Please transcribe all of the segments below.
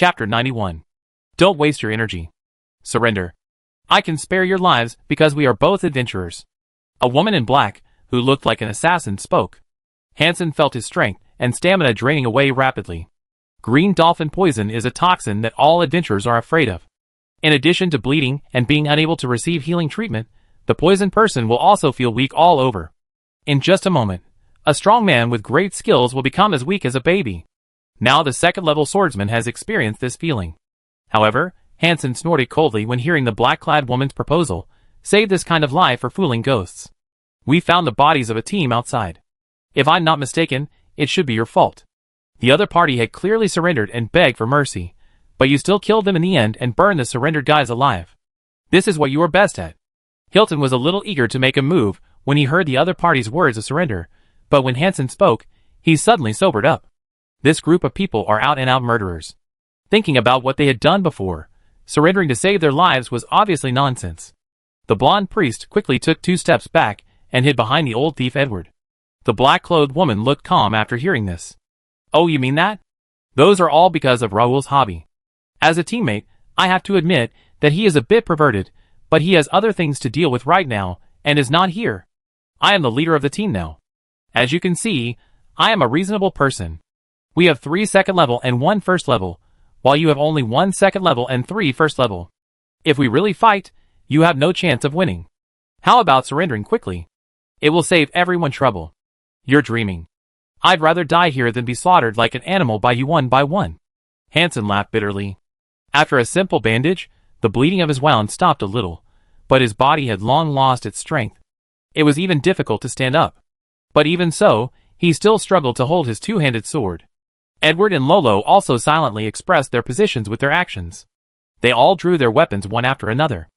Chapter 91. Don't waste your energy. Surrender. I can spare your lives because we are both adventurers. A woman in black, who looked like an assassin, spoke. Hansen felt his strength and stamina draining away rapidly. Green dolphin poison is a toxin that all adventurers are afraid of. In addition to bleeding and being unable to receive healing treatment, the poisoned person will also feel weak all over. In just a moment, a strong man with great skills will become as weak as a baby. Now the second-level swordsman has experienced this feeling. However, Hansen snorted coldly when hearing the black-clad woman's proposal. Save this kind of lie for fooling ghosts. We found the bodies of a team outside. If I'm not mistaken, it should be your fault. The other party had clearly surrendered and begged for mercy, but you still killed them in the end and burned the surrendered guys alive. This is what you are best at. Hilton was a little eager to make a move when he heard the other party's words of surrender, but when Hansen spoke, he suddenly sobered up. This group of people are out-and-out murderers. Thinking about what they had done before, surrendering to save their lives was obviously nonsense. The blonde priest quickly took 2 steps back and hid behind the old thief Edward. The black-clothed woman looked calm after hearing this. Oh, you mean that? Those are all because of Raoul's hobby. As a teammate, I have to admit that he is a bit perverted, but he has other things to deal with right now and is not here. I am the leader of the team now. As you can see, I am a reasonable person. We have 3 second level and 1 first level, while you have only 1 second level and 3 first level. If we really fight, you have no chance of winning. How about surrendering quickly? It will save everyone trouble. You're dreaming. I'd rather die here than be slaughtered like an animal by you one by one. Hansen laughed bitterly. After a simple bandage, the bleeding of his wound stopped a little, but his body had long lost its strength. It was even difficult to stand up. But even so, he still struggled to hold his two-handed sword. Edward and Lolo also silently expressed their positions with their actions. They all drew their weapons one after another.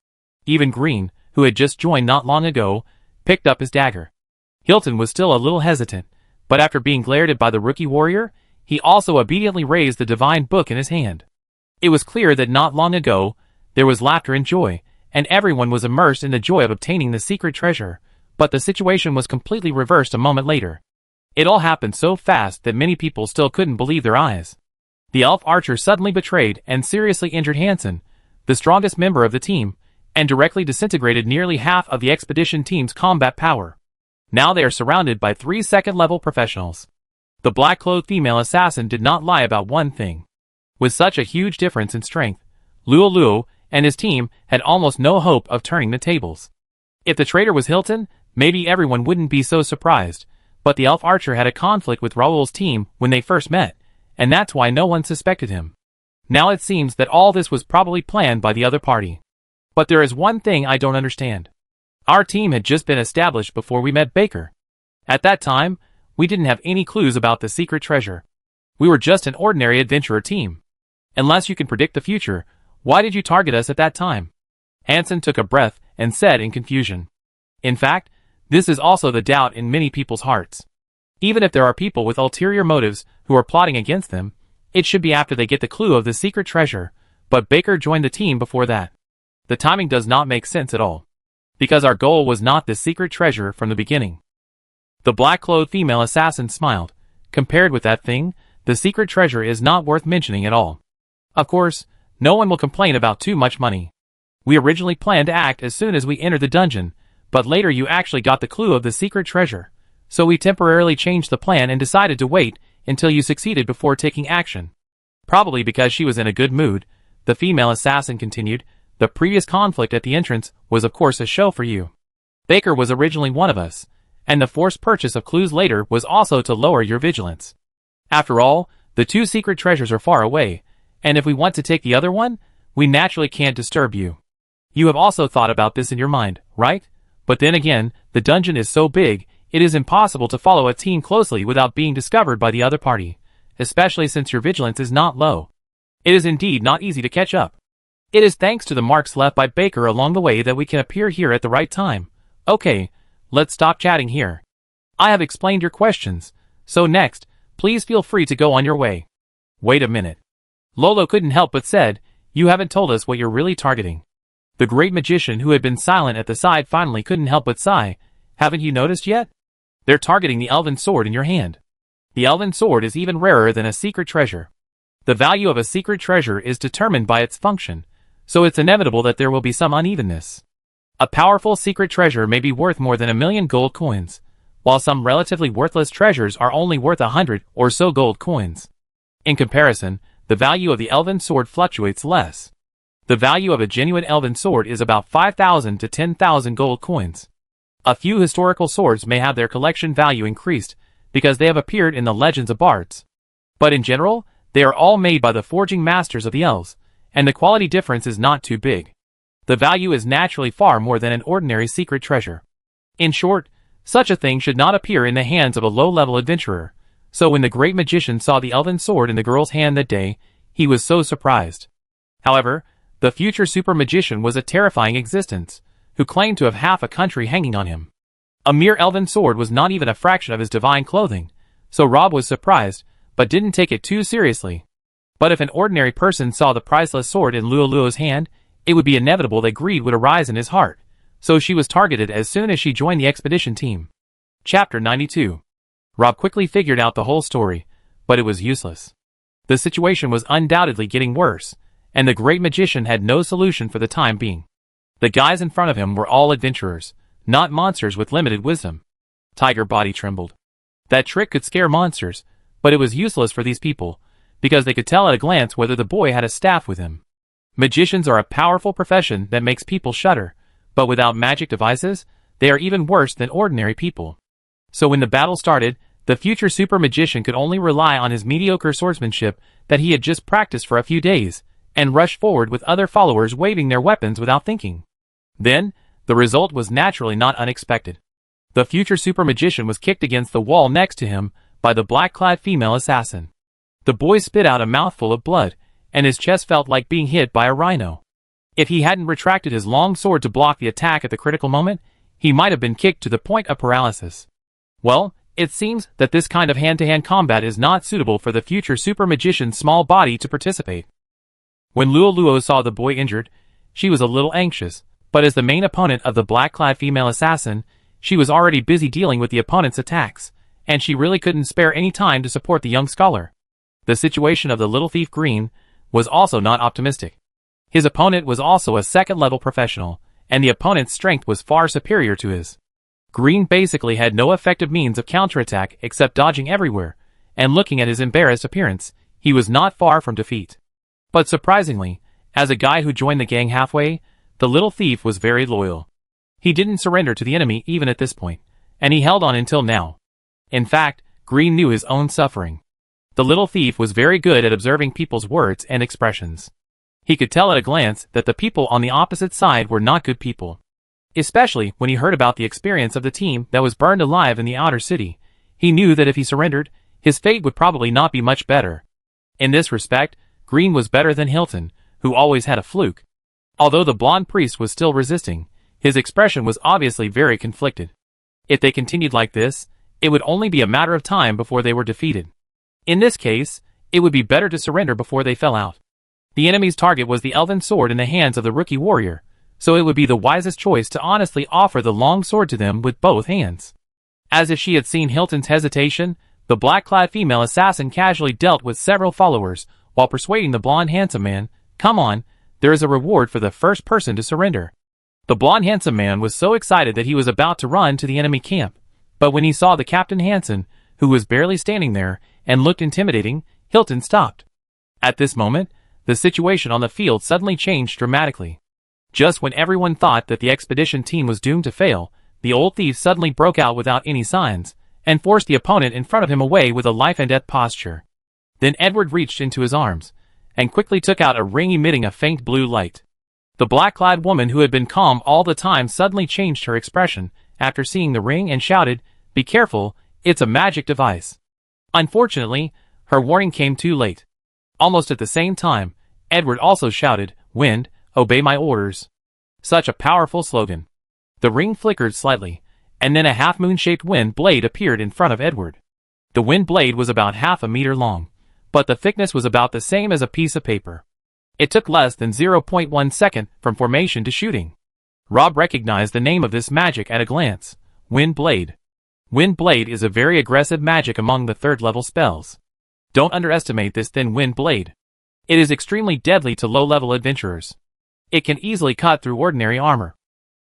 Even Green, who had just joined not long ago, picked up his dagger. Hilton was still a little hesitant, but after being glared at by the rookie warrior, he also obediently raised the divine book in his hand. It was clear that not long ago, there was laughter and joy, and everyone was immersed in the joy of obtaining the secret treasure, but the situation was completely reversed a moment later. It all happened so fast that many people still couldn't believe their eyes. The elf archer suddenly betrayed and seriously injured Hansen, the strongest member of the team, and directly disintegrated nearly half of the expedition team's combat power. Now they are surrounded by 3 second-level professionals. The black-clothed female assassin did not lie about one thing. With such a huge difference in strength, Luo and his team had almost no hope of turning the tables. If the traitor was Hilton, maybe everyone wouldn't be so surprised, but the elf archer had a conflict with Raoul's team when they first met, and that's why no one suspected him. Now it seems that all this was probably planned by the other party. But there is one thing I don't understand. Our team had just been established before we met Baker. At that time, we didn't have any clues about the secret treasure. We were just an ordinary adventurer team. Unless you can predict the future, why did you target us at that time? Hansen took a breath and said in confusion. In fact, this is also the doubt in many people's hearts. Even if there are people with ulterior motives who are plotting against them, it should be after they get the clue of the secret treasure, but Baker joined the team before that. The timing does not make sense at all. Because our goal was not the secret treasure from the beginning. The black-clothed female assassin smiled. Compared with that thing, the secret treasure is not worth mentioning at all. Of course, no one will complain about too much money. We originally planned to act as soon as we entered the dungeon, but later you actually got the clue of the secret treasure, so we temporarily changed the plan and decided to wait until you succeeded before taking action. Probably because she was in a good mood, the female assassin continued. The previous conflict at the entrance was of course a show for you. Baker was originally one of us, and the forced purchase of clues later was also to lower your vigilance. After all, the 2 secret treasures are far away, and if we want to take the other one, we naturally can't disturb you. You have also thought about this in your mind, right? But then again, the dungeon is so big, it is impossible to follow a team closely without being discovered by the other party, especially since your vigilance is not low. It is indeed not easy to catch up. It is thanks to the marks left by Baker along the way that we can appear here at the right time. Okay, let's stop chatting here. I have explained your questions, so next, please feel free to go on your way. Wait a minute. Lolo couldn't help but said, you haven't told us what you're really targeting. The great magician who had been silent at the side finally couldn't help but sigh. Haven't you noticed yet? They're targeting the elven sword in your hand. The elven sword is even rarer than a secret treasure. The value of a secret treasure is determined by its function, so it's inevitable that there will be some unevenness. A powerful secret treasure may be worth more than 1,000,000 gold coins, while some relatively worthless treasures are only worth 100 or so gold coins. In comparison, the value of the elven sword fluctuates less. The value of a genuine elven sword is about 5,000 to 10,000 gold coins. A few historical swords may have their collection value increased because they have appeared in the legends of bards. But in general, they are all made by the forging masters of the elves, and the quality difference is not too big. The value is naturally far more than an ordinary secret treasure. In short, such a thing should not appear in the hands of a low-level adventurer, so when the great magician saw the elven sword in the girl's hand that day, he was so surprised. However, the future super magician was a terrifying existence, who claimed to have half a country hanging on him. A mere elven sword was not even a fraction of his divine clothing, so Rob was surprised, but didn't take it too seriously. But if an ordinary person saw the priceless sword in Luoluo's hand, it would be inevitable that greed would arise in his heart, so she was targeted as soon as she joined the expedition team. Chapter 92. Rob quickly figured out the whole story, but it was useless. The situation was undoubtedly getting worse, and the great magician had no solution for the time being. The guys in front of him were all adventurers, not monsters with limited wisdom. Tiger body trembled. That trick could scare monsters, but it was useless for these people, because they could tell at a glance whether the boy had a staff with him. Magicians are a powerful profession that makes people shudder, but without magic devices, they are even worse than ordinary people. So when the battle started, the future super magician could only rely on his mediocre swordsmanship that he had just practiced for a few days, and rush forward with other followers waving their weapons without thinking. Then, the result was naturally not unexpected. The future super magician was kicked against the wall next to him by the black-clad female assassin. The boy spit out a mouthful of blood, and his chest felt like being hit by a rhino. If he hadn't retracted his long sword to block the attack at the critical moment, he might have been kicked to the point of paralysis. Well, it seems that this kind of hand-to-hand combat is not suitable for the future super magician's small body to participate. When Luoluo saw the boy injured, she was a little anxious, but as the main opponent of the black-clad female assassin, she was already busy dealing with the opponent's attacks, and she really couldn't spare any time to support the young scholar. The situation of the little thief Green was also not optimistic. His opponent was also a second-level professional, and the opponent's strength was far superior to his. Green basically had no effective means of counterattack except dodging everywhere, and looking at his embarrassed appearance, he was not far from defeat. But surprisingly, as a guy who joined the gang halfway, the little thief was very loyal. He didn't surrender to the enemy even at this point, and he held on until now. In fact, Green knew his own suffering. The little thief was very good at observing people's words and expressions. He could tell at a glance that the people on the opposite side were not good people. Especially when he heard about the experience of the team that was burned alive in the outer city, he knew that if he surrendered, his fate would probably not be much better. In this respect, Green was better than Hilton, who always had a fluke. Although the blonde priest was still resisting, his expression was obviously very conflicted. If they continued like this, it would only be a matter of time before they were defeated. In this case, it would be better to surrender before they fell out. The enemy's target was the elven sword in the hands of the rookie warrior, so it would be the wisest choice to honestly offer the long sword to them with both hands. As if she had seen Hilton's hesitation, the black-clad female assassin casually dealt with several followers, while persuading the blonde handsome man, "Come on, there is a reward for the first person to surrender." The blonde handsome man was so excited that he was about to run to the enemy camp, but when he saw the Captain Hansen, who was barely standing there, and looked intimidating, Hilton stopped. At this moment, the situation on the field suddenly changed dramatically. Just when everyone thought that the expedition team was doomed to fail, the old thief suddenly broke out without any signs, and forced the opponent in front of him away with a life-and-death posture. Then Edward reached into his arms, and quickly took out a ring emitting a faint blue light. The black-clad woman who had been calm all the time suddenly changed her expression after seeing the ring and shouted, "Be careful, it's a magic device." Unfortunately, her warning came too late. Almost at the same time, Edward also shouted, "Wind, obey my orders." Such a powerful slogan. The ring flickered slightly, and then a half-moon-shaped wind blade appeared in front of Edward. The wind blade was about half a meter long, but the thickness was about the same as a piece of paper. It took less than 0.1 second from formation to shooting. Rob recognized the name of this magic at a glance: Wind Blade. Wind Blade is a very aggressive magic among the third-level spells. Don't underestimate this thin Wind Blade. It is extremely deadly to low-level adventurers. It can easily cut through ordinary armor.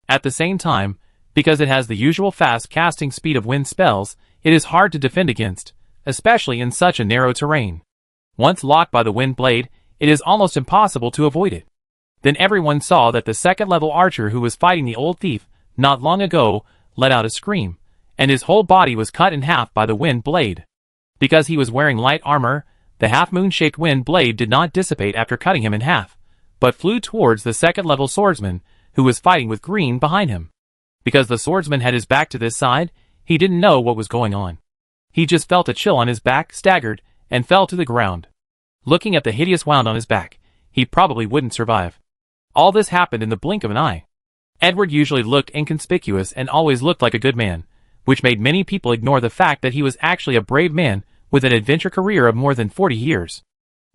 At the same time, because it has the usual fast casting speed of wind spells, it is hard to defend against, especially in such a narrow terrain. Once locked by the wind blade, it is almost impossible to avoid it. Then everyone saw that the second-level archer who was fighting the old thief not long ago let out a scream, and his whole body was cut in half by the wind blade. Because he was wearing light armor, the half-moon-shaped wind blade did not dissipate after cutting him in half, but flew towards the second-level swordsman, who was fighting with Green behind him. Because the swordsman had his back to this side, he didn't know what was going on. He just felt a chill on his back, staggered, and fell to the ground. Looking at the hideous wound on his back, he probably wouldn't survive. All this happened in the blink of an eye. Edward usually looked inconspicuous and always looked like a good man, which made many people ignore the fact that he was actually a brave man with an adventure career of more than 40 years.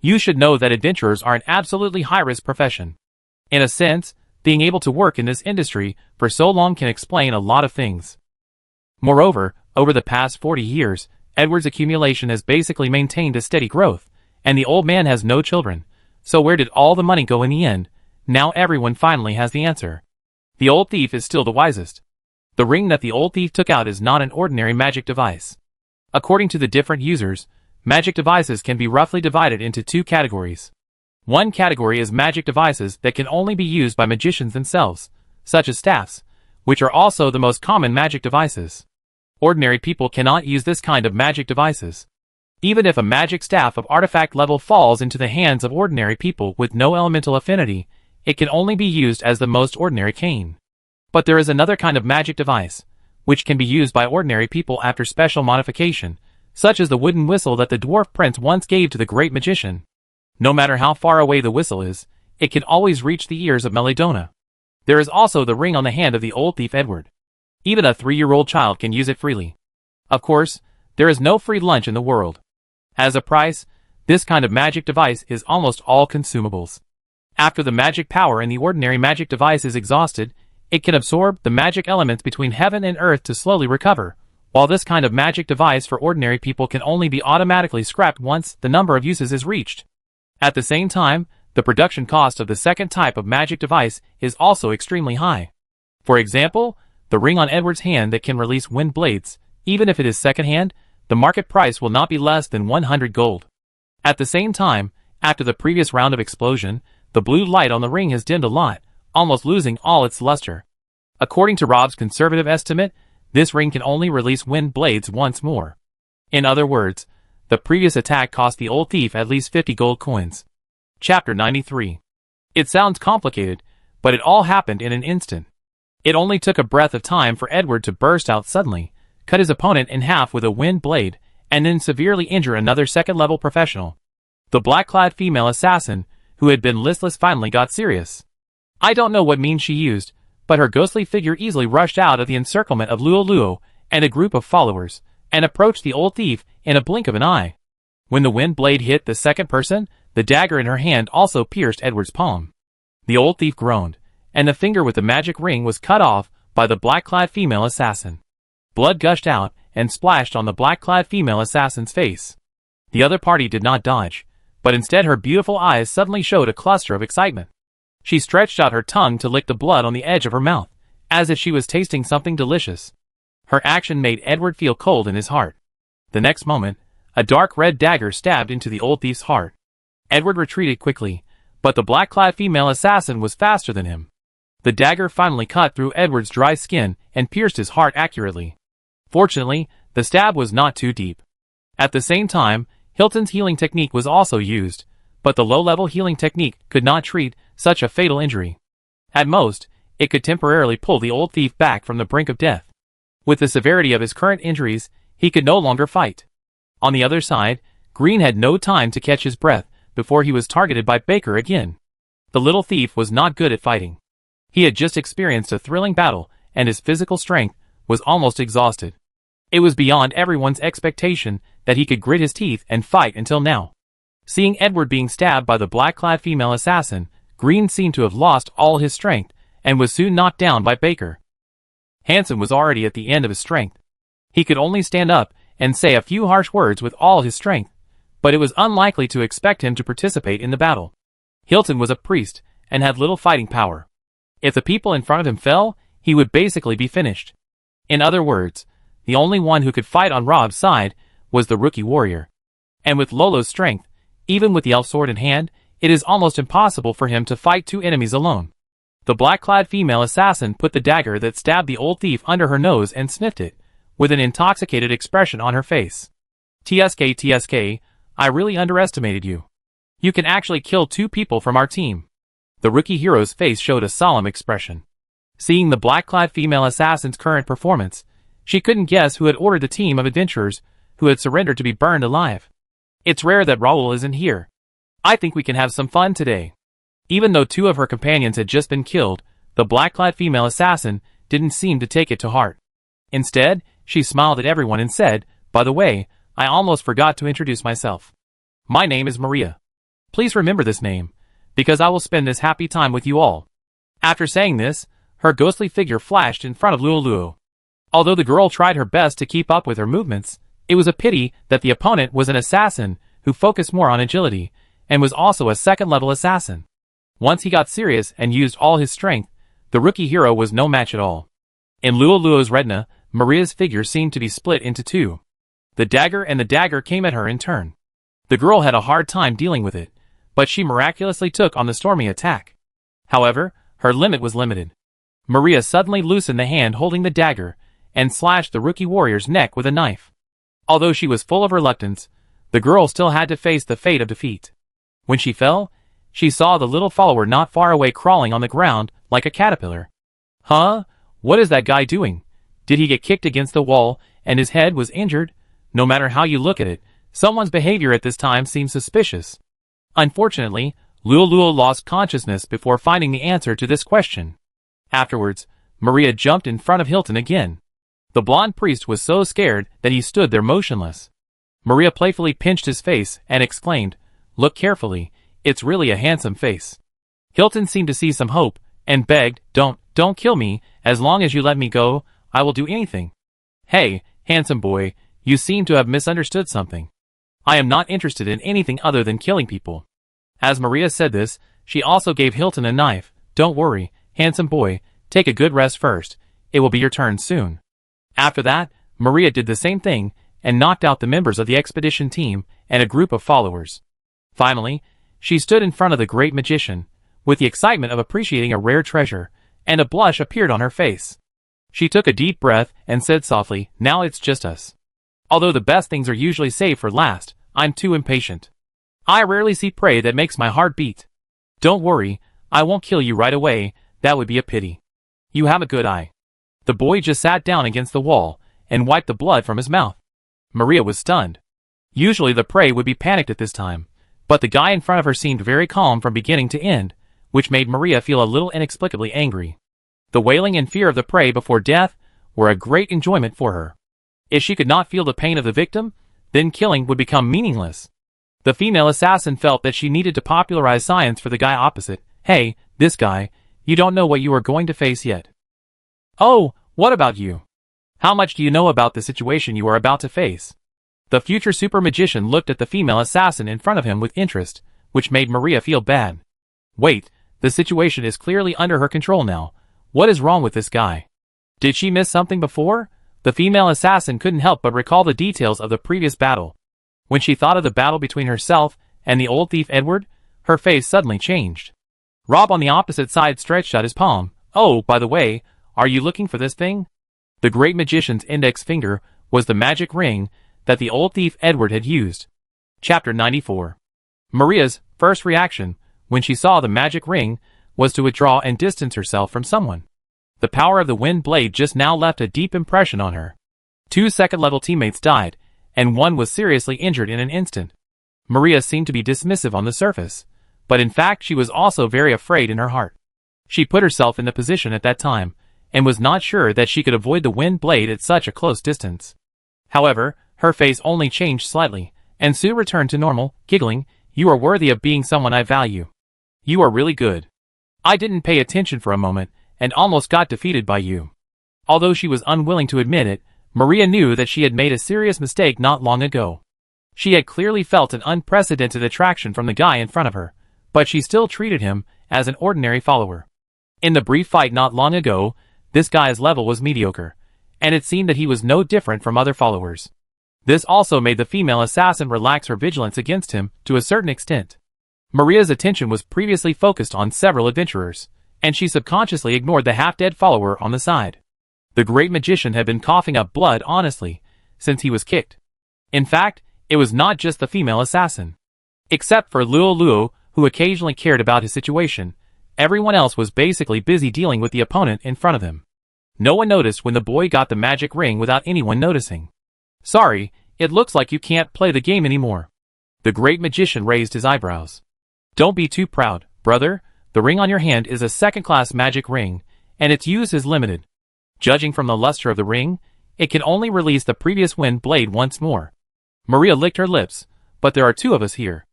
You should know that adventurers are an absolutely high-risk profession. In a sense, being able to work in this industry for so long can explain a lot of things. Moreover, over the past 40 years, Edward's accumulation has basically maintained a steady growth, and the old man has no children. So where did all the money go in the end? Now everyone finally has the answer. The old thief is still the wisest. The ring that the old thief took out is not an ordinary magic device. According to the different users, magic devices can be roughly divided into two categories. One category is magic devices that can only be used by magicians themselves, such as staffs, which are also the most common magic devices. Ordinary people cannot use this kind of magic devices. Even if a magic staff of artifact level falls into the hands of ordinary people with no elemental affinity, it can only be used as the most ordinary cane. But there is another kind of magic device, which can be used by ordinary people after special modification, such as the wooden whistle that the dwarf prince once gave to the great magician. No matter how far away the whistle is, it can always reach the ears of Melidona. There is also the ring on the hand of the old thief Edward. Even a 3-year-old child can use it freely. Of course, there is no free lunch in the world. As a price, this kind of magic device is almost all consumables. After the magic power in the ordinary magic device is exhausted, it can absorb the magic elements between heaven and earth to slowly recover, while this kind of magic device for ordinary people can only be automatically scrapped once the number of uses is reached. At the same time, the production cost of the second type of magic device is also extremely high. For example, the ring on Edward's hand that can release wind blades, even if it is second-hand, the market price will not be less than 100 gold. At the same time, after the previous round of explosion, the blue light on the ring has dimmed a lot, almost losing all its luster. According to Rob's conservative estimate, this ring can only release wind blades once more. In other words, the previous attack cost the old thief at least 50 gold coins. Chapter 93. It sounds complicated, but it all happened in an instant. It only took a breath of time for Edward to burst out suddenly, cut his opponent in half with a wind blade, and then severely injure another second-level professional. The black-clad female assassin, who had been listless, finally got serious. I don't know what means she used, but her ghostly figure easily rushed out of the encirclement of Luo and a group of followers, and approached the old thief in a blink of an eye. When the wind blade hit the second person, the dagger in her hand also pierced Edward's palm. The old thief groaned, and the finger with the magic ring was cut off by the black-clad female assassin. Blood gushed out and splashed on the black-clad female assassin's face. The other party did not dodge, but instead her beautiful eyes suddenly showed a cluster of excitement. She stretched out her tongue to lick the blood on the edge of her mouth, as if she was tasting something delicious. Her action made Edward feel cold in his heart. The next moment, a dark red dagger stabbed into the old thief's heart. Edward retreated quickly, but the black-clad female assassin was faster than him. The dagger finally cut through Edward's dry skin and pierced his heart accurately. Fortunately, the stab was not too deep. At the same time, Hilton's healing technique was also used, but the low-level healing technique could not treat such a fatal injury. At most, it could temporarily pull the old thief back from the brink of death. With the severity of his current injuries, he could no longer fight. On the other side, Green had no time to catch his breath before he was targeted by Baker again. The little thief was not good at fighting. He had just experienced a thrilling battle, and his physical strength was almost exhausted. It was beyond everyone's expectation that he could grit his teeth and fight until now. Seeing Edward being stabbed by the black-clad female assassin, Green seemed to have lost all his strength, and was soon knocked down by Baker. Hansen was already at the end of his strength. He could only stand up and say a few harsh words with all his strength, but it was unlikely to expect him to participate in the battle. Hilton was a priest, and had little fighting power. If the people in front of him fell, he would basically be finished. In other words, the only one who could fight on Rob's side was the rookie warrior. And with Lolo's strength, even with the elf sword in hand, it is almost impossible for him to fight two enemies alone. The black-clad female assassin put the dagger that stabbed the old thief under her nose and sniffed it, with an intoxicated expression on her face. TSK, I really underestimated you. You can actually kill two people from our team. The rookie hero's face showed a solemn expression. Seeing the black-clad female assassin's current performance, she couldn't guess who had ordered the team of adventurers who had surrendered to be burned alive. It's rare that Raoul isn't here. I think we can have some fun today. Even though two of her companions had just been killed, the black-clad female assassin didn't seem to take it to heart. Instead, she smiled at everyone and said, "By the way, I almost forgot to introduce myself. My name is Maria. Please remember this name, because I will spend this happy time with you all." After saying this, her ghostly figure flashed in front of Luo. Although the girl tried her best to keep up with her movements, it was a pity that the opponent was an assassin who focused more on agility, and was also a second-level assassin. Once he got serious and used all his strength, the rookie hero was no match at all. In Luo's retina, Maria's figure seemed to be split into two. The dagger came at her in turn. The girl had a hard time dealing with it, but she miraculously took on the stormy attack. However, her limit was limited. Maria suddenly loosened the hand holding the dagger, and slashed the rookie warrior's neck with a knife. Although she was full of reluctance, the girl still had to face the fate of defeat. When she fell, she saw the little follower not far away crawling on the ground like a caterpillar. Huh? What is that guy doing? Did he get kicked against the wall, and his head was injured? No matter how you look at it, someone's behavior at this time seems suspicious. Unfortunately, Luo lost consciousness before finding the answer to this question. Afterwards, Maria jumped in front of Hilton again. The blonde priest was so scared that he stood there motionless. Maria playfully pinched his face and exclaimed, "Look carefully, it's really a handsome face." Hilton seemed to see some hope, and begged, Don't kill me, as long as you let me go, I will do anything." "Hey, handsome boy, you seem to have misunderstood something. I am not interested in anything other than killing people." As Maria said this, she also gave Hilton a knife. "Don't worry, handsome boy, take a good rest first, it will be your turn soon." After that, Maria did the same thing, and knocked out the members of the expedition team and a group of followers. Finally, she stood in front of the great magician, with the excitement of appreciating a rare treasure, and a blush appeared on her face. She took a deep breath and said softly, "Now it's just us. Although the best things are usually saved for last, I'm too impatient. I rarely see prey that makes my heart beat. Don't worry, I won't kill you right away, that would be a pity. You have a good eye." The boy just sat down against the wall, and wiped the blood from his mouth. Maria was stunned. Usually the prey would be panicked at this time, but the guy in front of her seemed very calm from beginning to end, which made Maria feel a little inexplicably angry. The wailing and fear of the prey before death were a great enjoyment for her. If she could not feel the pain of the victim, then killing would become meaningless. The female assassin felt that she needed to popularize science for the guy opposite. "Hey, this guy, you don't know what you are going to face yet." "Oh, what about you? How much do you know about the situation you are about to face?" The future super magician looked at the female assassin in front of him with interest, which made Maria feel bad. Wait, the situation is clearly under her control now. What is wrong with this guy? Did she miss something before? The female assassin couldn't help but recall the details of the previous battle. When she thought of the battle between herself and the old thief Edward, her face suddenly changed. Rob on the opposite side stretched out his palm. "Oh, by the way, are you looking for this thing?" The great magician's index finger was the magic ring that the old thief Edward had used. Chapter 94. Maria's first reaction, when she saw the magic ring, was to withdraw and distance herself from someone. The power of the wind blade just now left a deep impression on her. 2 second-level teammates died, and one was seriously injured in an instant. Maria seemed to be dismissive on the surface, but in fact she was also very afraid in her heart. She put herself in the position at that time, and was not sure that she could avoid the wind blade at such a close distance. However, her face only changed slightly, and soon returned to normal, giggling, "You are worthy of being someone I value. You are really good. I didn't pay attention for a moment, and almost got defeated by you." Although she was unwilling to admit it, Maria knew that she had made a serious mistake not long ago. She had clearly felt an unprecedented attraction from the guy in front of her, but she still treated him as an ordinary follower. In the brief fight not long ago, this guy's level was mediocre, and it seemed that he was no different from other followers. This also made the female assassin relax her vigilance against him to a certain extent. Maria's attention was previously focused on several adventurers, and she subconsciously ignored the half-dead follower on the side. The great magician had been coughing up blood honestly, since he was kicked. In fact, it was not just the female assassin. Except for Luo, who occasionally cared about his situation, everyone else was basically busy dealing with the opponent in front of him. No one noticed when the boy got the magic ring without anyone noticing. Sorry, it looks like you can't play the game anymore. The great magician raised his eyebrows. Don't be too proud, brother. The ring on your hand is a second-class magic ring, and its use is limited. Judging from the luster of the ring, it can only release the previous wind blade once more. Maria licked her lips, but there are two of us here.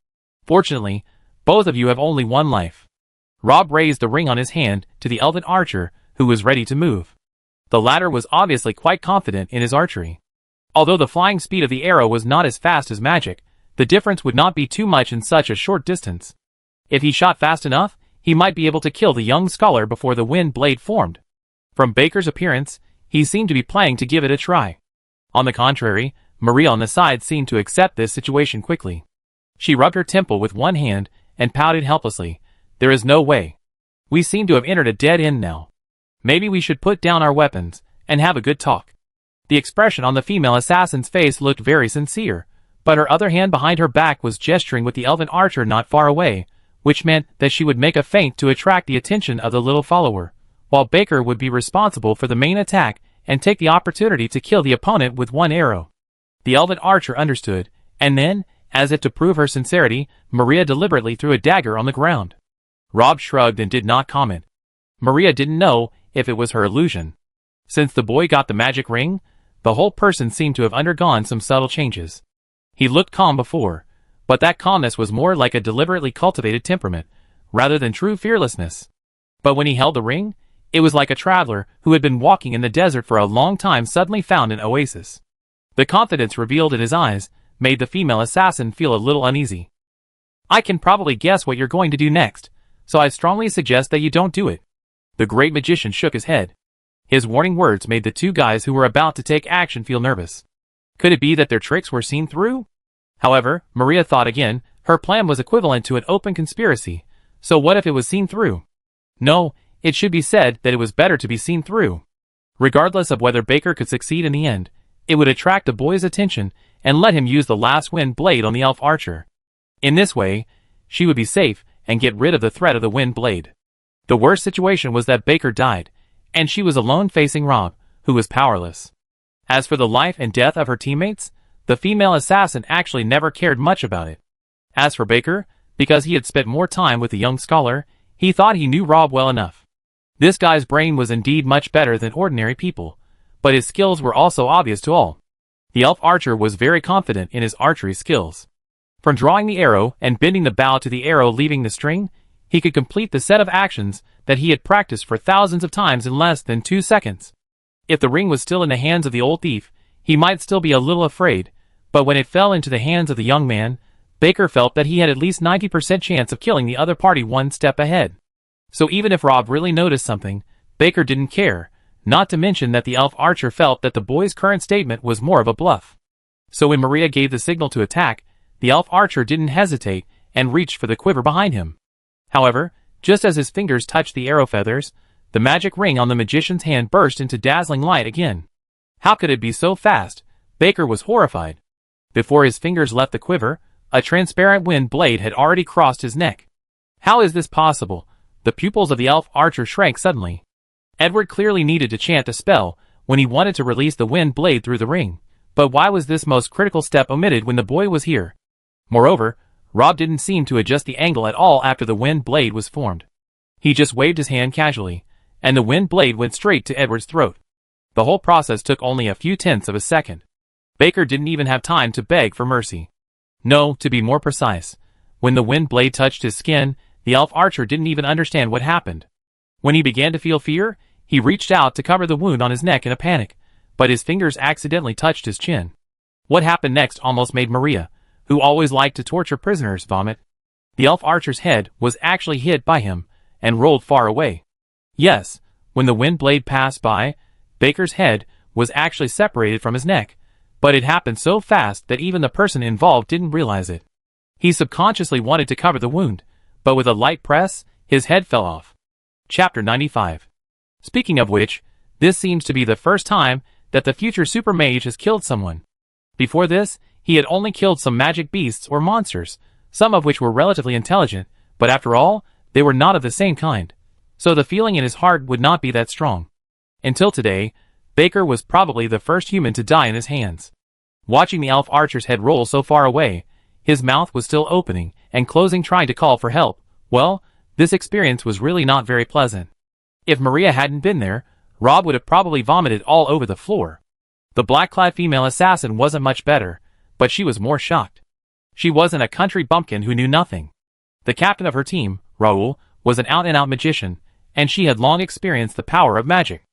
Fortunately, both of you have only one life. Rob raised the ring on his hand to the elven archer, who was ready to move. The latter was obviously quite confident in his archery. Although the flying speed of the arrow was not as fast as magic, the difference would not be too much in such a short distance. If he shot fast enough, he might be able to kill the young scholar before the wind blade formed. From Baker's appearance, he seemed to be planning to give it a try. On the contrary, Maria on the side seemed to accept this situation quickly. She rubbed her temple with one hand and pouted helplessly. There is no way. We seem to have entered a dead end now. Maybe we should put down our weapons and have a good talk. The expression on the female assassin's face looked very sincere, but her other hand behind her back was gesturing with the elven archer not far away, which meant that she would make a feint to attract the attention of the little follower, while Baker would be responsible for the main attack and take the opportunity to kill the opponent with one arrow. The elven archer understood, and then, as if to prove her sincerity, Maria deliberately threw a dagger on the ground. Rob shrugged and did not comment. Maria didn't know if it was her illusion. Since the boy got the magic ring, the whole person seemed to have undergone some subtle changes. He looked calm before, but that calmness was more like a deliberately cultivated temperament, rather than true fearlessness. But when he held the ring, it was like a traveler who had been walking in the desert for a long time suddenly found an oasis. The confidence revealed in his eyes made the female assassin feel a little uneasy. I can probably guess what you're going to do next, so I strongly suggest that you don't do it. The great magician shook his head. His warning words made the two guys who were about to take action feel nervous. Could it be that their tricks were seen through? However, Maria thought again, her plan was equivalent to an open conspiracy, so what if it was seen through? No, it should be said that it was better to be seen through. Regardless of whether Baker could succeed in the end, it would attract the boy's attention and let him use the last wind blade on the elf archer. In this way, she would be safe and get rid of the threat of the wind blade. The worst situation was that Baker died, and she was alone facing Rob, who was powerless. As for the life and death of her teammates, the female assassin actually never cared much about it. As for Baker, because he had spent more time with the young scholar, he thought he knew Rob well enough. This guy's brain was indeed much better than ordinary people, but his skills were also obvious to all. The elf archer was very confident in his archery skills. From drawing the arrow and bending the bow to the arrow leaving the string, he could complete the set of actions that he had practiced for thousands of times in less than 2 seconds. If the ring was still in the hands of the old thief, he might still be a little afraid, but when it fell into the hands of the young man, Baker felt that he had at least 90% chance of killing the other party one step ahead. So even if Rob really noticed something, Baker didn't care, not to mention that the elf archer felt that the boy's current statement was more of a bluff. So when Maria gave the signal to attack, the elf archer didn't hesitate and reached for the quiver behind him. However, just as his fingers touched the arrow feathers, the magic ring on the magician's hand burst into dazzling light again. How could it be so fast? Baker was horrified. Before his fingers left the quiver, a transparent wind blade had already crossed his neck. How is this possible? The pupils of the elf archer shrank suddenly. Edward clearly needed to chant a spell when he wanted to release the wind blade through the ring, but why was this most critical step omitted when the boy was here? Moreover, Rob didn't seem to adjust the angle at all after the wind blade was formed. He just waved his hand casually, and the wind blade went straight to Edward's throat. The whole process took only a few tenths of a second. Baker didn't even have time to beg for mercy. No, to be more precise, when the wind blade touched his skin, the elf archer didn't even understand what happened. When he began to feel fear, he reached out to cover the wound on his neck in a panic, but his fingers accidentally touched his chin. What happened next almost made Maria, who always liked to torture prisoners, vomit. The elf archer's head was actually hit by him, and rolled far away. Yes, when the wind blade passed by, Baker's head was actually separated from his neck, but it happened so fast that even the person involved didn't realize it. He subconsciously wanted to cover the wound, but with a light press, his head fell off. Chapter 95. Speaking of which, this seems to be the first time that the future super mage has killed someone. Before this, he had only killed some magic beasts or monsters, some of which were relatively intelligent, but after all, they were not of the same kind. So the feeling in his heart would not be that strong. Until today, Baker was probably the first human to die in his hands. Watching the elf archer's head roll so far away, his mouth was still opening and closing, trying to call for help. Well, this experience was really not very pleasant. If Maria hadn't been there, Rob would have probably vomited all over the floor. The black-clad female assassin wasn't much better, but she was more shocked. She wasn't a country bumpkin who knew nothing. The captain of her team, Raoul, was an out-and-out magician, and she had long experienced the power of magic.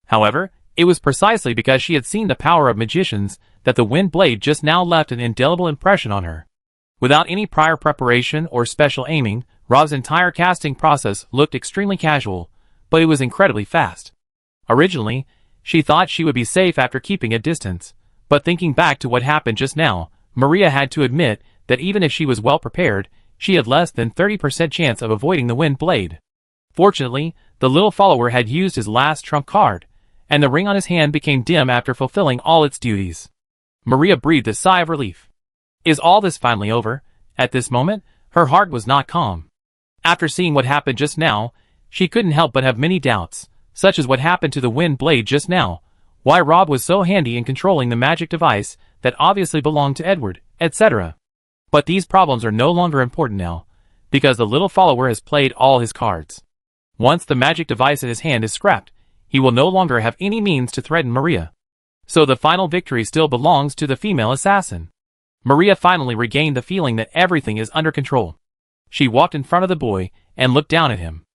However, it was precisely because she had seen the power of magicians that the wind blade just now left an indelible impression on her. Without any prior preparation or special aiming, Rob's entire casting process looked extremely casual, but it was incredibly fast. Originally, she thought she would be safe after keeping a distance, but thinking back to what happened just now, Maria had to admit that even if she was well prepared, she had less than 30% chance of avoiding the wind blade. Fortunately, the little follower had used his last trump card, and the ring on his hand became dim after fulfilling all its duties. Maria breathed a sigh of relief. Is all this finally over? At this moment, her heart was not calm. After seeing what happened just now, she couldn't help but have many doubts, such as what happened to the wind blade just now, why Rob was so handy in controlling the magic device that obviously belonged to Edward, etc. But these problems are no longer important now, because the little follower has played all his cards. Once the magic device in his hand is scrapped, he will no longer have any means to threaten Maria. So the final victory still belongs to the female assassin. Maria finally regained the feeling that everything is under control. She walked in front of the boy and looked down at him.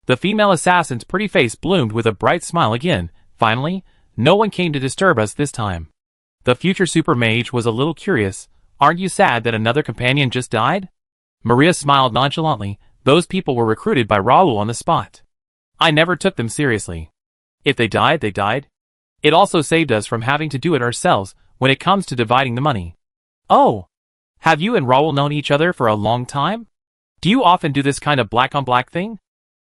The female assassin's pretty face bloomed with a bright smile again. Finally, no one came to disturb us this time. The future super mage was a little curious. Aren't you sad that another companion just died? Maria smiled nonchalantly. Those people were recruited by Raoul on the spot. I never took them seriously. If they died, they died. It also saved us from having to do it ourselves when it comes to dividing the money. Oh! Have you and Raoul known each other for a long time? Do you often do this kind of black-on-black thing?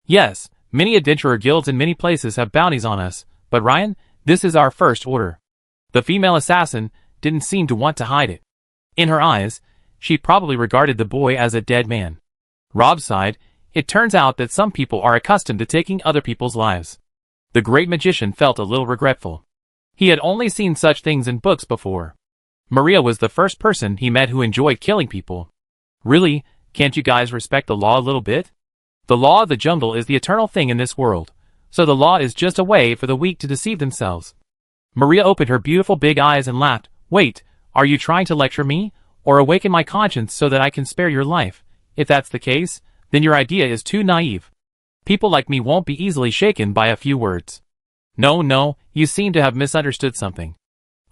Yes, many adventurer guilds in many places have bounties on us, but Ryan, this is our first order. The female assassin didn't seem to want to hide it. In her eyes, she probably regarded the boy as a dead man. Rob sighed. It turns out that some people are accustomed to taking other people's lives. The great magician felt a little regretful. He had only seen such things in books before. Maria was the first person he met who enjoyed killing people. Really, can't you guys respect the law a little bit? The law of the jungle is the eternal thing in this world, so the law is just a way for the weak to deceive themselves. Maria opened her beautiful big eyes and laughed. Wait, are you trying to lecture me, or awaken my conscience so that I can spare your life? If that's the case, then your idea is too naive. People like me won't be easily shaken by a few words. No, you seem to have misunderstood something.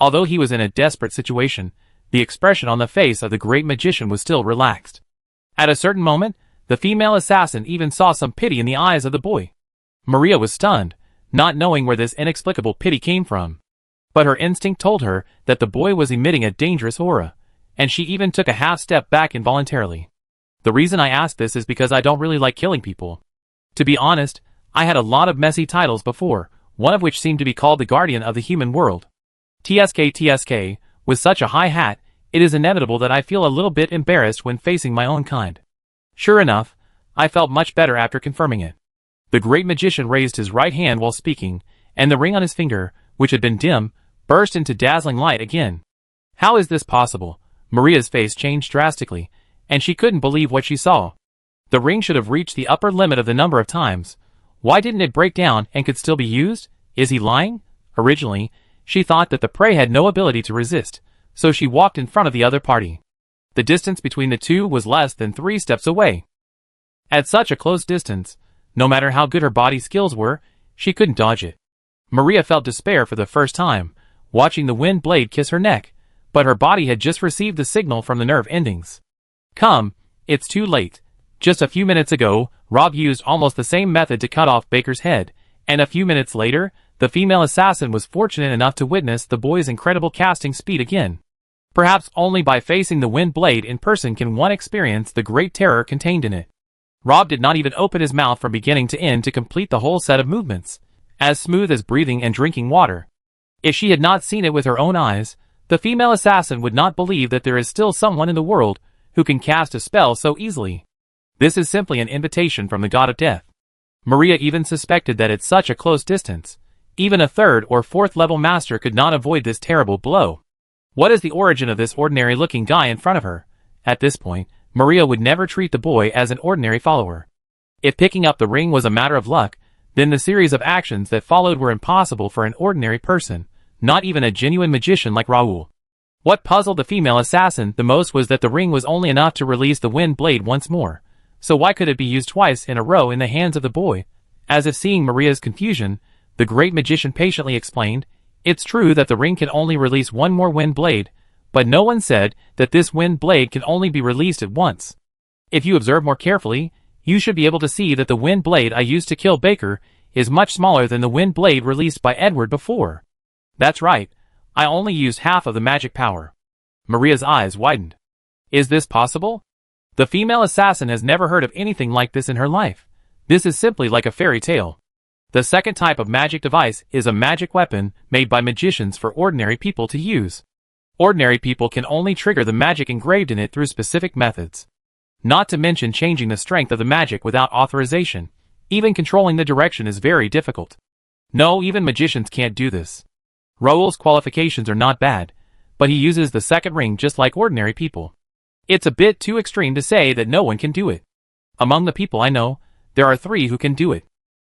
Although he was in a desperate situation, the expression on the face of the great magician was still relaxed. At a certain moment, the female assassin even saw some pity in the eyes of the boy. Maria was stunned, not knowing where this inexplicable pity came from. But her instinct told her that the boy was emitting a dangerous aura, and she even took a half step back involuntarily. The reason I ask this is because I don't really like killing people. To be honest, I had a lot of messy titles before, one of which seemed to be called the Guardian of the Human World. TSK, with such a high hat, it is inevitable that I feel a little bit embarrassed when facing my own kind. Sure enough, I felt much better after confirming it. The great magician raised his right hand while speaking, and the ring on his finger, which had been dim, burst into dazzling light again. How is this possible? Maria's face changed drastically, and she couldn't believe what she saw. The ring should have reached the upper limit of the number of times. Why didn't it break down and could still be used? Is he lying? Originally, she thought that the prey had no ability to resist, so she walked in front of the other party. The distance between the two was less than 3 steps away. At such a close distance, no matter how good her body skills were, she couldn't dodge it. Maria felt despair for the first time, watching the wind blade kiss her neck, but her body had just received the signal from the nerve endings. Come, it's too late. Just a few minutes ago, Rob used almost the same method to cut off Baker's head, and a few minutes later, the female assassin was fortunate enough to witness the boy's incredible casting speed again. Perhaps only by facing the wind blade in person can one experience the great terror contained in it. Rob did not even open his mouth from beginning to end to complete the whole set of movements, as smooth as breathing and drinking water. If she had not seen it with her own eyes, the female assassin would not believe that there is still someone in the world who can cast a spell so easily. This is simply an invitation from the god of death. Maria even suspected that at such a close distance, even a third or fourth level master could not avoid this terrible blow. What is the origin of this ordinary-looking guy in front of her? At this point, Maria would never treat the boy as an ordinary follower. If picking up the ring was a matter of luck, then the series of actions that followed were impossible for an ordinary person, not even a genuine magician like Raoul. What puzzled the female assassin the most was that the ring was only enough to release the wind blade once more, so why could it be used twice in a row in the hands of the boy? As if seeing Maria's confusion, the great magician patiently explained, "It's true that the ring can only release one more wind blade, but no one said that this wind blade can only be released at once. If you observe more carefully, you should be able to see that the wind blade I used to kill Baker is much smaller than the wind blade released by Edward before. That's right, I only used half of the magic power." Maria's eyes widened. Is this possible? The female assassin has never heard of anything like this in her life. This is simply like a fairy tale. The second type of magic device is a magic weapon made by magicians for ordinary people to use. Ordinary people can only trigger the magic engraved in it through specific methods. Not to mention changing the strength of the magic without authorization. Even controlling the direction is very difficult. No, even magicians can't do this. Raoul's qualifications are not bad, but he uses the second ring just like ordinary people. It's a bit too extreme to say that no one can do it. Among the people I know, there are 3 who can do it.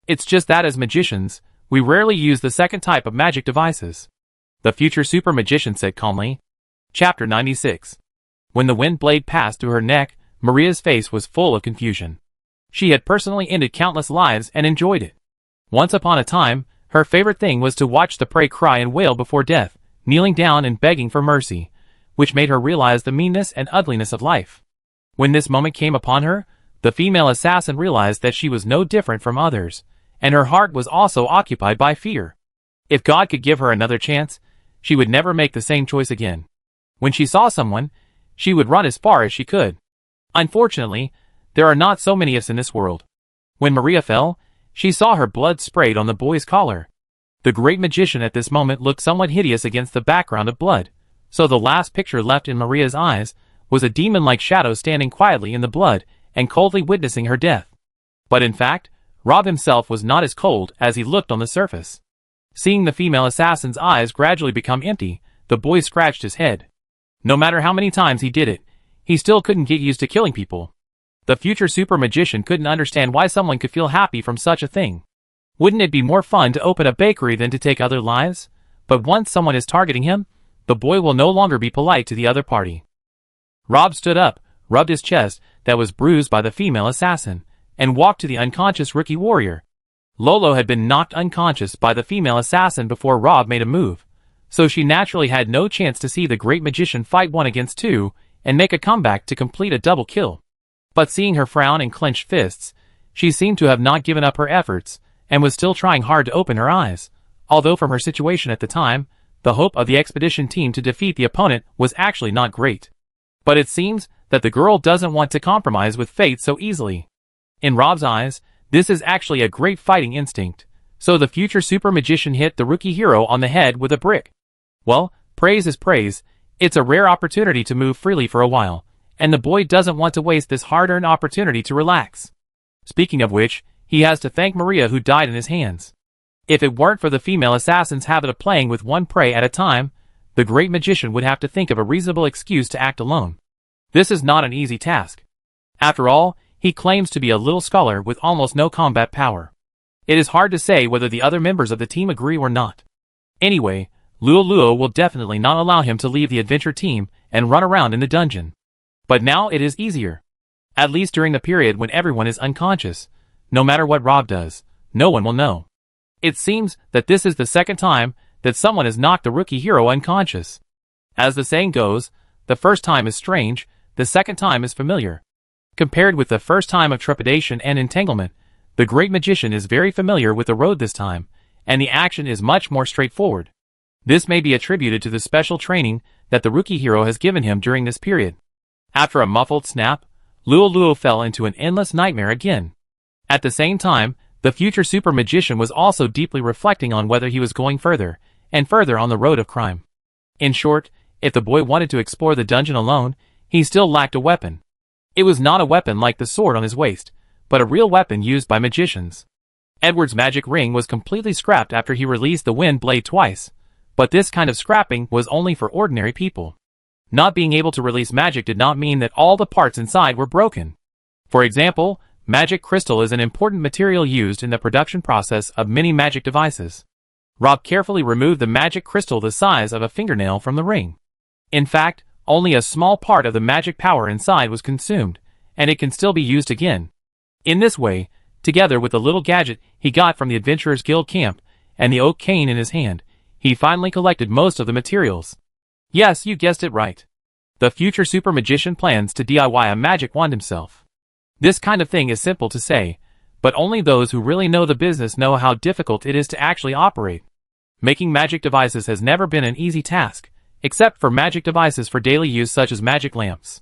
It's just that as magicians, we rarely use the second type of magic devices. The future super magician said calmly. Chapter 96. When the wind blade passed through her neck, Maria's face was full of confusion. She had personally ended countless lives and enjoyed it. Once upon a time, her favorite thing was to watch the prey cry and wail before death, kneeling down and begging for mercy, which made her realize the meanness and ugliness of life. When this moment came upon her, the female assassin realized that she was no different from others, and her heart was also occupied by fear. If God could give her another chance, she would never make the same choice again. When she saw someone, she would run as far as she could. Unfortunately, there are not so many ifs in this world. When Maria fell, she saw her blood sprayed on the boy's collar. The great magician at this moment looked somewhat hideous against the background of blood, so the last picture left in Maria's eyes was a demon-like shadow standing quietly in the blood and coldly witnessing her death. But in fact, Rob himself was not as cold as he looked on the surface. Seeing the female assassin's eyes gradually become empty, the boy scratched his head. No matter how many times he did it, he still couldn't get used to killing people. The future super magician couldn't understand why someone could feel happy from such a thing. Wouldn't it be more fun to open a bakery than to take other lives? But once someone is targeting him, the boy will no longer be polite to the other party. Rob stood up, rubbed his chest that was bruised by the female assassin, and walked to the unconscious rookie warrior. Lolo had been knocked unconscious by the female assassin before Rob made a move, so she naturally had no chance to see the great magician fight 1 against 2 and make a comeback to complete a double kill. But seeing her frown and clenched fists, she seemed to have not given up her efforts and was still trying hard to open her eyes, although from her situation at the time, the hope of the expedition team to defeat the opponent was actually not great. But it seems that the girl doesn't want to compromise with fate so easily. In Rob's eyes, this is actually a great fighting instinct, so the future super magician hit the rookie hero on the head with a brick. Well, praise is praise, it's a rare opportunity to move freely for a while, and the boy doesn't want to waste this hard-earned opportunity to relax. Speaking of which, he has to thank Maria who died in his hands. If it weren't for the female assassin's habit of playing with one prey at a time, the great magician would have to think of a reasonable excuse to act alone. This is not an easy task. After all, he claims to be a little scholar with almost no combat power. It is hard to say whether the other members of the team agree or not. Anyway, Luo will definitely not allow him to leave the adventure team and run around in the dungeon. But now it is easier. At least during the period when everyone is unconscious, no matter what Rob does, no one will know. It seems that this is the second time that someone has knocked the rookie hero unconscious. As the saying goes, the first time is strange, the second time is familiar. Compared with the first time of trepidation and entanglement, the great magician is very familiar with the road this time, and the action is much more straightforward. This may be attributed to the special training that the rookie hero has given him during this period. After a muffled snap, Luo fell into an endless nightmare again. At the same time, the future super magician was also deeply reflecting on whether he was going further and further on the road of crime. In short, if the boy wanted to explore the dungeon alone, he still lacked a weapon. It was not a weapon like the sword on his waist, but a real weapon used by magicians. Edward's magic ring was completely scrapped after he released the wind blade twice, but this kind of scrapping was only for ordinary people. Not being able to release magic did not mean that all the parts inside were broken. For example, magic crystal is an important material used in the production process of many magic devices. Rob carefully removed the magic crystal the size of a fingernail from the ring. In fact, only a small part of the magic power inside was consumed, and it can still be used again. In this way, together with the little gadget he got from the Adventurers Guild camp, and the oak cane in his hand, he finally collected most of the materials. Yes, you guessed it right. The future super magician plans to DIY a magic wand himself. This kind of thing is simple to say, but only those who really know the business know how difficult it is to actually operate. Making magic devices has never been an easy task, except for magic devices for daily use such as magic lamps.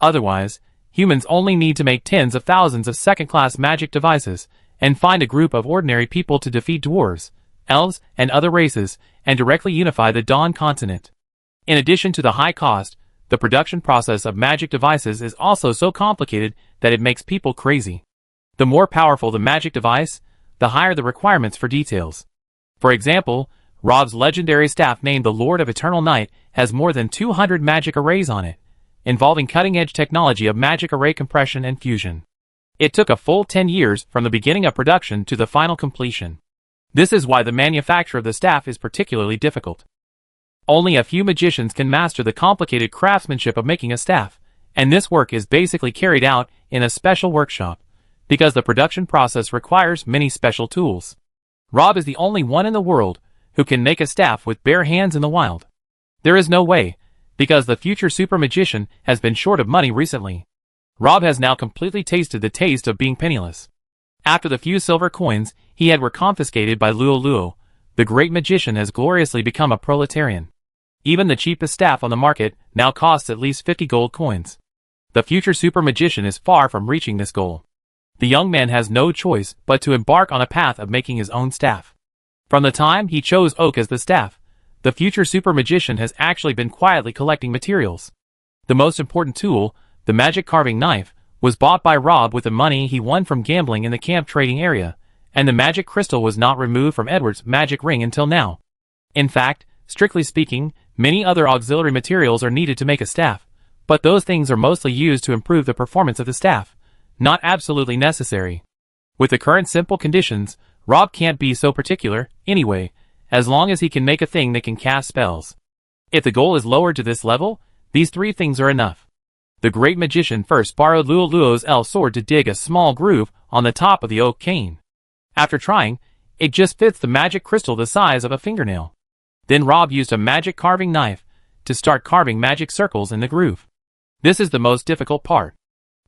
Otherwise, humans only need to make tens of thousands of second-class magic devices and find a group of ordinary people to defeat dwarves, elves, and other races, and directly unify the Dawn continent. In addition to the high cost, the production process of magic devices is also so complicated that it makes people crazy. The more powerful the magic device, the higher the requirements for details. For example, Rob's legendary staff named the Lord of Eternal Night has more than 200 magic arrays on it, involving cutting-edge technology of magic array compression and fusion. It took a full 10 years from the beginning of production to the final completion. This is why the manufacture of the staff is particularly difficult. Only a few magicians can master the complicated craftsmanship of making a staff, and this work is basically carried out in a special workshop, because the production process requires many special tools. Rob is the only one in the world who can make a staff with bare hands in the wild. There is no way, because the future super magician has been short of money recently. Rob has now completely tasted the taste of being penniless. After the few silver coins he had were confiscated by Luo, the great magician has gloriously become a proletarian. Even the cheapest staff on the market now costs at least 50 gold coins. The future super magician is far from reaching this goal. The young man has no choice but to embark on a path of making his own staff. From the time he chose oak as the staff, the future super magician has actually been quietly collecting materials. The most important tool, the magic carving knife, was bought by Rob with the money he won from gambling in the camp trading area, and the magic crystal was not removed from Edward's magic ring until now. In fact, strictly speaking, many other auxiliary materials are needed to make a staff, but those things are mostly used to improve the performance of the staff, not absolutely necessary. With the current simple conditions, Rob can't be so particular, anyway, as long as he can make a thing that can cast spells. If the goal is lowered to this level, these three things are enough. The great magician first borrowed Luo's elf sword to dig a small groove on the top of the oak cane. After trying, it just fits the magic crystal the size of a fingernail. Then Rob used a magic carving knife to start carving magic circles in the groove. This is the most difficult part.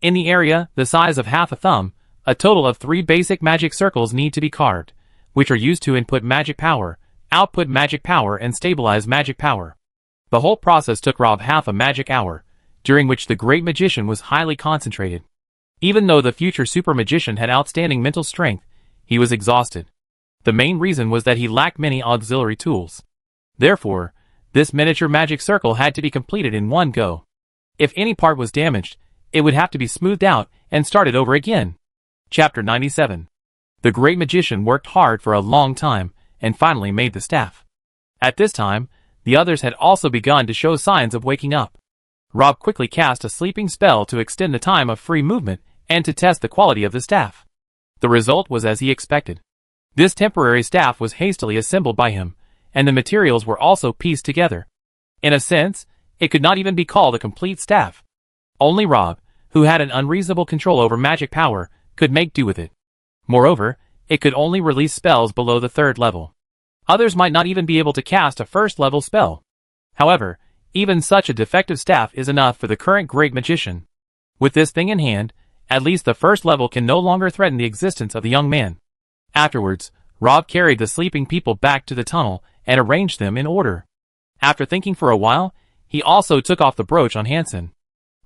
In the area, the size of half a thumb, a total of 3 basic magic circles need to be carved, which are used to input magic power, output magic power, and stabilize magic power. The whole process took Rob half a magic hour, during which the great magician was highly concentrated. Even though the future super magician had outstanding mental strength, he was exhausted. The main reason was that he lacked many auxiliary tools. Therefore, this miniature magic circle had to be completed in one go. If any part was damaged, it would have to be smoothed out and started over again. Chapter 97. The great magician worked hard for a long time and finally made the staff. At this time, the others had also begun to show signs of waking up. Rob quickly cast a sleeping spell to extend the time of free movement and to test the quality of the staff. The result was as he expected. This temporary staff was hastily assembled by him, and the materials were also pieced together. In a sense, it could not even be called a complete staff. Only Rob, who had an unreasonable control over magic power, could make do with it. Moreover, it could only release spells below the 3rd level. Others might not even be able to cast a 1st level spell. However, Even such a defective staff is enough for the current great magician. With this thing in hand, at least the first level can no longer threaten the existence of the young man. Afterwards, Rob carried the sleeping people back to the tunnel and arranged them in order. After thinking for a while, he also took off the brooch on Hansen.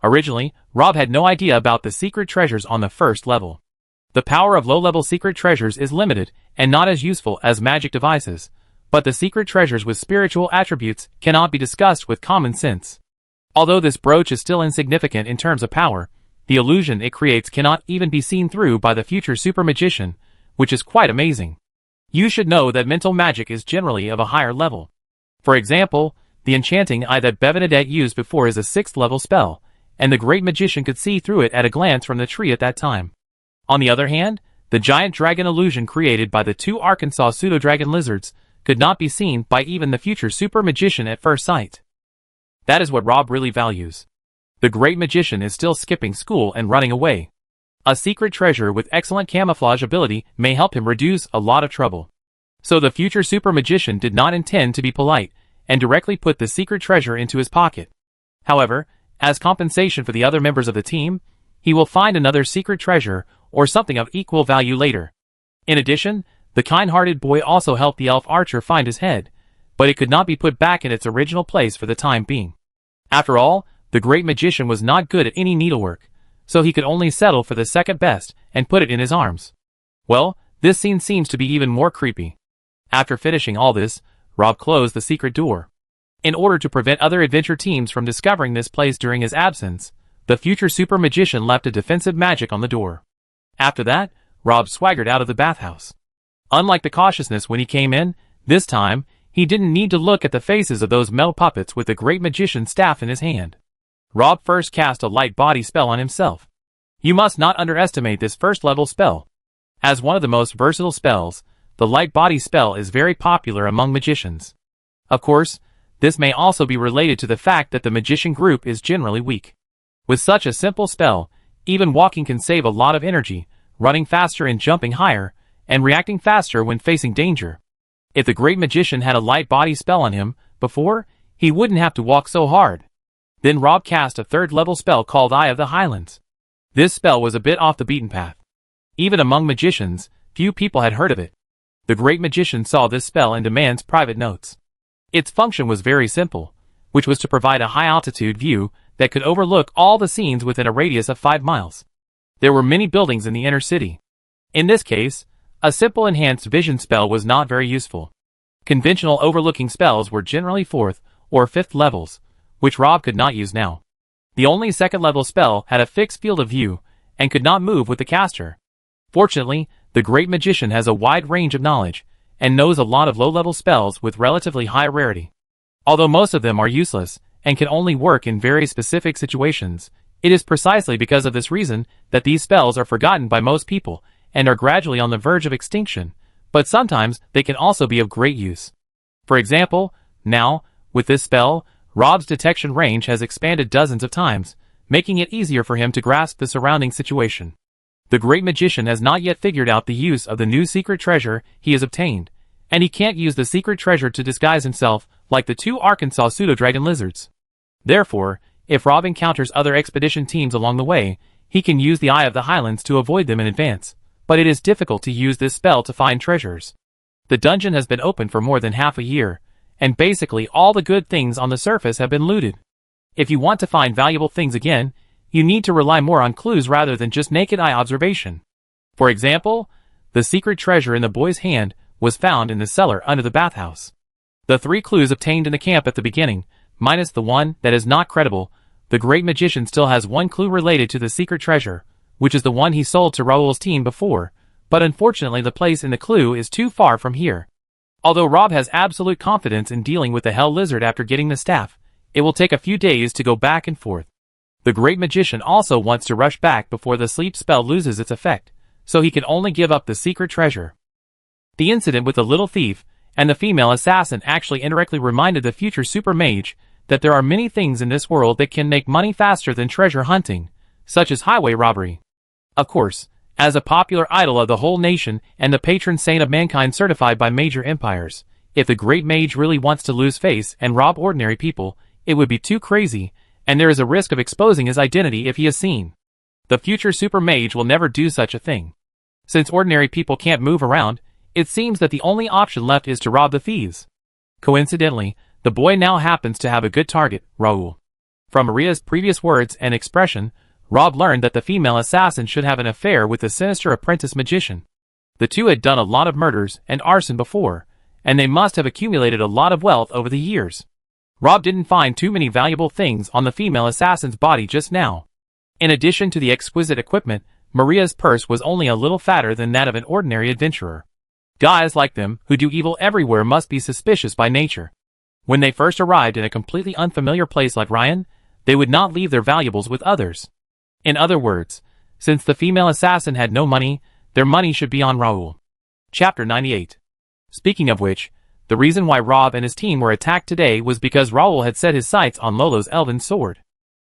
Originally, Rob had no idea about the secret treasures on the first level. The power of low-level secret treasures is limited and not as useful as magic devices, but the secret treasures with spiritual attributes cannot be discussed with common sense. Although this brooch is still insignificant in terms of power, the illusion it creates cannot even be seen through by the future super magician, which is quite amazing. You should know that mental magic is generally of a higher level. For example, the enchanting eye that Bernadette used before is a 6th level spell, and the great magician could see through it at a glance from the tree at that time. On the other hand, the giant dragon illusion created by the 2 Arkansas pseudo-dragon lizards could not be seen by even the future super magician at first sight. That is what Rob really values. The great magician is still skipping school and running away. A secret treasure with excellent camouflage ability may help him reduce a lot of trouble. So the future super magician did not intend to be polite and directly put the secret treasure into his pocket. However, as compensation for the other members of the team, he will find another secret treasure or something of equal value later. In addition, the kind-hearted boy also helped the elf archer find his head, but it could not be put back in its original place for the time being. After all, the great magician was not good at any needlework, so he could only settle for the second best and put it in his arms. Well, this scene seems to be even more creepy. After finishing all this, Rob closed the secret door. In order to prevent other adventure teams from discovering this place during his absence, the future super magician left a defensive magic on the door. After that, Rob swaggered out of the bathhouse. Unlike the cautiousness when he came in, this time, he didn't need to look at the faces of those metal puppets with the great magician's staff in his hand. Rob first cast a light body spell on himself. You must not underestimate this first level spell. As one of the most versatile spells, the light body spell is very popular among magicians. Of course, this may also be related to the fact that the magician group is generally weak. With such a simple spell, even walking can save a lot of energy, running faster and jumping higher, and reacting faster when facing danger. If the great magician had a light body spell on him before, he wouldn't have to walk so hard. Then Rob cast a 3rd level spell called Eye of the Highlands. This spell was a bit off the beaten path. Even among magicians, few people had heard of it. The great magician saw this spell in Demand's private notes. Its function was very simple, which was to provide a high-altitude view that could overlook all the scenes within a radius of 5 miles. There were many buildings in the inner city. In this case, a simple enhanced vision spell was not very useful. Conventional overlooking spells were generally 4th or 5th levels, which Rob could not use now. The only 2nd level spell had a fixed field of view and could not move with the caster. Fortunately, the great magician has a wide range of knowledge and knows a lot of low-level spells with relatively high rarity. Although most of them are useless and can only work in very specific situations, it is precisely because of this reason that these spells are forgotten by most people and are gradually on the verge of extinction, but sometimes they can also be of great use. For example, now, with this spell, Rob's detection range has expanded dozens of times, making it easier for him to grasp the surrounding situation. The great magician has not yet figured out the use of the new secret treasure he has obtained, and he can't use the secret treasure to disguise himself like the 2 Arkansas pseudo-dragon lizards. Therefore, if Rob encounters other expedition teams along the way, he can use the Eye of the Highlands to avoid them in advance, but it is difficult to use this spell to find treasures. The dungeon has been open for more than half a year, and basically all the good things on the surface have been looted. If you want to find valuable things again, you need to rely more on clues rather than just naked eye observation. For example, the secret treasure in the boy's hand was found in the cellar under the bathhouse. The 3 clues obtained in the camp at the beginning, minus the one that is not credible, the great magician still has 1 clue related to the secret treasure, which is the one he sold to Raoul's team before, but unfortunately the place in the clue is too far from here. Although Rob has absolute confidence in dealing with the Hell Lizard after getting the staff, it will take a few days to go back and forth. The great magician also wants to rush back before the sleep spell loses its effect, so he can only give up the secret treasure. The incident with the little thief and the female assassin actually indirectly reminded the future super mage that there are many things in this world that can make money faster than treasure hunting, such as highway robbery. Of course, as a popular idol of the whole nation and the patron saint of mankind certified by major empires, if the great mage really wants to lose face and rob ordinary people, It would be too crazy, and there is a risk of exposing his identity if he is seen. The future super mage will never do such a thing. Since ordinary people can't move around, it seems that the only option left is to rob the thieves. Coincidentally, the boy now happens to have a good target, Raul. From Maria's previous words and expression, Rob learned that the female assassin should have an affair with the sinister apprentice magician. The two had done a lot of murders and arson before, and they must have accumulated a lot of wealth over the years. Rob didn't find too many valuable things on the female assassin's body just now. In addition to the exquisite equipment, Maria's purse was only a little fatter than that of an ordinary adventurer. Guys like them, who do evil everywhere, must be suspicious by nature. When they first arrived in a completely unfamiliar place like Ryan, they would not leave their valuables with others. In other words, since the female assassin had no money, their money should be on Raul. Chapter 98. Speaking of which, the reason why Rob and his team were attacked today was because Raul had set his sights on Lolo's elven sword.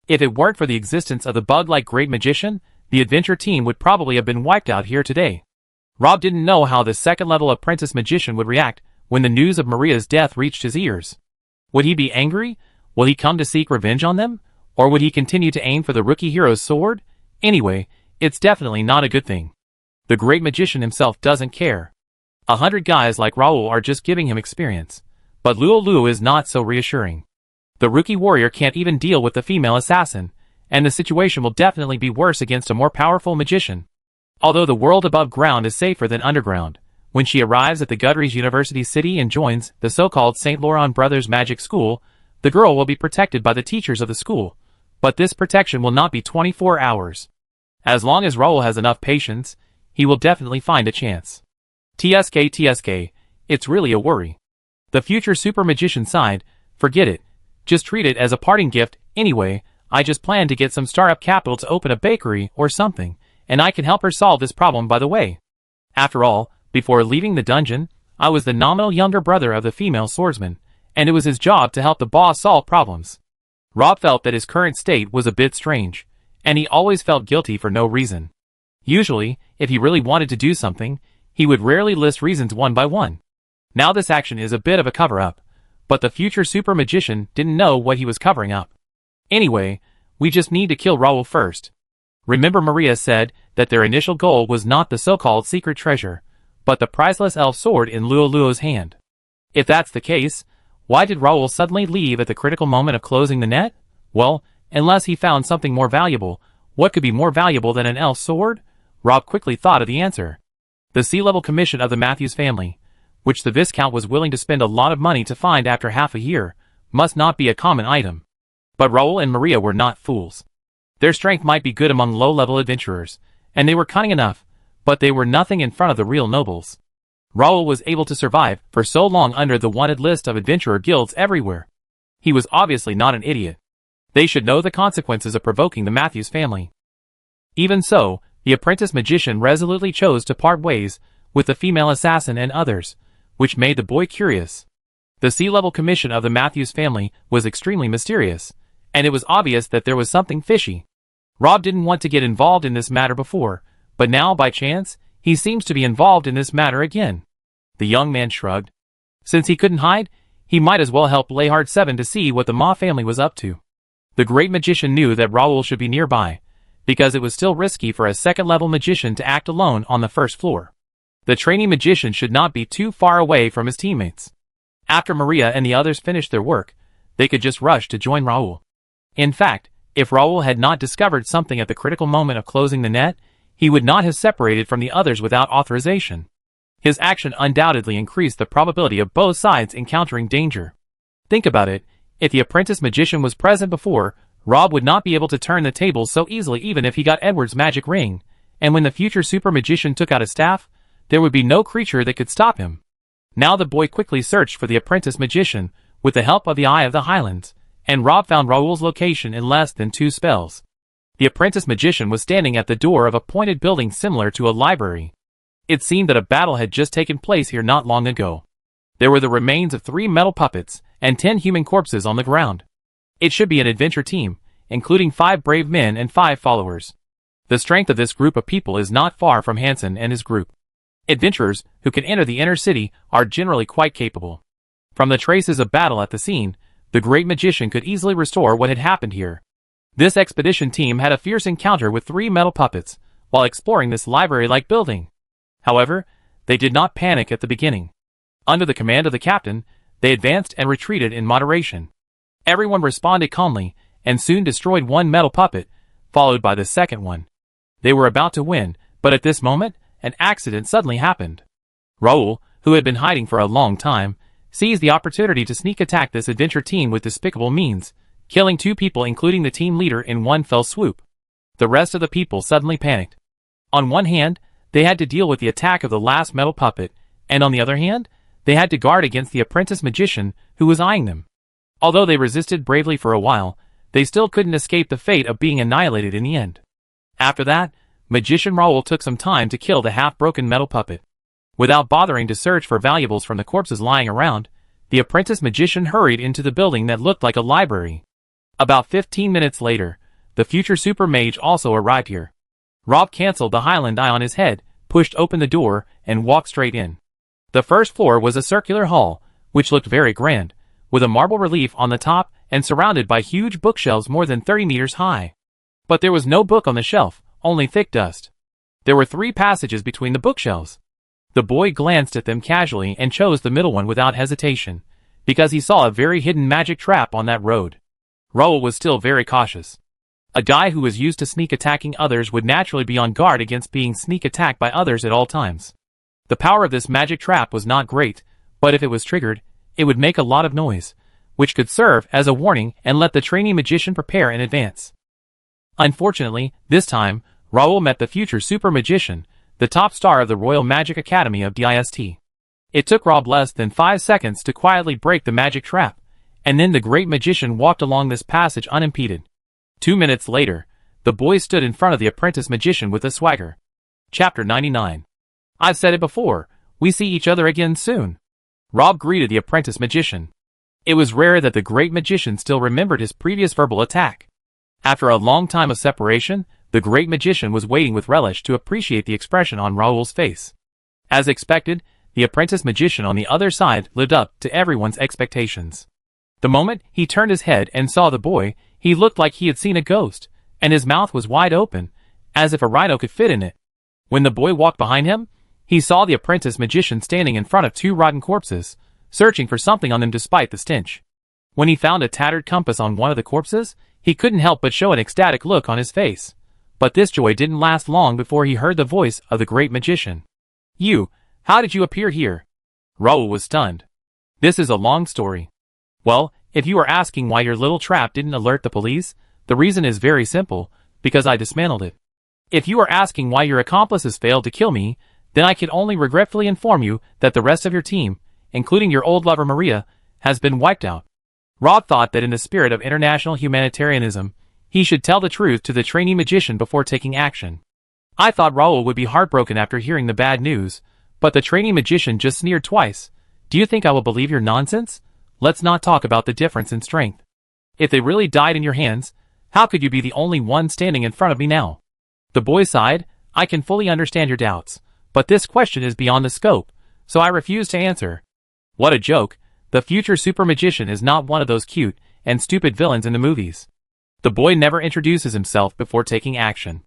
If it weren't for the existence of the bug-like great magician, the adventure team would probably have been wiped out here today. Rob didn't know how the second-level apprentice magician would react when the news of Maria's death reached his ears. Would he be angry? Will he come to seek revenge on them? Or would he continue to aim for the rookie hero's sword? Anyway, it's definitely not a good thing. The great magician himself doesn't care. 100 guys like Raul are just giving him experience. But Lulu is not so reassuring. The rookie warrior can't even deal with the female assassin, and the situation will definitely be worse against a more powerful magician. Although the world above ground is safer than underground, when she arrives at the Gudries University City and joins the so-called St. Laurent Brothers Magic School, the girl will be protected by the teachers of the school. But this protection will not be 24 hours. As long as Raul has enough patience, he will definitely find a chance. TSK, it's really a worry. The future super magician sighed, forget it. Just treat it as a parting gift. Anyway, I just plan to get some startup capital to open a bakery or something, and I can help her solve this problem by the way. After all, before leaving the dungeon, I was the nominal younger brother of the female swordsman, and it was his job to help the boss solve problems. Rob felt that his current state was a bit strange, and he always felt guilty for no reason. Usually, if he really wanted to do something, he would rarely list reasons one by one. Now this action is a bit of a cover-up, but the future super magician didn't know what he was covering up. Anyway, we just need to kill Raul first. Remember Maria said that their initial goal was not the so-called secret treasure, but the priceless elf sword in Lulu's hand. If that's the case, why did Raul suddenly leave at the critical moment of closing the net? Well, unless he found something more valuable, what could be more valuable than an elf sword? Rob quickly thought of the answer. The sea-level commission of the Matthews family, which the Viscount was willing to spend a lot of money to find after half a year, must not be a common item. But Raul and Maria were not fools. Their strength might be good among low-level adventurers, and they were cunning enough, but they were nothing in front of the real nobles. Raul was able to survive for so long under the wanted list of adventurer guilds everywhere. He was obviously not an idiot. They should know the consequences of provoking the Matthews family. Even so, the apprentice magician resolutely chose to part ways with the female assassin and others, which made the boy curious. The sea-level commission of the Matthews family was extremely mysterious, and it was obvious that there was something fishy. Rob didn't want to get involved in this matter before, but now, by chance, he seems to be involved in this matter again. The young man shrugged. Since he couldn't hide, he might as well help Layhard 7 to see what the Ma family was up to. The great magician knew that Raul should be nearby, because it was still risky for a second-level magician to act alone on the first floor. The trainee magician should not be too far away from his teammates. After Maria and the others finished their work, they could just rush to join Raul. In fact, if Raul had not discovered something at the critical moment of closing the net, he would not have separated from the others without authorization. His action undoubtedly increased the probability of both sides encountering danger. Think about it, if the apprentice magician was present before, Rob would not be able to turn the tables so easily even if he got Edward's magic ring, and when the future super magician took out his staff, there would be no creature that could stop him. Now the boy quickly searched for the apprentice magician, with the help of the Eye of the Highlands, and Rob found Raul's location in less than 2 spells. The apprentice magician was standing at the door of a pointed building similar to a library. It seemed that a battle had just taken place here not long ago. There were the remains of 3 metal puppets, and 10 human corpses on the ground. It should be an adventure team, including 5 brave men and 5 followers. The strength of this group of people is not far from Hansen and his group. Adventurers who can enter the inner city are generally quite capable. From the traces of battle at the scene, The great magician could easily restore what had happened here. This expedition team had a fierce encounter with 3 metal puppets while exploring this library-like building. However, they did not panic at the beginning. Under the command of the captain, they advanced and retreated in moderation. Everyone responded calmly and soon destroyed 1 metal puppet, followed by the second one. They were about to win, but at this moment, an accident suddenly happened. Raul, who had been hiding for a long time, seized the opportunity to sneak attack this adventure team with despicable means, killing 2 people including the team leader in one fell swoop. The rest of the people suddenly panicked. On one hand, they had to deal with the attack of the last metal puppet, and on the other hand, they had to guard against the apprentice magician who was eyeing them. Although they resisted bravely for a while, they still couldn't escape the fate of being annihilated in the end. After that, Magician Raul took some time to kill the half-broken metal puppet. Without bothering to search for valuables from the corpses lying around, the apprentice magician hurried into the building that looked like a library. About 15 minutes later, the future super mage also arrived here. Rob canceled the Highland eye on his head, pushed open the door, and walked straight in. The first floor was a circular hall, which looked very grand, with a marble relief on the top and surrounded by huge bookshelves more than 30 meters high. But there was no book on the shelf, only thick dust. There were 3 passages between the bookshelves. The boy glanced at them casually and chose the middle one without hesitation, because he saw a very hidden magic trap on that road. Raul was still very cautious. A guy who was used to sneak attacking others would naturally be on guard against being sneak attacked by others at all times. The power of this magic trap was not great, but if it was triggered, it would make a lot of noise, which could serve as a warning and let the trainee magician prepare in advance. Unfortunately, this time, Raul met the future super magician, the top star of the Royal Magic Academy of DIST. It took Rob less than 5 seconds to quietly break the magic trap, and then the great magician walked along this passage unimpeded. 2 minutes later, the boy stood in front of the apprentice magician with a swagger. Chapter 99. I've said it before, we see each other again soon. Rob greeted the apprentice magician. It was rare that the great magician still remembered his previous verbal attack. After a long time of separation, the great magician was waiting with relish to appreciate the expression on Raul's face. As expected, the apprentice magician on the other side lived up to everyone's expectations. The moment he turned his head and saw the boy, he looked like he had seen a ghost, and his mouth was wide open, as if a rhino could fit in it. When the boy walked behind him, he saw the apprentice magician standing in front of 2 rotten corpses, searching for something on them despite the stench. When he found a tattered compass on one of the corpses, he couldn't help but show an ecstatic look on his face. But this joy didn't last long before he heard the voice of the great magician. How did you appear here? Raul was stunned. This is a long story. Well, if you are asking why your little trap didn't alert the police, the reason is very simple, because I dismantled it. If you are asking why your accomplices failed to kill me, then I can only regretfully inform you that the rest of your team, including your old lover Maria, has been wiped out. Rob thought that in the spirit of international humanitarianism, he should tell the truth to the trainee magician before taking action. I thought Raul would be heartbroken after hearing the bad news, but the trainee magician just sneered twice. Do you think I will believe your nonsense? Let's not talk about the difference in strength. If they really died in your hands, how could you be the only one standing in front of me now? The boy sighed. I can fully understand your doubts, but this question is beyond the scope, so I refuse to answer. What a joke. The future super magician is not one of those cute and stupid villains in the movies. The boy never introduces himself before taking action.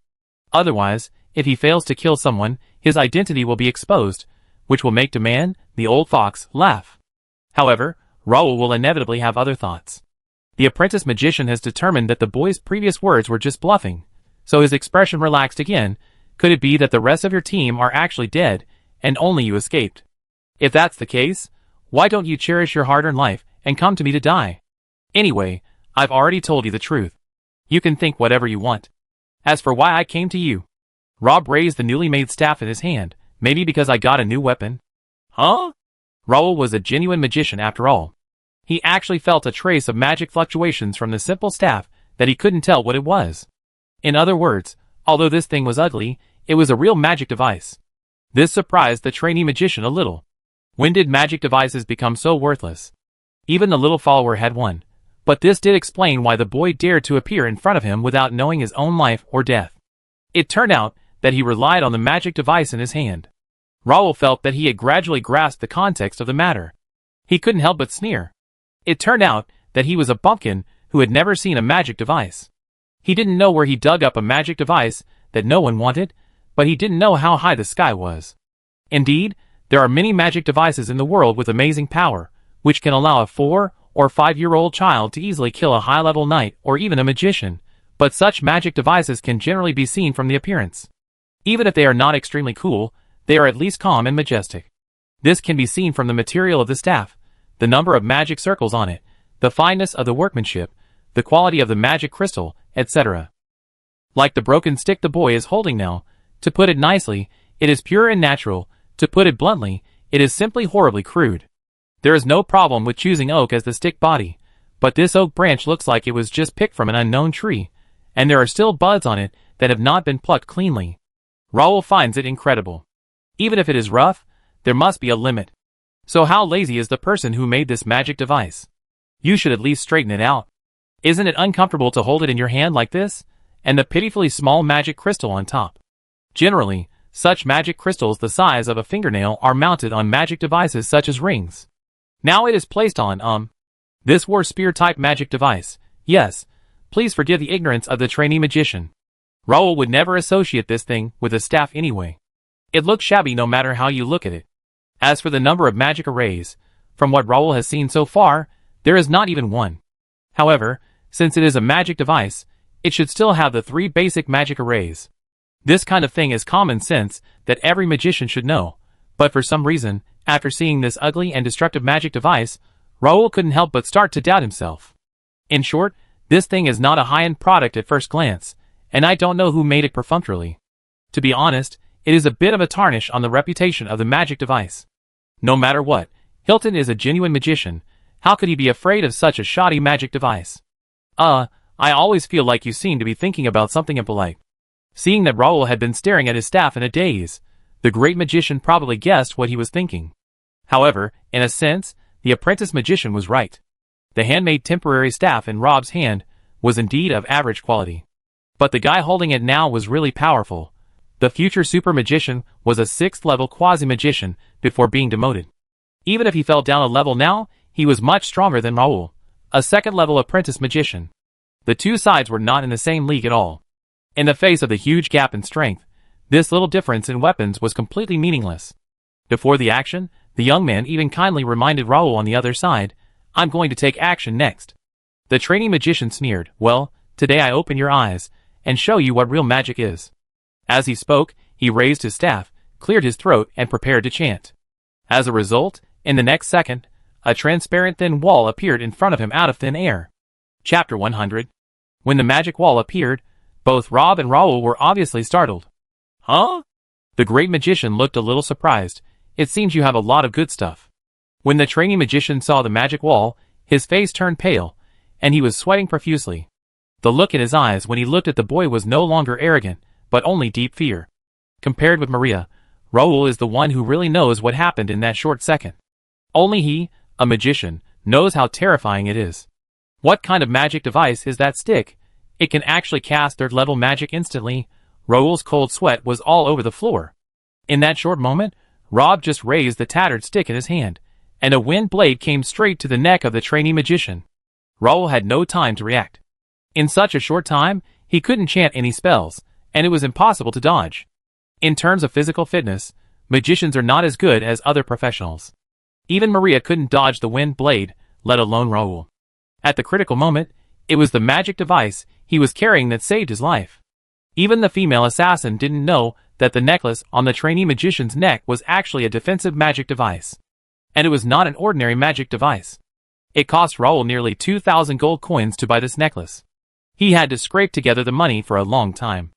Otherwise, if he fails to kill someone, his identity will be exposed, which will make the man, the old fox, laugh. However, Raul will inevitably have other thoughts. The apprentice magician has determined that the boy's previous words were just bluffing, so his expression relaxed again. Could it be that the rest of your team are actually dead, and only you escaped? If that's the case, why don't you cherish your hard-earned life and come to me to die? Anyway, I've already told you the truth. You can think whatever you want. As for why I came to you, Rob raised the newly made staff in his hand. Maybe because I got a new weapon? Huh? Raul was a genuine magician after all. He actually felt a trace of magic fluctuations from the simple staff that he couldn't tell what it was. In other words, although this thing was ugly, it was a real magic device. This surprised the trainee magician a little. When did magic devices become so worthless? Even the little follower had one. But this did explain why the boy dared to appear in front of him without knowing his own life or death. It turned out that he relied on the magic device in his hand. Raul felt that he had gradually grasped the context of the matter. He couldn't help but sneer. It turned out that he was a bumpkin who had never seen a magic device. He didn't know where he dug up a magic device that no one wanted, but he didn't know how high the sky was. Indeed, there are many magic devices in the world with amazing power, which can allow a 4- or 5-year-old child to easily kill a high-level knight or even a magician, but such magic devices can generally be seen from the appearance. Even if they are not extremely cool, they are at least calm and majestic. This can be seen from the material of the staff, the number of magic circles on it, the fineness of the workmanship, the quality of the magic crystal, etc. Like the broken stick the boy is holding now, to put it nicely, it is pure and natural, to put it bluntly, it is simply horribly crude. There is no problem with choosing oak as the stick body, but this oak branch looks like it was just picked from an unknown tree, and there are still buds on it that have not been plucked cleanly. Raoul finds it incredible. Even if it is rough, there must be a limit. So how lazy is the person who made this magic device? You should at least straighten it out. Isn't it uncomfortable to hold it in your hand like this, and the pitifully small magic crystal on top? Generally, such magic crystals the size of a fingernail are mounted on magic devices such as rings. Now it is placed on, this war spear type magic device. Yes, please forgive the ignorance of the trainee magician. Raoul would never associate this thing with a staff anyway. It looks shabby no matter how you look at it. As for the number of magic arrays, from what Raoul has seen so far, there is not even one. However, since it is a magic device, it should still have the 3 basic magic arrays. This kind of thing is common sense that every magician should know, but for some reason, after seeing this ugly and destructive magic device, Raoul couldn't help but start to doubt himself. In short, this thing is not a high-end product at first glance, and I don't know who made it perfunctorily. To be honest, it is a bit of a tarnish on the reputation of the magic device. No matter what, Hilton is a genuine magician. How could he be afraid of such a shoddy magic device? I always feel like you seem to be thinking about something impolite. Seeing that Raoul had been staring at his staff in a daze, the great magician probably guessed what he was thinking. However, in a sense, the apprentice magician was right. The handmade temporary staff in Rob's hand was indeed of average quality. But the guy holding it now was really powerful. The future super magician was a 6th level quasi-magician before being demoted. Even if he fell down a level now, he was much stronger than Raoul, a 2nd level apprentice magician. The two sides were not in the same league at all. In the face of the huge gap in strength, this little difference in weapons was completely meaningless. Before the action, the young man even kindly reminded Raoul on the other side, "I'm going to take action next." The trainee magician sneered, "Well, today I open your eyes, and show you what real magic is." As he spoke, he raised his staff, cleared his throat, and prepared to chant. As a result, in the next second, a transparent thin wall appeared in front of him out of thin air. Chapter 100. When the magic wall appeared, both Rob and Raoul were obviously startled. "Huh?" The great magician looked a little surprised. "It seems you have a lot of good stuff." When the trainee magician saw the magic wall, his face turned pale, and he was sweating profusely. The look in his eyes when he looked at the boy was no longer arrogant, but only deep fear. Compared with Maria, Raoul is the one who really knows what happened in that short second. Only he, a magician, knows how terrifying it is. What kind of magic device is that stick? It can actually cast 3rd level magic instantly. Raoul's cold sweat was all over the floor. In that short moment, Rob just raised the tattered stick in his hand, and a wind blade came straight to the neck of the trainee magician. Raoul had no time to react. In such a short time, he couldn't chant any spells, and it was impossible to dodge. In terms of physical fitness, magicians are not as good as other professionals. Even Maria couldn't dodge the wind blade, let alone Raoul. At the critical moment, it was the magic device he was carrying that saved his life. Even the female assassin didn't know that the necklace on the trainee magician's neck was actually a defensive magic device. And it was not an ordinary magic device. It cost Raoul nearly 2,000 gold coins to buy this necklace. He had to scrape together the money for a long time.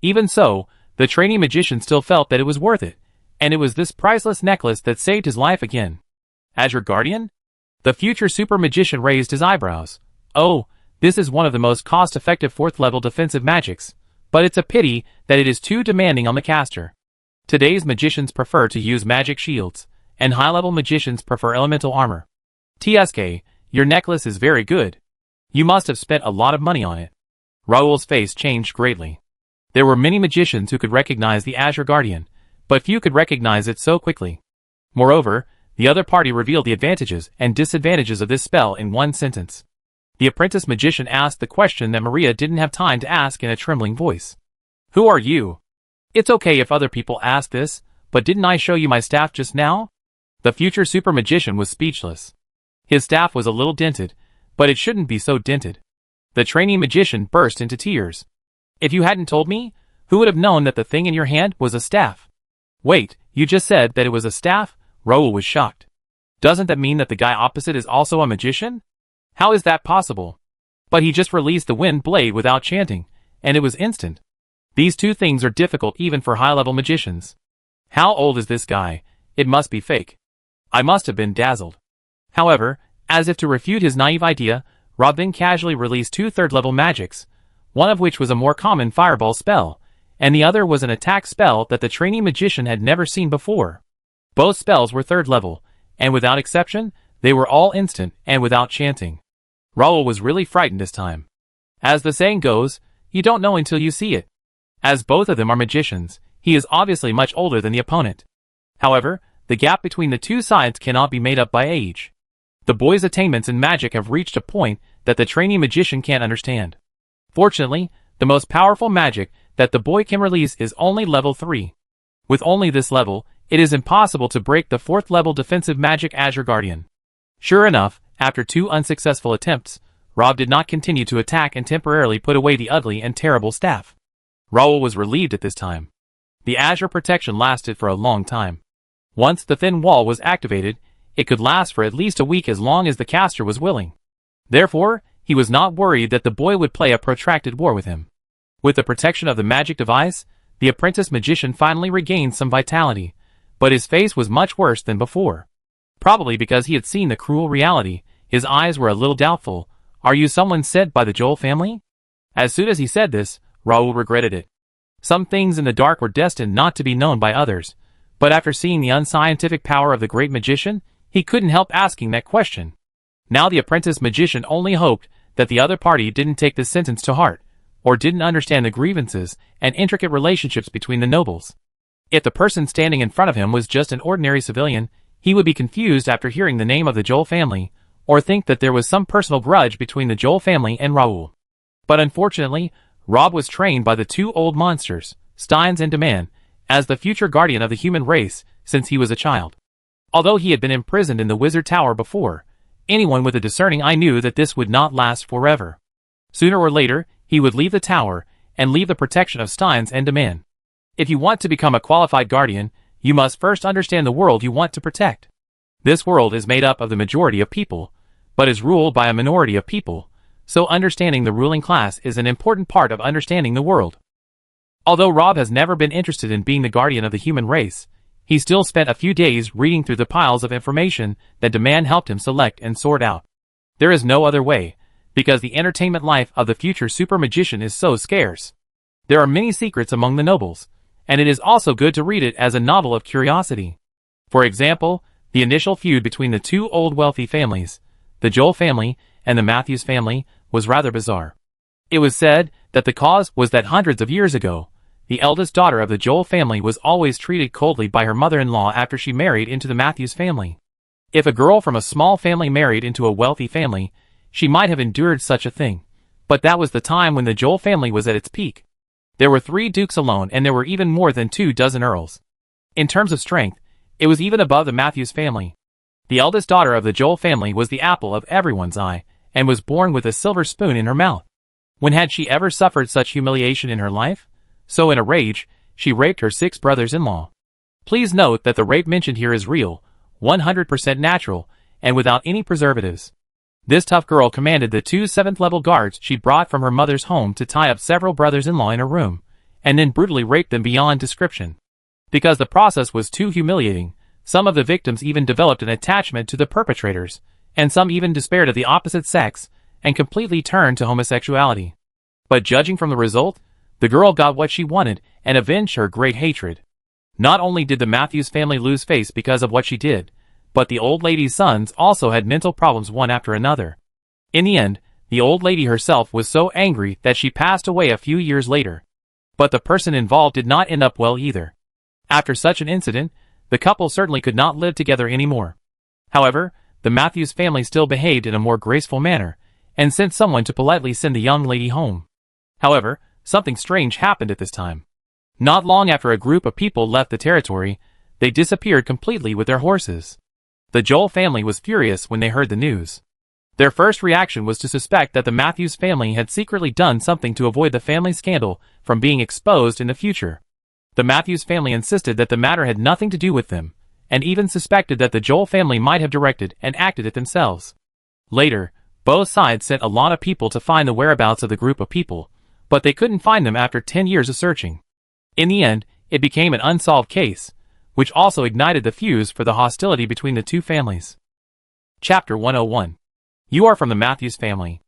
Even so, the trainee magician still felt that it was worth it, and it was this priceless necklace that saved his life again. "As your guardian?" The future super magician raised his eyebrows. "Oh, this is one of the most cost-effective 4th level defensive magics, but it's a pity that it is too demanding on the caster. Today's magicians prefer to use magic shields, and high-level magicians prefer elemental armor. TSK, your necklace is very good. You must have spent a lot of money on it." Raoul's face changed greatly. There were many magicians who could recognize the Azure Guardian, but few could recognize it so quickly. Moreover, The other party revealed the advantages and disadvantages of this spell in one sentence. The apprentice magician asked the question that Maria didn't have time to ask in a trembling voice. Who are you? It's okay if other people ask this, but didn't I show you my staff just now? The future super magician was speechless. His staff was a little dented, but it shouldn't be so dented. The trainee magician burst into tears. If you hadn't told me, who would have known that the thing in your hand was a staff? Wait, you just said that it was a staff? Raoul was shocked. Doesn't that mean that the guy opposite is also a magician? How is that possible? But he just released the wind blade without chanting, and it was instant. These two things are difficult even for high-level magicians. How old is this guy? It must be fake. I must have been dazzled. However, as if to refute his naive idea, Rob then casually released two third-level magics, one of which was a more common fireball spell, and the other was an attack spell that the trainee magician had never seen before. Both spells were third level, and without exception, they were all instant and without chanting. Raoul was really frightened this time. As the saying goes, you don't know until you see it. As both of them are magicians, he is obviously much older than the opponent. However, the gap between the two sides cannot be made up by age. The boy's attainments in magic have reached a point that the trainee magician can't understand. Fortunately, the most powerful magic that the boy can release is only level 3. With only this level, it is impossible to break the 4th level defensive magic Azure Guardian. Sure enough, after 2 unsuccessful attempts, Rob did not continue to attack and temporarily put away the ugly and terrible staff. Raoul was relieved at this time. The Azure protection lasted for a long time. Once the thin wall was activated, it could last for at least a week as long as the caster was willing. Therefore, he was not worried that the boy would play a protracted war with him. With the protection of the magic device, the apprentice magician finally regained some vitality, but his face was much worse than before. Probably because he had seen the cruel reality, his eyes were a little doubtful. Are you someone sent by the Joel family? As soon as he said this, Raoul regretted it. Some things in the dark were destined not to be known by others, but after seeing the unscientific power of the great magician, he couldn't help asking that question. Now the apprentice magician only hoped that the other party didn't take this sentence to heart, or didn't understand the grievances and intricate relationships between the nobles. If the person standing in front of him was just an ordinary civilian, he would be confused after hearing the name of the Joel family, or think that there was some personal grudge between the Joel family and Raoul. But unfortunately, Rob was trained by the two old monsters, Steins and Deman, as the future guardian of the human race since he was a child. Although he had been imprisoned in the Wizard Tower before, anyone with a discerning eye knew that this would not last forever. Sooner or later, he would leave the tower and leave the protection of Steins and Deman. If you want to become a qualified guardian, you must first understand the world you want to protect. This world is made up of the majority of people, but is ruled by a minority of people, so understanding the ruling class is an important part of understanding the world. Although Rob has never been interested in being the guardian of the human race, he still spent a few days reading through the piles of information that Deman helped him select and sort out. There is no other way, because the entertainment life of the future super magician is so scarce. There are many secrets among the nobles, and it is also good to read it as a novel of curiosity. For example, the initial feud between the two old wealthy families, the Joel family and the Matthews family, was rather bizarre. It was said that the cause was that hundreds of years ago, the eldest daughter of the Joel family was always treated coldly by her mother-in-law after she married into the Matthews family. If a girl from a small family married into a wealthy family, she might have endured such a thing, but that was the time when the Joel family was at its peak. There were 3 dukes alone, and there were even more than 24 earls. In terms of strength, it was even above the Matthews family. The eldest daughter of the Joel family was the apple of everyone's eye, and was born with a silver spoon in her mouth. When had she ever suffered such humiliation in her life? So in a rage, she raped her 6 brothers-in-law. Please note that the rape mentioned here is real, 100% natural, and without any preservatives. This tough girl commanded the 2 7th-level guards she brought from her mother's home to tie up several brothers-in-law in her room, and then brutally raped them beyond description. Because the process was too humiliating, some of the victims even developed an attachment to the perpetrators, and some even despaired of the opposite sex, and completely turned to homosexuality. But judging from the result, the girl got what she wanted and avenged her great hatred. Not only did the Matthews family lose face because of what she did, but the old lady's sons also had mental problems one after another. In the end, the old lady herself was so angry that she passed away a few years later. But the person involved did not end up well either. After such an incident, the couple certainly could not live together anymore. However, the Matthews family still behaved in a more graceful manner, and sent someone to politely send the young lady home. However, something strange happened at this time. Not long after a group of people left the territory, they disappeared completely with their horses. The Joel family was furious when they heard the news. Their first reaction was to suspect that the Matthews family had secretly done something to avoid the family scandal from being exposed in the future. The Matthews family insisted that the matter had nothing to do with them, and even suspected that the Joel family might have directed and acted it themselves. Later, both sides sent a lot of people to find the whereabouts of the group of people, but they couldn't find them after 10 years of searching. In the end, it became an unsolved case, which also ignited the fuse for the hostility between the two families. Chapter 101. You are from the Matthews family.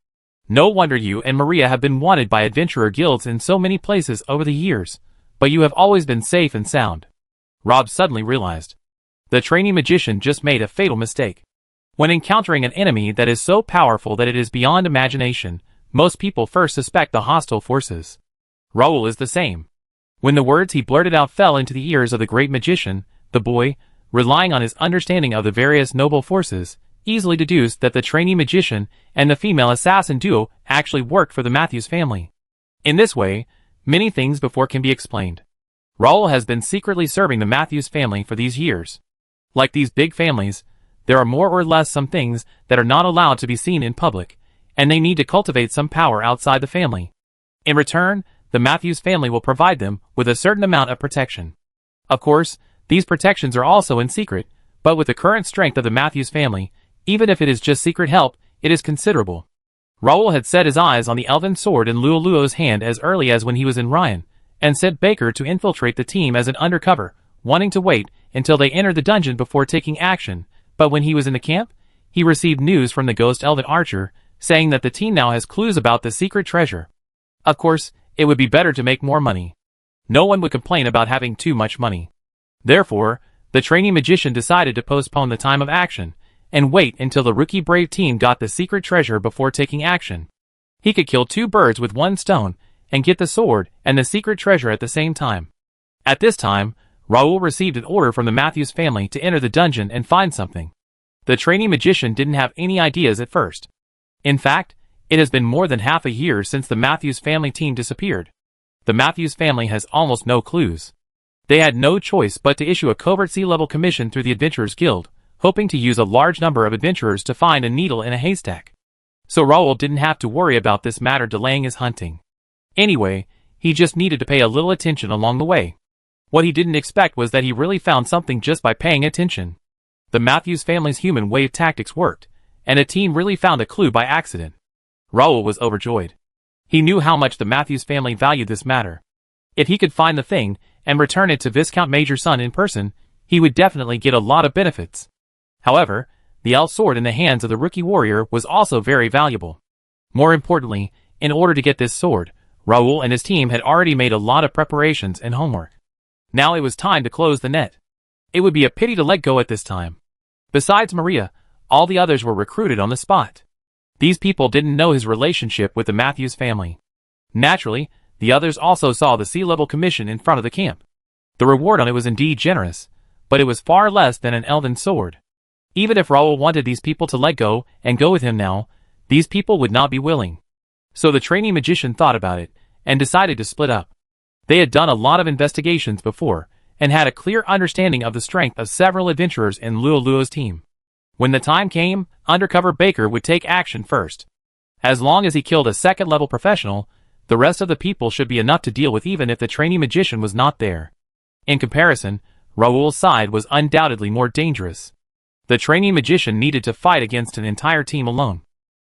No wonder you and Maria have been wanted by adventurer guilds in so many places over the years, but you have always been safe and sound. Rob suddenly realized. The trainee magician just made a fatal mistake. When encountering an enemy that is so powerful that it is beyond imagination, most people first suspect the hostile forces. Raoul is the same. When the words he blurted out fell into the ears of the great magician, the boy, relying on his understanding of the various noble forces, easily deduced that the trainee magician and the female assassin duo actually worked for the Matthews family. In this way, many things before can be explained. Raoul has been secretly serving the Matthews family for these years. Like these big families, there are more or less some things that are not allowed to be seen in public, and they need to cultivate some power outside the family. In return, the Matthews family will provide them with a certain amount of protection. Of course, these protections are also in secret, but with the current strength of the Matthews family, even if it is just secret help, it is considerable. Raoul had set his eyes on the elven sword in Luoluo's hand as early as when he was in Ryan, and sent Baker to infiltrate the team as an undercover, wanting to wait until they entered the dungeon before taking action, but when he was in the camp, he received news from the ghost elven archer, saying that the team now has clues about the secret treasure. Of course, it would be better to make more money. No one would complain about having too much money. Therefore, the trainee magician decided to postpone the time of action, and wait until the rookie brave team got the secret treasure before taking action. He could kill 2 birds with 1 stone, and get the sword and the secret treasure at the same time. At this time, Raoul received an order from the Matthews family to enter the dungeon and find something. The trainee magician didn't have any ideas at first. In fact, it has been more than half a year since the Matthews family team disappeared. The Matthews family has almost no clues. They had no choice but to issue a covert sea-level commission through the Adventurers Guild, hoping to use a large number of adventurers to find a needle in a haystack. So Raoul didn't have to worry about this matter delaying his hunting. Anyway, he just needed to pay a little attention along the way. What he didn't expect was that he really found something just by paying attention. The Matthews family's human wave tactics worked, and a team really found a clue by accident. Raoul was overjoyed. He knew how much the Matthews family valued this matter. If he could find the thing and return it to Viscount Major Sun in person, he would definitely get a lot of benefits. However, the elf sword in the hands of the rookie warrior was also very valuable. More importantly, in order to get this sword, Raoul and his team had already made a lot of preparations and homework. Now it was time to close the net. It would be a pity to let go at this time. Besides Maria, all the others were recruited on the spot. These people didn't know his relationship with the Matthews family. Naturally, the others also saw the sea-level commission in front of the camp. The reward on it was indeed generous, but it was far less than an elven sword. Even if Raoul wanted these people to let go and go with him now, these people would not be willing. So the trainee magician thought about it, and decided to split up. They had done a lot of investigations before, and had a clear understanding of the strength of several adventurers in Luoluo's team. When the time came, Undercover Baker would take action first. As long as he killed a 2nd-level professional, the rest of the people should be enough to deal with even if the trainee magician was not there. In comparison, Raoul's side was undoubtedly more dangerous. The trainee magician needed to fight against an entire team alone.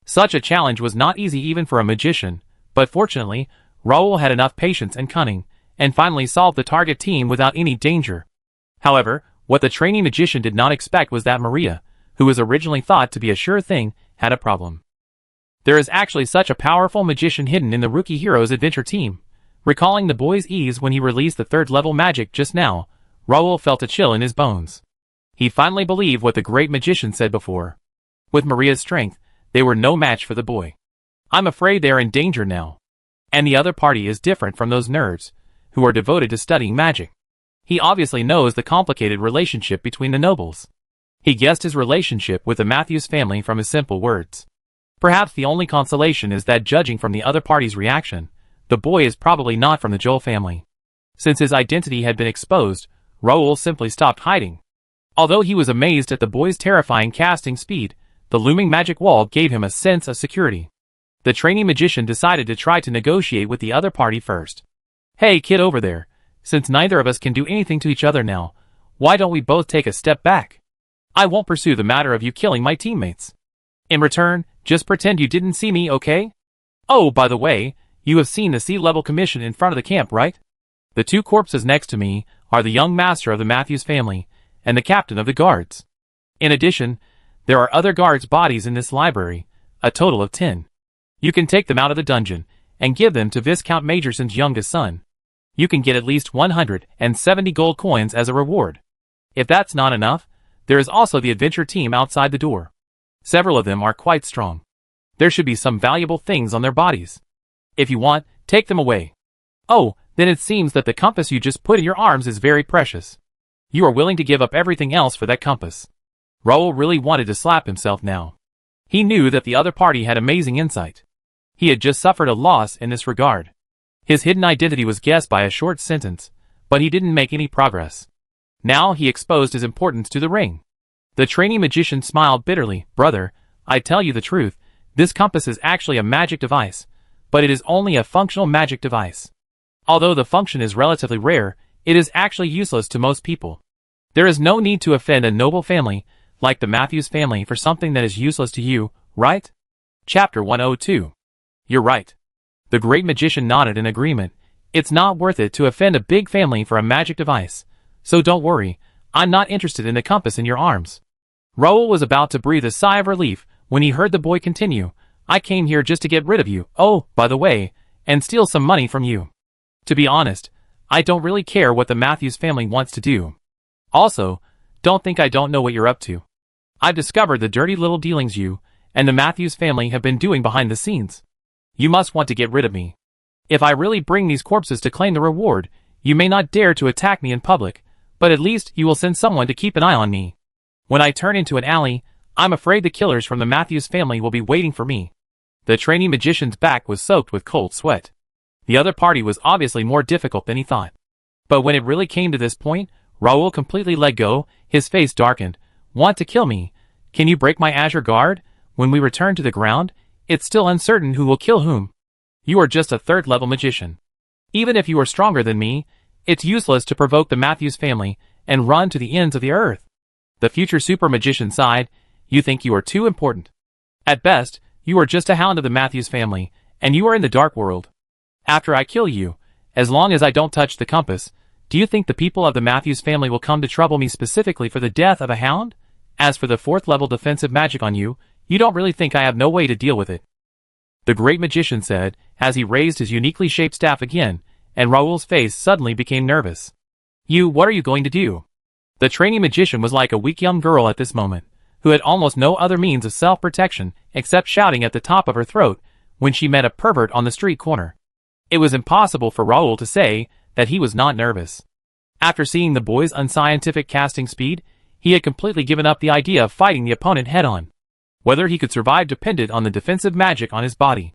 Such a challenge was not easy even for a magician, but fortunately, Raoul had enough patience and cunning, and finally solved the target team without any danger. However, what the trainee magician did not expect was that Maria, who was originally thought to be a sure thing, had a problem. There is actually such a powerful magician hidden in the Rookie Heroes adventure team. Recalling the boy's ease when he released the 3rd-level magic just now, Raoul felt a chill in his bones. He finally believed what the great magician said before. With Maria's strength, they were no match for the boy. I'm afraid they are in danger now. And the other party is different from those nerds, who are devoted to studying magic. He obviously knows the complicated relationship between the nobles. He guessed his relationship with the Matthews family from his simple words. Perhaps the only consolation is that, judging from the other party's reaction, the boy is probably not from the Joel family. Since his identity had been exposed, Raoul simply stopped hiding. Although he was amazed at the boy's terrifying casting speed, the looming magic wall gave him a sense of security. The trainee magician decided to try to negotiate with the other party first. "Hey kid over there, since neither of us can do anything to each other now, why don't we both take a step back? I won't pursue the matter of you killing my teammates. In return, just pretend you didn't see me, okay? Oh, by the way, you have seen the sea-level commission in front of the camp, right? The two corpses next to me are the young master of the Matthews family and the captain of the guards. In addition, there are other guards' bodies in this library, a total of 10. You can take them out of the dungeon and give them to Viscount Majorson's youngest son. You can get at least 170 gold coins as a reward. If that's not enough, there is also the adventure team outside the door. Several of them are quite strong. There should be some valuable things on their bodies. If you want, take them away. Oh, then it seems that the compass you just put in your arms is very precious. You are willing to give up everything else for that compass." Raoul really wanted to slap himself now. He knew that the other party had amazing insight. He had just suffered a loss in this regard. His hidden identity was guessed by a short sentence, but he didn't make any progress. Now he exposed his importance to the ring. The trainee magician smiled bitterly. "Brother, I tell you the truth, this compass is actually a magic device, but it is only a functional magic device. Although the function is relatively rare, it is actually useless to most people. There is no need to offend a noble family, like the Matthews family, for something that is useless to you, right?" Chapter 102. "You're right." The great magician nodded in agreement. "It's not worth it to offend a big family for a magic device, so don't worry, I'm not interested in the compass in your arms." Raoul was about to breathe a sigh of relief when he heard the boy continue, "I came here just to get rid of you, oh, by the way, and steal some money from you. To be honest, I don't really care what the Matthews family wants to do. Also, don't think I don't know what you're up to. I've discovered the dirty little dealings you and the Matthews family have been doing behind the scenes. You must want to get rid of me. If I really bring these corpses to claim the reward, you may not dare to attack me in public, but at least you will send someone to keep an eye on me. When I turn into an alley, I'm afraid the killers from the Matthews family will be waiting for me." The trainee magician's back was soaked with cold sweat. The other party was obviously more difficult than he thought. But when it really came to this point, Raoul completely let go. His face darkened. "Want to kill me? Can you break my azure guard? When we return to the ground, it's still uncertain who will kill whom. You are just a third-level magician. Even if you are stronger than me, it's useless to provoke the Matthews family and run to the ends of the earth." The future super magician sighed. "You think you are too important. At best, you are just a hound of the Matthews family, and you are in the dark world. After I kill you, as long as I don't touch the compass, do you think the people of the Matthews family will come to trouble me specifically for the death of a hound? As for the fourth-level defensive magic on you, you don't really think I have no way to deal with it?" The great magician said, as he raised his uniquely shaped staff again, and Raoul's face suddenly became nervous. What are you going to do?" The trainee magician was like a weak young girl at this moment, who had almost no other means of self-protection except shouting at the top of her throat when she met a pervert on the street corner. It was impossible for Raoul to say that he was not nervous. After seeing the boy's unscientific casting speed, he had completely given up the idea of fighting the opponent head-on. Whether he could survive depended on the defensive magic on his body.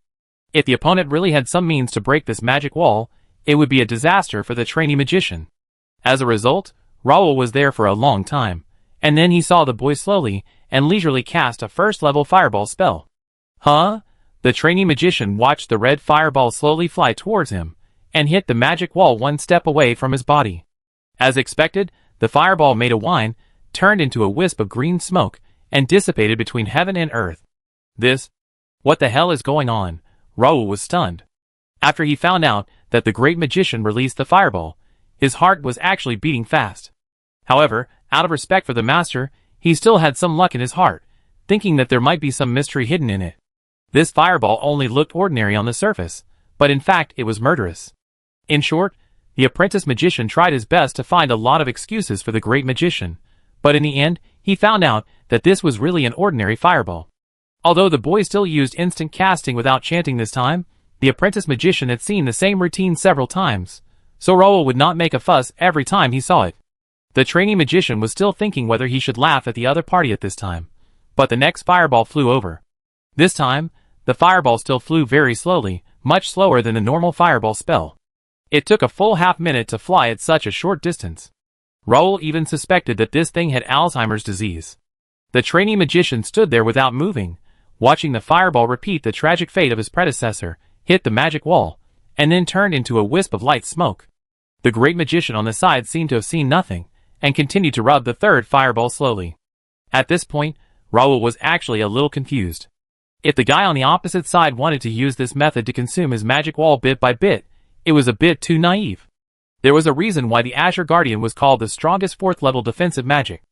If the opponent really had some means to break this magic wall, it would be a disaster for the trainee magician. As a result, Raoul was there for a long time, and then he saw the boy slowly and leisurely cast a first-level fireball spell. "Huh?" The trainee magician watched the red fireball slowly fly towards him, and hit the magic wall one step away from his body. As expected, the fireball made a whine, turned into a wisp of green smoke, and dissipated between heaven and earth. What the hell is going on? Raoul was stunned. After he found out that the great magician released the fireball, his heart was actually beating fast. However, out of respect for the master, he still had some luck in his heart, thinking that there might be some mystery hidden in it. This fireball only looked ordinary on the surface, but in fact it was murderous. In short, the apprentice magician tried his best to find a lot of excuses for the great magician, but in the end, he found out that this was really an ordinary fireball. Although the boy still used instant casting without chanting this time, the apprentice magician had seen the same routine several times, so Raoul would not make a fuss every time he saw it. The trainee magician was still thinking whether he should laugh at the other party at this time, but the next fireball flew over. This time, the fireball still flew very slowly, much slower than the normal fireball spell. It took a full half-minute to fly at such a short distance. Raoul even suspected that this thing had Alzheimer's disease. The trainee magician stood there without moving, watching the fireball repeat the tragic fate of his predecessor, hit the magic wall, and then turned into a wisp of light smoke. The great magician on the side seemed to have seen nothing, and continued to rub the third fireball slowly. At this point, Raoul was actually a little confused. If the guy on the opposite side wanted to use this method to consume his magic wall bit by bit, it was a bit too naive. There was a reason why the Azure Guardian was called the strongest 4th level defensive magic.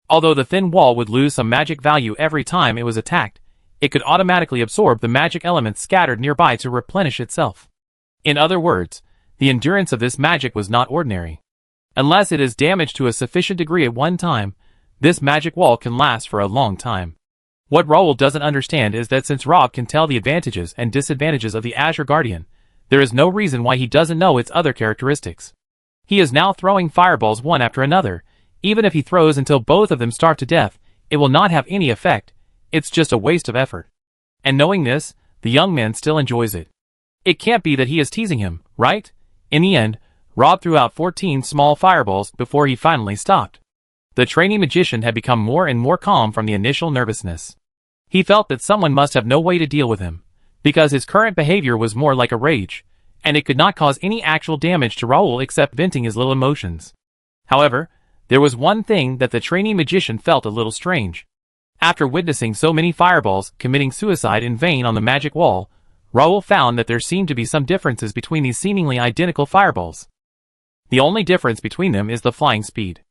Although the thin wall would lose some magic value every time it was attacked, it could automatically absorb the magic elements scattered nearby to replenish itself. In other words, the endurance of this magic was not ordinary. Unless it is damaged to a sufficient degree at one time, this magic wall can last for a long time. What Raoul doesn't understand is that since Rob can tell the advantages and disadvantages of the Azure Guardian, there is no reason why he doesn't know its other characteristics. He is now throwing fireballs one after another. Even if he throws until both of them starve to death, it will not have any effect. It's just a waste of effort. And knowing this, the young man still enjoys it. It can't be that he is teasing him, right? In the end, Rob threw out 14 small fireballs before he finally stopped. The trainee magician had become more and more calm from the initial nervousness. He felt that someone must have no way to deal with him, because his current behavior was more like a rage, and it could not cause any actual damage to Raoul except venting his little emotions. However, there was one thing that the trainee magician felt a little strange. After witnessing so many fireballs committing suicide in vain on the magic wall, Raoul found that there seemed to be some differences between these seemingly identical fireballs. The only difference between them is the flying speed.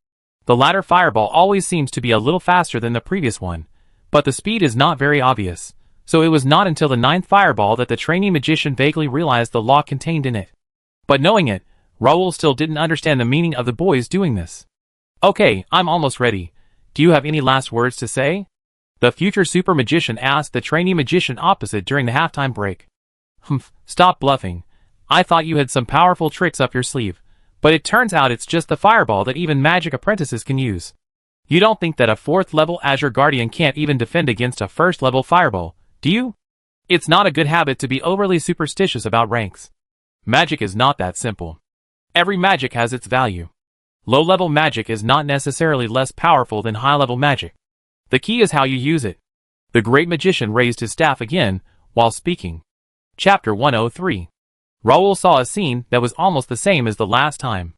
The latter fireball always seems to be a little faster than the previous one, but the speed is not very obvious, so it was not until the 9th fireball that the trainee magician vaguely realized the law contained in it. But knowing it, Raoul still didn't understand the meaning of the boys doing this. "Okay, I'm almost ready. Do you have any last words to say?" The future super magician asked the trainee magician opposite during the halftime break. "Humph, stop bluffing. I thought you had some powerful tricks up your sleeve, but it turns out it's just the fireball that even magic apprentices can use. You don't think that a 4th level Azure Guardian can't even defend against a 1st level fireball, do you? It's not a good habit to be overly superstitious about ranks. Magic is not that simple. Every magic has its value. Low-level magic is not necessarily less powerful than high-level magic. The key is how you use it." The great magician raised his staff again while speaking. Chapter 103. Raoul saw a scene that was almost the same as the last time.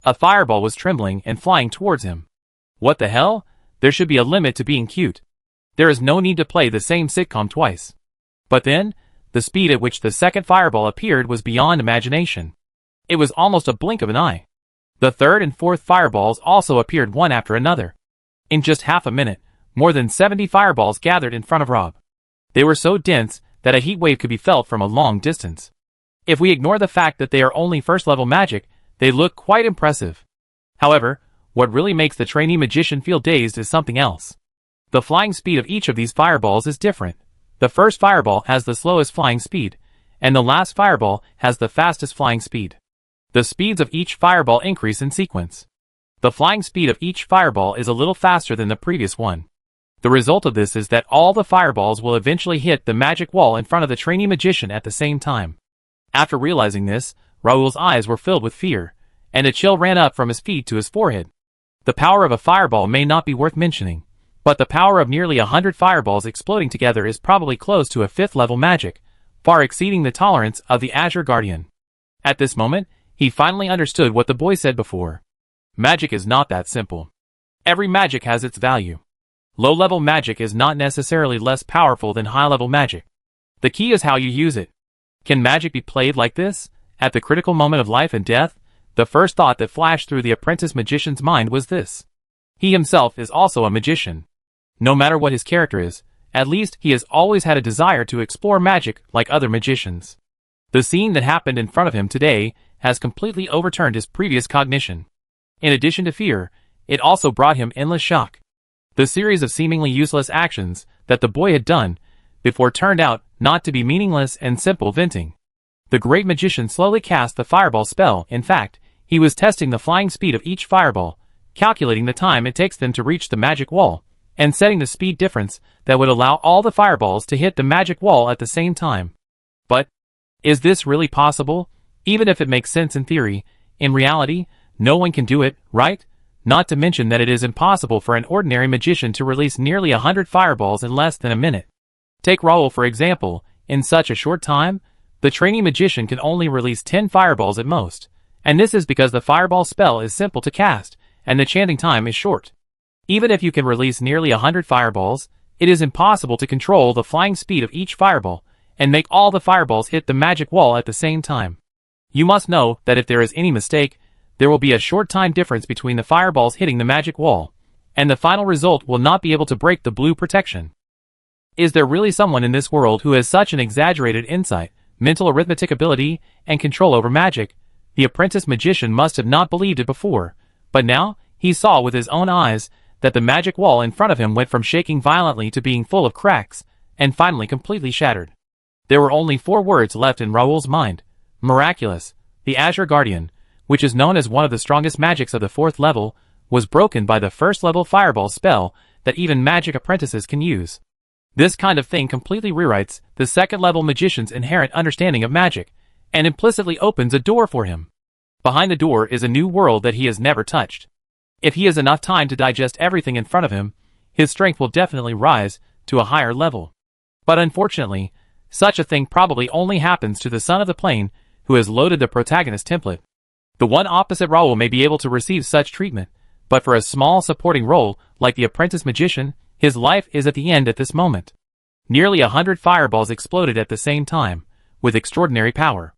A fireball was trembling and flying towards him. What the hell? There should be a limit to being cute. There is no need to play the same sitcom twice. But then, the speed at which the second fireball appeared was beyond imagination. It was almost a blink of an eye. The 3rd and 4th fireballs also appeared one after another. In just half a minute, more than 70 fireballs gathered in front of Rob. They were so dense that a heat wave could be felt from a long distance. If we ignore the fact that they are only 1st level magic, they look quite impressive. However, what really makes the trainee magician feel dazed is something else. The flying speed of each of these fireballs is different. The first fireball has the slowest flying speed, and the last fireball has the fastest flying speed. The speeds of each fireball increase in sequence. The flying speed of each fireball is a little faster than the previous one. The result of this is that all the fireballs will eventually hit the magic wall in front of the trainee magician at the same time. After realizing this, Raoul's eyes were filled with fear, and a chill ran up from his feet to his forehead. The power of a fireball may not be worth mentioning, but the power of nearly 100 fireballs exploding together is probably close to a 5th level magic, far exceeding the tolerance of the Azure Guardian. At this moment, he finally understood what the boy said before. Magic is not that simple. Every magic has its value. Low-level magic is not necessarily less powerful than high-level magic. The key is how you use it. Can magic be played like this? At the critical moment of life and death, the first thought that flashed through the apprentice magician's mind was this. He himself is also a magician. No matter what his character is, at least he has always had a desire to explore magic like other magicians. The scene that happened in front of him today has completely overturned his previous cognition. In addition to fear, it also brought him endless shock. The series of seemingly useless actions that the boy had done before turned out not to be meaningless and simple venting. The great magician slowly cast the fireball spell. In fact, he was testing the flying speed of each fireball, calculating the time it takes them to reach the magic wall, and setting the speed difference that would allow all the fireballs to hit the magic wall at the same time. But, is this really possible? Even if it makes sense in theory, in reality, no one can do it, right? Not to mention that it is impossible for an ordinary magician to release nearly 100 fireballs in less than a minute. Take Raoul for example. In such a short time, the trainee magician can only release 10 fireballs at most, and this is because the fireball spell is simple to cast, and the chanting time is short. Even if you can release nearly 100 fireballs, it is impossible to control the flying speed of each fireball, and make all the fireballs hit the magic wall at the same time. You must know that if there is any mistake, there will be a short time difference between the fireballs hitting the magic wall, and the final result will not be able to break the blue protection. Is there really someone in this world who has such an exaggerated insight, mental arithmetic ability, and control over magic? The apprentice magician must have not believed it before, but now, he saw with his own eyes, that the magic wall in front of him went from shaking violently to being full of cracks, and finally completely shattered. There were only 4 words left in Raoul's mind. Miraculous. The Azure Guardian, which is known as one of the strongest magics of the 4th level, was broken by the 1st level fireball spell that even magic apprentices can use. This kind of thing completely rewrites the 2nd level magician's inherent understanding of magic, and implicitly opens a door for him. Behind the door is a new world that he has never touched. If he has enough time to digest everything in front of him, his strength will definitely rise to a higher level. But unfortunately, such a thing probably only happens to the son of the plane who has loaded the protagonist template. The one opposite Raoul may be able to receive such treatment, but for a small supporting role like the apprentice magician, his life is at the end at this moment. Nearly 100 fireballs exploded at the same time, with extraordinary power.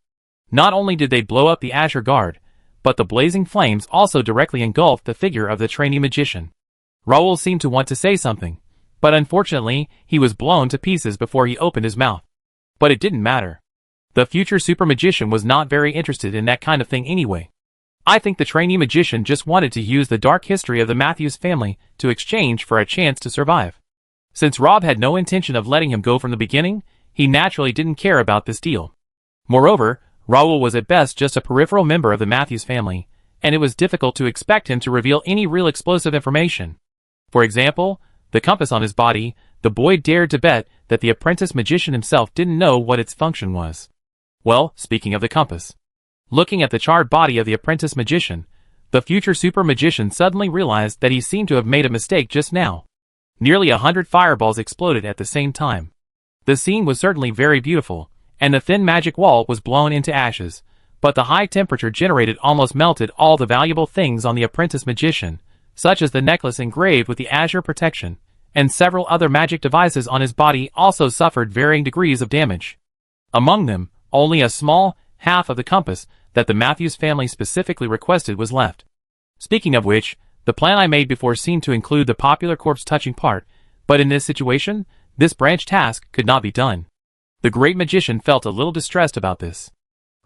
Not only did they blow up the Azure Guard, but the blazing flames also directly engulfed the figure of the trainee magician. Raoul seemed to want to say something, but unfortunately, he was blown to pieces before he opened his mouth. But it didn't matter. The future super magician was not very interested in that kind of thing anyway. I think the trainee magician just wanted to use the dark history of the Matthews family to exchange for a chance to survive. Since Rob had no intention of letting him go from the beginning, he naturally didn't care about this deal. Moreover, Raoul was at best just a peripheral member of the Matthews family, and it was difficult to expect him to reveal any real explosive information. For example, the compass on his body, the boy dared to bet that the apprentice magician himself didn't know what its function was. Well, speaking of the compass. Looking at the charred body of the apprentice magician, the future super magician suddenly realized that he seemed to have made a mistake just now. Nearly 100 fireballs exploded at the same time. The scene was certainly very beautiful, and the thin magic wall was blown into ashes, but the high temperature generated almost melted all the valuable things on the apprentice magician, such as the necklace engraved with the Azure protection, and several other magic devices on his body also suffered varying degrees of damage. Among them, only a small half of the compass that the Matthews family specifically requested was left. Speaking of which, the plan I made before seemed to include the popular corpse-touching part, but in this situation, this branch task could not be done. The great magician felt a little distressed about this.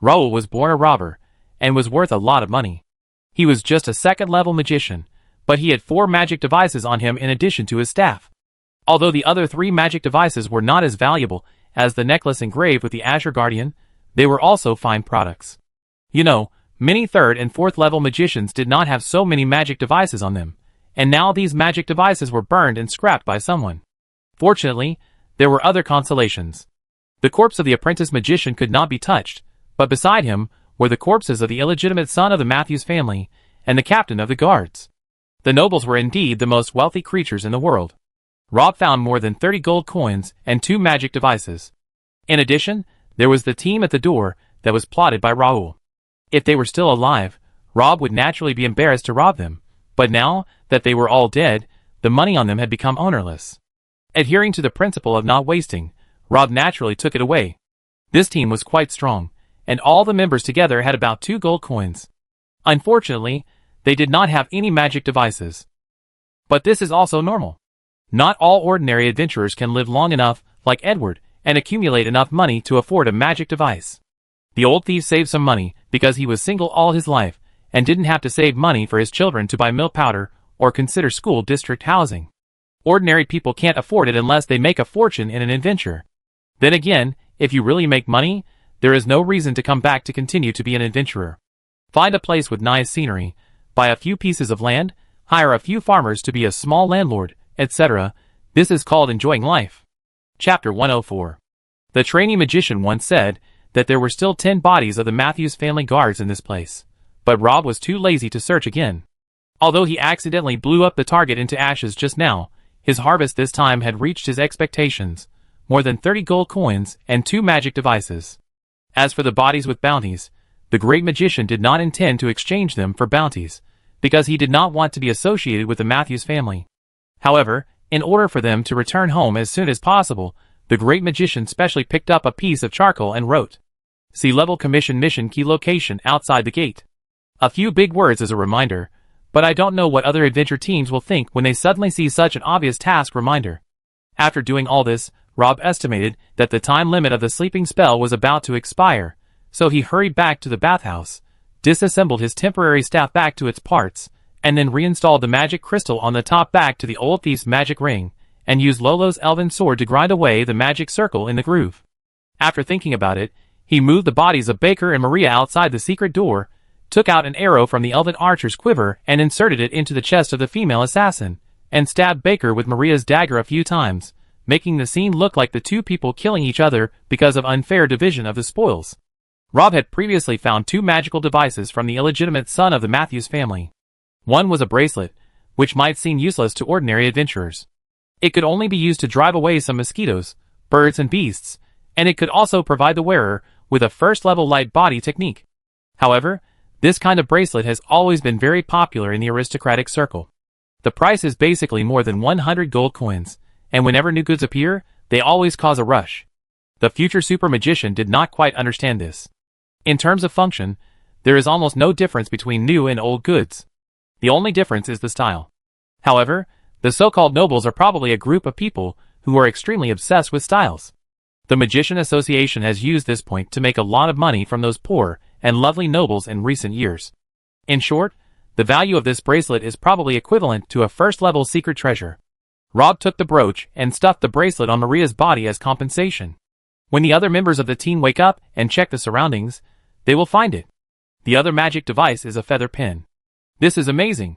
Raoul was born a robber, and was worth a lot of money. He was just a 2nd-level magician, but he had 4 magic devices on him in addition to his staff. Although the other 3 magic devices were not as valuable as the necklace engraved with the Azure Guardian, they were also fine products. You know, many 3rd and 4th level magicians did not have so many magic devices on them, and now these magic devices were burned and scrapped by someone. Fortunately, there were other consolations. The corpse of the apprentice magician could not be touched, but beside him were the corpses of the illegitimate son of the Matthews family and the captain of the guards. The nobles were indeed the most wealthy creatures in the world. Rob found more than 30 gold coins and 2 magic devices. In addition, there was the team at the door that was plotted by Raoul. If they were still alive, Rob would naturally be embarrassed to rob them, but now that they were all dead, the money on them had become ownerless. Adhering to the principle of not wasting, Rob naturally took it away. This team was quite strong, and all the members together had about 2 gold coins. Unfortunately, they did not have any magic devices. But this is also normal. Not all ordinary adventurers can live long enough, like Edward, and accumulate enough money to afford a magic device. The old thief saved some money because he was single all his life and didn't have to save money for his children to buy milk powder or consider school district housing. Ordinary people can't afford it unless they make a fortune in an adventure. Then again, if you really make money, there is no reason to come back to continue to be an adventurer. Find a place with nice scenery, buy a few pieces of land, hire a few farmers to be a small landlord, etc. This is called enjoying life. Chapter 104. The trainee magician once said that there were still 10 bodies of the Matthews family guards in this place, but Rob was too lazy to search again. Although he accidentally blew up the target into ashes just now, his harvest this time had reached his expectations, more than 30 gold coins and 2 magic devices. As for the bodies with bounties, the great magician did not intend to exchange them for bounties, because he did not want to be associated with the Matthews family. However, in order for them to return home as soon as possible, the great magician specially picked up a piece of charcoal and wrote, "See level commission mission key location outside the gate." A few big words as a reminder, but I don't know what other adventure teams will think when they suddenly see such an obvious task reminder. After doing all this, Rob estimated that the time limit of the sleeping spell was about to expire, so he hurried back to the bathhouse, disassembled his temporary staff back to its parts, and then reinstalled the magic crystal on the top back to the old thief's magic ring, and used Lolo's elven sword to grind away the magic circle in the groove. After thinking about it, he moved the bodies of Baker and Maria outside the secret door, took out an arrow from the elven archer's quiver and inserted it into the chest of the female assassin, and stabbed Baker with Maria's dagger a few times, making the scene look like the two people killing each other because of unfair division of the spoils. Rob had previously found 2 magical devices from the illegitimate son of the Matthews family. One was a bracelet, which might seem useless to ordinary adventurers. It could only be used to drive away some mosquitoes, birds and beasts, and it could also provide the wearer with a first-level light body technique. However, this kind of bracelet has always been very popular in the aristocratic circle. The price is basically more than 100 gold coins, and whenever new goods appear, they always cause a rush. The future super magician did not quite understand this. In terms of function, there is almost no difference between new and old goods. The only difference is the style. However, the so-called nobles are probably a group of people who are extremely obsessed with styles. The Magician Association has used this point to make a lot of money from those poor and lovely nobles in recent years. In short, the value of this bracelet is probably equivalent to a first-level secret treasure. Rob took the brooch and stuffed the bracelet on Maria's body as compensation. When the other members of the team wake up and check the surroundings, they will find it. The other magic device is a feather pen. This is amazing.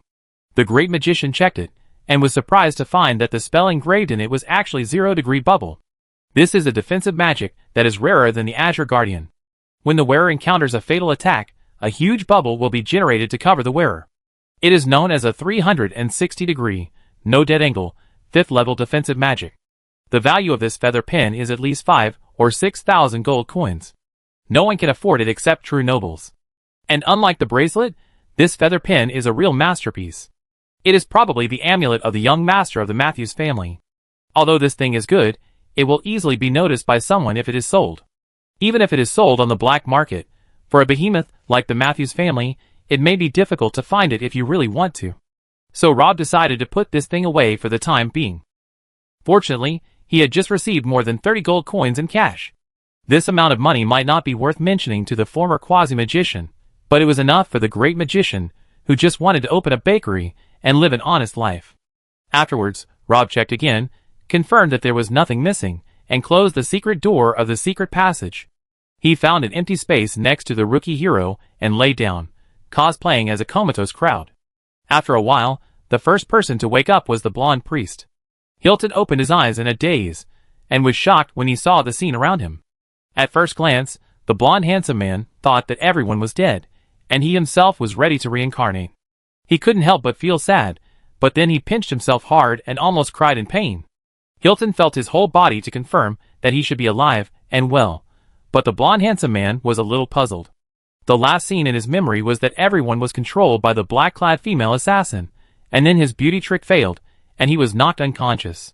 The great magician checked it, and was surprised to find that the spell engraved in it was actually 0-degree bubble. This is a defensive magic that is rarer than the Azure Guardian. When the wearer encounters a fatal attack, a huge bubble will be generated to cover the wearer. It is known as a 360-degree, no dead angle, 5th level defensive magic. The value of this feather pen is at least 5 or 6,000 gold coins. No one can afford it except true nobles. And unlike the bracelet, this feather pen is a real masterpiece. It is probably the amulet of the young master of the Matthews family. Although this thing is good, it will easily be noticed by someone if it is sold. Even if it is sold on the black market, for a behemoth like the Matthews family, it may be difficult to find it if you really want to. So Rob decided to put this thing away for the time being. Fortunately, he had just received more than 30 gold coins in cash. This amount of money might not be worth mentioning to the former quasi-magician, but it was enough for the great magician, who just wanted to open a bakery and live an honest life. Afterwards, Rob checked again, confirmed that there was nothing missing, and closed the secret door of the secret passage. He found an empty space next to the rookie hero and lay down, cosplaying as a comatose crowd. After a while, the first person to wake up was the blonde priest. Hilton opened his eyes in a daze, and was shocked when he saw the scene around him. At first glance, the blonde handsome man thought that everyone was dead, and he himself was ready to reincarnate. He couldn't help but feel sad, but then he pinched himself hard and almost cried in pain. Hilton felt his whole body to confirm that he should be alive and well, but the blonde handsome man was a little puzzled. The last scene in his memory was that everyone was controlled by the black-clad female assassin, and then his beauty trick failed, and he was knocked unconscious.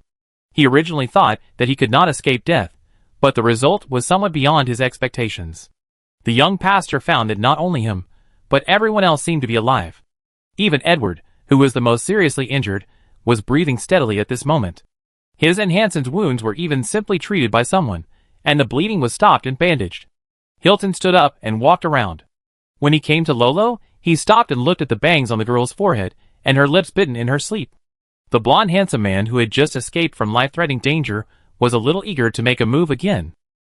He originally thought that he could not escape death, but the result was somewhat beyond his expectations. The young pastor found that not only him, but everyone else seemed to be alive. Even Edward, who was the most seriously injured, was breathing steadily at this moment. His and Hansen's wounds were even simply treated by someone, and the bleeding was stopped and bandaged. Hilton stood up and walked around. When he came to Lolo, he stopped and looked at the bangs on the girl's forehead, and her lips bitten in her sleep. The blonde handsome man who had just escaped from life-threatening danger was a little eager to make a move again.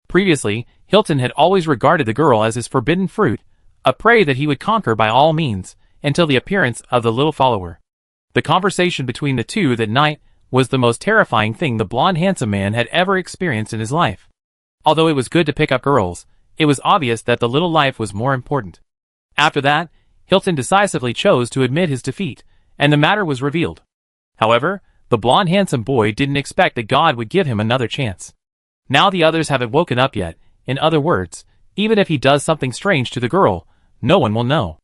Previously, Hilton had always regarded the girl as his forbidden fruit, a prey that he would conquer by all means, until the appearance of the little follower. The conversation between the two that night was the most terrifying thing the blonde handsome man had ever experienced in his life. Although it was good to pick up girls, it was obvious that the little life was more important. After that, Hilton decisively chose to admit his defeat, and the matter was revealed. However, the blonde handsome boy didn't expect that God would give him another chance. Now the others haven't woken up yet. In other words, even if he does something strange to the girl, no one will know.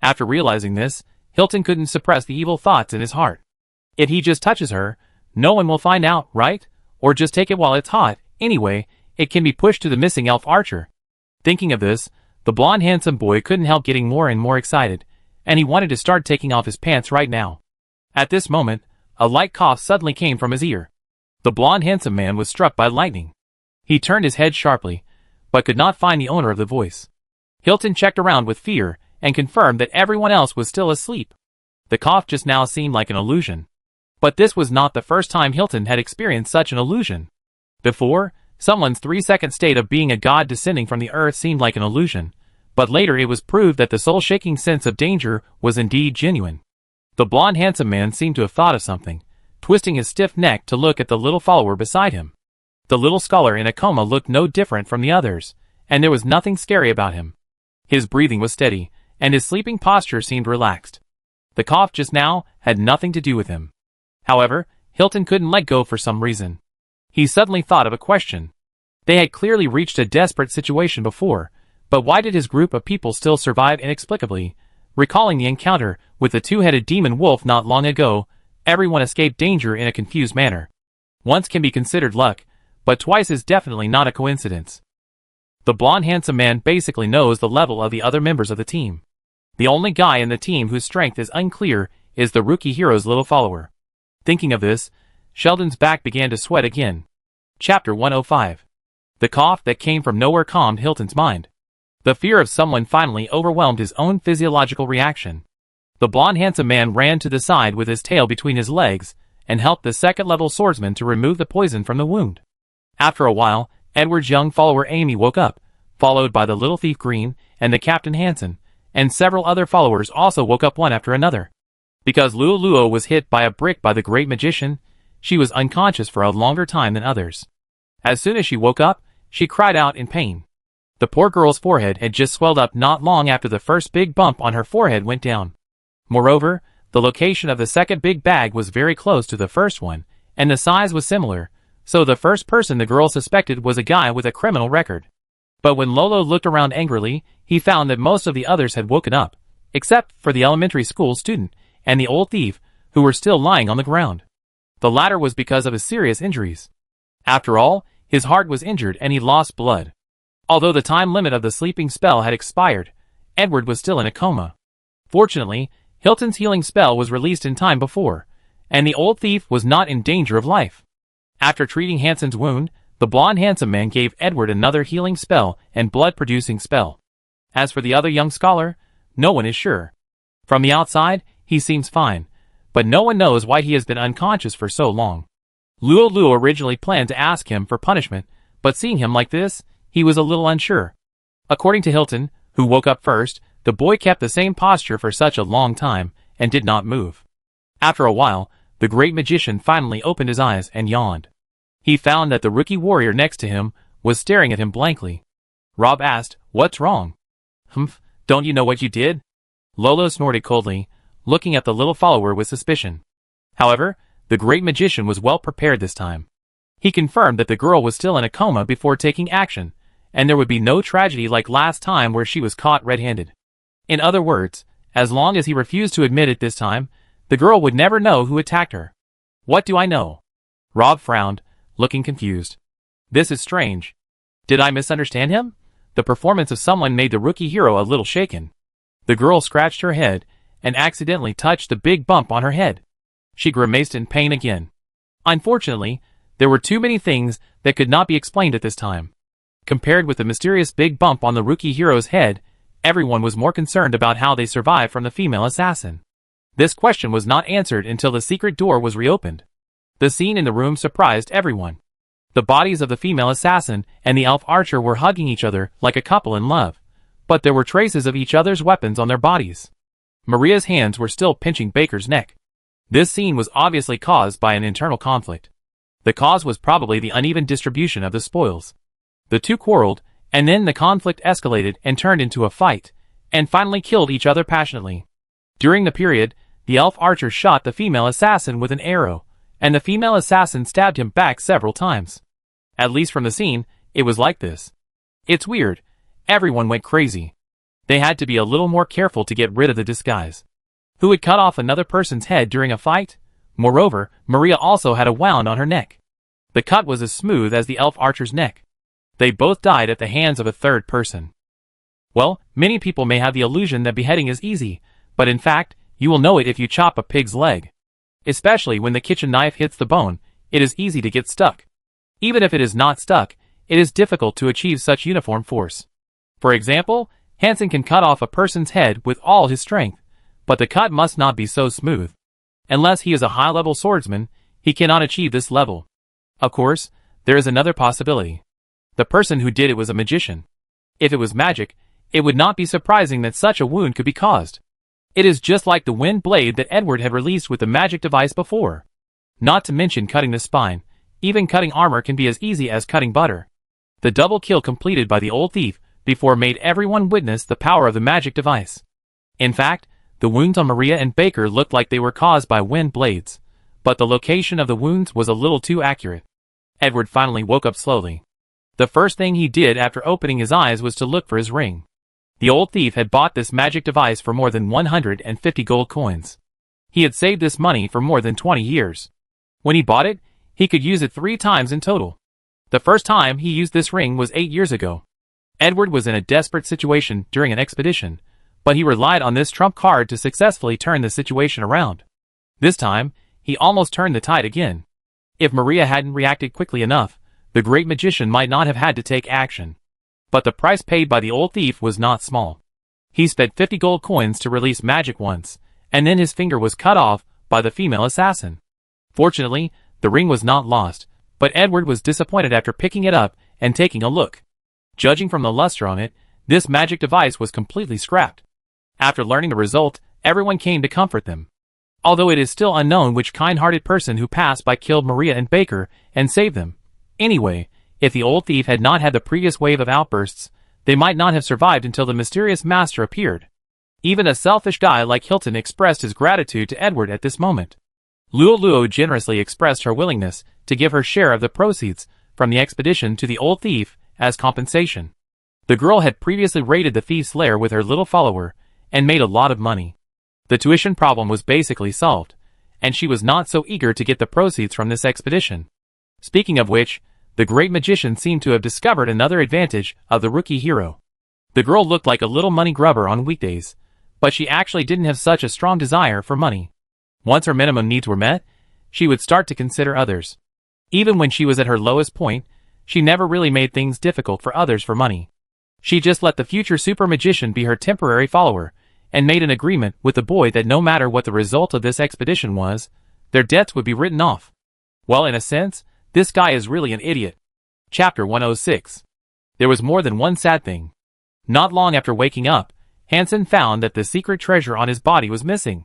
After realizing this, Hilton couldn't suppress the evil thoughts in his heart. If he just touches her, no one will find out, right? Or just take it while it's hot. Anyway, it can be pushed to the missing elf archer. Thinking of this, the blonde handsome boy couldn't help getting more and more excited, and he wanted to start taking off his pants right now. At this moment, a light cough suddenly came from his ear. The blonde handsome man was struck by lightning. He turned his head sharply, but could not find the owner of the voice. Hilton checked around with fear and confirmed that everyone else was still asleep. The cough just now seemed like an illusion. But this was not the first time Hilton had experienced such an illusion. Before, someone's 3-second state of being a god descending from the earth seemed like an illusion, but later it was proved that the soul-shaking sense of danger was indeed genuine. The blonde handsome man seemed to have thought of something, twisting his stiff neck to look at the little follower beside him. The little scholar in a coma looked no different from the others, and there was nothing scary about him. His breathing was steady, and his sleeping posture seemed relaxed. The cough just now had nothing to do with him. However, Hilton couldn't let go for some reason. He suddenly thought of a question. They had clearly reached a desperate situation before, but why did his group of people still survive inexplicably? Recalling the encounter with the two-headed demon wolf not long ago, everyone escaped danger in a confused manner. Once can be considered luck, but twice is definitely not a coincidence. The blonde handsome man basically knows the level of the other members of the team. The only guy in the team whose strength is unclear is the rookie hero's little follower. Thinking of this, Sheldon's back began to sweat again. Chapter 105. The cough that came from nowhere calmed Hilton's mind. The fear of someone finally overwhelmed his own physiological reaction. The blonde handsome man ran to the side with his tail between his legs and helped the second-level swordsman to remove the poison from the wound. After a while, Edward's young follower Amy woke up, followed by the little thief Green and the Captain Hansen, and several other followers also woke up one after another. Because Luo was hit by a brick by the great magician, she was unconscious for a longer time than others. As soon as she woke up, she cried out in pain. The poor girl's forehead had just swelled up not long after the first big bump on her forehead went down. Moreover, the location of the second big bag was very close to the first one, and the size was similar, so the first person the girl suspected was a guy with a criminal record. But when Lolo looked around angrily, he found that most of the others had woken up, except for the elementary school student and the old thief, who were still lying on the ground. The latter was because of his serious injuries. After all, his heart was injured and he lost blood. Although the time limit of the sleeping spell had expired, Edward was still in a coma. Fortunately, Hilton's healing spell was released in time before, and the old thief was not in danger of life. After treating Hansen's wound, the blonde handsome man gave Edward another healing spell and blood-producing spell. As for the other young scholar, no one is sure. From the outside, he seems fine, but no one knows why he has been unconscious for so long. Luo originally planned to ask him for punishment, but seeing him like this, he was a little unsure. According to Hilton, who woke up first, the boy kept the same posture for such a long time and did not move. After a while, the great magician finally opened his eyes and yawned. He found that the rookie warrior next to him was staring at him blankly. Rob asked, "What's wrong?" "Humph, don't you know what you did?" Lolo snorted coldly, looking at the little follower with suspicion. However, the great magician was well prepared this time. He confirmed that the girl was still in a coma before taking action, and there would be no tragedy like last time where she was caught red-handed. In other words, as long as he refused to admit it this time, the girl would never know who attacked her. "What do I know?" Rob frowned, looking confused. "This is strange. Did I misunderstand him?" The performance of someone made the rookie hero a little shaken. The girl scratched her head and accidentally touched the big bump on her head. She grimaced in pain again. Unfortunately, there were too many things that could not be explained at this time. Compared with the mysterious big bump on the rookie hero's head, everyone was more concerned about how they survived from the female assassin. This question was not answered until the secret door was reopened. The scene in the room surprised everyone. The bodies of the female assassin and the elf archer were hugging each other like a couple in love, but there were traces of each other's weapons on their bodies. Maria's hands were still pinching Baker's neck. This scene was obviously caused by an internal conflict. The cause was probably the uneven distribution of the spoils. The two quarreled, and then the conflict escalated and turned into a fight, and finally killed each other passionately. During the period, the elf archer shot the female assassin with an arrow, and the female assassin stabbed him back several times. At least from the scene, it was like this. It's weird. Everyone went crazy. They had to be a little more careful to get rid of the disguise. Who had cut off another person's head during a fight? Moreover, Maria also had a wound on her neck. The cut was as smooth as the elf archer's neck. They both died at the hands of a third person. Well, many people may have the illusion that beheading is easy, but in fact, you will know it if you chop a pig's leg. Especially when the kitchen knife hits the bone, it is easy to get stuck. Even if it is not stuck, it is difficult to achieve such uniform force. For example, Hansen can cut off a person's head with all his strength, but the cut must not be so smooth. Unless he is a high-level swordsman, he cannot achieve this level. Of course, there is another possibility. The person who did it was a magician. If it was magic, it would not be surprising that such a wound could be caused. It is just like the wind blade that Edward had released with the magic device before. Not to mention cutting the spine, even cutting armor can be as easy as cutting butter. The double kill completed by the old thief before made everyone witness the power of the magic device. In fact, the wounds on Maria and Baker looked like they were caused by wind blades, but the location of the wounds was a little too accurate. Edward finally woke up slowly. The first thing he did after opening his eyes was to look for his ring. The old thief had bought this magic device for more than 150 gold coins. He had saved this money for more than 20 years. When he bought it, he could use it 3 times in total. The first time he used this ring was 8 years ago. Edward was in a desperate situation during an expedition, but he relied on this trump card to successfully turn the situation around. This time, he almost turned the tide again. If Maria hadn't reacted quickly enough, the great magician might not have had to take action. But the price paid by the old thief was not small. He spent 50 gold coins to release magic once, and then his finger was cut off by the female assassin. Fortunately, the ring was not lost, but Edward was disappointed after picking it up and taking a look. Judging from the luster on it, this magic device was completely scrapped. After learning the result, everyone came to comfort them. Although it is still unknown which kind-hearted person who passed by killed Maria and Baker and saved them. Anyway, if the old thief had not had the previous wave of outbursts, they might not have survived until the mysterious master appeared. Even a selfish guy like Hilton expressed his gratitude to Edward at this moment. Luo generously expressed her willingness to give her share of the proceeds from the expedition to the old thief as compensation. The girl had previously raided the thief's lair with her little follower and made a lot of money. The tuition problem was basically solved, and she was not so eager to get the proceeds from this expedition. Speaking of which, the great magician seemed to have discovered another advantage of the rookie hero. The girl looked like a little money grubber on weekdays, but she actually didn't have such a strong desire for money. Once her minimum needs were met, she would start to consider others. Even when she was at her lowest point, she never really made things difficult for others for money. She just let the future super magician be her temporary follower, and made an agreement with the boy that no matter what the result of this expedition was, their debts would be written off. Well, in a sense, this guy is really an idiot. Chapter 106. There was more than one sad thing. Not long after waking up, Hansen found that the secret treasure on his body was missing.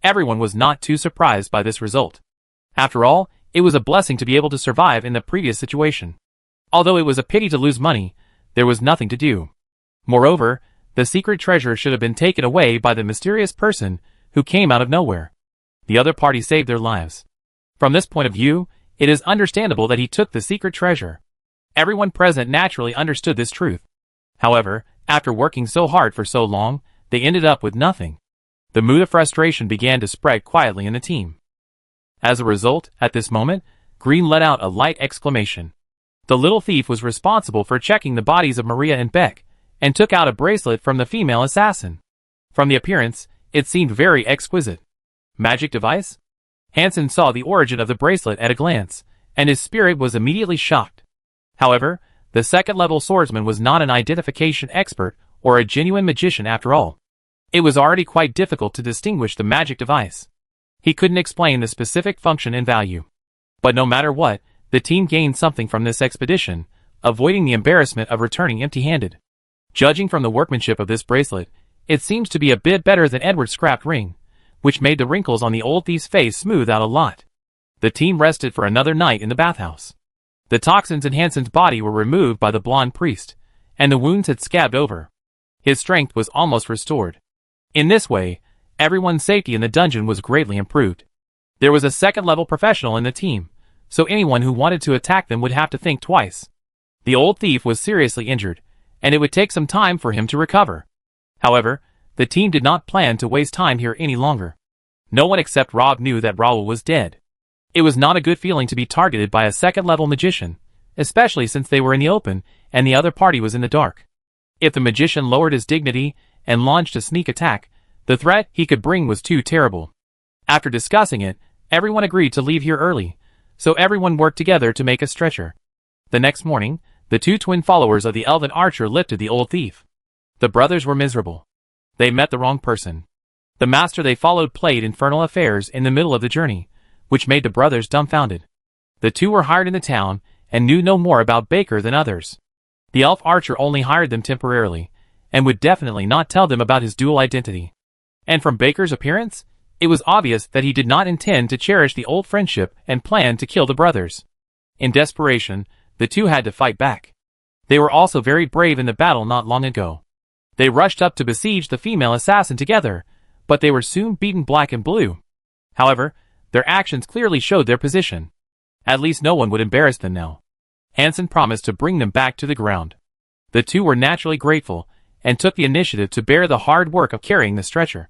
Everyone was not too surprised by this result. After all, it was a blessing to be able to survive in the previous situation. Although it was a pity to lose money, there was nothing to do. Moreover, the secret treasure should have been taken away by the mysterious person who came out of nowhere. The other party saved their lives. From this point of view, it is understandable that he took the secret treasure. Everyone present naturally understood this truth. However, after working so hard for so long, they ended up with nothing. The mood of frustration began to spread quietly in the team. As a result, at this moment, Green let out a light exclamation. The little thief was responsible for checking the bodies of Maria and Beck, and took out a bracelet from the female assassin. From the appearance, it seemed very exquisite. Magic device? Hansen saw the origin of the bracelet at a glance, and his spirit was immediately shocked. However, the second-level swordsman was not an identification expert or a genuine magician after all. It was already quite difficult to distinguish the magic device. He couldn't explain the specific function and value. But no matter what, the team gained something from this expedition, avoiding the embarrassment of returning empty-handed. Judging from the workmanship of this bracelet, it seems to be a bit better than Edward's scrapped ring, which made the wrinkles on the old thief's face smooth out a lot. The team rested for another night in the bathhouse. The toxins in Hansen's body were removed by the blonde priest, and the wounds had scabbed over. His strength was almost restored. In this way, everyone's safety in the dungeon was greatly improved. There was a second-level professional in the team, so anyone who wanted to attack them would have to think twice. The old thief was seriously injured, and it would take some time for him to recover. However, the team did not plan to waste time here any longer. No one except Rob knew that Raoul was dead. It was not a good feeling to be targeted by a second-level magician, especially since they were in the open and the other party was in the dark. If the magician lowered his dignity and launched a sneak attack, the threat he could bring was too terrible. After discussing it, everyone agreed to leave here early, so everyone worked together to make a stretcher. The next morning, the two twin followers of the elven archer lifted the old thief. The brothers were miserable. They met the wrong person. The master they followed played infernal affairs in the middle of the journey, which made the brothers dumbfounded. The two were hired in the town and knew no more about Baker than others. The elf archer only hired them temporarily, and would definitely not tell them about his dual identity. And from Baker's appearance, it was obvious that he did not intend to cherish the old friendship and planned to kill the brothers. In desperation, the two had to fight back. They were also very brave in the battle not long ago. They rushed up to besiege the female assassin together, but they were soon beaten black and blue. However, their actions clearly showed their position. At least no one would embarrass them now. Hansen promised to bring them back to the ground. The two were naturally grateful, and took the initiative to bear the hard work of carrying the stretcher.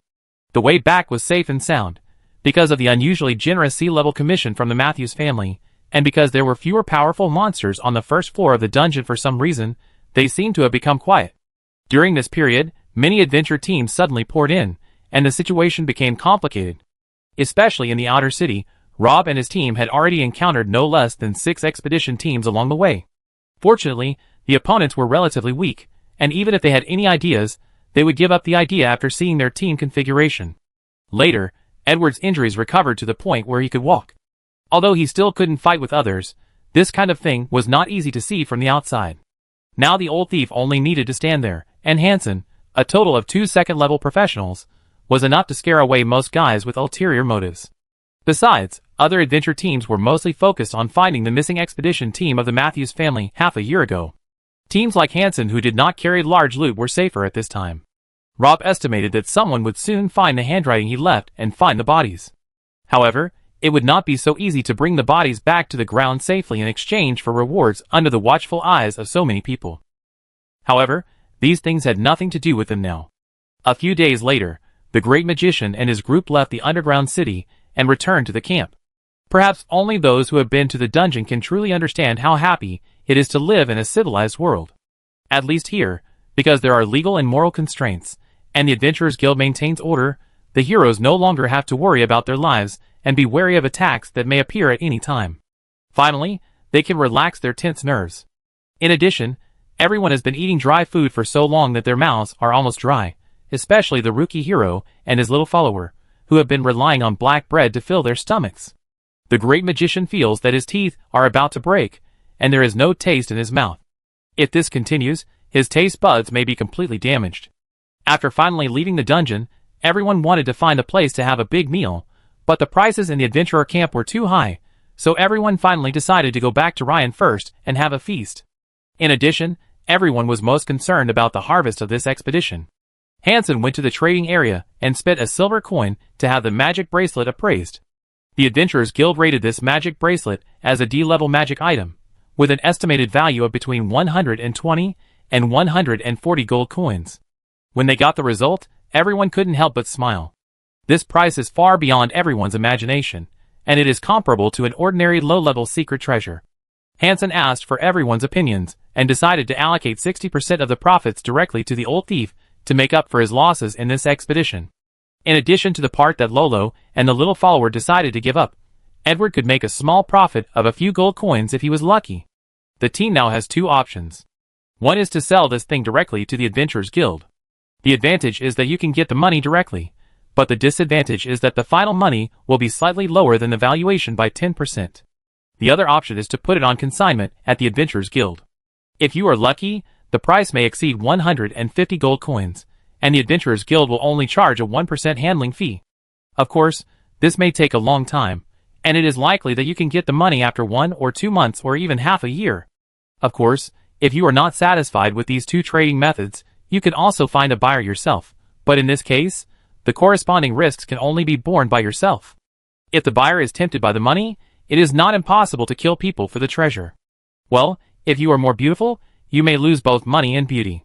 The way back was safe and sound, because of the unusually generous sea-level commission from the Matthews family, and because there were fewer powerful monsters on the first floor of the dungeon for some reason, they seemed to have become quiet. During this period, many adventure teams suddenly poured in, and the situation became complicated. Especially in the outer city, Rob and his team had already encountered no less than 6 expedition teams along the way. Fortunately, the opponents were relatively weak, and even if they had any ideas, they would give up the idea after seeing their team configuration. Later, Edward's injuries recovered to the point where he could walk. Although he still couldn't fight with others, this kind of thing was not easy to see from the outside. Now the old thief only needed to stand there, and Hansen, a total of 2 second-level professionals, was enough to scare away most guys with ulterior motives. Besides, other adventure teams were mostly focused on finding the missing expedition team of the Matthews family half a year ago. Teams like Hansen who did not carry large loot were safer at this time. Rob estimated that someone would soon find the handwriting he left and find the bodies. However, it would not be so easy to bring the bodies back to the ground safely in exchange for rewards under the watchful eyes of so many people. However, these things had nothing to do with them now. A few days later, the great magician and his group left the underground city and returned to the camp. Perhaps only those who have been to the dungeon can truly understand how happy it is to live in a civilized world. At least here, because there are legal and moral constraints, and the Adventurers Guild maintains order, the heroes no longer have to worry about their lives and be wary of attacks that may appear at any time. Finally, they can relax their tense nerves. In addition, everyone has been eating dry food for so long that their mouths are almost dry, especially the rookie hero and his little follower, who have been relying on black bread to fill their stomachs. The great magician feels that his teeth are about to break, and there is no taste in his mouth. If this continues, his taste buds may be completely damaged. After finally leaving the dungeon, everyone wanted to find a place to have a big meal, but the prices in the adventurer camp were too high, so everyone finally decided to go back to Ryan first and have a feast. In addition, everyone was most concerned about the harvest of this expedition. Hansen went to the trading area and spent a silver coin to have the magic bracelet appraised. The Adventurers Guild rated this magic bracelet as a D-level magic item, with an estimated value of between 120 and 140 gold coins. When they got the result, everyone couldn't help but smile. This price is far beyond everyone's imagination, and it is comparable to an ordinary low-level secret treasure. Hansen asked for everyone's opinions, and decided to allocate 60% of the profits directly to the old thief to make up for his losses in this expedition. In addition to the part that Lolo and the little follower decided to give up, Edward could make a small profit of a few gold coins if he was lucky. The team now has 2 options. One is to sell this thing directly to the Adventurers Guild. The advantage is that you can get the money directly, but the disadvantage is that the final money will be slightly lower than the valuation by 10%. The other option is to put it on consignment at the Adventurers Guild. If you are lucky, the price may exceed 150 gold coins, and the Adventurers Guild will only charge a 1% handling fee. Of course, this may take a long time, and it is likely that you can get the money after 1 or 2 months or even half a year. Of course, if you are not satisfied with these two trading methods, you can also find a buyer yourself, but in this case, the corresponding risks can only be borne by yourself. If the buyer is tempted by the money, it is not impossible to kill people for the treasure. Well, if you are more beautiful, you may lose both money and beauty.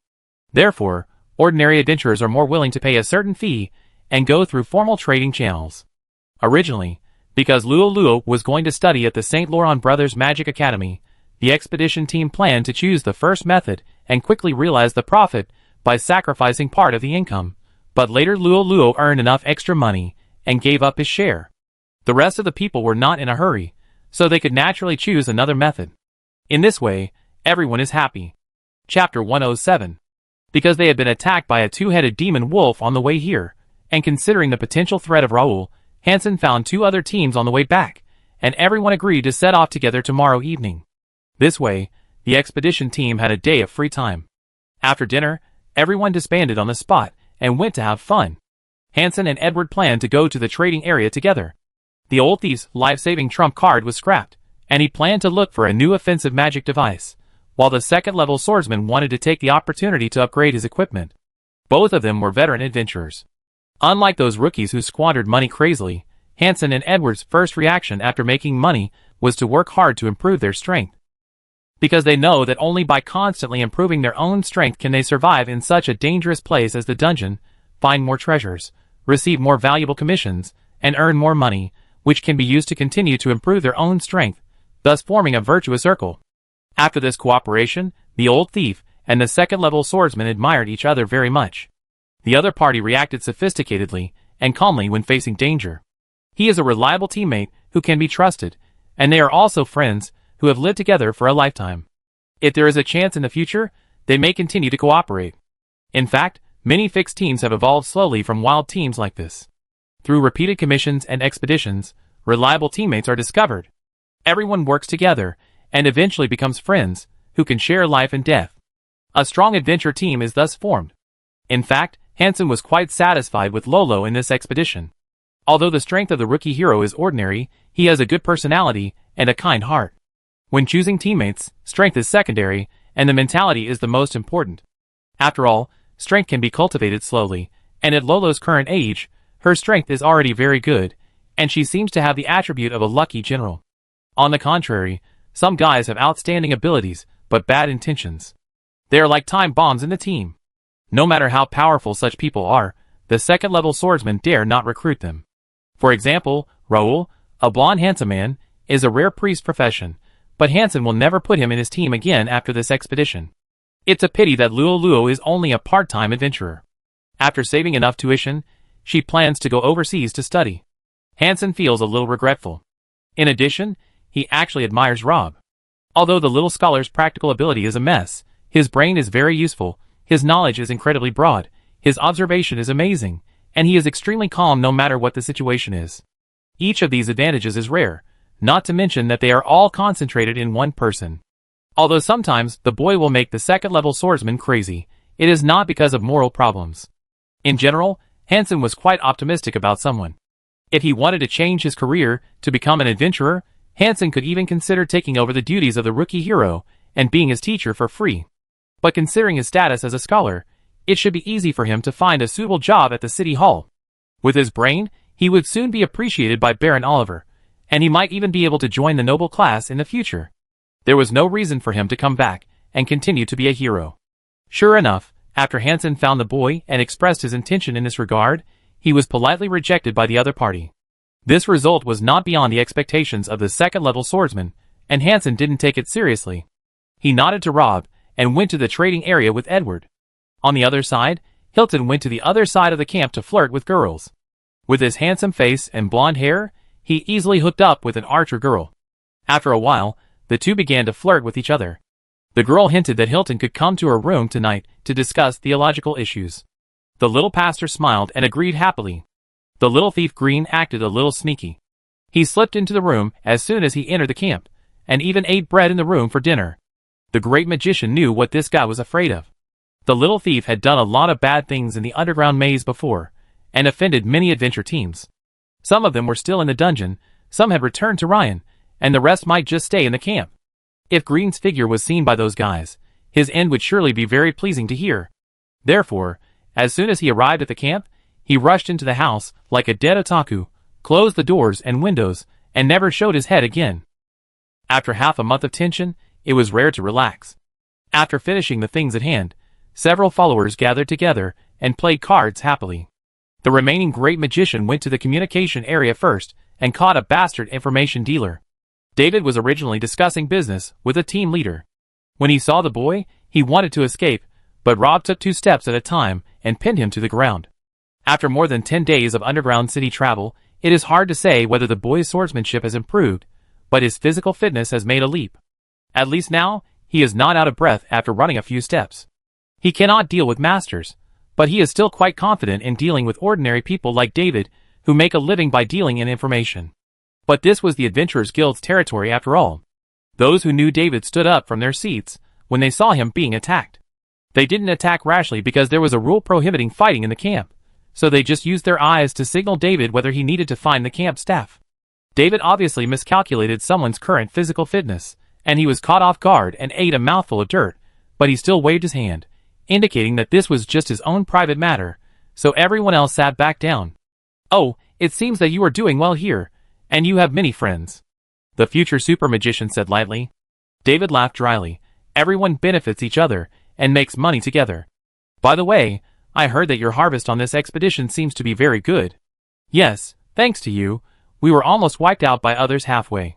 Therefore, ordinary adventurers are more willing to pay a certain fee and go through formal trading channels. Originally, because Luo was going to study at the St. Laurent Brothers Magic Academy, the expedition team planned to choose the first method and quickly realize the profit by sacrificing part of the income. But later Luo earned enough extra money and gave up his share. The rest of the people were not in a hurry, so they could naturally choose another method. In this way, everyone is happy. Chapter 107. Because they had been attacked by a two-headed demon wolf on the way here, and considering the potential threat of Raoul, Hansen found 2 other teams on the way back, and everyone agreed to set off together tomorrow evening. This way, the expedition team had a day of free time. After dinner, everyone disbanded on the spot and went to have fun. Hansen and Edward planned to go to the trading area together. The old thief's life-saving trump card was scrapped, and he planned to look for a new offensive magic device, while the second-level swordsman wanted to take the opportunity to upgrade his equipment. Both of them were veteran adventurers. Unlike those rookies who squandered money crazily, Hansen and Edward's first reaction after making money was to work hard to improve their strength. Because they know that only by constantly improving their own strength can they survive in such a dangerous place as the dungeon, find more treasures, receive more valuable commissions, and earn more money, which can be used to continue to improve their own strength, thus forming a virtuous circle. After this cooperation, the old thief and the second-level swordsman admired each other very much. The other party reacted sophisticatedly and calmly when facing danger. He is a reliable teammate who can be trusted, and they are also friends who have lived together for a lifetime. If there is a chance in the future, they may continue to cooperate. In fact, many fixed teams have evolved slowly from wild teams like this. Through repeated commissions and expeditions, reliable teammates are discovered. Everyone works together, and eventually becomes friends, who can share life and death. A strong adventure team is thus formed. In fact, Hansen was quite satisfied with Lolo in this expedition. Although the strength of the rookie hero is ordinary, he has a good personality and a kind heart. When choosing teammates, strength is secondary, and the mentality is the most important. After all, strength can be cultivated slowly, and at Lolo's current age, her strength is already very good, and she seems to have the attribute of a lucky general. On the contrary, some guys have outstanding abilities, but bad intentions. They are like time bombs in the team. No matter how powerful such people are, the second-level swordsman dare not recruit them. For example, Raoul, a blonde handsome man, is a rare priest profession, but Hansen will never put him in his team again after this expedition. It's a pity that Luo is only a part-time adventurer. After saving enough tuition, she plans to go overseas to study. Hansen feels a little regretful. In addition, he actually admires Rob. Although the little scholar's practical ability is a mess, his brain is very useful, his knowledge is incredibly broad, his observation is amazing, and he is extremely calm no matter what the situation is. Each of these advantages is rare, not to mention that they are all concentrated in one person. Although sometimes the boy will make the second-level swordsman crazy, it is not because of moral problems. In general, Hansen was quite optimistic about someone. If he wanted to change his career to become an adventurer, Hansen could even consider taking over the duties of the rookie hero and being his teacher for free. But considering his status as a scholar, it should be easy for him to find a suitable job at the city hall. With his brain, he would soon be appreciated by Baron Oliver, and he might even be able to join the noble class in the future. There was no reason for him to come back and continue to be a hero. Sure enough, after Hansen found the boy and expressed his intention in this regard, he was politely rejected by the other party. This result was not beyond the expectations of the second-level swordsman, and Hansen didn't take it seriously. He nodded to Rob and went to the trading area with Edward. On the other side, Hilton went to the other side of the camp to flirt with girls. With his handsome face and blonde hair, he easily hooked up with an archer girl. After a while, the two began to flirt with each other. The girl hinted that Hilton could come to her room tonight to discuss theological issues. The little pastor smiled and agreed happily. The little thief Green acted a little sneaky. He slipped into the room as soon as he entered the camp, and even ate bread in the room for dinner. The great magician knew what this guy was afraid of. The little thief had done a lot of bad things in the underground maze before, and offended many adventure teams. Some of them were still in the dungeon, some had returned to Ryan, and the rest might just stay in the camp. If Green's figure was seen by those guys, his end would surely be very pleasing to hear. Therefore, as soon as he arrived at the camp, he rushed into the house like a dead otaku, closed the doors and windows, and never showed his head again. After half a month of tension, it was rare to relax. After finishing the things at hand, several followers gathered together and played cards happily. The remaining great magician went to the communication area first and caught a bastard information dealer. David was originally discussing business with a team leader. When he saw the boy, he wanted to escape, but Rob took 2 steps at a time and pinned him to the ground. After more than 10 days of underground city travel, it is hard to say whether the boy's swordsmanship has improved, but his physical fitness has made a leap. At least now, he is not out of breath after running a few steps. He cannot deal with masters, but he is still quite confident in dealing with ordinary people like David, who make a living by dealing in information. But this was the Adventurers Guild's territory after all. Those who knew David stood up from their seats when they saw him being attacked. They didn't attack rashly because there was a rule prohibiting fighting in the camp, so they just used their eyes to signal David whether he needed to find the camp staff. David obviously miscalculated someone's current physical fitness, and he was caught off guard and ate a mouthful of dirt, but he still waved his hand, indicating that this was just his own private matter, so everyone else sat back down. "Oh, it seems that you are doing well here, and you have many friends," the future super magician said lightly. David laughed dryly. "Everyone benefits each other and makes money together. By the way, I heard that your harvest on this expedition seems to be very good." "Yes, thanks to you, we were almost wiped out by others halfway."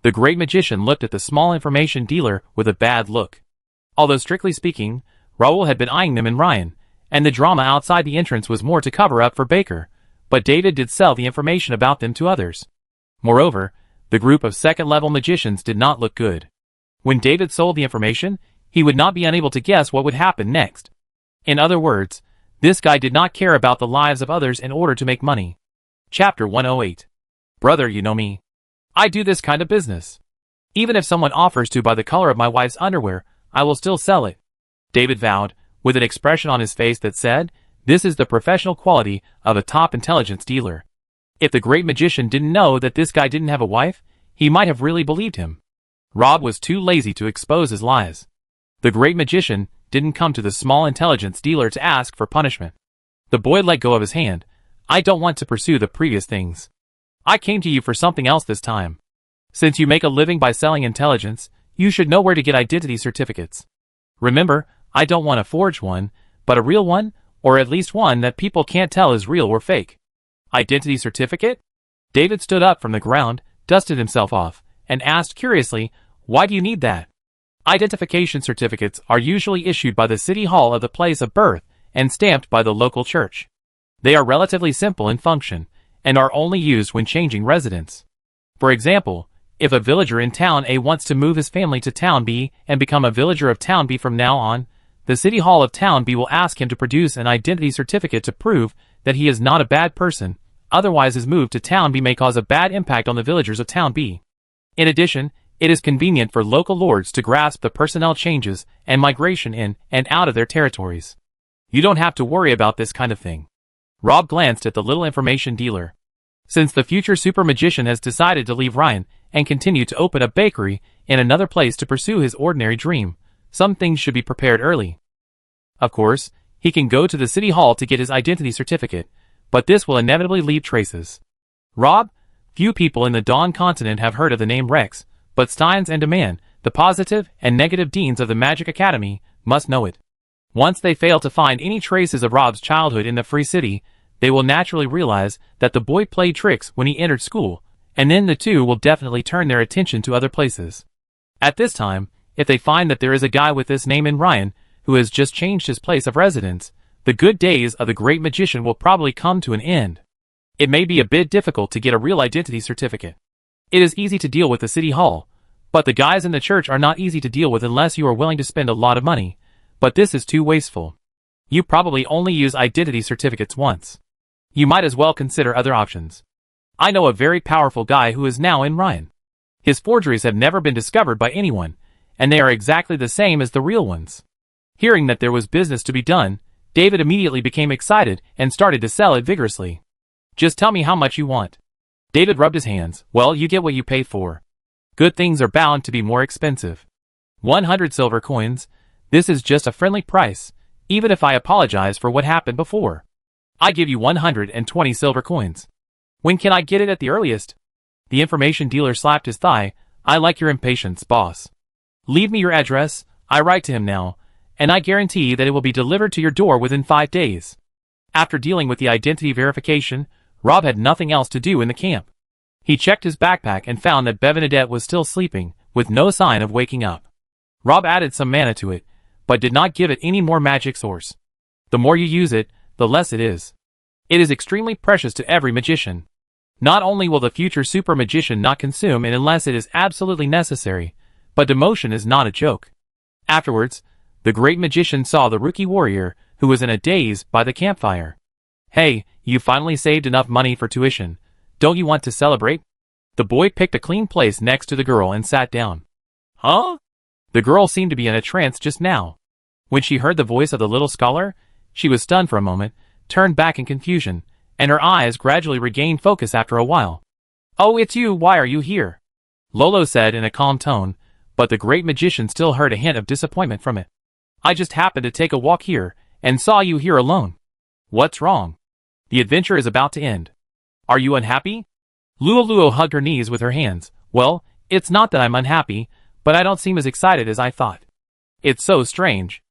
The great magician looked at the small information dealer with a bad look. Although strictly speaking, Raoul had been eyeing them and Ryan, and the drama outside the entrance was more to cover up for Baker, but David did sell the information about them to others. Moreover, the group of second-level magicians did not look good. When David sold the information, he would not be unable to guess what would happen next. In other words, this guy did not care about the lives of others in order to make money. Chapter 108. Brother, you know me. I do this kind of business. Even if someone offers to buy the color of my wife's underwear, I will still sell it. David vowed, with an expression on his face that said, this is the professional quality of a top intelligence dealer. If the great magician didn't know that this guy didn't have a wife, he might have really believed him. Rob was too lazy to expose his lies. The great magician didn't come to the small intelligence dealer to ask for punishment. The boy let go of his hand. I don't want to pursue the previous things. I came to you for something else this time. Since you make a living by selling intelligence, you should know where to get identity certificates. Remember, I don't want a forged one, but a real one, or at least one that people can't tell is real or fake. Identity certificate? David stood up from the ground, dusted himself off, and asked curiously, why do you need that? Identification certificates are usually issued by the city hall of the place of birth and stamped by the local church. They are relatively simple in function, and are only used when changing residence. For example, if a villager in town A wants to move his family to town B and become a villager of town B from now on, the city hall of town B will ask him to produce an identity certificate to prove that he is not a bad person, otherwise his move to town B may cause a bad impact on the villagers of town B. In addition, it is convenient for local lords to grasp the personnel changes and migration in and out of their territories. You don't have to worry about this kind of thing. Rob glanced at the little information dealer. Since the future super magician has decided to leave Ryan and continue to open a bakery in another place to pursue his ordinary dream, some things should be prepared early. Of course, he can go to the city hall to get his identity certificate, but this will inevitably leave traces. Rob, few people in the Dawn continent have heard of the name Rex, but Steins and Demand, the positive and negative deans of the Magic Academy, must know it. Once they fail to find any traces of Rob's childhood in the Free City, they will naturally realize that the boy played tricks when he entered school, and then the two will definitely turn their attention to other places. At this time, if they find that there is a guy with this name in Ryan, who has just changed his place of residence, the good days of the great magician will probably come to an end. It may be a bit difficult to get a real identity certificate. It is easy to deal with the city hall, but the guys in the church are not easy to deal with unless you are willing to spend a lot of money, but this is too wasteful. You probably only use identity certificates once. You might as well consider other options. I know a very powerful guy who is now in Ryan. His forgeries have never been discovered by anyone, and they are exactly the same as the real ones. Hearing that there was business to be done, David immediately became excited and started to sell it vigorously. Just tell me how much you want. David rubbed his hands. Well, you get what you pay for. Good things are bound to be more expensive. 100 silver coins. This is just a friendly price, even if I apologize for what happened before. I give you 120 silver coins. When can I get it at the earliest? The information dealer slapped his thigh. I like your impatience, boss. Leave me your address. I write to him now, and I guarantee that it will be delivered to your door within 5 days. After dealing with the identity verification, Rob had nothing else to do in the camp. He checked his backpack and found that Bevenadette was still sleeping, with no sign of waking up. Rob added some mana to it, but did not give it any more magic source. The more you use it, the less it is. It is extremely precious to every magician. Not only will the future super magician not consume it unless it is absolutely necessary, but demotion is not a joke. Afterwards, the great magician saw the rookie warrior, who was in a daze by the campfire. Hey, you finally saved enough money for tuition. Don't you want to celebrate? The boy picked a clean place next to the girl and sat down. Huh? The girl seemed to be in a trance just now. When she heard the voice of the little scholar, she was stunned for a moment, turned back in confusion, and her eyes gradually regained focus after a while. Oh, it's you, why are you here? Lolo said in a calm tone, but the great magician still heard a hint of disappointment from it. I just happened to take a walk here, and saw you here alone. What's wrong? The adventure is about to end. Are you unhappy? Luo hugged her knees with her hands. Well, it's not that I'm unhappy, but I don't seem as excited as I thought. It's so strange.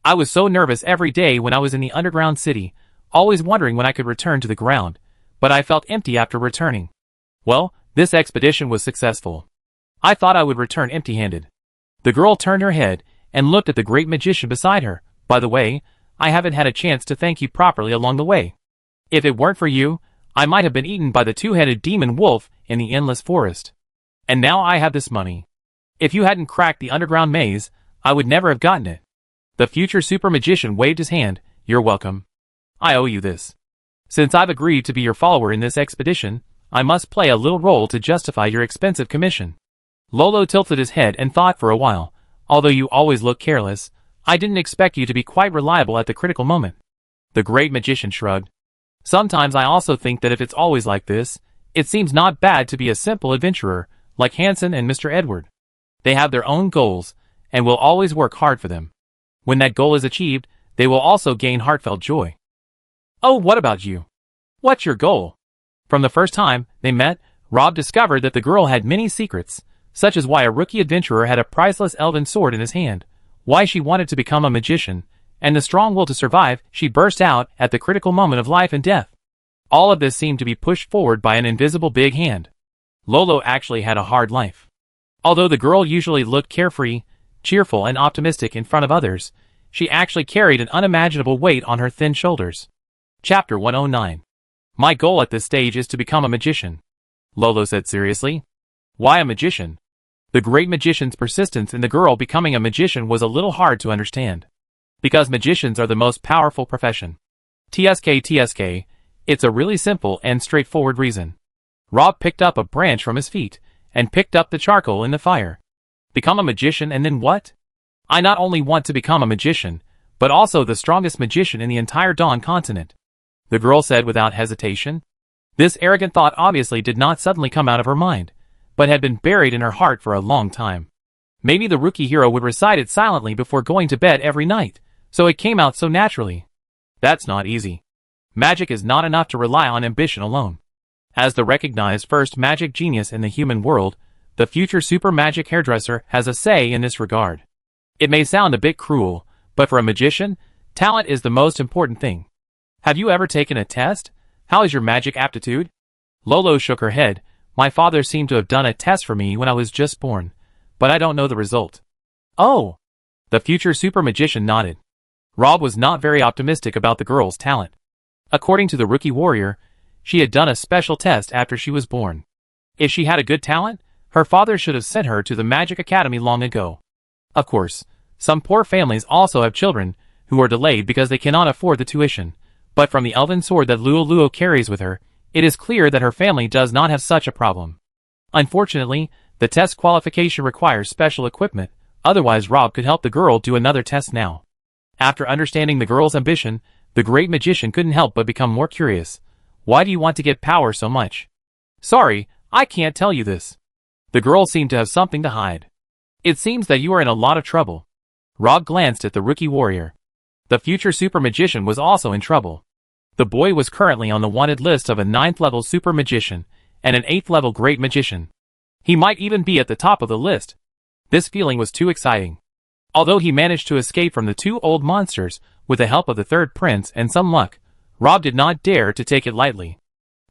I was so nervous every day when I was in the underground city, always wondering when I could return to the ground, but I felt empty after returning. Well, this expedition was successful. I thought I would return empty-handed. The girl turned her head and looked at the great magician beside her. By the way, I haven't had a chance to thank you properly along the way. If it weren't for you, I might have been eaten by the two-headed demon wolf in the endless forest. And now I have this money. If you hadn't cracked the underground maze, I would never have gotten it. The future super magician waved his hand. You're welcome. I owe you this. Since I've agreed to be your follower in this expedition, I must play a little role to justify your expensive commission. Lolo tilted his head and thought for a while. Although you always look careless, I didn't expect you to be quite reliable at the critical moment. The great magician shrugged. Sometimes I also think that if it's always like this, it seems not bad to be a simple adventurer, like Hansen and Mr. Edward. They have their own goals, and will always work hard for them. When that goal is achieved, they will also gain heartfelt joy. Oh, what about you? What's your goal? From the first time they met, Rob discovered that the girl had many secrets, such as why a rookie adventurer had a priceless elven sword in his hand, why she wanted to become a magician, and the strong will to survive she burst out at the critical moment of life and death. All of this seemed to be pushed forward by an invisible big hand. Lolo actually had a hard life. Although the girl usually looked carefree, cheerful and optimistic in front of others, she actually carried an unimaginable weight on her thin shoulders. Chapter 109. My goal at this stage is to become a magician. Lolo said seriously. Why a magician? The great magician's persistence in the girl becoming a magician was a little hard to understand. Because magicians are the most powerful profession. TSK, it's a really simple and straightforward reason. Rob picked up a branch from his feet, and picked up the charcoal in the fire. Become a magician and then what? I not only want to become a magician, but also the strongest magician in the entire Dawn continent. The girl said without hesitation. This arrogant thought obviously did not suddenly come out of her mind, but had been buried in her heart for a long time. Maybe the rookie hero would recite it silently before going to bed every night, so it came out so naturally. That's not easy. Magic is not enough to rely on ambition alone. As the recognized first magic genius in the human world, the future super magic hairdresser has a say in this regard. It may sound a bit cruel, but for a magician, talent is the most important thing. Have you ever taken a test? How is your magic aptitude? Lolo shook her head. My father seemed to have done a test for me when I was just born, but I don't know the result. Oh! The future super magician nodded. Rob was not very optimistic about the girl's talent. According to the rookie warrior, she had done a special test after she was born. If she had a good talent, her father should have sent her to the Magic Academy long ago. Of course, some poor families also have children who are delayed because they cannot afford the tuition, but from the elven sword that Luo carries with her, it is clear that her family does not have such a problem. Unfortunately, the test qualification requires special equipment, otherwise Rob could help the girl do another test now. After understanding the girl's ambition, the great magician couldn't help but become more curious. Why do you want to get power so much? Sorry, I can't tell you this. The girl seemed to have something to hide. It seems that you are in a lot of trouble. Rob glanced at the rookie warrior. The future super magician was also in trouble. The boy was currently on the wanted list of a 9th level super magician and an 8th level great magician. He might even be at the top of the list. This feeling was too exciting. Although he managed to escape from the 2 old monsters with the help of the 3rd prince and some luck, Rob did not dare to take it lightly.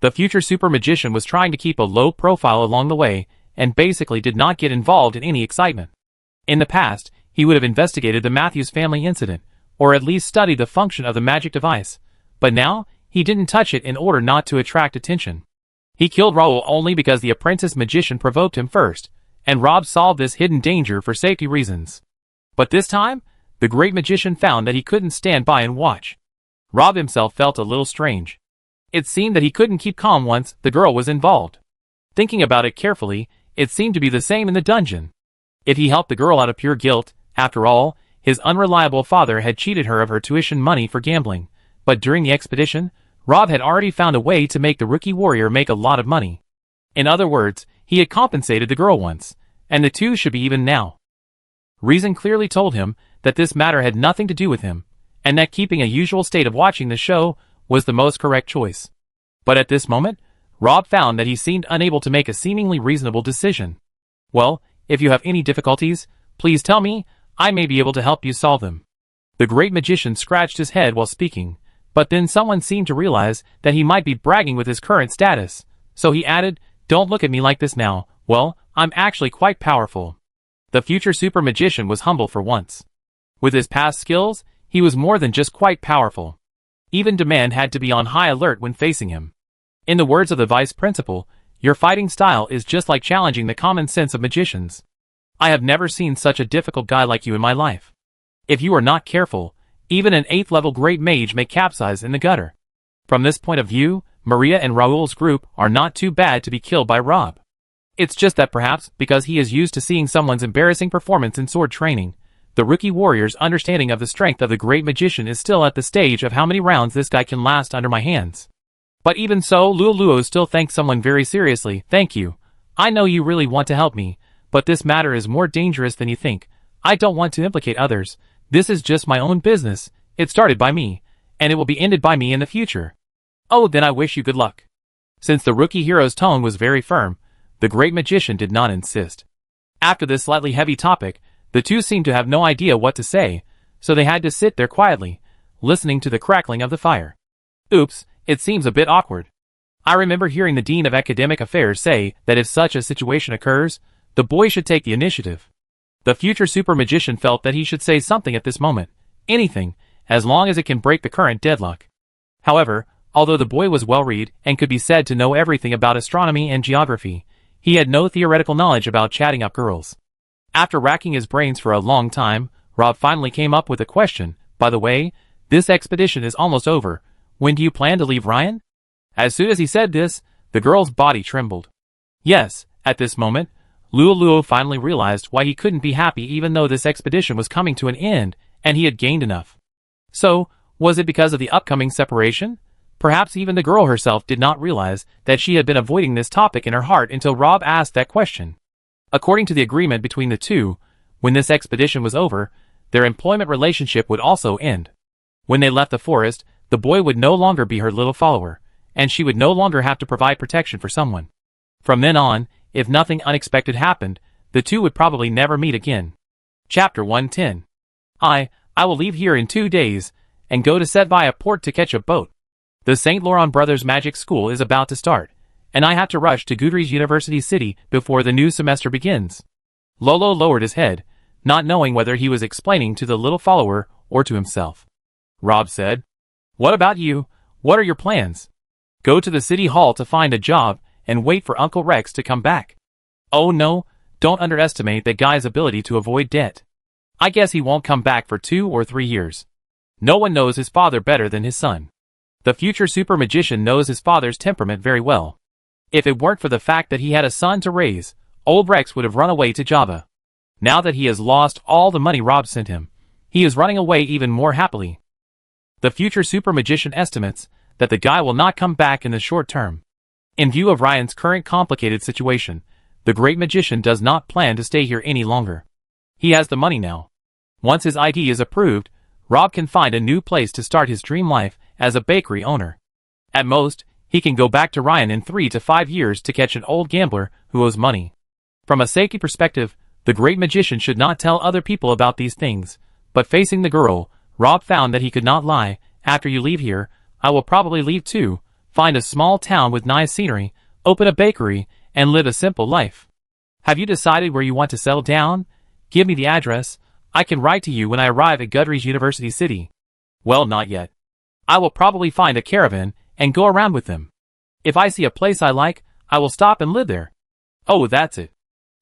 The future super magician was trying to keep a low profile along the way and basically did not get involved in any excitement. In the past, he would have investigated the Matthews family incident, or at least studied the function of the magic device, but now, he didn't touch it in order not to attract attention. He killed Raoul only because the apprentice magician provoked him first, and Rob solved this hidden danger for safety reasons. But this time, the great magician found that he couldn't stand by and watch. Rob himself felt a little strange. It seemed that he couldn't keep calm once the girl was involved. Thinking about it carefully, it seemed to be the same in the dungeon. If he helped the girl out of pure guilt, after all, his unreliable father had cheated her of her tuition money for gambling, but during the expedition, Rob had already found a way to make the rookie warrior make a lot of money. In other words, he had compensated the girl once, and the two should be even now. Reason clearly told him that this matter had nothing to do with him, and that keeping a usual state of watching the show was the most correct choice. But at this moment, Rob found that he seemed unable to make a seemingly reasonable decision. Well, if you have any difficulties, please tell me, I may be able to help you solve them. The great magician scratched his head while speaking, but then someone seemed to realize that he might be bragging with his current status, so he added, "Don't look at me like this now, well, I'm actually quite powerful." The future super magician was humble for once. With his past skills, he was more than just quite powerful. Even Demand had to be on high alert when facing him. In the words of the vice principal, your fighting style is just like challenging the common sense of magicians. I have never seen such a difficult guy like you in my life. If you are not careful, even an 8th level great mage may capsize in the gutter. From this point of view, Maria and Raoul's group are not too bad to be killed by Rob. It's just that perhaps because he is used to seeing someone's embarrassing performance in sword training, the rookie warrior's understanding of the strength of the great magician is still at the stage of how many rounds this guy can last under my hands. But even so, Luo still thanks someone very seriously. "Thank you. I know you really want to help me, but this matter is more dangerous than you think. I don't want to implicate others. This is just my own business. It started by me, and it will be ended by me in the future. Oh, then I wish you good luck." Since the rookie hero's tone was very firm, the great magician did not insist. After this slightly heavy topic, the two seemed to have no idea what to say, so they had to sit there quietly, listening to the crackling of the fire. Oops, it seems a bit awkward. I remember hearing the Dean of Academic Affairs say that if such a situation occurs, the boy should take the initiative. The future super magician felt that he should say something at this moment, anything, as long as it can break the current deadlock. However, although the boy was well-read and could be said to know everything about astronomy and geography, he had no theoretical knowledge about chatting up girls. After racking his brains for a long time, Rob finally came up with a question. "By the way, this expedition is almost over. When do you plan to leave Ryan?" As soon as he said this, the girl's body trembled. Yes, at this moment, Luo finally realized why he couldn't be happy even though this expedition was coming to an end, and he had gained enough. So, was it because of the upcoming separation? Perhaps even the girl herself did not realize that she had been avoiding this topic in her heart until Rob asked that question. According to the agreement between the two, when this expedition was over, their employment relationship would also end. When they left the forest, the boy would no longer be her little follower, and she would no longer have to provide protection for someone. From then on, if nothing unexpected happened, the two would probably never meet again. Chapter 110. I will leave here in 2 days, and go to Setvaya Port to catch a boat. The St. Laurent Brothers Magic School is about to start, and I have to rush to Gudrie's University City before the new semester begins. Lolo lowered his head, not knowing whether he was explaining to the little follower or to himself. Rob said, "What about you? What are your plans?" "Go to the city hall to find a job and wait for Uncle Rex to come back." "Oh no, don't underestimate that guy's ability to avoid debt. I guess he won't come back for 2 or 3 years. No one knows his father better than his son. The future super magician knows his father's temperament very well. If it weren't for the fact that he had a son to raise, old Rex would have run away to Java. Now that he has lost all the money Rob sent him, he is running away even more happily. The future super magician estimates that the guy will not come back in the short term. In view of Ryan's current complicated situation, the great magician does not plan to stay here any longer. He has the money now. Once his ID is approved, Rob can find a new place to start his dream life as a bakery owner. At most, he can go back to Ryan in 3 to 5 years to catch an old gambler who owes money. From a safety perspective, the great magician should not tell other people about these things, but facing the girl, Rob found that he could not lie. After you leave here, I will probably leave too, find a small town with nice scenery, open a bakery, and live a simple life. Have you decided where you want to settle down? Give me the address. I can write to you when I arrive at Goodrich University City. Well, not yet. I will probably find a caravan and go around with them. If I see a place I like, I will stop and live there. Oh, that's it.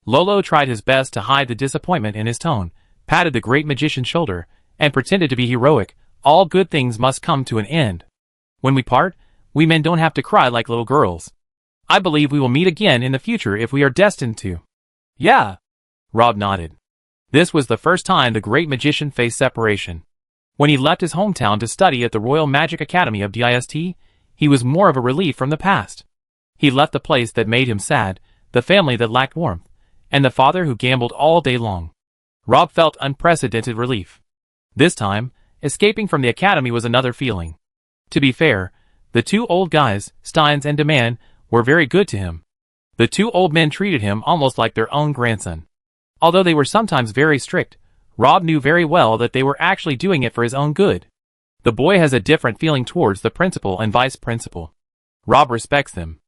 Lolo tried his best to hide the disappointment in his tone, patted the great magician's shoulder, and pretended to be heroic. All good things must come to an end. When we part, we men don't have to cry like little girls. I believe we will meet again in the future if we are destined to. Yeah. Rob nodded. This was the first time the great magician faced separation. When he left his hometown to study at the Royal Magic Academy of DIST, he was more of a relief from the past. He left the place that made him sad, the family that lacked warmth, and the father who gambled all day long. Rob felt unprecedented relief. This time, escaping from the academy was another feeling. To be fair, the two old guys, Steins and DeMann, were very good to him. The two old men treated him almost like their own grandson. Although they were sometimes very strict, Rob knew very well that they were actually doing it for his own good. The boy has a different feeling towards the principal and vice principal. Rob respects them.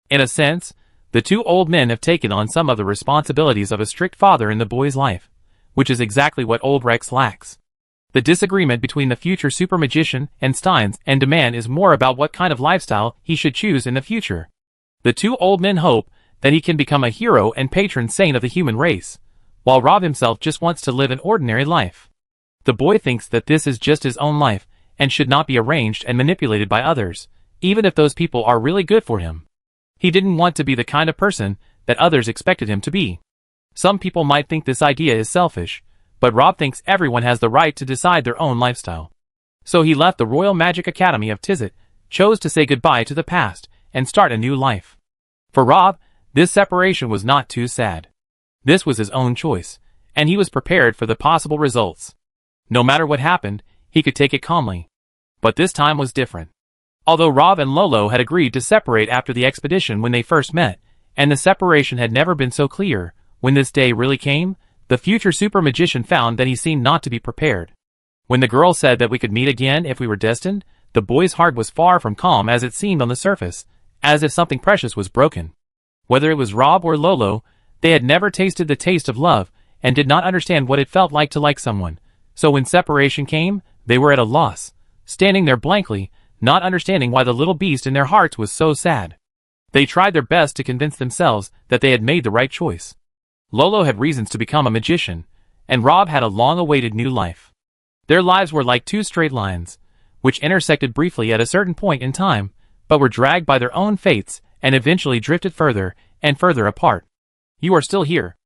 In a sense, the two old men have taken on some of the responsibilities of a strict father in the boy's life, which is exactly what old Rex lacks. The disagreement between the future super magician and Steins and DeMann is more about what kind of lifestyle he should choose in the future. The two old men hope that he can become a hero and patron saint of the human race, while Rob himself just wants to live an ordinary life. The boy thinks that this is just his own life, and should not be arranged and manipulated by others, even if those people are really good for him. He didn't want to be the kind of person that others expected him to be. Some people might think this idea is selfish, but Rob thinks everyone has the right to decide their own lifestyle. So he left the Royal Magic Academy of Tizit, chose to say goodbye to the past, and start a new life. For Rob, this separation was not too sad. This was his own choice, and he was prepared for the possible results. No matter what happened, he could take it calmly. But this time was different. Although Rob and Lolo had agreed to separate after the expedition when they first met, and the separation had never been so clear, when this day really came, the future super magician found that he seemed not to be prepared. When the girl said that we could meet again if we were destined, the boy's heart was far from calm as it seemed on the surface, as if something precious was broken. Whether it was Rob or Lolo, they had never tasted the taste of love, and did not understand what it felt like to like someone. So when separation came, they were at a loss, standing there blankly, not understanding why the little beast in their hearts was so sad. They tried their best to convince themselves that they had made the right choice. Lolo had reasons to become a magician, and Rob had a long-awaited new life. Their lives were like two straight lines, which intersected briefly at a certain point in time, but were dragged by their own fates, and eventually drifted further and further apart. You are still here.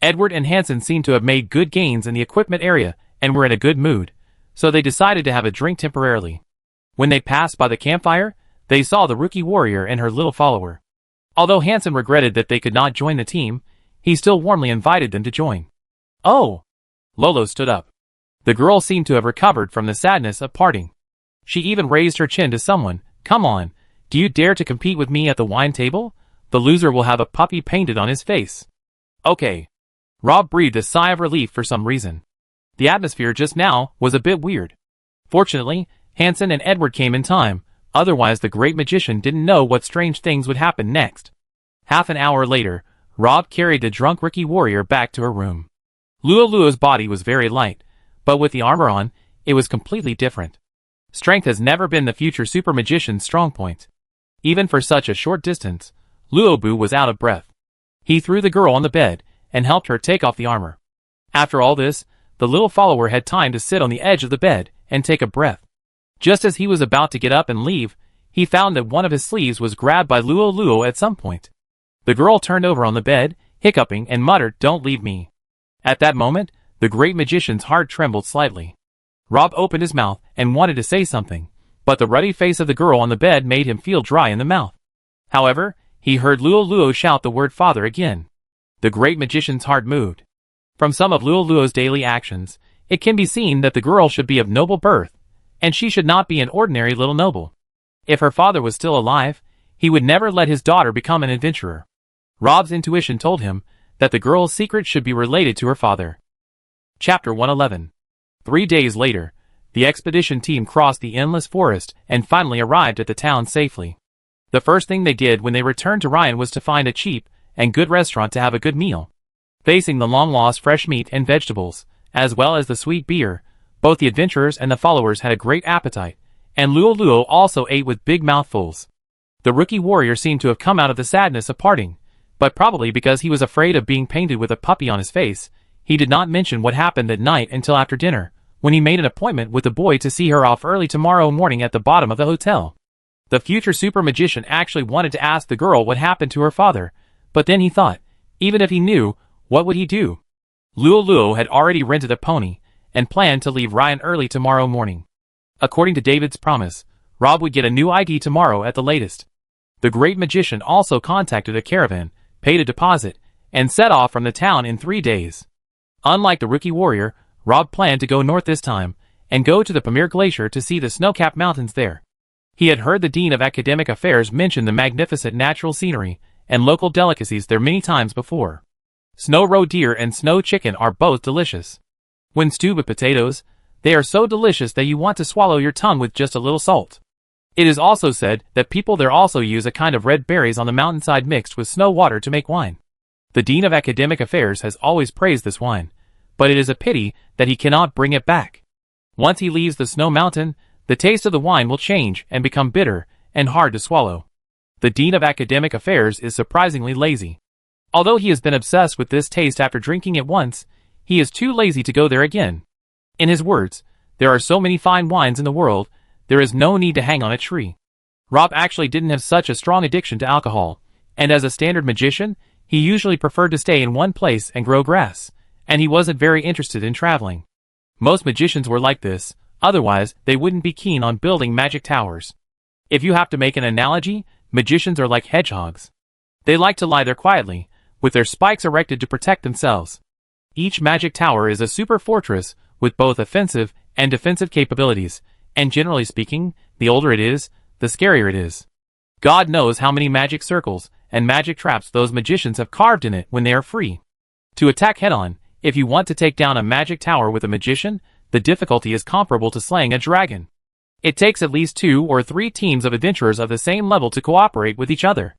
Edward and Hansen seemed to have made good gains in the equipment area, and were in a good mood, so they decided to have a drink temporarily. When they passed by the campfire, they saw the rookie warrior and her little follower. Although Hansen regretted that they could not join the team, he still warmly invited them to join. Oh! Lolo stood up. The girl seemed to have recovered from the sadness of parting. She even raised her chin to someone. Come on, do you dare to compete with me at the wine table? The loser will have a puppy painted on his face. Okay. Rob breathed a sigh of relief for some reason. The atmosphere just now was a bit weird. Fortunately, Hansen and Edward came in time, otherwise the great magician didn't know what strange things would happen next. Half an hour later, Rob carried the drunk rookie warrior back to her room. Luo's body was very light, but with the armor on, it was completely different. Strength has never been the future super magician's strong point. Even for such a short distance, Luobu was out of breath. He threw the girl on the bed, and helped her take off the armor. After all this, the little follower had time to sit on the edge of the bed, and take a breath. Just as he was about to get up and leave, he found that one of his sleeves was grabbed by Luo at some point. The girl turned over on the bed, hiccuping, and muttered, "Don't leave me." At that moment, the great magician's heart trembled slightly. Rob opened his mouth and wanted to say something, but the ruddy face of the girl on the bed made him feel dry in the mouth. However, he heard Luo shout the word father again. The great magician's heart moved. From some of Luo's daily actions, it can be seen that the girl should be of noble birth, and she should not be an ordinary little noble. If her father was still alive, he would never let his daughter become an adventurer. Rob's intuition told him that the girl's secret should be related to her father. Chapter 111. 3 days later, the expedition team crossed the endless forest and finally arrived at the town safely. The first thing they did when they returned to Ryan was to find a cheap and good restaurant to have a good meal. Facing the long-lost fresh meat and vegetables, as well as the sweet beer, both the adventurers and the followers had a great appetite, and Luo also ate with big mouthfuls. The rookie warrior seemed to have come out of the sadness of parting, but probably because he was afraid of being painted with a puppy on his face, he did not mention what happened that night until after dinner, when he made an appointment with the boy to see her off early tomorrow morning at the bottom of the hotel. The future super magician actually wanted to ask the girl what happened to her father, but then he thought, even if he knew, what would he do? Luo had already rented a pony, and planned to leave Ryan early tomorrow morning. According to David's promise, Rob would get a new ID tomorrow at the latest. The great magician also contacted a caravan, paid a deposit, and set off from the town in 3 days. Unlike the rookie warrior, Rob planned to go north this time, and go to the Pamir Glacier to see the snow-capped mountains there. He had heard the Dean of Academic Affairs mention the magnificent natural scenery and local delicacies there many times before. Snow roe deer and snow chicken are both delicious. When stewed with potatoes, they are so delicious that you want to swallow your tongue with just a little salt. It is also said that people there also use a kind of red berries on the mountainside mixed with snow water to make wine. The Dean of Academic Affairs has always praised this wine, but it is a pity that he cannot bring it back. Once he leaves the snow mountain, the taste of the wine will change and become bitter and hard to swallow. The Dean of Academic Affairs is surprisingly lazy. Although he has been obsessed with this taste after drinking it once, he is too lazy to go there again. In his words, there are so many fine wines in the world, there is no need to hang on a tree. Rob actually didn't have such a strong addiction to alcohol, and as a standard magician, he usually preferred to stay in one place and grow grass, and he wasn't very interested in traveling. Most magicians were like this, otherwise they wouldn't be keen on building magic towers. If you have to make an analogy, magicians are like hedgehogs. They like to lie there quietly, with their spikes erected to protect themselves. Each magic tower is a super fortress with both offensive and defensive capabilities, and generally speaking, the older it is, the scarier it is. God knows how many magic circles and magic traps those magicians have carved in it when they are free. To attack head-on, if you want to take down a magic tower with a magician, the difficulty is comparable to slaying a dragon. It takes at least 2 or 3 teams of adventurers of the same level to cooperate with each other.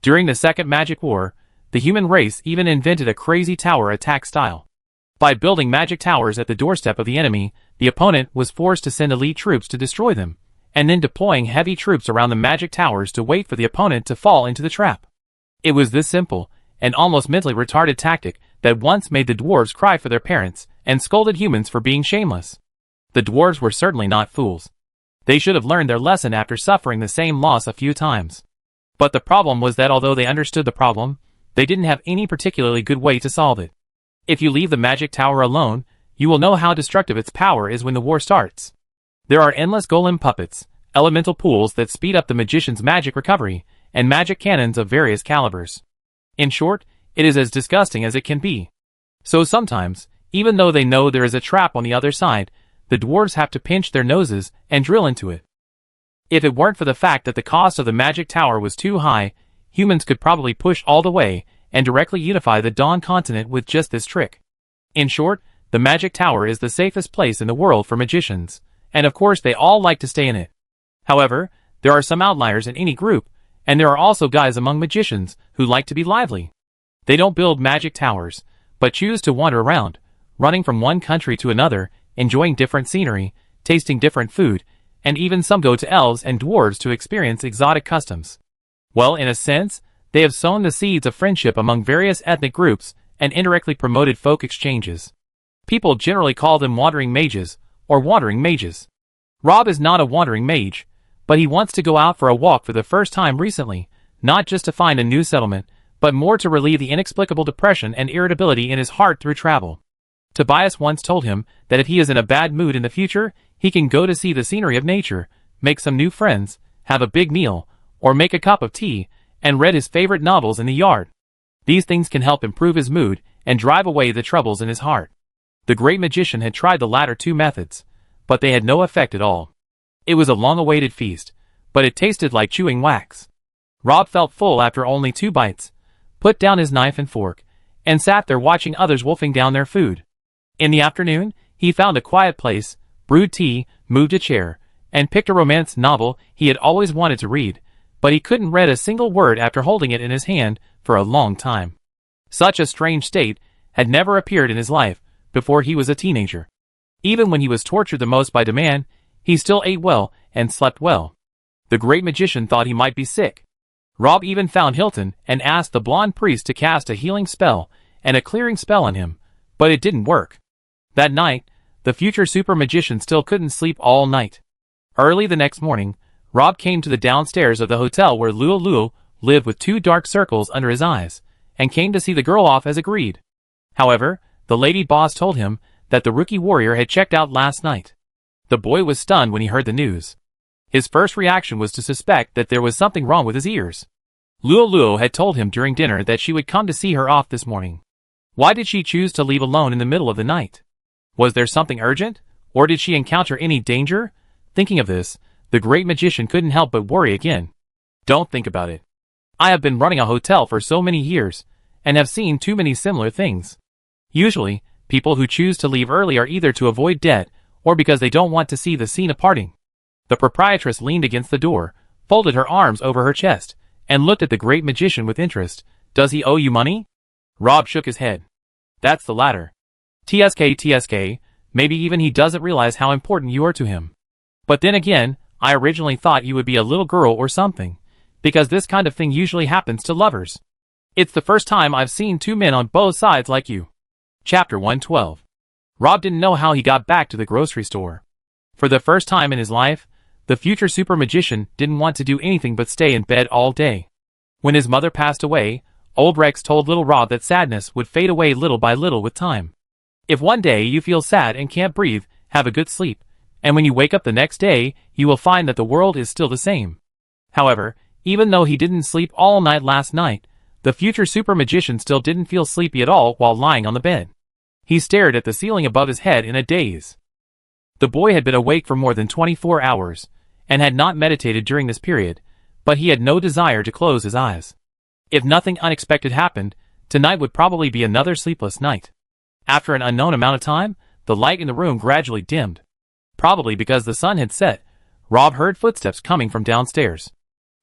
During the Second Magic War, the human race even invented a crazy tower attack style. By building magic towers at the doorstep of the enemy, the opponent was forced to send elite troops to destroy them, and then deploying heavy troops around the magic towers to wait for the opponent to fall into the trap. It was this simple, and almost mentally retarded tactic that once made the dwarves cry for their parents, and scolded humans for being shameless. The dwarves were certainly not fools. They should have learned their lesson after suffering the same loss a few times. But the problem was that although they understood the problem, they didn't have any particularly good way to solve it. If you leave the magic tower alone, you will know how destructive its power is when the war starts. There are endless golem puppets, elemental pools that speed up the magician's magic recovery, and magic cannons of various calibers. In short, it is as disgusting as it can be. So sometimes, even though they know there is a trap on the other side, the dwarves have to pinch their noses and drill into it. If it weren't for the fact that the cost of the magic tower was too high, humans could probably push all the way and directly unify the Dawn continent with just this trick. In short, the magic tower is the safest place in the world for magicians, and of course they all like to stay in it. However, there are some outliers in any group, and there are also guys among magicians who like to be lively. They don't build magic towers, but choose to wander around, running from one country to another, enjoying different scenery, tasting different food, and even some go to elves and dwarves to experience exotic customs. Well, in a sense, they have sown the seeds of friendship among various ethnic groups and indirectly promoted folk exchanges. People generally call them wandering mages, or wandering mages. Rob is not a wandering mage, but he wants to go out for a walk for the first time recently, not just to find a new settlement, but more to relieve the inexplicable depression and irritability in his heart through travel. Tobias once told him that if he is in a bad mood in the future, he can go to see the scenery of nature, make some new friends, have a big meal, or make a cup of tea, and read his favorite novels in the yard. These things can help improve his mood and drive away the troubles in his heart. The great magician had tried the latter two methods, but they had no effect at all. It was a long-awaited feast, but it tasted like chewing wax. Rob felt full after only 2 bites, put down his knife and fork, and sat there watching others wolfing down their food. In the afternoon, he found a quiet place, brewed tea, moved a chair, and picked a romance novel he had always wanted to read, but he couldn't read a single word after holding it in his hand for a long time. Such a strange state had never appeared in his life before he was a teenager. Even when he was tortured the most by demand, he still ate well and slept well. The great magician thought he might be sick. Rob even found Hilton and asked the blonde priest to cast a healing spell and a clearing spell on him, but it didn't work. That night, the future super magician still couldn't sleep all night. Early the next morning, Rob came to the downstairs of the hotel where Luo lived with 2 dark circles under his eyes, and came to see the girl off as agreed. However, the lady boss told him that the rookie warrior had checked out last night. The boy was stunned when he heard the news. His first reaction was to suspect that there was something wrong with his ears. Luo had told him during dinner that she would come to see her off this morning. Why did she choose to leave alone in the middle of the night? Was there something urgent, or did she encounter any danger? Thinking of this, the great magician couldn't help but worry again. Don't think about it. I have been running a hotel for so many years, and have seen too many similar things. Usually, people who choose to leave early are either to avoid debt, or because they don't want to see the scene of parting. The proprietress leaned against the door, folded her arms over her chest, and looked at the great magician with interest. Does he owe you money? Rob shook his head. That's the latter. TSK, maybe even he doesn't realize how important you are to him. But then again, I originally thought you would be a little girl or something, because this kind of thing usually happens to lovers. It's the first time I've seen 2 men on both sides like you. Chapter 112. Rob didn't know how he got back to the grocery store. For the first time in his life, the future super magician didn't want to do anything but stay in bed all day. When his mother passed away, old Rex told little Rob that sadness would fade away little by little with time. If one day you feel sad and can't breathe, have a good sleep, and when you wake up the next day, you will find that the world is still the same. However, even though he didn't sleep all night last night, the future super magician still didn't feel sleepy at all while lying on the bed. He stared at the ceiling above his head in a daze. The boy had been awake for more than 24 hours, and had not meditated during this period, but he had no desire to close his eyes. If nothing unexpected happened, tonight would probably be another sleepless night. After an unknown amount of time, the light in the room gradually dimmed. Probably because the sun had set, Rob heard footsteps coming from downstairs.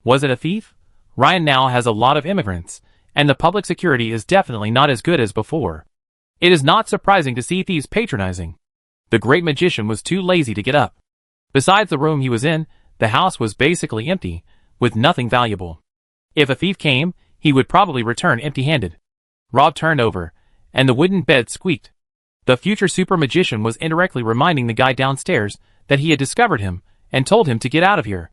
Was it a thief? Ryan now has a lot of immigrants, and the public security is definitely not as good as before. It is not surprising to see thieves patronizing. The great magician was too lazy to get up. Besides the room he was in, the house was basically empty, with nothing valuable. If a thief came, he would probably return empty-handed. Rob turned over, and the wooden bed squeaked. The future super magician was indirectly reminding the guy downstairs that he had discovered him, and told him to get out of here.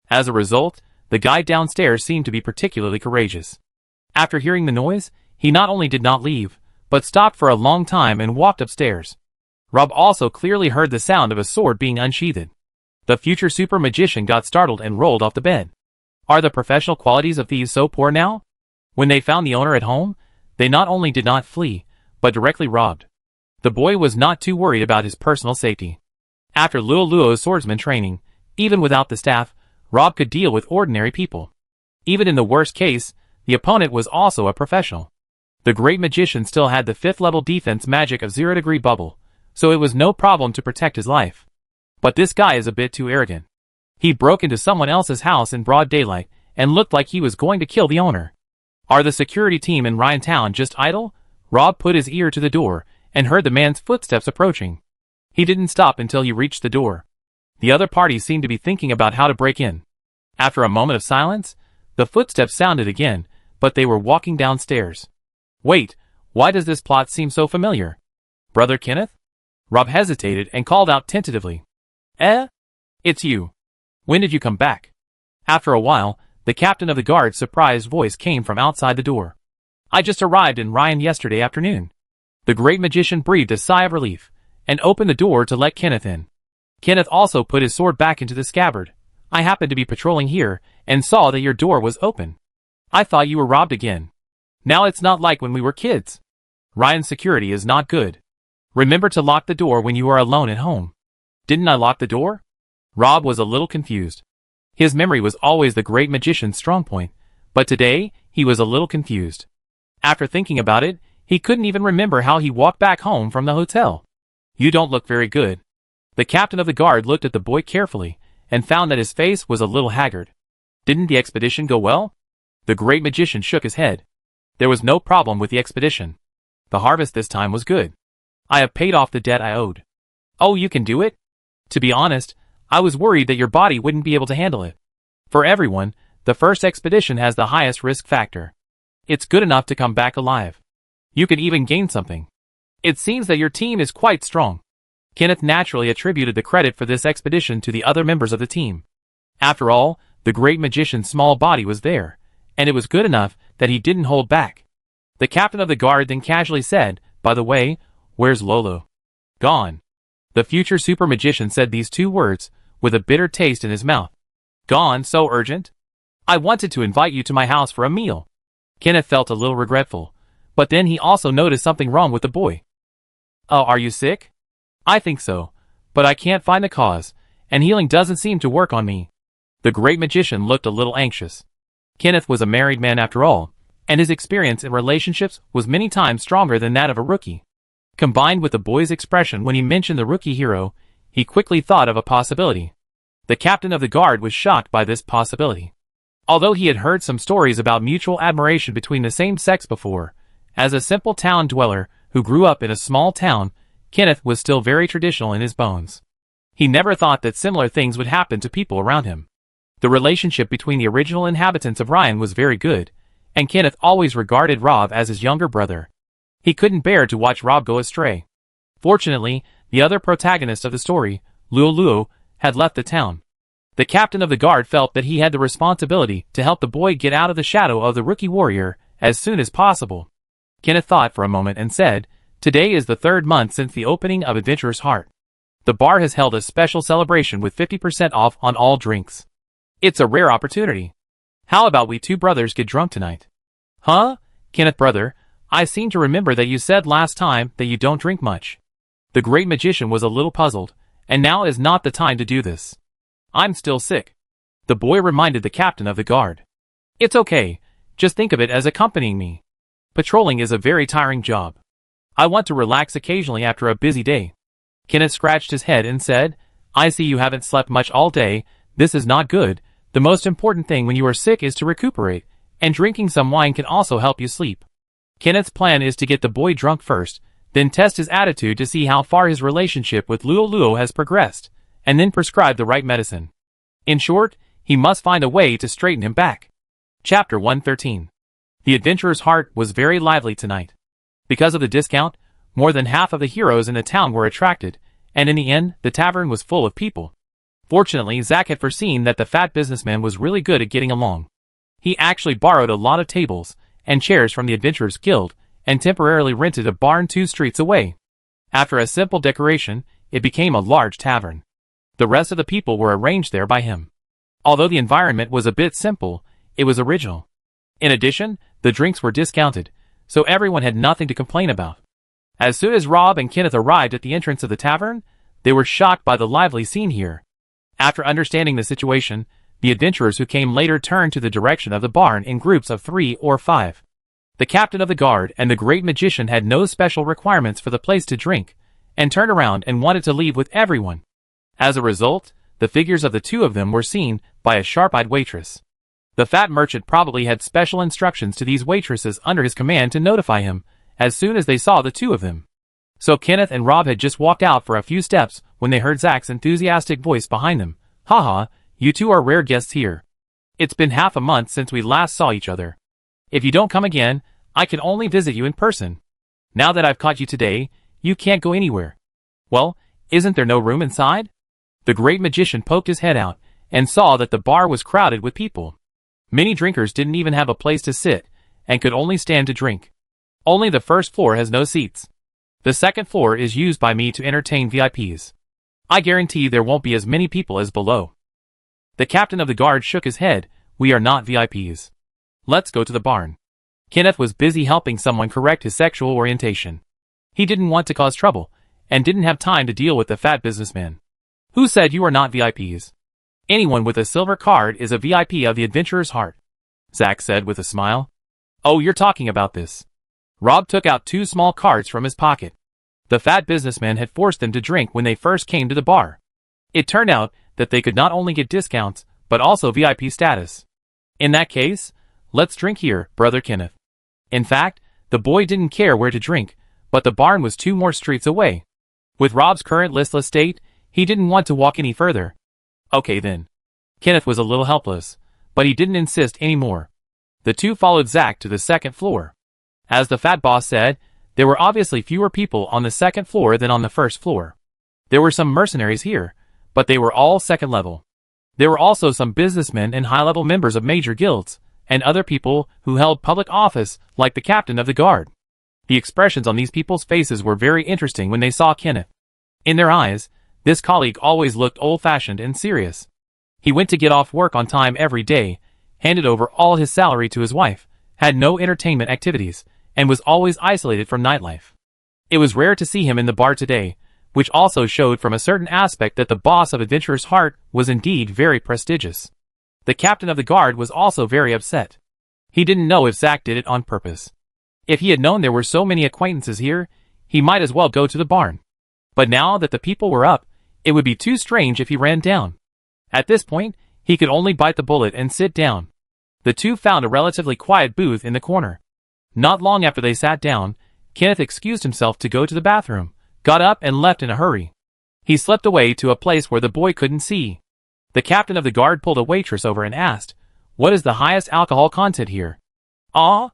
As a result, the guy downstairs seemed to be particularly courageous. After hearing the noise, he not only did not leave, but stopped for a long time and walked upstairs. Rob also clearly heard the sound of a sword being unsheathed. The future super magician got startled and rolled off the bed. Are the professional qualities of thieves so poor now? When they found the owner at home, they not only did not flee, but directly robbed. The boy was not too worried about his personal safety. After Luo's swordsman training, even without the staff, Rob could deal with ordinary people. Even in the worst case, the opponent was also a professional. The great magician still had the 5th level defense magic of 0° bubble, so it was no problem to protect his life. But this guy is a bit too arrogant. He broke into someone else's house in broad daylight, and looked like he was going to kill the owner. Are the security team in Ryantown just idle? Rob put his ear to the door, and heard the man's footsteps approaching. He didn't stop until he reached the door. The other party seemed to be thinking about how to break in. After a moment of silence, the footsteps sounded again, but they were walking downstairs. Wait, why does this plot seem so familiar? Brother Kenneth? Rob hesitated and called out tentatively. It's you. When did you come back? After a while, the captain of the guard's surprised voice came from outside the door. I just arrived in Ryan yesterday afternoon. The great magician breathed a sigh of relief, and opened the door to let Kenneth in. Kenneth also put his sword back into the scabbard. I happened to be patrolling here, and saw that your door was open. I thought you were robbed again. Now it's not like when we were kids. Ryan's security is not good. Remember to lock the door when you are alone at home. Didn't I lock the door? Rob was a little confused. His memory was always the great magician's strong point, but today, he was a little confused. After thinking about it, he couldn't even remember how he walked back home from the hotel. You don't look very good. The captain of the guard looked at the boy carefully, and found that his face was a little haggard. Didn't the expedition go well? The great magician shook his head. There was no problem with the expedition. The harvest this time was good. I have paid off the debt I owed. Oh, you can do it? To be honest, I was worried that your body wouldn't be able to handle it. For everyone, the first expedition has the highest risk factor. It's good enough to come back alive. You could even gain something. It seems that your team is quite strong. Kenneth naturally attributed the credit for this expedition to the other members of the team. After all, the great magician's small body was there, and it was good enough that he didn't hold back. The captain of the guard then casually said, "By the way, where's Lolo?" "Gone." The future super magician said these two words, with a bitter taste in his mouth. "Gone so urgent? I wanted to invite you to my house for a meal." Kenneth felt a little regretful, but then he also noticed something wrong with the boy. "Oh, are you sick?" "I think so, but I can't find the cause, and healing doesn't seem to work on me." The great magician looked a little anxious. Kenneth was a married man after all, and his experience in relationships was many times stronger than that of a rookie. Combined with the boy's expression when he mentioned the rookie hero, he quickly thought of a possibility. The captain of the guard was shocked by this possibility. Although he had heard some stories about mutual admiration between the same sex before, as a simple town dweller who grew up in a small town, Kenneth was still very traditional in his bones. He never thought that similar things would happen to people around him. The relationship between the original inhabitants of Ryan was very good, and Kenneth always regarded Rob as his younger brother. He couldn't bear to watch Rob go astray. Fortunately, the other protagonist of the story, Luo, had left the town. The captain of the guard felt that he had the responsibility to help the boy get out of the shadow of the rookie warrior as soon as possible. Kenneth thought for a moment and said, "Today is the 3rd month since the opening of Adventurer's Heart. The bar has held a special celebration with 50% off on all drinks. It's a rare opportunity. How about we two brothers get drunk tonight?" "Huh? Kenneth brother, I seem to remember that you said last time that you don't drink much." The great magician was a little puzzled, and now is not the time to do this. "I'm still sick," the boy reminded the captain of the guard. "It's okay, just think of it as accompanying me. Patrolling is a very tiring job. I want to relax occasionally after a busy day." Kenneth scratched his head and said, "I see you haven't slept much all day. This is not good. The most important thing when you are sick is to recuperate, and drinking some wine can also help you sleep." Kenneth's plan is to get the boy drunk first, then test his attitude to see how far his relationship with Luo has progressed, and then prescribe the right medicine. In short, he must find a way to straighten him back. Chapter 113. The Adventurer's Heart was very lively tonight. Because of the discount, more than half of the heroes in the town were attracted, and in the end, the tavern was full of people. Fortunately, Zach had foreseen that the fat businessman was really good at getting along. He actually borrowed a lot of tables and chairs from the Adventurers Guild, and temporarily rented a barn 2 streets away. After a simple decoration, it became a large tavern. The rest of the people were arranged there by him. Although the environment was a bit simple, it was original. In addition, the drinks were discounted, so everyone had nothing to complain about. As soon as Rob and Kenneth arrived at the entrance of the tavern, they were shocked by the lively scene here. After understanding the situation, the adventurers who came later turned to the direction of the barn in groups of 3 or 5. The captain of the guard and the great magician had no special requirements for the place to drink, and turned around and wanted to leave with everyone. As a result, the figures of the two of them were seen by a sharp-eyed waitress. The fat merchant probably had special instructions to these waitresses under his command to notify him as soon as they saw the two of them. So Kenneth and Rob had just walked out for a few steps when they heard Zach's enthusiastic voice behind them. "Haha, you two are rare guests here. It's been half a month since we last saw each other. If you don't come again, I can only visit you in person. Now that I've caught you today, you can't go anywhere." "Well, isn't there no room inside?" The great magician poked his head out and saw that the bar was crowded with people. Many drinkers didn't even have a place to sit and could only stand to drink. "Only the first floor has no seats. The second floor is used by me to entertain VIPs. I guarantee there won't be as many people as below." The captain of the guard shook his head. "We are not VIPs. Let's go to the barn. Kenneth was busy helping someone correct his sexual orientation. He didn't want to cause trouble, and didn't have time to deal with the fat businessman. Who said you are not VIPs? Anyone with a silver card is a VIP of the adventurer's heart, Zach said with a smile. Oh, you're talking about this. Rob took out 2 small cards from his pocket. The fat businessman had forced them to drink when they first came to the bar. It turned out that they could not only get discounts, but also VIP status. In that case, let's drink here, Brother Kenneth. In fact, the boy didn't care where to drink, but the barn was 2 more streets away. With Rob's current listless state, he didn't want to walk any further. Okay then. Kenneth was a little helpless, but he didn't insist anymore. The 2 followed Zach to the 2nd floor. As the fat boss said, there were obviously fewer people on the 2nd floor than on the 1st floor. There were some mercenaries here, but they were all 2nd level. There were also some businessmen and high-level members of major guilds, and other people who held public office like the captain of the guard. The expressions on these people's faces were very interesting when they saw Kenneth. In their eyes, this colleague always looked old-fashioned and serious. He went to get off work on time every day, handed over all his salary to his wife, had no entertainment activities, and was always isolated from nightlife. It was rare to see him in the bar today, which also showed from a certain aspect that the boss of Adventurer's Heart was indeed very prestigious. The captain of the guard was also very upset. He didn't know if Zach did it on purpose. If he had known there were so many acquaintances here, he might as well go to the barn. But now that the people were up, it would be too strange if he ran down. At this point, he could only bite the bullet and sit down. The 2 found a relatively quiet booth in the corner. Not long after they sat down, Kenneth excused himself to go to the bathroom, got up and left in a hurry. He slipped away to a place where the boy couldn't see. The captain of the guard pulled a waitress over and asked, "What is the highest alcohol content here?" "Ah?"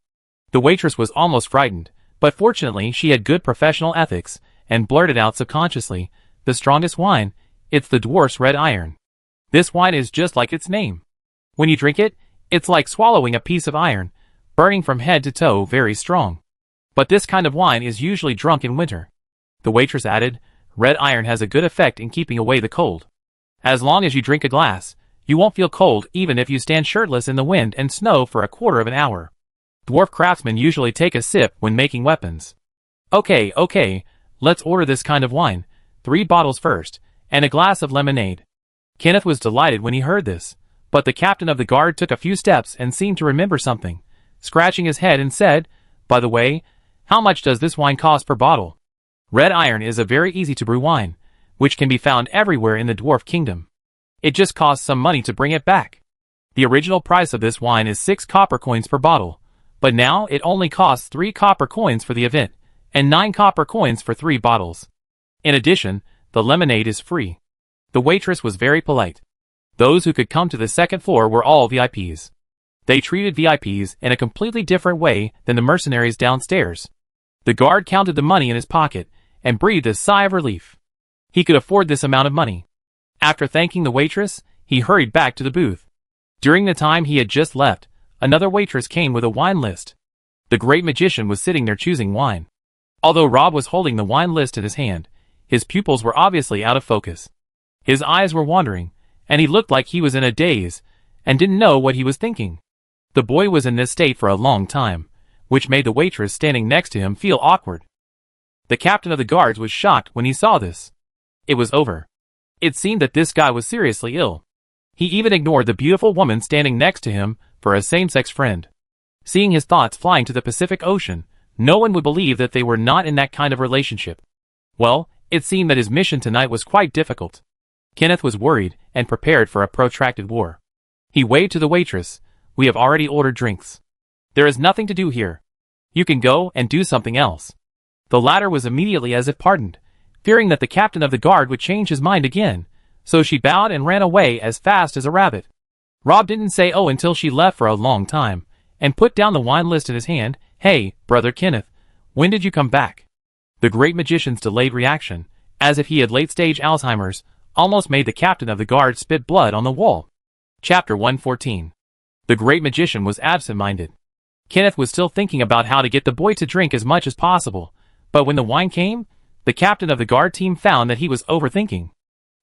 The waitress was almost frightened, but fortunately she had good professional ethics, and blurted out subconsciously, "The strongest wine, it's the dwarf's red iron. This wine is just like its name. When you drink it, it's like swallowing a piece of iron, burning from head to toe, very strong. But this kind of wine is usually drunk in winter." The waitress added, "Red iron has a good effect in keeping away the cold. As long as you drink a glass, you won't feel cold even if you stand shirtless in the wind and snow for a quarter of an hour. Dwarf craftsmen usually take a sip when making weapons." Okay, let's order this kind of wine, 3 bottles first, and a glass of lemonade." Kenneth was delighted when he heard this, but the captain of the guard took a few steps and seemed to remember something, scratching his head and said, "By the way, how much does this wine cost per bottle?" Red iron is a very easy to brew wine, which can be found everywhere in the dwarf kingdom. It just costs some money to bring it back. The original price of this wine is 6 copper coins per bottle, but now it only costs 3 copper coins for the event, and 9 copper coins for 3 bottles. In addition, the lemonade is free. The waitress was very polite. Those who could come to the 2nd floor were all VIPs. They treated VIPs in a completely different way than the mercenaries downstairs. The guard counted the money in his pocket, and breathed a sigh of relief. He could afford this amount of money. After thanking the waitress, he hurried back to the booth. During the time he had just left, another waitress came with a wine list. The great magician was sitting there choosing wine. Although Rob was holding the wine list in his hand, his pupils were obviously out of focus. His eyes were wandering, and he looked like he was in a daze, and didn't know what he was thinking. The boy was in this state for a long time, which made the waitress standing next to him feel awkward. The captain of the guards was shocked when he saw this. It was over. It seemed that this guy was seriously ill. He even ignored the beautiful woman standing next to him for a same-sex friend. Seeing his thoughts flying to the Pacific Ocean, no one would believe that they were not in that kind of relationship. Well, it seemed that his mission tonight was quite difficult. Kenneth was worried and prepared for a protracted war. He waved to the waitress, "We have already ordered drinks. There is nothing to do here. You can go and do something else." The latter was immediately as if pardoned, fearing that the captain of the guard would change his mind again, so she bowed and ran away as fast as a rabbit. Rob didn't say oh until she left for a long time, and put down the wine list in his hand. "Hey, Brother Kenneth, when did you come back?" The great magician's delayed reaction, as if he had late-stage Alzheimer's, almost made the captain of the guard spit blood on the wall. Chapter 114. The great magician was absent-minded. Kenneth was still thinking about how to get the boy to drink as much as possible, but when the wine came, the captain of the guard team found that he was overthinking.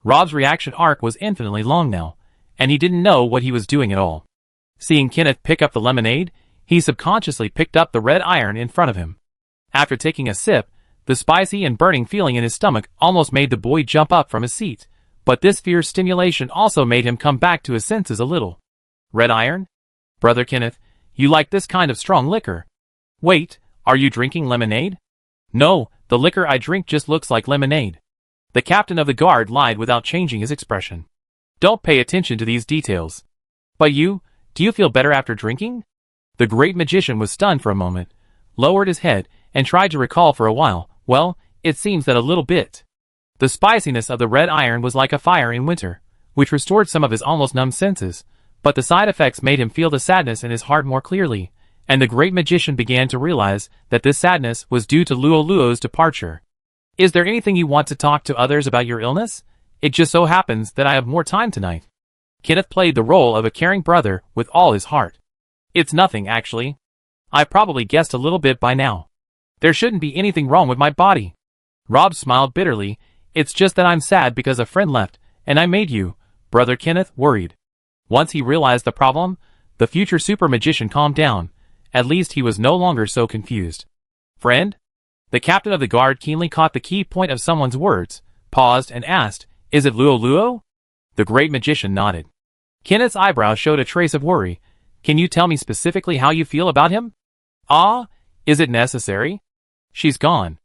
Rob's reaction arc was infinitely long now, and he didn't know what he was doing at all. Seeing Kenneth pick up the lemonade, He subconsciously picked up the red iron in front of him. After taking a sip, the spicy and burning feeling in his stomach almost made the boy jump up from his seat, but this fierce stimulation also made him come back to his senses a little. Red iron? Brother Kenneth, you like this kind of strong liquor. Wait, are you drinking lemonade? No, the liquor I drink just looks like lemonade. The captain of the guard lied without changing his expression. Don't pay attention to these details. But do you feel better after drinking? The great magician was stunned for a moment, lowered his head, and tried to recall for a while. Well, it seems that a little bit. The spiciness of the red iron was like a fire in winter, which restored some of his almost numb senses, but the side effects made him feel the sadness in his heart more clearly, and the great magician began to realize that this sadness was due to Luo's departure. Is there anything you want to talk to others about your illness? It just so happens that I have more time tonight. Kenneth played the role of a caring brother with all his heart. It's nothing, actually. I probably guessed a little bit by now. There shouldn't be anything wrong with my body. Rob smiled bitterly. It's just that I'm sad because a friend left, and I made you, Brother Kenneth, worried. Once he realized the problem, the future super magician calmed down. At least he was no longer so confused. Friend? The captain of the guard keenly caught the key point of someone's words, paused, and asked, Is it Luo? The great magician nodded. Kenneth's eyebrows showed a trace of worry. Can you tell me specifically how you feel about him? Ah, is it necessary? She's gone.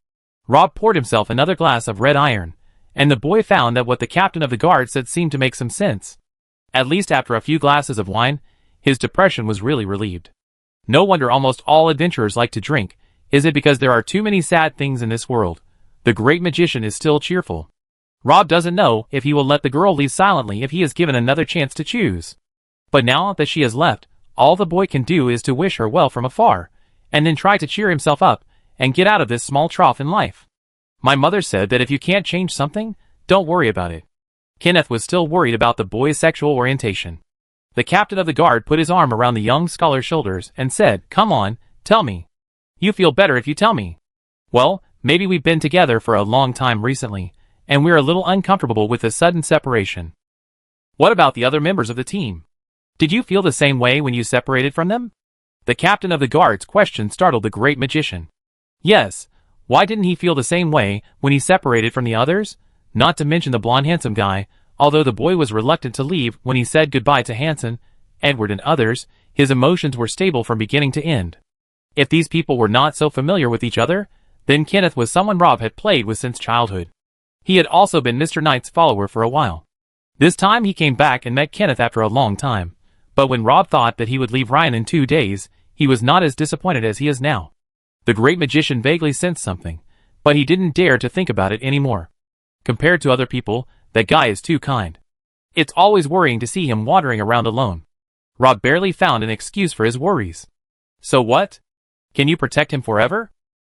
Rob poured himself another glass of red iron, and the boy found that what the captain of the guard said seemed to make some sense. At least after a few glasses of wine, his depression was really relieved. No wonder almost all adventurers like to drink. Is it because there are too many sad things in this world? The great magician is still cheerful. Rob doesn't know if he will let the girl leave silently if he is given another chance to choose. But now that she has left, all the boy can do is to wish her well from afar, and then try to cheer himself up and get out of this small trough in life. My mother said that if you can't change something, don't worry about it. Kenneth was still worried about the boy's sexual orientation. The captain of the guard put his arm around the young scholar's shoulders and said, Come on, tell me. You feel better if you tell me. Well, maybe we've been together for a long time recently, and we're a little uncomfortable with the sudden separation. What about the other members of the team? Did you feel the same way when you separated from them? The captain of the guard's question startled the great magician. Yes, why didn't he feel the same way when he separated from the others? Not to mention the blonde handsome guy. Although the boy was reluctant to leave when he said goodbye to Hansen, Edward and others, his emotions were stable from beginning to end. If these people were not so familiar with each other, then Kenneth was someone Rob had played with since childhood. He had also been Mr. Knight's follower for a while. This time he came back and met Kenneth after a long time, but when Rob thought that he would leave Ryan in 2 days, he was not as disappointed as he is now. The great magician vaguely sensed something, but he didn't dare to think about it anymore. Compared to other people, that guy is too kind. It's always worrying to see him wandering around alone. Rob barely found an excuse for his worries. So what? Can you protect him forever?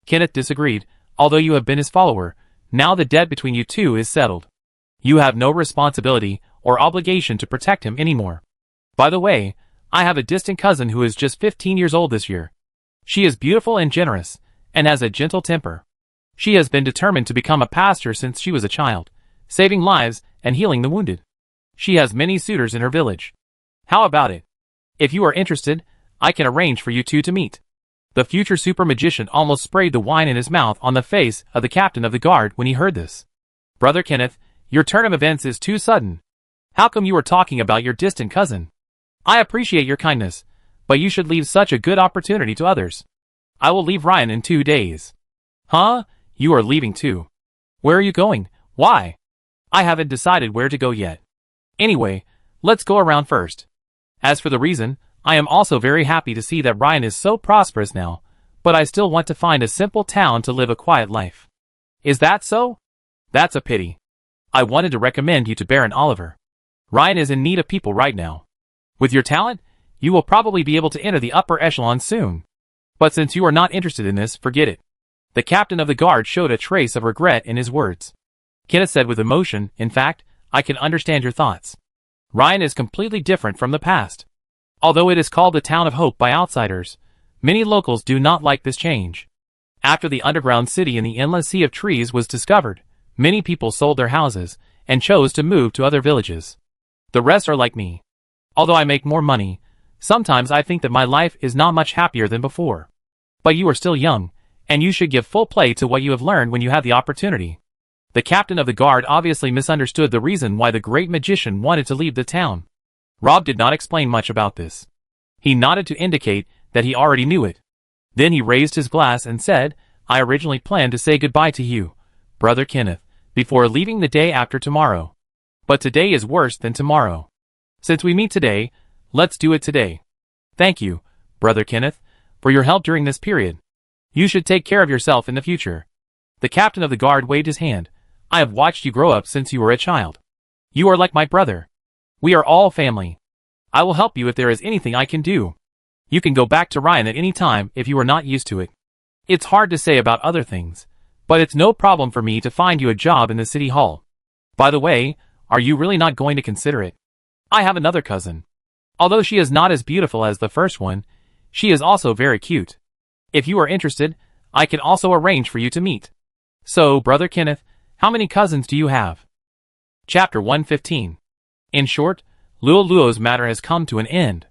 Kenneth disagreed. Although you have been his follower, now the debt between you two is settled. You have no responsibility or obligation to protect him anymore. By the way, I have a distant cousin who is just 15 years old this year. She is beautiful and generous, and has a gentle temper. She has been determined to become a pastor since she was a child, saving lives and healing the wounded. She has many suitors in her village. How about it? If you are interested, I can arrange for you two to meet. The future super magician almost sprayed the wine in his mouth on the face of the captain of the guard when he heard this. Brother Kenneth, your turn of events is too sudden. How come you are talking about your distant cousin? I appreciate your kindness, but you should leave such a good opportunity to others. I will leave Ryan in 2 days. Huh? You are leaving too. Where are you going? Why? I haven't decided where to go yet. Anyway, let's go around first. As for the reason, I am also very happy to see that Ryan is so prosperous now, but I still want to find a simple town to live a quiet life. Is that so? That's a pity. I wanted to recommend you to Baron Oliver. Ryan is in need of people right now. With your talent, you will probably be able to enter the upper echelon soon. But since you are not interested in this, forget it. The captain of the guard showed a trace of regret in his words. Kenneth said with emotion, In fact, I can understand your thoughts. Ryan is completely different from the past. Although it is called the Town of Hope by outsiders, many locals do not like this change. After the underground city in the endless sea of trees was discovered, many people sold their houses and chose to move to other villages. The rest are like me. Although I make more money, Sometimes I think that my life is not much happier than before. But you are still young, and you should give full play to what you have learned when you have the opportunity. The captain of the guard obviously misunderstood the reason why the great magician wanted to leave the town. Rob did not explain much about this. He nodded to indicate that he already knew it. Then he raised his glass and said, I originally planned to say goodbye to you, Brother Kenneth, before leaving the day after tomorrow. But today is worse than tomorrow. Since we meet today, let's do it today. Thank you, Brother Kenneth, for your help during this period. You should take care of yourself in the future. The captain of the guard waved his hand. I have watched you grow up since you were a child. You are like my brother. We are all family. I will help you if there is anything I can do. You can go back to Ryan at any time if you are not used to it. It's hard to say about other things, but it's no problem for me to find you a job in the city hall. By the way, are you really not going to consider it? I have another cousin. Although she is not as beautiful as the first one, she is also very cute. If you are interested, I can also arrange for you to meet. So, Brother Kenneth, how many cousins do you have? Chapter 115. In short, Luo's matter has come to an end.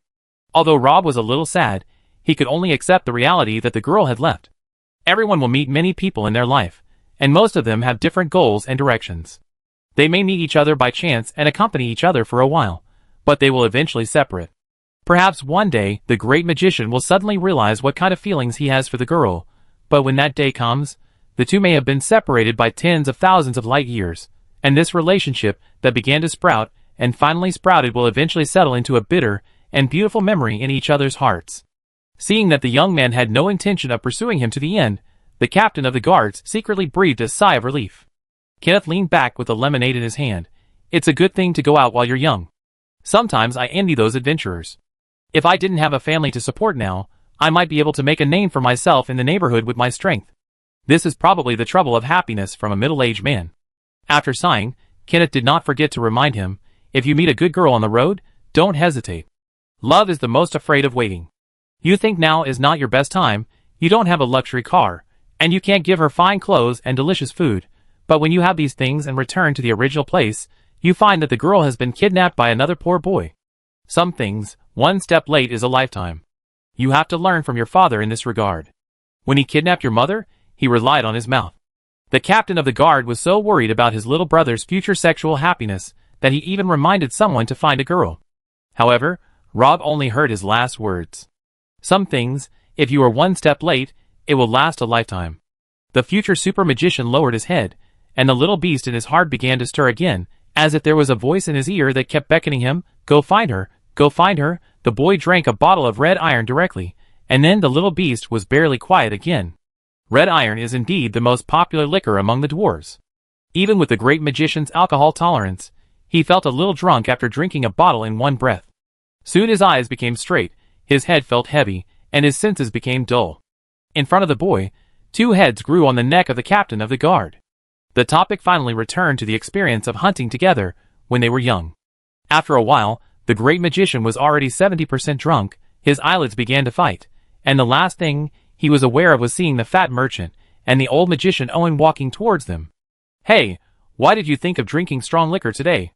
Although Rob was a little sad, he could only accept the reality that the girl had left. Everyone will meet many people in their life, and most of them have different goals and directions. They may meet each other by chance and accompany each other for a while, but they will eventually separate. Perhaps one day, the great magician will suddenly realize what kind of feelings he has for the girl, but when that day comes, the two may have been separated by tens of thousands of light years, and this relationship that began to sprout and finally sprouted will eventually settle into a bitter and beautiful memory in each other's hearts. Seeing that the young man had no intention of pursuing him to the end, the captain of the guards secretly breathed a sigh of relief. Kenneth leaned back with a lemonade in his hand. It's a good thing to go out while you're young. Sometimes I envy those adventurers. If I didn't have a family to support now, I might be able to make a name for myself in the neighborhood with my strength. This is probably the trouble of happiness from a middle-aged man. After sighing, Kenneth did not forget to remind him, if you meet a good girl on the road, don't hesitate. Love is the most afraid of waiting. You think now is not your best time, you don't have a luxury car, and you can't give her fine clothes and delicious food, but when you have these things and return to the original place, you find that the girl has been kidnapped by another poor boy. Some things, one step late is a lifetime. You have to learn from your father in this regard. When he kidnapped your mother, he relied on his mouth. The captain of the guard was so worried about his little brother's future sexual happiness that he even reminded someone to find a girl. However, Rob only heard his last words. Some things, if you are one step late, it will last a lifetime. The future super magician lowered his head, and the little beast in his heart began to stir again, as if there was a voice in his ear that kept beckoning him, go find her, go find her. The boy drank a bottle of red iron directly, and then the little beast was barely quiet again. Red iron is indeed the most popular liquor among the dwarves. Even with the great magician's alcohol tolerance, he felt a little drunk after drinking a bottle in one breath. Soon his eyes became straight, his head felt heavy, and his senses became dull. In front of the boy, two heads grew on the neck of the captain of the guard. The topic finally returned to the experience of hunting together when they were young. After a while, the great magician was already 70% drunk, his eyelids began to fight, and the last thing he was aware of was seeing the fat merchant and the old magician Owen walking towards them. Hey, why did you think of drinking strong liquor today?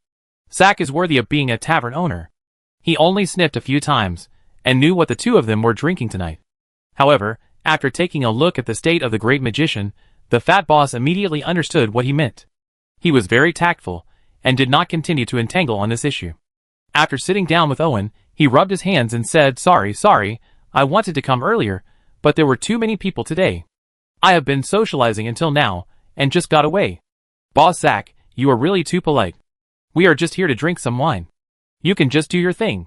Zack is worthy of being a tavern owner. He only sniffed a few times, and knew what the two of them were drinking tonight. However, after taking a look at the state of the great magician, the fat boss immediately understood what he meant. He was very tactful, and did not continue to entangle on this issue. After sitting down with Owen, he rubbed his hands and said, sorry, I wanted to come earlier, but there were too many people today. I have been socializing until now, and just got away. Boss Zack, you are really too polite. We are just here to drink some wine. You can just do your thing.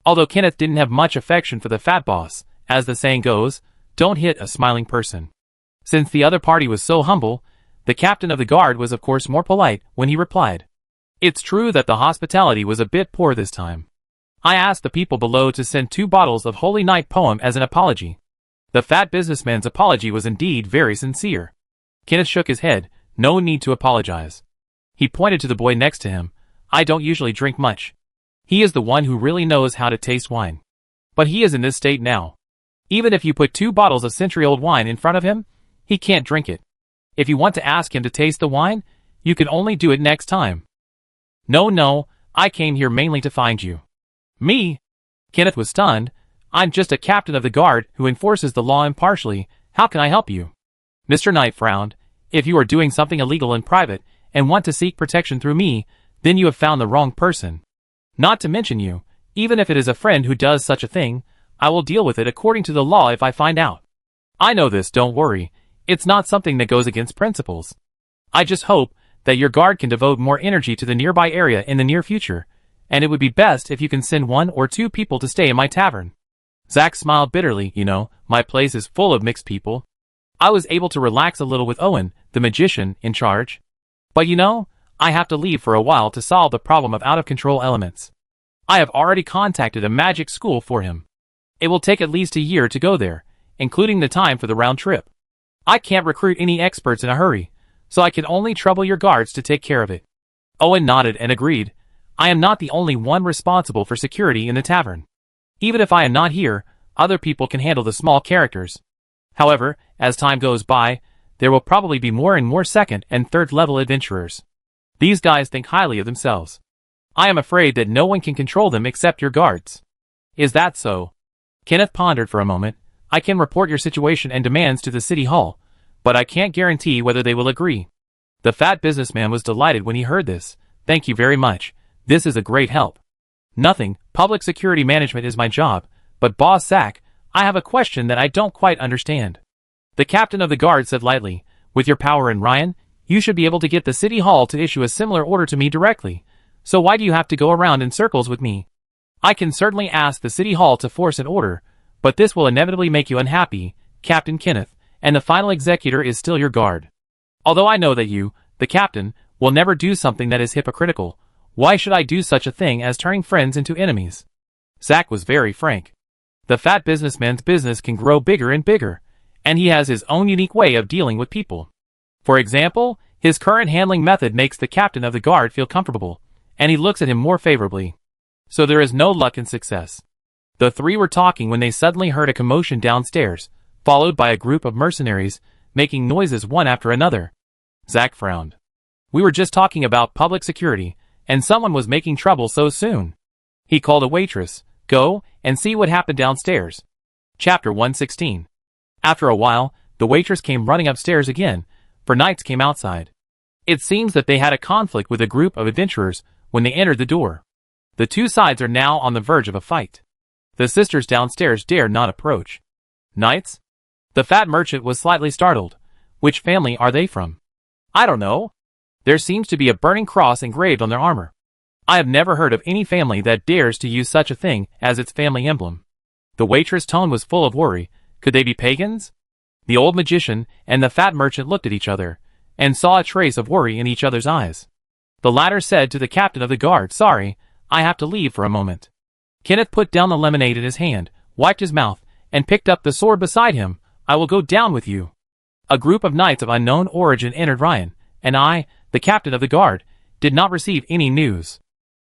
Although Kenneth didn't have much affection for the fat boss, as the saying goes, don't hit a smiling person. Since the other party was so humble, the captain of the guard was of course more polite when he replied. It's true that the hospitality was a bit poor this time. I asked the people below to send 2 bottles of Holy Night poem as an apology. The fat businessman's apology was indeed very sincere. Kenneth shook his head, no need to apologize. He pointed to the boy next to him. I don't usually drink much. He is the one who really knows how to taste wine. But he is in this state now. Even if you put 2 bottles of century-old wine in front of him, he can't drink it. If you want to ask him to taste the wine, you can only do it next time. No, I came here mainly to find you. Me? Kenneth was stunned. I'm just a captain of the guard who enforces the law impartially. How can I help you? Mr. Knight frowned. If you are doing something illegal in private and want to seek protection through me, then you have found the wrong person. Not to mention you, even if it is a friend who does such a thing, I will deal with it according to the law if I find out. I know this, don't worry. It's not something that goes against principles. I just hope that your guard can devote more energy to the nearby area in the near future, and it would be best if you can send 1 or 2 people to stay in my tavern. Zack smiled bitterly. My place is full of mixed people. I was able to relax a little with Owen, the magician, in charge. But I have to leave for a while to solve the problem of out-of-control elements. I have already contacted a magic school for him. It will take at least a year to go there, including the time for the round trip. I can't recruit any experts in a hurry, so I can only trouble your guards to take care of it. Owen nodded and agreed. I am not the only one responsible for security in the tavern. Even if I am not here, other people can handle the small characters. However, as time goes by, there will probably be more and more second and third level adventurers. These guys think highly of themselves. I am afraid that no one can control them except your guards. Is that so? Kenneth pondered for a moment. I can report your situation and demands to the city hall, but I can't guarantee whether they will agree. The fat businessman was delighted when he heard this. Thank you very much. This is a great help. Nothing, public security management is my job, but Boss Zack, I have a question that I don't quite understand. The captain of the guard said lightly, with your power in Ryan, you should be able to get the city hall to issue a similar order to me directly. So why do you have to go around in circles with me? I can certainly ask the city hall to force an order, but this will inevitably make you unhappy, Captain Kenneth, and the final executor is still your guard. Although I know that you, the captain, will never do something that is hypocritical, why should I do such a thing as turning friends into enemies? Zack was very frank. The fat businessman's business can grow bigger and bigger, and he has his own unique way of dealing with people. For example, his current handling method makes the captain of the guard feel comfortable, and he looks at him more favorably. So there is no luck in success. The three were talking when they suddenly heard a commotion downstairs, followed by a group of mercenaries, making noises one after another. Zack frowned. We were just talking about public security, and someone was making trouble so soon. He called a waitress. Go and see what happened downstairs. Chapter 116. After a while, the waitress came running upstairs again, for Knights came outside. It seems that they had a conflict with a group of adventurers when they entered the door. The two sides are now on the verge of a fight. The sisters downstairs dare not approach. Knights? The fat merchant was slightly startled. Which family are they from? I don't know. There seems to be a burning cross engraved on their armor. I have never heard of any family that dares to use such a thing as its family emblem. The waitress' tone was full of worry. Could they be pagans? The old magician and the fat merchant looked at each other, and saw a trace of worry in each other's eyes. The latter said to the captain of the guard, Sorry, I have to leave for a moment. Kenneth put down the lemonade in his hand, wiped his mouth, and picked up the sword beside him. I will go down with you. A group of knights of unknown origin entered Ryan, and I, the captain of the guard, did not receive any news.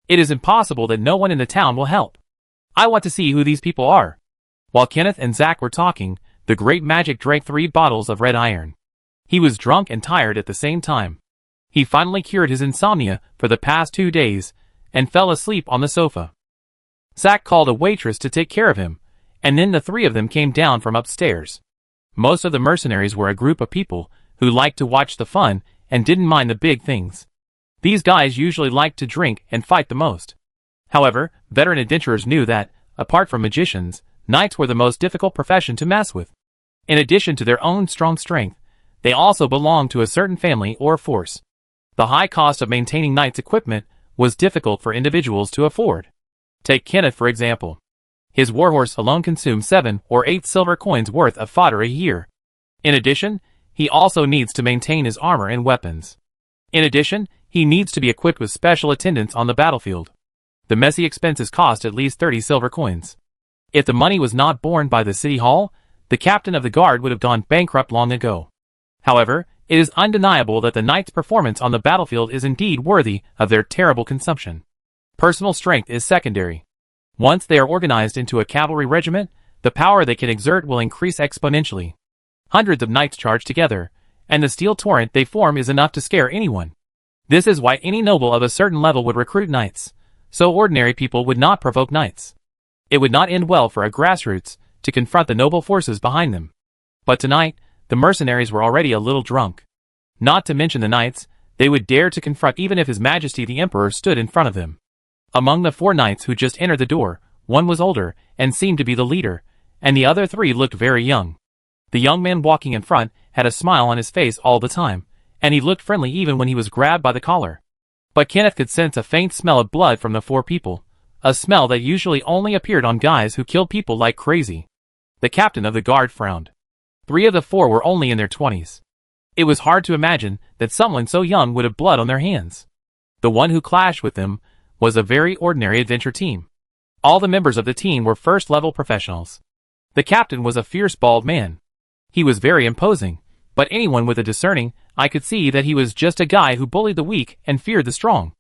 It is impossible that no one in the town will help. I want to see who these people are. While Kenneth and Zack were talking, the great magic drank 3 bottles of red iron. He was drunk and tired at the same time. He finally cured his insomnia for the past 2 days, and fell asleep on the sofa. Zack called a waitress to take care of him, and then the 3 of them came down from upstairs. Most of the mercenaries were a group of people who liked to watch the fun and didn't mind the big things. These guys usually liked to drink and fight the most. However, veteran adventurers knew that, apart from magicians, knights were the most difficult profession to mess with. In addition to their own strong strength, they also belonged to a certain family or force. The high cost of maintaining knights' equipment was difficult for individuals to afford. Take Kenneth for example. His warhorse alone consumed 7 or 8 silver coins worth of fodder a year. In addition, he also needs to maintain his armor and weapons. In addition, he needs to be equipped with special attendants on the battlefield. The messy expenses cost at least 30 silver coins. If the money was not borne by the city hall, the captain of the guard would have gone bankrupt long ago. However, it is undeniable that the knight's performance on the battlefield is indeed worthy of their terrible consumption. Personal strength is secondary. Once they are organized into a cavalry regiment, the power they can exert will increase exponentially. Hundreds of knights charge together, and the steel torrent they form is enough to scare anyone. This is why any noble of a certain level would recruit knights, so ordinary people would not provoke knights. It would not end well for a grassroots to confront the noble forces behind them. But tonight, the mercenaries were already a little drunk. Not to mention the knights, they would dare to confront even if His Majesty the Emperor stood in front of them. Among the 4 knights who just entered the door, one was older and seemed to be the leader, and the other 3 looked very young. The young man walking in front had a smile on his face all the time, and he looked friendly even when he was grabbed by the collar. But Kenneth could sense a faint smell of blood from the 4 people, a smell that usually only appeared on guys who killed people like crazy. The captain of the guard frowned. 3 of the 4 were only in their 20s. It was hard to imagine that someone so young would have blood on their hands. The one who clashed with them was a very ordinary adventure team. All the members of the team were first-level professionals. The captain was a fierce bald man. He was very imposing, but anyone with a discerning eye could see that he was just a guy who bullied the weak and feared the strong.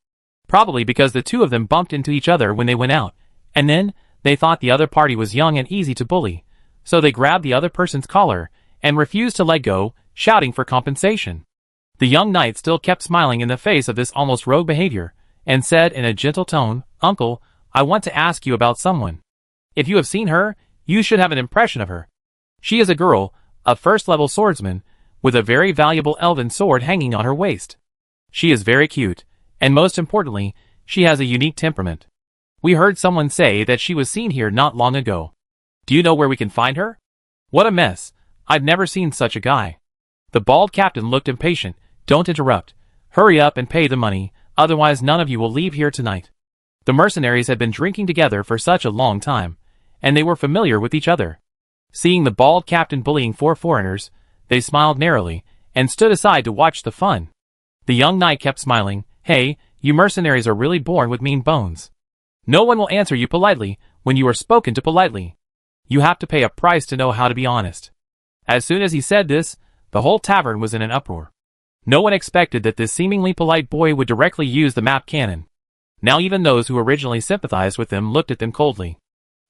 Probably because the 2 of them bumped into each other when they went out, and then they thought the other party was young and easy to bully, so they grabbed the other person's collar and refused to let go, shouting for compensation. The young knight still kept smiling in the face of this almost rogue behavior, and said in a gentle tone, "Uncle, I want to ask you about someone. If you have seen her, you should have an impression of her. She is a girl, a first-level swordsman, with a very valuable elven sword hanging on her waist. She is very cute, and most importantly, she has a unique temperament. We heard someone say that she was seen here not long ago. Do you know where we can find her? What a mess. I've never seen such a guy." The bald captain looked impatient. "Don't interrupt. Hurry up and pay the money, otherwise none of you will leave here tonight." The mercenaries had been drinking together for such a long time, and they were familiar with each other. Seeing the bald captain bullying 4 foreigners, they smiled narrowly, and stood aside to watch the fun. The young knight kept smiling. "Hey, you mercenaries are really born with mean bones. No one will answer you politely when you are spoken to politely. You have to pay a price to know how to be honest." As soon as he said this, the whole tavern was in an uproar. No one expected that this seemingly polite boy would directly use the map cannon. Now even those who originally sympathized with them looked at them coldly.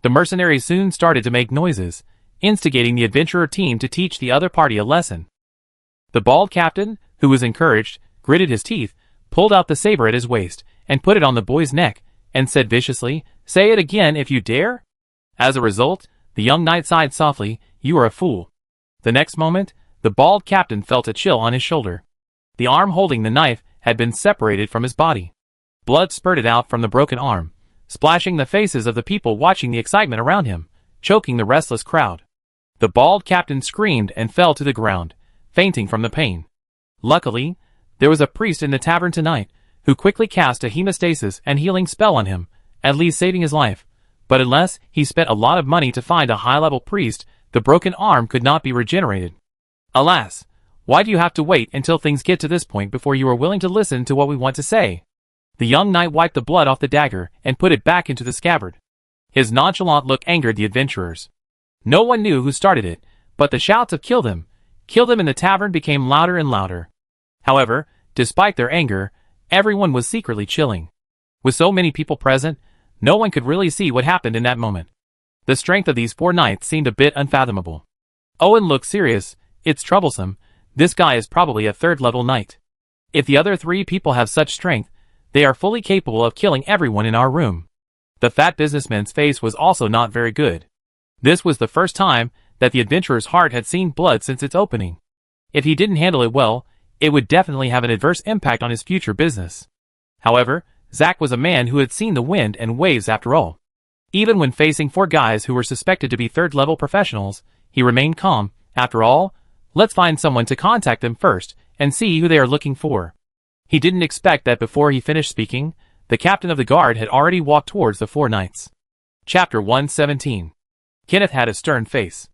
The mercenaries soon started to make noises, instigating the adventurer team to teach the other party a lesson. The bald captain, who was encouraged, gritted his teeth, pulled out the saber at his waist, and put it on the boy's neck, and said viciously, "Say it again if you dare." As a result, the young knight sighed softly, "You are a fool." The next moment, the bald captain felt a chill on his shoulder. The arm holding the knife had been separated from his body. Blood spurted out from the broken arm, splashing the faces of the people watching the excitement around him, choking the restless crowd. The bald captain screamed and fell to the ground, fainting from the pain. Luckily, there was a priest in the tavern tonight, who quickly cast a hemostasis and healing spell on him, at least saving his life. But unless he spent a lot of money to find a high-level priest, the broken arm could not be regenerated. Alas, why do you have to wait until things get to this point before you are willing to listen to what we want to say? The young knight wiped the blood off the dagger and put it back into the scabbard. His nonchalant look angered the adventurers. No one knew who started it, but the shouts of "Kill them! Kill them!" in the tavern became louder and louder. However, despite their anger, everyone was secretly chilling. With so many people present, no one could really see what happened in that moment. The strength of these 4 knights seemed a bit unfathomable. Owen looked serious. "It's troublesome. This guy is probably a 3rd-level knight. If the other 3 people have such strength, they are fully capable of killing everyone in our room." The fat businessman's face was also not very good. This was the first time that the adventurer's heart had seen blood since its opening. If he didn't handle it well, it would definitely have an adverse impact on his future business. However, Zack was a man who had seen the wind and waves after all. Even when facing 4 guys who were suspected to be 3rd-level professionals, he remained calm. After all, let's find someone to contact them first and see who they are looking for. He didn't expect that before he finished speaking, the captain of the guard had already walked towards the 4 knights. Chapter 117. Kenneth had a stern face.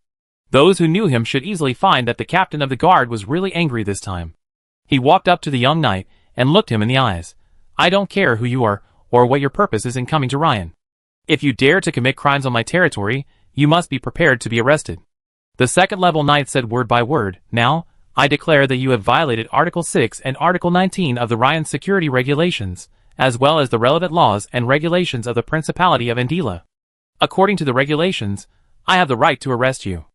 Those who knew him should easily find that the captain of the guard was really angry this time. He walked up to the young knight and looked him in the eyes. "I don't care who you are or what your purpose is in coming to Ryan. If you dare to commit crimes on my territory, you must be prepared to be arrested." The 2nd-level knight said word by word, "Now, I declare that you have violated Article 6 and Article 19 of the Ryan Security Regulations, as well as the relevant laws and regulations of the Principality of Andila. According to the regulations, I have the right to arrest you.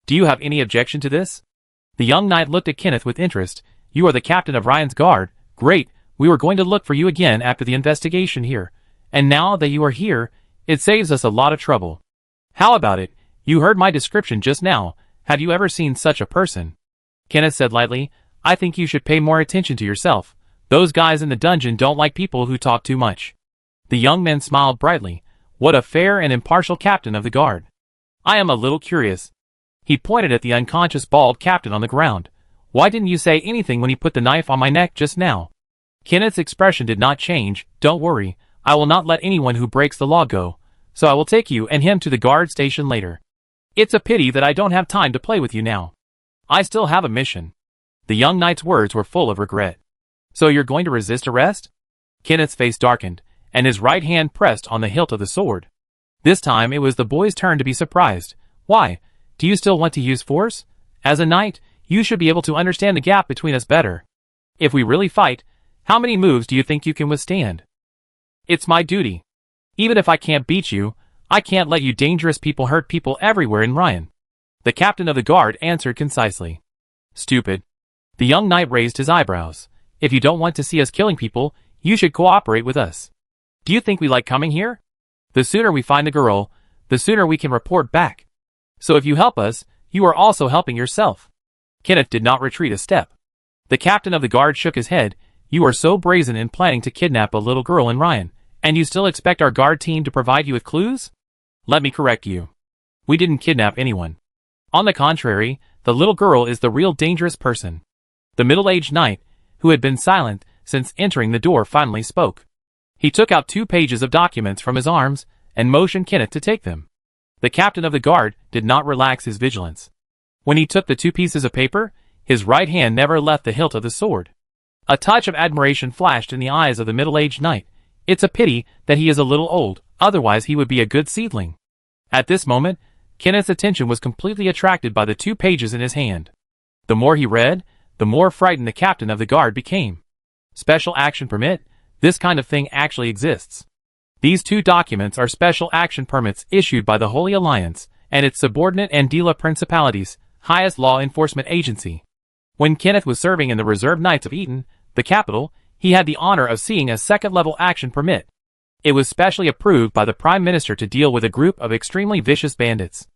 Do you have any objection to this?" The young knight looked at Kenneth with interest. "You are the captain of Ryan's guard. Great, we were going to look for you again after the investigation here. And now that you are here, It saves us a lot of trouble. How about it? You heard my description just now. Have you ever seen such a person? Kenneth said lightly, I think you should pay more attention to yourself. Those guys in the dungeon don't like people who talk too much. The young man smiled brightly. What a fair and impartial captain of the guard. I am a little curious. He pointed at the unconscious bald captain on the ground. Why didn't you say anything when he put the knife on my neck just now? Kenneth's expression did not change. Don't worry, I will not let anyone who breaks the law go, so I will take you and him to the guard station later. It's a pity that I don't have time to play with you now. I still have a mission. The young knight's words were full of regret. So you're going to resist arrest? Kenneth's face darkened, and his right hand pressed on the hilt of the sword. This time it was the boy's turn to be surprised. Why? Do you still want to use force? As a knight, you should be able to understand the gap between us better. If we really fight, how many moves do you think you can withstand? It's my duty. Even if I can't beat you, I can't let you dangerous people hurt people everywhere in Ryan. The captain of the guard answered concisely. Stupid. The young knight raised his eyebrows. If you don't want to see us killing people, you should cooperate with us. Do you think we like coming here? The sooner we find the girl, the sooner we can report back. So if you help us, you are also helping yourself. Kenneth did not retreat a step. The captain of the guard shook his head. You are so brazen in planning to kidnap a little girl in Ryan, and you still expect our guard team to provide you with clues? Let me correct you. We didn't kidnap anyone. On the contrary, the little girl is the real dangerous person. The middle-aged knight, who had been silent since entering the door, finally spoke. He took out 2 pages of documents from his arms and motioned Kenneth to take them. The captain of the guard did not relax his vigilance. When he took the 2 pieces of paper, his right hand never left the hilt of the sword. A touch of admiration flashed in the eyes of the middle-aged knight. It's a pity that he is a little old, otherwise he would be a good seedling. At this moment, Kenneth's attention was completely attracted by the 2 pages in his hand. The more he read, the more frightened the captain of the guard became. Special action permit? This kind of thing actually exists. These 2 documents are special action permits issued by the Holy Alliance and its subordinate Andila Principality's highest law enforcement agency. When Kenneth was serving in the Reserve Knights of Eton, the capital, he had the honor of seeing a second-level action permit. It was specially approved by the Prime Minister to deal with a group of extremely vicious bandits.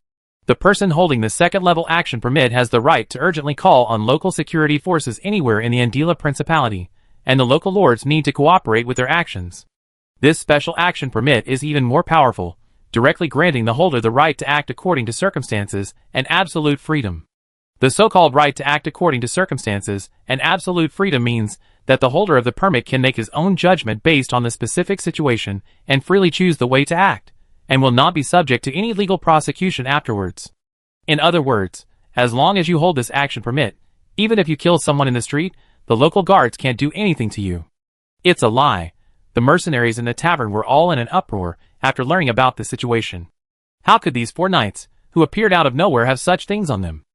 The person holding the second-level action permit has the right to urgently call on local security forces anywhere in the Andila Principality, and the local lords need to cooperate with their actions. This special action permit is even more powerful, directly granting the holder the right to act according to circumstances and absolute freedom. The so-called right to act according to circumstances and absolute freedom means that the holder of the permit can make his own judgment based on the specific situation and freely choose the way to act, and will not be subject to any legal prosecution afterwards. In other words, as long as you hold this action permit, even if you kill someone in the street, the local guards can't do anything to you. It's a lie. The mercenaries in the tavern were all in an uproar after learning about the situation. How could these 4 knights, who appeared out of nowhere, have such things on them?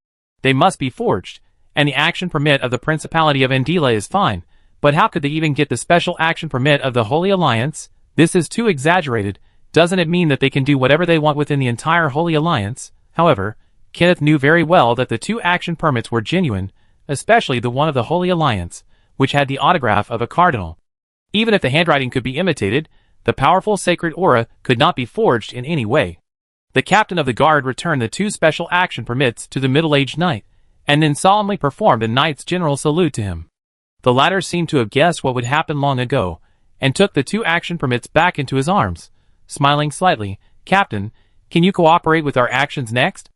They must be forged, and the action permit of the Principality of Andila is fine, but how could they even get the special action permit of the Holy Alliance? This is too exaggerated. Doesn't it mean that they can do whatever they want within the entire Holy Alliance? However, Kenneth knew very well that the 2 action permits were genuine, especially the one of the Holy Alliance, which had the autograph of a cardinal. Even if the handwriting could be imitated, the powerful sacred aura could not be forged in any way. The captain of the guard returned the 2 special action permits to the middle-aged knight, and then solemnly performed a knight's general salute to him. The latter seemed to have guessed what would happen long ago, and took the 2 action permits back into his arms, smiling slightly. Captain, can you cooperate with our actions next?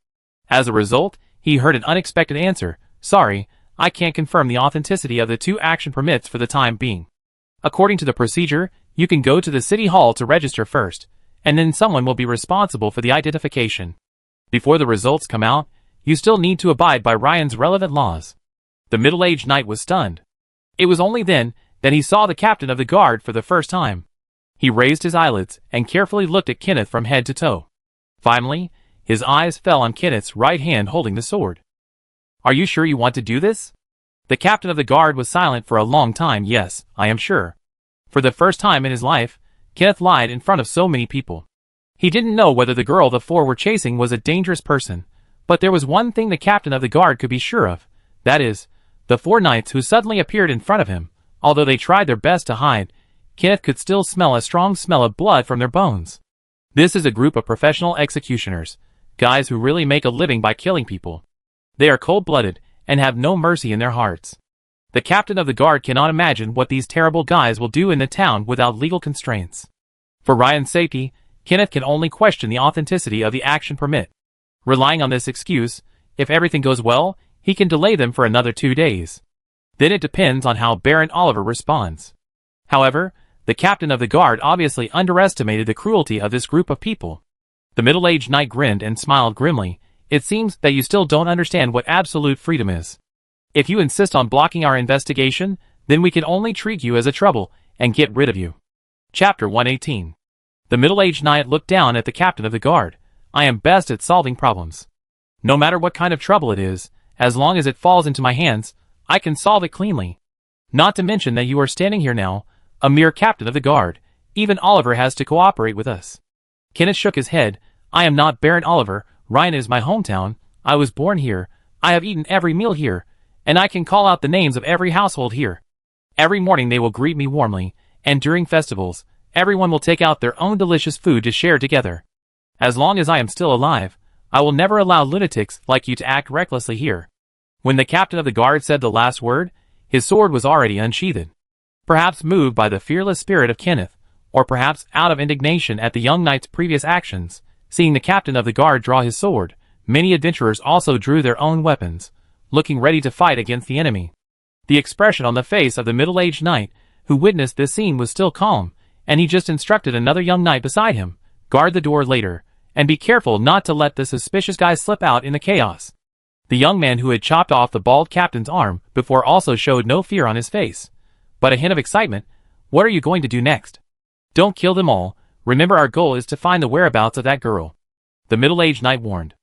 As a result, he heard an unexpected answer. Sorry, I can't confirm the authenticity of the 2 action permits for the time being. According to the procedure, you can go to the city hall to register first, and then someone will be responsible for the identification. Before the results come out, you still need to abide by Ryan's relevant laws. The middle-aged knight was stunned. It was only then that he saw the captain of the guard for the first time. He raised his eyelids and carefully looked at Kenneth from head to toe. Finally, his eyes fell on Kenneth's right hand holding the sword. Are you sure you want to do this? The captain of the guard was silent for a long time. Yes, I am sure. For the first time in his life, Kenneth lied in front of so many people. He didn't know whether the girl the 4 were chasing was a dangerous person, but there was one thing the captain of the guard could be sure of. That is, the 4 knights who suddenly appeared in front of him. Although they tried their best to hide, Kenneth could still smell a strong smell of blood from their bones. This is a group of professional executioners, guys who really make a living by killing people. They are cold-blooded and have no mercy in their hearts. The captain of the guard cannot imagine what these terrible guys will do in the town without legal constraints. For Ryan's safety, Kenneth can only question the authenticity of the action permit. Relying on this excuse, if everything goes well, he can delay them for another 2 days. Then it depends on how Baron Oliver responds. However, the captain of the guard obviously underestimated the cruelty of this group of people. The middle-aged knight grinned and smiled grimly. It seems that you still don't understand what absolute freedom is. If you insist on blocking our investigation, then we can only treat you as a trouble and get rid of you. Chapter 118. The middle-aged knight looked down at the captain of the guard. I am best at solving problems. No matter what kind of trouble it is, as long as it falls into my hands, I can solve it cleanly. Not to mention that you are standing here now, a mere captain of the guard. Even Oliver has to cooperate with us. Kenneth shook his head. I am not Baron Oliver. Ryan is my hometown. I was born here. I have eaten every meal here, and I can call out the names of every household here. Every morning they will greet me warmly, and during festivals, everyone will take out their own delicious food to share together. As long as I am still alive, I will never allow lunatics like you to act recklessly here. When the captain of the guard said the last word, his sword was already unsheathed. Perhaps moved by the fearless spirit of Kenneth, or perhaps out of indignation at the young knight's previous actions, seeing the captain of the guard draw his sword, many adventurers also drew their own weapons, looking ready to fight against the enemy. The expression on the face of the middle-aged knight who witnessed this scene was still calm, and he just instructed another young knight beside him, guard the door later, and be careful not to let the suspicious guy slip out in the chaos. The young man who had chopped off the bald captain's arm before also showed no fear on his face, but a hint of excitement. What are you going to do next? Don't kill them all. Remember, our goal is to find the whereabouts of that girl. The middle-aged knight warned.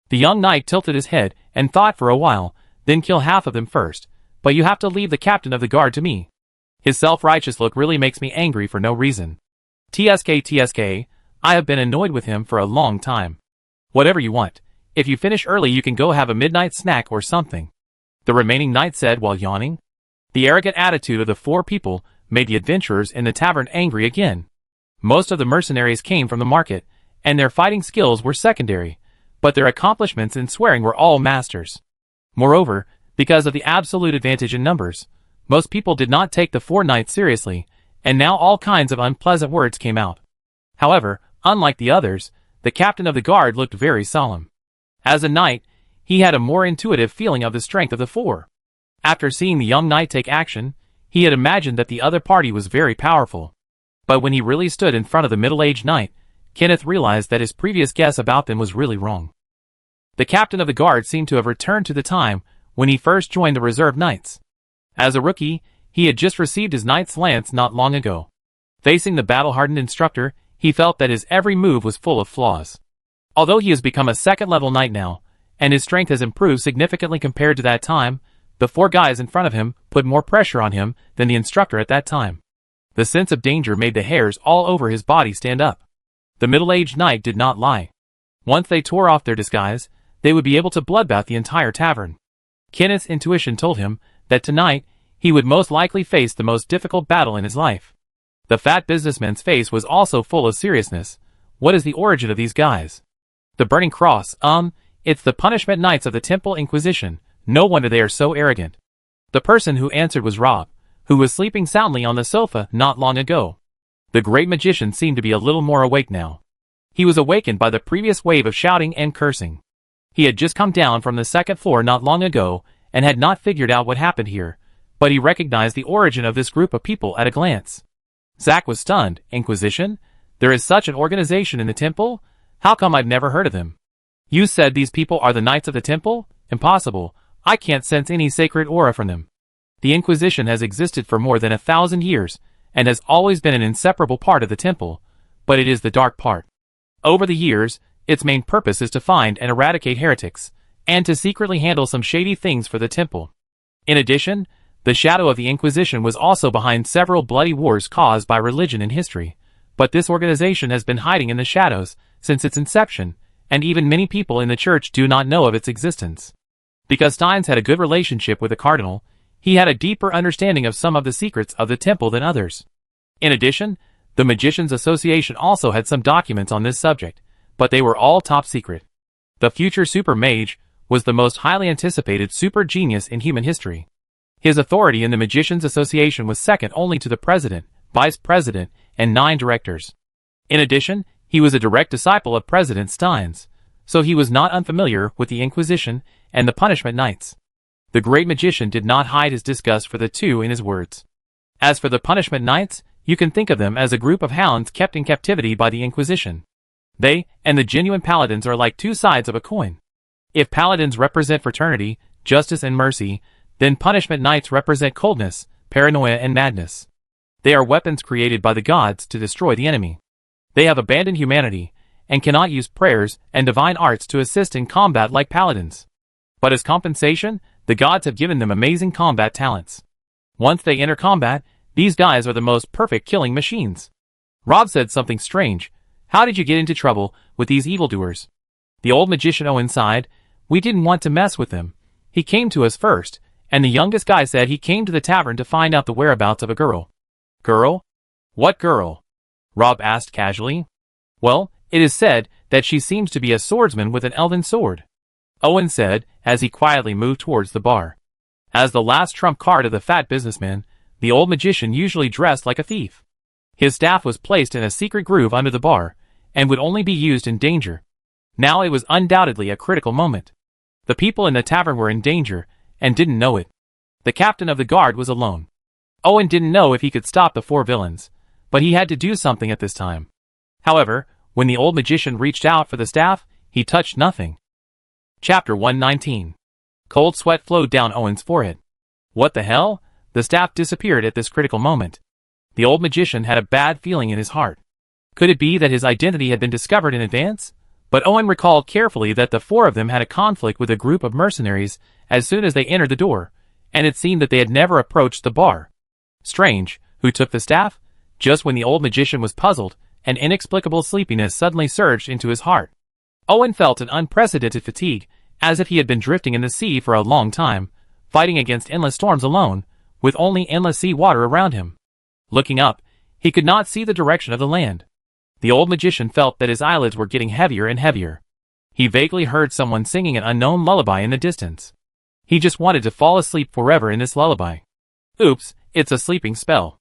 The young knight tilted his head and thought for a while, then kill half of them first, but you have to leave the captain of the guard to me. His self-righteous look really makes me angry for no reason. TSK, I have been annoyed with him for a long time. Whatever you want. If you finish early you can go have a midnight snack or something. The remaining knight said while yawning. The arrogant attitude of the 4 people made the adventurers in the tavern angry again. Most of the mercenaries came from the market, and their fighting skills were secondary, but their accomplishments in swearing were all masters. Moreover, because of the absolute advantage in numbers, most people did not take the 4 knights seriously, and now all kinds of unpleasant words came out. However, unlike the others, the captain of the guard looked very solemn. As a knight, he had a more intuitive feeling of the strength of the 4. After seeing the young knight take action, he had imagined that the other party was very powerful. But when he really stood in front of the middle-aged knight, Kenneth realized that his previous guess about them was really wrong. The captain of the guard seemed to have returned to the time when he first joined the reserve knights. As a rookie, he had just received his knight's lance not long ago. Facing the battle-hardened instructor, he felt that his every move was full of flaws. Although he has become a second-level knight now, and his strength has improved significantly compared to that time, the 4 guys in front of him put more pressure on him than the instructor at that time. The sense of danger made the hairs all over his body stand up. The middle-aged knight did not lie. Once they tore off their disguise, they would be able to bloodbath the entire tavern. Kenneth's intuition told him that tonight he would most likely face the most difficult battle in his life. The fat businessman's face was also full of seriousness. What is the origin of these guys? The Burning Cross, it's the punishment knights of the Temple Inquisition. No wonder they are so arrogant. The person who answered was Rob, who was sleeping soundly on the sofa not long ago. The great magician seemed to be a little more awake now. He was awakened by the previous wave of shouting and cursing. He had just come down from the 2nd floor not long ago and had not figured out what happened here, but he recognized the origin of this group of people at a glance. Zack was stunned. Inquisition? There is such an organization in the temple? How come I've never heard of them? You said these people are the Knights of the Temple? Impossible. I can't sense any sacred aura from them. The Inquisition has existed for more than 1,000 years, and has always been an inseparable part of the temple, but it is the dark part. Over the years, its main purpose is to find and eradicate heretics, and to secretly handle some shady things for the temple. In addition, the shadow of the Inquisition was also behind several bloody wars caused by religion in history, but this organization has been hiding in the shadows since its inception, and even many people in the church do not know of its existence. Because Steins had a good relationship with the cardinal, he had a deeper understanding of some of the secrets of the temple than others. In addition, The Magicians Association also had some documents on this subject, but they were all top secret. The future super mage was the most highly anticipated super genius in human history. His authority in the Magicians Association was second only to the president, vice president, and 9 directors. In addition, he was a direct disciple of President Stein's, so he was not unfamiliar with the Inquisition and the Punishment Knights. The great magician did not hide his disgust for the two in his words. As for the Punishment Knights, you can think of them as a group of hounds kept in captivity by the Inquisition. They and the genuine paladins are like two sides of a coin. If paladins represent fraternity, justice and mercy, then Punishment Knights represent coldness, paranoia and madness. They are weapons created by the gods to destroy the enemy. They have abandoned humanity, and cannot use prayers and divine arts to assist in combat like paladins. But as compensation, the gods have given them amazing combat talents. Once they enter combat, these guys are the most perfect killing machines. Rob said something strange. How did you get into trouble with these evildoers? The old magician Owen sighed. We didn't want to mess with them. He came to us first, and the youngest guy said he came to the tavern to find out the whereabouts of a girl. Girl? What girl? Rob asked casually. Well, it is said that she seems to be a swordsman with an elven sword, Owen said as he quietly moved towards the bar. As the last trump card of the fat businessman, the old magician usually dressed like a thief. His staff was placed in a secret groove under the bar, and would only be used in danger. Now it was undoubtedly a critical moment. The people in the tavern were in danger, and didn't know it. The captain of the guard was alone. Owen didn't know if he could stop the 4 villains, but he had to do something at this time. However, when the old magician reached out for the staff, he touched nothing. Chapter 119. Cold sweat flowed down Owen's forehead. What the hell? The staff disappeared at this critical moment. The old magician had a bad feeling in his heart. Could it be that his identity had been discovered in advance? But Owen recalled carefully that the 4 of them had a conflict with a group of mercenaries as soon as they entered the door, and it seemed that they had never approached the bar. Strange, who took the staff? Just when the old magician was puzzled, an inexplicable sleepiness suddenly surged into his heart. Owen felt an unprecedented fatigue, as if he had been drifting in the sea for a long time, fighting against endless storms alone, with only endless sea water around him. Looking up, he could not see the direction of the land. The old magician felt that his eyelids were getting heavier and heavier. He vaguely heard someone singing an unknown lullaby in the distance. He just wanted to fall asleep forever in this lullaby. Oops, it's a sleeping spell.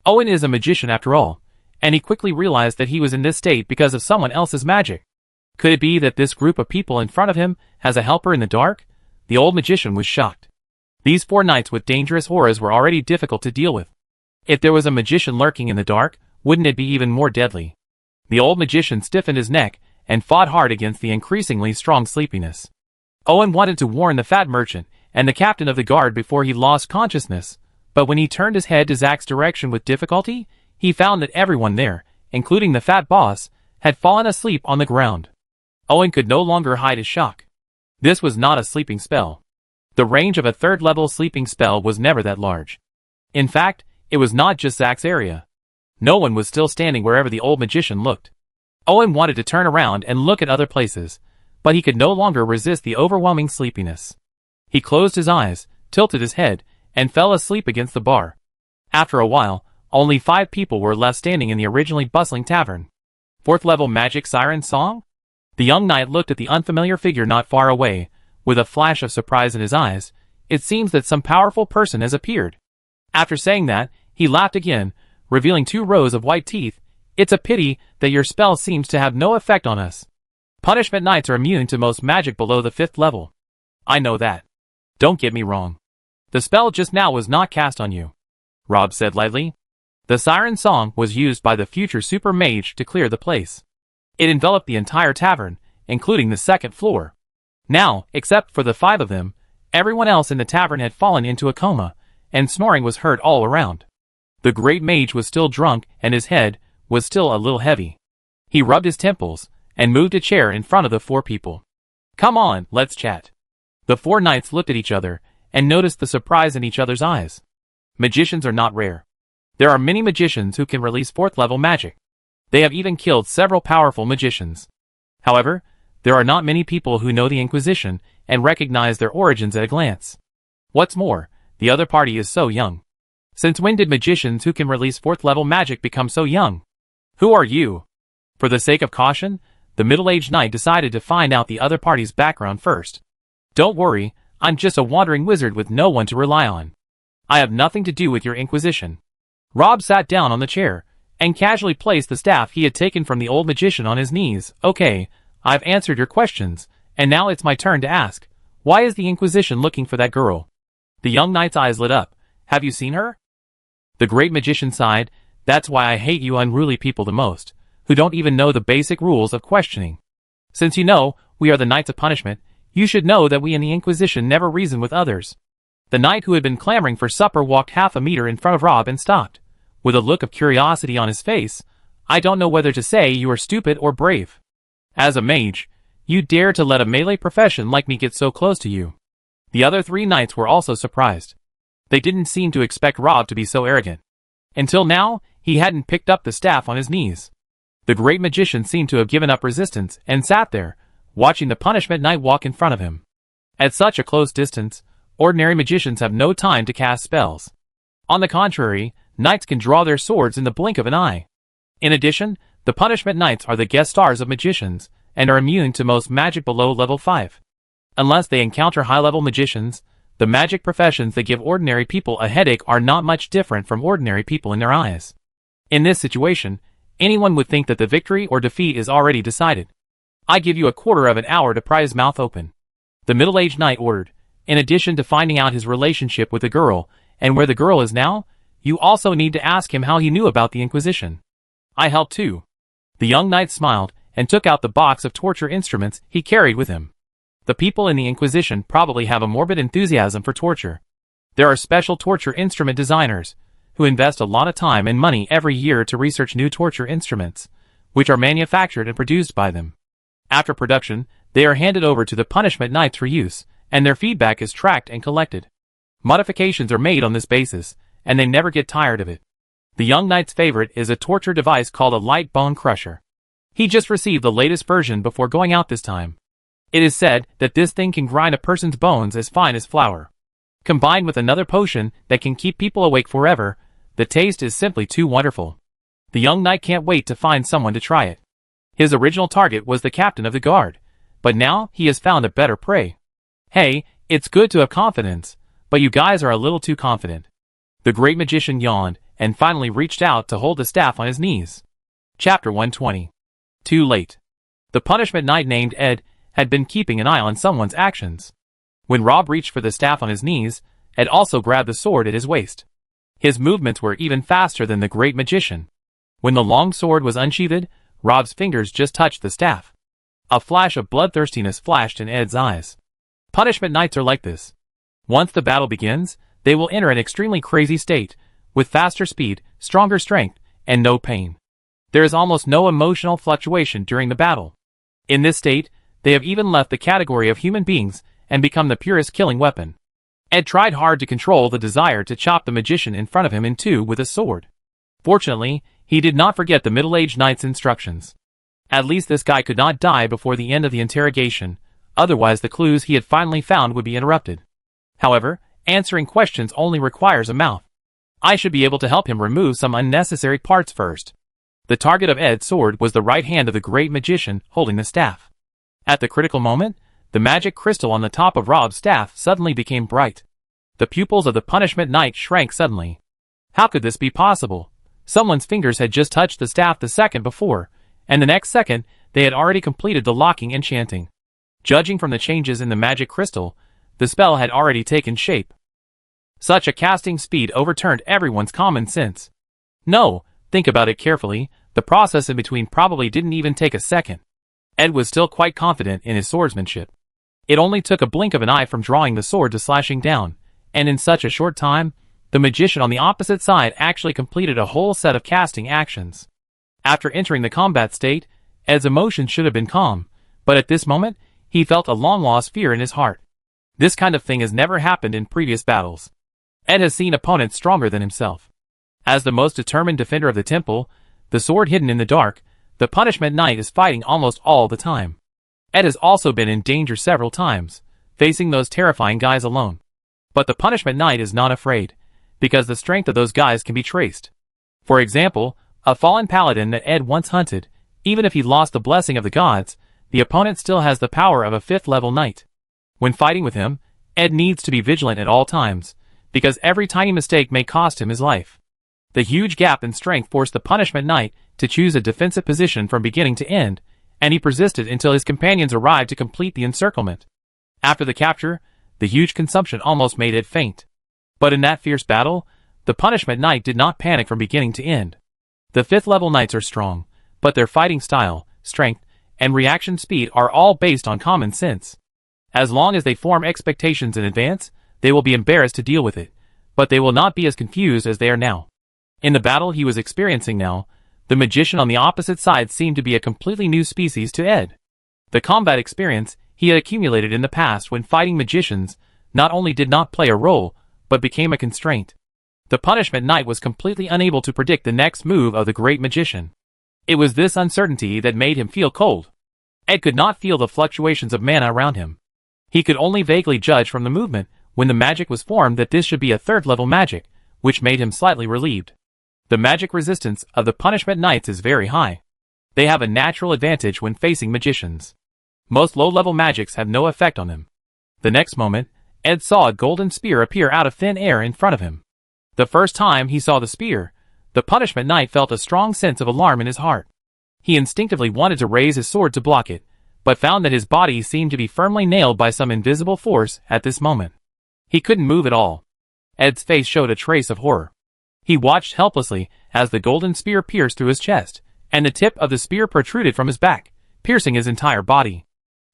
Owen is a magician after all, and he quickly realized that he was in this state because of someone else's magic. Could it be that this group of people in front of him has a helper in the dark? The old magician was shocked. These 4 knights with dangerous auras were already difficult to deal with. If there was a magician lurking in the dark, wouldn't it be even more deadly? The old magician stiffened his neck and fought hard against the increasingly strong sleepiness. Owen wanted to warn the fat merchant and the captain of the guard before he lost consciousness, but when he turned his head to Zack's direction with difficulty, he found that everyone there, including the fat boss, had fallen asleep on the ground. Owen could no longer hide his shock. This was not a sleeping spell. The range of a 3rd-level sleeping spell was never that large. In fact, it was not just Zack's area. No one was still standing wherever the old magician looked. Owen wanted to turn around and look at other places, but he could no longer resist the overwhelming sleepiness. He closed his eyes, tilted his head, and fell asleep against the bar. After a while, only 5 people were left standing in the originally bustling tavern. 4th-level magic siren song? The young knight looked at the unfamiliar figure not far away, with a flash of surprise in his eyes. It seems that some powerful person has appeared. After saying that, he laughed again, revealing 2 rows of white teeth. It's a pity that your spell seems to have no effect on us. Punishment Knights are immune to most magic below the 5th level. I know that. Don't get me wrong. The spell just now was not cast on you, Rob said lightly. The siren song was used by the future super mage to clear the place. It enveloped the entire tavern, including the 2nd floor. Now, except for the 5 of them, everyone else in the tavern had fallen into a coma, and snoring was heard all around. The great mage was still drunk, and his head was still a little heavy. He rubbed his temples, and moved a chair in front of the 4 people. Come on, let's chat. The 4 knights looked at each other, and noticed the surprise in each other's eyes. Magicians are not rare. There are many magicians who can release 4th-level magic. They have even killed several powerful magicians. However, there are not many people who know the Inquisition and recognize their origins at a glance. What's more, the other party is so young. Since when did magicians who can release 4th-level magic become so young? Who are you? For the sake of caution, the middle-aged knight decided to find out the other party's background first. Don't worry, I'm just a wandering wizard with no one to rely on. I have nothing to do with your inquisition. Rob sat down on the chair, and casually placed the staff he had taken from the old magician on his knees. Okay, I've answered your questions, and now it's my turn to ask, why is the Inquisition looking for that girl? The young knight's eyes lit up. Have you seen her? The great magician sighed. That's why I hate you unruly people the most, who don't even know the basic rules of questioning. Since you know we are the Knights of Punishment, you should know that we in the Inquisition never reason with others. The knight who had been clamoring for supper walked half a meter in front of Rob and stopped. With a look of curiosity on his face, I don't know whether to say you are stupid or brave. As a mage, you dare to let a melee profession like me get so close to you. The other three knights were also surprised. They didn't seem to expect Rob to be so arrogant. Until now, he hadn't picked up the staff on his knees. The great magician seemed to have given up resistance and sat there, watching the punishment knight walk in front of him. At such a close distance, ordinary magicians have no time to cast spells. On the contrary, knights can draw their swords in the blink of an eye. In addition, the punishment knights are the guest stars of magicians, and are immune to most magic below level 5. Unless they encounter high-level magicians, the magic professions that give ordinary people a headache are not much different from ordinary people in their eyes. In this situation, anyone would think that the victory or defeat is already decided. I give you a quarter of an hour to pry his mouth open. The middle-aged knight ordered. In addition to finding out his relationship with the girl, and where the girl is now, you also need to ask him how he knew about the Inquisition. I helped too. The young knight smiled, and took out the box of torture instruments he carried with him. The people in the Inquisition probably have a morbid enthusiasm for torture. There are special torture instrument designers, who invest a lot of time and money every year to research new torture instruments, which are manufactured and produced by them. After production, they are handed over to the punishment knights for use, and their feedback is tracked and collected. Modifications are made on this basis, and they never get tired of it. The young knight's favorite is a torture device called a light bone crusher. He just received the latest version before going out this time. It is said that this thing can grind a person's bones as fine as flour. Combined with another potion that can keep people awake forever, the taste is simply too wonderful. The young knight can't wait to find someone to try it. His original target was the captain of the guard, but now he has found a better prey. Hey, it's good to have confidence, but you guys are a little too confident. The great magician yawned, and finally reached out to hold the staff on his knees. Chapter 120. Too late. The punishment knight named Ed had been keeping an eye on someone's actions. When Rob reached for the staff on his knees, Ed also grabbed the sword at his waist. His movements were even faster than the great magician. When the long sword was unsheathed, Rob's fingers just touched the staff. A flash of bloodthirstiness flashed in Ed's eyes. Punishment knights are like this. Once the battle begins, they will enter an extremely crazy state, with faster speed, stronger strength, and no pain. There is almost no emotional fluctuation during the battle. In this state, they have even left the category of human beings and become the purest killing weapon. Ed tried hard to control the desire to chop the magician in front of him in two with a sword. Fortunately, he did not forget the middle-aged knight's instructions. At least this guy could not die before the end of the interrogation, otherwise the clues he had finally found would be interrupted. However, answering questions only requires a mouth. I should be able to help him remove some unnecessary parts first. The target of Ed's sword was the right hand of the great magician holding the staff. At the critical moment, the magic crystal on the top of Rob's staff suddenly became bright. The pupils of the punishment knight shrank suddenly. How could this be possible? Someone's fingers had just touched the staff the second before, and the next second, they had already completed the locking and chanting. Judging from the changes in the magic crystal, the spell had already taken shape. Such a casting speed overturned everyone's common sense. No, think about it carefully, the process in between probably didn't even take a second. Ed was still quite confident in his swordsmanship. It only took a blink of an eye from drawing the sword to slashing down, and in such a short time, the magician on the opposite side actually completed a whole set of casting actions. After entering the combat state, Ed's emotions should have been calm, but at this moment, he felt a long-lost fear in his heart. This kind of thing has never happened in previous battles. Ed has seen opponents stronger than himself. As the most determined defender of the temple, the sword hidden in the dark, the punishment knight is fighting almost all the time. Ed has also been in danger several times, facing those terrifying guys alone. But the punishment knight is not afraid, because the strength of those guys can be traced. For example, A fallen paladin that Ed once hunted, even if he lost the blessing of the gods, the opponent still has the power of a 5th level knight. When fighting with him, Ed needs to be vigilant at all times, because every tiny mistake may cost him his life. The huge gap in strength forced the punishment knight to choose a defensive position from beginning to end, and he persisted until his companions arrived to complete the encirclement. After the capture, the huge consumption almost made Ed faint. But in that fierce battle, the punishment knight did not panic from beginning to end. The 5th level knights are strong, but their fighting style, strength, and reaction speed are all based on common sense. As long as they form expectations in advance, they will be embarrassed to deal with it, but they will not be as confused as they are now. In the battle he was experiencing now, the magician on the opposite side seemed to be a completely new species to Ed. The combat experience he had accumulated in the past when fighting magicians not only did not play a role, but became a constraint. The punishment knight was completely unable to predict the next move of the great magician. It was this uncertainty that made him feel cold. Ed could not feel the fluctuations of mana around him. He could only vaguely judge from the movement when the magic was formed that this should be a 3rd level magic, which made him slightly relieved. The magic resistance of the punishment knights is very high. They have a natural advantage when facing magicians. Most low-level magics have no effect on them. The next moment, Ed saw a golden spear appear out of thin air in front of him. The first time he saw the spear, the punishment knight felt a strong sense of alarm in his heart. He instinctively wanted to raise his sword to block it, but found that his body seemed to be firmly nailed by some invisible force at this moment. He couldn't move at all. Ed's face showed a trace of horror. He watched helplessly as the golden spear pierced through his chest, and the tip of the spear protruded from his back, piercing his entire body.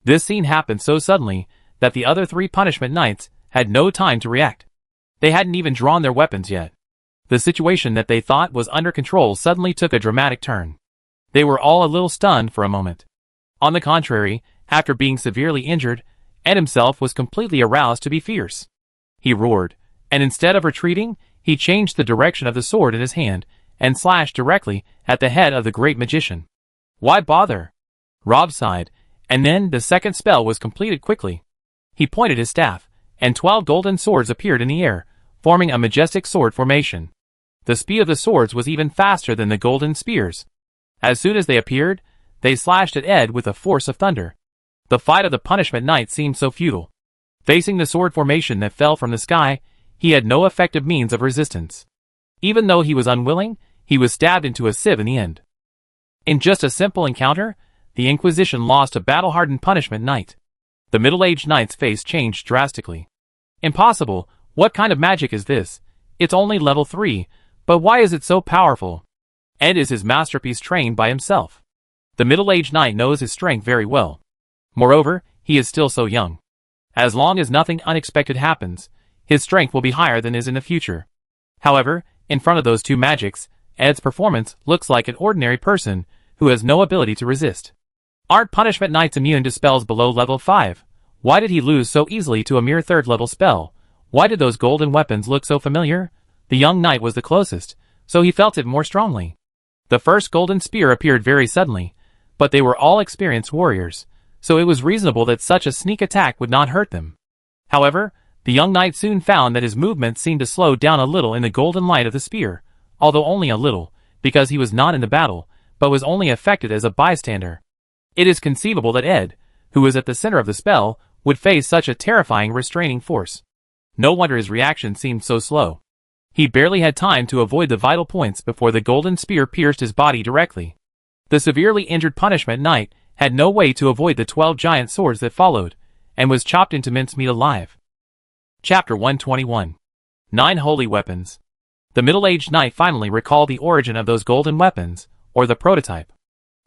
This scene happened so suddenly that the other 3 punishment knights had no time to react. They hadn't even drawn their weapons yet. The situation that they thought was under control suddenly took a dramatic turn. They were all a little stunned for a moment. On the contrary, after being severely injured, Ed himself was completely aroused to be fierce. He roared, and instead of retreating, he changed the direction of the sword in his hand and slashed directly at the head of the great magician. Why bother? Rob sighed, and then the second spell was completed quickly. He pointed his staff, and 12 golden swords appeared in the air, forming a majestic sword formation. The speed of the swords was even faster than the golden spears. As soon as they appeared, they slashed at Ed with the force of thunder. The fight of the punishment knight seemed so futile. Facing the sword formation that fell from the sky, he had no effective means of resistance. Even though he was unwilling, he was stabbed into a sieve in the end. In just a simple encounter, the Inquisition lost a battle-hardened punishment knight. The middle-aged knight's face changed drastically. Impossible, what kind of magic is this? It's only level 3, but why is it so powerful? Ed is his masterpiece trained by himself. The middle-aged knight knows his strength very well. Moreover, he is still so young. As long as nothing unexpected happens, his strength will be higher than is in the future. However, in front of those 2 magics, Ed's performance looks like an ordinary person who has no ability to resist. Aren't punishment knights immune to spells below level 5? Why did he lose so easily to a mere 3rd level spell? Why did those golden weapons look so familiar? The young knight was the closest, so he felt it more strongly. The first golden spear appeared very suddenly, but they were all experienced warriors, so it was reasonable that such a sneak attack would not hurt them. However, the young knight soon found that his movement seemed to slow down a little in the golden light of the spear, although only a little, because he was not in the battle, but was only affected as a bystander. It is conceivable that Ed, who was at the center of the spell, would face such a terrifying restraining force. No wonder his reaction seemed so slow. He barely had time to avoid the vital points before the golden spear pierced his body directly. The severely injured punishment knight had no way to avoid the 12 giant swords that followed, and was chopped into mincemeat alive. Chapter 121. 9 Holy Weapons. The middle-aged knight finally recalled the origin of those golden weapons, or the prototype.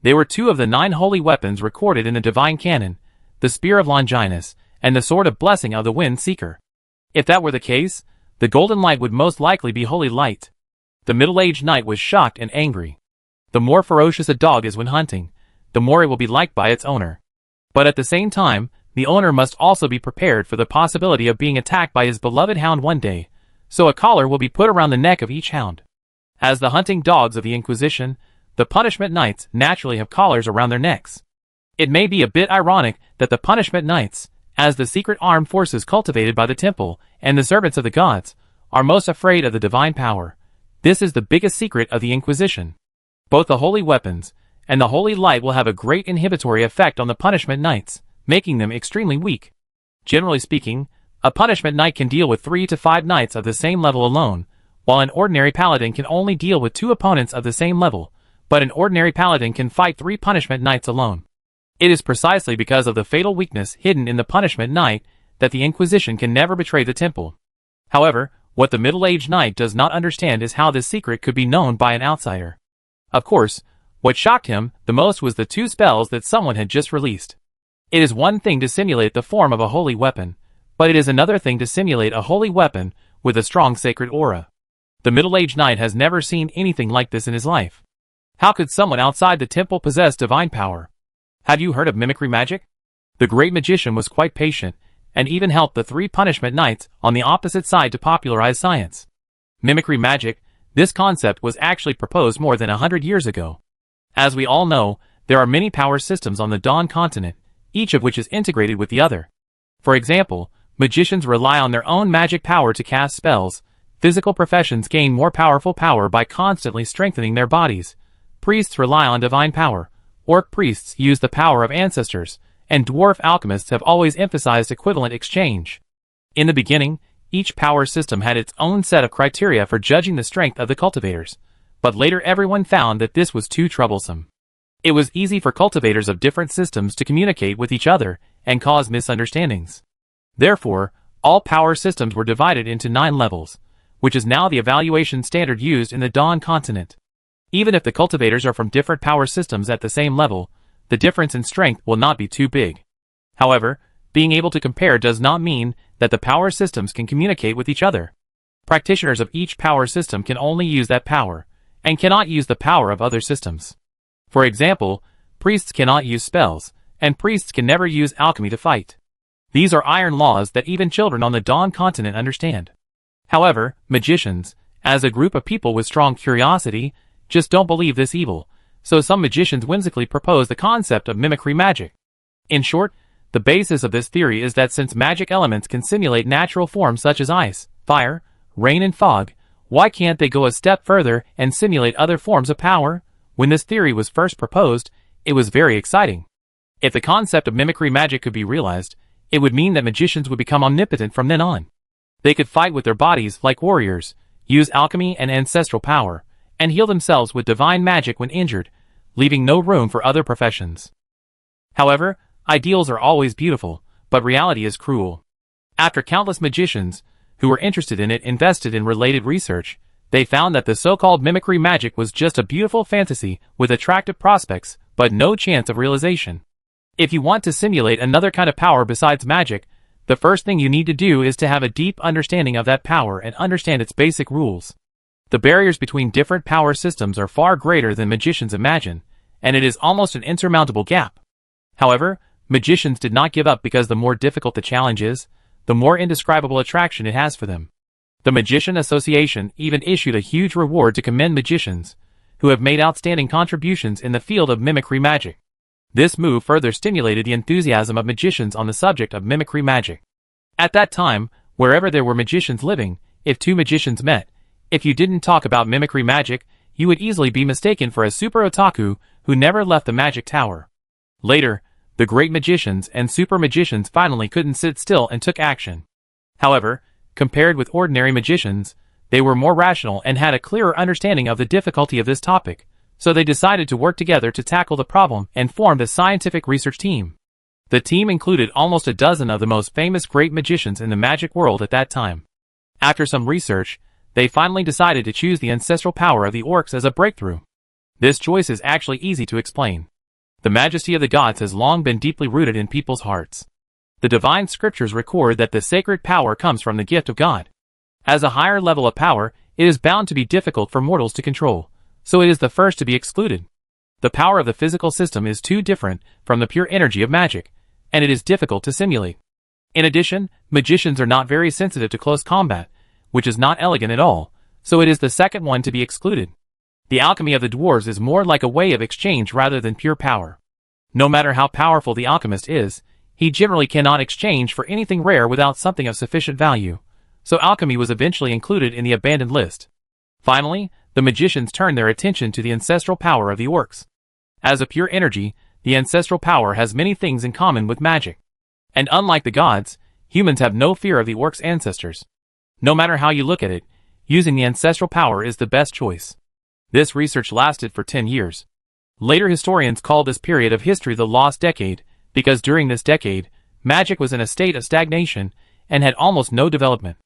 They were 2 of the 9 holy weapons recorded in the divine canon, the Spear of Longinus, and the Sword of Blessing of the Wind Seeker. If that were the case, the golden light would most likely be holy light. The middle-aged knight was shocked and angry. The more ferocious a dog is when hunting, the more it will be liked by its owner. But at the same time, the owner must also be prepared for the possibility of being attacked by his beloved hound one day, so a collar will be put around the neck of each hound. As the hunting dogs of the Inquisition, the punishment knights naturally have collars around their necks. It may be a bit ironic that the punishment knights, as the secret armed forces cultivated by the temple and the servants of the gods, are most afraid of the divine power. This is the biggest secret of the Inquisition. Both the holy weapons and the holy light will have a great inhibitory effect on the punishment knights, making them extremely weak. Generally speaking, a punishment knight can deal with 3 to 5 knights of the same level alone, while an ordinary paladin can only deal with 2 opponents of the same level, but an ordinary paladin can fight 3 punishment knights alone. It is precisely because of the fatal weakness hidden in the punishment knight that the Inquisition can never betray the temple. However, what the middle-aged knight does not understand is how this secret could be known by an outsider. Of course, what shocked him the most was the 2 spells that someone had just released. It is one thing to simulate the form of a holy weapon, but it is another thing to simulate a holy weapon with a strong sacred aura. The middle-aged knight has never seen anything like this in his life. How could someone outside the temple possess divine power? Have you heard of mimicry magic? The great magician was quite patient, and even helped the 3 punishment knights on the opposite side to popularize science. Mimicry magic, this concept was actually proposed more than 100 years ago. As we all know, there are many power systems on the Dawn continent, each of which is integrated with the other. For example, magicians rely on their own magic power to cast spells. Physical professions gain more powerful power by constantly strengthening their bodies. Priests rely on divine power. Orc priests use the power of ancestors, and dwarf alchemists have always emphasized equivalent exchange. In the beginning, each power system had its own set of criteria for judging the strength of the cultivators, but later everyone found that this was too troublesome. It was easy for cultivators of different systems to communicate with each other and cause misunderstandings. Therefore, all power systems were divided into 9 levels, which is now the evaluation standard used in the Dawn continent. Even if the cultivators are from different power systems at the same level, the difference in strength will not be too big. However, being able to compare does not mean that the power systems can communicate with each other. Practitioners of each power system can only use that power, and cannot use the power of other systems. For example, priests cannot use spells, and priests can never use alchemy to fight. These are iron laws that even children on the Dawn continent understand. However, magicians, as a group of people with strong curiosity, just don't believe this evil, so some magicians whimsically propose the concept of mimicry magic. In short, the basis of this theory is that since magic elements can simulate natural forms such as ice, fire, rain and fog, why can't they go a step further and simulate other forms of power? When this theory was first proposed, it was very exciting. If the concept of mimicry magic could be realized, it would mean that magicians would become omnipotent from then on. They could fight with their bodies like warriors, use alchemy and ancestral power, and heal themselves with divine magic when injured, leaving no room for other professions. However, ideals are always beautiful, but reality is cruel. After countless magicians, who were interested in it, invested in related research, they found that the so-called mimicry magic was just a beautiful fantasy with attractive prospects, but no chance of realization. If you want to simulate another kind of power besides magic, the first thing you need to do is to have a deep understanding of that power and understand its basic rules. The barriers between different power systems are far greater than magicians imagine, and it is almost an insurmountable gap. However, magicians did not give up because the more difficult the challenge is, the more indescribable attraction it has for them. The Magician Association even issued a huge reward to commend magicians, who have made outstanding contributions in the field of mimicry magic. This move further stimulated the enthusiasm of magicians on the subject of mimicry magic. At that time, wherever there were magicians living, if 2 magicians met, if you didn't talk about mimicry magic, you would easily be mistaken for a super otaku who never left the magic tower. Later, the great magicians and super magicians finally couldn't sit still and took action. However, compared with ordinary magicians, they were more rational and had a clearer understanding of the difficulty of this topic, so they decided to work together to tackle the problem and formed a scientific research team. The team included almost a dozen of the most famous great magicians in the magic world at that time. After some research, they finally decided to choose the ancestral power of the orcs as a breakthrough. This choice is actually easy to explain. The majesty of the gods has long been deeply rooted in people's hearts. The divine scriptures record that the sacred power comes from the gift of God. As a higher level of power, it is bound to be difficult for mortals to control, so it is the first to be excluded. The power of the physical system is too different from the pure energy of magic, and it is difficult to simulate. In addition, magicians are not very sensitive to close combat, which is not elegant at all, so it is the second one to be excluded. The alchemy of the dwarves is more like a way of exchange rather than pure power. No matter how powerful the alchemist is, he generally cannot exchange for anything rare without something of sufficient value, so alchemy was eventually included in the abandoned list. Finally, the magicians turned their attention to the ancestral power of the orcs. As a pure energy, the ancestral power has many things in common with magic. And unlike the gods, humans have no fear of the orcs' ancestors. No matter how you look at it, using the ancestral power is the best choice. This research lasted for 10 years. Later historians called this period of history the Lost Decade, because during this decade, magic was in a state of stagnation and had almost no development.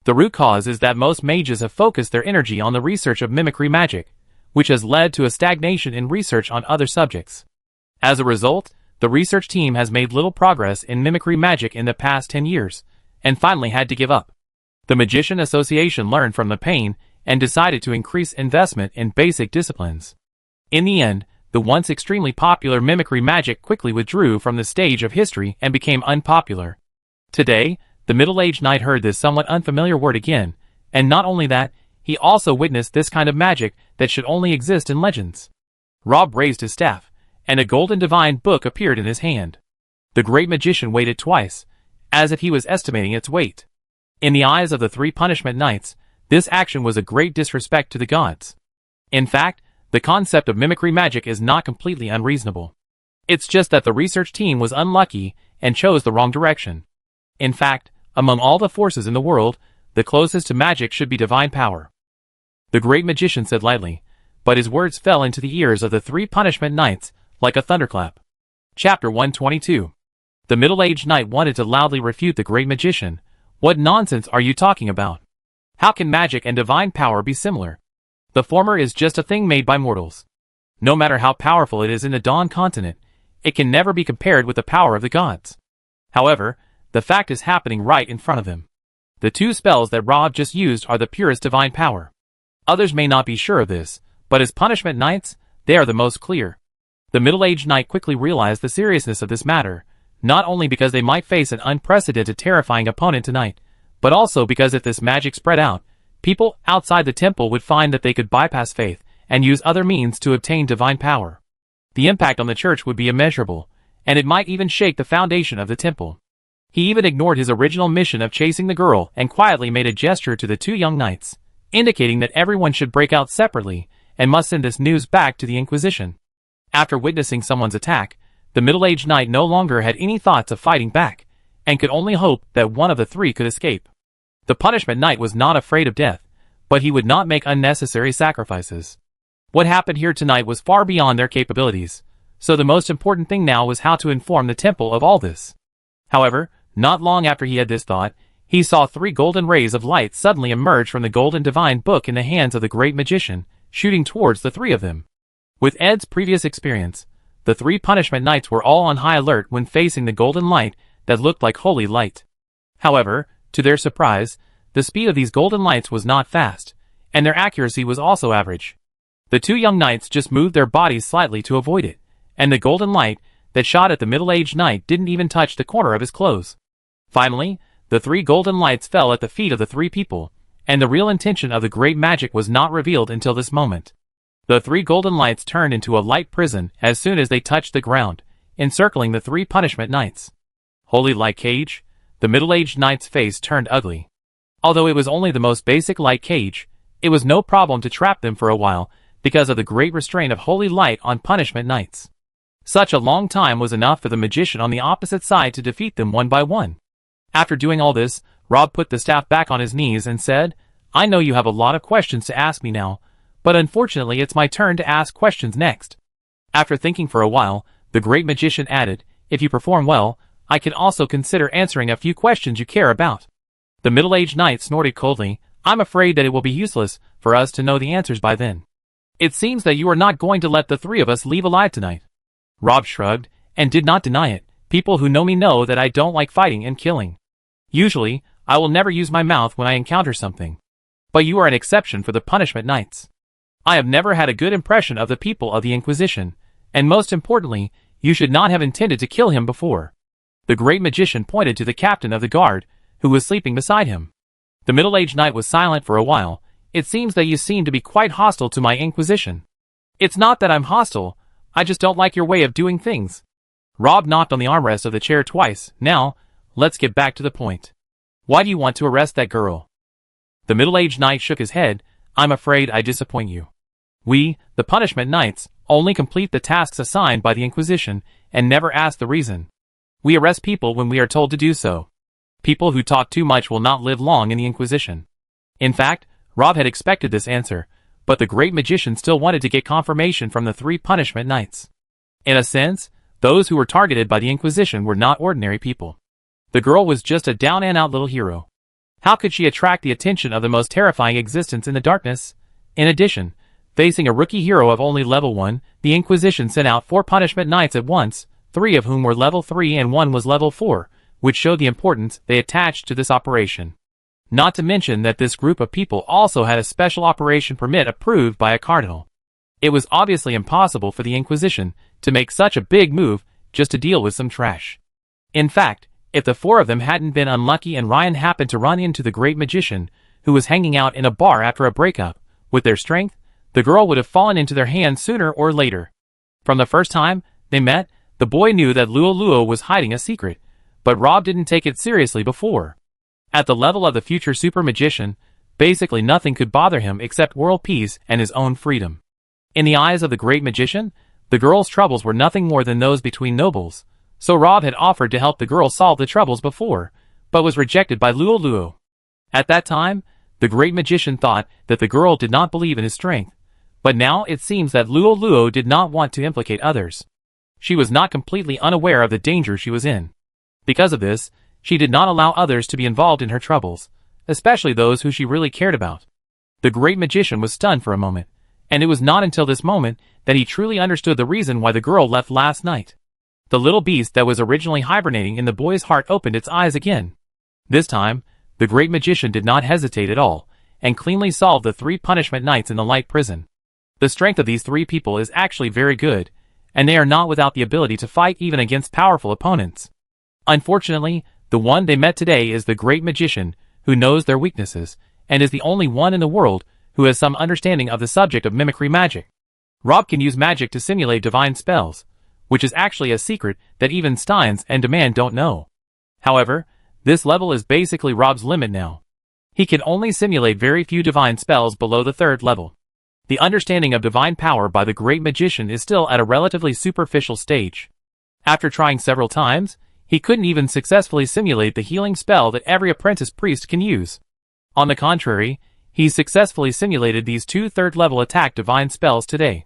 The root cause is that most mages have focused their energy on the research of mimicry magic, which has led to a stagnation in research on other subjects. As a result, the research team has made little progress in mimicry magic in the past 10 years, and finally had to give up. The Magician Association learned from the pain and decided to increase investment in basic disciplines. In the end, the once extremely popular mimicry magic quickly withdrew from the stage of history and became unpopular. Today, the middle-aged knight heard this somewhat unfamiliar word again, and not only that, he also witnessed this kind of magic that should only exist in legends. Rob raised his staff, and a golden divine book appeared in his hand. The great magician waited twice, as if he was estimating its weight. In the eyes of the three punishment knights, this action was a great disrespect to the gods. In fact, the concept of mimicry magic is not completely unreasonable. It's just that the research team was unlucky and chose the wrong direction. In fact, among all the forces in the world, the closest to magic should be divine power. The great magician said lightly, but his words fell into the ears of the three punishment knights like a thunderclap. Chapter 122. The middle-aged knight wanted to loudly refute the great magician. What nonsense are you talking about? How can magic and divine power be similar? The former is just a thing made by mortals. No matter how powerful it is in the Dawn continent, it can never be compared with the power of the gods. However, the fact is happening right in front of him. The two spells that Rob just used are the purest divine power. Others may not be sure of this, but as punishment knights, they are the most clear. The middle-aged knight quickly realized the seriousness of this matter, not only because they might face an unprecedented terrifying opponent tonight, but also because if this magic spread out, people outside the temple would find that they could bypass faith and use other means to obtain divine power. The impact on the church would be immeasurable, and it might even shake the foundation of the temple. He even ignored his original mission of chasing the girl and quietly made a gesture to the two young knights, indicating that everyone should break out separately and must send this news back to the Inquisition. After witnessing someone's attack, the middle-aged knight no longer had any thoughts of fighting back, and could only hope that one of the three could escape. The punishment knight was not afraid of death, but he would not make unnecessary sacrifices. What happened here tonight was far beyond their capabilities, so the most important thing now was how to inform the temple of all this. However, not long after he had this thought, he saw three golden rays of light suddenly emerge from the golden divine book in the hands of the great magician, shooting towards the three of them. With Ed's previous experience, the three punishment knights were all on high alert when facing the golden light that looked like holy light. However, to their surprise, the speed of these golden lights was not fast, and their accuracy was also average. The two young knights just moved their bodies slightly to avoid it, and the golden light that shot at the middle-aged knight didn't even touch the corner of his clothes. Finally, the three golden lights fell at the feet of the three people, and the real intention of the great magic was not revealed until this moment. The three golden lights turned into a light prison as soon as they touched the ground, encircling the three punishment knights. Holy light cage? The middle-aged knight's face turned ugly. Although it was only the most basic light cage, it was no problem to trap them for a while because of the great restraint of holy light on punishment knights. Such a long time was enough for the magician on the opposite side to defeat them one by one. After doing all this, Rob put the staff back on his knees and said, "I know you have a lot of questions to ask me now, but unfortunately it's my turn to ask questions next." After thinking for a while, the great magician added, "If you perform well, I can also consider answering a few questions you care about." The middle-aged knight snorted coldly, "I'm afraid that it will be useless for us to know the answers by then. It seems that you are not going to let the three of us leave alive tonight." Rob shrugged, and did not deny it. "People who know me know that I don't like fighting and killing. Usually, I will never use my mouth when I encounter something. But you are an exception for the punishment knights. I have never had a good impression of the people of the Inquisition, and most importantly, you should not have intended to kill him before." The great magician pointed to the captain of the guard, who was sleeping beside him. The middle-aged knight was silent for a while. "It seems that you seem to be quite hostile to my Inquisition." "It's not that I'm hostile, I just don't like your way of doing things." Rob knocked on the armrest of the chair twice. "Now, let's get back to the point. Why do you want to arrest that girl?" The middle-aged knight shook his head. I'm afraid I disappoint you. We, the Punishment Knights, only complete the tasks assigned by the Inquisition and never ask the reason. We arrest people when we are told to do so. People who talk too much will not live long in the Inquisition. In fact, Rob had expected this answer, but the great magician still wanted to get confirmation from the 3 Punishment Knights. In a sense, those who were targeted by the Inquisition were not ordinary people. The girl was just a down-and-out little hero. How could she attract the attention of the most terrifying existence in the darkness? In addition, facing a rookie hero of only level 1, the Inquisition sent out 4 Punishment Knights at once, 3 of whom were level 3 and 1 was level 4, which showed the importance they attached to this operation. Not to mention that this group of people also had a special operation permit approved by a cardinal. It was obviously impossible for the Inquisition to make such a big move just to deal with some trash. In fact, if the 4 of them hadn't been unlucky and Ryan happened to run into the great magician, who was hanging out in a bar after a breakup, with their strength, the girl would have fallen into their hands sooner or later. From the first time they met, the boy knew that Luo was hiding a secret, but Rob didn't take it seriously before. At the level of the future super magician, basically nothing could bother him except world peace and his own freedom. In the eyes of the great magician, the girl's troubles were nothing more than those between nobles, so Rob had offered to help the girl solve the troubles before, but was rejected by Luo. At that time, the great magician thought that the girl did not believe in his strength, but now it seems that Luo did not want to implicate others. She was not completely unaware of the danger she was in. Because of this, she did not allow others to be involved in her troubles, especially those who she really cared about. The great magician was stunned for a moment, and it was not until this moment that he truly understood the reason why the girl left last night. The little beast that was originally hibernating in the boy's heart opened its eyes again. This time, the great magician did not hesitate at all, and cleanly solved the 3 Punishment Knights in the light prison. The strength of these 3 people is actually very good, and they are not without the ability to fight even against powerful opponents. Unfortunately, the one they met today is the great magician, who knows their weaknesses, and is the only one in the world who has some understanding of the subject of mimicry magic. Rob can use magic to simulate divine spells, which is actually a secret that even Steins and Demand don't know. However, this level is basically Rob's limit now. He can only simulate very few divine spells below the 3rd level. The understanding of divine power by the great magician is still at a relatively superficial stage. After trying several times, he couldn't even successfully simulate the healing spell that every apprentice priest can use. On the contrary, he successfully simulated these 2 3rd-level attack divine spells today.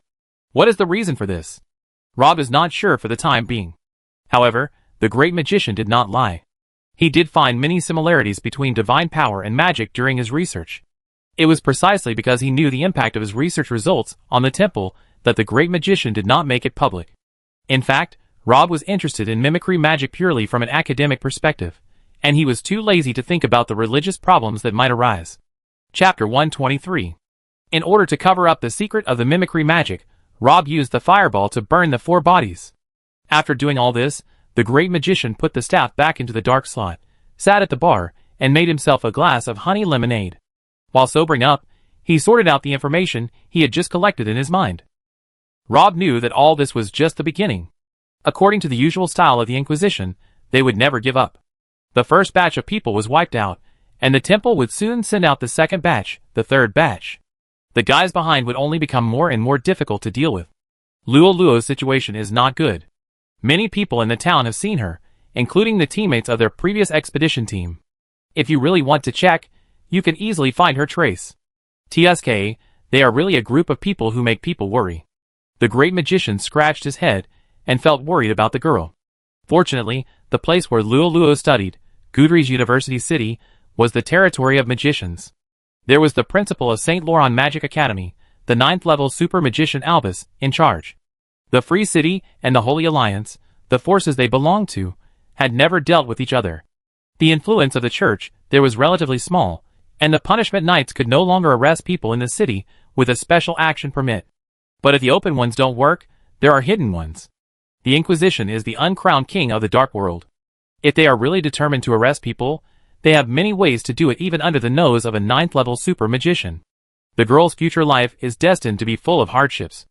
What is the reason for this? Rob is not sure for the time being. However, the great magician did not lie. He did find many similarities between divine power and magic during his research. It was precisely because he knew the impact of his research results on the temple that the great magician did not make it public. In fact, Rob was interested in mimicry magic purely from an academic perspective, and he was too lazy to think about the religious problems that might arise. Chapter 123. In order to cover up the secret of the mimicry magic, Rob used the fireball to burn the 4 bodies. After doing all this, the great magician put the staff back into the dark slot, sat at the bar, and made himself a glass of honey lemonade. While sobering up, he sorted out the information he had just collected in his mind. Rob knew that all this was just the beginning. According to the usual style of the Inquisition, they would never give up. The first batch of people was wiped out, and the temple would soon send out the second batch, the third batch. The guys behind would only become more and more difficult to deal with. Luo's situation is not good. Many people in the town have seen her, including the teammates of their previous expedition team. If you really want to check, you can easily find her trace. TSK, they are really a group of people who make people worry. The great magician scratched his head and felt worried about the girl. Fortunately, the place where Luo studied, Gudrie's University City, was the territory of magicians. There was the principal of St. Laurent Magic Academy, the 9th-level super magician Albus, in charge. The Free City and the Holy Alliance, the forces they belonged to, had never dealt with each other. The influence of the church there was relatively small, and the Punishment Knights could no longer arrest people in the city with a special action permit. But if the open ones don't work, there are hidden ones. The Inquisition is the uncrowned king of the dark world. If they are really determined to arrest people, they have many ways to do it even under the nose of a 9th-level super magician. The girl's future life is destined to be full of hardships.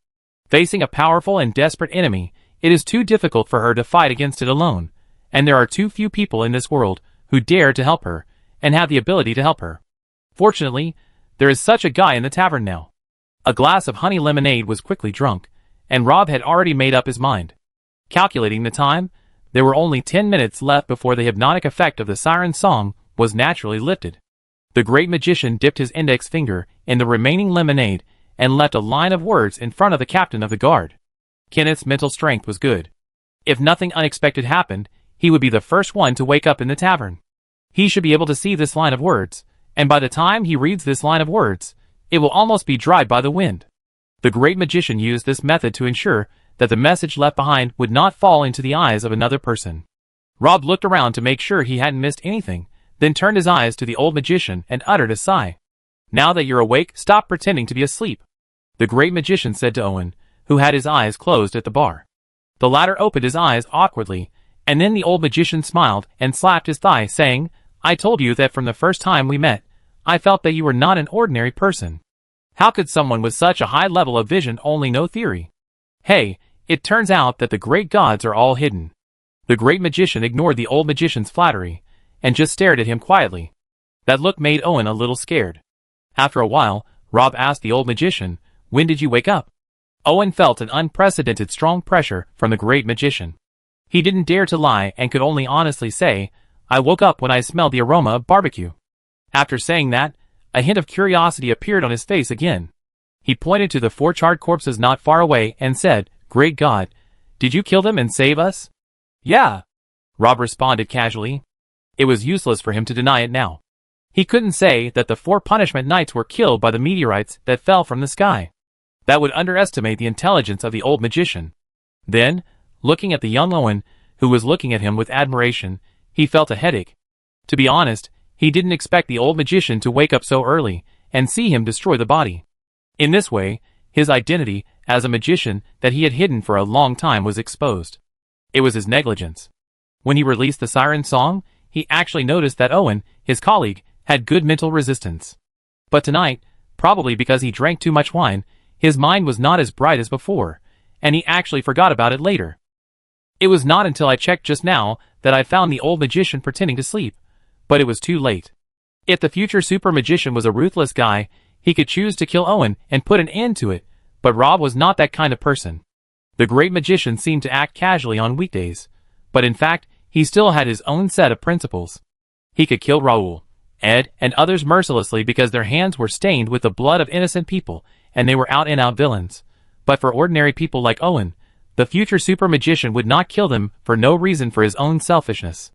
Facing a powerful and desperate enemy, it is too difficult for her to fight against it alone, and there are too few people in this world who dare to help her and have the ability to help her. Fortunately, There is such a guy in the tavern now. A glass of honey lemonade was quickly drunk, and Rob had already made up his mind. Calculating the time, there were only 10 minutes left before the hypnotic effect of the siren song was naturally lifted. The great magician dipped his index finger in the remaining lemonade and left a line of words in front of the captain of the guard. Kenneth's mental strength was good. If nothing unexpected happened, he would be the first one to wake up in the tavern. He should be able to see this line of words, and by the time he reads this line of words, it will almost be dried by the wind. The great magician used this method to ensure that the message left behind would not fall into the eyes of another person. Rob looked around to make sure he hadn't missed anything, then turned his eyes to the old magician and uttered a sigh. Now that you're awake, stop pretending to be asleep, the great magician said to Owen, who had his eyes closed at the bar. The latter opened his eyes awkwardly, and then the old magician smiled and slapped his thigh, saying, I told you that from the first time we met, I felt that you were not an ordinary person. How could someone with such a high level of vision only know theory? Hey, it turns out that the great gods are all hidden. The great magician ignored the old magician's flattery, and just stared at him quietly. That look made Owen a little scared. After a while, Rob asked the old magician, when did you wake up? Owen felt an unprecedented strong pressure from the great magician. He didn't dare to lie and could only honestly say, I woke up when I smelled the aroma of barbecue. After saying that, a hint of curiosity appeared on his face again. He pointed to the 4 charred corpses not far away and said, Great God, did you kill them and save us? Yeah, Rob responded casually. It was useless for him to deny it now. He couldn't say that the 4 punishment knights were killed by the meteorites that fell from the sky. That would underestimate the intelligence of the old magician. Then, looking at the young Owen, who was looking at him with admiration, he felt a headache. To be honest, he didn't expect the old magician to wake up so early and see him destroy the body. In this way, his identity as a magician that he had hidden for a long time was exposed. It was his negligence. When he released the siren song, he actually noticed that Owen, his colleague, had good mental resistance. But tonight, probably because he drank too much wine, his mind was not as bright as before, and he actually forgot about it later. It was not until I checked just now that I found the old magician pretending to sleep, but it was too late. If the future super magician was a ruthless guy, he could choose to kill Owen and put an end to it, but Rob was not that kind of person. The great magician seemed to act casually on weekdays, but in fact, he still had his own set of principles. He could kill Raoul, Ed, and others mercilessly because their hands were stained with the blood of innocent people, and they were out-and-out villains. But for ordinary people like Owen, the future super magician would not kill them for no reason for his own selfishness.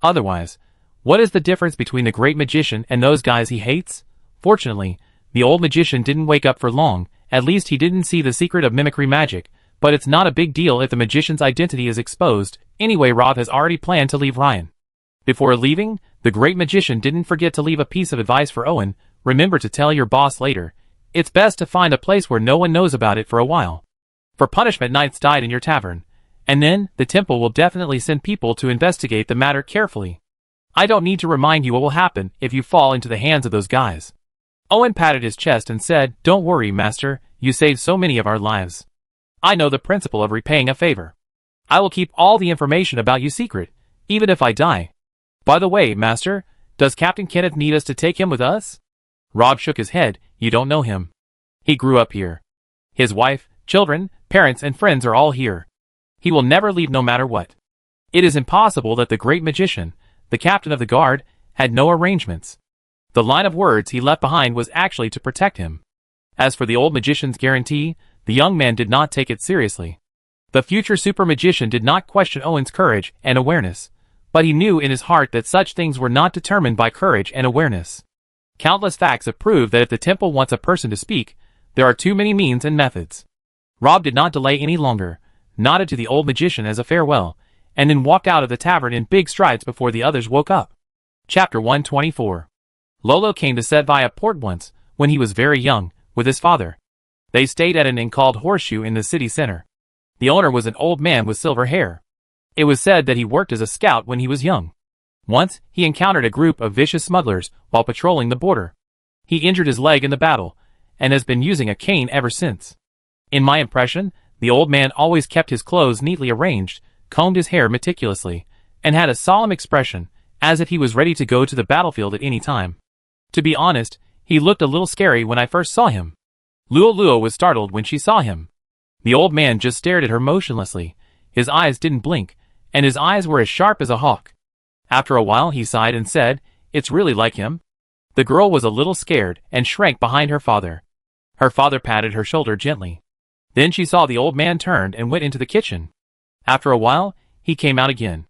Otherwise, what is the difference between the great magician and those guys he hates? Fortunately, the old magician didn't wake up for long, at least he didn't see the secret of mimicry magic, but it's not a big deal if the magician's identity is exposed. Anyway, Rob has already planned to leave Ryan. Before leaving, the great magician didn't forget to leave a piece of advice for Owen. Remember to tell your boss later. It's best to find a place where no one knows about it for a while. For punishment knights died in your tavern, and then the temple will definitely send people to investigate the matter carefully. I don't need to remind you what will happen if you fall into the hands of those guys. Owen patted his chest and said, Don't worry, master, you saved so many of our lives. I know the principle of repaying a favor. I will keep all the information about you secret, even if I die. By the way, master, does Captain Kenneth need us to take him with us? Rob shook his head. You don't know him. He grew up here. His wife, children, parents, and friends are all here. He will never leave no matter what. It is impossible that the great magician, the captain of the guard, had no arrangements. The line of words he left behind was actually to protect him. As for the old magician's guarantee, the young man did not take it seriously. The future super magician did not question Owen's courage and awareness, but he knew in his heart that such things were not determined by courage and awareness. Countless facts have proved that if the temple wants a person to speak, there are too many means and methods. Rob did not delay any longer, nodded to the old magician as a farewell, and then walked out of the tavern in big strides before the others woke up. Chapter 124. Lolo came to Setvaya Port once, when he was very young, with his father. They stayed at an inn called Horseshoe in the city center. The owner was an old man with silver hair. It was said that he worked as a scout when he was young. Once, he encountered a group of vicious smugglers while patrolling the border. He injured his leg in the battle, and has been using a cane ever since. In my impression, the old man always kept his clothes neatly arranged, combed his hair meticulously, and had a solemn expression, as if he was ready to go to the battlefield at any time. To be honest, He looked a little scary when I first saw him. Luo was startled when she saw him. The old man just stared at her motionlessly. His eyes didn't blink, and his eyes were as sharp as a hawk. After a while he sighed and said, "It's really like him." The girl was a little scared and shrank behind her father. Her father patted her shoulder gently. Then she saw the old man turned and went into the kitchen. After a while, he came out again.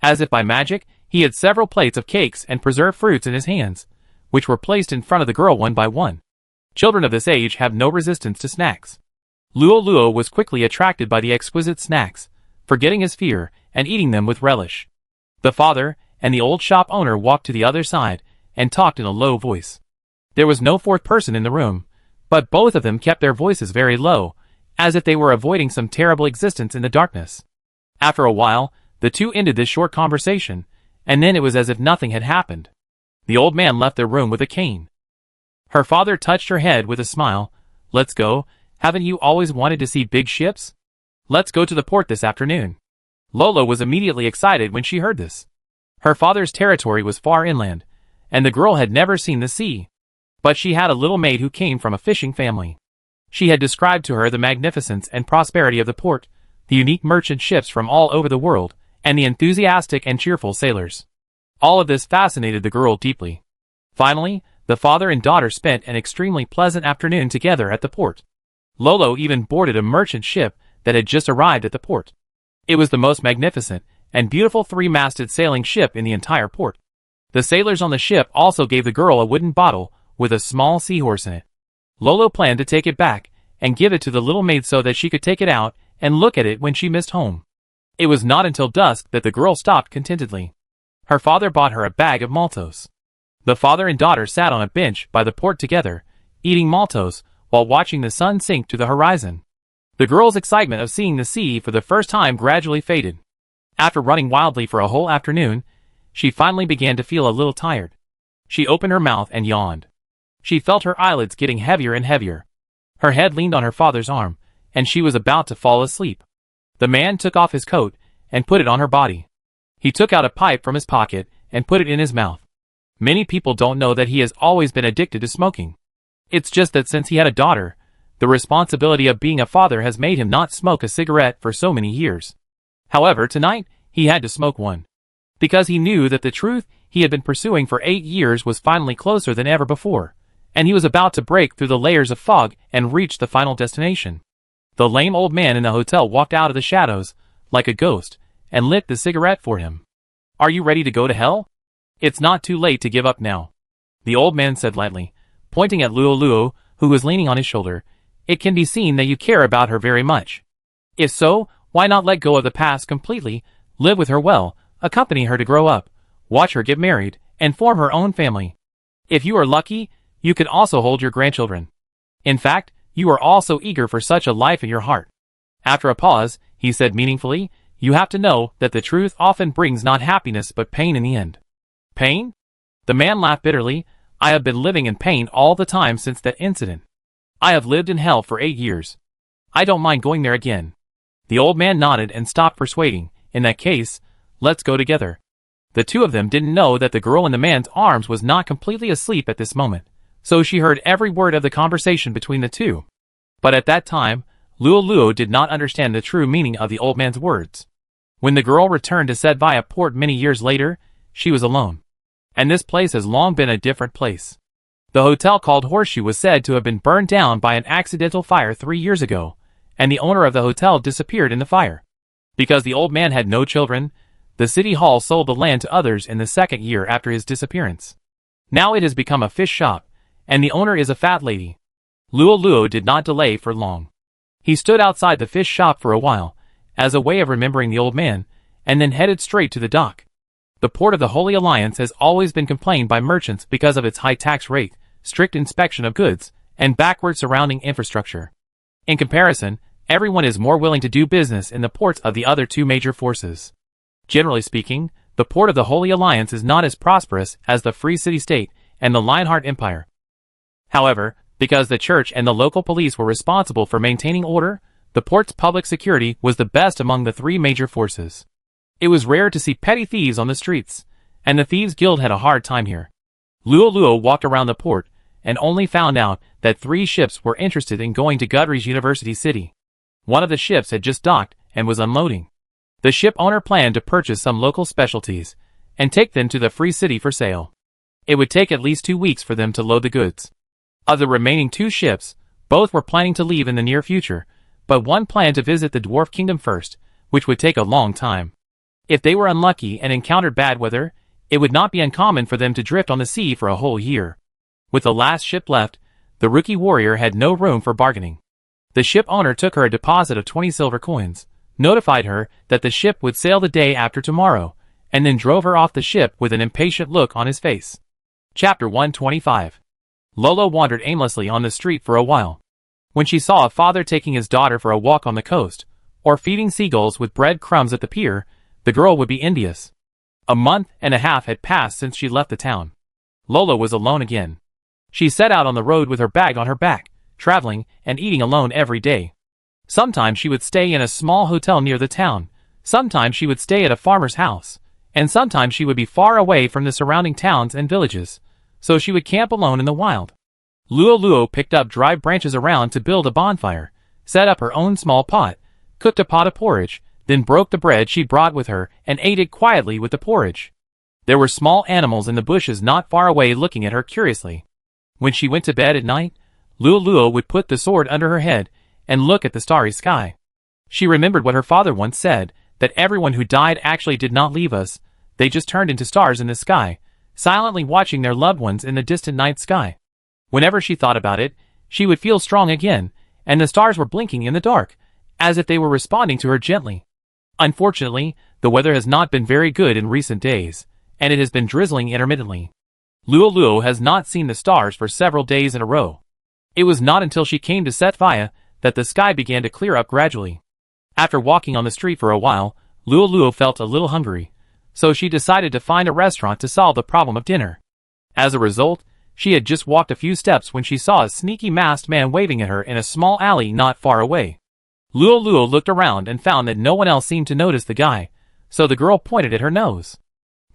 As if by magic, he had several plates of cakes and preserved fruits in his hands, which were placed in front of the girl one by one. Children of this age have no resistance to snacks. Luo was quickly attracted by the exquisite snacks, forgetting his fear and eating them with relish. The father and the old shop owner walked to the other side and talked in a low voice. There was no fourth person in the room, but both of them kept their voices very low, as if they were avoiding some terrible existence in the darkness. After a while, the two ended this short conversation, and then it was as if nothing had happened. The old man left the room with a cane. Her father touched her head with a smile. "Let's go. Haven't you always wanted to see big ships? Let's go to the port this afternoon." Lola was immediately excited when she heard this. Her father's territory was far inland, and the girl had never seen the sea. But she had a little maid who came from a fishing family. She had described to her the magnificence and prosperity of the port, the unique merchant ships from all over the world, and the enthusiastic and cheerful sailors. All of this fascinated the girl deeply. Finally, the father and daughter spent an extremely pleasant afternoon together at the port. Lolo even boarded a merchant ship that had just arrived at the port. It was the most magnificent and beautiful three-masted sailing ship in the entire port. The sailors on the ship also gave the girl a wooden bottle with a small seahorse in it. Lolo planned to take it back and give it to the little maid so that she could take it out and look at it when she missed home. It was not until dusk that the girl stopped contentedly. Her father bought her a bag of maltos. The father and daughter sat on a bench by the port together, eating maltos while watching the sun sink to the horizon. The girl's excitement of seeing the sea for the first time gradually faded. After running wildly for a whole afternoon, she finally began to feel a little tired. She opened her mouth and yawned. She felt her eyelids getting heavier and heavier. Her head leaned on her father's arm, and she was about to fall asleep. The man took off his coat and put it on her body. He took out a pipe from his pocket and put it in his mouth. Many people don't know that he has always been addicted to smoking. It's just that since he had a daughter, the responsibility of being a father has made him not smoke a cigarette for so many years. However, tonight, he had to smoke one. Because he knew that the truth he had been pursuing for 8 years was finally closer than ever before, and he was about to break through the layers of fog and reach the final destination. The lame old man in the hotel walked out of the shadows, like a ghost, and lit the cigarette for him. "Are you ready to go to hell? It's not too late to give up now," the old man said lightly, pointing at Luo, who was leaning on his shoulder. "It can be seen that you care about her very much. If so, why not let go of the past completely, live with her well, accompany her to grow up, watch her get married, and form her own family. If you are lucky, you could also hold your grandchildren. In fact, you are all so eager for such a life in your heart." After a pause, he said meaningfully, "You have to know that the truth often brings not happiness but pain in the end." "Pain?" The man laughed bitterly. "I have been living in pain all the time since that incident. I have lived in hell for 8 years. I don't mind going there again." The old man nodded and stopped persuading. "In that case, let's go together." The two of them didn't know that the girl in the man's arms was not completely asleep at this moment, so she heard every word of the conversation between the two. But at that time, Luo did not understand the true meaning of the old man's words. When the girl returned to Sedvaya Port many years later, she was alone. And this place has long been a different place. The hotel called Horseshoe was said to have been burned down by an accidental fire 3 years ago, and the owner of the hotel disappeared in the fire. Because the old man had no children, the city hall sold the land to others in the 2nd year after his disappearance. Now it has become a fish shop, and the owner is a fat lady. Luo did not delay for long. He stood outside the fish shop for a while, as a way of remembering the old man, and then headed straight to the dock. The port of the Holy Alliance has always been complained by merchants because of its high tax rate, strict inspection of goods, and backward surrounding infrastructure. In comparison, everyone is more willing to do business in the ports of the other two major forces. Generally speaking, the port of the Holy Alliance is not as prosperous as the Free City-State and the Lionheart Empire. However, because the church and the local police were responsible for maintaining order, the port's public security was the best among the 3 major forces. It was rare to see petty thieves on the streets, and the Thieves' Guild had a hard time here. Luo walked around the port and only found out that 3 ships were interested in going to Guthries University City. One of the ships had just docked and was unloading. The ship owner planned to purchase some local specialties and take them to the Free City for sale. It would take at least 2 weeks for them to load the goods. Of the remaining 2 ships, both were planning to leave in the near future, but one planned to visit the Dwarf Kingdom first, which would take a long time. If they were unlucky and encountered bad weather, it would not be uncommon for them to drift on the sea for a whole year. With the last ship left, the rookie warrior had no room for bargaining. The ship owner took her a deposit of 20 silver coins, notified her that the ship would sail the day after tomorrow, and then drove her off the ship with an impatient look on his face. Chapter 125. Lolo wandered aimlessly on the street for a while. When she saw a father taking his daughter for a walk on the coast, or feeding seagulls with bread crumbs at the pier, the girl would be envious. A month and a half had passed since she left the town. Lolo was alone again. She set out on the road with her bag on her back, traveling and eating alone every day. Sometimes she would stay in a small hotel near the town, sometimes she would stay at a farmer's house, and sometimes she would be far away from the surrounding towns and villages, so she would camp alone in the wild. Luo picked up dry branches around to build a bonfire, set up her own small pot, cooked a pot of porridge, then broke the bread she brought with her and ate it quietly with the porridge. There were small animals in the bushes not far away looking at her curiously. When she went to bed at night, Luo would put the sword under her head and look at the starry sky. She remembered what her father once said, that everyone who died actually did not leave us, they just turned into stars in the sky, silently watching their loved ones in the distant night sky. Whenever she thought about it, she would feel strong again, and the stars were blinking in the dark, as if they were responding to her gently. Unfortunately, the weather has not been very good in recent days, and it has been drizzling intermittently. Luo has not seen the stars for several days in a row. It was not until she came to Setvaya that the sky began to clear up gradually. After walking on the street for a while, Luo felt a little hungry, so she decided to find a restaurant to solve the problem of dinner. As a result, she had just walked a few steps when she saw a sneaky masked man waving at her in a small alley not far away. Luo looked around and found that no one else seemed to notice the guy, so the girl pointed at her nose.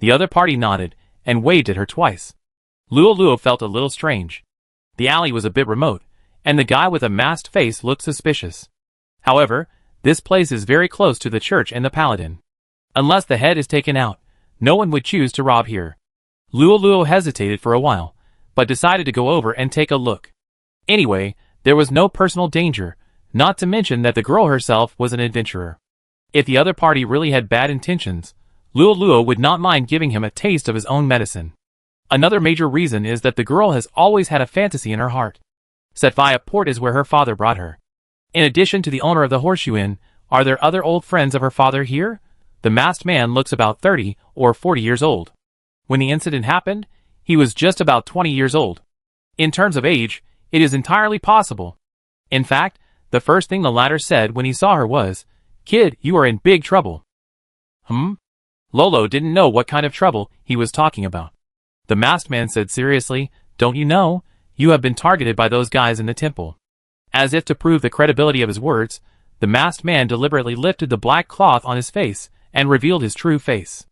The other party nodded and waved at her twice. Luo felt a little strange. The alley was a bit remote, and the guy with a masked face looked suspicious. However, this place is very close to the church and the paladin. Unless the head is taken out, no one would choose to rob here. Luo hesitated for a while, but decided to go over and take a look. Anyway, there was no personal danger, not to mention that the girl herself was an adventurer. If the other party really had bad intentions, Luo would not mind giving him a taste of his own medicine. Another major reason is that the girl has always had a fantasy in her heart. Setvaya Port is where her father brought her. In addition to the owner of the Horseshoe Inn, are there other old friends of her father here? The masked man looks about 30 or 40 years old. When the incident happened, he was just about 20 years old. In terms of age, it is entirely possible. In fact, the first thing the latter said when he saw her was, "Kid, you are in big trouble." Lolo didn't know what kind of trouble he was talking about. The masked man said seriously, "Don't you know? You have been targeted by those guys in the temple." As if to prove the credibility of his words, the masked man deliberately lifted the black cloth on his face and revealed his true face.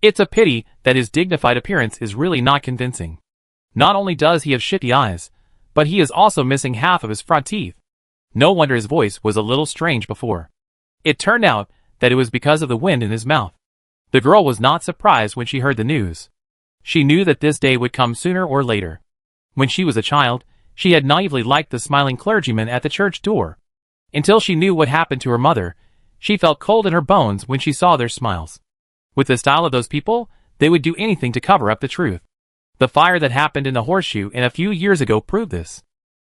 It's a pity that his dignified appearance is really not convincing. Not only does he have shifty eyes, but he is also missing half of his front teeth. No wonder his voice was a little strange before. It turned out that it was because of the wind in his mouth. The girl was not surprised when she heard the news. She knew that this day would come sooner or later. When she was a child, she had naively liked the smiling clergyman at the church door. Until she knew what happened to her mother, she felt cold in her bones when she saw their smiles. With the style of those people, they would do anything to cover up the truth. The fire that happened in the Horseshoe Inn a few years ago proved this.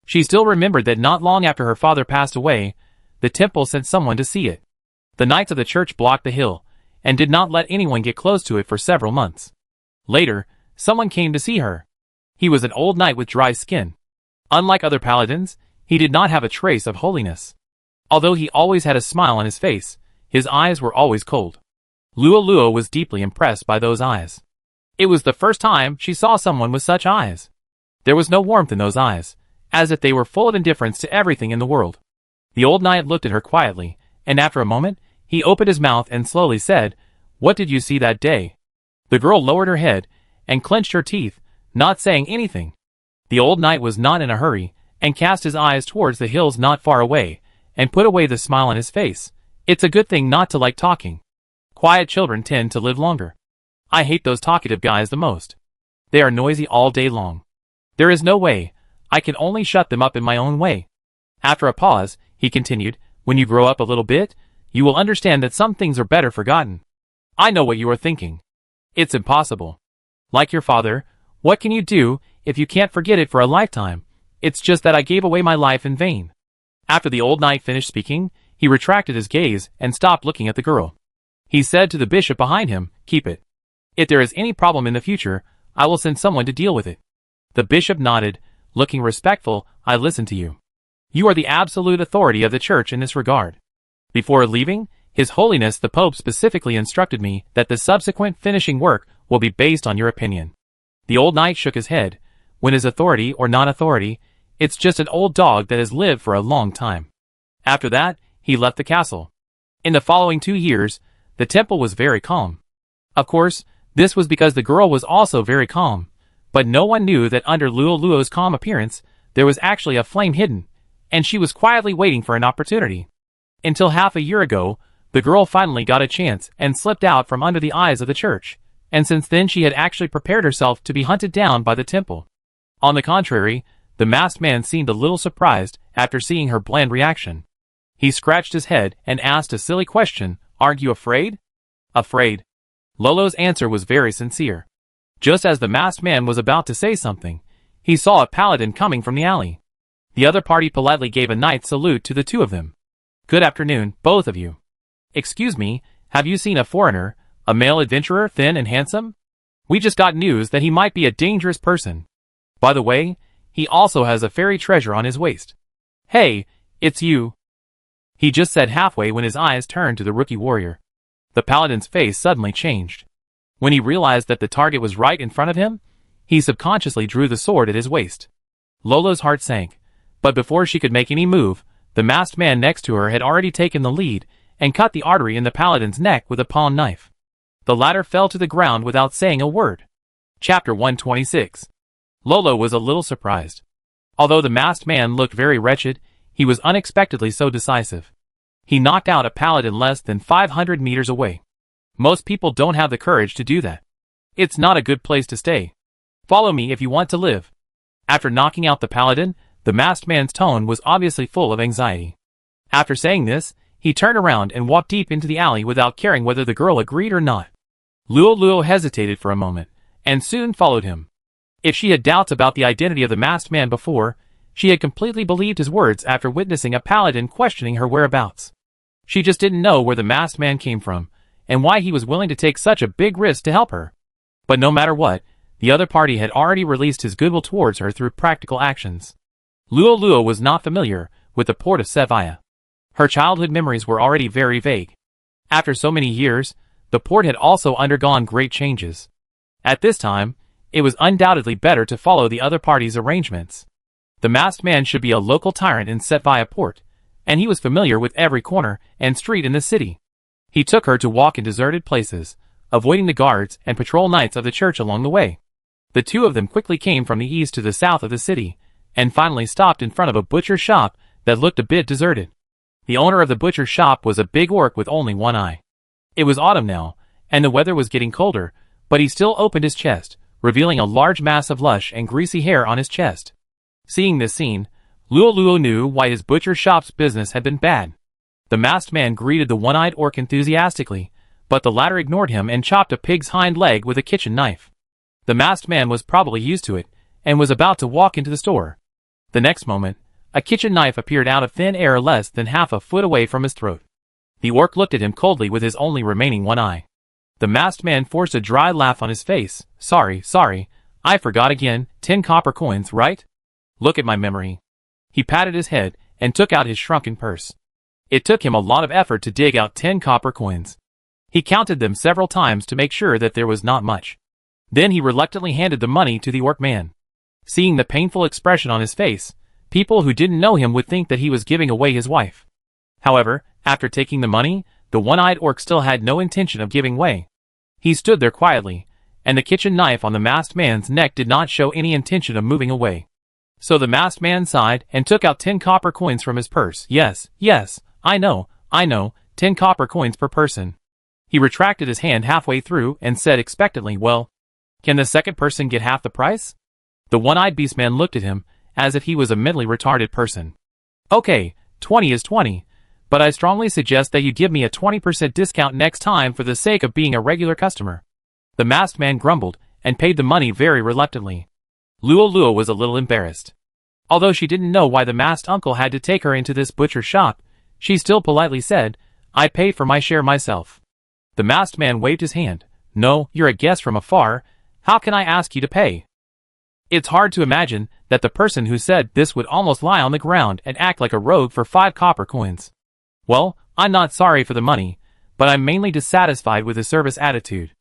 She still remembered that not long after her father passed away, the temple sent someone to see it. The knights of the church blocked the hill, and did not let anyone get close to it for several months. Later, someone came to see her. He was an old knight with dry skin. Unlike other paladins, he did not have a trace of holiness. Although he always had a smile on his face, his eyes were always cold. Luo was deeply impressed by those eyes. It was the first time she saw someone with such eyes. There was no warmth in those eyes, as if they were full of indifference to everything in the world. The old knight looked at her quietly, and after a moment, he opened his mouth and slowly said, "What did you see that day?" The girl lowered her head and clenched her teeth, not saying anything. The old knight was not in a hurry, and cast his eyes towards the hills not far away, and put away the smile on his face. It's a good thing not to like talking. Quiet children tend to live longer. I hate those talkative guys the most. They are noisy all day long. There is no way. I can only shut them up in my own way. After a pause, he continued, when you grow up a little bit, you will understand that some things are better forgotten. I know what you are thinking. It's impossible. Like your father, what can you do if you can't forget it for a lifetime? It's just that I gave away my life in vain. After the old knight finished speaking, he retracted his gaze and stopped looking at the girl. He said to the bishop behind him, keep it. If there is any problem in the future, I will send someone to deal with it. The bishop nodded, looking respectful. I listen to you. You are the absolute authority of the church in this regard. Before leaving, His Holiness the Pope specifically instructed me that the subsequent finishing work will be based on your opinion. The old knight shook his head. When is authority or non-authority, it's just an old dog that has lived for a long time. After that, he left the castle. In the following 2 years, the temple was very calm. Of course, this was because the girl was also very calm, but no one knew that under Luo's calm appearance, there was actually a flame hidden, and she was quietly waiting for an opportunity. Until half a year ago, the girl finally got a chance and slipped out from under the eyes of the church, and since then she had actually prepared herself to be hunted down by the temple. On the contrary, the masked man seemed a little surprised after seeing her bland reaction. He scratched his head and asked a silly question, aren't you afraid? Afraid? Lolo's answer was very sincere. Just as the masked man was about to say something, he saw a paladin coming from the alley. The other party politely gave a knight's salute to the two of them. Good afternoon, both of you. Excuse me, have you seen a foreigner, a male adventurer, thin and handsome? We just got news that he might be a dangerous person. By the way, he also has a fairy treasure on his waist. Hey, it's you. He just said halfway when his eyes turned to the rookie warrior. The paladin's face suddenly changed. When he realized that the target was right in front of him, he subconsciously drew the sword at his waist. Lolo's heart sank, but before she could make any move, the masked man next to her had already taken the lead and cut the artery in the paladin's neck with a pawn knife. The latter fell to the ground without saying a word. Chapter 126. Lolo was a little surprised. Although the masked man looked very wretched, he was unexpectedly so decisive. He knocked out a paladin less than 500 meters away. Most people don't have the courage to do that. It's not a good place to stay. Follow me if you want to live. After knocking out the paladin, the masked man's tone was obviously full of anxiety. After saying this, he turned around and walked deep into the alley without caring whether the girl agreed or not. Luo hesitated for a moment, and soon followed him. If she had doubts about the identity of the masked man before, she had completely believed his words after witnessing a paladin questioning her whereabouts. She just didn't know where the masked man came from, and why he was willing to take such a big risk to help her. But no matter what, the other party had already released his goodwill towards her through practical actions. Luo was not familiar with the port of Sevilla. Her childhood memories were already very vague. After so many years, the port had also undergone great changes. At this time, it was undoubtedly better to follow the other party's arrangements. The masked man should be a local tyrant in Sevilla port, and he was familiar with every corner and street in the city. He took her to walk in deserted places, avoiding the guards and patrol knights of the church along the way. The two of them quickly came from the east to the south of the city, and finally stopped in front of a butcher's shop that looked a bit deserted. The owner of the butcher's shop was a big orc with only one eye. It was autumn now, and the weather was getting colder, but he still opened his chest, revealing a large mass of lush and greasy hair on his chest. Seeing this scene, Luo knew why his butcher shop's business had been bad. The masked man greeted the one-eyed orc enthusiastically, but the latter ignored him and chopped a pig's hind leg with a kitchen knife. The masked man was probably used to it, and was about to walk into the store. The next moment, a kitchen knife appeared out of thin air less than half a foot away from his throat. The orc looked at him coldly with his only remaining one eye. The masked man forced a dry laugh on his face. Sorry, I forgot again, 10 copper coins, right? Look at my memory. He patted his head and took out his shrunken purse. It took him a lot of effort to dig out 10 copper coins. He counted them several times to make sure that there was not much. Then he reluctantly handed the money to the orc man. Seeing the painful expression on his face, people who didn't know him would think that he was giving away his wife. However, after taking the money, the one-eyed orc still had no intention of giving way. He stood there quietly, and the kitchen knife on the masked man's neck did not show any intention of moving away. So the masked man sighed and took out 10 copper coins from his purse. Yes, I know, 10 copper coins per person. He retracted his hand halfway through and said expectantly, well, can the second person get half the price? The one-eyed beast man looked at him, as if he was a mentally retarded person. Okay, 20 is 20, but I strongly suggest that you give me a 20% discount next time for the sake of being a regular customer. The masked man grumbled, and paid the money very reluctantly. Luo was a little embarrassed. Although she didn't know why the masked uncle had to take her into this butcher shop, she still politely said, I pay for my share myself. The masked man waved his hand. No, you're a guest from afar. How can I ask you to pay? It's hard to imagine that the person who said this would almost lie on the ground and act like a rogue for 5 copper coins. Well, I'm not sorry for the money, but I'm mainly dissatisfied with his service attitude.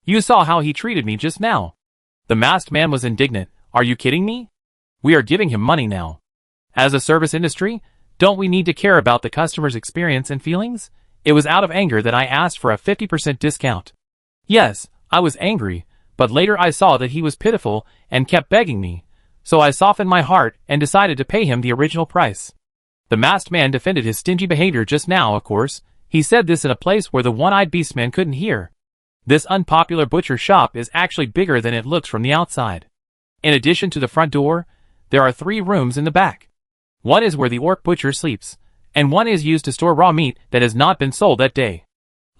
You saw how he treated me just now. The masked man was indignant. Are you kidding me? We are giving him money now. As a service industry, don't we need to care about the customer's experience and feelings? It was out of anger that I asked for a 50% discount. Yes, I was angry, but later I saw that he was pitiful and kept begging me, so I softened my heart and decided to pay him the original price. The masked man defended his stingy behavior just now, of course. He said this in a place where the one-eyed beast man couldn't hear. This unpopular butcher shop is actually bigger than it looks from the outside. In addition to the front door, there are 3 rooms in the back. One is where the orc butcher sleeps, and one is used to store raw meat that has not been sold that day.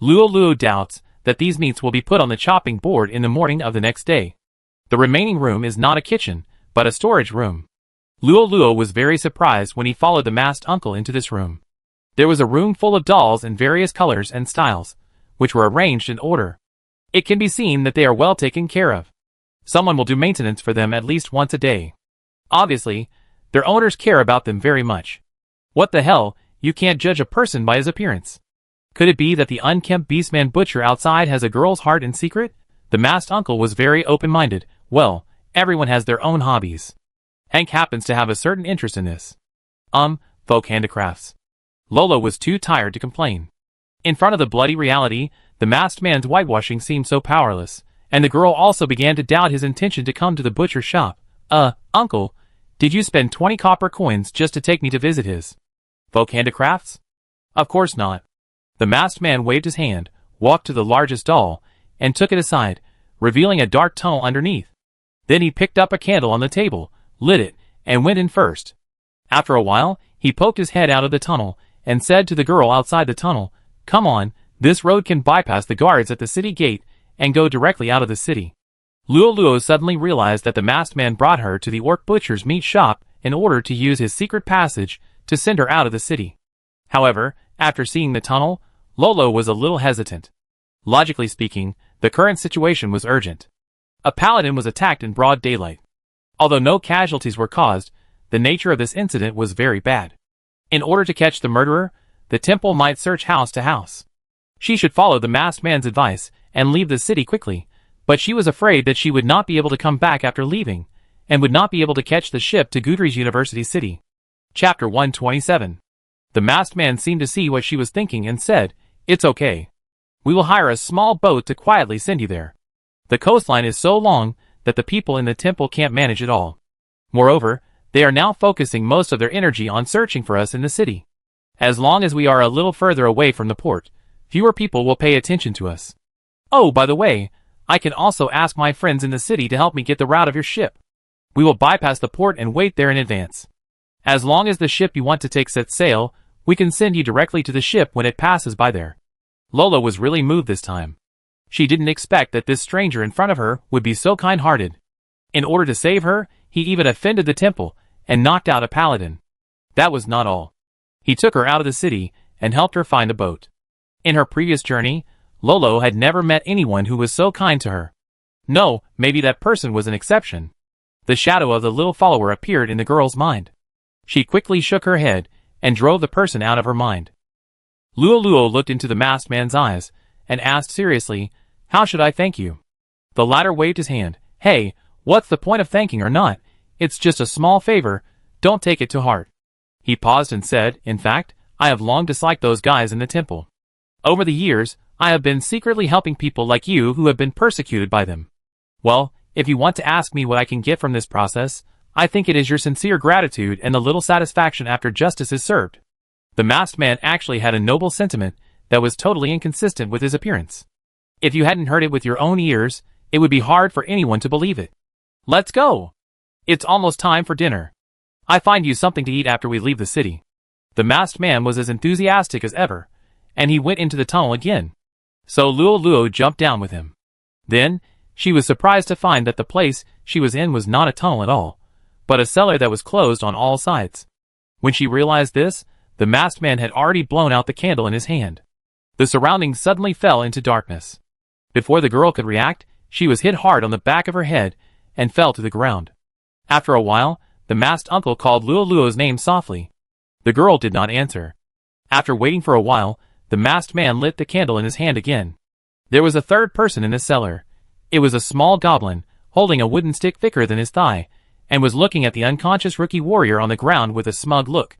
Luo doubts that these meats will be put on the chopping board in the morning of the next day. The remaining room is not a kitchen, but a storage room. Luo was very surprised when he followed the masked uncle into this room. There was a room full of dolls in various colors and styles, which were arranged in order. It can be seen that they are well taken care of. Someone will do maintenance for them at least once a day. Obviously, their owners care about them very much. What the hell, you can't judge a person by his appearance. Could it be that the unkempt beastman butcher outside has a girl's heart in secret? The masked uncle was very open-minded. Well, everyone has their own hobbies. Hank happens to have a certain interest in this. Folk handicrafts. Lolo was too tired to complain. In front of the bloody reality, the masked man's whitewashing seemed so powerless, and the girl also began to doubt his intention to come to the butcher shop. Uncle, did you spend 20 copper coins just to take me to visit his folk handicrafts? Of course not. The masked man waved his hand, walked to the largest doll, and took it aside, revealing a dark tunnel underneath. Then he picked up a candle on the table, lit it, and went in first. After a while, he poked his head out of the tunnel, and said to the girl outside the tunnel, Come on, this road can bypass the guards at the city gate, and go directly out of the city. Luo suddenly realized that the masked man brought her to the orc butcher's meat shop in order to use his secret passage to send her out of the city. However, after seeing the tunnel, Lolo was a little hesitant. Logically speaking, the current situation was urgent. A paladin was attacked in broad daylight. Although no casualties were caused, the nature of this incident was very bad. In order to catch the murderer, the temple might search house to house. She should follow the masked man's advice and leave the city quickly, but she was afraid that she would not be able to come back after leaving, and would not be able to catch the ship to Gudri's University City. Chapter 127. The masked man seemed to see what she was thinking and said, It's okay. We will hire a small boat to quietly send you there. The coastline is so long that the people in the temple can't manage it all. Moreover, they are now focusing most of their energy on searching for us in the city. As long as we are a little further away from the port, fewer people will pay attention to us. Oh, by the way, I can also ask my friends in the city to help me get the route of your ship. We will bypass the port and wait there in advance. As long as the ship you want to take sets sail, we can send you directly to the ship when it passes by there. Lola was really moved this time. She didn't expect that this stranger in front of her would be so kind-hearted. In order to save her, he even offended the temple and knocked out a paladin. That was not all. He took her out of the city and helped her find a boat. In her previous journey, Lolo had never met anyone who was so kind to her. No, maybe that person was an exception. The shadow of the little follower appeared in the girl's mind. She quickly shook her head and drove the person out of her mind. Luo looked into the masked man's eyes and asked seriously, How should I thank you? The latter waved his hand. Hey, what's the point of thanking or not? It's just a small favor, don't take it to heart. He paused and said, In fact, I have long disliked those guys in the temple. Over the years, I have been secretly helping people like you who have been persecuted by them. Well, if you want to ask me what I can get from this process, I think it is your sincere gratitude and the little satisfaction after justice is served. The masked man actually had a noble sentiment that was totally inconsistent with his appearance. If you hadn't heard it with your own ears, it would be hard for anyone to believe it. Let's go! It's almost time for dinner. I find you something to eat after we leave the city. The masked man was as enthusiastic as ever, and he went into the tunnel again. So Luo jumped down with him. Then, she was surprised to find that the place she was in was not a tunnel at all, but a cellar that was closed on all sides. When she realized this, the masked man had already blown out the candle in his hand. The surroundings suddenly fell into darkness. Before the girl could react, she was hit hard on the back of her head and fell to the ground. After a while, the masked uncle called Luo's name softly. The girl did not answer. After waiting for a while, the masked man lit the candle in his hand again. There was a third person in the cellar. It was a small goblin, holding a wooden stick thicker than his thigh, and was looking at the unconscious rookie warrior on the ground with a smug look.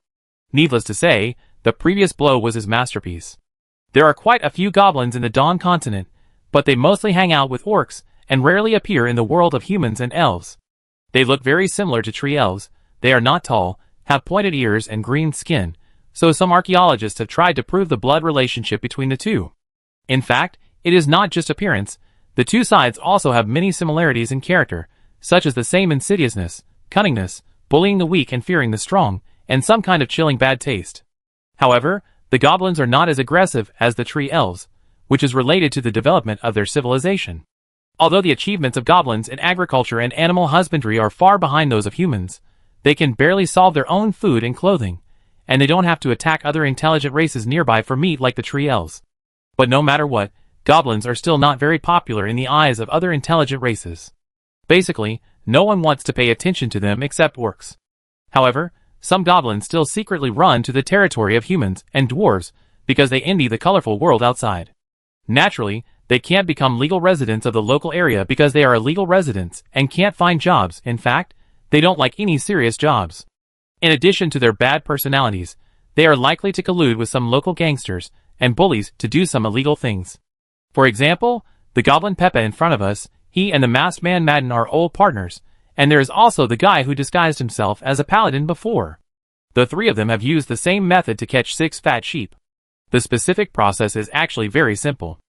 Needless to say, the previous blow was his masterpiece. There are quite a few goblins in the Dawn continent, but they mostly hang out with orcs and rarely appear in the world of humans and elves. They look very similar to tree elves. They are not tall, have pointed ears and green skin, so some archaeologists have tried to prove the blood relationship between the two. In fact, it is not just appearance. The two sides also have many similarities in character, such as the same insidiousness, cunningness, bullying the weak and fearing the strong, and some kind of chilling bad taste. However, the goblins are not as aggressive as the tree elves, which is related to the development of their civilization. Although the achievements of goblins in agriculture and animal husbandry are far behind those of humans, they can barely solve their own food and clothing, and they don't have to attack other intelligent races nearby for meat like the tree elves. But no matter what, goblins are still not very popular in the eyes of other intelligent races. Basically, no one wants to pay attention to them except orcs. However, some goblins still secretly run to the territory of humans and dwarves because they envy the colorful world outside. Naturally, they can't become legal residents of the local area because they are illegal residents and can't find jobs. In fact, they don't like any serious jobs. In addition to their bad personalities, they are likely to collude with some local gangsters and bullies to do some illegal things. For example, the goblin Pepe in front of us, he and the masked man Madden are old partners, and there is also the guy who disguised himself as a paladin before. The three of them have used the same method to catch 6 fat sheep. The specific process is actually very simple.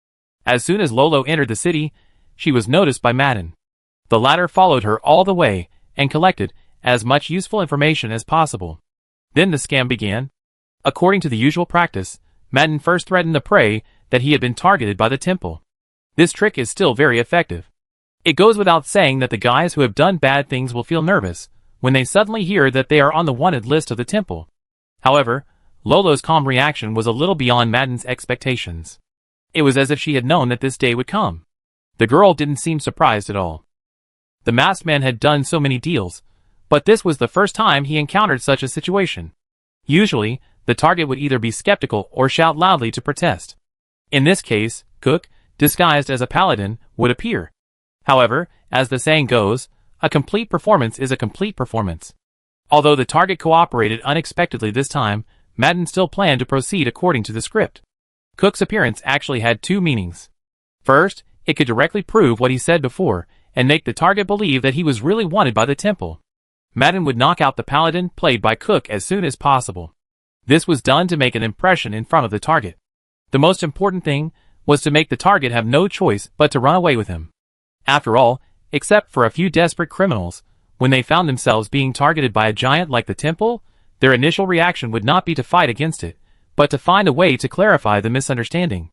As soon as Lolo entered the city, she was noticed by Madden. The latter followed her all the way and collected as much useful information as possible. Then the scam began. According to the usual practice, Madden first threatened the prey that he had been targeted by the temple. This trick is still very effective. It goes without saying that the guys who have done bad things will feel nervous when they suddenly hear that they are on the wanted list of the temple. However, Lolo's calm reaction was a little beyond Madden's expectations. It was as if she had known that this day would come. The girl didn't seem surprised at all. The masked man had done so many deals, but this was the first time he encountered such a situation. Usually, the target would either be skeptical or shout loudly to protest. In this case, Cook, disguised as a paladin, would appear. However, as the saying goes, a complete performance is a complete performance. Although the target cooperated unexpectedly this time, Madden still planned to proceed according to the script. Cook's appearance actually had 2 meanings. First, it could directly prove what he said before, and make the target believe that he was really wanted by the temple. Madden would knock out the paladin played by Cook as soon as possible. This was done to make an impression in front of the target. The most important thing was to make the target have no choice but to run away with him. After all, except for a few desperate criminals, when they found themselves being targeted by a giant like the temple, their initial reaction would not be to fight against it, but to find a way to clarify the misunderstanding.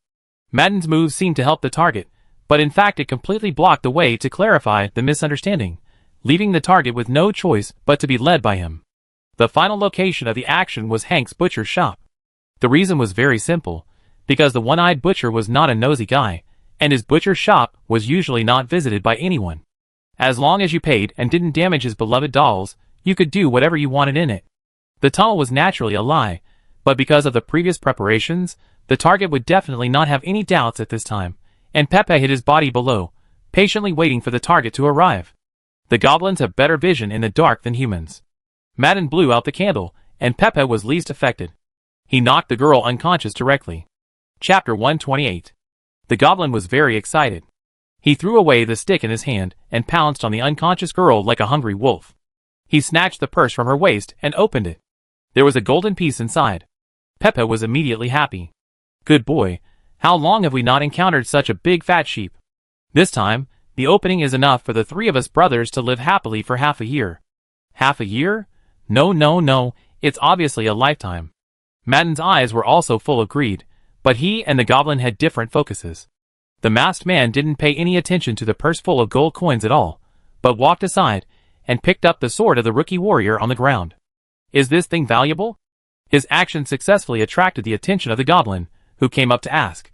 Madden's move seemed to help the target, but in fact it completely blocked the way to clarify the misunderstanding, leaving the target with no choice but to be led by him. The final location of the action was Hank's butcher's shop. The reason was very simple, because the one-eyed butcher was not a nosy guy, and his butcher's shop was usually not visited by anyone. As long as you paid and didn't damage his beloved dolls, you could do whatever you wanted in it. The tunnel was naturally a lie, but because of the previous preparations, the target would definitely not have any doubts at this time, and Pepe hid his body below, patiently waiting for the target to arrive. The goblins have better vision in the dark than humans. Madden blew out the candle, and Pepe was least affected. He knocked the girl unconscious directly. Chapter 128. The goblin was very excited. He threw away the stick in his hand and pounced on the unconscious girl like a hungry wolf. He snatched the purse from her waist and opened it. There was a golden piece inside. Pepe was immediately happy. Good boy, how long have we not encountered such a big fat sheep? This time, the opening is enough for the three of us brothers to live happily for half a year. Half a year? No, it's obviously a lifetime. Madden's eyes were also full of greed, but he and the goblin had different focuses. The masked man didn't pay any attention to the purse full of gold coins at all, but walked aside and picked up the sword of the rookie warrior on the ground. Is this thing valuable? His action successfully attracted the attention of the goblin, who came up to ask.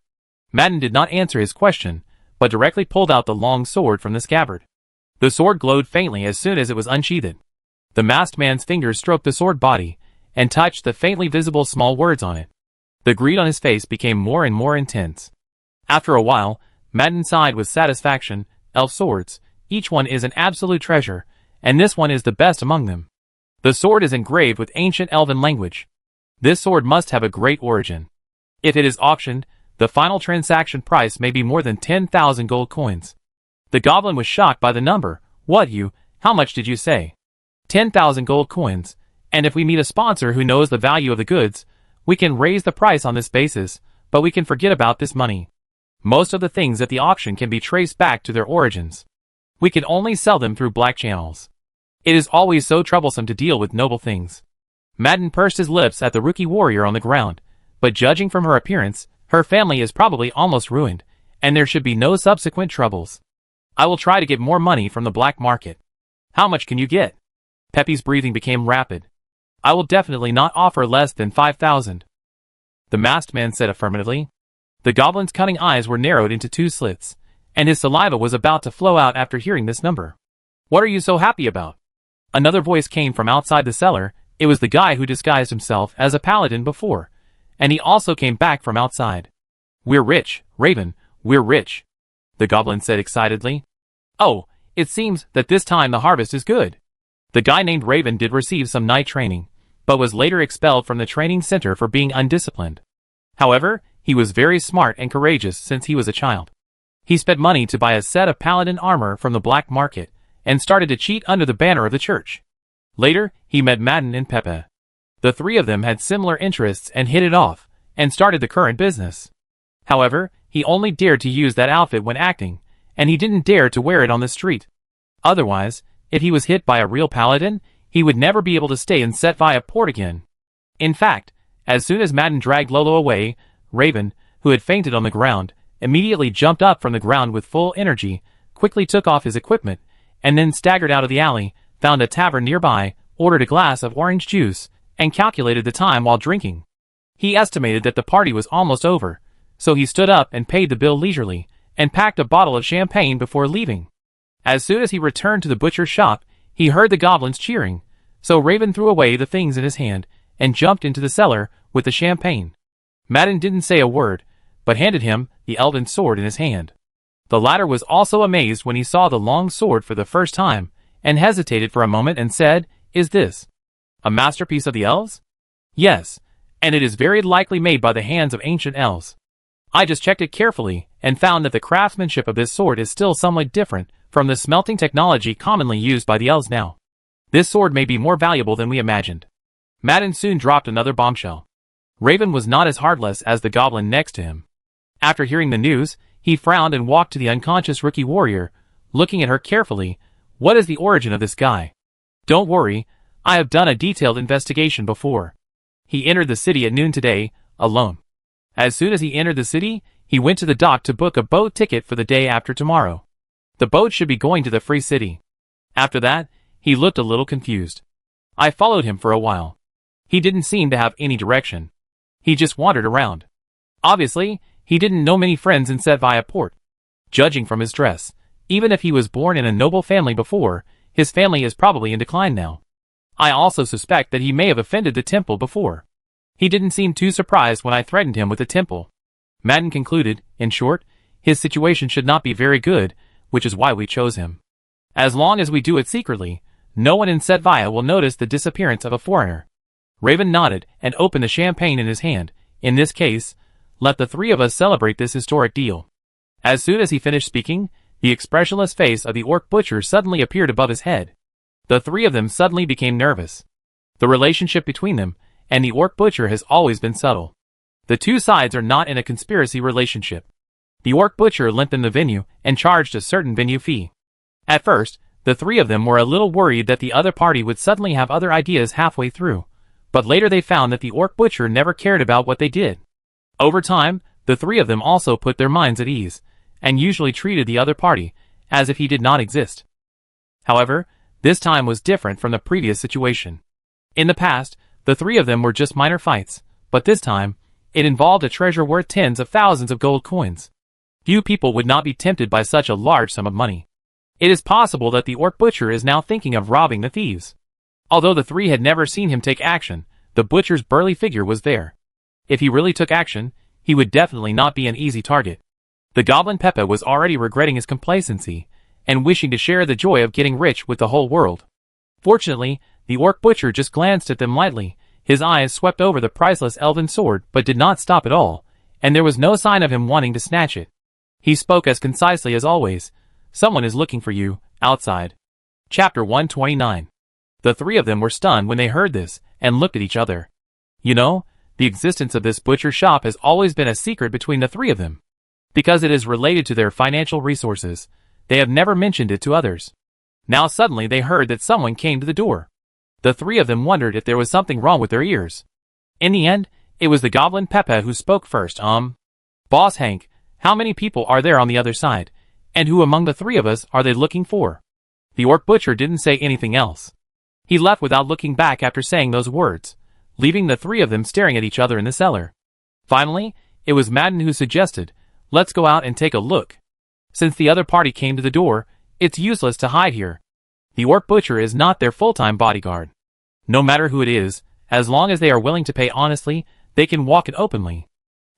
Madden did not answer his question, but directly pulled out the long sword from the scabbard. The sword glowed faintly as soon as it was unsheathed. The masked man's fingers stroked the sword body and touched the faintly visible small words on it. The greed on his face became more and more intense. After a while, Madden sighed with satisfaction. Elf swords, each one is an absolute treasure, and this one is the best among them. The sword is engraved with ancient elven language. This sword must have a great origin. If it is auctioned, the final transaction price may be more than 10,000 gold coins. The goblin was shocked by the number. How much did you say? 10,000 gold coins, and if we meet a sponsor who knows the value of the goods, we can raise the price on this basis, but we can forget about this money. Most of the things at the auction can be traced back to their origins. We can only sell them through black channels. It is always so troublesome to deal with noble things. Madden pursed his lips at the rookie warrior on the ground, but judging from her appearance, her family is probably almost ruined, and there should be no subsequent troubles. I will try to get more money from the black market. How much can you get? Pepe's breathing became rapid. I will definitely not offer less than 5,000. The masked man said affirmatively. The goblin's cunning eyes were narrowed into two slits, and his saliva was about to flow out after hearing this number. What are you so happy about? Another voice came from outside the cellar. It was the guy who disguised himself as a paladin before, and he also came back from outside. We're rich, Raven, we're rich, the goblin said excitedly. Oh, it seems that this time the harvest is good. The guy named Raven did receive some night training, but was later expelled from the training center for being undisciplined. However, he was very smart and courageous since he was a child. He spent money to buy a set of paladin armor from the black market, and started to cheat under the banner of the church. Later, he met Madden and Pepe. The three of them had similar interests and hit it off, and started the current business. However, he only dared to use that outfit when acting, and he didn't dare to wear it on the street. Otherwise, if he was hit by a real paladin, he would never be able to stay in Setvaya Port again. In fact, as soon as Madden dragged Lolo away, Raven, who had fainted on the ground, immediately jumped up from the ground with full energy, quickly took off his equipment, and then staggered out of the alley, found a tavern nearby, ordered a glass of orange juice, and calculated the time while drinking. He estimated that the party was almost over, so he stood up and paid the bill leisurely, and packed a bottle of champagne before leaving. As soon as he returned to the butcher's shop, he heard the goblins cheering, so Raven threw away the things in his hand, and jumped into the cellar with the champagne. Madden didn't say a word, but handed him the elven sword in his hand. The latter was also amazed when he saw the long sword for the first time, and hesitated for a moment and said, Is this a masterpiece of the elves? Yes, and it is very likely made by the hands of ancient elves. I just checked it carefully, and found that the craftsmanship of this sword is still somewhat different from the smelting technology commonly used by the elves now. This sword may be more valuable than we imagined. Madden soon dropped another bombshell. Raven was not as heartless as the goblin next to him. After hearing the news, he frowned and walked to the unconscious rookie warrior, looking at her carefully. What is the origin of this guy? Don't worry, I have done a detailed investigation before. He entered the city at noon today, alone. As soon as he entered the city, he went to the dock to book a boat ticket for the day after tomorrow. The boat should be going to the free city. After that, he looked a little confused. I followed him for a while. He didn't seem to have any direction. He just wandered around. Obviously, he didn't know many friends in Setvaya Port. Judging from his dress, even if he was born in a noble family before, his family is probably in decline now. I also suspect that he may have offended the temple before. He didn't seem too surprised when I threatened him with the temple. Madden concluded, in short, his situation should not be very good, which is why we chose him. As long as we do it secretly, no one in Setvaya will notice the disappearance of a foreigner. Raven nodded and opened the champagne in his hand. In this case, let the three of us celebrate this historic deal. As soon as he finished speaking, the expressionless face of the orc butcher suddenly appeared above his head. The three of them suddenly became nervous. The relationship between them and the orc butcher has always been subtle. The two sides are not in a conspiracy relationship. The orc butcher lent them the venue and charged a certain venue fee. At first, the three of them were a little worried that the other party would suddenly have other ideas halfway through, but later they found that the orc butcher never cared about what they did. Over time, the three of them also put their minds at ease, and usually treated the other party as if he did not exist. However, this time was different from the previous situation. In the past, the three of them were just minor fights, but this time, it involved a treasure worth tens of thousands of gold coins. Few people would not be tempted by such a large sum of money. It is possible that the orc butcher is now thinking of robbing the thieves. Although the three had never seen him take action, the butcher's burly figure was there. If he really took action, he would definitely not be an easy target. The goblin Pepe was already regretting his complacency, and wishing to share the joy of getting rich with the whole world. Fortunately, the orc butcher just glanced at them lightly, his eyes swept over the priceless elven sword but did not stop at all, and there was no sign of him wanting to snatch it. He spoke as concisely as always. Someone is looking for you, outside. Chapter 129. The three of them were stunned when they heard this, and looked at each other. You know, the existence of this butcher shop has always been a secret between the three of them. Because it is related to their financial resources, they have never mentioned it to others. Now suddenly they heard that someone came to the door. The three of them wondered if there was something wrong with their ears. In the end, it was the goblin Pepe who spoke first. Boss Hank, how many people are there on the other side, and who among the three of us are they looking for? The orc butcher didn't say anything else. He left without looking back after saying those words, leaving the three of them staring at each other in the cellar. Finally, it was Madden who suggested, let's go out and take a look. Since the other party came to the door, it's useless to hide here. The orc butcher is not their full-time bodyguard. No matter who it is, as long as they are willing to pay honestly, they can walk it openly.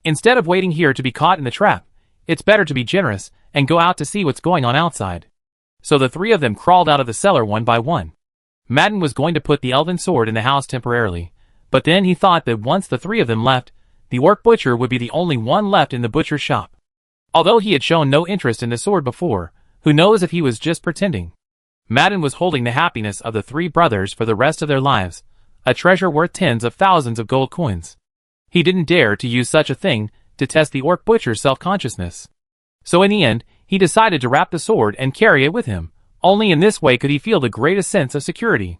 Instead of waiting here to be caught in the trap, it's better to be generous and go out to see what's going on outside. So the three of them crawled out of the cellar one by one. Madden was going to put the elven sword in the house temporarily, but then he thought that once the three of them left, the orc butcher would be the only one left in the butcher's shop. Although he had shown no interest in the sword before, who knows if he was just pretending. Madden was holding the happiness of the three brothers for the rest of their lives, a treasure worth tens of thousands of gold coins. He didn't dare to use such a thing to test the orc butcher's self-consciousness. So in the end, he decided to wrap the sword and carry it with him. Only in this way could he feel the greatest sense of security.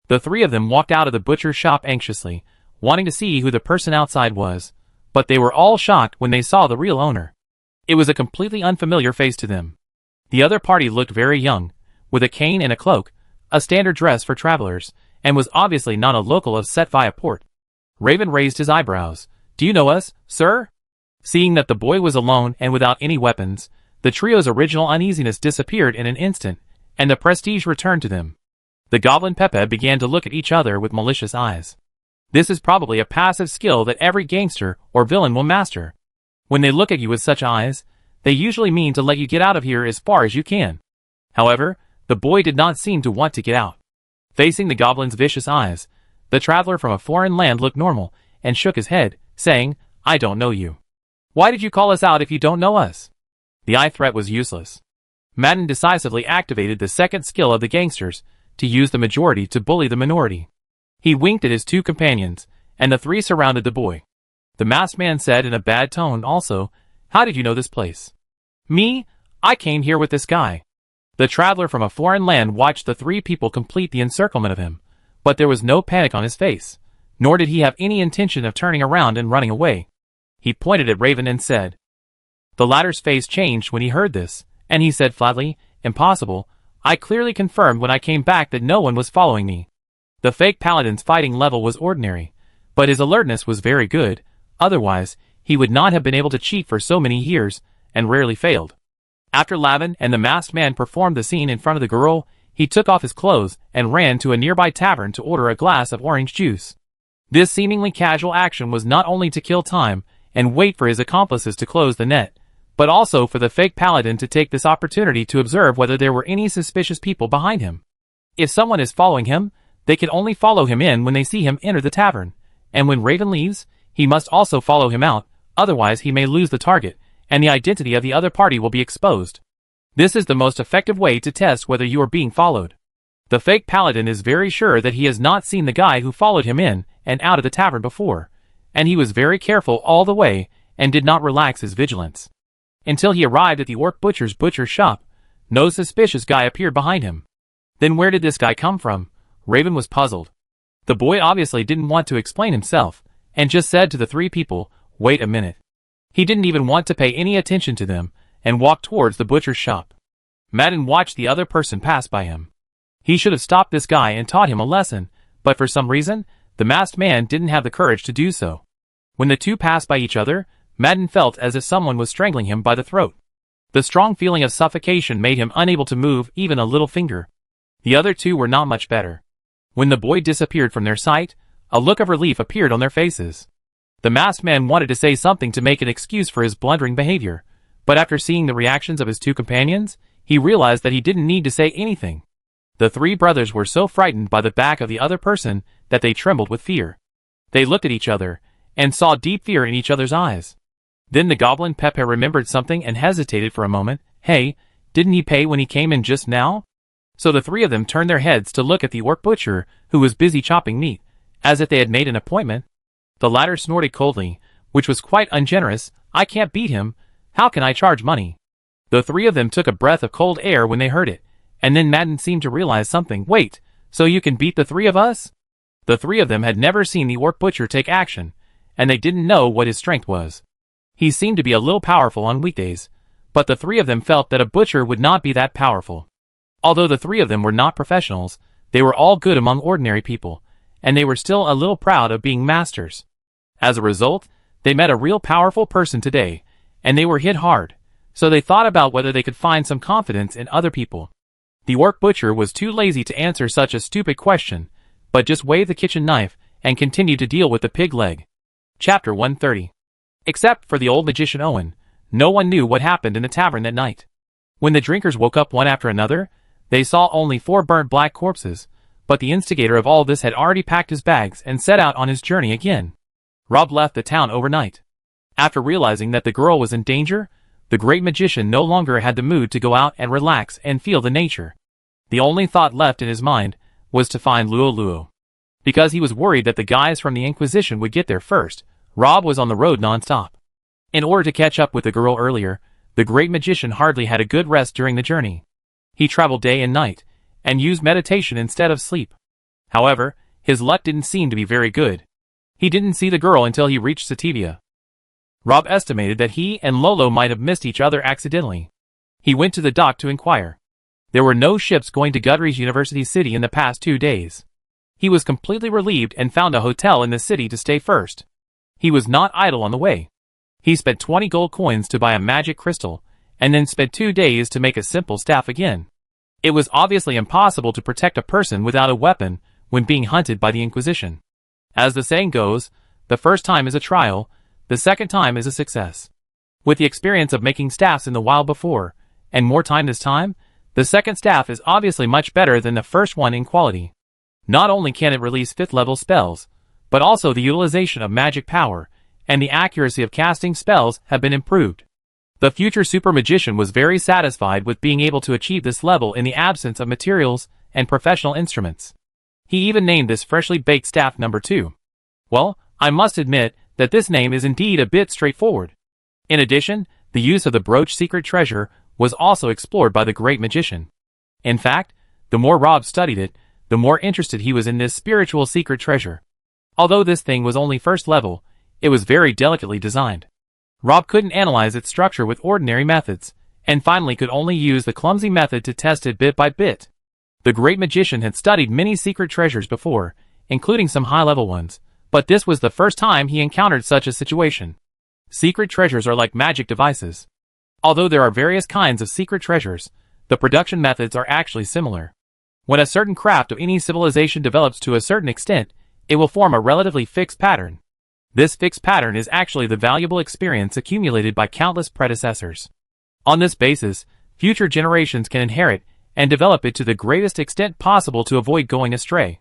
The three of them walked out of the butcher's shop anxiously, wanting to see who the person outside was, but they were all shocked when they saw the real owner. It was a completely unfamiliar face to them. The other party looked very young, with a cane and a cloak, a standard dress for travelers, and was obviously not a local of Set via Port. Raven raised his eyebrows. Do you know us, sir? Seeing that the boy was alone and without any weapons, the trio's original uneasiness disappeared in an instant, and the prestige returned to them. The goblin Pepe began to look at each other with malicious eyes. This is probably a passive skill that every gangster or villain will master. When they look at you with such eyes, they usually mean to let you get out of here as far as you can. However, the boy did not seem to want to get out. Facing the goblin's vicious eyes, the traveler from a foreign land looked normal and shook his head, saying, I don't know you. Why did you call us out if you don't know us? The eye threat was useless. Madden decisively activated the second skill of the gangsters, to use the majority to bully the minority. He winked at his two companions, and the three surrounded the boy. The masked man said in a bad tone also, How did you know this place? Me? I came here with this guy. The traveler from a foreign land watched the three people complete the encirclement of him, but there was no panic on his face, nor did he have any intention of turning around and running away. He pointed at Raven and said. The latter's face changed when he heard this, and he said flatly, Impossible. I clearly confirmed when I came back that no one was following me. The fake paladin's fighting level was ordinary, but his alertness was very good, otherwise, he would not have been able to cheat for so many years, and rarely failed. After Lavin and the masked man performed the scene in front of the girl, he took off his clothes and ran to a nearby tavern to order a glass of orange juice. This seemingly casual action was not only to kill time and wait for his accomplices to close the net, but also for the fake paladin to take this opportunity to observe whether there were any suspicious people behind him. If someone is following him, they can only follow him in when they see him enter the tavern, and when Raven leaves, he must also follow him out, otherwise he may lose the target, and the identity of the other party will be exposed. This is the most effective way to test whether you are being followed. The fake paladin is very sure that he has not seen the guy who followed him in and out of the tavern before, and he was very careful all the way and did not relax his vigilance. Until he arrived at the orc butcher's shop, no suspicious guy appeared behind him. Then where did this guy come from? Raven was puzzled. The boy obviously didn't want to explain himself, and just said to the three people, "Wait a minute." He didn't even want to pay any attention to them, and walked towards the butcher's shop. Madden watched the other person pass by him. He should have stopped this guy and taught him a lesson, but for some reason, the masked man didn't have the courage to do so. When the two passed by each other, Madden felt as if someone was strangling him by the throat. The strong feeling of suffocation made him unable to move even a little finger. The other two were not much better. When the boy disappeared from their sight, a look of relief appeared on their faces. The masked man wanted to say something to make an excuse for his blundering behavior, but after seeing the reactions of his two companions, he realized that he didn't need to say anything. The three brothers were so frightened by the back of the other person that they trembled with fear. They looked at each other, and saw deep fear in each other's eyes. Then the goblin Pepe remembered something and hesitated for a moment. Hey, didn't he pay when he came in just now? So the three of them turned their heads to look at the orc butcher, who was busy chopping meat, as if they had made an appointment. The latter snorted coldly, which was quite ungenerous. "I can't beat him. How can I charge money?" The three of them took a breath of cold air when they heard it, and then Madden seemed to realize something. "Wait, so you can beat the three of us?" The three of them had never seen the orc butcher take action, and they didn't know what his strength was. He seemed to be a little powerful on weekdays, but the three of them felt that a butcher would not be that powerful. Although the three of them were not professionals, they were all good among ordinary people, and they were still a little proud of being masters. As a result, they met a real powerful person today, and they were hit hard, so they thought about whether they could find some confidence in other people. The orc butcher was too lazy to answer such a stupid question, but just waved the kitchen knife and continued to deal with the pig leg. Chapter 130. Except for the old magician Owen, no one knew what happened in the tavern that night. When the drinkers woke up one after another, they saw only 4 burnt black corpses, but the instigator of all this had already packed his bags and set out on his journey again. Rob left the town overnight. After realizing that the girl was in danger, the great magician no longer had the mood to go out and relax and feel the nature. The only thought left in his mind was to find Luo. Because he was worried that the guys from the Inquisition would get there first, Rob was on the road non-stop. In order to catch up with the girl earlier, the great magician hardly had a good rest during the journey. He traveled day and night, and used meditation instead of sleep. However, his luck didn't seem to be very good. He didn't see the girl until he reached Sativia. Rob estimated that he and Lolo might have missed each other accidentally. He went to the dock to inquire. There were no ships going to Gudrie's University City in the past 2 days. He was completely relieved and found a hotel in the city to stay first. He was not idle on the way. He spent 20 gold coins to buy a magic crystal, and then spent 2 days to make a simple staff again. It was obviously impossible to protect a person without a weapon when being hunted by the Inquisition. As the saying goes, the first time is a trial, the second time is a success. With the experience of making staffs in the wild before, and more time this time, the second staff is obviously much better than the first one in quality. Not only can it release 5th level spells, but also the utilization of magic power, and the accuracy of casting spells have been improved. The future super magician was very satisfied with being able to achieve this level in the absence of materials and professional instruments. He even named this freshly baked staff number 2. Well, I must admit that this name is indeed a bit straightforward. In addition, the use of the brooch secret treasure was also explored by the great magician. In fact, the more Rob studied it, the more interested he was in this spiritual secret treasure. Although this thing was only first level, it was very delicately designed. Rob couldn't analyze its structure with ordinary methods, and finally could only use the clumsy method to test it bit by bit. The great magician had studied many secret treasures before, including some high-level ones, but this was the first time he encountered such a situation. Secret treasures are like magic devices. Although there are various kinds of secret treasures, the production methods are actually similar. When a certain craft of any civilization develops to a certain extent, it will form a relatively fixed pattern. This fixed pattern is actually the valuable experience accumulated by countless predecessors. On this basis, future generations can inherit and develop it to the greatest extent possible to avoid going astray.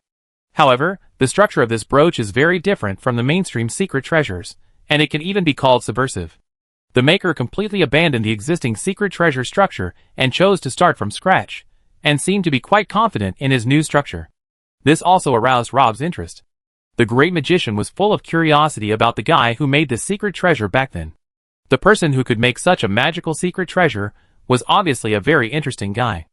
However, the structure of this brooch is very different from the mainstream secret treasures, and it can even be called subversive. The maker completely abandoned the existing secret treasure structure and chose to start from scratch, and seemed to be quite confident in his new structure. This also aroused Rob's interest. The great magician was full of curiosity about the guy who made this secret treasure back then. The person who could make such a magical secret treasure was obviously a very interesting guy.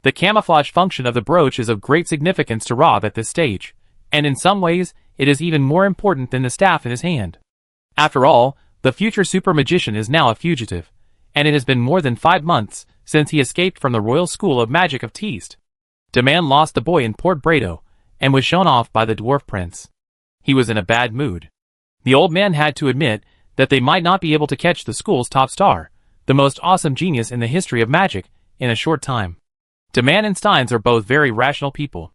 The camouflage function of the brooch is of great significance to Rob at this stage, and in some ways, it is even more important than the staff in his hand. After all, the future super magician is now a fugitive, and it has been more than 5 months since he escaped from the Royal School of Magic of Teast. Demand lost the boy in Port Brado, and was shown off by the dwarf prince. He was in a bad mood. The old man had to admit that they might not be able to catch the school's top star, the most awesome genius in the history of magic, in a short time. Demand and Steins are both very rational people.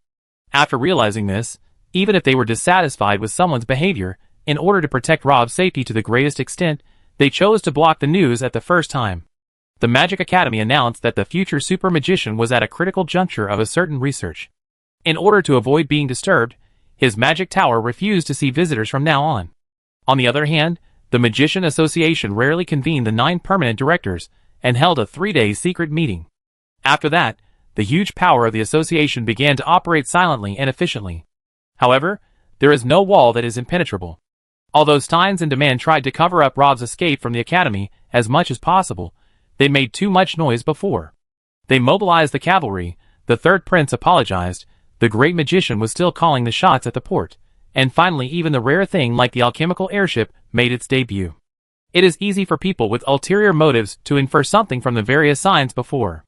After realizing this, even if they were dissatisfied with someone's behavior, in order to protect Rob's safety to the greatest extent, they chose to block the news at the first time. The Magic Academy announced that the future super magician was at a critical juncture of a certain research. In order to avoid being disturbed, his magic tower refused to see visitors from now on. On the other hand, the Magician Association rarely convened the 9 permanent directors and held a 3-day secret meeting. After that, the huge power of the association began to operate silently and efficiently. However, there is no wall that is impenetrable. Although Steins and Demand tried to cover up Rob's escape from the academy as much as possible, they made too much noise before. They mobilized the cavalry, the third prince apologized, the great magician was still calling the shots at the port, and finally even the rare thing like the alchemical airship made its debut. It is easy for people with ulterior motives to infer something from the various signs before.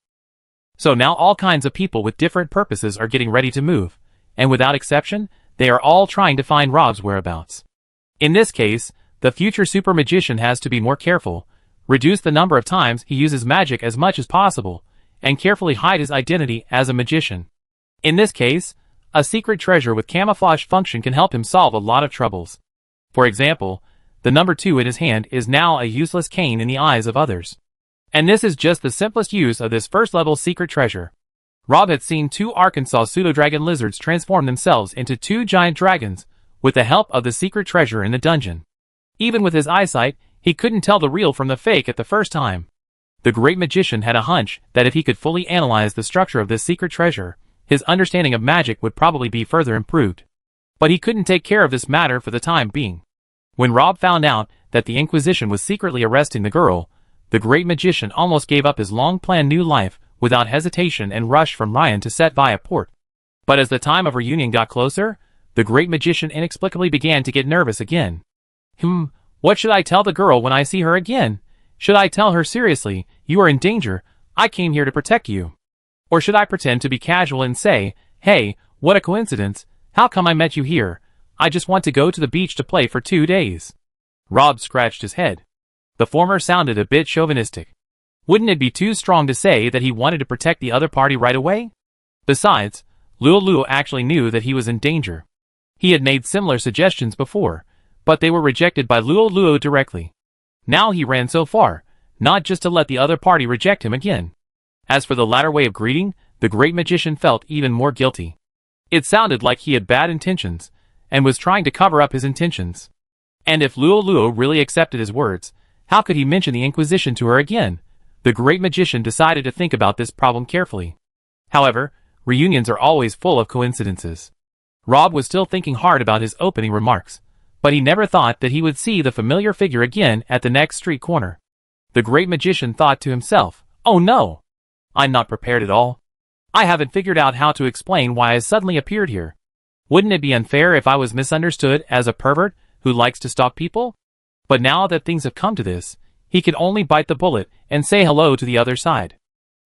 So now all kinds of people with different purposes are getting ready to move, and without exception, they are all trying to find Rob's whereabouts. In this case, the future super magician has to be more careful, reduce the number of times he uses magic as much as possible, and carefully hide his identity as a magician. In this case, a secret treasure with camouflage function can help him solve a lot of troubles. For example, the number 2 in his hand is now a useless cane in the eyes of others. And this is just the simplest use of this first-level secret treasure. Rob had seen 2 Arkansas pseudo-dragon lizards transform themselves into 2 giant dragons with the help of the secret treasure in the dungeon. Even with his eyesight, he couldn't tell the real from the fake at the first time. The great magician had a hunch that if he could fully analyze the structure of this secret treasure, his understanding of magic would probably be further improved. But he couldn't take care of this matter for the time being. When Rob found out that the Inquisition was secretly arresting the girl, the great magician almost gave up his long-planned new life without hesitation and rushed from Ryan to set via port. But as the time of reunion got closer, the great magician inexplicably began to get nervous again. What should I tell the girl when I see her again? Should I tell her seriously, "You are in danger, I came here to protect you"? Or should I pretend to be casual and say, "Hey, what a coincidence, how come I met you here? I just want to go to the beach to play for 2 days." Rob scratched his head. The former sounded a bit chauvinistic. Wouldn't it be too strong to say that he wanted to protect the other party right away? Besides, Luo actually knew that he was in danger. He had made similar suggestions before, but they were rejected by Luo directly. Now he ran so far, not just to let the other party reject him again. As for the latter way of greeting, the great magician felt even more guilty. It sounded like he had bad intentions, and was trying to cover up his intentions. And if Luo really accepted his words, how could he mention the Inquisition to her again? The great magician decided to think about this problem carefully. However, reunions are always full of coincidences. Rob was still thinking hard about his opening remarks, but he never thought that he would see the familiar figure again at the next street corner. The great magician thought to himself, "Oh no! I'm not prepared at all. I haven't figured out how to explain why I suddenly appeared here. Wouldn't it be unfair if I was misunderstood as a pervert who likes to stalk people?" But now that things have come to this, he could only bite the bullet and say hello to the other side.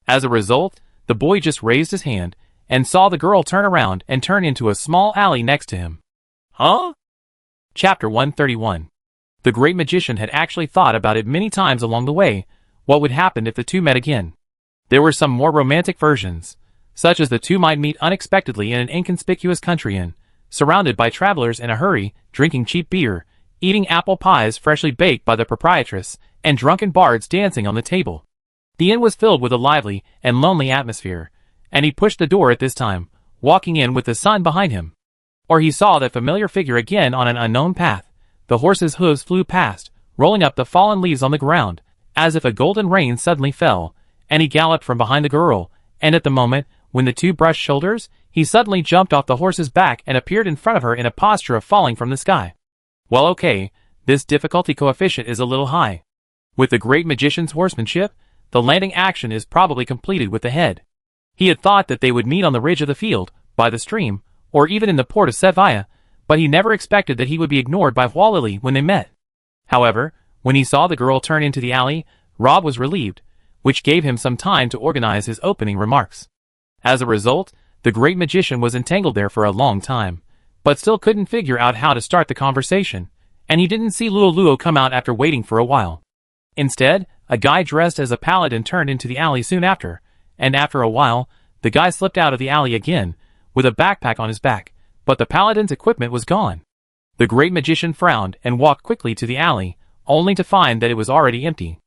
As a result, the boy just raised his hand and saw the girl turn around and turn into a small alley next to him. Huh? Chapter 131. The great magician had actually thought about it many times along the way, what would happen if the two met again. There were some more romantic versions, such as the two might meet unexpectedly in an inconspicuous country inn, surrounded by travelers in a hurry, drinking cheap beer, eating apple pies freshly baked by the proprietress, and drunken bards dancing on the table. The inn was filled with a lively and lonely atmosphere, and he pushed the door at this time, walking in with the sun behind him. Or he saw that familiar figure again on an unknown path. The horse's hooves flew past, rolling up the fallen leaves on the ground, as if a golden rain suddenly fell, and he galloped from behind the girl, and at the moment, When the two brushed shoulders, he suddenly jumped off the horse's back and appeared in front of her in a posture of falling from the sky. Well, okay, this difficulty coefficient is a little high. With the great magician's horsemanship, the landing action is probably completed with the head. He had thought that they would meet on the ridge of the field, by the stream, or even in the port of Sevilla, but he never expected that he would be ignored by Hualili when they met. However, when he saw the girl turn into the alley, Rob was relieved, which gave him some time to organize his opening remarks. As a result, the great magician was entangled there for a long time, but still couldn't figure out how to start the conversation, and he didn't see Luo come out after waiting for a while. Instead, a guy dressed as a paladin turned into the alley soon after, and after a while, the guy slipped out of the alley again, with a backpack on his back, but the paladin's equipment was gone. The great magician frowned and walked quickly to the alley, only to find that it was already empty.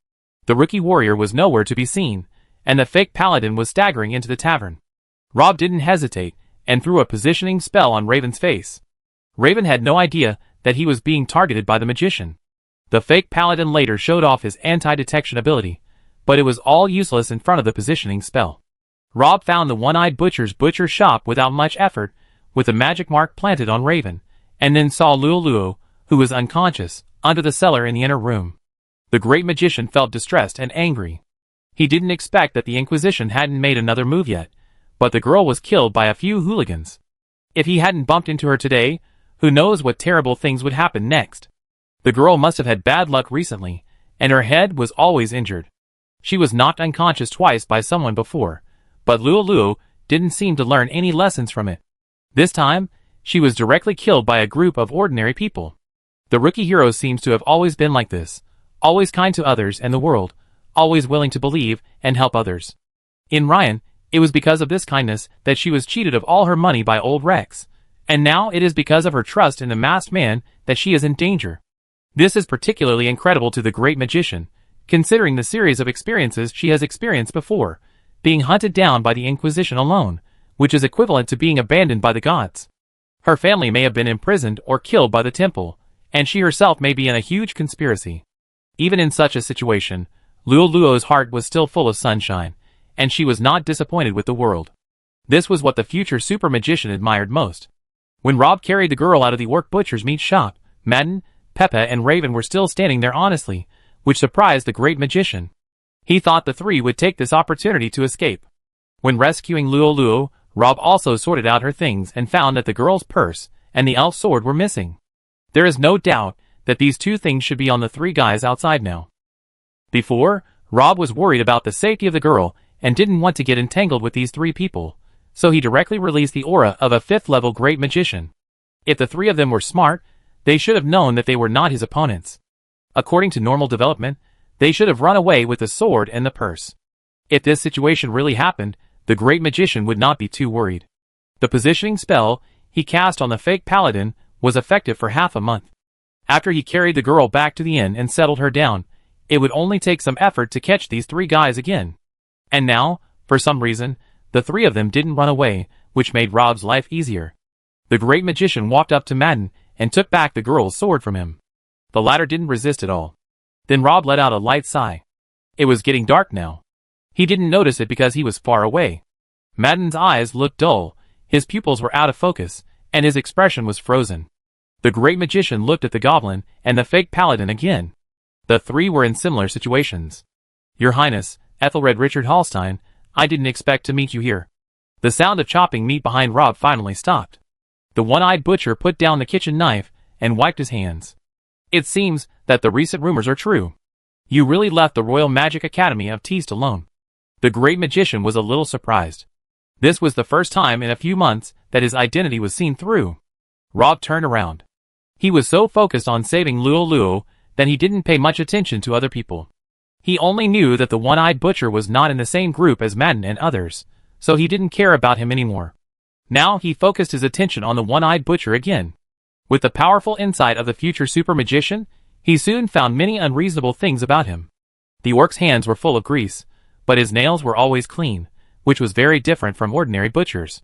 The rookie warrior was nowhere to be seen, and the fake paladin was staggering into the tavern. Rob didn't hesitate, and threw a positioning spell on Raven's face. Raven had no idea that he was being targeted by the magician. The fake paladin later showed off his anti-detection ability, but it was all useless in front of the positioning spell. Rob found the one-eyed butcher's butcher shop without much effort, with a magic mark planted on Raven, and then saw Luo, who was unconscious, under the cellar in the inner room. The great magician felt distressed and angry. He didn't expect that the Inquisition hadn't made another move yet, but the girl was killed by a few hooligans. If he hadn't bumped into her today, who knows what terrible things would happen next. The girl must have had bad luck recently, and her head was always injured. She was knocked unconscious twice by someone before, but Luo didn't seem to learn any lessons from it. This time, she was directly killed by a group of ordinary people. The rookie hero seems to have always been like this, always kind to others and the world, always willing to believe and help others. In Ryan, it was because of this kindness that she was cheated of all her money by old Rex, and now it is because of her trust in the masked man that she is in danger. This is particularly incredible to the great magician, considering the series of experiences she has experienced before, being hunted down by the Inquisition alone, which is equivalent to being abandoned by the gods. Her family may have been imprisoned or killed by the temple, and she herself may be in a huge conspiracy. Even in such a situation, Luo's heart was still full of sunshine, and she was not disappointed with the world. This was what the future super magician admired most. When Rob carried the girl out of the orc butcher's meat shop, Madden, Peppa and Raven were still standing there honestly, which surprised the great magician. He thought the three would take this opportunity to escape. When rescuing Luo, Rob also sorted out her things and found that the girl's purse and the elf sword were missing. There is no doubt that these two things should be on the three guys outside now. Before, Rob was worried about the safety of the girl and didn't want to get entangled with these three people, so he directly released the aura of a 5th-level great magician. If the three of them were smart, they should have known that they were not his opponents. According to normal development, they should have run away with the sword and the purse. If this situation really happened, the great magician would not be too worried. The positioning spell he cast on the fake paladin was effective for half a month. After he carried the girl back to the inn and settled her down, it would only take some effort to catch these three guys again. And now, for some reason, the three of them didn't run away, which made Rob's life easier. The great magician walked up to Madden and took back the girl's sword from him. The latter didn't resist at all. Then Rob let out a light sigh. It was getting dark now. He didn't notice it because he was far away. Madden's eyes looked dull, his pupils were out of focus, and his expression was frozen. The great magician looked at the goblin and the fake paladin again. The three were in similar situations. Your Highness, Ethelred Richard Hallstein, I didn't expect to meet you here. The sound of chopping meat behind Rob finally stopped. The one-eyed butcher put down the kitchen knife and wiped his hands. It seems that the recent rumors are true. You really left the Royal Magic Academy of Teast alone. The great magician was a little surprised. This was the first time in a few months that his identity was seen through. Rob turned around. He was so focused on saving Luo that he didn't pay much attention to other people. He only knew that the one-eyed butcher was not in the same group as Madden and others, so he didn't care about him anymore. Now he focused his attention on the one-eyed butcher again. With the powerful insight of the future super magician, he soon found many unreasonable things about him. The orc's hands were full of grease, but his nails were always clean, which was very different from ordinary butchers.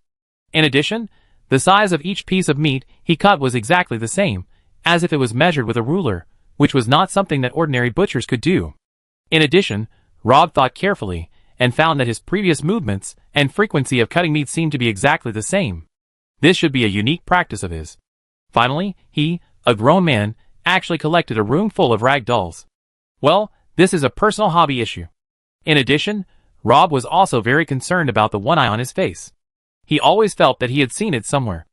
In addition, the size of each piece of meat he cut was exactly the same, as if it was measured with a ruler, which was not something that ordinary butchers could do. In addition, Rob thought carefully and found that his previous movements and frequency of cutting meat seemed to be exactly the same. This should be a unique practice of his. Finally, he, a grown man, actually collected a room full of rag dolls. Well, this is a personal hobby issue. In addition, Rob was also very concerned about the one eye on his face. He always felt that he had seen it somewhere.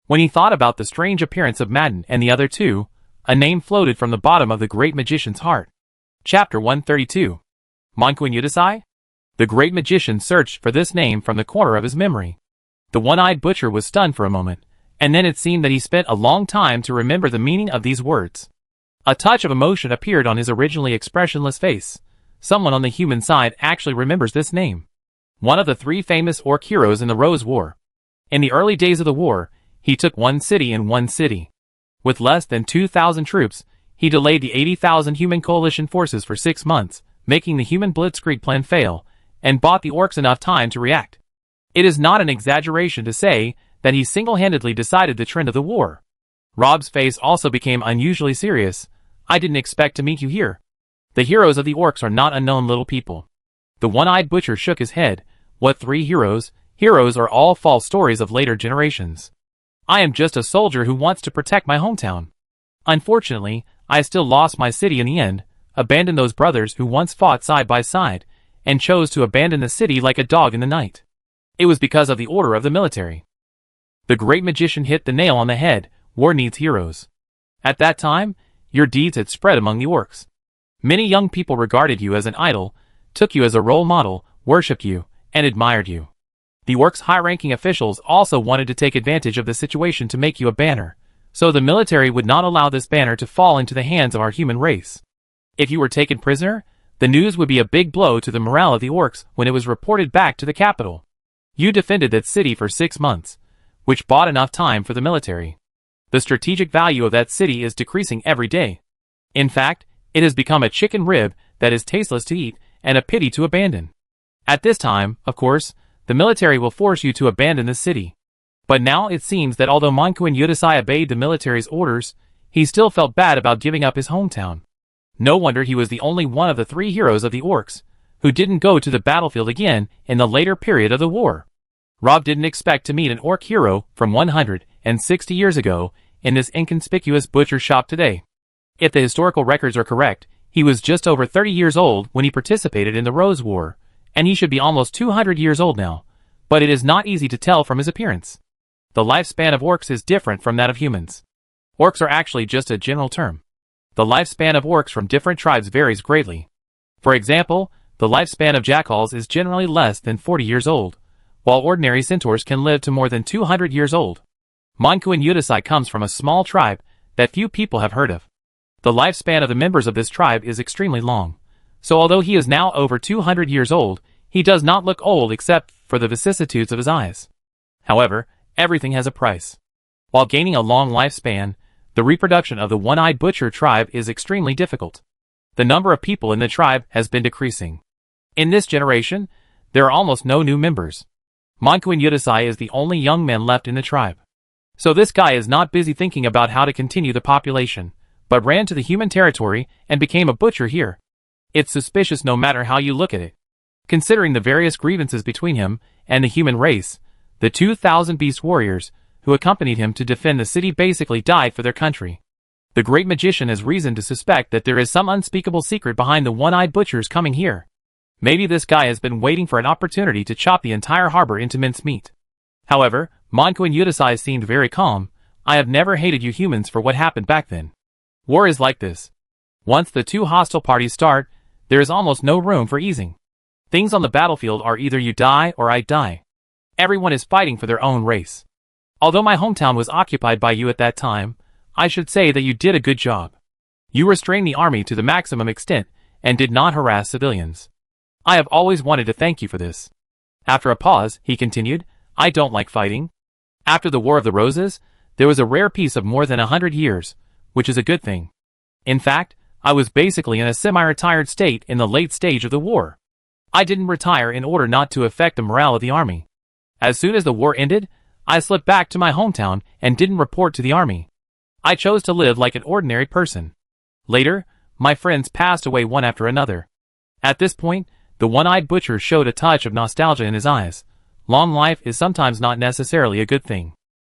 When he thought about the strange appearance of Madden and the other two, a name floated from the bottom of the great magician's heart. Chapter 132. Manquin Udasai? The great magician searched for this name from the corner of his memory. The one-eyed butcher was stunned for a moment, and then it seemed that he spent a long time to remember the meaning of these words. A touch of emotion appeared on his originally expressionless face. Someone on the human side actually remembers this name. One of the 3 famous orc heroes in the Rose War. In the early days of the war, he took one city in one city. With less than 2,000 troops, he delayed the 80,000 human coalition forces for 6 months, making the human blitzkrieg plan fail, and bought the orcs enough time to react. It is not an exaggeration to say that he single-handedly decided the trend of the war. Rob's face also became unusually serious. I didn't expect to meet you here. The heroes of the orcs are not unknown little people. The one-eyed butcher shook his head. What 3 heroes? Heroes are all false stories of later generations. I am just a soldier who wants to protect my hometown. Unfortunately, I still lost my city in the end, abandoned those brothers who once fought side by side, and chose to abandon the city like a dog in the night. It was because of the order of the military. The great magician hit the nail on the head. War needs heroes. At that time, your deeds had spread among the orcs. Many young people regarded you as an idol, took you as a role model, worshipped you, and admired you. The orcs' high-ranking officials also wanted to take advantage of the situation to make you a banner, so the military would not allow this banner to fall into the hands of our human race. If you were taken prisoner, the news would be a big blow to the morale of the orcs when it was reported back to the capital. You defended that city for 6 months, which bought enough time for the military. The strategic value of that city is decreasing every day. In fact, it has become a chicken rib that is tasteless to eat and a pity to abandon. At this time, of course, the military will force you to abandon the city. But now it seems that although Manquin Udasai obeyed the military's orders, he still felt bad about giving up his hometown. No wonder he was the only one of the 3 heroes of the orcs who didn't go to the battlefield again in the later period of the war. Rob didn't expect to meet an orc hero from 160 years ago in this inconspicuous butcher shop today. If the historical records are correct, he was just over 30 years old when he participated in the Rose War, and he should be almost 200 years old now, but it is not easy to tell from his appearance. The lifespan of orcs is different from that of humans. Orcs are actually just a general term. The lifespan of orcs from different tribes varies greatly. For example, the lifespan of jackals is generally less than 40 years old, while ordinary centaurs can live to more than 200 years old. Manquin Udasai comes from a small tribe that few people have heard of. The lifespan of the members of this tribe is extremely long, so although he is now over 200 years old, he does not look old except for the vicissitudes of his eyes. However, everything has a price. While gaining a long lifespan, the reproduction of the one-eyed butcher tribe is extremely difficult. The number of people in the tribe has been decreasing. In this generation, there are almost no new members. Manquin Udasai is the only young man left in the tribe. So this guy is not busy thinking about how to continue the population, but ran to the human territory and became a butcher here. It's suspicious no matter how you look at it. Considering the various grievances between him and the human race, the 2,000 beast warriors who accompanied him to defend the city basically died for their country. The great magician has reason to suspect that there is some unspeakable secret behind the one-eyed butchers coming here. Maybe this guy has been waiting for an opportunity to chop the entire harbor into mincemeat. However, Manquin Udasai seemed very calm. I have never hated you humans for what happened back then. War is like this. Once the 2 hostile parties start, there is almost no room for easing. Things on the battlefield are either you die or I die. Everyone is fighting for their own race. Although my hometown was occupied by you at that time, I should say that you did a good job. You restrained the army to the maximum extent and did not harass civilians. I have always wanted to thank you for this. After a pause, he continued, I don't like fighting. After the War of the Roses, there was a rare peace of more than 100 years, which is a good thing. In fact, I was basically in a semi-retired state in the late stage of the war. I didn't retire in order not to affect the morale of the army. As soon as the war ended, I slipped back to my hometown and didn't report to the army. I chose to live like an ordinary person. Later, my friends passed away one after another. At this point, The one-eyed butcher showed a touch of nostalgia in his eyes. Long life is sometimes not necessarily a good thing.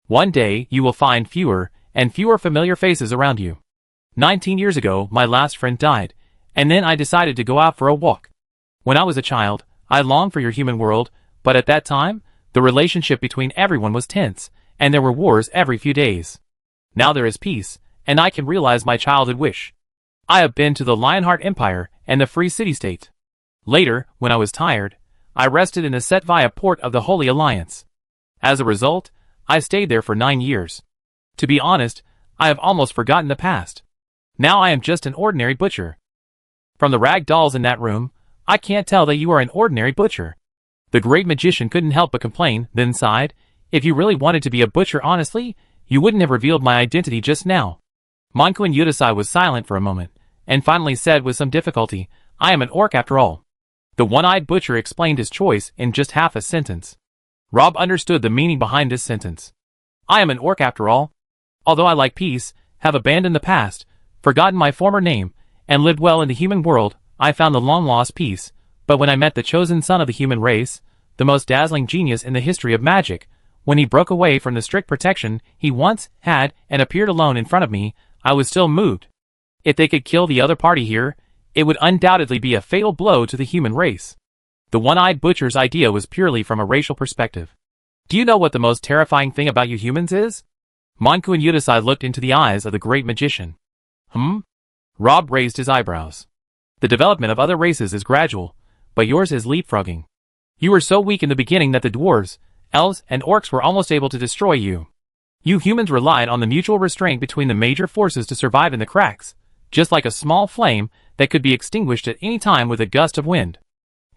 One day, you will find fewer and fewer familiar faces around you. 19 years ago, my last friend died, and then I decided to go out for a walk. When I was a child, I longed for your human world, but at that time, the relationship between everyone was tense, and there were wars every few days. Now there is peace, and I can realize my childhood wish. I have been to the Lionheart Empire and the Free City-State. Later, when I was tired, I rested in the Setvaya port of the Holy Alliance. As a result, I stayed there for 9 years. To be honest, I have almost forgotten the past. Now I am just an ordinary butcher. From the rag dolls in that room, I can't tell that you are an ordinary butcher. The great magician couldn't help but complain, then sighed. If you really wanted to be a butcher honestly, you wouldn't have revealed my identity just now. Monkuin Yudasai was silent for a moment, and finally said with some difficulty, I am an orc after all. The one-eyed butcher explained his choice in just half a sentence. Rob understood the meaning behind this sentence. I am an orc after all. Although I like peace, have abandoned the past, forgotten my former name, and lived well in the human world, I found the long-lost peace. But when I met the chosen son of the human race, the most dazzling genius in the history of magic, when he broke away from the strict protection he once had and appeared alone in front of me, I was still moved. If they could kill the other party here, it would undoubtedly be a fatal blow to the human race. The one-eyed butcher's idea was purely from a racial perspective. Do you know what the most terrifying thing about you humans is? Monkuin Yudasai looked into the eyes of the great magician. Rob raised his eyebrows. The development of other races is gradual, but yours is leapfrogging. You were so weak in the beginning that the dwarves, elves, and orcs were almost able to destroy you. You humans relied on the mutual restraint between the major forces to survive in the cracks, just like a small flame that could be extinguished at any time with a gust of wind.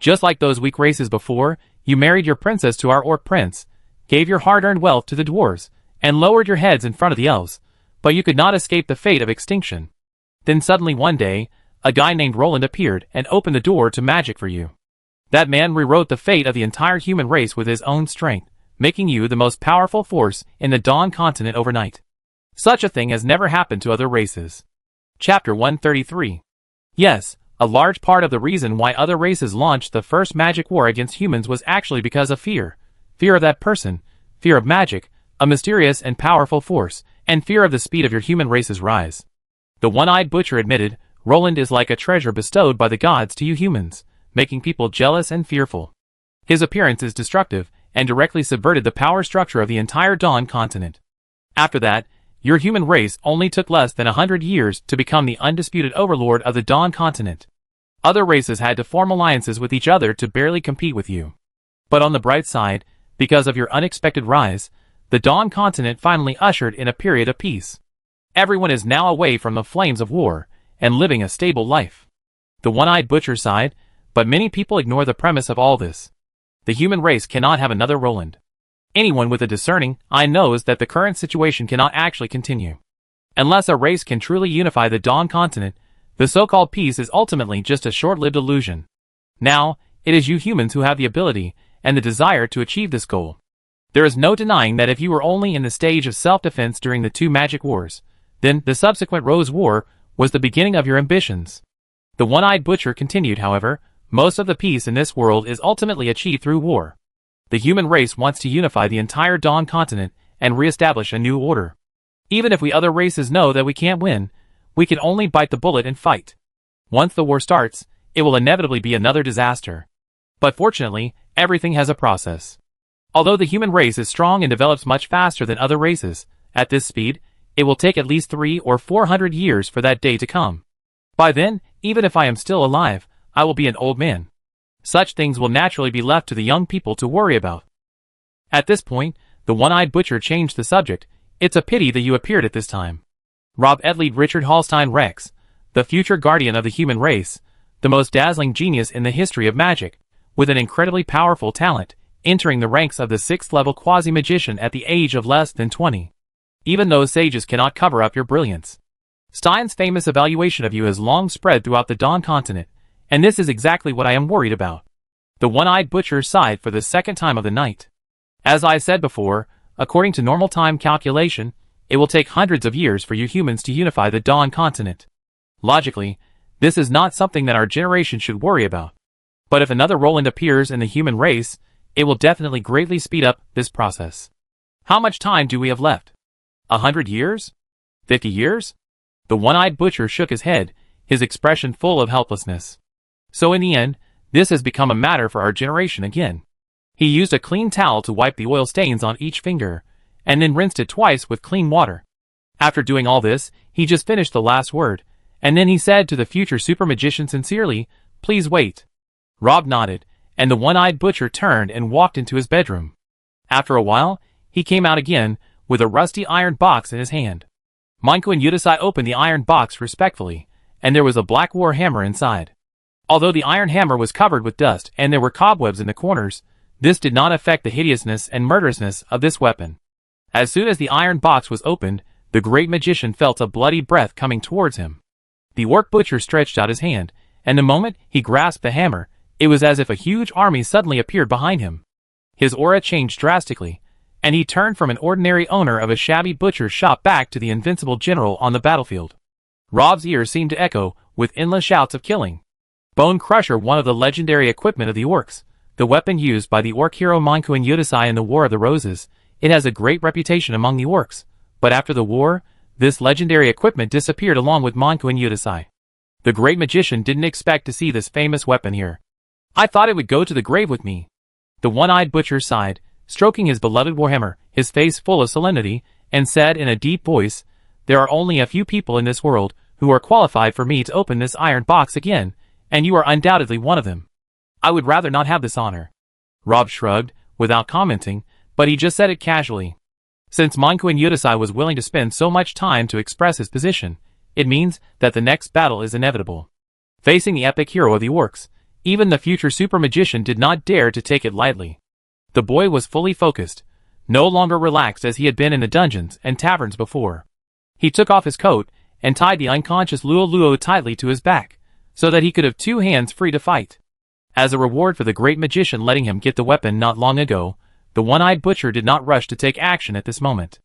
Just like those weak races before, you married your princess to our orc prince, gave your hard-earned wealth to the dwarves, and lowered your heads in front of the elves, but you could not escape the fate of extinction. Then suddenly one day, a guy named Roland appeared and opened the door to magic for you. That man rewrote the fate of the entire human race with his own strength, making you the most powerful force in the Dawn continent overnight. Such a thing has never happened to other races. Chapter 133. Yes, a large part of the reason why other races launched the first magic war against humans was actually because of fear. Fear of that person, fear of magic, a mysterious and powerful force, and fear of the speed of your human race's rise. The one-eyed butcher admitted, Roland is like a treasure bestowed by the gods to you humans, making people jealous and fearful. His appearance is destructive, and directly subverted the power structure of the entire Dawn continent. After that, your human race only took less than 100 years to become the undisputed overlord of the Dawn continent. Other races had to form alliances with each other to barely compete with you. But on the bright side, because of your unexpected rise, the Dawn continent finally ushered in a period of peace. Everyone is now away from the flames of war, and living a stable life. The one-eyed butcher sighed, but many people ignore the premise of all this. The human race cannot have another Roland. Anyone with a discerning eye knows that the current situation cannot actually continue. Unless a race can truly unify the Dawn continent, the so-called peace is ultimately just a short-lived illusion. Now, it is you humans who have the ability and the desire to achieve this goal. There is no denying that if you were only in the stage of self-defense during the 2 magic wars, then the subsequent Rose War was the beginning of your ambitions. The one-eyed butcher continued, however, most of the peace in this world is ultimately achieved through war. The human race wants to unify the entire Dawn continent and re-establish a new order. Even if we other races know that we can't win, we can only bite the bullet and fight. Once the war starts, it will inevitably be another disaster. But fortunately, everything has a process. Although the human race is strong and develops much faster than other races, at this speed, it will take at least 300 or 400 years for that day to come. By then, even if I am still alive, I will be an old man. Such things will naturally be left to the young people to worry about. At this point, the one-eyed butcher changed the subject. It's a pity that you appeared at this time. Rob Edleed Richard Hallstein Rex, the future guardian of the human race, the most dazzling genius in the history of magic, with an incredibly powerful talent, entering the ranks of the 6th-level quasi-magician at the age of less than 20. Even those sages cannot cover up your brilliance. Stein's famous evaluation of you has long spread throughout the Dawn continent, and this is exactly what I am worried about. The one-eyed butcher sighed for the second time of the night. As I said before, according to normal time calculation, it will take hundreds of years for you humans to unify the Dawn continent. Logically, this is not something that our generation should worry about. But if another Roland appears in the human race, it will definitely greatly speed up this process. How much time do we have left? 100 years? 50 years? The one-eyed butcher shook his head, his expression full of helplessness. So in the end, this has become a matter for our generation again. He used a clean towel to wipe the oil stains on each finger, and then rinsed it twice with clean water. After doing all this, he just finished the last word, and then he said to the future super magician sincerely, "Please wait." Rob nodded, and the one-eyed butcher turned and walked into his bedroom. After a while, he came out again, with a rusty iron box in his hand. Manku and Yudasai opened the iron box respectfully, and there was a black war hammer inside. Although the iron hammer was covered with dust and there were cobwebs in the corners, this did not affect the hideousness and murderousness of this weapon. As soon as the iron box was opened, the great magician felt a bloody breath coming towards him. The orc butcher stretched out his hand, and the moment he grasped the hammer, it was as if a huge army suddenly appeared behind him. His aura changed drastically, and he turned from an ordinary owner of a shabby butcher's shop back to the invincible general on the battlefield. Rob's ears seemed to echo with endless shouts of killing. Bone Crusher, one of the legendary equipment of the orcs, the weapon used by the orc hero Manku and Yudasai in the War of the Roses. It has a great reputation among the orcs, but after the war, this legendary equipment disappeared along with Manku and Yudasai. The great magician didn't expect to see this famous weapon here. "I thought it would go to the grave with me." The one-eyed butcher sighed, stroking his beloved warhammer, his face full of solemnity, and said in a deep voice, "There are only a few people in this world who are qualified for me to open this iron box again, and you are undoubtedly one of them. I would rather not have this honor." Rob shrugged, without commenting, but he just said it casually. Since Manku and Yudasai was willing to spend so much time to express his position, it means that the next battle is inevitable. Facing the epic hero of the orcs, even the future super magician did not dare to take it lightly. The boy was fully focused, no longer relaxed as he had been in the dungeons and taverns before. He took off his coat and tied the unconscious Luo tightly to his back, so that he could have 2 hands free to fight. As a reward for the great magician letting him get the weapon not long ago, the one-eyed butcher did not rush to take action at this moment.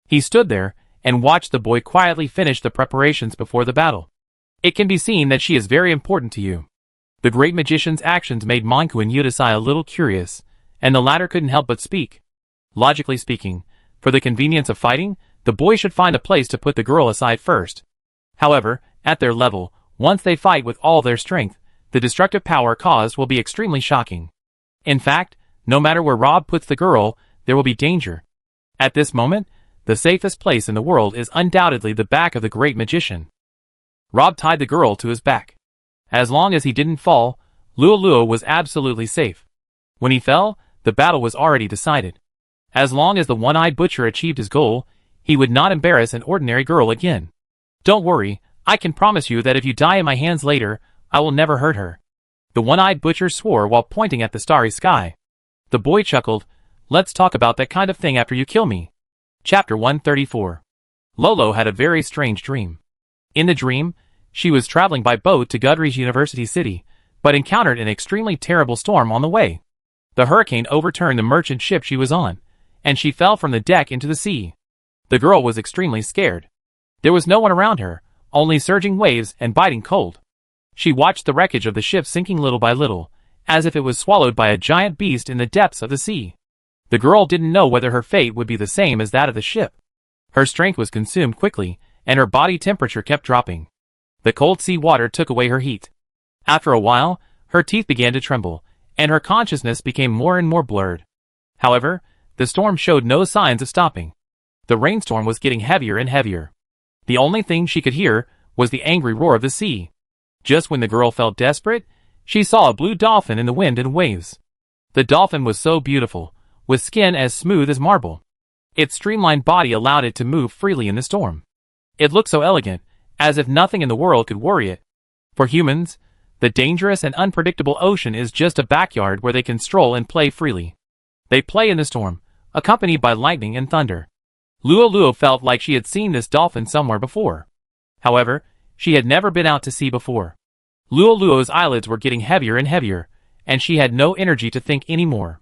He stood there and watched the boy quietly finish the preparations before the battle. "It can be seen that she is very important to you." The great magician's actions made Manku and Yudasai a little curious, and the latter couldn't help but speak. Logically speaking, for the convenience of fighting, the boy should find a place to put the girl aside first. However, at their level, once they fight with all their strength, the destructive power caused will be extremely shocking. In fact, no matter where Rob puts the girl, there will be danger. At this moment, the safest place in the world is undoubtedly the back of the great magician. Rob tied the girl to his back. As long as he didn't fall, Luo was absolutely safe. When he fell, the battle was already decided. As long as the one-eyed butcher achieved his goal, he would not embarrass an ordinary girl again. "Don't worry, I can promise you that if you die in my hands later, I will never hurt her." The one-eyed butcher swore while pointing at the starry sky. The boy chuckled, "Let's talk about that kind of thing after you kill me." Chapter 134. Lolo had a very strange dream. In the dream, she was traveling by boat to Gudri's University City, but encountered an extremely terrible storm on the way. The hurricane overturned the merchant ship she was on, and she fell from the deck into the sea. The girl was extremely scared. There was no one around her, only surging waves and biting cold. She watched the wreckage of the ship sinking little by little, as if it was swallowed by a giant beast in the depths of the sea. The girl didn't know whether her fate would be the same as that of the ship. Her strength was consumed quickly, and her body temperature kept dropping. The cold sea water took away her heat. After a while, her teeth began to tremble, and her consciousness became more and more blurred. However, the storm showed no signs of stopping. The rainstorm was getting heavier and heavier. The only thing she could hear was the angry roar of the sea. Just when the girl felt desperate, she saw a blue dolphin in the wind and waves. The dolphin was so beautiful, with skin as smooth as marble. Its streamlined body allowed it to move freely in the storm. It looked so elegant, as if nothing in the world could worry it. For humans, the dangerous and unpredictable ocean is just a backyard where they can stroll and play freely. They play in the storm, accompanied by lightning and thunder. Luo felt like she had seen this dolphin somewhere before. However, she had never been out to sea before. Luo's eyelids were getting heavier and heavier, and she had no energy to think anymore.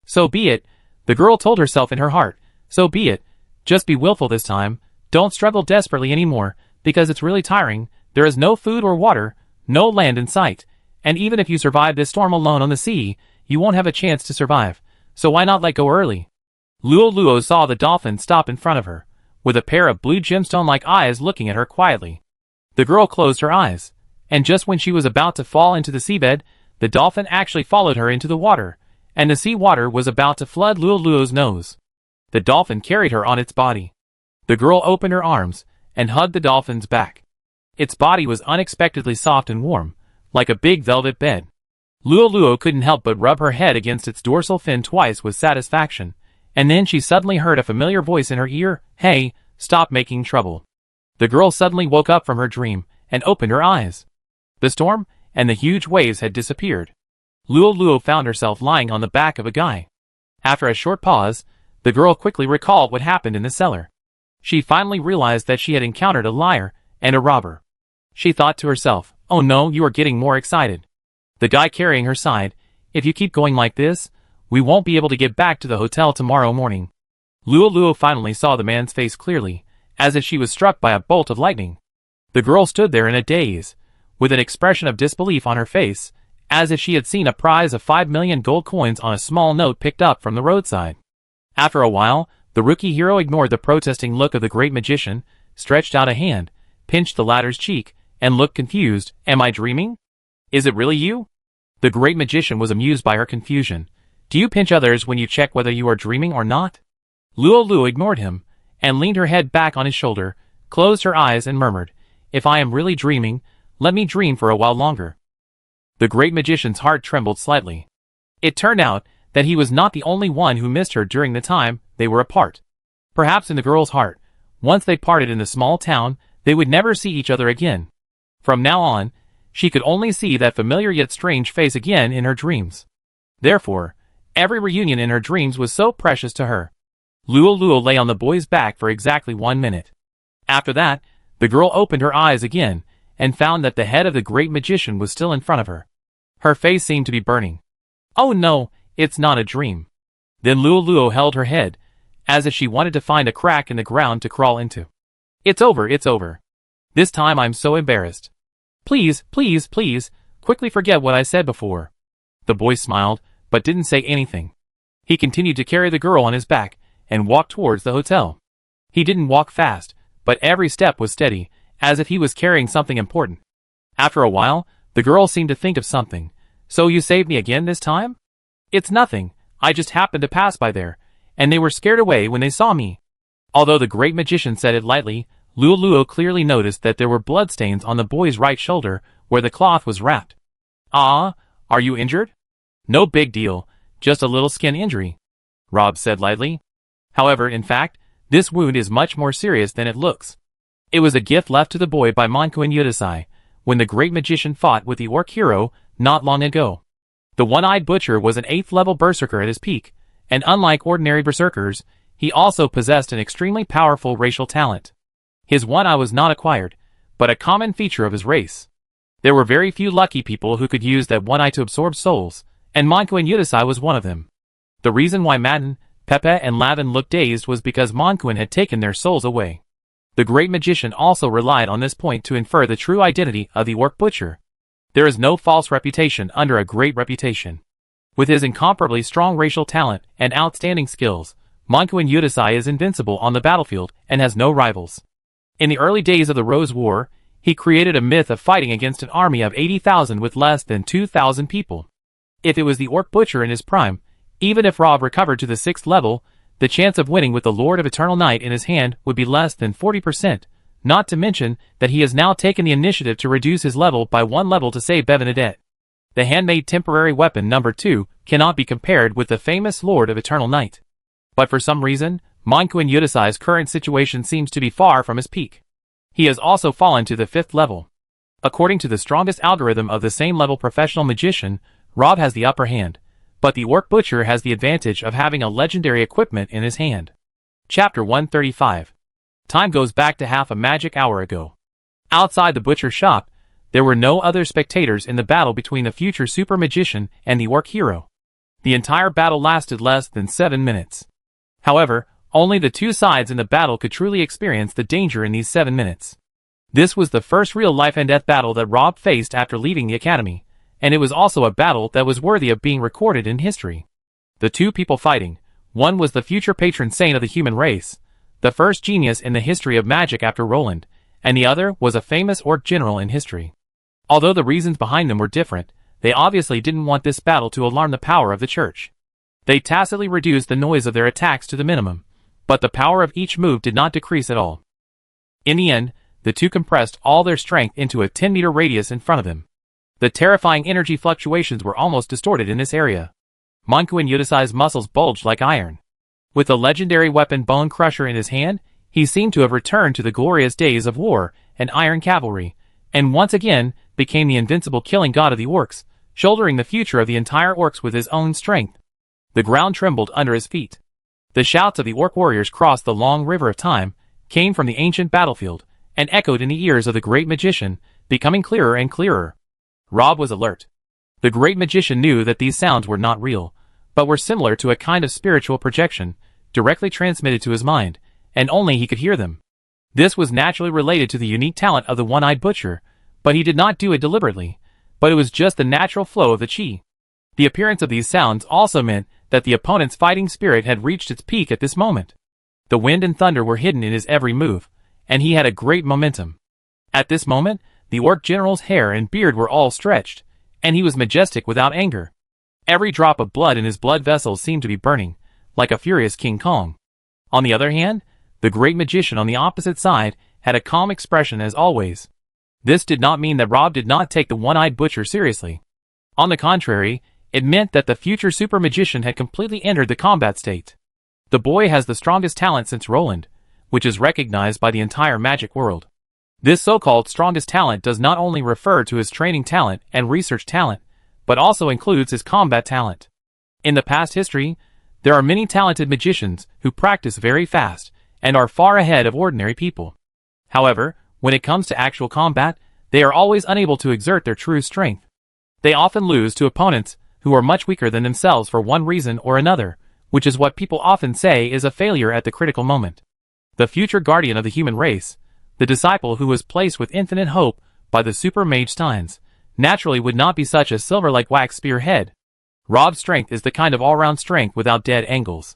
"So be it," the girl told herself in her heart. "So be it. Just be willful this time. Don't struggle desperately anymore, because it's really tiring. There is no food or water, no land in sight, And even if you survive this storm alone on the sea, you won't have a chance to survive, so why not let go early? Luo saw the dolphin stop in front of her, with a pair of blue gemstone-like eyes looking at her quietly. The girl closed her eyes, and just when she was about to fall into the seabed, the dolphin actually followed her into the water, and the sea water was about to flood Luo's nose. The dolphin carried her on its body. The girl opened her arms and hugged the dolphin's back. Its body was unexpectedly soft and warm, like a big velvet bed. Luo couldn't help but rub her head against its dorsal fin twice with satisfaction, and then she suddenly heard a familiar voice in her ear, "Hey, stop making trouble." The girl suddenly woke up from her dream and opened her eyes. The storm and the huge waves had disappeared. Luo found herself lying on the back of a guy. After a short pause, the girl quickly recalled what happened in the cellar. She finally realized that she had encountered a liar and a robber. She thought to herself, "Oh no, you are getting more excited." The guy carrying her sighed, "If you keep going like this, we won't be able to get back to the hotel tomorrow morning." Luo finally saw the man's face clearly, as if she was struck by a bolt of lightning. The girl stood there in a daze, with an expression of disbelief on her face, as if she had seen a prize of 5 million gold coins on a small note picked up from the roadside. After a while, the rookie hero ignored the protesting look of the great magician, stretched out a hand, pinched the latter's cheek, and looked confused. "Am I dreaming? Is it really you?" The great magician was amused by her confusion. "Do you pinch others when you check whether you are dreaming or not?" Luo ignored him, and leaned her head back on his shoulder, closed her eyes and murmured, "If I am really dreaming, let me dream for a while longer." The great magician's heart trembled slightly. It turned out that he was not the only one who missed her during the time they were apart. Perhaps in the girl's heart, once they parted in the small town, they would never see each other again. From now on, she could only see that familiar yet strange face again in her dreams. Therefore, every reunion in her dreams was so precious to her. Luo lay on the boy's back for exactly 1 minute. After that, the girl opened her eyes again, and found that the head of the great magician was still in front of her. Her face seemed to be burning. "Oh no, it's not a dream." Then Luo held her head, as if she wanted to find a crack in the ground to crawl into. It's over. This time I'm so embarrassed. Please, quickly forget what I said before." The boy smiled, but didn't say anything. He continued to carry the girl on his back, and walked towards the hotel. He didn't walk fast, but every step was steady, as if he was carrying something important. After a while, the girl seemed to think of something. "So you saved me again this time?" "It's nothing, I just happened to pass by there, and they were scared away when they saw me." Although the great magician said it lightly, Luo clearly noticed that there were bloodstains on the boy's right shoulder where the cloth was wrapped. "Ah, are you injured?" "No big deal, just a little skin injury," Rob said lightly. However, in fact, this wound is much more serious than it looks. It was a gift left to the boy by Mankuin Yudasai, when the great magician fought with the orc hero not long ago. The one-eyed butcher was an 8th level berserker at his peak, and unlike ordinary berserkers, he also possessed an extremely powerful racial talent. His one eye was not acquired, but a common feature of his race. There were very few lucky people who could use that one eye to absorb souls, and Mankuin Yudasai was one of them. The reason why Madden, Pepe and Lavin looked dazed was because Mankuin had taken their souls away. The great magician also relied on this point to infer the true identity of the orc butcher. There is no false reputation under a great reputation. With his incomparably strong racial talent and outstanding skills, Mankuin Yudasai is invincible on the battlefield and has no rivals. In the early days of the Rose War, he created a myth of fighting against an army of 80,000 with less than 2,000 people. If it was the orc butcher in his prime, even if Rob recovered to the 6th level, the chance of winning with the Lord of Eternal Night in his hand would be less than 40%, not to mention that he has now taken the initiative to reduce his level by 1 level to save Bevenadette. The handmade temporary weapon number 2 cannot be compared with the famous Lord of Eternal Night. But for some reason, Mankuin Yudasai's current situation seems to be far from his peak. He has also fallen to the 5th level. According to the strongest algorithm of the same level professional magician, Rob has the upper hand, but the orc butcher has the advantage of having a legendary equipment in his hand. Chapter 135. Time goes back to half a magic hour ago. Outside the butcher's shop, there were no other spectators in the battle between the future super magician and the orc hero. The entire battle lasted less than 7 minutes. However, only the two sides in the battle could truly experience the danger in these 7 minutes. This was the first real life and death battle that Rob faced after leaving the academy, and it was also a battle that was worthy of being recorded in history. The two people fighting, one was the future patron saint of the human race, the first genius in the history of magic after Roland, and the other was a famous orc general in history. Although the reasons behind them were different, they obviously didn't want this battle to alarm the power of the church. They tacitly reduced the noise of their attacks to the minimum, but the power of each move did not decrease at all. In the end, the two compressed all their strength into a 10-meter radius in front of them. The terrifying energy fluctuations were almost distorted in this area. Mankuin Yudasai's muscles bulged like iron. With the legendary weapon Bone Crusher in his hand, he seemed to have returned to the glorious days of war and iron cavalry, and once again became the invincible killing god of the orcs, shouldering the future of the entire orcs with his own strength. The ground trembled under his feet. The shouts of the orc warriors crossed the long river of time, came from the ancient battlefield, and echoed in the ears of the great magician, becoming clearer and clearer. Rob was alert. The great magician knew that these sounds were not real, but were similar to a kind of spiritual projection, directly transmitted to his mind, and only he could hear them. This was naturally related to the unique talent of the one-eyed butcher, but he did not do it deliberately, but it was just the natural flow of the chi. The appearance of these sounds also meant that the opponent's fighting spirit had reached its peak at this moment. The wind and thunder were hidden in his every move, and he had a great momentum. At this moment, the orc general's hair and beard were all stretched, and he was majestic without anger. Every drop of blood in his blood vessels seemed to be burning, like a furious King Kong. On the other hand, the great magician on the opposite side had a calm expression as always. This did not mean that Rob did not take the one-eyed butcher seriously. On the contrary, it meant that the future super magician had completely entered the combat state. The boy has the strongest talent since Roland, which is recognized by the entire magic world. This so-called strongest talent does not only refer to his training talent and research talent, but also includes his combat talent. In the past history, there are many talented magicians who practice very fast and are far ahead of ordinary people. However, when it comes to actual combat, they are always unable to exert their true strength. They often lose to opponents who are much weaker than themselves for one reason or another, which is what people often say is a failure at the critical moment. The future guardian of the human race, the disciple who was placed with infinite hope by the super mage Steins, naturally would not be such a silver-like wax spearhead. Rob's strength is the kind of all-round strength without dead angles.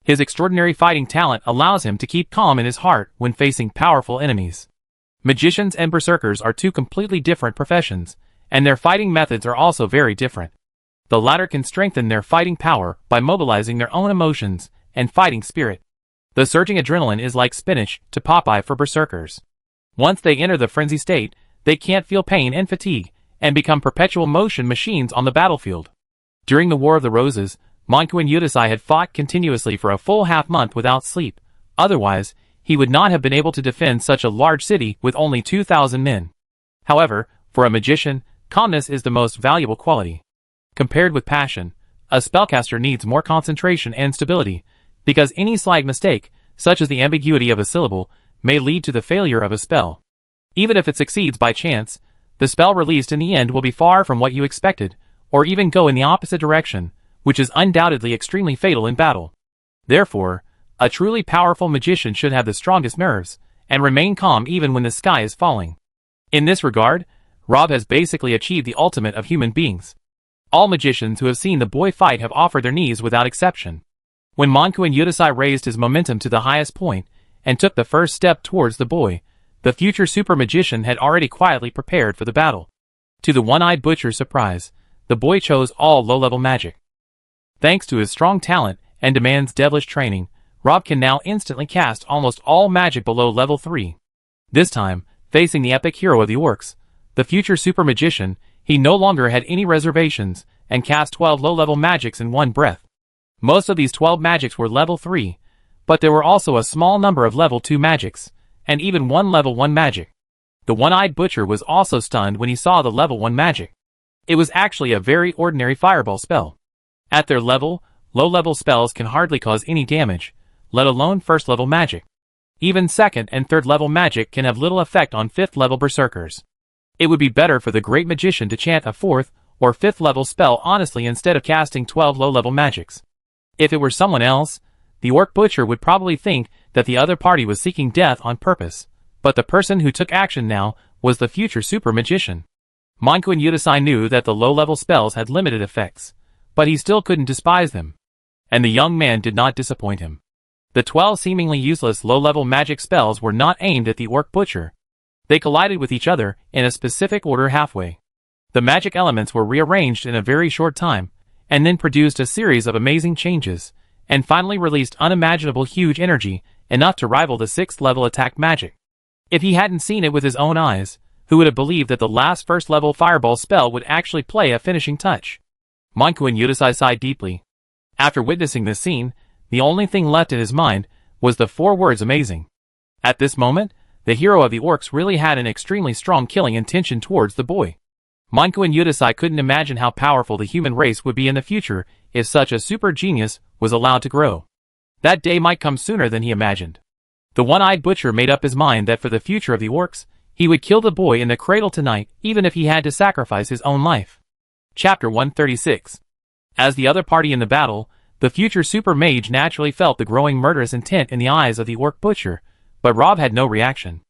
His extraordinary fighting talent allows him to keep calm in his heart when facing powerful enemies. Magicians and berserkers are two completely different professions, and their fighting methods are also very different. The latter can strengthen their fighting power by mobilizing their own emotions and fighting spirit. The surging adrenaline is like spinach to Popeye for berserkers. Once they enter the frenzy state, they can't feel pain and fatigue, and become perpetual motion machines on the battlefield. During the War of the Roses, Mankuin Yudasai had fought continuously for a full half-month without sleep. Otherwise, he would not have been able to defend such a large city with only 2,000 men. However, for a magician, calmness is the most valuable quality. Compared with passion, a spellcaster needs more concentration and stability, because any slight mistake, such as the ambiguity of a syllable, may lead to the failure of a spell. Even if it succeeds by chance, the spell released in the end will be far from what you expected, or even go in the opposite direction, which is undoubtedly extremely fatal in battle. Therefore, a truly powerful magician should have the strongest nerves, and remain calm even when the sky is falling. In this regard, Rob has basically achieved the ultimate of human beings. All magicians who have seen the boy fight have offered their knees without exception. When Mankuin Yudasai raised his momentum to the highest point, and took the first step towards the boy, the future super magician had already quietly prepared for the battle. To the one-eyed butcher's surprise, the boy chose all low-level magic. Thanks to his strong talent and demands devilish training, Rob can now instantly cast almost all magic below level 3. This time, facing the epic hero of the orcs, the future super magician, he no longer had any reservations, and cast 12 low-level magics in one breath. Most of these 12 magics were level 3, but there were also a small number of level 2 magics, and even one level 1 magic. The one-eyed butcher was also stunned when he saw the level 1 magic. It was actually a very ordinary fireball spell. At their level, low-level spells can hardly cause any damage, let alone first-level magic. Even second and third-level magic can have little effect on fifth-level berserkers. It would be better for the great magician to chant a fourth or fifth-level spell honestly instead of casting 12 low-level magics. If it were someone else, the orc butcher would probably think that the other party was seeking death on purpose, but the person who took action now was the future super magician. Monku and Yudasai knew that the low-level spells had limited effects, but he still couldn't despise them. And the young man did not disappoint him. The 12 seemingly useless low-level magic spells were not aimed at the orc butcher. They collided with each other in a specific order halfway. The magic elements were rearranged in a very short time, and then produced a series of amazing changes, and finally released unimaginable huge energy, enough to rival the 6th level attack magic. If he hadn't seen it with his own eyes, who would have believed that the last first level fireball spell would actually play a finishing touch? Monku and Yudasai sighed deeply. After witnessing this scene, the only thing left in his mind was the 4 words amazing. At this moment, the hero of the orcs really had an extremely strong killing intention towards the boy. Monku and Yudasai couldn't imagine how powerful the human race would be in the future if such a super genius was allowed to grow. That day might come sooner than he imagined. The one-eyed butcher made up his mind that for the future of the orcs, he would kill the boy in the cradle tonight, even if he had to sacrifice his own life. Chapter 136. As the other party in the battle, the future super mage naturally felt the growing murderous intent in the eyes of the orc butcher, but Rob had no reaction.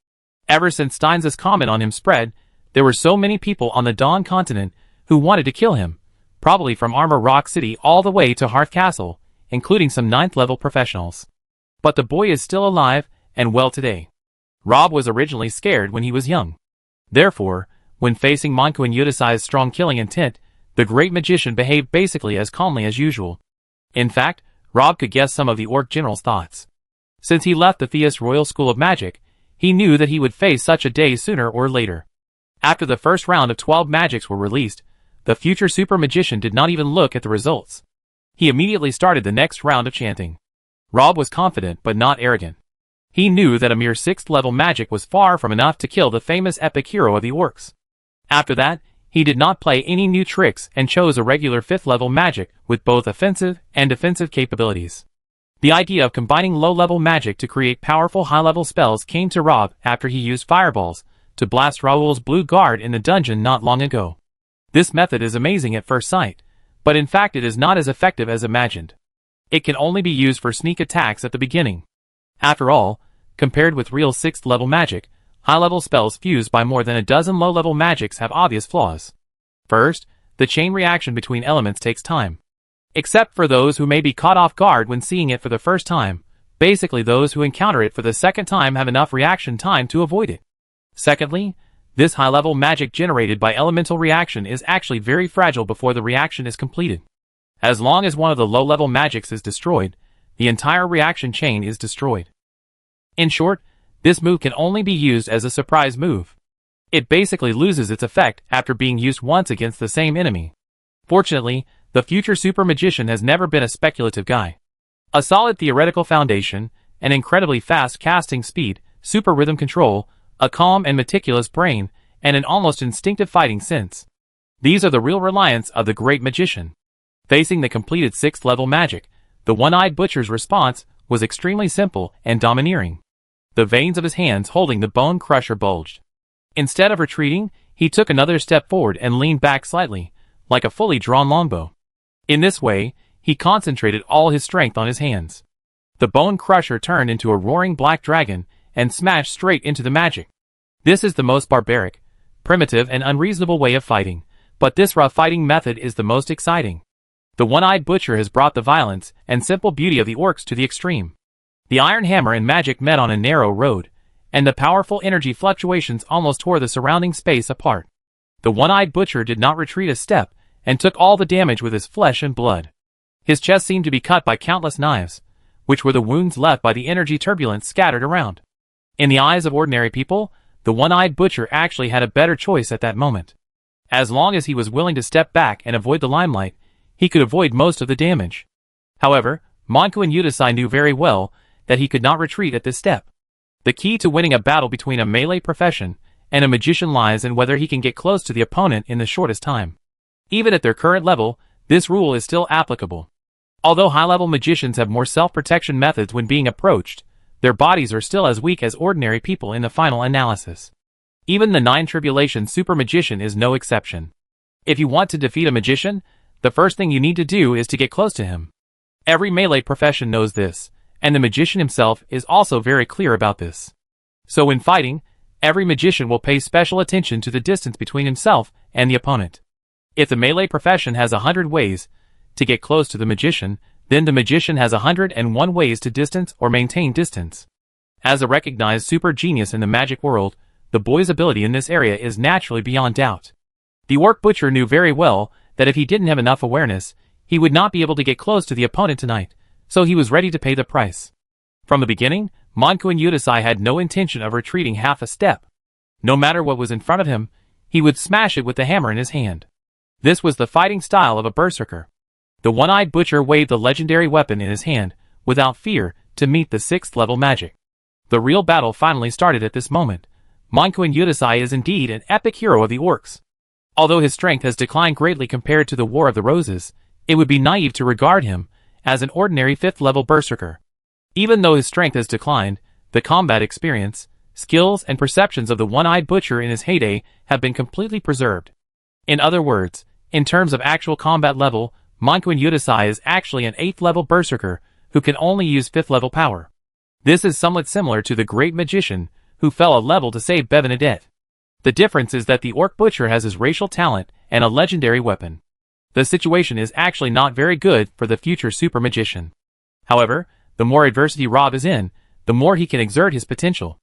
Ever since Stein's comment on him spread, there were so many people on the Dawn continent who wanted to kill him, probably from Armor Rock City all the way to Hearth Castle, including some 9th level professionals. But the boy is still alive and well today. Rob was originally scared when he was young. Therefore, when facing Monku and Yudasai's strong killing intent, the great magician behaved basically as calmly as usual. In fact, Rob could guess some of the orc general's thoughts. Since he left the Theus Royal School of Magic, he knew that he would face such a day sooner or later. After the first round of 12 magics were released, the future super magician did not even look at the results. He immediately started the next round of chanting. Rob was confident but not arrogant. He knew that a mere 6th level magic was far from enough to kill the famous epic hero of the orcs. After that, he did not play any new tricks and chose a regular 5th level magic with both offensive and defensive capabilities. The idea of combining low-level magic to create powerful high-level spells came to Rob after he used fireballs to blast Raoul's blue guard in the dungeon not long ago. This method is amazing at first sight, but in fact it is not as effective as imagined. It can only be used for sneak attacks at the beginning. After all, compared with real 6th level magic, high-level spells fused by more than a dozen low-level magics have obvious flaws. First, the chain reaction between elements takes time. Except for those who may be caught off guard when seeing it for the first time, basically those who encounter it for the second time have enough reaction time to avoid it. Secondly, this high-level magic generated by elemental reaction is actually very fragile before the reaction is completed. As long as one of the low-level magics is destroyed, the entire reaction chain is destroyed. In short, this move can only be used as a surprise move. It basically loses its effect after being used once against the same enemy. Fortunately, the future super magician has never been a speculative guy. A solid theoretical foundation, an incredibly fast casting speed, super rhythm control, a calm and meticulous brain, and an almost instinctive fighting sense. These are the real reliance of the great magician. Facing the completed 6th level magic, the one-eyed butcher's response was extremely simple and domineering. The veins of his hands holding the bone crusher bulged. Instead of retreating, he took another step forward and leaned back slightly, like a fully drawn longbow. In this way, he concentrated all his strength on his hands. The bone crusher turned into a roaring black dragon and smashed straight into the magic. This is the most barbaric, primitive and unreasonable way of fighting, but this rough fighting method is the most exciting. The one-eyed butcher has brought the violence and simple beauty of the orcs to the extreme. The iron hammer and magic met on a narrow road, and the powerful energy fluctuations almost tore the surrounding space apart. The one-eyed butcher did not retreat a step, and took all the damage with his flesh and blood. His chest seemed to be cut by countless knives, which were the wounds left by the energy turbulence scattered around. In the eyes of ordinary people, the one-eyed butcher actually had a better choice at that moment. As long as he was willing to step back and avoid the limelight, he could avoid most of the damage. However, Monku and Yudasai knew very well that he could not retreat at this step. The key to winning a battle between a melee profession and a magician lies in whether he can get close to the opponent in the shortest time. Even at their current level, this rule is still applicable. Although high-level magicians have more self-protection methods when being approached, their bodies are still as weak as ordinary people in the final analysis. Even the 9 Tribulation super magician is no exception. If you want to defeat a magician, the first thing you need to do is to get close to him. Every melee profession knows this, and the magician himself is also very clear about this. So when fighting, Every magician will pay special attention to the distance between himself and the opponent. If the melee profession has 100 ways to get close to the magician, then the magician has 101 ways to distance or maintain distance. As a recognized super genius in the magic world, the boy's ability in this area is naturally beyond doubt. The orc butcher knew very well that if he didn't have enough awareness, he would not be able to get close to the opponent tonight, so he was ready to pay the price. From the beginning, Monkun Yudasai had no intention of retreating half a step. No matter what was in front of him, he would smash it with the hammer in his hand. This was the fighting style of a berserker. The one-eyed butcher waved the legendary weapon in his hand, without fear, to meet the 6th level magic. The real battle finally started at this moment. Monkun Yudasai is indeed an epic hero of the orcs. Although his strength has declined greatly compared to the War of the Roses, it would be naive to regard him as an ordinary 5th level berserker. Even though his strength has declined, the combat experience, skills and perceptions of the one-eyed butcher in his heyday have been completely preserved. In other words, in terms of actual combat level, Monkun Yudasai is actually an 8th level berserker who can only use 5th level power. This is somewhat similar to the great magician who fell a level to save Bevenadette. The difference is that the orc butcher has his racial talent and a legendary weapon. The situation is actually not very good for the future super magician. However, the more adversity Rob is in, the more he can exert his potential.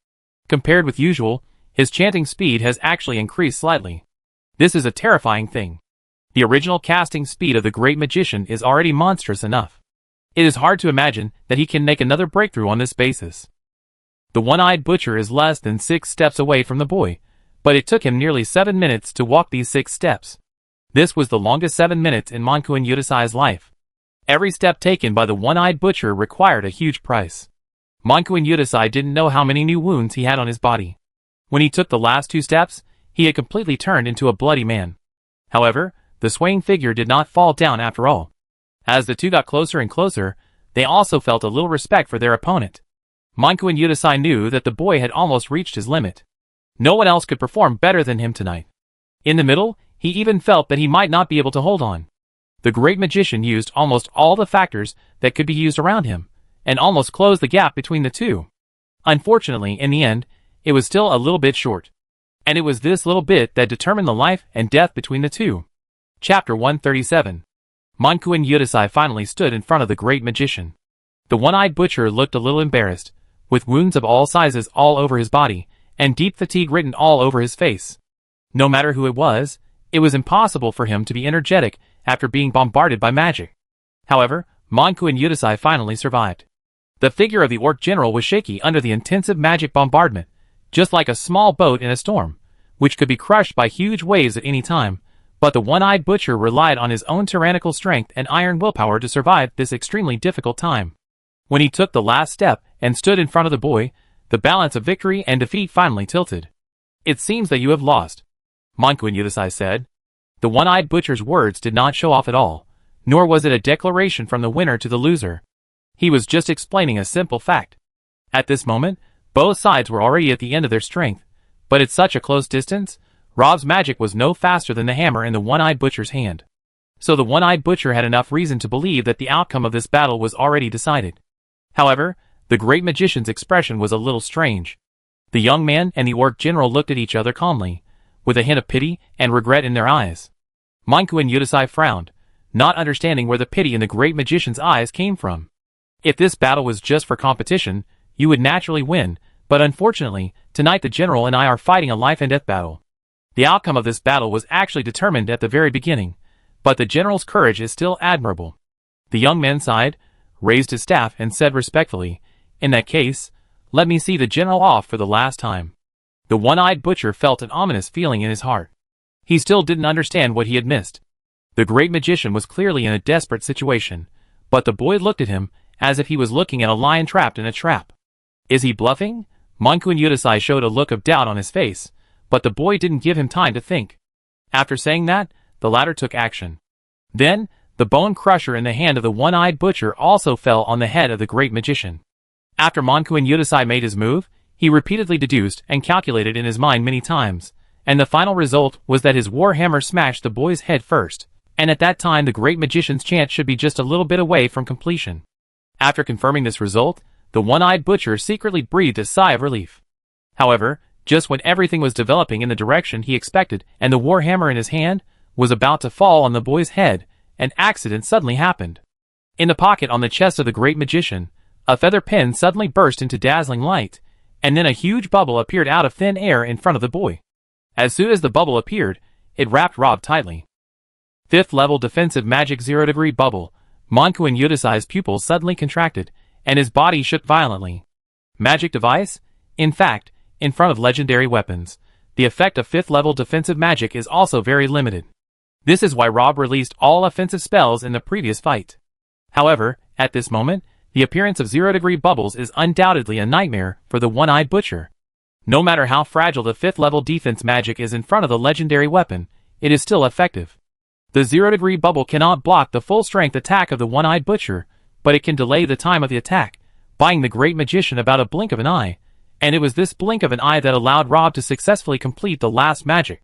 Compared with usual, his chanting speed has actually increased slightly. This is a terrifying thing. The original casting speed of the great magician is already monstrous enough. It is hard to imagine that he can make another breakthrough on this basis. The one-eyed butcher is less than 6 steps away from the boy, but it took him nearly 7 minutes to walk these 6 steps. This was the longest 7 minutes in Monkun Yudasai's life. Every step taken by the one-eyed butcher required a huge price. Monkun Yudasai didn't know how many new wounds he had on his body. When he took the last 2 steps, he had completely turned into a bloody man. However, the swaying figure did not fall down after all. As the two got closer and closer, they also felt a little respect for their opponent. Monkun Yudasai knew that the boy had almost reached his limit. No one else could perform better than him tonight. In the middle, he even felt that he might not be able to hold on. The great magician used almost all the factors that could be used around him, and almost closed the gap between the two. Unfortunately, in the end, it was still a little bit short. And it was this little bit that determined the life and death between the two. Chapter 137. Monkun Yudasai finally stood in front of the great magician. The one-eyed butcher looked a little embarrassed, with wounds of all sizes all over his body, and deep fatigue written all over his face. No matter who it was impossible for him to be energetic after being bombarded by magic. However, Monkun Yudasai finally survived. The figure of the orc general was shaky under the intensive magic bombardment, just like a small boat in a storm, which could be crushed by huge waves at any time, but the one-eyed butcher relied on his own tyrannical strength and iron willpower to survive this extremely difficult time. When he took the last step and stood in front of the boy, the balance of victory and defeat finally tilted. "It seems that you have lost," Monkun Yudasai said. The one-eyed butcher's words did not show off at all, nor was it a declaration from the winner to the loser. He was just explaining a simple fact. At this moment, both sides were already at the end of their strength, but at such a close distance, Rob's magic was no faster than the hammer in the one-eyed butcher's hand. So the one-eyed butcher had enough reason to believe that the outcome of this battle was already decided. However, the great magician's expression was a little strange. The young man and the orc general looked at each other calmly, with a hint of pity and regret in their eyes. Monkun Yudasai frowned, not understanding where the pity in the great magician's eyes came from. If this battle was just for competition, you would naturally win, but unfortunately, tonight the general and I are fighting a life and death battle. The outcome of this battle was actually determined at the very beginning, but the general's courage is still admirable. The young man sighed, raised his staff and said respectfully, "In that case, let me see the general off for the last time." The one-eyed butcher felt an ominous feeling in his heart. He still didn't understand what he had missed. The great magician was clearly in a desperate situation, but the boy looked at him as if he was looking at a lion trapped in a trap. Is he bluffing? Monkun Yudasai showed a look of doubt on his face, but the boy didn't give him time to think. After saying that, the latter took action. Then, the bone crusher in the hand of the one-eyed butcher also fell on the head of the great magician. After Monkun Yudasai made his move, he repeatedly deduced and calculated in his mind many times, and the final result was that his warhammer smashed the boy's head first, and at that time the great magician's chance should be just a little bit away from completion. After confirming this result, the one-eyed butcher secretly breathed a sigh of relief. However, just when everything was developing in the direction he expected and the warhammer in his hand was about to fall on the boy's head, an accident suddenly happened. In the pocket on the chest of the great magician, a feather pen suddenly burst into dazzling light, and then a huge bubble appeared out of thin air in front of the boy. As soon as the bubble appeared, it wrapped Rob tightly. 5th level defensive magic 0-degree bubble. Monkuin Yudasai's pupils suddenly contracted, and his body shook violently. Magic device? In fact, in front of legendary weapons, the effect of 5th level defensive magic is also very limited. This is why Rob released all offensive spells in the previous fight. However, at this moment, the appearance of 0-degree bubbles is undoubtedly a nightmare for the one-eyed butcher. No matter how fragile the 5th level defense magic is in front of the legendary weapon, it is still effective. The 0-degree bubble cannot block the full strength attack of the one-eyed butcher, but it can delay the time of the attack, buying the great magician about a blink of an eye, and it was this blink of an eye that allowed Rob to successfully complete the last magic.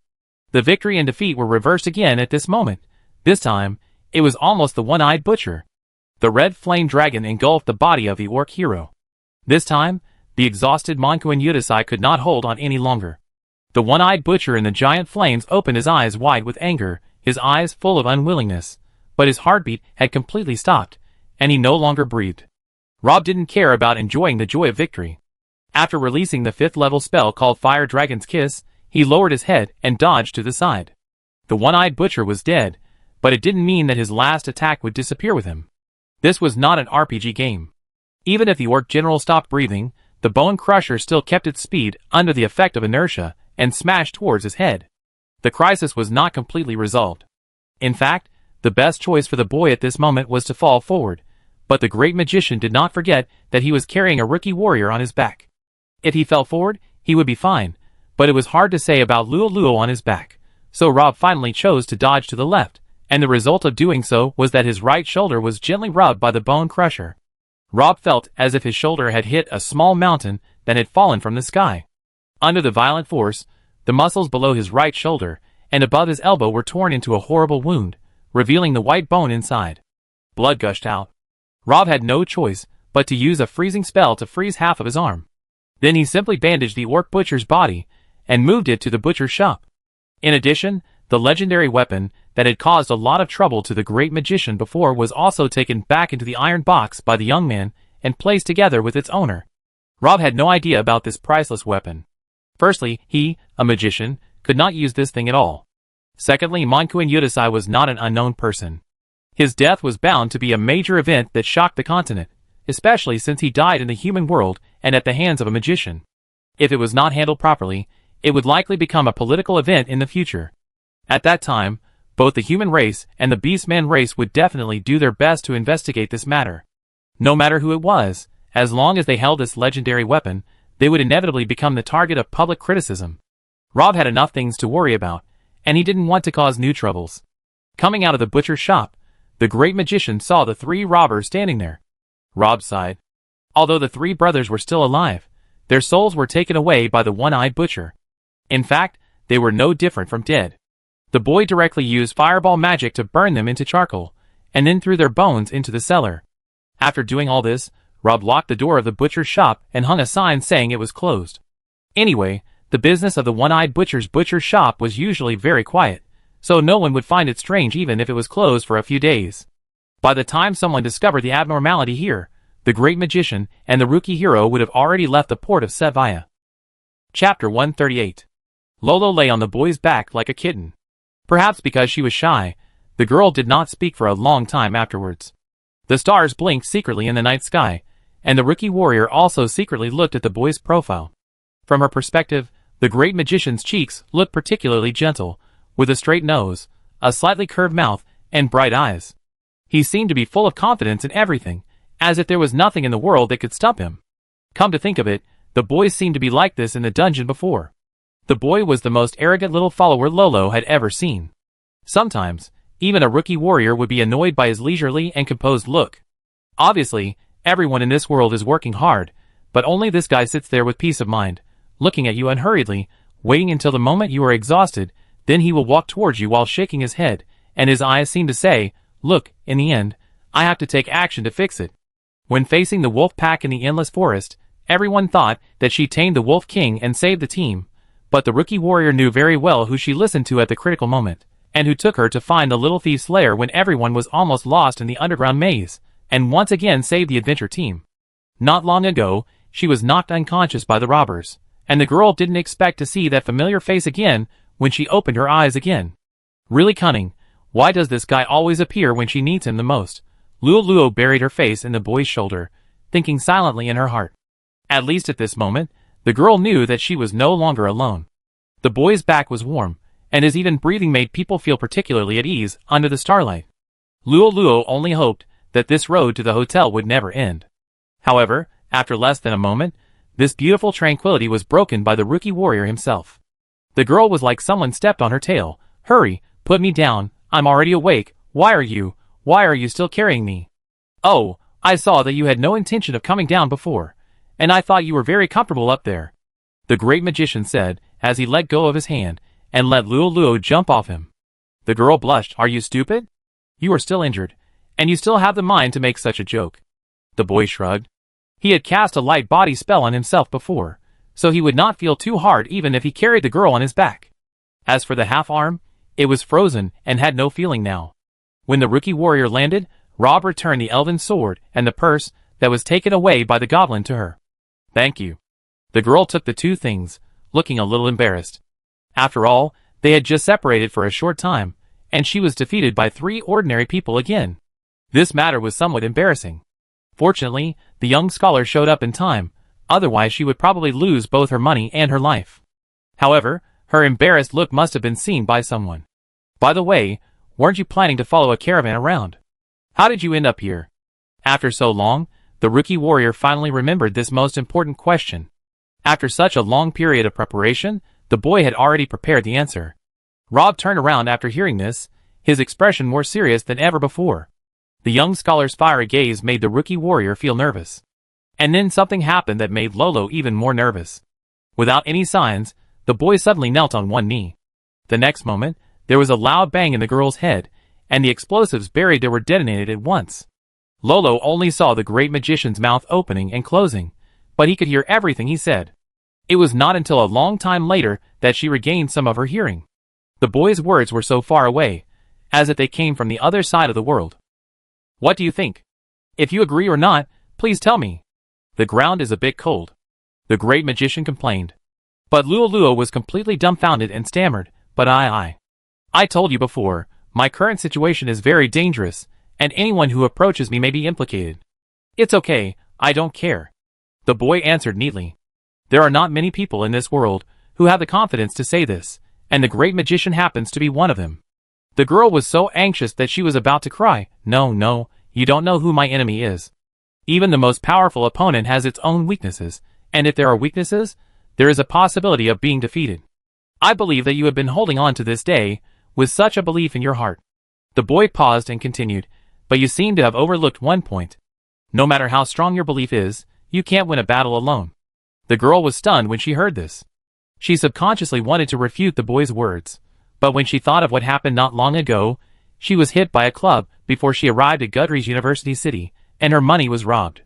The victory and defeat were reversed again at this moment. This time, it was almost the one-eyed butcher. The red flame dragon engulfed the body of the orc hero. This time, the exhausted Monkuin Yudasai could not hold on any longer. The one-eyed butcher in the giant flames opened his eyes wide with anger, his eyes full of unwillingness, but his heartbeat had completely stopped, and he no longer breathed. Rob didn't care about enjoying the joy of victory. After releasing the 5th level spell called Fire Dragon's Kiss, he lowered his head and dodged to the side. The one-eyed butcher was dead, but it didn't mean that his last attack would disappear with him. This was not an RPG game. Even if the orc general stopped breathing, the bone crusher still kept its speed under the effect of inertia and smashed towards his head. The crisis was not completely resolved. In fact, the best choice for the boy at this moment was to fall forward, but the great magician did not forget that he was carrying a rookie warrior on his back. If he fell forward, he would be fine, but it was hard to say about Luo on his back, so Rob finally chose to dodge to the left, and the result of doing so was that his right shoulder was gently rubbed by the bone crusher. Rob felt as if his shoulder had hit a small mountain that had fallen from the sky. Under the violent force, the muscles below his right shoulder and above his elbow were torn into a horrible wound, revealing the white bone inside. Blood gushed out. Rob had no choice but to use a freezing spell to freeze half of his arm. Then he simply bandaged the orc butcher's body and moved it to the butcher's shop. In addition, the legendary weapon that had caused a lot of trouble to the great magician before was also taken back into the iron box by the young man and placed together with its owner. Rob had no idea about this priceless weapon. Firstly, he, a magician, could not use this thing at all. Secondly, Monkuin Yudasai was not an unknown person. His death was bound to be a major event that shocked the continent, especially since he died in the human world and at the hands of a magician. If it was not handled properly, it would likely become a political event in the future. At that time, both the human race and the beastman race would definitely do their best to investigate this matter. No matter who it was, as long as they held this legendary weapon, they would inevitably become the target of public criticism. Rob had enough things to worry about, and he didn't want to cause new troubles. Coming out of the butcher's shop, the great magician saw the 3 robbers standing there. Rob sighed. Although the 3 brothers were still alive, their souls were taken away by the one-eyed butcher. In fact, they were no different from dead. The boy directly used fireball magic to burn them into charcoal, and then threw their bones into the cellar. After doing all this, Rob locked the door of the butcher's shop and hung a sign saying it was closed. Anyway, the business of the one-eyed butcher's shop was usually very quiet, so no one would find it strange even if it was closed for a few days. By the time someone discovered the abnormality here, the great magician and the rookie hero would have already left the port of Sevilla. Chapter 138. Lolo lay on the boy's back like a kitten. Perhaps because she was shy, the girl did not speak for a long time afterwards. The stars blinked secretly in the night sky, and the rookie warrior also secretly looked at the boy's profile. From her perspective, the great magician's cheeks looked particularly gentle, with a straight nose, a slightly curved mouth, and bright eyes. He seemed to be full of confidence in everything, as if there was nothing in the world that could stop him. Come to think of it, the boy seemed to be like this in the dungeon before. The boy was the most arrogant little follower Lolo had ever seen. Sometimes, even a rookie warrior would be annoyed by his leisurely and composed look. Obviously, everyone in this world is working hard, but only this guy sits there with peace of mind, looking at you unhurriedly, waiting until the moment you are exhausted, then he will walk towards you while shaking his head, and his eyes seem to say, "Look, in the end, I have to take action to fix it." When facing the wolf pack in the endless forest, Everyone thought that she tamed the Wolf King and saved the team, but the rookie warrior knew very well who she listened to at the critical moment, and who took her to find the little thief's lair when everyone was almost lost in the underground maze, and once again saved the adventure team. Not long ago, she was knocked unconscious by the robbers, and the girl didn't expect to see that familiar face again when she opened her eyes again. Really cunning. Why does this guy always appear when she needs him the most? Luo buried her face in the boy's shoulder, thinking silently in her heart. At least at this moment, the girl knew that she was no longer alone. The boy's back was warm, and his even breathing made people feel particularly at ease under the starlight. Luo only hoped that this road to the hotel would never end. However, after less than a moment, this beautiful tranquility was broken by the rookie warrior himself. The girl was like someone stepped on her tail. Hurry, put me down, I'm already awake, why are you still carrying me? Oh, I saw that you had no intention of coming down before, and I thought you were very comfortable up there, the great magician said as he let go of his hand and let Luo jump off him. The girl blushed. Are you stupid? You are still injured, and you still have the mind to make such a joke. The boy shrugged. He had cast a light body spell on himself before, so he would not feel too hard even if he carried the girl on his back. As for the half arm, it was frozen and had no feeling now. When the rookie warrior landed, Rob returned the elven sword and the purse that was taken away by the goblin to her. Thank you. The girl took the two things, looking a little embarrassed. After all, they had just separated for a short time, and she was defeated by 3 ordinary people again. This matter was somewhat embarrassing. Fortunately, the young scholar showed up in time, otherwise she would probably lose both her money and her life. However, her embarrassed look must have been seen by someone. By the way, weren't you planning to follow a caravan around? How did you end up here? After so long, the rookie warrior finally remembered this most important question. After such a long period of preparation, the boy had already prepared the answer. Rob turned around after hearing this, his expression more serious than ever before. The young scholar's fiery gaze made the rookie warrior feel nervous. And then something happened that made Lolo even more nervous. Without any signs, the boy suddenly knelt on one knee. The next moment, there was a loud bang in the girl's head, and the explosives buried there were detonated at once. Lolo only saw the great magician's mouth opening and closing, but he could hear everything he said. It was not until a long time later that she regained some of her hearing. The boy's words were so far away, as if they came from the other side of the world. What do you think? If you agree or not, please tell me. The ground is a bit cold, the great magician complained. But Luo was completely dumbfounded and stammered, but I told you before, my current situation is very dangerous, and anyone who approaches me may be implicated. It's okay, I don't care. The boy answered neatly. There are not many people in this world who have the confidence to say this, and the great magician happens to be one of them. The girl was so anxious that she was about to cry. No, you don't know who my enemy is. Even the most powerful opponent has its own weaknesses, and if there are weaknesses, there is a possibility of being defeated. I believe that you have been holding on to this day with such a belief in your heart. The boy paused and continued, but you seem to have overlooked one point. No matter how strong your belief is, you can't win a battle alone. The girl was stunned when she heard this. She subconsciously wanted to refute the boy's words, but when she thought of what happened not long ago, she was hit by a club before she arrived at Gudrie's University City, and her money was robbed.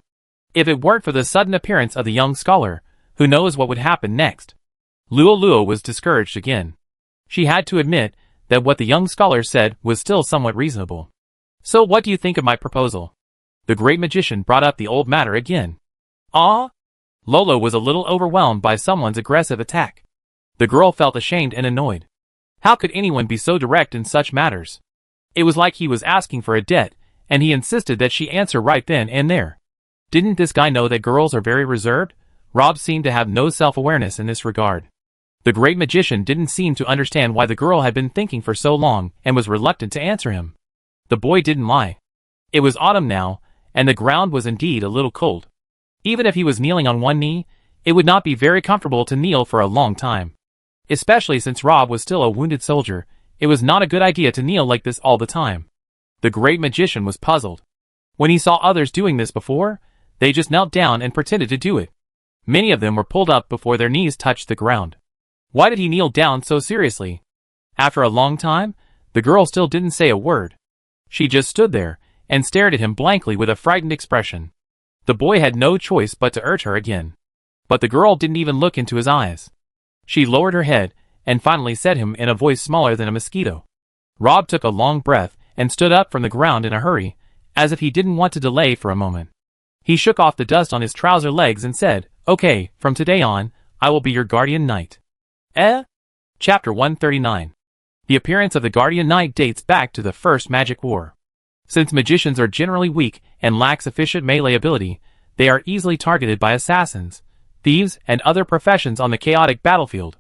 If it weren't for the sudden appearance of the young scholar, who knows what would happen next? Luo was discouraged again. She had to admit that what the young scholar said was still somewhat reasonable. So what do you think of my proposal? The great magician brought up the old matter again. Ah? Lolo was a little overwhelmed by someone's aggressive attack. The girl felt ashamed and annoyed. How could anyone be so direct in such matters? It was like he was asking for a debt, and he insisted that she answer right then and there. Didn't this guy know that girls are very reserved? Rob seemed to have no self-awareness in this regard. The great magician didn't seem to understand why the girl had been thinking for so long and was reluctant to answer him. The boy didn't lie. It was autumn now, and the ground was indeed a little cold. Even if he was kneeling on one knee, it would not be very comfortable to kneel for a long time. Especially since Rob was still a wounded soldier, it was not a good idea to kneel like this all the time. The great magician was puzzled. When he saw others doing this before, they just knelt down and pretended to do it. Many of them were pulled up before their knees touched the ground. Why did he kneel down so seriously? After a long time, the girl still didn't say a word. She just stood there and stared at him blankly with a frightened expression. The boy had no choice but to urge her again. But the girl didn't even look into his eyes. She lowered her head, and finally said him in a voice smaller than a mosquito. Rob took a long breath, and stood up from the ground in a hurry, as if he didn't want to delay for a moment. He shook off the dust on his trouser legs and said, "Okay, from today on, I will be your guardian knight." Chapter 139. The appearance of the guardian knight dates back to the First Magic War. Since magicians are generally weak and lack sufficient melee ability, they are easily targeted by assassins, thieves, and other professions on the chaotic battlefield.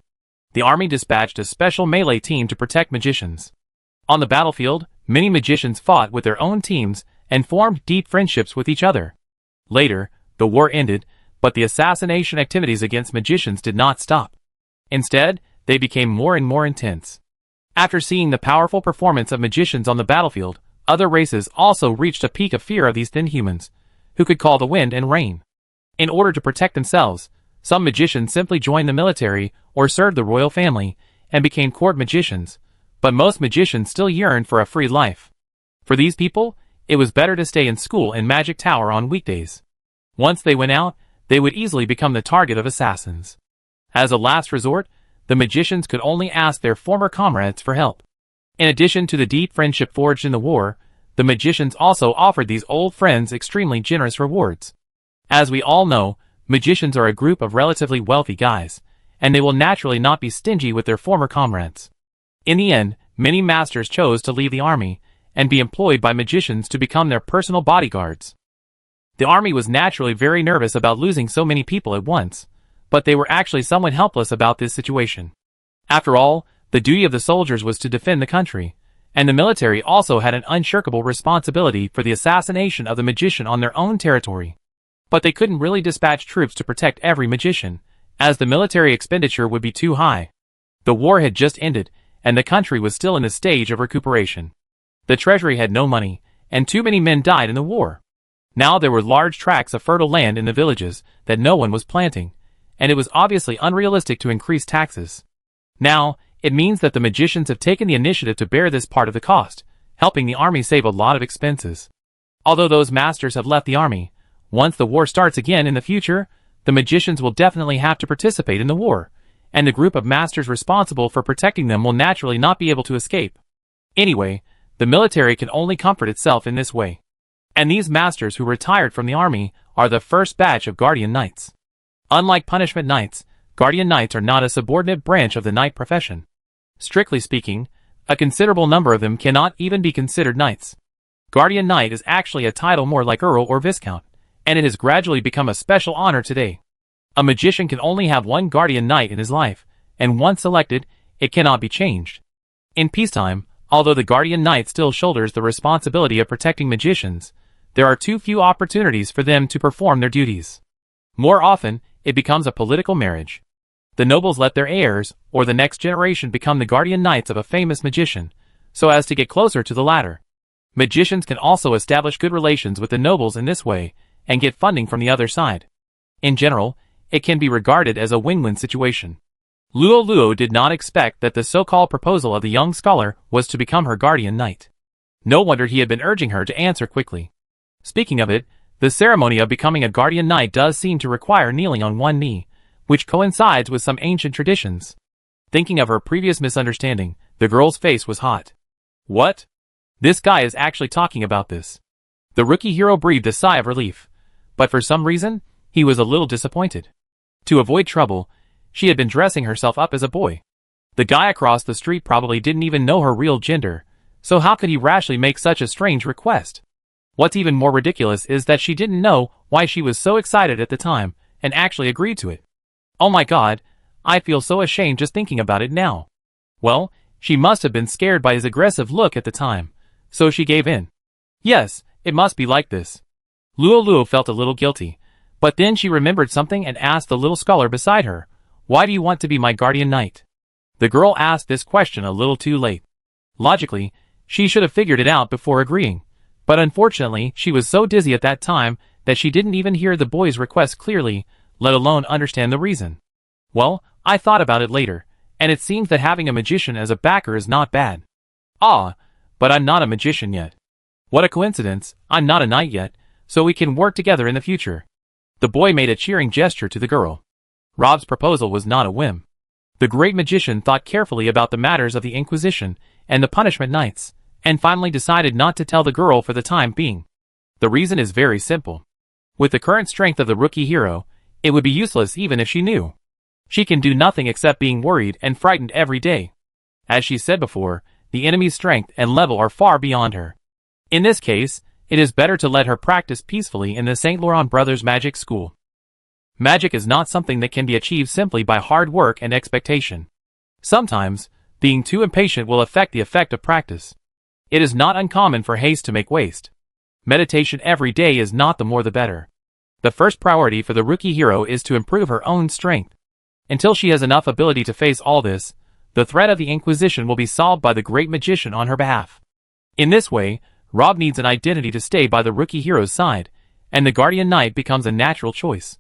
The army dispatched a special melee team to protect magicians. On the battlefield, many magicians fought with their own teams and formed deep friendships with each other. Later, the war ended, but the assassination activities against magicians did not stop. Instead, they became more and more intense. After seeing the powerful performance of magicians on the battlefield, other races also reached a peak of fear of these thin humans, who could call the wind and rain. In order to protect themselves, some magicians simply joined the military or served the royal family and became court magicians, but most magicians still yearned for a free life. For these people, it was better to stay in school in Magic Tower on weekdays. Once they went out, they would easily become the target of assassins. As a last resort, the magicians could only ask their former comrades for help. In addition to the deep friendship forged in the war, the magicians also offered these old friends extremely generous rewards. As we all know, magicians are a group of relatively wealthy guys, and they will naturally not be stingy with their former comrades. In the end, many masters chose to leave the army and be employed by magicians to become their personal bodyguards. The army was naturally very nervous about losing so many people at once, but they were actually somewhat helpless about this situation. After all, the duty of the soldiers was to defend the country, and the military also had an unshirkable responsibility for the assassination of the magician on their own territory. But they couldn't really dispatch troops to protect every magician, as the military expenditure would be too high. The war had just ended, and the country was still in the stage of recuperation. The treasury had no money, and too many men died in the war. Now there were large tracts of fertile land in the villages that no one was planting, and it was obviously unrealistic to increase taxes. Now, it means that the magicians have taken the initiative to bear this part of the cost, helping the army save a lot of expenses. Although those masters have left the army, once the war starts again in the future, the magicians will definitely have to participate in the war, and the group of masters responsible for protecting them will naturally not be able to escape. Anyway, the military can only comfort itself in this way. And these masters who retired from the army are the first batch of guardian knights. Unlike punishment knights, guardian knights are not a subordinate branch of the knight profession. Strictly speaking, a considerable number of them cannot even be considered knights. Guardian knight is actually a title more like earl or viscount, and it has gradually become a special honor today. A magician can only have one guardian knight in his life, and once selected, it cannot be changed. In peacetime, although the guardian knight still shoulders the responsibility of protecting magicians, there are too few opportunities for them to perform their duties. More often, it becomes a political marriage. The nobles let their heirs, or the next generation, become the guardian knights of a famous magician, so as to get closer to the latter. Magicians can also establish good relations with the nobles in this way, and get funding from the other side. In general, it can be regarded as a win-win situation. Luo did not expect that the so-called proposal of the young scholar was to become her guardian knight. No wonder he had been urging her to answer quickly. Speaking of it, the ceremony of becoming a guardian knight does seem to require kneeling on one knee, which coincides with some ancient traditions. Thinking of her previous misunderstanding, the girl's face was hot. What? This guy is actually talking about this. The rookie hero breathed a sigh of relief, but for some reason, he was a little disappointed. To avoid trouble, she had been dressing herself up as a boy. The guy across the street probably didn't even know her real gender, so how could he rashly make such a strange request? What's even more ridiculous is that she didn't know why she was so excited at the time, and actually agreed to it. Oh my god, I feel so ashamed just thinking about it now. Well, she must have been scared by his aggressive look at the time, so she gave in. Yes, it must be like this. Luo felt a little guilty, but then she remembered something and asked the little scholar beside her, "Why do you want to be my guardian knight?" The girl asked this question a little too late. Logically, she should have figured it out before agreeing, but unfortunately she was so dizzy at that time that she didn't even hear the boy's request clearly, let alone understand the reason. Well, I thought about it later, and it seems that having a magician as a backer is not bad. Ah, but I'm not a magician yet. What a coincidence, I'm not a knight yet, so we can work together in the future. The boy made a cheering gesture to the girl. Rob's proposal was not a whim. The great magician thought carefully about the matters of the Inquisition and the punishment nights, and finally decided not to tell the girl for the time being. The reason is very simple. With the current strength of the rookie hero, it would be useless even if she knew. She can do nothing except being worried and frightened every day. As she said before, the enemy's strength and level are far beyond her. In this case, it is better to let her practice peacefully in the St. Laurent Brothers Magic School. Magic is not something that can be achieved simply by hard work and expectation. Sometimes, being too impatient will affect the effect of practice. It is not uncommon for haste to make waste. Meditation every day is not the more the better. The first priority for the rookie hero is to improve her own strength. Until she has enough ability to face all this, the threat of the Inquisition will be solved by the great magician on her behalf. In this way, Rob needs an identity to stay by the rookie hero's side, and the Guardian Knight becomes a natural choice.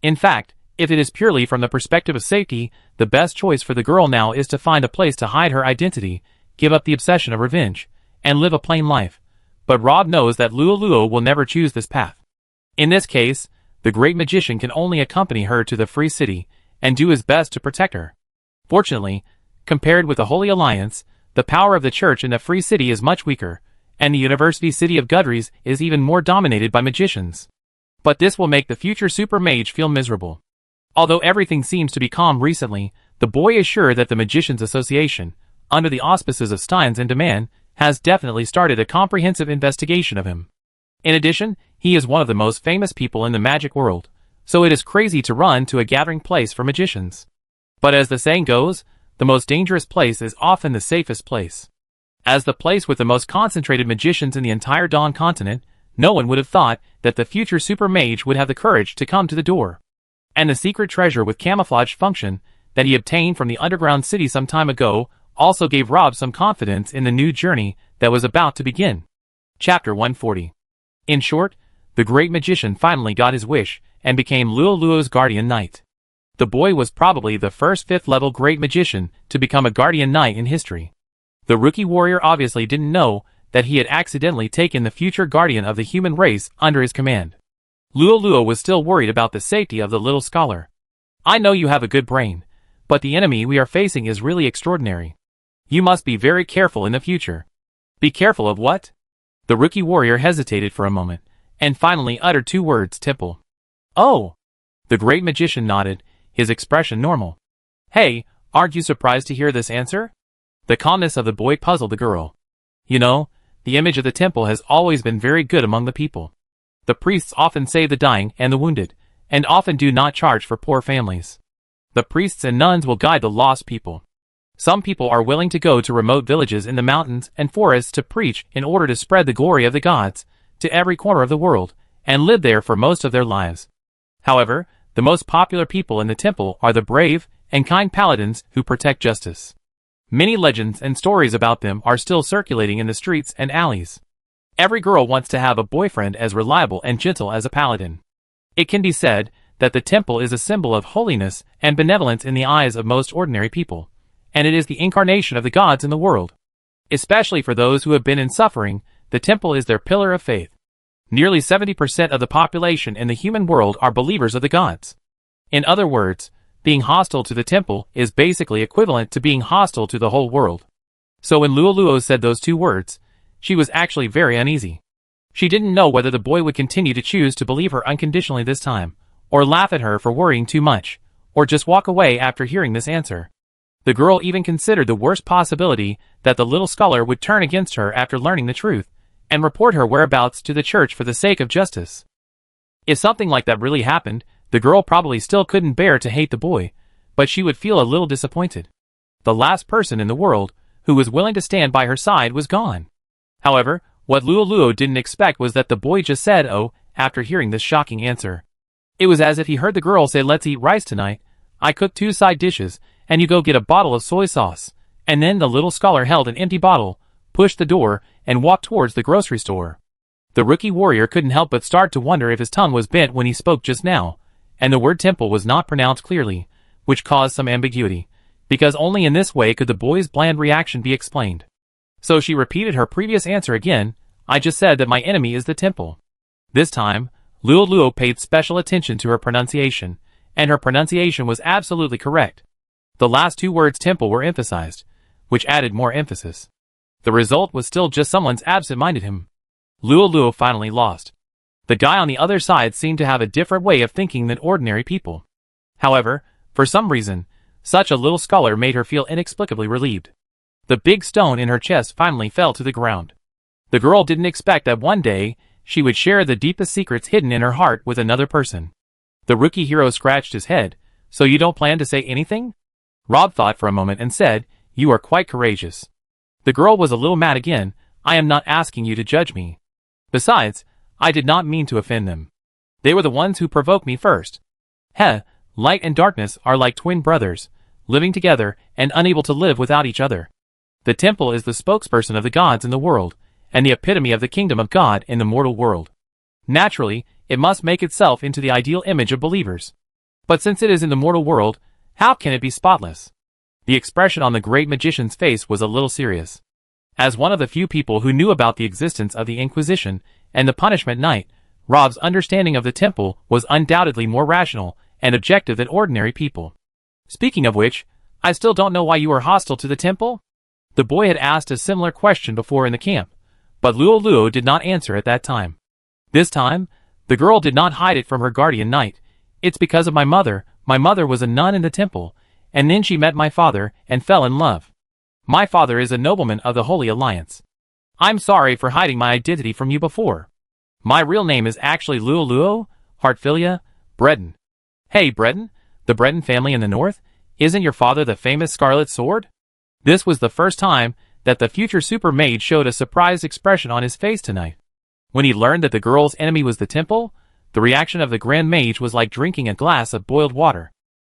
In fact, if it is purely from the perspective of safety, the best choice for the girl now is to find a place to hide her identity, give up the obsession of revenge, and live a plain life. But Rob knows that Luo will never choose this path. In this case, the great magician can only accompany her to the Free City, and do his best to protect her. Fortunately, compared with the Holy Alliance, the power of the Church in the Free City is much weaker, and the University City of Gudries is even more dominated by magicians. But this will make the future super mage feel miserable. Although everything seems to be calm recently, the boy is sure that the Magicians Association, under the auspices of Steins and Deman, has definitely started a comprehensive investigation of him. In addition, he is one of the most famous people in the magic world, so it is crazy to run to a gathering place for magicians. But as the saying goes, the most dangerous place is often the safest place. As the place with the most concentrated magicians in the entire Dawn continent, no one would have thought that the future super mage would have the courage to come to the door. And the secret treasure with camouflage function that he obtained from the underground city some time ago also gave Rob some confidence in the new journey that was about to begin. Chapter 140. In short, the great magician finally got his wish and became Luo's Guardian Knight. The boy was probably the first 5th level great magician to become a Guardian Knight in history. The rookie warrior obviously didn't know that he had accidentally taken the future guardian of the human race under his command. Luo was still worried about the safety of the little scholar. I know you have a good brain, but the enemy we are facing is really extraordinary. You must be very careful in the future. Be careful of what? The rookie warrior hesitated for a moment, and finally uttered 2 words, temple. Oh! The great magician nodded, his expression normal. Hey, aren't you surprised to hear this answer? The calmness of the boy puzzled the girl. You know, the image of the temple has always been very good among the people. The priests often save the dying and the wounded, and often do not charge for poor families. The priests and nuns will guide the lost people. Some people are willing to go to remote villages in the mountains and forests to preach in order to spread the glory of the gods to every corner of the world, and live there for most of their lives. However, the most popular people in the temple are the brave and kind paladins who protect justice. Many legends and stories about them are still circulating in the streets and alleys. Every girl wants to have a boyfriend as reliable and gentle as a paladin. It can be said that the temple is a symbol of holiness and benevolence in the eyes of most ordinary people, and it is the incarnation of the gods in the world. Especially for those who have been in suffering, the temple is their pillar of faith. Nearly 70% of the population in the human world are believers of the gods. In other words, being hostile to the temple is basically equivalent to being hostile to the whole world. So when Luo said those 2 words, she was actually very uneasy. She didn't know whether the boy would continue to choose to believe her unconditionally this time, or laugh at her for worrying too much, or just walk away after hearing this answer. The girl even considered the worst possibility that the little scholar would turn against her after learning the truth, and report her whereabouts to the church for the sake of justice. If something like that really happened, the girl probably still couldn't bear to hate the boy, but she would feel a little disappointed. The last person in the world who was willing to stand by her side was gone. However, what Luo didn't expect was that the boy just said "oh" after hearing this shocking answer. It was as if he heard the girl say, "Let's eat rice tonight. I cooked 2 side dishes, and you go get a bottle of soy sauce." And then the little scholar held an empty bottle, pushed the door, and walked towards the grocery store. The rookie warrior couldn't help but start to wonder if his tongue was bent when he spoke just now, and the word temple was not pronounced clearly, which caused some ambiguity, because only in this way could the boy's bland reaction be explained. So she repeated her previous answer again, "I just said that my enemy is the temple." This time, Luo paid special attention to her pronunciation, and her pronunciation was absolutely correct. The last two words temple were emphasized, which added more emphasis. The result was still just someone's absent-minded him. Luo finally lost. The guy on the other side seemed to have a different way of thinking than ordinary people. However, for some reason, such a little scholar made her feel inexplicably relieved. The big stone in her chest finally fell to the ground. The girl didn't expect that one day, she would share the deepest secrets hidden in her heart with another person. The rookie hero scratched his head. So you don't plan to say anything? Rob thought for a moment and said, you are quite courageous. The girl was a little mad again. I am not asking you to judge me. Besides, I did not mean to offend them. They were the ones who provoked me first. Heh, light and darkness are like twin brothers, living together and unable to live without each other. The temple is the spokesperson of the gods in the world, and the epitome of the kingdom of God in the mortal world. Naturally, it must make itself into the ideal image of believers. But since it is in the mortal world, how can it be spotless? The expression on the great magician's face was a little serious. As one of the few people who knew about the existence of the Inquisition and the Punishment Night, Rob's understanding of the temple was undoubtedly more rational and objective than ordinary people. Speaking of which, I still don't know why you are hostile to the temple? The boy had asked a similar question before in the camp, but Luo did not answer at that time. This time, the girl did not hide it from her guardian knight. It's because of my mother. My mother was a nun in the temple, and then she met my father and fell in love. My father is a nobleman of the Holy Alliance. I'm sorry for hiding my identity from you before. My real name is actually Luo, Heartfilia, Breton. Hey Breton, the Breton family in the north, isn't your father the famous Scarlet Sword? This was the first time that the future super mage showed a surprised expression on his face tonight. When he learned that the girl's enemy was the temple, the reaction of the Grand Mage was like drinking a glass of boiled water.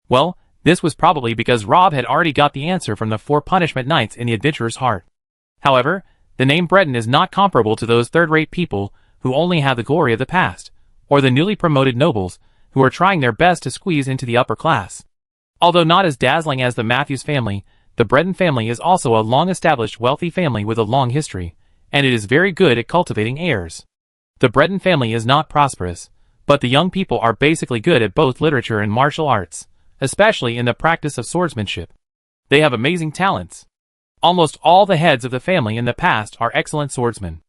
Well, this was probably because Rob had already got the answer from the 4 punishment nights in the adventurer's heart. However, the name Breton is not comparable to those third-rate people who only have the glory of the past, or the newly promoted nobles who are trying their best to squeeze into the upper class. Although not as dazzling as the Matthews family, the Breton family is also a long-established wealthy family with a long history, and it is very good at cultivating heirs. The Breton family is not prosperous, but the young people are basically good at both literature and martial arts, especially in the practice of swordsmanship. They have amazing talents. Almost all the heads of the family in the past are excellent swordsmen.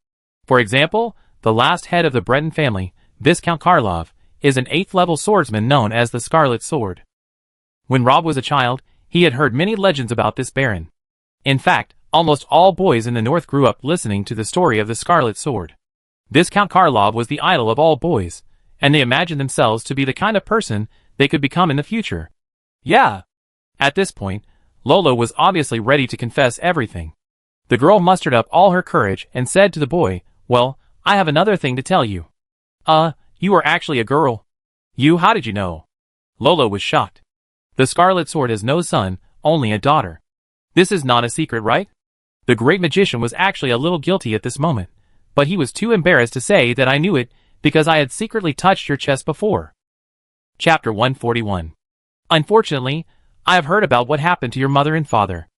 For example, the last head of the Breton family, Viscount Karlov, is an 8th-level swordsman known as the Scarlet Sword. When Rob was a child, he had heard many legends about this baron. In fact, almost all boys in the north grew up listening to the story of the Scarlet Sword. Viscount Karlov was the idol of all boys, and they imagined themselves to be the kind of person they could become in the future. Yeah. At this point, Lolo was obviously ready to confess everything. The girl mustered up all her courage and said to the boy, well, I have another thing to tell you. You are actually a girl. How did you know? Lolo was shocked. The Scarlet Sword has no son, only a daughter. This is not a secret, right? The great magician was actually a little guilty at this moment, but he was too embarrassed to say that I knew it because I had secretly touched your chest before. Chapter 141. Unfortunately, I have heard about what happened to your mother and father.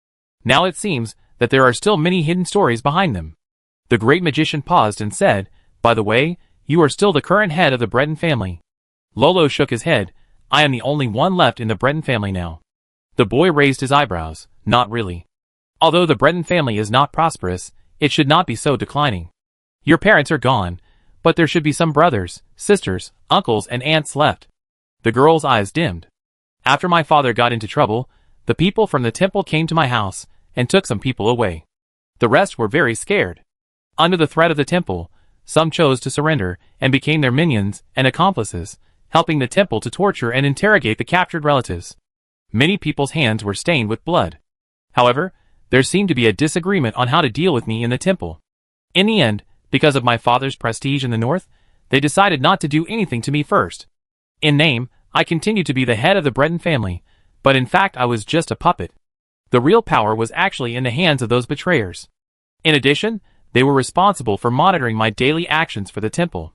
Now it seems that there are still many hidden stories behind them. The great magician paused and said, by the way, you are still the current head of the Breton family. Lolo shook his head. I am the only one left in the Breton family now. The boy raised his eyebrows. Not really. Although the Breton family is not prosperous, it should not be so declining. Your parents are gone, but there should be some brothers, sisters, uncles, and aunts left. The girl's eyes dimmed. After my father got into trouble, the people from the temple came to my house and took some people away. The rest were very scared. Under the threat of the temple, some chose to surrender and became their minions and accomplices, helping the temple to torture and interrogate the captured relatives. Many people's hands were stained with blood. However, there seemed to be a disagreement on how to deal with me in the temple. In the end, because of my father's prestige in the north, they decided not to do anything to me first. In name, I continued to be the head of the Breton family, but in fact I was just a puppet. The real power was actually in the hands of those betrayers. In addition, they were responsible for monitoring my daily actions for the temple.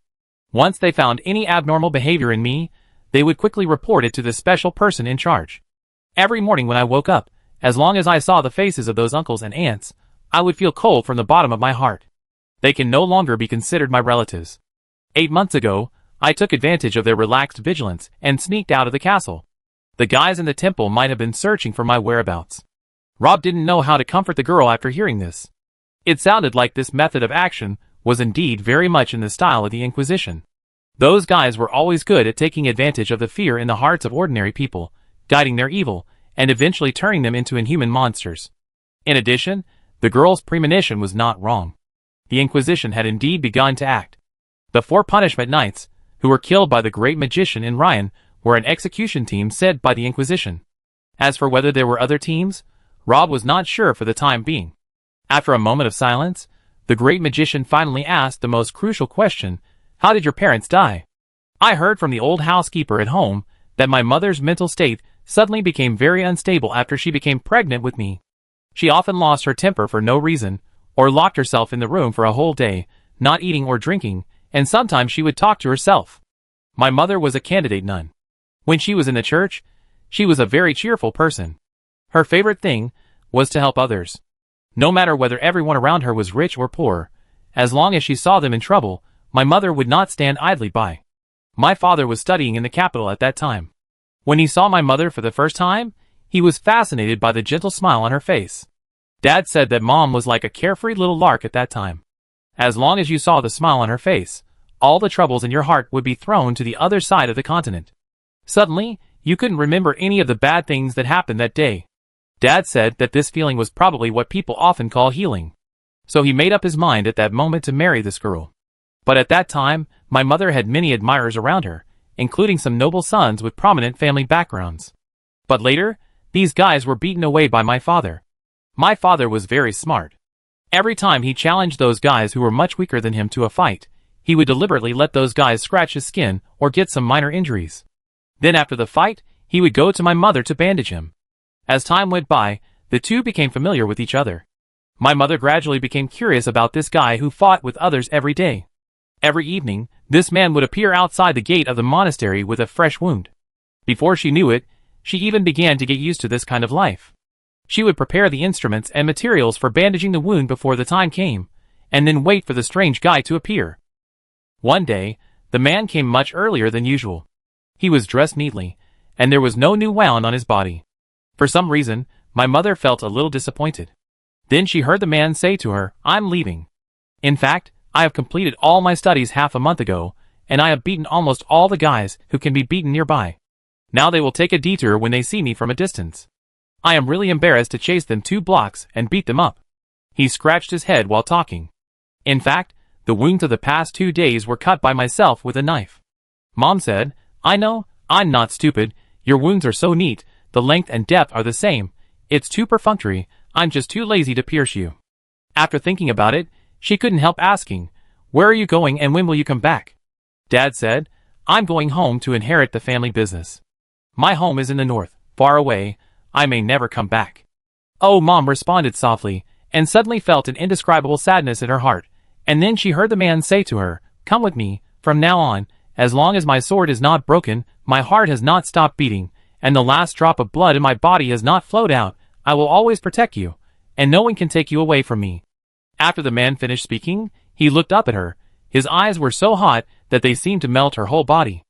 Once they found any abnormal behavior in me, they would quickly report it to the special person in charge. Every morning when I woke up, as long as I saw the faces of those uncles and aunts, I would feel cold from the bottom of my heart. They can no longer be considered my relatives. 8 months ago, I took advantage of their relaxed vigilance and sneaked out of the castle. The guys in the temple might have been searching for my whereabouts. Rob didn't know how to comfort the girl after hearing this. It sounded like this method of action was indeed very much in the style of the Inquisition. Those guys were always good at taking advantage of the fear in the hearts of ordinary people, guiding their evil, and eventually turning them into inhuman monsters. In addition, the girl's premonition was not wrong. The Inquisition had indeed begun to act. The 4 punishment knights, who were killed by the great magician in Ryan, were an execution team sent by the Inquisition. As for whether there were other teams, Rob was not sure for the time being. After a moment of silence, the great magician finally asked the most crucial question: "How did your parents die?" "I heard from the old housekeeper at home that my mother's mental state suddenly became very unstable after she became pregnant with me. She often lost her temper for no reason, or locked herself in the room for a whole day, not eating or drinking, and sometimes she would talk to herself. My mother was a candidate nun. When she was in the church, she was a very cheerful person. Her favorite thing was to help others. No matter whether everyone around her was rich or poor, as long as she saw them in trouble, my mother would not stand idly by. My father was studying in the capital at that time. When he saw my mother for the first time, he was fascinated by the gentle smile on her face. Dad said that Mom was like a carefree little lark at that time. As long as you saw the smile on her face, all the troubles in your heart would be thrown to the other side of the continent. Suddenly, you couldn't remember any of the bad things that happened that day. Dad said that this feeling was probably what people often call healing. So he made up his mind at that moment to marry this girl. But at that time, my mother had many admirers around her, including some noble sons with prominent family backgrounds. But later, these guys were beaten away by my father. My father was very smart. Every time he challenged those guys who were much weaker than him to a fight, he would deliberately let those guys scratch his skin or get some minor injuries. Then after the fight, he would go to my mother to bandage him. As time went by, the two became familiar with each other. My mother gradually became curious about this guy who fought with others every day. Every evening, this man would appear outside the gate of the monastery with a fresh wound. Before she knew it, she even began to get used to this kind of life. She would prepare the instruments and materials for bandaging the wound before the time came, and then wait for the strange guy to appear. One day, the man came much earlier than usual. He was dressed neatly, and there was no new wound on his body. For some reason, my mother felt a little disappointed. Then she heard the man say to her, "I'm leaving. In fact, I have completed all my studies half a month ago, and I have beaten almost all the guys who can be beaten nearby. Now they will take a detour when they see me from a distance. I am really embarrassed to chase them 2 blocks and beat them up." He scratched his head while talking. In fact, the wounds of the past 2 days were cut by myself with a knife. Mom said, "I know, I'm not stupid. Your wounds are so neat, the length and depth are the same. It's too perfunctory, I'm just too lazy to pierce you." After thinking about it, she couldn't help asking, "Where are you going and when will you come back?" Dad said, "I'm going home to inherit the family business. My home is in the north, far away. I may never come back." "Oh," Mom responded softly, and suddenly felt an indescribable sadness in her heart. And then she heard the man say to her, "Come with me, from now on, as long as my sword is not broken, my heart has not stopped beating, and the last drop of blood in my body has not flowed out, I will always protect you, and no one can take you away from me." After the man finished speaking, he looked up at her. His eyes were so hot that they seemed to melt her whole body.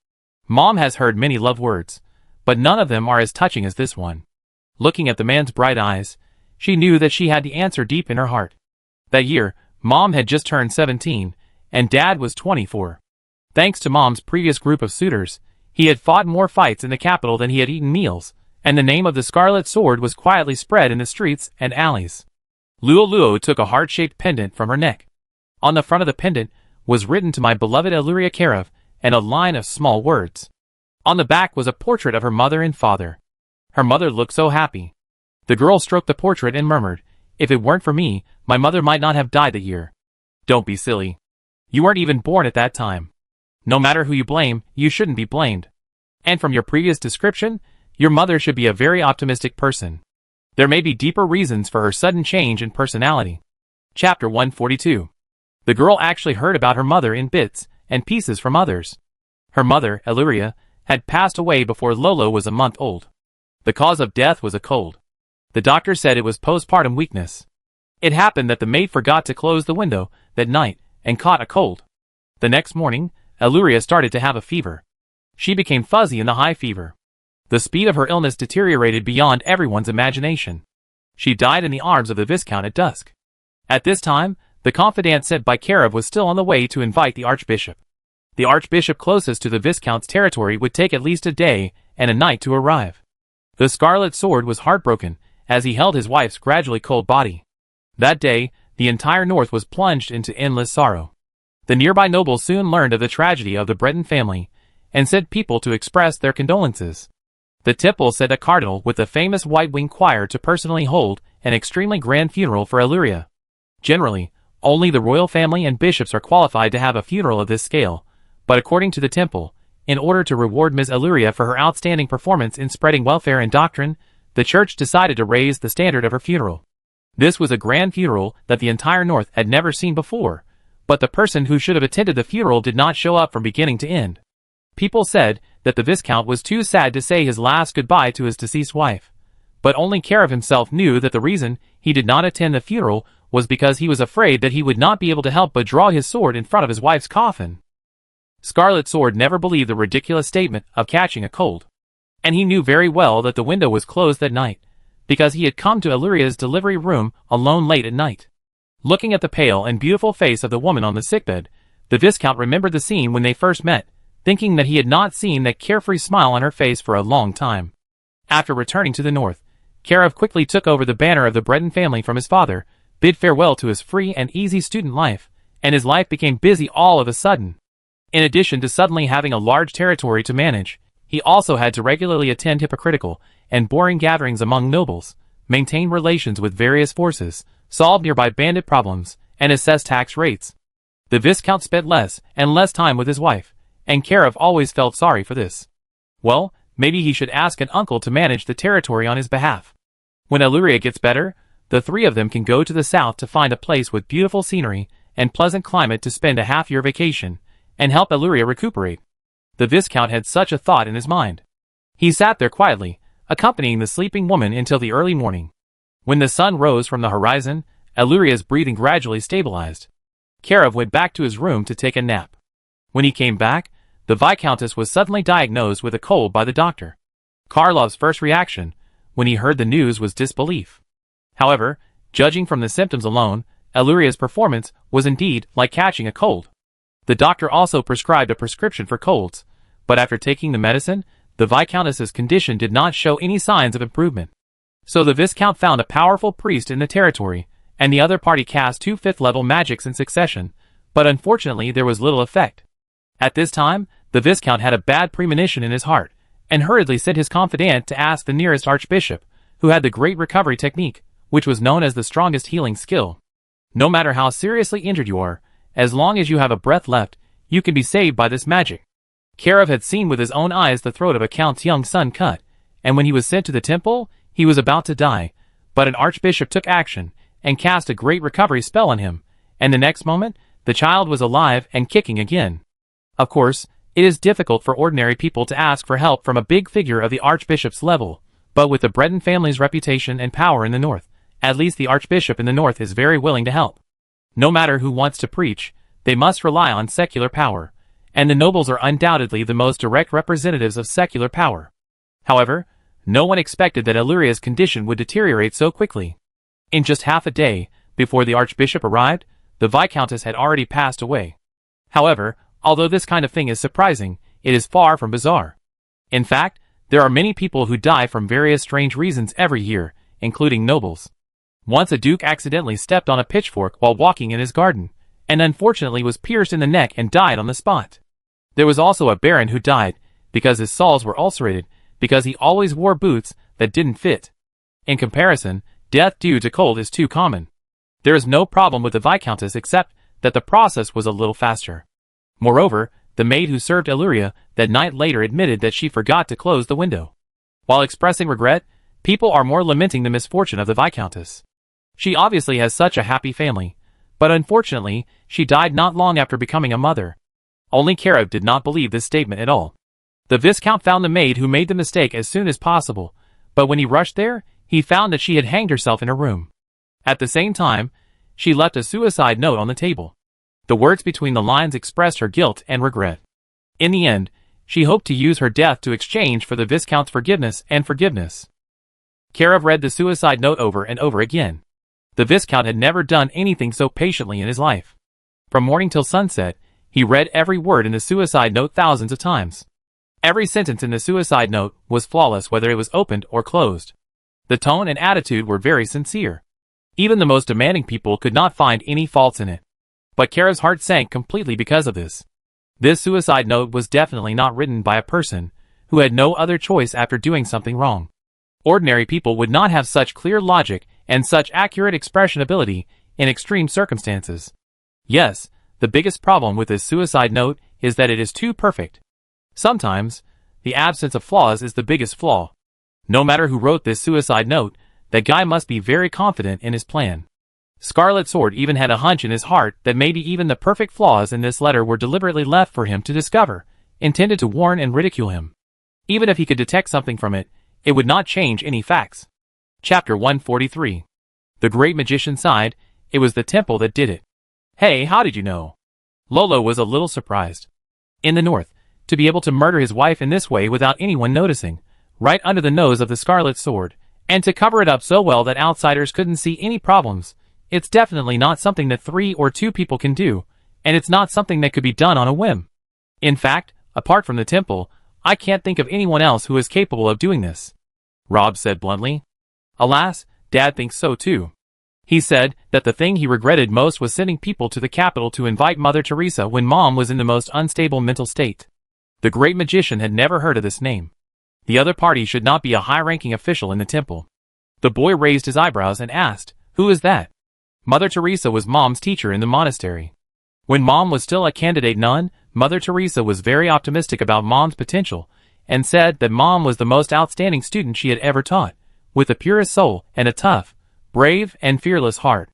Mom has heard many love words, but none of them are as touching as this one. Looking at the man's bright eyes, she knew that she had the answer deep in her heart. That year, Mom had just turned 17, and Dad was 24. Thanks to Mom's previous group of suitors, he had fought more fights in the capital than he had eaten meals, and the name of the Scarlet Sword was quietly spread in the streets and alleys. Luo took a heart-shaped pendant from her neck. On the front of the pendant was written "To my beloved Illyria Karev," and a line of small words. On the back was a portrait of her mother and father. Her mother looked so happy. The girl stroked the portrait and murmured, "If it weren't for me, my mother might not have died that year." "Don't be silly. You weren't even born at that time. No matter who you blame, you shouldn't be blamed. And from your previous description, your mother should be a very optimistic person. There may be deeper reasons for her sudden change in personality." Chapter 142. The girl actually heard about her mother in bits and pieces from others. Her mother, Illyria, had passed away before Lolo was a month old. The cause of death was a cold. The doctor said it was postpartum weakness. It happened that the maid forgot to close the window that night and caught a cold. The next morning, Illyria started to have a fever. She became fuzzy in the high fever. The speed of her illness deteriorated beyond everyone's imagination. She died in the arms of the Viscount at dusk. At this time, the confidant sent by Karev was still on the way to invite the Archbishop. The Archbishop closest to the Viscount's territory would take at least a day and a night to arrive. The Scarlet Sword was heartbroken as he held his wife's gradually cold body. That day, the entire north was plunged into endless sorrow. The nearby nobles soon learned of the tragedy of the Breton family and sent people to express their condolences. The temple sent a cardinal with the famous White-Winged Choir to personally hold an extremely grand funeral for Illyria. Generally, only the royal family and bishops are qualified to have a funeral of this scale, but according to the temple, in order to reward Ms. Illyria for her outstanding performance in spreading welfare and doctrine, the church decided to raise the standard of her funeral. This was a grand funeral that the entire north had never seen before, but the person who should have attended the funeral did not show up from beginning to end. People said that the Viscount was too sad to say his last goodbye to his deceased wife, but only Karev himself knew that the reason he did not attend the funeral was because he was afraid that he would not be able to help but draw his sword in front of his wife's coffin. Scarlet Sword never believed the ridiculous statement of catching a cold. And he knew very well that the window was closed that night, because he had come to Illyria's delivery room alone late at night. Looking at the pale and beautiful face of the woman on the sickbed, the Viscount remembered the scene when they first met, thinking that he had not seen that carefree smile on her face for a long time. After returning to the north, Karev quickly took over the banner of the Breton family from his father, bid farewell to his free and easy student life, and his life became busy all of a sudden. In addition to suddenly having a large territory to manage, he also had to regularly attend hypocritical and boring gatherings among nobles, maintain relations with various forces, solve nearby bandit problems, and assess tax rates. The Viscount spent less and less time with his wife, and Karev always felt sorry for this. Well, maybe he should ask an uncle to manage the territory on his behalf. When Illyria gets better, the three of them can go to the south to find a place with beautiful scenery and pleasant climate to spend a half-year vacation, and help Illyria recuperate. The Viscount had such a thought in his mind. He sat there quietly, accompanying the sleeping woman until the early morning. When the sun rose from the horizon, Illyria's breathing gradually stabilized. Karev went back to his room to take a nap. When he came back, the Viscountess was suddenly diagnosed with a cold by the doctor. Karlov's first reaction, when he heard the news, was disbelief. However, judging from the symptoms alone, Illyria's performance was indeed like catching a cold. The doctor also prescribed a prescription for colds, but after taking the medicine, the Viscountess's condition did not show any signs of improvement. So the Viscount found a powerful priest in the territory, and the other party cast 2 5th-level magics in succession, but unfortunately there was little effect. At this time, the Viscount had a bad premonition in his heart, and hurriedly sent his confidant to ask the nearest archbishop, who had the great recovery technique, which was known as the strongest healing skill. No matter how seriously injured you are, as long as you have a breath left, you can be saved by this magic. Karev had seen with his own eyes the throat of a count's young son cut, and when he was sent to the temple, he was about to die, but an archbishop took action, and cast a great recovery spell on him, and the next moment, the child was alive and kicking again. Of course, it is difficult for ordinary people to ask for help from a big figure of the archbishop's level, but with the Breton family's reputation and power in the north, at least the archbishop in the north is very willing to help. No matter who wants to preach, they must rely on secular power, and the nobles are undoubtedly the most direct representatives of secular power. However, no one expected that Illyria's condition would deteriorate so quickly. In just half a day, before the archbishop arrived, the Viscountess had already passed away. However, although this kind of thing is surprising, it is far from bizarre. In fact, there are many people who die from various strange reasons every year, including nobles. Once a duke accidentally stepped on a pitchfork while walking in his garden, and unfortunately was pierced in the neck and died on the spot. There was also a baron who died because his soles were ulcerated because he always wore boots that didn't fit. In comparison, death due to cold is too common. There is no problem with the Viscountess except that the process was a little faster. Moreover, the maid who served Illyria that night later admitted that she forgot to close the window. While expressing regret, people are more lamenting the misfortune of the Viscountess. She obviously has such a happy family, but unfortunately, she died not long after becoming a mother. Only Karev did not believe this statement at all. The Viscount found the maid who made the mistake as soon as possible, but when he rushed there, he found that she had hanged herself in her room. At the same time, she left a suicide note on the table. The words between the lines expressed her guilt and regret. In the end, she hoped to use her death to exchange for the Viscount's forgiveness and forgiveness. Karev read the suicide note over and over again. The Viscount had never done anything so patiently in his life. From morning till sunset, he read every word in the suicide note thousands of times. Every sentence in the suicide note was flawless whether it was opened or closed. The tone and attitude were very sincere. Even the most demanding people could not find any faults in it. But Karev's heart sank completely because of this. This suicide note was definitely not written by a person who had no other choice after doing something wrong. Ordinary people would not have such clear logic and such accurate expression ability in extreme circumstances. Yes, the biggest problem with this suicide note is that it is too perfect. Sometimes, the absence of flaws is the biggest flaw. No matter who wrote this suicide note, that guy must be very confident in his plan. Scarlet Sword even had a hunch in his heart that maybe even the perfect flaws in this letter were deliberately left for him to discover, intended to warn and ridicule him. Even if he could detect something from it, it would not change any facts. Chapter 143. The Great Magician sighed. It was the temple that did it. Hey, how did you know? Lolo was a little surprised. In the north, to be able to murder his wife in this way without anyone noticing, right under the nose of the Scarlet Sword, and to cover it up so well that outsiders couldn't see any problems, it's definitely not something that 3 or 2 people can do, and it's not something that could be done on a whim. In fact, apart from the temple, I can't think of anyone else who is capable of doing this. Rob said bluntly. Alas, Dad thinks so too. He said that the thing he regretted most was sending people to the capital to invite Mother Teresa when Mom was in the most unstable mental state. The Great Magician had never heard of this name. The other party should not be a high-ranking official in the temple. The boy raised his eyebrows and asked, "Who is that?" Mother Teresa was Mom's teacher in the monastery. When Mom was still a candidate nun, Mother Teresa was very optimistic about Mom's potential, and said that Mom was the most outstanding student she had ever taught, with the purest soul and a tough, brave, and fearless heart.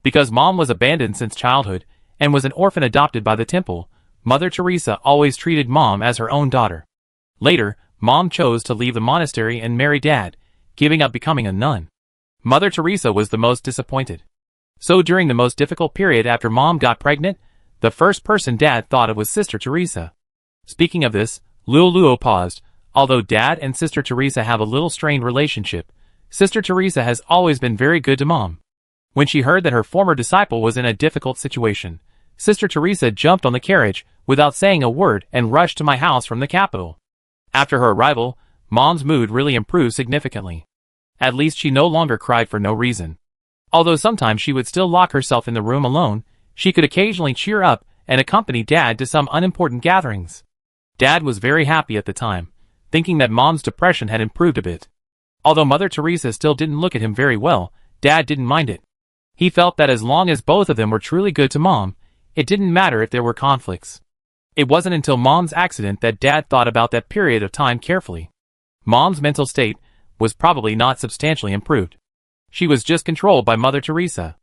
Because Mom was abandoned since childhood, and was an orphan adopted by the temple, Mother Teresa always treated Mom as her own daughter. Later, Mom chose to leave the monastery and marry Dad, giving up becoming a nun. Mother Teresa was the most disappointed. So during the most difficult period after Mom got pregnant, the first person Dad thought of was Sister Teresa. Speaking of this, Luo paused. Although Dad and Sister Teresa have a little strained relationship, Sister Teresa has always been very good to Mom. When she heard that her former disciple was in a difficult situation, Sister Teresa jumped on the carriage without saying a word and rushed to my house from the capital. After her arrival, Mom's mood really improved significantly. At least she no longer cried for no reason. Although sometimes she would still lock herself in the room alone, she could occasionally cheer up and accompany Dad to some unimportant gatherings. Dad was very happy at the time, thinking that Mom's depression had improved a bit. Although Mother Teresa still didn't look at him very well, Dad didn't mind it. He felt that as long as both of them were truly good to Mom, it didn't matter if there were conflicts. It wasn't until Mom's accident that Dad thought about that period of time carefully. Mom's mental state was probably not substantially improved. She was just controlled by Mother Teresa.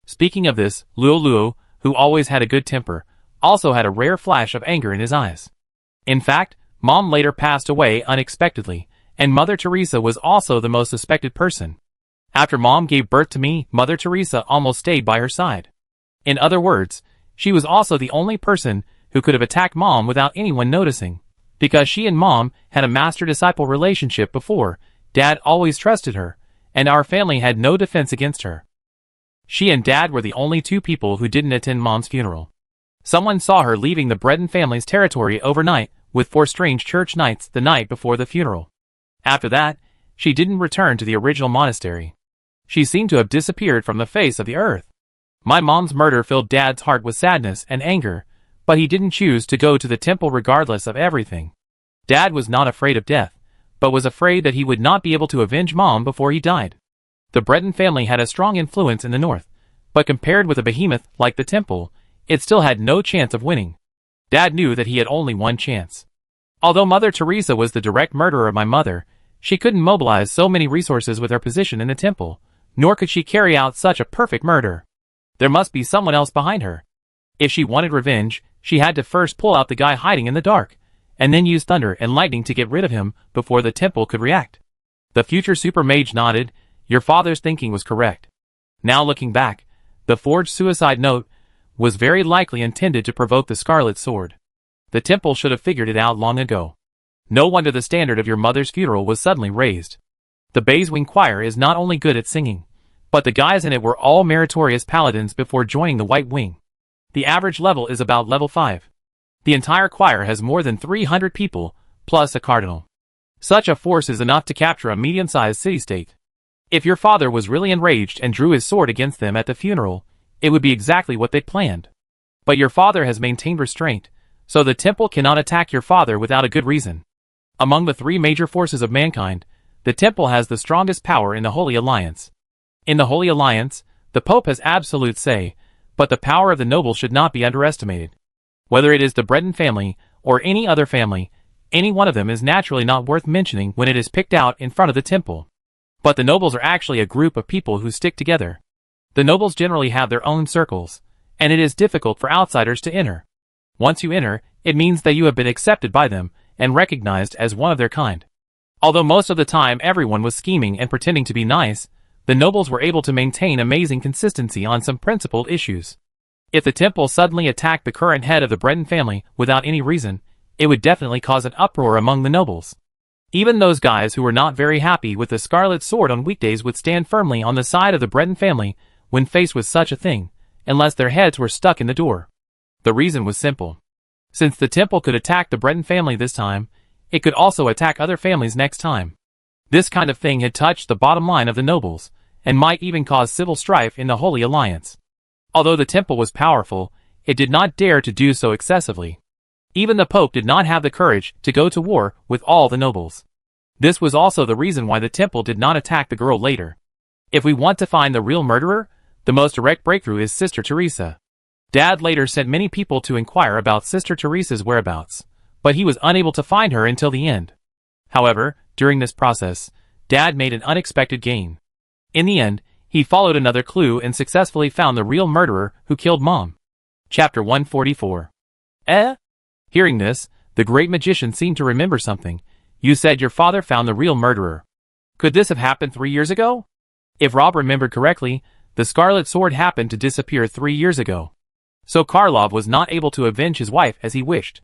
Speaking of this, Luo, who always had a good temper, also had a rare flash of anger in his eyes. In fact, Mom later passed away unexpectedly, and Mother Teresa was also the most suspected person. After Mom gave birth to me, Mother Teresa almost stayed by her side. In other words, she was also the only person who could have attacked Mom without anyone noticing. Because she and Mom had a master-disciple relationship before, Dad always trusted her, and our family had no defense against her. She and Dad were the only 2 people who didn't attend Mom's funeral. Someone saw her leaving the Breton family's territory overnight with 4 strange church knights the night before the funeral. After that, she didn't return to the original monastery. She seemed to have disappeared from the face of the earth. My Mom's murder filled Dad's heart with sadness and anger, but he didn't choose to go to the temple regardless of everything. Dad was not afraid of death, but was afraid that he would not be able to avenge Mom before he died. The Breton family had a strong influence in the north, but compared with a behemoth like the temple, it still had no chance of winning. Dad knew that he had only one chance. Although Mother Teresa was the direct murderer of my mother, she couldn't mobilize so many resources with her position in the temple, nor could she carry out such a perfect murder. There must be someone else behind her. If she wanted revenge, she had to first pull out the guy hiding in the dark, and then use thunder and lightning to get rid of him before the temple could react. The future super mage nodded. Your father's thinking was correct. Now looking back, the forged suicide note was very likely intended to provoke the Scarlet Sword. The temple should have figured it out long ago. No wonder the standard of your mother's funeral was suddenly raised. The Bay's Wing Choir is not only good at singing, but the guys in it were all meritorious paladins before joining the White Wing. The average level is about level 5. The entire choir has more than 300 people, plus a cardinal. Such a force is enough to capture a medium-sized city-state. If your father was really enraged and drew his sword against them at the funeral, it would be exactly what they'd planned. But your father has maintained restraint, so the temple cannot attack your father without a good reason. Among the 3 major forces of mankind, the temple has the strongest power in the Holy Alliance. In the Holy Alliance, the Pope has absolute say, but the power of the nobles should not be underestimated. Whether it is the Breton family, or any other family, any one of them is naturally not worth mentioning when it is picked out in front of the temple. But the nobles are actually a group of people who stick together. The nobles generally have their own circles, and it is difficult for outsiders to enter. Once you enter, it means that you have been accepted by them, and recognized as one of their kind. Although most of the time everyone was scheming and pretending to be nice, the nobles were able to maintain amazing consistency on some principled issues. If the temple suddenly attacked the current head of the Breton family without any reason, it would definitely cause an uproar among the nobles. Even those guys who were not very happy with the Scarlet Sword on weekdays would stand firmly on the side of the Breton family when faced with such a thing, unless their heads were stuck in the door. The reason was simple. Since the temple could attack the Breton family this time, it could also attack other families next time. This kind of thing had touched the bottom line of the nobles, and might even cause civil strife in the Holy Alliance. Although the temple was powerful, it did not dare to do so excessively. Even the Pope did not have the courage to go to war with all the nobles. This was also the reason why the temple did not attack the girl later. If we want to find the real murderer, the most direct breakthrough is Sister Teresa. Dad later sent many people to inquire about Sister Teresa's whereabouts, but he was unable to find her until the end. However, during this process, Dad made an unexpected gain. In the end, he followed another clue and successfully found the real murderer who killed Mom. Chapter 144. Hearing this, the great magician seemed to remember something. You said your father found the real murderer. Could this have happened 3 years ago? If Rob remembered correctly, the Scarlet Sword happened to disappear 3 years ago. So Karlov was not able to avenge his wife as he wished.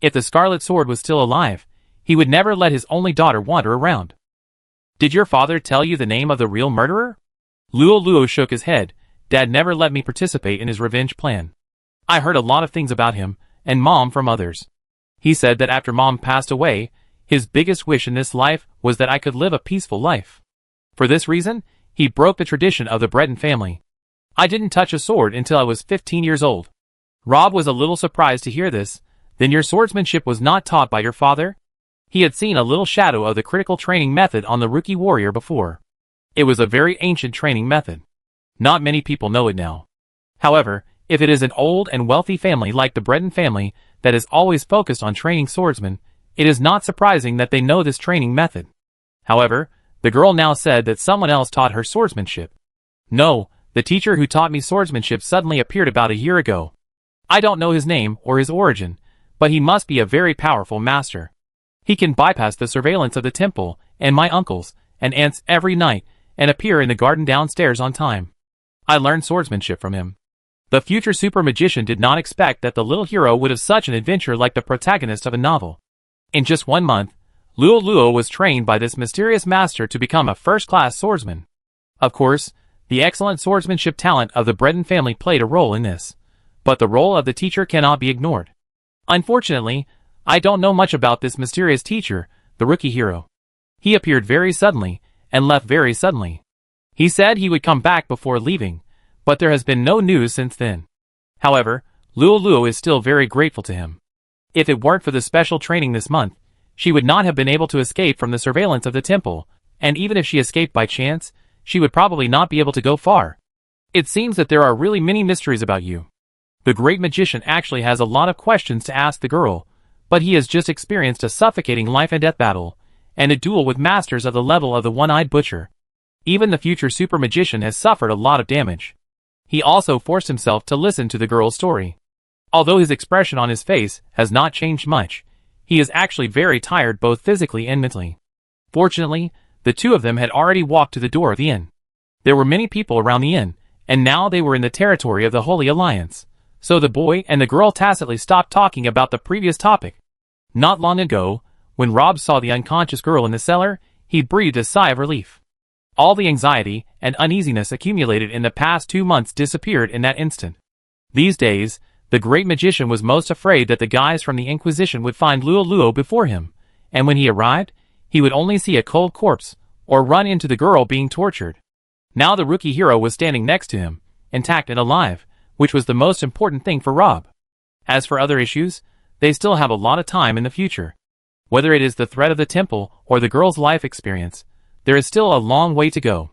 If the Scarlet Sword was still alive, he would never let his only daughter wander around. Did your father tell you the name of the real murderer? Luo shook his head. Dad never let me participate in his revenge plan. I heard a lot of things about him, and Mom from others. He said that after Mom passed away, his biggest wish in this life was that I could live a peaceful life. For this reason, he broke the tradition of the Breton family. I didn't touch a sword until I was 15 years old. Rob was a little surprised to hear this. Then your swordsmanship was not taught by your father? He had seen a little shadow of the critical training method on the rookie warrior before. It was a very ancient training method. Not many people know it now. However, if it is an old and wealthy family like the Breton family that is always focused on training swordsmen, it is not surprising that they know this training method. However, the girl now said that someone else taught her swordsmanship. No, the teacher who taught me swordsmanship suddenly appeared about a year ago. I don't know his name or his origin, but he must be a very powerful master. He can bypass the surveillance of the temple and my uncles and aunts every night and appear in the garden downstairs on time. I learned swordsmanship from him. The future super magician did not expect that the little hero would have such an adventure like the protagonist of a novel. In just 1 month, Luo was trained by this mysterious master to become a first-class swordsman. Of course, the excellent swordsmanship talent of the Breton family played a role in this, but the role of the teacher cannot be ignored. Unfortunately, I don't know much about this mysterious teacher, the rookie hero. He appeared very suddenly, and left very suddenly. He said he would come back before leaving, but there has been no news since then. However, Luo is still very grateful to him. If it weren't for the special training this month, she would not have been able to escape from the surveillance of the temple, and even if she escaped by chance, she would probably not be able to go far. It seems that there are really many mysteries about you. The great magician actually has a lot of questions to ask the girl, but he has just experienced a suffocating life and death battle, and a duel with masters of the level of the one-eyed butcher. Even the future super magician has suffered a lot of damage. He also forced himself to listen to the girl's story. Although his expression on his face has not changed much, he is actually very tired both physically and mentally. Fortunately, the two of them had already walked to the door of the inn. There were many people around the inn, and now they were in the territory of the Holy Alliance, So the boy and the girl tacitly stopped talking about the previous topic. Not long ago, when Rob saw the unconscious girl in the cellar, he breathed a sigh of relief. All the anxiety and uneasiness accumulated in the past 2 months disappeared in that instant. These days, the great magician was most afraid that the guys from the Inquisition would find Luo before him, and when he arrived, he would only see a cold corpse, or run into the girl being tortured. Now the rookie hero was standing next to him, intact and alive, which was the most important thing for Rob. As for other issues, they still have a lot of time in the future. Whether it is the threat of the temple or the girl's life experience, there is still a long way to go.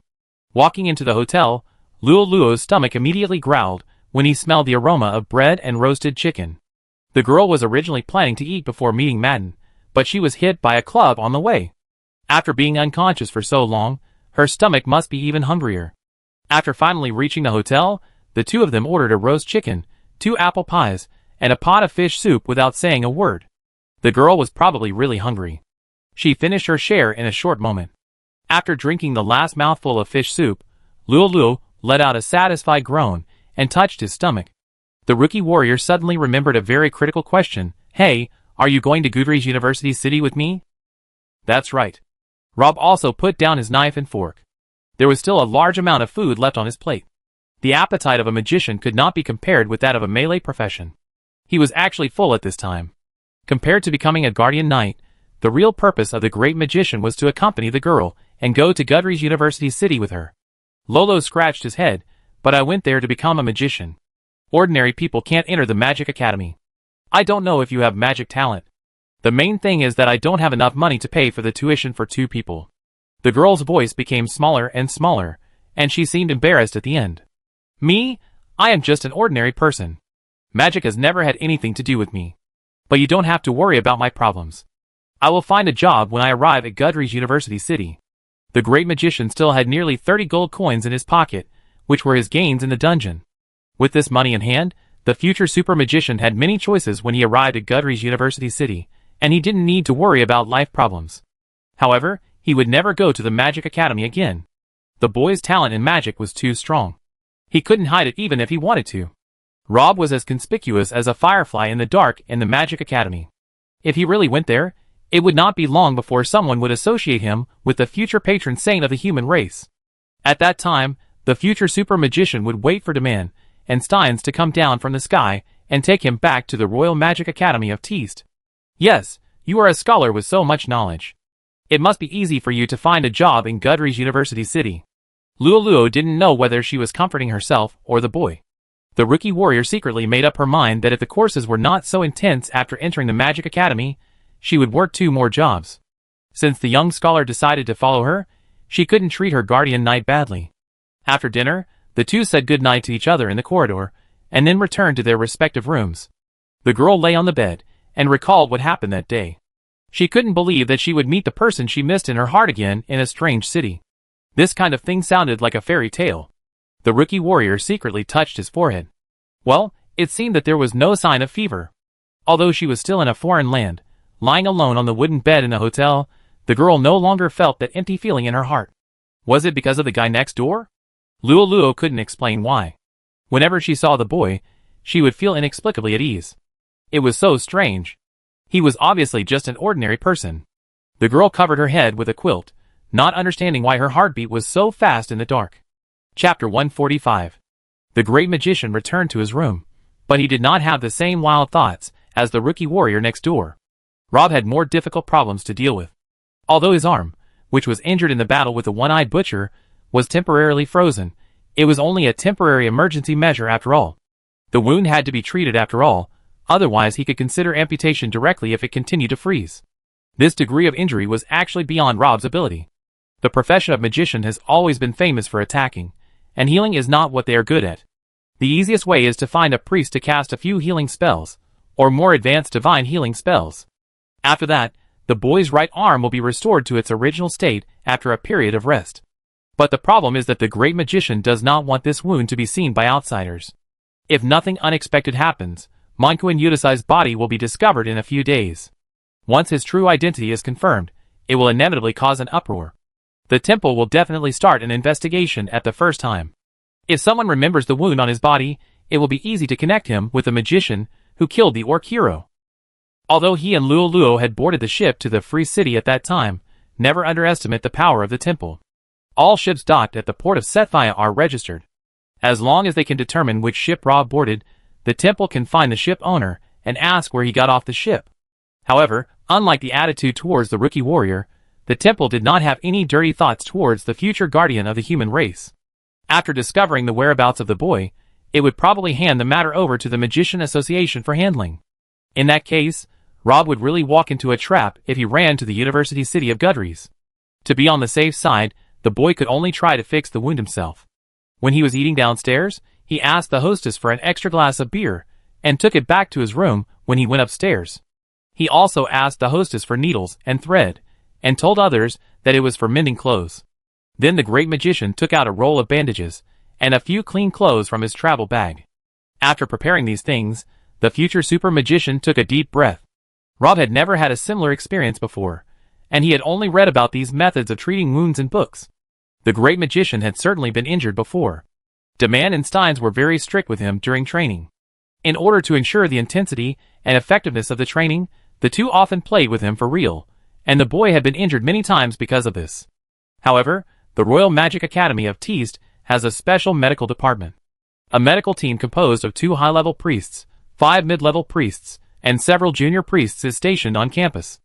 Walking into the hotel, Luo's stomach immediately growled when he smelled the aroma of bread and roasted chicken. The girl was originally planning to eat before meeting Madden, but she was hit by a club on the way. After being unconscious for so long, her stomach must be even hungrier. After finally reaching the hotel, the two of them ordered a roast chicken, 2 apple pies, and a pot of fish soup without saying a word. The girl was probably really hungry. She finished her share in a short moment. After drinking the last mouthful of fish soup, Luo let out a satisfied groan and touched his stomach. The rookie warrior suddenly remembered a very critical question. Hey, are you going to Goodrich University City with me? That's right. Rob also put down his knife and fork. There was still a large amount of food left on his plate. The appetite of a magician could not be compared with that of a melee profession. He was actually full at this time. Compared to becoming a guardian knight, the real purpose of the great magician was to accompany the girl and go to Goodrich University City with her. Lolo scratched his head, but I went there to become a magician. Ordinary people can't enter the Magic Academy. I don't know if you have magic talent. The main thing is that I don't have enough money to pay for the tuition for 2 people. The girl's voice became smaller and smaller, and she seemed embarrassed at the end. Me? I am just an ordinary person. Magic has never had anything to do with me. But you don't have to worry about my problems. I will find a job when I arrive at Goodrich University City. The great magician still had nearly 30 gold coins in his pocket, which were his gains in the dungeon. With this money in hand, the future super magician had many choices when he arrived at Goodrich University City, and he didn't need to worry about life problems. However, he would never go to the Magic Academy again. The boy's talent in magic was too strong. He couldn't hide it even if he wanted to. Rob was as conspicuous as a firefly in the dark in the Magic Academy. If he really went there, it would not be long before someone would associate him with the future patron saint of the human race. At that time, the future super magician would wait for Demand and Steins to come down from the sky and take him back to the Royal Magic Academy of Teast. Yes, you are a scholar with so much knowledge. It must be easy for you to find a job in Goodrich University City. Luo didn't know whether she was comforting herself or the boy. The rookie warrior secretly made up her mind that if the courses were not so intense after entering the Magic Academy, she would work 2 more jobs. Since the young scholar decided to follow her, she couldn't treat her guardian knight badly. After dinner, the two said goodnight to each other in the corridor, and then returned to their respective rooms. The girl lay on the bed, and recalled what happened that day. She couldn't believe that she would meet the person she missed in her heart again in a strange city. This kind of thing sounded like a fairy tale. The rookie warrior secretly touched his forehead. Well, it seemed that there was no sign of fever. Although she was still in a foreign land, lying alone on the wooden bed in a hotel, the girl no longer felt that empty feeling in her heart. Was it because of the guy next door? Luo couldn't explain why. Whenever she saw the boy, she would feel inexplicably at ease. It was so strange. He was obviously just an ordinary person. The girl covered her head with a quilt, not understanding why her heartbeat was so fast in the dark. Chapter 145. The great magician returned to his room, but he did not have the same wild thoughts as the rookie warrior next door. Rob had more difficult problems to deal with. Although his arm, which was injured in the battle with the one-eyed butcher, was temporarily frozen, it was only a temporary emergency measure after all. The wound had to be treated after all, otherwise he could consider amputation directly if it continued to freeze. This degree of injury was actually beyond Rob's ability. The profession of magician has always been famous for attacking, and healing is not what they are good at. The easiest way is to find a priest to cast a few healing spells, or more advanced divine healing spells. After that, the boy's right arm will be restored to its original state after a period of rest. But the problem is that the great magician does not want this wound to be seen by outsiders. If nothing unexpected happens, Mankuin Udasai's body will be discovered in a few days. Once his true identity is confirmed, it will inevitably cause an uproar. The temple will definitely start an investigation at the first time. If someone remembers the wound on his body, it will be easy to connect him with the magician who killed the orc hero. Although he and Luo had boarded the ship to the Free City at that time, never underestimate the power of the temple. All ships docked at the port of Setvia are registered. As long as they can determine which ship Rob boarded, the temple can find the ship owner and ask where he got off the ship. However, unlike the attitude towards the rookie warrior, the temple did not have any dirty thoughts towards the future guardian of the human race. After discovering the whereabouts of the boy, it would probably hand the matter over to the Magician Association for handling. In that case, Rob would really walk into a trap if he ran to the university city of Gudries. To be on the safe side, the boy could only try to fix the wound himself. When he was eating downstairs, he asked the hostess for an extra glass of beer, and took it back to his room when he went upstairs. He also asked the hostess for needles and thread, and told others that it was for mending clothes. Then the great magician took out a roll of bandages, and a few clean clothes from his travel bag. After preparing these things, the future super magician took a deep breath. Rob had never had a similar experience before, and he had only read about these methods of treating wounds in books. The great magician had certainly been injured before. Deman and Steins were very strict with him during training. In order to ensure the intensity and effectiveness of the training, the two often played with him for real, and the boy had been injured many times because of this. However, the Royal Magic Academy of Teest has a special medical department. A medical team composed of 2 high-level priests, 5 mid-level priests, and several junior priests is stationed on campus.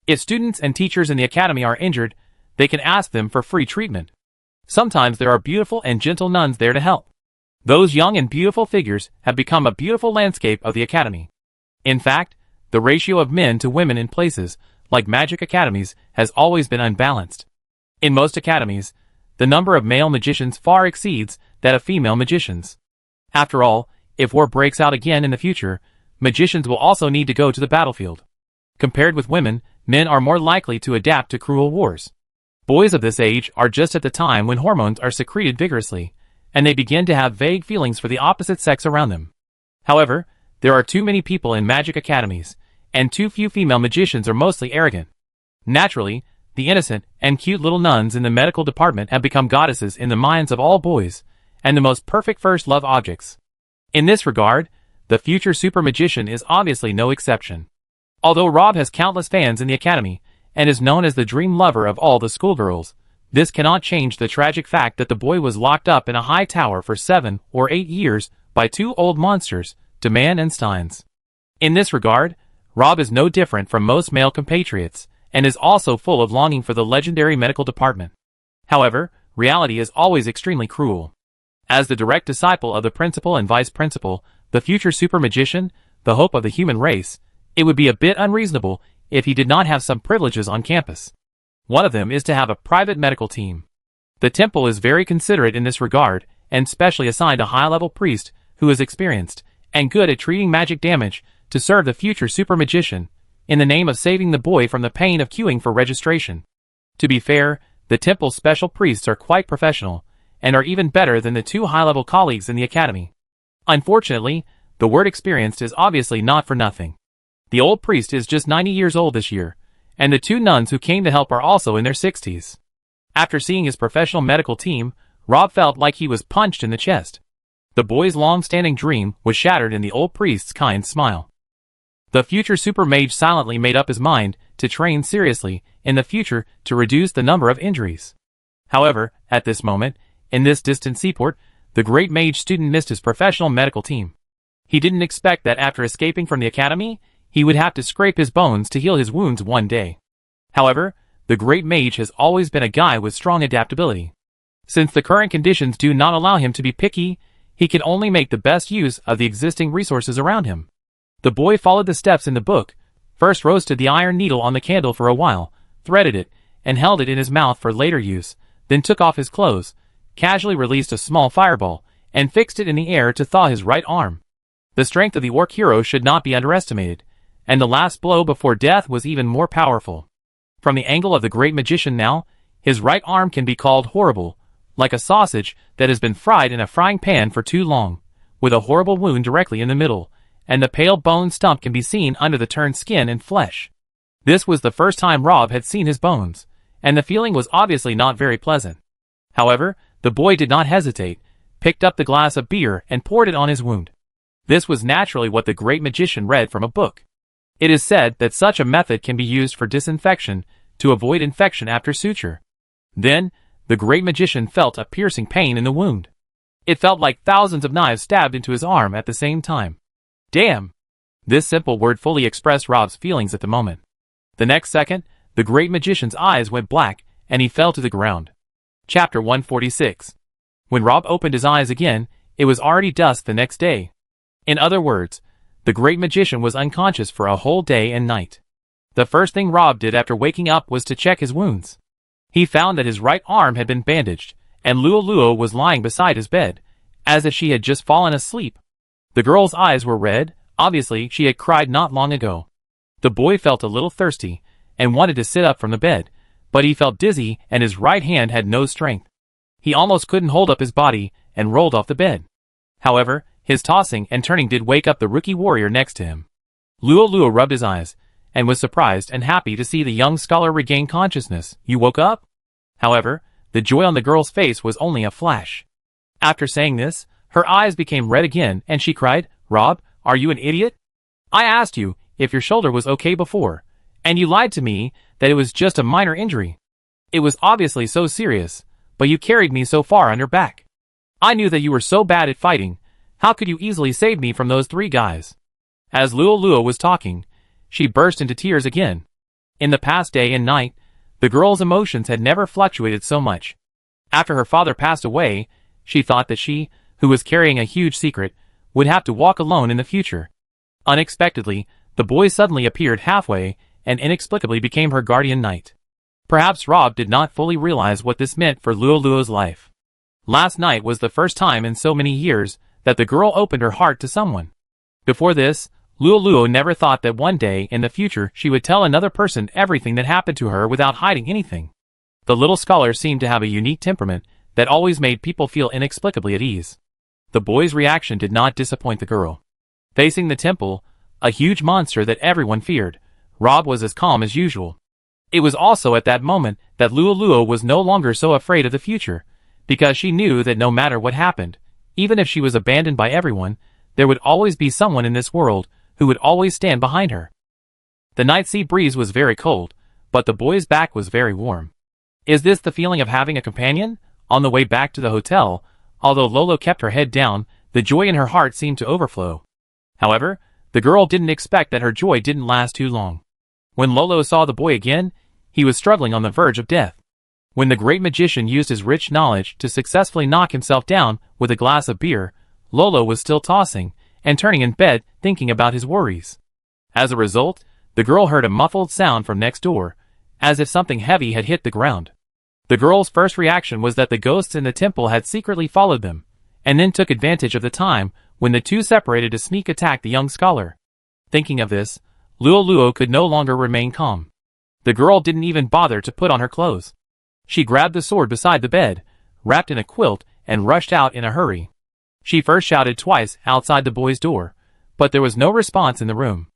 If students and teachers in the academy are injured, they can ask them for free treatment. Sometimes there are beautiful and gentle nuns there to help. Those young and beautiful figures have become a beautiful landscape of the academy. In fact, the ratio of men to women in places like magic academies has always been unbalanced. In most academies, the number of male magicians far exceeds that of female magicians. After all, if war breaks out again in the future, magicians will also need to go to the battlefield. Compared with women, men are more likely to adapt to cruel wars. Boys of this age are just at the time when hormones are secreted vigorously, and they begin to have vague feelings for the opposite sex around them. However, there are too many people in magic academies, and too few female magicians are mostly arrogant. Naturally, the innocent and cute little nuns in the medical department have become goddesses in the minds of all boys, and the most perfect first love objects. In this regard, the future super magician is obviously no exception. Although Rob has countless fans in the academy, and is known as the dream lover of all the schoolgirls, this cannot change the tragic fact that the boy was locked up in a high tower for 7 or 8 years by 2 old monsters, Deman and Steins. In this regard, Rob is no different from most male compatriots, and is also full of longing for the legendary medical department. However, reality is always extremely cruel. As the direct disciple of the principal and vice principal, the future super magician, the hope of the human race, it would be a bit unreasonable if he did not have some privileges on campus. One of them is to have a private medical team. The temple is very considerate in this regard, and specially assigned a high-level priest who is experienced and good at treating magic damage to serve the future super magician, in the name of saving the boy from the pain of queuing for registration. To be fair, the temple's special priests are quite professional, and are even better than the 2 high-level colleagues in the academy. Unfortunately, the word experienced is obviously not for nothing. The old priest is just 90 years old this year, and the 2 nuns who came to help are also in their 60s. After seeing his professional medical team, Rob felt like he was punched in the chest. The boy's long-standing dream was shattered in the old priest's kind smile. The future super mage silently made up his mind to train seriously in the future to reduce the number of injuries. However, at this moment, in this distant seaport, the great mage student missed his professional medical team. He didn't expect that after escaping from the academy, he would have to scrape his bones to heal his wounds one day. However, the great mage has always been a guy with strong adaptability. Since the current conditions do not allow him to be picky, he can only make the best use of the existing resources around him. The boy followed the steps in the book, first roasted the iron needle on the candle for a while, threaded it, and held it in his mouth for later use, then took off his clothes, casually released a small fireball, and fixed it in the air to thaw his right arm. The strength of the orc hero should not be underestimated, and the last blow before death was even more powerful. From the angle of the great magician now, his right arm can be called horrible, like a sausage that has been fried in a frying pan for too long, with a horrible wound directly in the middle, and the pale bone stump can be seen under the turned skin and flesh. This was the first time Rob had seen his bones, and the feeling was obviously not very pleasant. However, the boy did not hesitate, picked up the glass of beer and poured it on his wound. This was naturally what the great magician read from a book. It is said that such a method can be used for disinfection to avoid infection after suture. Then, the great magician felt a piercing pain in the wound. It felt like thousands of knives stabbed into his arm at the same time. Damn! This simple word fully expressed Rob's feelings at the moment. The next second, the great magician's eyes went black, and he fell to the ground. Chapter 146. When Rob opened his eyes again, it was already dusk the next day. In other words, the great magician was unconscious for a whole day and night. The first thing Rob did after waking up was to check his wounds. He found that his right arm had been bandaged, and Luo was lying beside his bed, as if she had just fallen asleep. The girl's eyes were red, obviously she had cried not long ago. The boy felt a little thirsty, and wanted to sit up from the bed, but he felt dizzy and his right hand had no strength. He almost couldn't hold up his body, and rolled off the bed. However, his tossing and turning did wake up the rookie warrior next to him. Luo rubbed his eyes, and was surprised and happy to see the young scholar regain consciousness. "You woke up?" However, the joy on the girl's face was only a flash. After saying this, her eyes became red again and she cried, "Rob, are you an idiot? I asked you if your shoulder was okay before, and you lied to me that it was just a minor injury. It was obviously so serious, but you carried me so far on your back. I knew that you were so bad at fighting. How could you easily save me from those 3 guys?" As Luo was talking, she burst into tears again. In the past day and night, the girl's emotions had never fluctuated so much. After her father passed away, she thought that she, who was carrying a huge secret, would have to walk alone in the future. Unexpectedly, the boy suddenly appeared halfway, and inexplicably became her guardian knight. Perhaps Rob did not fully realize what this meant for Luo's life. Last night was the first time in so many years that the girl opened her heart to someone. Before this, Luo never thought that one day in the future she would tell another person everything that happened to her without hiding anything. The little scholar seemed to have a unique temperament that always made people feel inexplicably at ease. The boy's reaction did not disappoint the girl. Facing the temple, a huge monster that everyone feared, Rob was as calm as usual. It was also at that moment that Luo was no longer so afraid of the future, because she knew that no matter what happened, even if she was abandoned by everyone, there would always be someone in this world who would always stand behind her. The night sea breeze was very cold, but the boy's back was very warm. Is this the feeling of having a companion? On the way back to the hotel, although Lolo kept her head down, the joy in her heart seemed to overflow. However, the girl didn't expect that her joy didn't last too long. When Lolo saw the boy again, he was struggling on the verge of death. When the great magician used his rich knowledge to successfully knock himself down with a glass of beer, Lolo was still tossing and turning in bed thinking about his worries. As a result, the girl heard a muffled sound from next door, as if something heavy had hit the ground. The girl's first reaction was that the ghosts in the temple had secretly followed them, and then took advantage of the time when the two separated to sneak attack the young scholar. Thinking of this, Luo could no longer remain calm. The girl didn't even bother to put on her clothes. She grabbed the sword beside the bed, wrapped in a quilt, and rushed out in a hurry. She first shouted twice outside the boy's door, but there was no response in the room.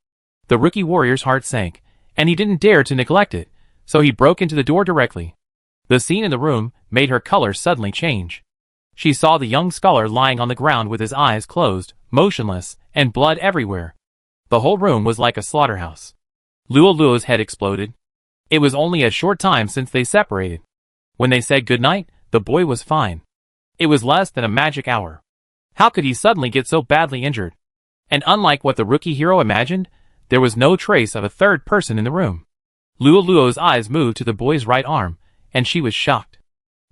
The rookie warrior's heart sank, and he didn't dare to neglect it, so he broke into the door directly. The scene in the room made her color suddenly change. She saw the young scholar lying on the ground with his eyes closed, motionless, and blood everywhere. The whole room was like a slaughterhouse. Luo's head exploded. It was only a short time since they separated. When they said goodnight, the boy was fine. It was less than a magic hour. How could he suddenly get so badly injured? And unlike what the rookie hero imagined, there was no trace of a third person in the room. Luo's eyes moved to the boy's right arm, and she was shocked.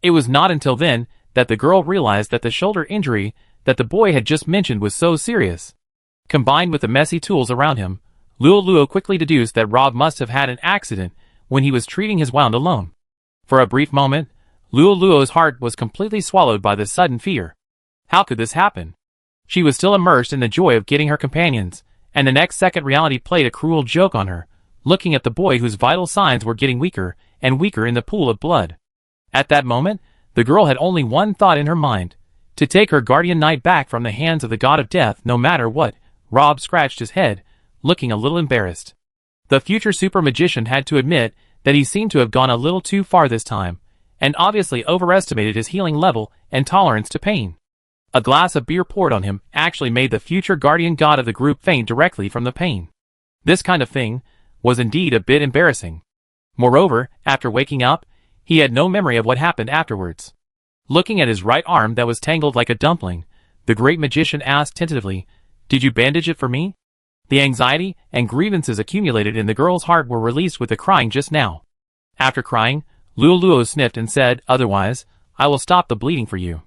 It was not until then that the girl realized that the shoulder injury that the boy had just mentioned was so serious. Combined with the messy tools around him, Luo quickly deduced that Rob must have had an accident when he was treating his wound alone. For a brief moment, Luo's heart was completely swallowed by the sudden fear. How could this happen? She was still immersed in the joy of getting her companions, and the next second reality played a cruel joke on her, looking at the boy whose vital signs were getting weaker and weaker in the pool of blood. At that moment, the girl had only one thought in her mind: to take her guardian knight back from the hands of the god of death no matter what. Rob scratched his head, looking a little embarrassed. The future super magician had to admit that he seemed to have gone a little too far this time, and obviously overestimated his healing level and tolerance to pain. A glass of beer poured on him actually made the future guardian god of the group faint directly from the pain. This kind of thing was indeed a bit embarrassing. Moreover, after waking up, he had no memory of what happened afterwards. Looking at his right arm that was tangled like a dumpling, the great magician asked tentatively, "Did you bandage it for me?" The anxiety and grievances accumulated in the girl's heart were released with the crying just now. After crying, Luo sniffed and said, "Otherwise, I will stop the bleeding for you.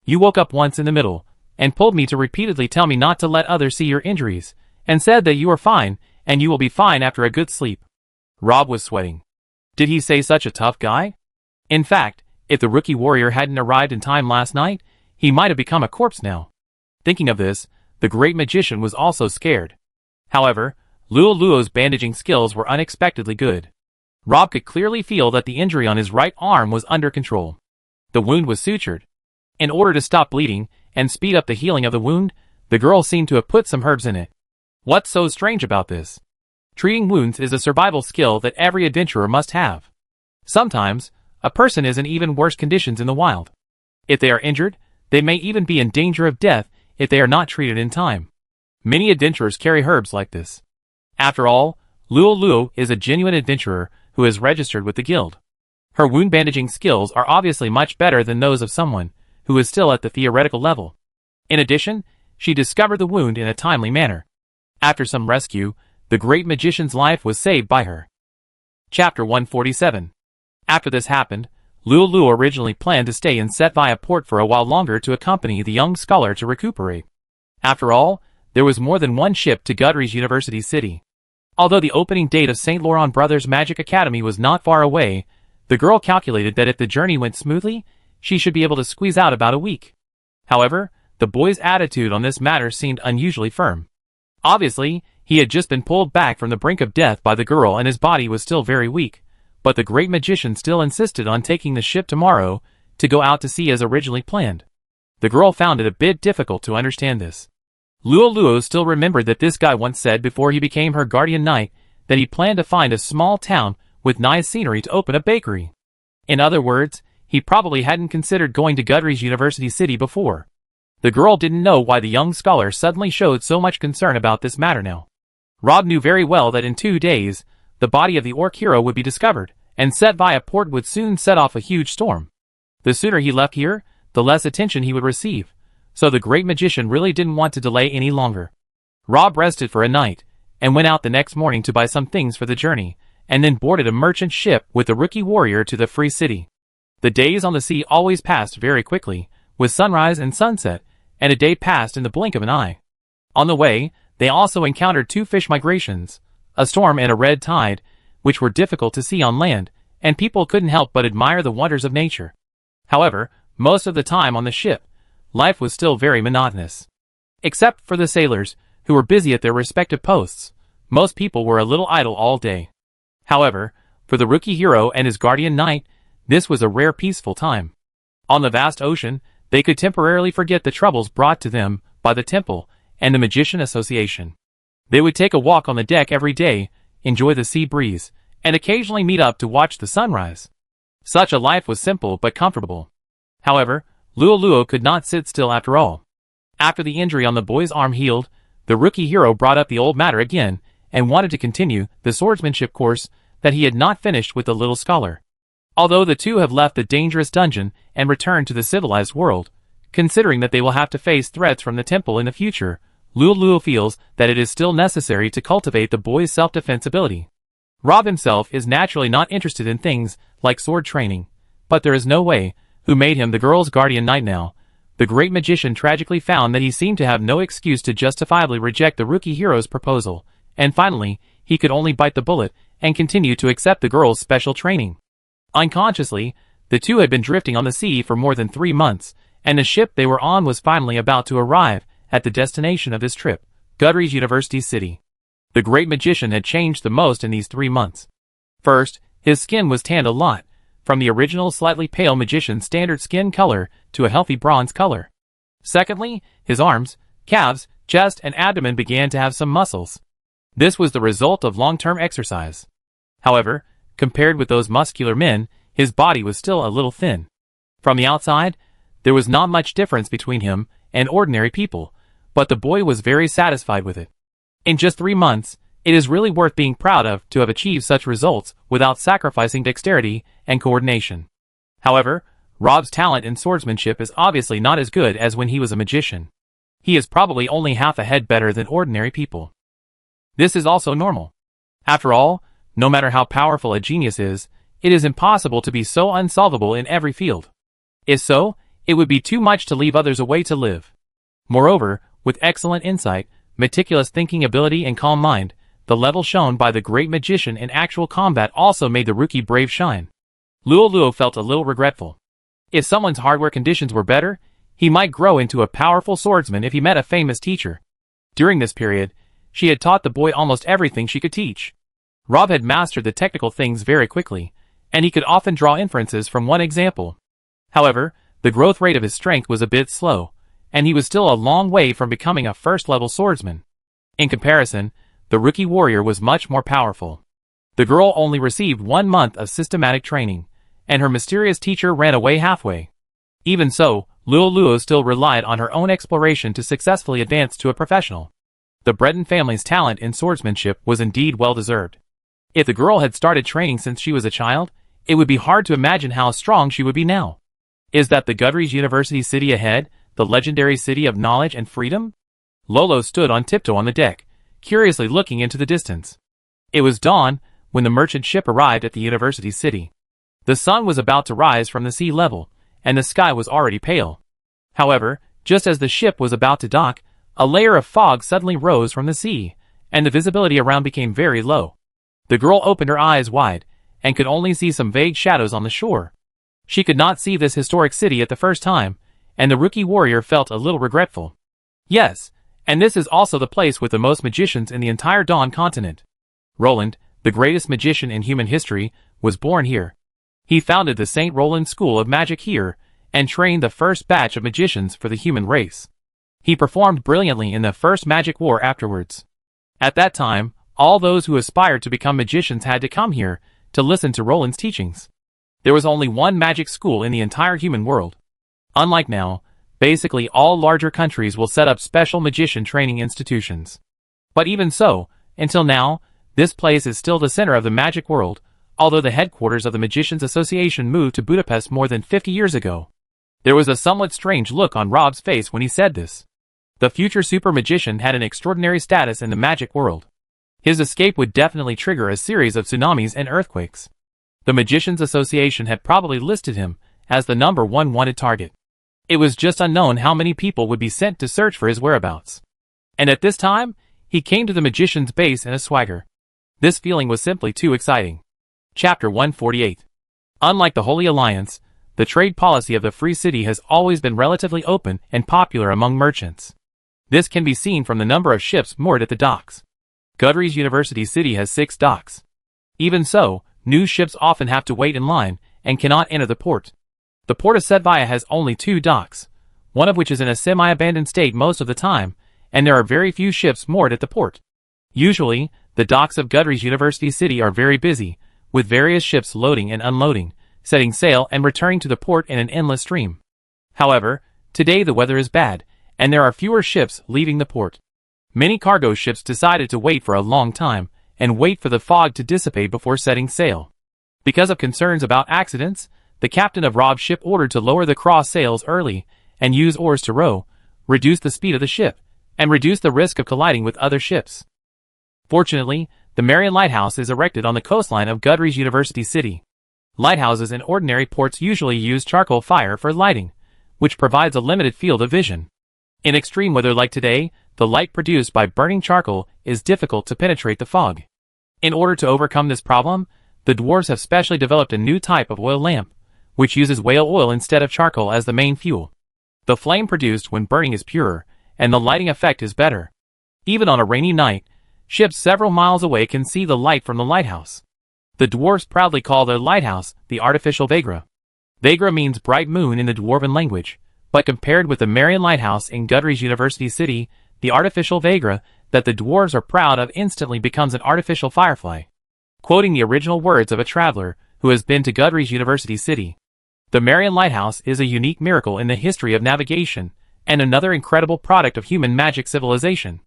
You woke up once in the middle, and pulled me to repeatedly tell me not to let others see your injuries, and said that you are fine, and you will be fine after a good sleep." Rob was sweating. Did he say such a tough guy? In fact, if the rookie warrior hadn't arrived in time last night, he might have become a corpse now. Thinking of this, the great magician was also scared. However, Luo's bandaging skills were unexpectedly good. Rob could clearly feel that the injury on his right arm was under control. The wound was sutured. In order to stop bleeding and speed up the healing of the wound, the girl seemed to have put some herbs in it. What's so strange about this? Treating wounds is a survival skill that every adventurer must have. Sometimes, a person is in even worse conditions in the wild. If they are injured, they may even be in danger of death if they are not treated in time. Many adventurers carry herbs like this. After all, Luo is a genuine adventurer who is registered with the guild. Her wound bandaging skills are obviously much better than those of someone who is still at the theoretical level. In addition, she discovered the wound in a timely manner. After some rescue, the great magician's life was saved by her. Chapter 147. After this happened, Luo originally planned to stay in Setvia port for a while longer to accompany the young scholar to recuperate. After all, there was more than one ship to Gudrie's University City. Although the opening date of St. Laurent Brothers Magic Academy was not far away, the girl calculated that if the journey went smoothly, she should be able to squeeze out about a week. However, the boy's attitude on this matter seemed unusually firm. Obviously, he had just been pulled back from the brink of death by the girl and his body was still very weak, but the great magician still insisted on taking the ship tomorrow to go out to sea as originally planned. The girl found it a bit difficult to understand this. Luo still remembered that this guy once said before he became her guardian knight that he planned to find a small town with nice scenery to open a bakery. In other words, he probably hadn't considered going to Gudrie's University City before. The girl didn't know why the young scholar suddenly showed so much concern about this matter now. Rob knew very well that in 2 days, the body of the orc hero would be discovered, and Setvia port would soon set off a huge storm. The sooner he left here, the less attention he would receive, so the great magician really didn't want to delay any longer. Rob rested for a night, and went out the next morning to buy some things for the journey, and then boarded a merchant ship with the rookie warrior to the free city. The days on the sea always passed very quickly, with sunrise and sunset, and a day passed in the blink of an eye. On the way, they also encountered 2 fish migrations, a storm and a red tide, which were difficult to see on land, and people couldn't help but admire the wonders of nature. However, most of the time on the ship, life was still very monotonous. Except for the sailors, who were busy at their respective posts, most people were a little idle all day. However, for the rookie hero and his guardian knight, this was a rare peaceful time. On the vast ocean, they could temporarily forget the troubles brought to them by the temple and the Magician Association. They would take a walk on the deck every day, enjoy the sea breeze, and occasionally meet up to watch the sunrise. Such a life was simple but comfortable. However, Luo could not sit still after all. After the injury on the boy's arm healed, the rookie hero brought up the old matter again and wanted to continue the swordsmanship course that he had not finished with the little scholar. Although the two have left the dangerous dungeon and returned to the civilized world, considering that they will have to face threats from the temple in the future, Luo feels that it is still necessary to cultivate the boy's self-defense ability. Rob himself is naturally not interested in things like sword training, but there is no way, who made him the girl's guardian knight now. The great magician tragically found that he seemed to have no excuse to justifiably reject the rookie hero's proposal, and finally, he could only bite the bullet and continue to accept the girl's special training. Unconsciously, the two had been drifting on the sea for more than 3 months, and the ship they were on was finally about to arrive at the destination of this trip, Gudrie's University City. The great magician had changed the most in these 3 months. First, his skin was tanned a lot, from the original slightly pale magician's standard skin color to a healthy bronze color. Secondly, his arms, calves, chest, and abdomen began to have some muscles. This was the result of long-term exercise. However, compared with those muscular men, his body was still a little thin. From the outside, there was not much difference between him and ordinary people, but the boy was very satisfied with it. In just 3 months, it is really worth being proud of to have achieved such results without sacrificing dexterity and coordination. However, Rob's talent in swordsmanship is obviously not as good as when he was a magician. He is probably only half a head better than ordinary people. This is also normal. After all, no matter how powerful a genius is, it is impossible to be so unsolvable in every field. If so, it would be too much to leave others a way to live. Moreover, with excellent insight, meticulous thinking ability and calm mind, the level shown by the great magician in actual combat also made the rookie brave shine. Luo felt a little regretful. If someone's hardware conditions were better, he might grow into a powerful swordsman if he met a famous teacher. During this period, she had taught the boy almost everything she could teach. Rob had mastered the technical things very quickly, and he could often draw inferences from one example. However, the growth rate of his strength was a bit slow, and he was still a long way from becoming a first-level swordsman. In comparison, the rookie warrior was much more powerful. The girl only received 1 month of systematic training, and her mysterious teacher ran away halfway. Even so, Luo still relied on her own exploration to successfully advance to a professional. The Breton family's talent in swordsmanship was indeed well-deserved. If the girl had started training since she was a child, it would be hard to imagine how strong she would be now. Is that the Gudrie's University city ahead, the legendary city of knowledge and freedom? Lolo stood on tiptoe on the deck, curiously looking into the distance. It was dawn when the merchant ship arrived at the university city. The sun was about to rise from the sea level, and the sky was already pale. However, just as the ship was about to dock, a layer of fog suddenly rose from the sea, and the visibility around became very low. The girl opened her eyes wide, and could only see some vague shadows on the shore. She could not see this historic city at the first time, and the rookie warrior felt a little regretful. Yes, and this is also the place with the most magicians in the entire Dawn continent. Roland, the greatest magician in human history, was born here. He founded the St. Roland School of Magic here, and trained the first batch of magicians for the human race. He performed brilliantly in the first magic war afterwards. At that time, all those who aspired to become magicians had to come here to listen to Roland's teachings. There was only one magic school in the entire human world. Unlike now, basically all larger countries will set up special magician training institutions. But even so, until now, this place is still the center of the magic world, although the headquarters of the Magicians Association moved to Budapest more than 50 years ago. There was a somewhat strange look on Rob's face when he said this. The future super magician had an extraordinary status in the magic world. His escape would definitely trigger a series of tsunamis and earthquakes. The Magicians Association had probably listed him as the #1 wanted target. It was just unknown how many people would be sent to search for his whereabouts. And at this time, he came to the magician's base in a swagger. This feeling was simply too exciting. Chapter 148. Unlike the Holy Alliance, the trade policy of the Free City has always been relatively open and popular among merchants. This can be seen from the number of ships moored at the docks. Gudrie's University City has 6 docks. Even so, new ships often have to wait in line and cannot enter the port. The port of Setvia has only 2 docks, one of which is in a semi-abandoned state most of the time, and there are very few ships moored at the port. Usually, the docks of Gudrie's University City are very busy, with various ships loading and unloading, setting sail and returning to the port in an endless stream. However, today the weather is bad, and there are fewer ships leaving the port. Many cargo ships decided to wait for a long time, and wait for the fog to dissipate before setting sail. Because of concerns about accidents, the captain of Rob's ship ordered to lower the cross sails early, and use oars to row, reduce the speed of the ship, and reduce the risk of colliding with other ships. Fortunately, the Marion Lighthouse is erected on the coastline of Gudrie's University City. Lighthouses in ordinary ports usually use charcoal fire for lighting, which provides a limited field of vision. In extreme weather like today, the light produced by burning charcoal is difficult to penetrate the fog. In order to overcome this problem, the dwarves have specially developed a new type of oil lamp, which uses whale oil instead of charcoal as the main fuel. The flame produced when burning is purer, and the lighting effect is better. Even on a rainy night, ships several miles away can see the light from the lighthouse. The dwarves proudly call their lighthouse the artificial Vagra. Vagra means bright moon in the dwarven language, but compared with the Marion Lighthouse in Gudrie's University City, the artificial Vagra that the dwarves are proud of instantly becomes an artificial firefly. Quoting the original words of a traveler who has been to Gudrie's University City, the Marion Lighthouse is a unique miracle in the history of navigation, and another incredible product of human magic civilization.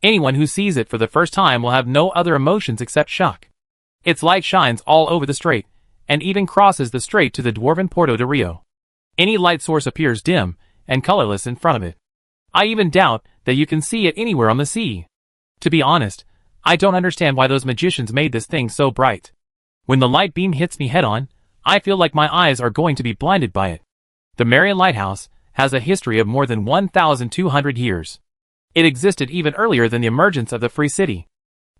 Anyone who sees it for the first time will have no other emotions except shock. Its light shines all over the strait, and even crosses the strait to the dwarven Porto de Rio. Any light source appears dim and colorless in front of it. I even doubt that you can see it anywhere on the sea. To be honest, I don't understand why those magicians made this thing so bright. When the light beam hits me head-on, I feel like my eyes are going to be blinded by it. The Marian Lighthouse has a history of more than 1,200 years. It existed even earlier than the emergence of the Free City.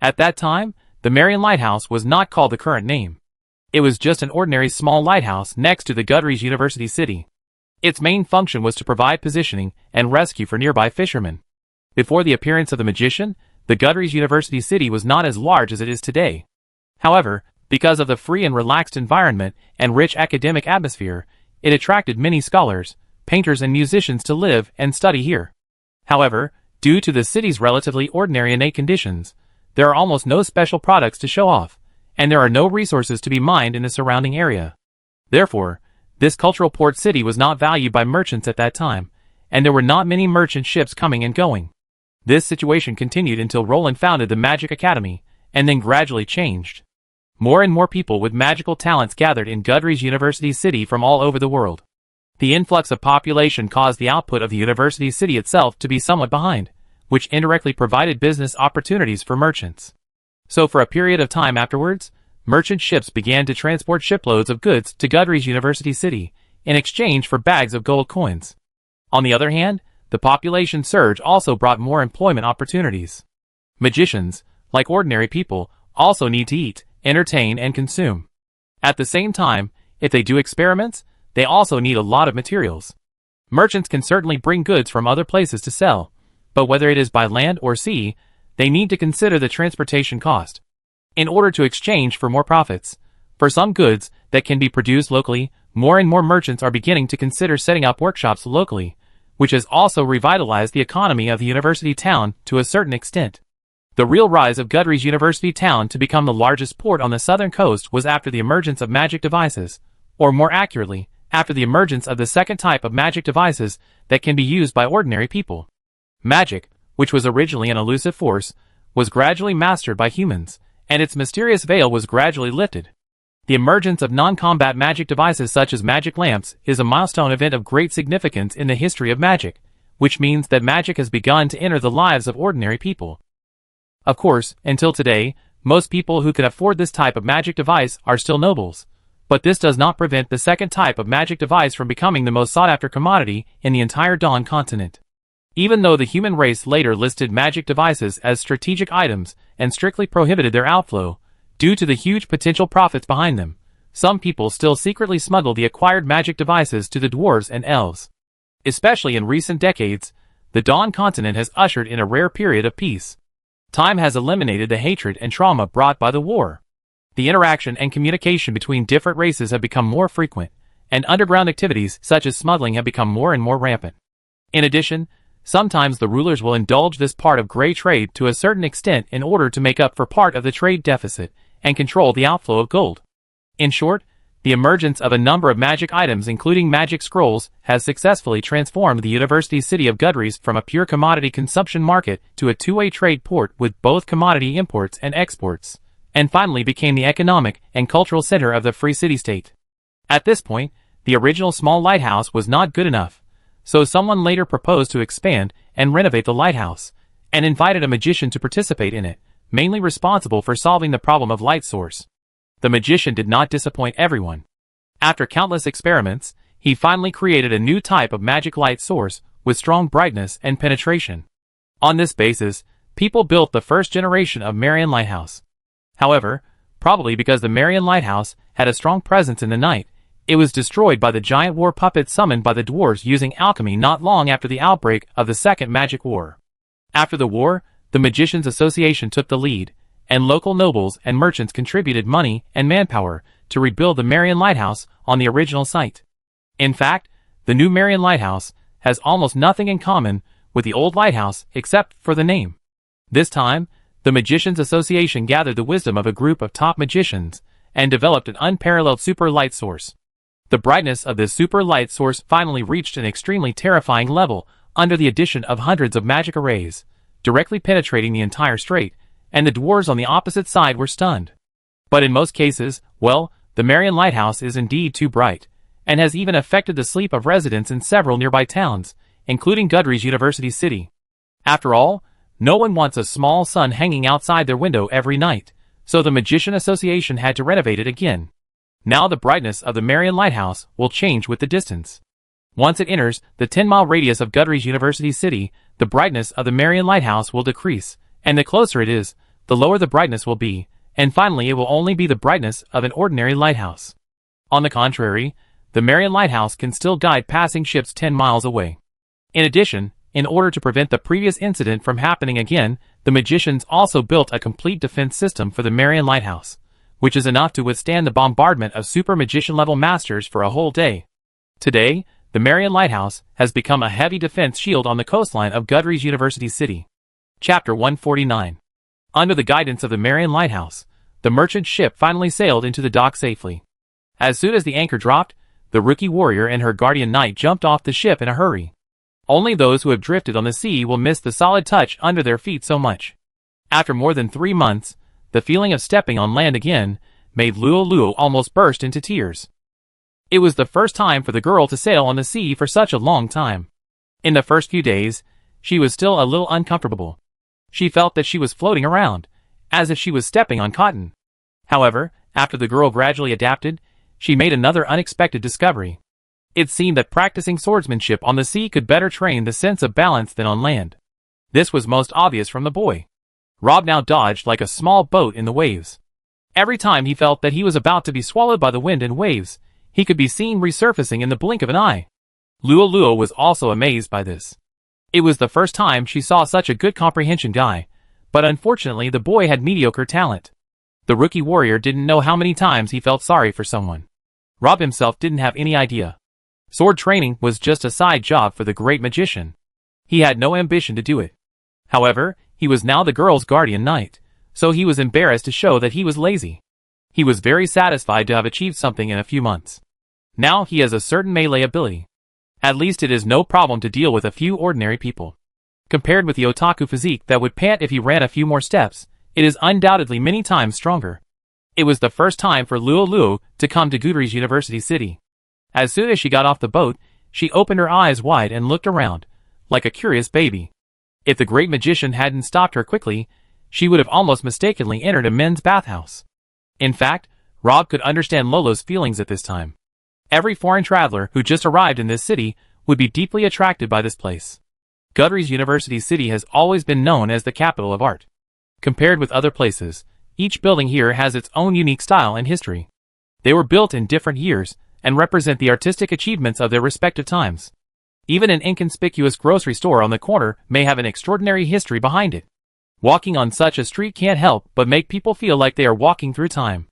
At that time, the Marian Lighthouse was not called the current name. It was just an ordinary small lighthouse next to the Gudrie's University City. Its main function was to provide positioning and rescue for nearby fishermen. Before the appearance of the magician, the Gudrie's University City was not as large as it is today. However, because of the free and relaxed environment and rich academic atmosphere, it attracted many scholars, painters and musicians to live and study here. However, due to the city's relatively ordinary innate conditions, there are almost no special products to show off, and there are no resources to be mined in the surrounding area. Therefore, this cultural port city was not valued by merchants at that time, and there were not many merchant ships coming and going. This situation continued until Roland founded the Magic Academy, and then gradually changed. More and more people with magical talents gathered in Gudrie's University City from all over the world. The influx of population caused the output of the university city itself to be somewhat behind, which indirectly provided business opportunities for merchants. So for a period of time afterwards, merchant ships began to transport shiploads of goods to Gudrie's University City in exchange for bags of gold coins. On the other hand, the population surge also brought more employment opportunities. Magicians, like ordinary people, also need to eat, entertain, and consume. At the same time, if they do experiments, they also need a lot of materials. Merchants can certainly bring goods from other places to sell, but whether it is by land or sea, they need to consider the transportation cost in order to exchange for more profits. For some goods that can be produced locally, more and more merchants are beginning to consider setting up workshops locally, which has also revitalized the economy of the university town to a certain extent. The real rise of Gudrie's University town to become the largest port on the southern coast was after the emergence of magic devices, or more accurately, after the emergence of the second type of magic devices that can be used by ordinary people. Magic, which was originally an elusive force, was gradually mastered by humans, and its mysterious veil was gradually lifted. The emergence of non-combat magic devices such as magic lamps is a milestone event of great significance in the history of magic, which means that magic has begun to enter the lives of ordinary people. Of course, until today, most people who can afford this type of magic device are still nobles, but this does not prevent the second type of magic device from becoming the most sought-after commodity in the entire Dawn continent. Even though the human race later listed magic devices as strategic items and strictly prohibited their outflow, due to the huge potential profits behind them, some people still secretly smuggle the acquired magic devices to the dwarves and elves. Especially in recent decades, the Dawn continent has ushered in a rare period of peace. Time has eliminated the hatred and trauma brought by the war. The interaction and communication between different races have become more frequent, and underground activities such as smuggling have become more and more rampant. In addition, sometimes the rulers will indulge this part of gray trade to a certain extent in order to make up for part of the trade deficit and control the outflow of gold. In short, the emergence of a number of magic items including magic scrolls has successfully transformed the university city of Gudrie's from a pure commodity consumption market to a two-way trade port with both commodity imports and exports, and finally became the economic and cultural center of the free city-state. At this point, the original small lighthouse was not good enough, so someone later proposed to expand and renovate the lighthouse, and invited a magician to participate in it, mainly responsible for solving the problem of light source. The magician did not disappoint everyone. After countless experiments, he finally created a new type of magic light source with strong brightness and penetration. On this basis, people built the first generation of Marian Lighthouse. However, probably because the Marian Lighthouse had a strong presence in the night, it was destroyed by the giant war puppet summoned by the dwarves using alchemy not long after the outbreak of the Second Magic War. After the war, the Magicians Association took the lead, and local nobles and merchants contributed money and manpower to rebuild the Marian Lighthouse on the original site. In fact, the new Marian Lighthouse has almost nothing in common with the old lighthouse except for the name. This time, the Magicians Association gathered the wisdom of a group of top magicians and developed an unparalleled super light source. The brightness of this super light source finally reached an extremely terrifying level, under the addition of hundreds of magic arrays, directly penetrating the entire strait, and the dwarves on the opposite side were stunned. But in most cases, well, the Marion Lighthouse is indeed too bright, and has even affected the sleep of residents in several nearby towns, including Goodrich University City. After all, no one wants a small sun hanging outside their window every night, so the Magician Association had to renovate it again. Now the brightness of the Marion Lighthouse will change with the distance. Once it enters the 10-mile radius of Goodrich University City, the brightness of the Marion Lighthouse will decrease, and the closer it is, the lower the brightness will be, and finally it will only be the brightness of an ordinary lighthouse. On the contrary, the Marion Lighthouse can still guide passing ships 10 miles away. In addition, in order to prevent the previous incident from happening again, the magicians also built a complete defense system for the Marion Lighthouse, which is enough to withstand the bombardment of super magician-level masters for a whole day. Today, the Marion Lighthouse has become a heavy defense shield on the coastline of Goodrich University City. Chapter 149. Under the guidance of the Marion Lighthouse, the merchant ship finally sailed into the dock safely. As soon as the anchor dropped, the rookie warrior and her guardian knight jumped off the ship in a hurry. Only those who have drifted on the sea will miss the solid touch under their feet so much. After more than 3 months, the feeling of stepping on land again made Luo almost burst into tears. It was the first time for the girl to sail on the sea for such a long time. In the first few days, she was still a little uncomfortable. She felt that she was floating around, as if she was stepping on cotton. However, after the girl gradually adapted, she made another unexpected discovery. It seemed that practicing swordsmanship on the sea could better train the sense of balance than on land. This was most obvious from the boy. Rob now dodged like a small boat in the waves. Every time he felt that he was about to be swallowed by the wind and waves, he could be seen resurfacing in the blink of an eye. Luo was also amazed by this. It was the first time she saw such a good comprehension guy, but unfortunately the boy had mediocre talent. The rookie warrior didn't know how many times he felt sorry for someone. Rob himself didn't have any idea. Sword training was just a side job for the great magician. He had no ambition to do it. However, he was now the girl's guardian knight, so he was embarrassed to show that he was lazy. He was very satisfied to have achieved something in a few months. Now he has a certain melee ability. At least it is no problem to deal with a few ordinary people. Compared with the otaku physique that would pant if he ran a few more steps, it is undoubtedly many times stronger. It was the first time for Luo to come to Goodrich University City. As soon as she got off the boat, she opened her eyes wide and looked around, like a curious baby. If the great magician hadn't stopped her quickly, she would have almost mistakenly entered a men's bathhouse. In fact, Rob could understand Lolo's feelings at this time. Every foreign traveler who just arrived in this city would be deeply attracted by this place. Goodrich University City has always been known as the capital of art. Compared with other places, each building here has its own unique style and history. They were built in different years, and represent the artistic achievements of their respective times. Even an inconspicuous grocery store on the corner may have an extraordinary history behind it. Walking on such a street can't help but make people feel like they are walking through time.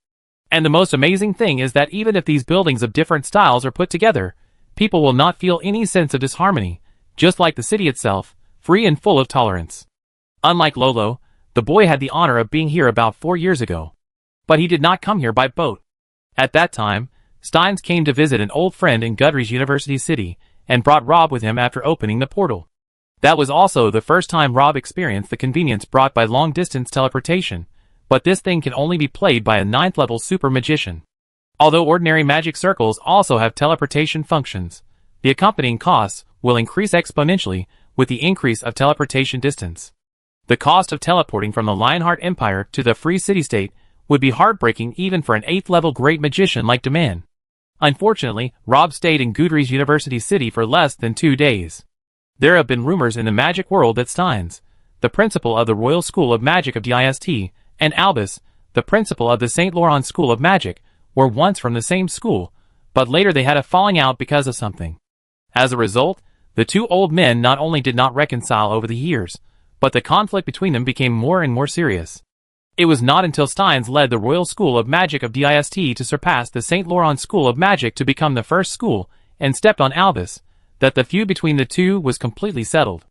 And the most amazing thing is that even if these buildings of different styles are put together, people will not feel any sense of disharmony, just like the city itself, free and full of tolerance. Unlike Lolo, the boy had the honor of being here about 4 years ago. But he did not come here by boat. At that time, Steins came to visit an old friend in Goodrich University City, and brought Rob with him after opening the portal. That was also the first time Rob experienced the convenience brought by long-distance teleportation, but this thing can only be played by a 9th-level super magician. Although ordinary magic circles also have teleportation functions, the accompanying costs will increase exponentially with the increase of teleportation distance. The cost of teleporting from the Lionheart Empire to the Free City-State would be heartbreaking even for an 8th-level great magician like Deman. Unfortunately, Rob stayed in Goodrich University City for less than 2 days. There have been rumors in the magic world that Steins, the principal of the Royal School of Magic of DIST, and Albus, the principal of the St. Laurent School of Magic, were once from the same school, but later they had a falling out because of something. As a result, the two old men not only did not reconcile over the years, but the conflict between them became more and more serious. It was not until Steins led the Royal School of Magic of DIST to surpass the St. Laurent School of Magic to become the first school, and stepped on Albus, that the feud between the two was completely settled.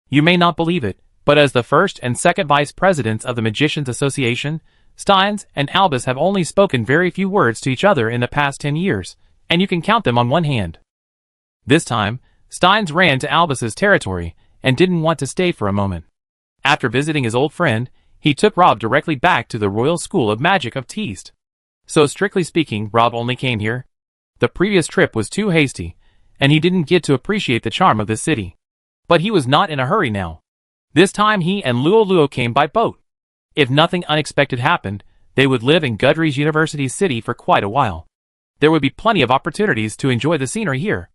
You may not believe it, but as the first and second vice presidents of the Magicians Association, Steins and Albus have only spoken very few words to each other in the past 10 years, and you can count them on one hand. This time, Steins ran to Albus's territory and didn't want to stay for a moment. After visiting his old friend, he took Rob directly back to the Royal School of Magic of Teast. So strictly speaking, Rob only came here. The previous trip was too hasty, and he didn't get to appreciate the charm of this city. But he was not in a hurry now. This time he and Luo came by boat. If nothing unexpected happened, they would live in Gudrie's University City for quite a while. There would be plenty of opportunities to enjoy the scenery here.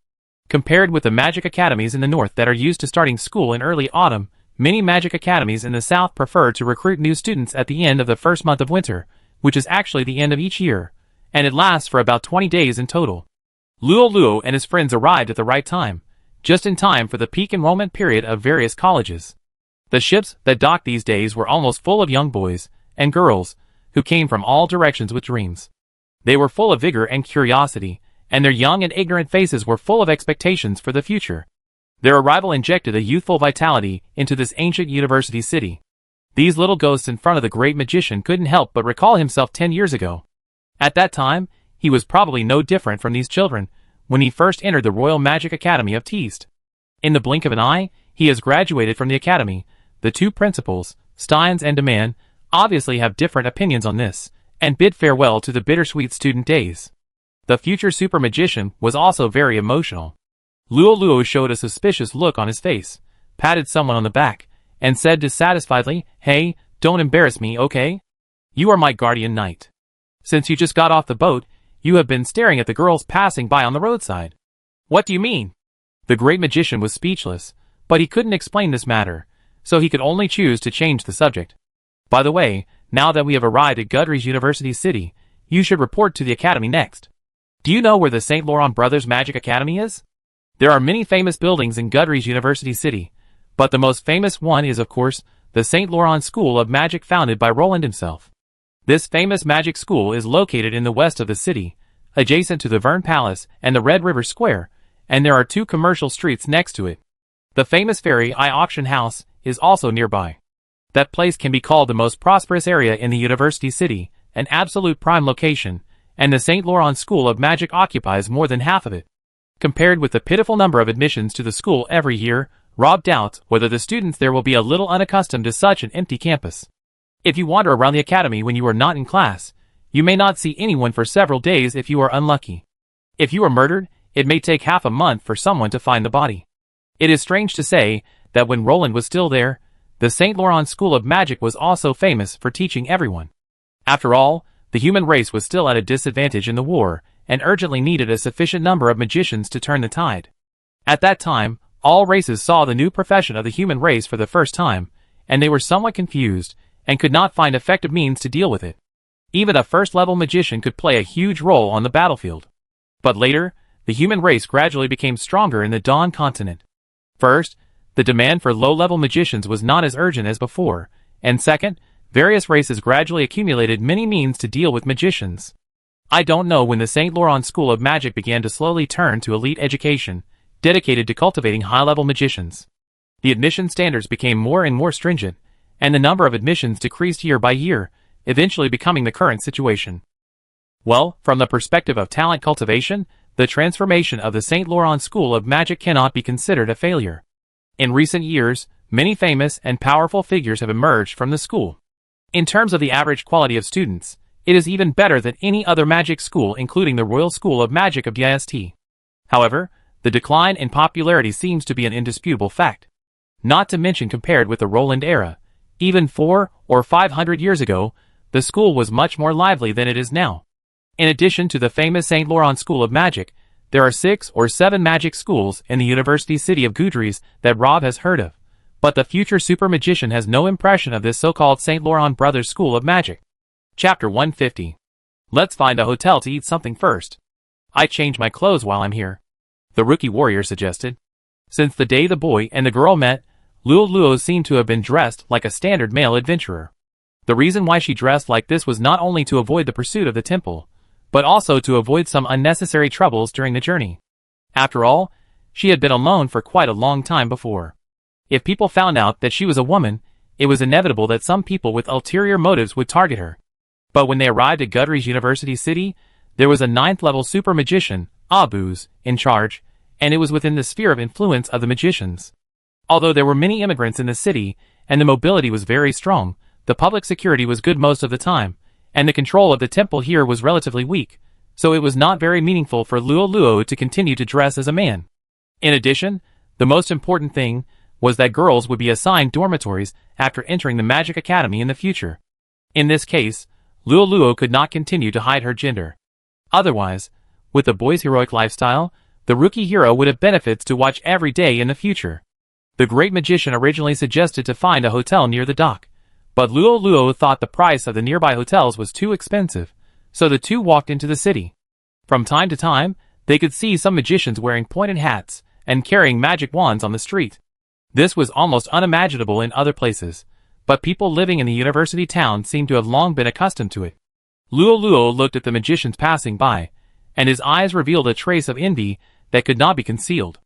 Compared with the magic academies in the north that are used to starting school in early autumn, many magic academies in the south prefer to recruit new students at the end of the first month of winter, which is actually the end of each year, and it lasts for about 20 days in total. Luo and his friends arrived at the right time, just in time for the peak enrollment period of various colleges. The ships that docked these days were almost full of young boys and girls who came from all directions with dreams. They were full of vigor and curiosity, and their young and ignorant faces were full of expectations for the future. Their arrival injected a youthful vitality into this ancient university city. These little ghosts in front of the great magician couldn't help but recall himself 10 years ago. At that time, he was probably no different from these children when he first entered the Royal Magic Academy of Teast. In the blink of an eye, he has graduated from the academy. The two principals, Steins and DeMann, obviously have different opinions on this, and bid farewell to the bittersweet student days. The future super magician was also very emotional. Luo showed a suspicious look on his face, patted someone on the back, and said dissatisfiedly, "Hey, don't embarrass me, okay? You are my guardian knight. Since you just got off the boat, you have been staring at the girls passing by on the roadside." "What do you mean?" The great magician was speechless, but he couldn't explain this matter, so he could only choose to change the subject. "By the way, now that we have arrived at Gudrie's University City, you should report to the academy next. Do you know where the St. Laurent Brothers Magic Academy is? There are many famous buildings in Gudrie's University City, but the most famous one is, of course, the St. Laurent School of Magic founded by Roland himself. This famous magic school is located in the west of the city, adjacent to the Verne Palace and the Red River Square, and there are two commercial streets next to it. The famous Fairy Eye Auction House is also nearby. That place can be called the most prosperous area in the university city, an absolute prime location, and the St. Laurent School of Magic occupies more than half of it. Compared with the pitiful number of admissions to the school every year, Rob doubts whether the students there will be a little unaccustomed to such an empty campus. If you wander around the academy when you are not in class, you may not see anyone for several days if you are unlucky. If you are murdered, it may take half a month for someone to find the body. It is strange to say that when Roland was still there, the St. Laurent School of Magic was also famous for teaching everyone. After all, the human race was still at a disadvantage in the war, and urgently needed a sufficient number of magicians to turn the tide. At that time, all races saw the new profession of the human race for the first time, and they were somewhat confused, and could not find effective means to deal with it. Even a first-level magician could play a huge role on the battlefield. But later, the human race gradually became stronger in the Dawn continent. First, the demand for low-level magicians was not as urgent as before, and second, various races gradually accumulated many means to deal with magicians. I don't know when the St. Laurent School of Magic began to slowly turn to elite education, dedicated to cultivating high-level magicians. The admission standards became more and more stringent, and the number of admissions decreased year by year, eventually becoming the current situation. Well, from the perspective of talent cultivation, the transformation of the St. Laurent School of Magic cannot be considered a failure. In recent years, many famous and powerful figures have emerged from the school. In terms of the average quality of students, it is even better than any other magic school, including the Royal School of Magic of Teast. However, the decline in popularity seems to be an indisputable fact. Not to mention, compared with the Roland era, even 400 or 500 years ago, the school was much more lively than it is now. In addition to the famous St. Laurent School of Magic, there are 6 or 7 magic schools in the university city of Gudrie's that Rob has heard of, but the future super magician has no impression of this so-called St. Laurent Brothers School of Magic. Chapter 150. Let's find a hotel to eat something first. I change my clothes while I'm here, the rookie warrior suggested. Since the day the boy and the girl met, Luo seemed to have been dressed like a standard male adventurer. The reason why she dressed like this was not only to avoid the pursuit of the temple, but also to avoid some unnecessary troubles during the journey. After all, she had been alone for quite a long time before. If people found out that she was a woman, it was inevitable that some people with ulterior motives would target her. But when they arrived at Gudrie's University City, there was a 9th-level super magician, Abuz, in charge, and it was within the sphere of influence of the magicians. Although there were many immigrants in the city, and the mobility was very strong, the public security was good most of the time, and the control of the temple here was relatively weak, so it was not very meaningful for Luo Luo to continue to dress as a man. In addition, the most important thing was that girls would be assigned dormitories after entering the Magic Academy in the future. In this case, Luo Luo could not continue to hide her gender. Otherwise, with the boy's heroic lifestyle, the rookie hero would have benefits to watch every day in the future. The great magician originally suggested to find a hotel near the dock, but Luo Luo thought the price of the nearby hotels was too expensive, so the two walked into the city. From time to time, they could see some magicians wearing pointed hats and carrying magic wands on the street. This was almost unimaginable in other places, but people living in the university town seemed to have long been accustomed to it. Luo Luo looked at the magicians passing by, and his eyes revealed a trace of envy that could not be concealed.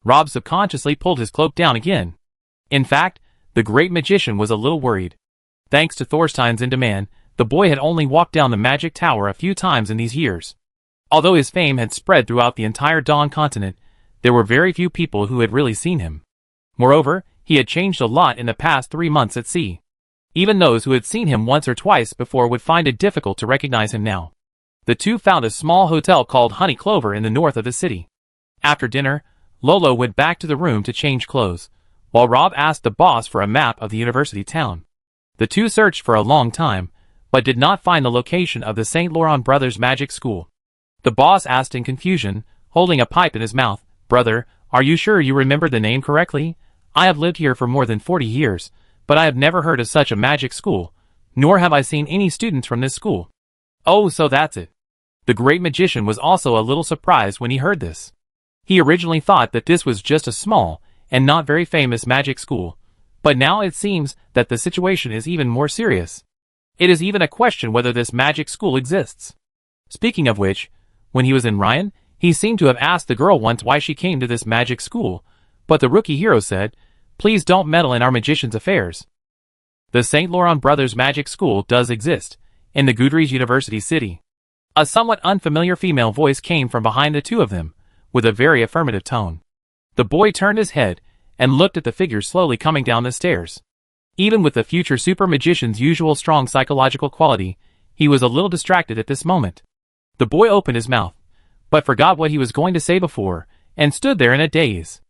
Rob subconsciously pulled his cloak down again. In fact, the great magician was a little worried. Thanks to Thorstein's in demand, the boy had only walked down the magic tower a few times in these years. Although his fame had spread throughout the entire Dawn continent, there were very few people who had really seen him. Moreover, he had changed a lot in the past 3 months at sea. Even those who had seen him once or twice before would find it difficult to recognize him now. The two found a small hotel called Honey Clover in the north of the city. After dinner, Lolo went back to the room to change clothes, while Rob asked the boss for a map of the university town. The two searched for a long time, but did not find the location of the St. Laurent Brothers Magic School. The boss asked in confusion, holding a pipe in his mouth, "Brother, are you sure you remember the name correctly? I have lived here for more than 40 years, but I have never heard of such a magic school, nor have I seen any students from this school." "Oh, so that's it." The great magician was also a little surprised when he heard this. He originally thought that this was just a small and not very famous magic school, but now it seems that the situation is even more serious. It is even a question whether this magic school exists. Speaking of which, when he was in Ryan, he seemed to have asked the girl once why she came to this magic school, but the rookie hero said, "Please don't meddle in our magician's affairs." The St. Laurent Brothers Magic School does exist, in the Goudry's University City. A somewhat unfamiliar female voice came from behind the two of them, with a very affirmative tone. The boy turned his head and looked at the figure slowly coming down the stairs. Even with the future super magician's usual strong psychological quality, he was a little distracted at this moment. The boy opened his mouth, but forgot what he was going to say before, and stood there in a daze.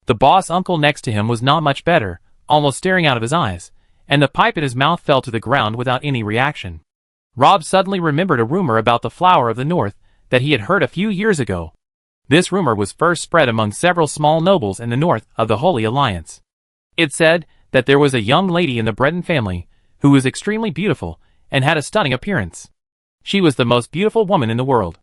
The boss uncle next to him was not much better, almost staring out of his eyes, and the pipe in his mouth fell to the ground without any reaction. Rob suddenly remembered a rumor about the Flower of the North that he had heard a few years ago. This rumor was first spread among several small nobles in the north of the Holy Alliance. It said that there was a young lady in the Breton family who was extremely beautiful and had a stunning appearance. She was the most beautiful woman in the world.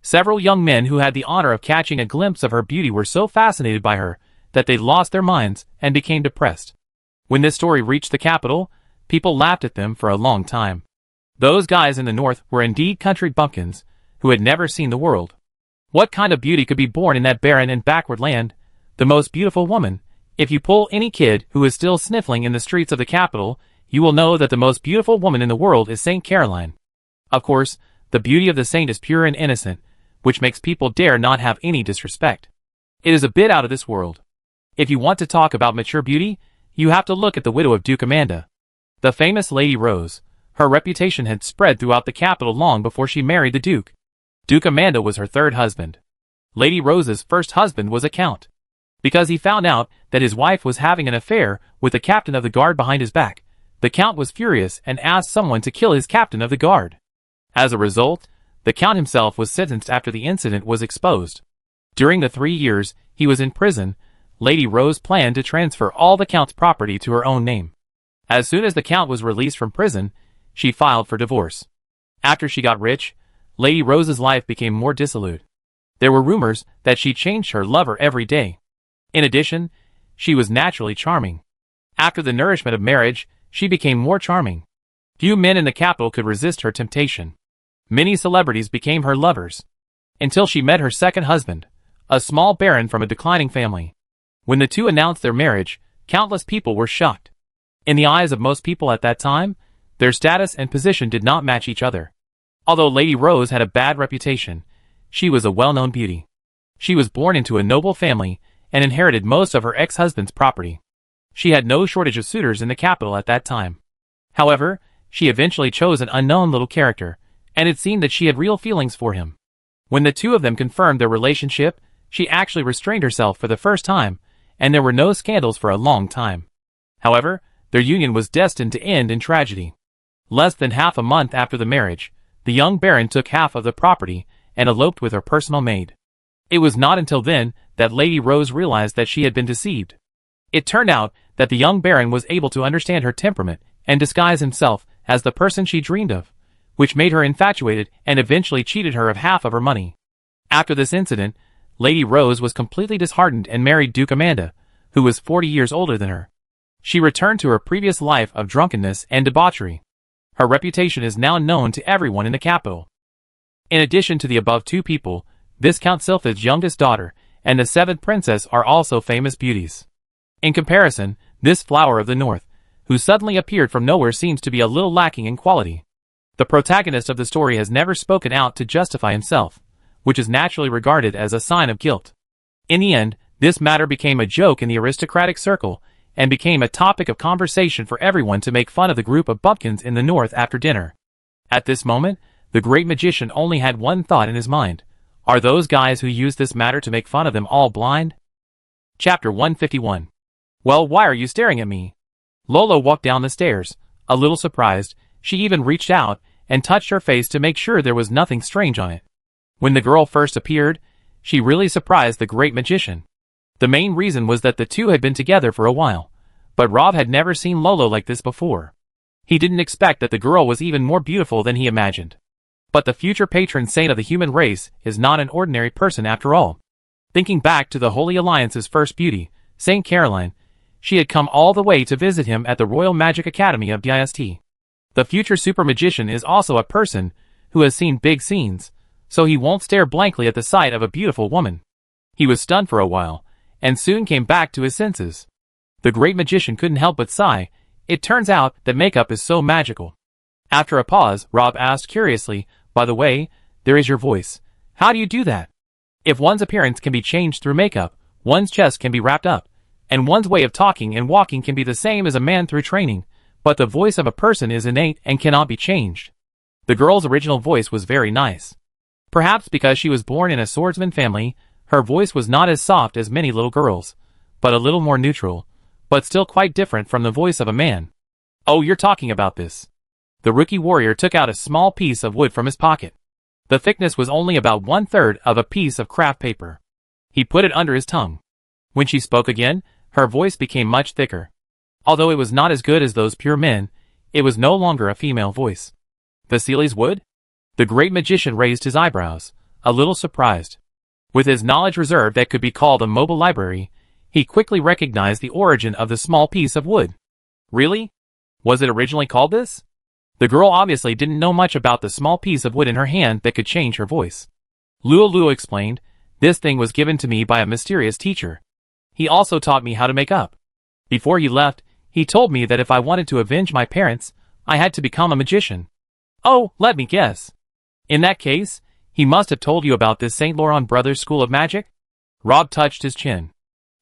Several young men who had the honor of catching a glimpse of her beauty were so fascinated by her that they lost their minds and became depressed. When this story reached the capital, people laughed at them for a long time. Those guys in the north were indeed country bumpkins who had never seen the world. What kind of beauty could be born in that barren and backward land? The most beautiful woman. If you pull any kid who is still sniffling in the streets of the capital, you will know that the most beautiful woman in the world is Saint Caroline. Of course, the beauty of the saint is pure and innocent, which makes people dare not have any disrespect. It is a bit out of this world. If you want to talk about mature beauty, you have to look at the widow of Duke Amanda. The famous Lady Rose. Her reputation had spread throughout the capital long before she married the Duke. Duke Amanda was her third husband. Lady Rose's first husband was a count. Because he found out that his wife was having an affair with the captain of the guard behind his back, the count was furious and asked someone to kill his captain of the guard. As a result, the count himself was sentenced after the incident was exposed. During the 3 years he was in prison, Lady Rose planned to transfer all the count's property to her own name. As soon as the count was released from prison, she filed for divorce. After she got rich, Lady Rose's life became more dissolute. There were rumors that she changed her lover every day. In addition, she was naturally charming. After the nourishment of marriage, she became more charming. Few men in the capital could resist her temptation. Many celebrities became her lovers. Until she met her second husband, a small baron from a declining family. When the two announced their marriage, countless people were shocked. In the eyes of most people at that time, their status and position did not match each other. Although Lady Rose had a bad reputation, she was a well-known beauty. She was born into a noble family and inherited most of her ex-husband's property. She had no shortage of suitors in the capital at that time. However, she eventually chose an unknown little character, and it seemed that she had real feelings for him. When the two of them confirmed their relationship, she actually restrained herself for the first time, and there were no scandals for a long time. However, their union was destined to end in tragedy. Less than half a month after the marriage, the young baron took half of the property and eloped with her personal maid. It was not until then that Lady Rose realized that she had been deceived. It turned out that the young baron was able to understand her temperament and disguise himself as the person she dreamed of, which made her infatuated and eventually cheated her of half of her money. After this incident, Lady Rose was completely disheartened and married Duke Amanda, who was 40 years older than her. She returned to her previous life of drunkenness and debauchery. Her reputation is now known to everyone in the capital. In addition to the above two people, Viscount Sylphid's youngest daughter and the seventh princess are also famous beauties. In comparison, this flower of the north, who suddenly appeared from nowhere, seems to be a little lacking in quality. The protagonist of the story has never spoken out to justify himself, which is naturally regarded as a sign of guilt. In the end, this matter became a joke in the aristocratic circle, and became a topic of conversation for everyone to make fun of the group of bumpkins in the north after dinner. At this moment, the great magician only had one thought in his mind. Are those guys who used this matter to make fun of them all blind? Chapter 151. Well, why are you staring at me? Lolo walked down the stairs, a little surprised. She even reached out and touched her face to make sure there was nothing strange on it. When the girl first appeared, she really surprised the great magician. The main reason was that the two had been together for a while, but Rob had never seen Lolo like this before. He didn't expect that the girl was even more beautiful than he imagined. But the future patron saint of the human race is not an ordinary person after all. Thinking back to the Holy Alliance's first beauty, Saint Caroline, she had come all the way to visit him at the Royal Magic Academy of DIST. The future super magician is also a person who has seen big scenes, so he won't stare blankly at the sight of a beautiful woman. He was stunned for a while, and soon came back to his senses. The great magician couldn't help but sigh. It turns out that makeup is so magical. After a pause, Rob asked curiously, by the way, there is your voice. How do you do that? If one's appearance can be changed through makeup, one's chest can be wrapped up, and one's way of talking and walking can be the same as a man through training, but the voice of a person is innate and cannot be changed. The girl's original voice was very nice. Perhaps because she was born in a swordsman family, her voice was not as soft as many little girls, but a little more neutral, but still quite different from the voice of a man. Oh, you're talking about this. The rookie warrior took out a small piece of wood from his pocket. The thickness was only about 1/3 of a piece of craft paper. He put it under his tongue. When she spoke again, her voice became much thicker. Although it was not as good as those pure men, it was no longer a female voice. Vasily's wood? The great magician raised his eyebrows, a little surprised. With his knowledge reserve that could be called a mobile library, he quickly recognized the origin of the small piece of wood. Really? Was it originally called this? The girl obviously didn't know much about the small piece of wood in her hand that could change her voice. Luo explained, this thing was given to me by a mysterious teacher. He also taught me how to make up. Before he left, he told me that if I wanted to avenge my parents, I had to become a magician. Oh, let me guess. In that case, he must have told you about this St. Laurent Brothers School of Magic? Rob touched his chin.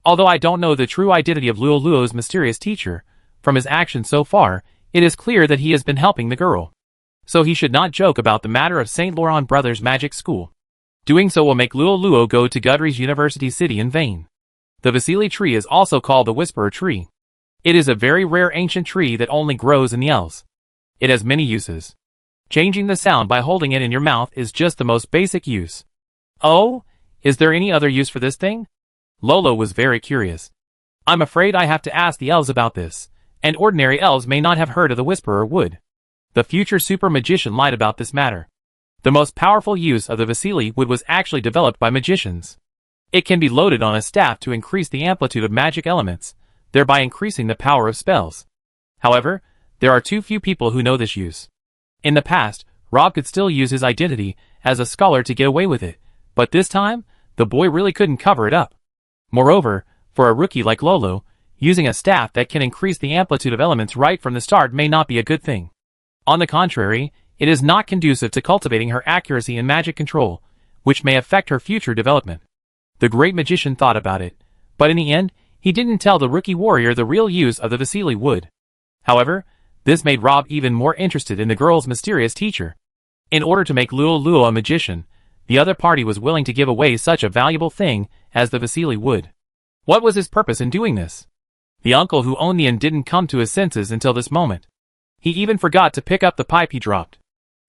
Although I don't know the true identity of Luo's mysterious teacher, from his actions so far, it is clear that he has been helping the girl. So he should not joke about the matter of St. Laurent Brothers Magic School. Doing so will make Luo go to Gudry's University City in vain. The Vasily tree is also called the Whisperer tree. It is a very rare ancient tree that only grows in the Elves. It has many uses. Changing the sound by holding it in your mouth is just the most basic use. Oh, is there any other use for this thing? Lolo was very curious. I'm afraid I have to ask the elves about this, and ordinary elves may not have heard of the Whisperer wood. The future super magician lied about this matter. The most powerful use of the Vasily wood was actually developed by magicians. It can be loaded on a staff to increase the amplitude of magic elements, thereby increasing the power of spells. However, there are too few people who know this use. In the past, Rob could still use his identity as a scholar to get away with it, but this time, the boy really couldn't cover it up. Moreover, for a rookie like Lolo, using a staff that can increase the amplitude of elements right from the start may not be a good thing. On the contrary, it is not conducive to cultivating her accuracy in magic control, which may affect her future development. The great magician thought about it, but in the end, he didn't tell the rookie warrior the real use of the Vasily wood. However, this made Rob even more interested in the girl's mysterious teacher. In order to make Lulu a magician, the other party was willing to give away such a valuable thing as the Vasily wood. What was his purpose in doing this? The uncle who owned the inn didn't come to his senses until this moment. He even forgot to pick up the pipe he dropped.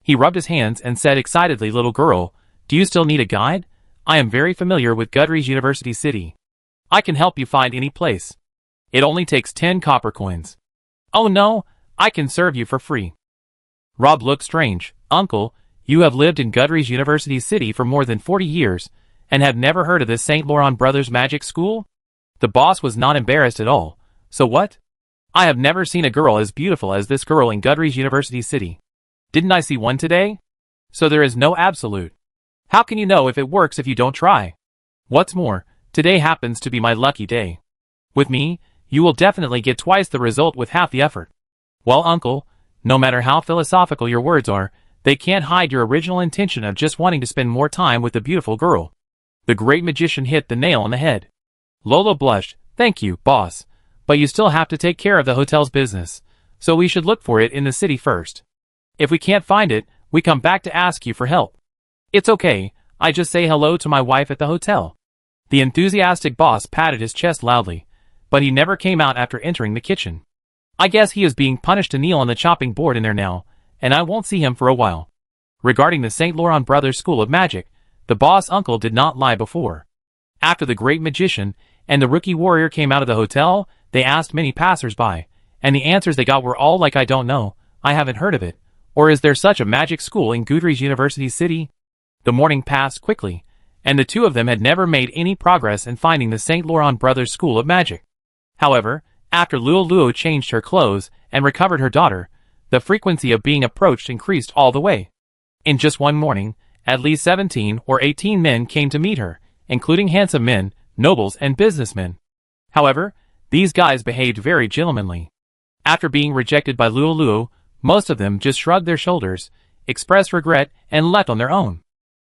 He rubbed his hands and said excitedly, "Little girl, do you still need a guide? I am very familiar with Gudrie's University City. I can help you find any place. It only takes 10 copper coins. Oh no, I can serve you for free." Rob looked strange. "Uncle, you have lived in Gudrie's University City for more than 40 years, and have never heard of this St. Laurent Brothers Magic School?" The boss was not embarrassed at all. "So what? I have never seen a girl as beautiful as this girl in Gudrie's University City. Didn't I see one today? So there is no absolute. How can you know if it works if you don't try? What's more, today happens to be my lucky day. With me, you will definitely get twice the result with half the effort." "Well, uncle, no matter how philosophical your words are, they can't hide your original intention of just wanting to spend more time with the beautiful girl." The great magician hit the nail on the head. Lolo blushed. "Thank you, boss, but you still have to take care of the hotel's business, so we should look for it in the city first. If we can't find it, we come back to ask you for help." "It's okay, I just say hello to my wife at the hotel." The enthusiastic boss patted his chest loudly, but he never came out after entering the kitchen. "I guess he is being punished to kneel on the chopping board in there now, and I won't see him for a while." Regarding the St. Laurent Brothers School of Magic, the boss uncle did not lie before. After the great magician and the rookie warrior came out of the hotel, they asked many passers-by, and the answers they got were all like, "I don't know, I haven't heard of it, or is there such a magic school in Gudrie's University City?" The morning passed quickly, and the two of them had never made any progress in finding the St. Laurent Brothers School of Magic. However, after Lulu changed her clothes and recovered her daughter, the frequency of being approached increased all the way. In just one morning, at least 17 or 18 men came to meet her, including handsome men, nobles, and businessmen. However, these guys behaved very gentlemanly. After being rejected by Lulu, most of them just shrugged their shoulders, expressed regret, and left on their own.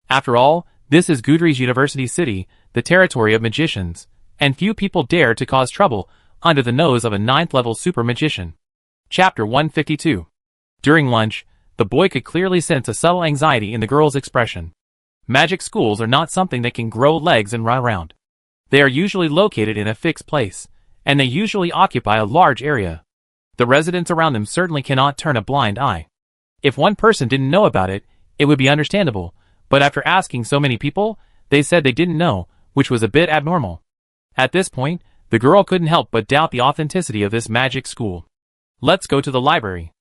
After all, this is Gudrie's University City, the territory of magicians, and few people dare to cause trouble under the nose of a 9th-level super magician. Chapter 152. During lunch, the boy could clearly sense a subtle anxiety in the girl's expression. Magic schools are not something that can grow legs and run around. They are usually located in a fixed place, and they usually occupy a large area. The residents around them certainly cannot turn a blind eye. If one person didn't know about it, it would be understandable, but after asking so many people, they said they didn't know, which was a bit abnormal. At this point, the girl couldn't help but doubt the authenticity of this magic school. "Let's go to the library."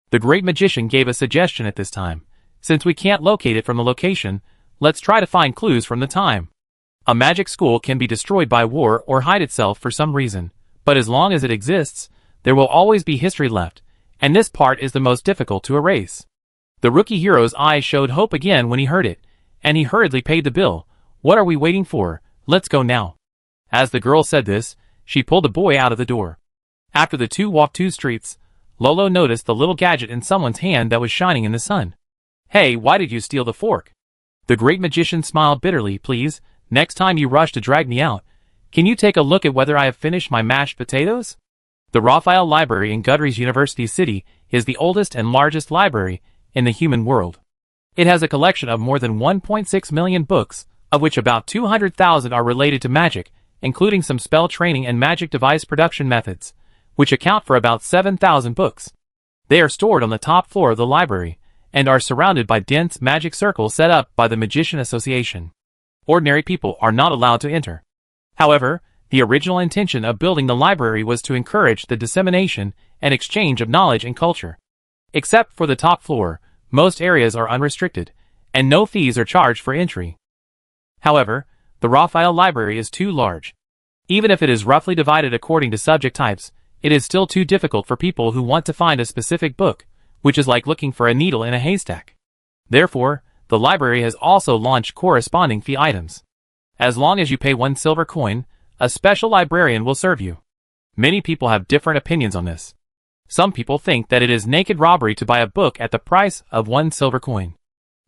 The great magician gave a suggestion at this time. "Since we can't locate it from the location, let's try to find clues from the time. A magic school can be destroyed by war or hide itself for some reason, but as long as it exists, there will always be history left, and this part is the most difficult to erase." The rookie hero's eyes showed hope again when he heard it, and he hurriedly paid the bill. "What are we waiting for? Let's go now." As the girl said this, she pulled the boy out of the door. After the two walked 2 streets, Lolo noticed the little gadget in someone's hand that was shining in the sun. "Hey, why did you steal the fork?" The great magician smiled bitterly. "Please, next time you rush to drag me out, can you take a look at whether I have finished my mashed potatoes?" The Raphael Library in Gudrie's University City is the oldest and largest library in the human world. It has a collection of more than 1.6 million books, of which about 200,000 are related to magic, including some spell training and magic device production methods, which account for about 7,000 books. They are stored on the top floor of the library, and are surrounded by dense magic circles set up by the Magician Association. Ordinary people are not allowed to enter. However, the original intention of building the library was to encourage the dissemination and exchange of knowledge and culture. Except for the top floor, most areas are unrestricted, and no fees are charged for entry. However, the Raphael Library is too large. Even if it is roughly divided according to subject types, it is still too difficult for people who want to find a specific book, which is like looking for a needle in a haystack. Therefore, the library has also launched corresponding fee items. As long as you pay 1 silver coin, a special librarian will serve you. Many people have different opinions on this. Some people think that it is naked robbery to buy a book at the price of 1 silver coin.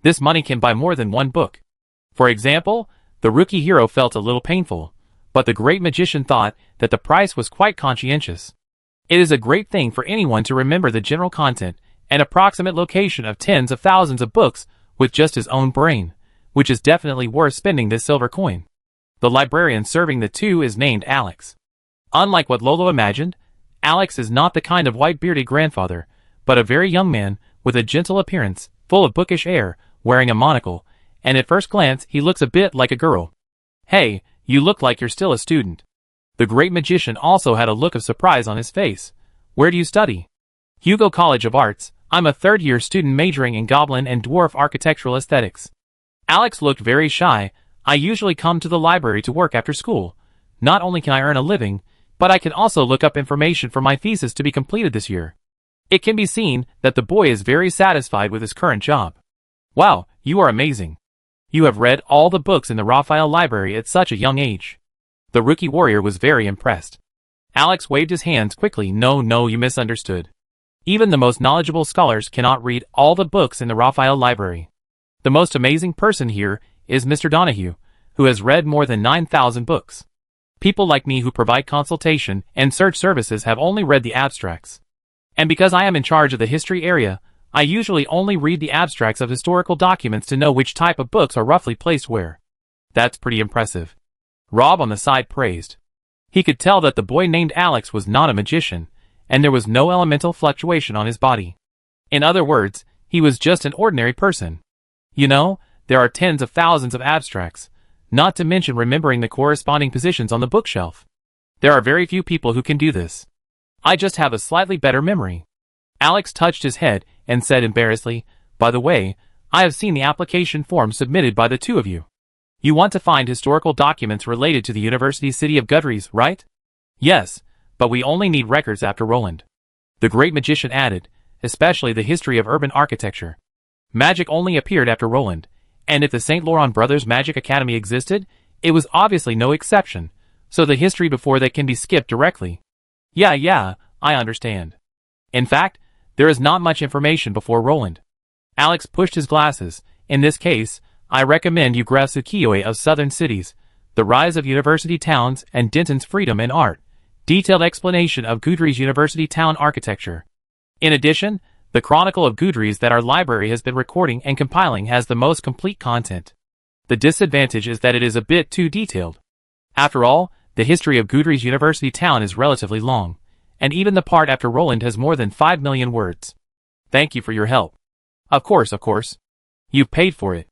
This money can buy more than one book. For example, The rookie hero felt a little painful, but the great magician thought that the price was quite conscientious. It is a great thing for anyone to remember the general content and approximate location of tens of thousands of books with just his own brain, which is definitely worth spending this silver coin. The librarian serving the two is named Alex. Unlike what Lolo imagined, Alex is not the kind of white-bearded grandfather, but a very young man with a gentle appearance, full of bookish air, wearing a monocle, and at first glance he looks a bit like a girl. Hey, you look like you're still a student. The great magician also had a look of surprise on his face. Where do you study? Hugo College of Arts. I'm a third-year student majoring in goblin and dwarf architectural aesthetics. Alex looked very shy. I usually come to the library to work after school. Not only can I earn a living, but I can also look up information for my thesis to be completed this year. It can be seen that the boy is very satisfied with his current job. Wow, you are amazing. You have read all the books in the Raphael library at such a young age. The rookie warrior was very impressed. Alex waved his hands quickly. No, you misunderstood. Even the most knowledgeable scholars cannot read all the books in the Raphael library. The most amazing person here is Mr. Donahue, who has read more than 9,000 books. People like me who provide consultation and search services have only read the abstracts. And because I am in charge of the history area, I usually only read the abstracts of historical documents to know which type of books are roughly placed where. That's pretty impressive. Rob on the side praised. He could tell that the boy named Alex was not a magician, and there was no elemental fluctuation on his body. In other words, he was just an ordinary person. You know, there are tens of thousands of abstracts, not to mention remembering the corresponding positions on the bookshelf. There are very few people who can do this. I just have a slightly better memory. Alex touched his head and said embarrassedly, by the way, I have seen the application form submitted by the two of you. You want to find historical documents related to the university city of Gudries, right? Yes, but we only need records after Roland. The great magician added, especially the history of urban architecture. Magic only appeared after Roland, and if the St. Laurent Brothers Magic Academy existed, it was obviously no exception, so the history before that can be skipped directly. Yeah, I understand. In fact, there is not much information before Roland. Alex pushed his glasses. In this case, I recommend you grasp Ukiyo-e of Southern Cities, The Rise of University Towns and Denton's Freedom and Art, detailed explanation of Gudries University Town architecture. In addition, the Chronicle of Gudries that our library has been recording and compiling has the most complete content. The disadvantage is that it is a bit too detailed. After all, the history of Gudries University Town is relatively long, and even the part after Roland has more than 5 million words. Thank you for your help. Of course. You've paid for it,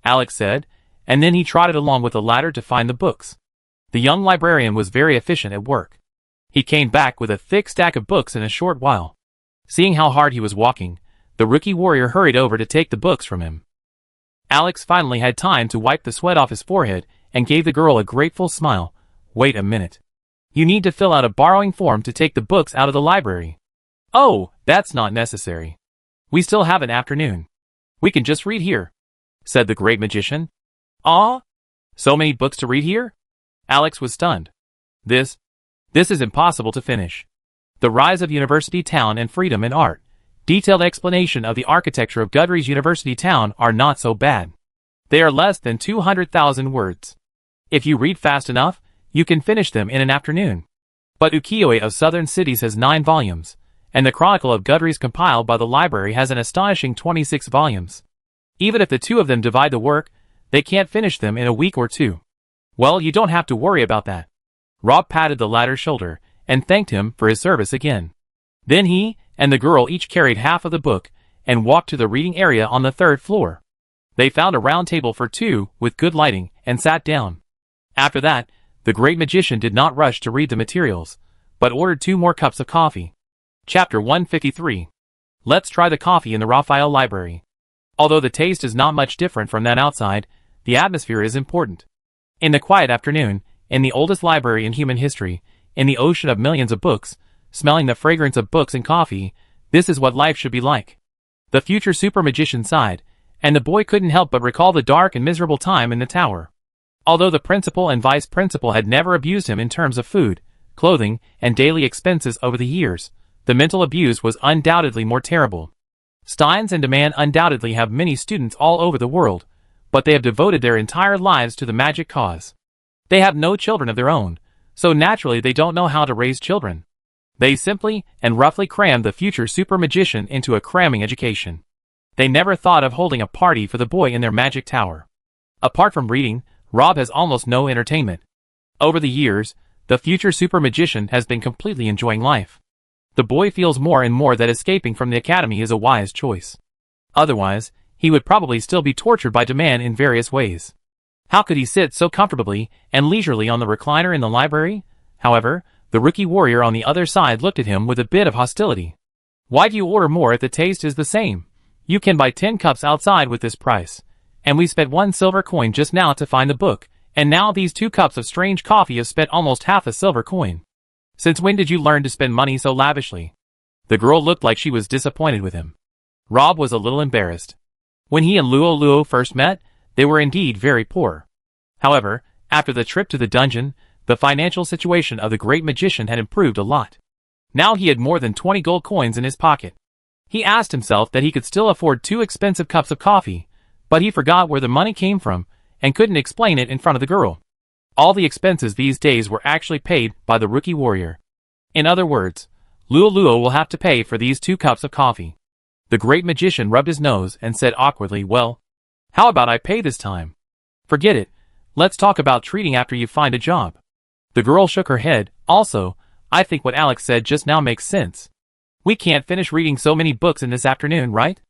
Alex said, and then he trotted along with a ladder to find the books. The young librarian was very efficient at work. He came back with a thick stack of books in a short while. Seeing how hard he was walking, the rookie warrior hurried over to take the books from him. Alex finally had time to wipe the sweat off his forehead and gave the girl a grateful smile. Wait a minute. You need to fill out a borrowing form to take the books out of the library. Oh, that's not necessary. We still have an afternoon. We can just read here, said the great magician. Ah? So many books to read here? Alex was stunned. This is impossible to finish. The Rise of University Town and Freedom and Art, detailed explanation of the architecture of Gudries University Town are not so bad. They are less than 200,000 words. If you read fast enough, you can finish them in an afternoon. But Ukiyo-e of Southern Cities has 9 volumes, and the Chronicle of Gudries compiled by the library has an astonishing 26 volumes. Even if the two of them divide the work, they can't finish them in a week or two. Well, you don't have to worry about that. Rob patted the latter's shoulder and thanked him for his service again. Then he and the girl each carried half of the book and walked to the reading area on the 3rd floor. They found a round table for two with good lighting and sat down. After that, the great magician did not rush to read the materials, but ordered 2 more cups of coffee. Chapter 153. Let's try the coffee in the Raphael library. Although the taste is not much different from that outside, the atmosphere is important. In the quiet afternoon, in the oldest library in human history, in the ocean of millions of books, smelling the fragrance of books and coffee, this is what life should be like. The future super magician sighed, and the boy couldn't help but recall the dark and miserable time in the tower. Although the principal and vice principal had never abused him in terms of food, clothing, and daily expenses over the years, the mental abuse was undoubtedly more terrible. Steins and Demand undoubtedly have many students all over the world, but they have devoted their entire lives to the magic cause. They have no children of their own, so naturally they don't know how to raise children. They simply and roughly crammed the future super magician into a cramming education. They never thought of holding a party for the boy in their magic tower. Apart from reading, Rob has almost no entertainment. Over the years, the future super magician has been completely enjoying life. The boy feels more and more that escaping from the academy is a wise choice. Otherwise, he would probably still be tortured by demand in various ways. How could he sit so comfortably and leisurely on the recliner in the library? However, the rookie warrior on the other side looked at him with a bit of hostility. Why do you order more if the taste is the same? You can buy 10 cups outside with this price. And we spent 1 silver coin just now to find the book, and now these 2 cups of strange coffee have spent almost half a silver coin. Since when did you learn to spend money so lavishly? The girl looked like she was disappointed with him. Rob was a little embarrassed. When he and Luo first met, they were indeed very poor. However, after the trip to the dungeon, the financial situation of the great magician had improved a lot. Now he had more than 20 gold coins in his pocket. He asked himself that he could still afford 2 expensive cups of coffee, but he forgot where the money came from and couldn't explain it in front of the girl. All the expenses these days were actually paid by the rookie warrior. In other words, Luo will have to pay for these 2 cups of coffee. The great magician rubbed his nose and said awkwardly, well, how about I pay this time? Forget it. Let's talk about treating after you find a job. The girl shook her head. Also, I think what Alex said just now makes sense. We can't finish reading so many books in this afternoon, right?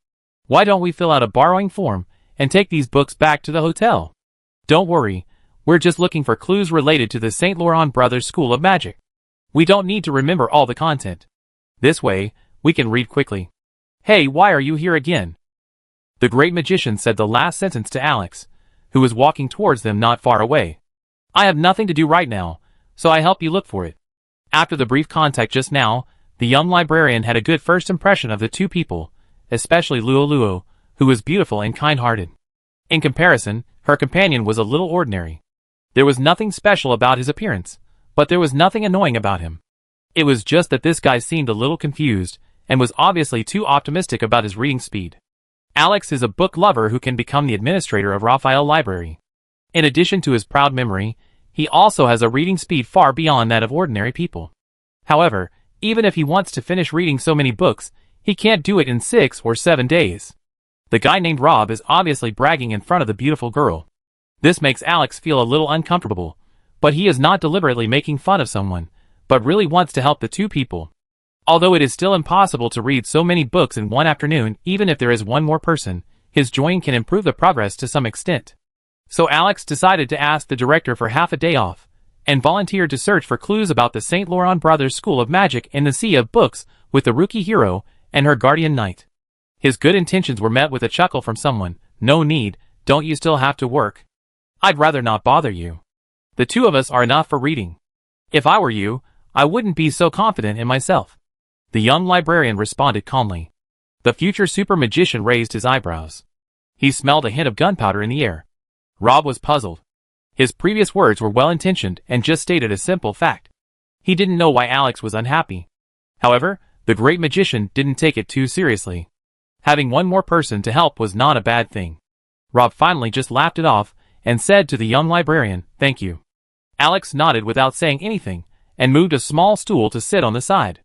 Why don't we fill out a borrowing form and take these books back to the hotel? Don't worry, we're just looking for clues related to the St. Laurent Brothers School of Magic. We don't need to remember all the content. This way, we can read quickly. Hey, why are you here again? The great magician said the last sentence to Alex, who was walking towards them not far away. I have nothing to do right now, so I help you look for it. After the brief contact just now, the young librarian had a good first impression of the 2 people, especially Luo, who was beautiful and kind-hearted. In comparison, her companion was a little ordinary. There was nothing special about his appearance, but there was nothing annoying about him. It was just that this guy seemed a little confused, and was obviously too optimistic about his reading speed. Alex is a book lover who can become the administrator of Raphael Library. In addition to his proud memory, he also has a reading speed far beyond that of ordinary people. However, even if he wants to finish reading so many books, he can't do it in 6 or 7 days. The guy named Rob is obviously bragging in front of the beautiful girl. This makes Alex feel a little uncomfortable, but he is not deliberately making fun of someone, but really wants to help the 2 people. Although it is still impossible to read so many books in one afternoon, even if there is one more person, his joining can improve the progress to some extent. So Alex decided to ask the director for half a day off, and volunteered to search for clues about the St. Laurent Brothers School of Magic in the sea of books with the rookie hero and her guardian knight. His good intentions were met with a chuckle from someone. No need, don't you still have to work? I'd rather not bother you. The 2 of us are enough for reading. If I were you, I wouldn't be so confident in myself. The young librarian responded calmly. The future super magician raised his eyebrows. He smelled a hint of gunpowder in the air. Rob was puzzled. His previous words were well-intentioned and just stated a simple fact. He didn't know why Alex was unhappy. However, the great magician didn't take it too seriously. Having one more person to help was not a bad thing. Rob finally just laughed it off and said to the young librarian, thank you. Alex nodded without saying anything and moved a small stool to sit on the side.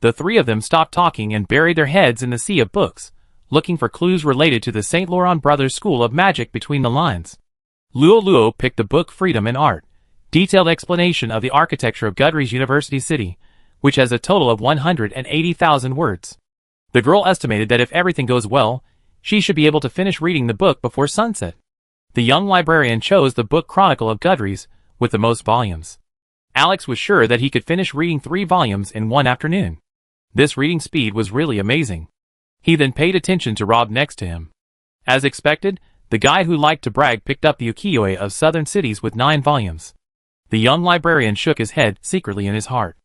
The 3 of them stopped talking and buried their heads in the sea of books, looking for clues related to the St. Laurent Brothers School of Magic between the lines. Luo picked the book Freedom and Art, detailed explanation of the architecture of Gudry's University City, which has a total of 180,000 words. The girl estimated that if everything goes well, she should be able to finish reading the book before sunset. The young librarian chose the book Chronicle of Gudry's, with the most volumes. Alex was sure that he could finish reading 3 volumes in one afternoon. This reading speed was really amazing. He then paid attention to Rob next to him. As expected, the guy who liked to brag picked up the ukiyo-e of Southern Cities with 9 volumes. The young librarian shook his head secretly in his heart.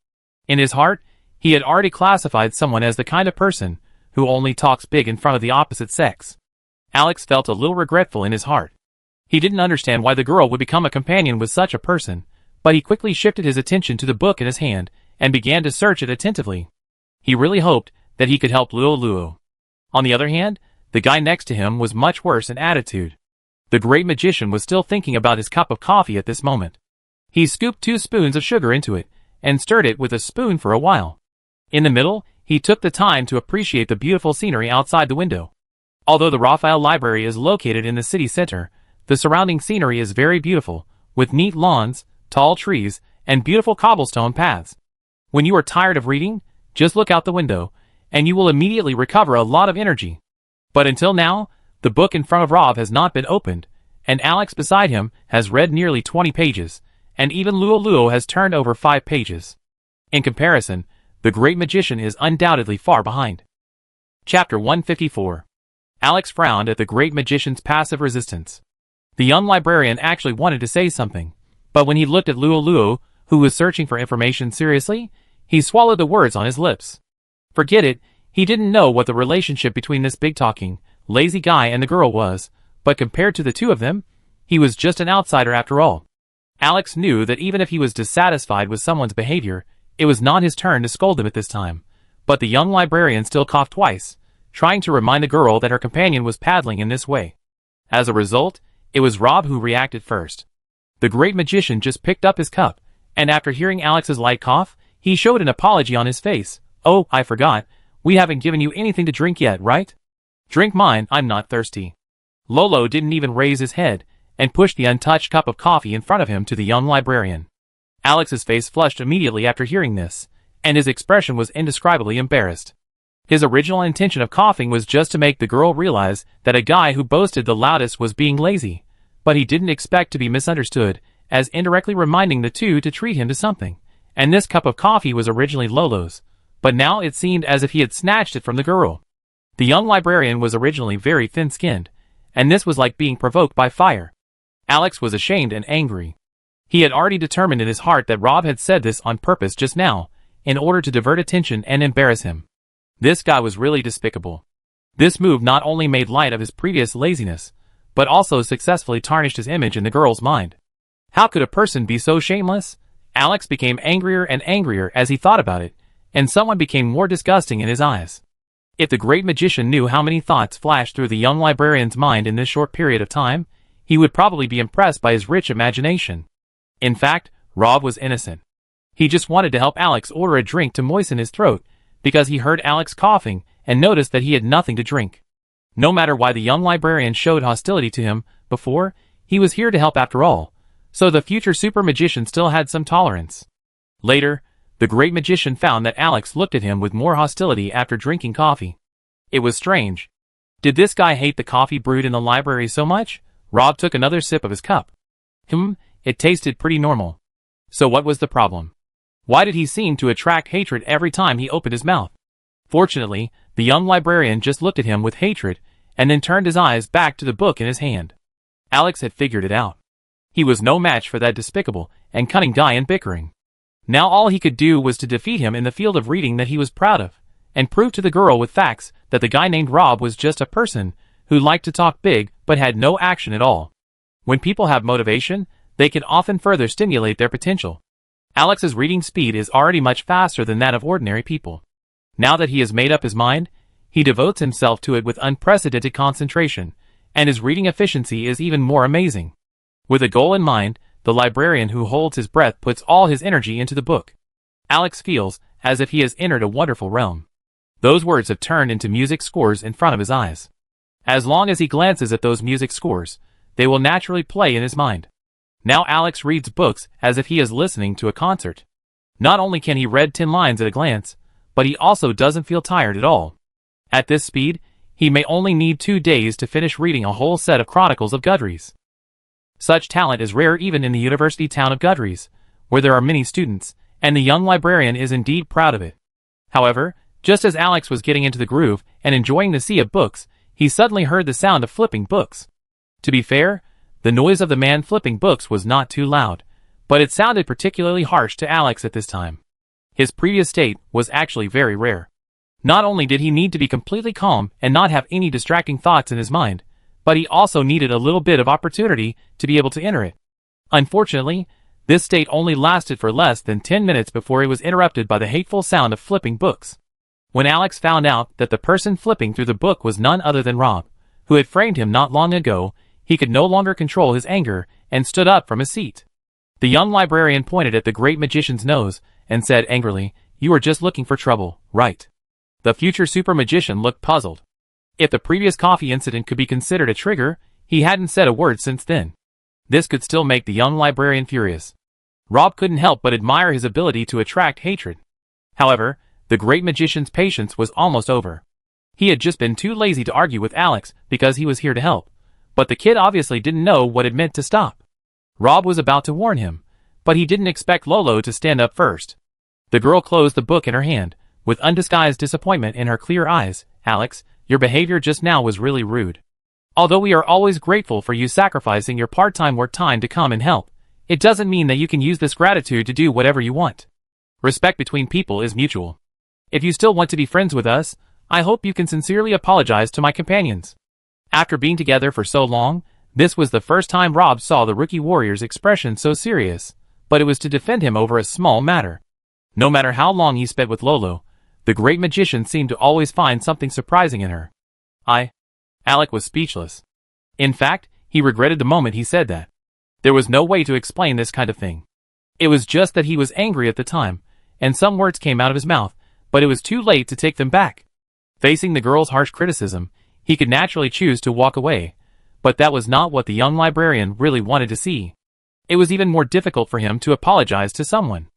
In his heart, he had already classified someone as the kind of person who only talks big in front of the opposite sex. Alex felt a little regretful in his heart. He didn't understand why the girl would become a companion with such a person, but he quickly shifted his attention to the book in his hand and began to search it attentively. He really hoped that he could help Luo. On the other hand, the guy next to him was much worse in attitude. The great magician was still thinking about his cup of coffee at this moment. He scooped 2 spoons of sugar into it, and stirred it with a spoon for a while. In the middle, he took the time to appreciate the beautiful scenery outside the window. Although the Raphael Library is located in the city center, the surrounding scenery is very beautiful, with neat lawns, tall trees, and beautiful cobblestone paths. When you are tired of reading, just look out the window, and you will immediately recover a lot of energy. But until now, the book in front of Rob has not been opened, and Alex beside him has read nearly 20 pages, and even Luo has turned over 5 pages. In comparison, the great magician is undoubtedly far behind. Chapter 154. Alex frowned at the great magician's passive resistance. The young librarian actually wanted to say something, but when he looked at Luo, who was searching for information seriously, he swallowed the words on his lips. Forget it, he didn't know what the relationship between this big-talking, lazy guy and the girl was, but compared to the two of them, he was just an outsider after all. Alex knew that even if he was dissatisfied with someone's behavior, it was not his turn to scold them at this time, but the young librarian still coughed twice, trying to remind the girl that her companion was paddling in this way. As a result, it was Rob who reacted first. The great magician just picked up his cup, and after hearing Alex's light cough, he showed an apology on his face. "Oh, I forgot, we haven't given you anything to drink yet, right? Drink mine, I'm not thirsty." Lolo didn't even raise his head, and pushed the untouched cup of coffee in front of him to the young librarian. Alex's face flushed immediately after hearing this, and his expression was indescribably embarrassed. His original intention of coughing was just to make the girl realize that a guy who boasted the loudest was being lazy, but he didn't expect to be misunderstood as indirectly reminding the two to treat him to something, and this cup of coffee was originally Lolo's, but now it seemed as if he had snatched it from the girl. The young librarian was originally very thin-skinned, and this was like being provoked by fire. Alex was ashamed and angry. He had already determined in his heart that Rob had said this on purpose just now, in order to divert attention and embarrass him. This guy was really despicable. This move not only made light of his previous laziness, but also successfully tarnished his image in the girl's mind. How could a person be so shameless? Alex became angrier and angrier as he thought about it, and someone became more disgusting in his eyes. If the great magician knew how many thoughts flashed through the young librarian's mind in this short period of time, he would probably be impressed by his rich imagination. In fact, Rob was innocent. He just wanted to help Alex order a drink to moisten his throat, because he heard Alex coughing and noticed that he had nothing to drink. No matter why the young librarian showed hostility to him before, he was here to help after all, so the future super magician still had some tolerance. Later, the great magician found that Alex looked at him with more hostility after drinking coffee. It was strange. Did this guy hate the coffee brewed in the library so much? Rob took another sip of his cup. It tasted pretty normal. So what was the problem? Why did he seem to attract hatred every time he opened his mouth? Fortunately, the young librarian just looked at him with hatred, and then turned his eyes back to the book in his hand. Alex had figured it out. He was no match for that despicable and cunning guy in bickering. Now all he could do was to defeat him in the field of reading that he was proud of, and prove to the girl with facts that the guy named Rob was just a person who liked to talk big but had no action at all. When people have motivation, they can often further stimulate their potential. Alex's reading speed is already much faster than that of ordinary people. Now that he has made up his mind, he devotes himself to it with unprecedented concentration, and his reading efficiency is even more amazing. With a goal in mind, the librarian who holds his breath puts all his energy into the book. Alex feels as if he has entered a wonderful realm. Those words have turned into music scores in front of his eyes. As long as he glances at those music scores, they will naturally play in his mind. Now Alex reads books as if he is listening to a concert. Not only can he read 10 lines at a glance, but he also doesn't feel tired at all. At this speed, he may only need 2 days to finish reading a whole set of Chronicles of Gudries. Such talent is rare even in the university town of Gudries, where there are many students, and the young librarian is indeed proud of it. However, just as Alex was getting into the groove and enjoying the sea of books, he suddenly heard the sound of flipping books. To be fair, the noise of the man flipping books was not too loud, but it sounded particularly harsh to Alex at this time. His previous state was actually very rare. Not only did he need to be completely calm and not have any distracting thoughts in his mind, but he also needed a little bit of opportunity to be able to enter it. Unfortunately, this state only lasted for less than 10 minutes before it was interrupted by the hateful sound of flipping books. When Alex found out that the person flipping through the book was none other than Rob, who had framed him not long ago, He could no longer control his anger and stood up from his seat. The young librarian pointed at the great magician's nose and said angrily, "You are just looking for trouble, right?" The future super magician looked puzzled. If the previous coffee incident could be considered a trigger, he hadn't said a word since then. This could still make the young librarian furious. Rob couldn't help but admire his ability to attract hatred. However, the great magician's patience was almost over. He had just been too lazy to argue with Alex because he was here to help, but the kid obviously didn't know what it meant to stop. Rob was about to warn him, but he didn't expect Lolo to stand up first. The girl closed the book in her hand, with undisguised disappointment in her clear eyes. "Alex, your behavior just now was really rude. Although we are always grateful for you sacrificing your part-time work time to come and help, it doesn't mean that you can use this gratitude to do whatever you want. Respect between people is mutual. If you still want to be friends with us, I hope you can sincerely apologize to my companions." After being together for so long, this was the first time Rob saw the rookie warrior's expression so serious, but it was to defend him over a small matter. No matter how long he spent with Lolo, the great magician seemed to always find something surprising in her. Alec was speechless. In fact, he regretted the moment he said that. There was no way to explain this kind of thing. It was just that he was angry at the time, and some words came out of his mouth, but it was too late to take them back. Facing the girl's harsh criticism, he could naturally choose to walk away, but that was not what the young librarian really wanted to see. It was even more difficult for him to apologize to someone.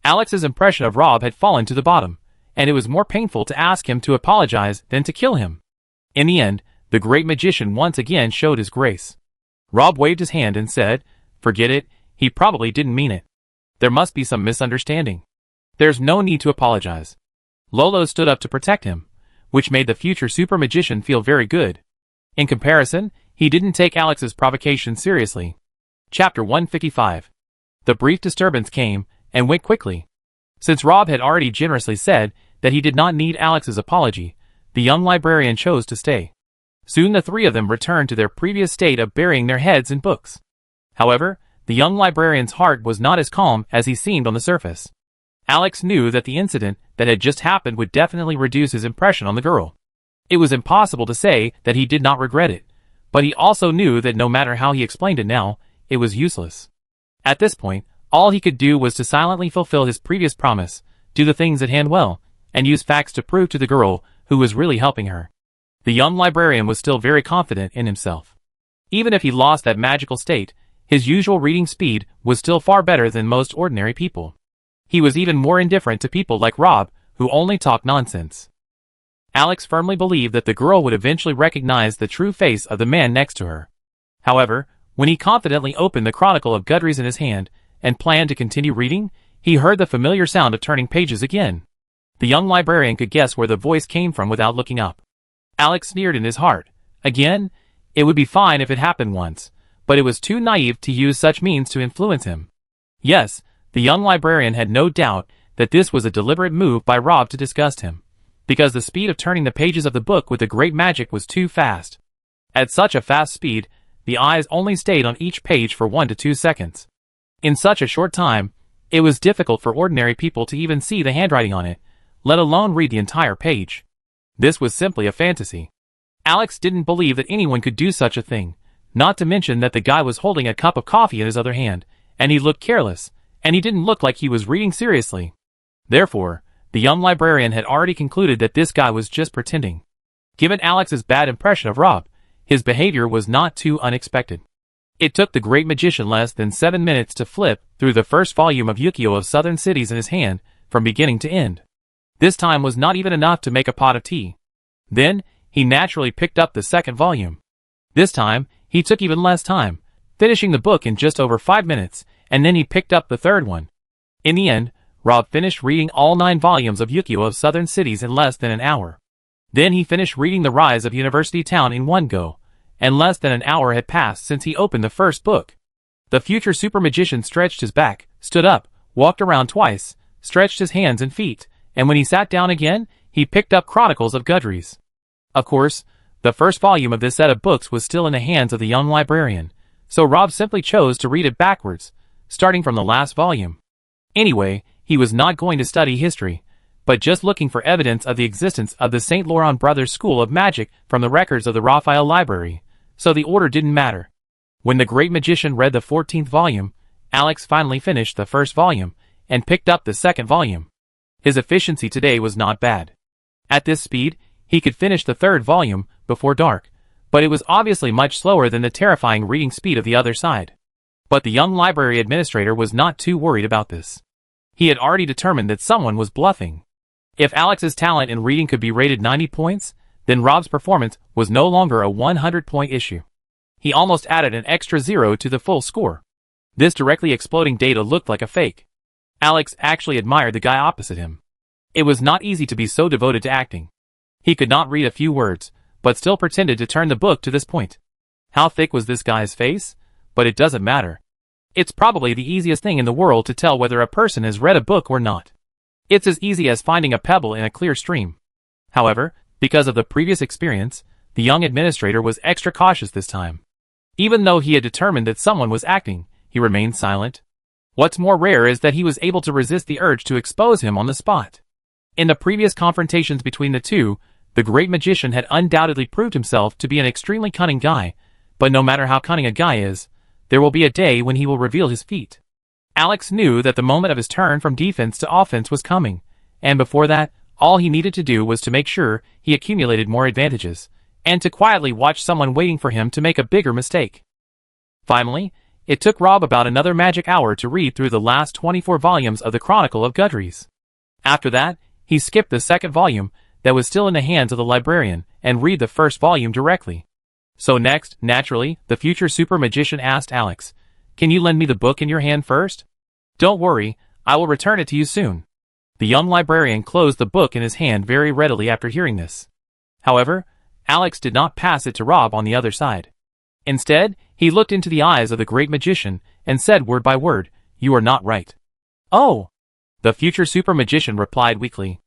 Alex's impression of Rob had fallen to the bottom, and it was more painful to ask him to apologize than to kill him. In the end, the great magician once again showed his grace. Rob waved his hand and said, "Forget it, he probably didn't mean it. There must be some misunderstanding. There's no need to apologize." Lolo stood up to protect him, which made the future super magician feel very good. In comparison, he didn't take Alex's provocation seriously. Chapter 155. The brief disturbance came and went quickly. Since Rob had already generously said that he did not need Alex's apology, the young librarian chose to stay. Soon the three of them returned to their previous state of burying their heads in books. However, the young librarian's heart was not as calm as he seemed on the surface. Alex knew that the incident that had just happened would definitely reduce his impression on the girl. It was impossible to say that he did not regret it, but he also knew that no matter how he explained it now, it was useless. At this point, all he could do was to silently fulfill his previous promise, do the things at hand well, and use facts to prove to the girl who was really helping her. The young librarian was still very confident in himself. Even if he lost that magical state, his usual reading speed was still far better than most ordinary people. He was even more indifferent to people like Rob, who only talk nonsense. Alex firmly believed that the girl would eventually recognize the true face of the man next to her. However, when he confidently opened the Chronicle of Gudries in his hand and planned to continue reading, he heard the familiar sound of turning pages again. The young librarian could guess where the voice came from without looking up. Alex sneered in his heart. Again, it would be fine if it happened once, but it was too naive to use such means to influence him. Yes, the young librarian had no doubt that this was a deliberate move by Rob to disgust him, because the speed of turning the pages of the book with the great magic was too fast. At such a fast speed, the eyes only stayed on each page for 1 to 2 seconds. In such a short time, it was difficult for ordinary people to even see the handwriting on it, let alone read the entire page. This was simply a fantasy. Alex didn't believe that anyone could do such a thing, not to mention that the guy was holding a cup of coffee in his other hand, and he looked careless, and he didn't look like he was reading seriously. Therefore, the young librarian had already concluded that this guy was just pretending. Given Alex's bad impression of Rob, his behavior was not too unexpected. It took the great magician less than 7 minutes to flip through the first volume of Yukio of Southern Cities in his hand, from beginning to end. This time was not even enough to make a pot of tea. Then, he naturally picked up the second volume. This time, he took even less time, finishing the book in just over 5 minutes, and then he picked up the third one. In the end, Rob finished reading all 9 volumes of Yukio of Southern Cities in less than an hour. Then he finished reading The Rise of University Town in one go, and less than an hour had passed since he opened the first book. The future super magician stretched his back, stood up, walked around twice, stretched his hands and feet, and when he sat down again, he picked up Chronicles of Gudries. Of course, the first volume of this set of books was still in the hands of the young librarian, so Rob simply chose to read it backwards, starting from the last volume. Anyway, he was not going to study history, but just looking for evidence of the existence of the St. Laurent Brothers School of Magic from the records of the Raphael Library, so the order didn't matter. When the great magician read the 14th volume, Alex finally finished the first volume and picked up the second volume. His efficiency today was not bad. At this speed, he could finish the third volume before dark, but it was obviously much slower than the terrifying reading speed of the other side. But the young library administrator was not too worried about this. He had already determined that someone was bluffing. If Alex's talent in reading could be rated 90 points, then Rob's performance was no longer a 100-point issue. He almost added an extra 0 to the full score. This directly exploding data looked like a fake. Alex actually admired the guy opposite him. It was not easy to be so devoted to acting. He could not read a few words, but still pretended to turn the book to this point. How thick was this guy's face? But it doesn't matter. It's probably the easiest thing in the world to tell whether a person has read a book or not. It's as easy as finding a pebble in a clear stream. However, because of the previous experience, the young administrator was extra cautious this time. Even though he had determined that someone was acting, he remained silent. What's more rare is that he was able to resist the urge to expose him on the spot. In the previous confrontations between the two, the great magician had undoubtedly proved himself to be an extremely cunning guy, but no matter how cunning a guy is, there will be a day when he will reveal his feat. Alex knew that the moment of his turn from defense to offense was coming, and before that, all he needed to do was to make sure he accumulated more advantages, and to quietly watch someone waiting for him to make a bigger mistake. Finally, it took Rob about another magic hour to read through the last 24 volumes of the Chronicle of Gudries. After that, he skipped the second volume that was still in the hands of the librarian and read the first volume directly. So next, naturally, the future super magician asked Alex, "Can you lend me the book in your hand first?" "Don't worry, I will return it to you soon." The young librarian closed the book in his hand very readily after hearing this. However, Alex did not pass it to Rob on the other side. Instead, he looked into the eyes of the great magician and said word by word, "You are not right." "Oh!" the future super magician replied weakly.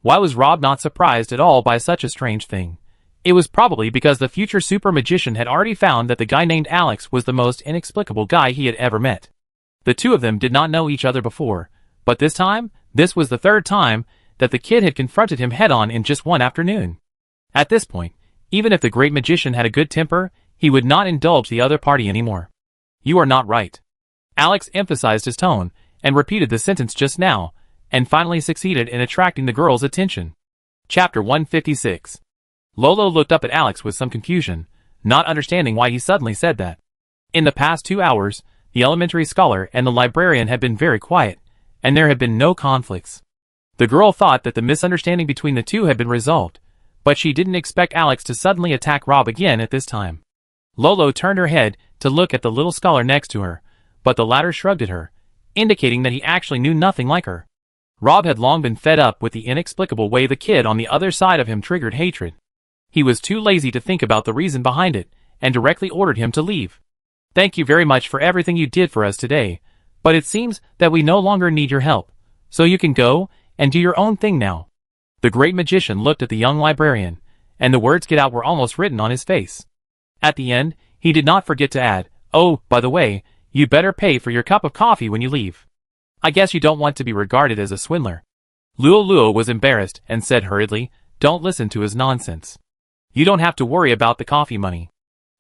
Why was Rob not surprised at all by such a strange thing? It was probably because the future super magician had already found that the guy named Alex was the most inexplicable guy he had ever met. The two of them did not know each other before, but this time, this was the third time that the kid had confronted him head-on in just one afternoon. At this point, even if the great magician had a good temper, he would not indulge the other party anymore. "You are not right." Alex emphasized his tone and repeated the sentence just now, and finally succeeded in attracting the girl's attention. Chapter 156. Lolo looked up at Alex with some confusion, not understanding why he suddenly said that. In the past 2 hours, the elementary scholar and the librarian had been very quiet, and there had been no conflicts. The girl thought that the misunderstanding between the two had been resolved, but she didn't expect Alex to suddenly attack Rob again at this time. Lolo turned her head to look at the little scholar next to her, but the latter shrugged at her, indicating that he actually knew nothing like her. Rob had long been fed up with the inexplicable way the kid on the other side of him triggered hatred. He was too lazy to think about the reason behind it, and directly ordered him to leave. "Thank you very much for everything you did for us today, but it seems that we no longer need your help, so you can go and do your own thing now." The great magician looked at the young librarian, and the words "get out" were almost written on his face. At the end, he did not forget to add, "Oh, by the way, you'd better pay for your cup of coffee when you leave. I guess you don't want to be regarded as a swindler." Luo was embarrassed and said hurriedly, "Don't listen to his nonsense. You don't have to worry about the coffee money."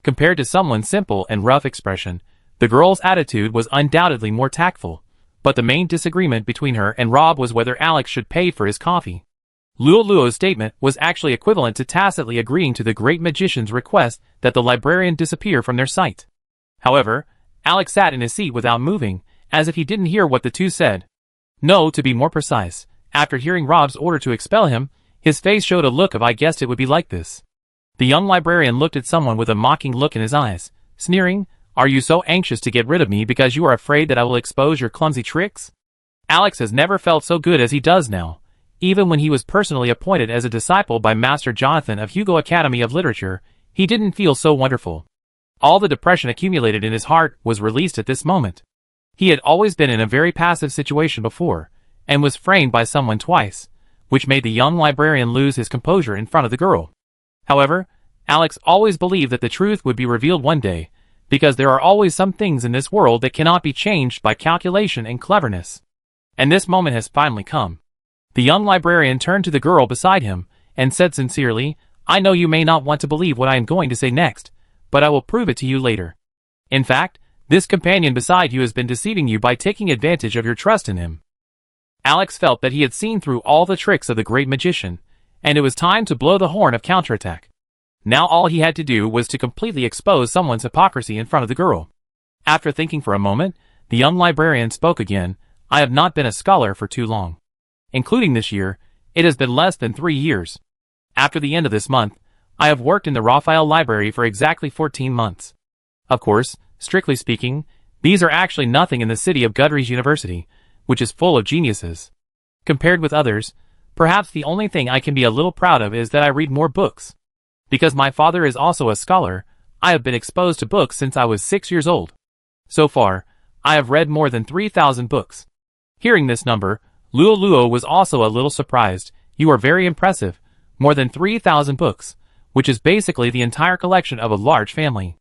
Compared to someone's simple and rough expression, the girl's attitude was undoubtedly more tactful, but the main disagreement between her and Rob was whether Alex should pay for his coffee. Luo's statement was actually equivalent to tacitly agreeing to the great magician's request that the librarian disappear from their sight. However, Alex sat in his seat without moving, as if he didn't hear what the two said. No, to be more precise, after hearing Rob's order to expel him, his face showed a look of "I guessed it would be like this." The young librarian looked at someone with a mocking look in his eyes, sneering, "Are you so anxious to get rid of me because you are afraid that I will expose your clumsy tricks?" Alex has never felt so good as he does now. Even when he was personally appointed as a disciple by Master Jonathan of Hugo Academy of Literature, he didn't feel so wonderful. All the depression accumulated in his heart was released at this moment. He had always been in a very passive situation before, and was framed by someone twice, which made the young librarian lose his composure in front of the girl. However, Alex always believed that the truth would be revealed one day, because there are always some things in this world that cannot be changed by calculation and cleverness. And this moment has finally come. The young librarian turned to the girl beside him, and said sincerely, "I know you may not want to believe what I am going to say next, but I will prove it to you later." In fact, this companion beside you has been deceiving you by taking advantage of your trust in him. Alex felt that he had seen through all the tricks of the great magician, and it was time to blow the horn of counterattack. Now all he had to do was to completely expose someone's hypocrisy in front of the girl. After thinking for a moment, the young librarian spoke again. I have not been a scholar for too long. Including this year, it has been less than 3 years. After the end of this month, I have worked in the Raphael Library for exactly 14 months. Of course, strictly speaking, these are actually nothing in the city of Gudrie's University, which is full of geniuses. Compared with others, perhaps the only thing I can be a little proud of is that I read more books. Because my father is also a scholar, I have been exposed to books since I was 6 years old. So far, I have read more than 3,000 books. Hearing this number, Luo was also a little surprised. You are very impressive. More than 3,000 books, which is basically the entire collection of a large family.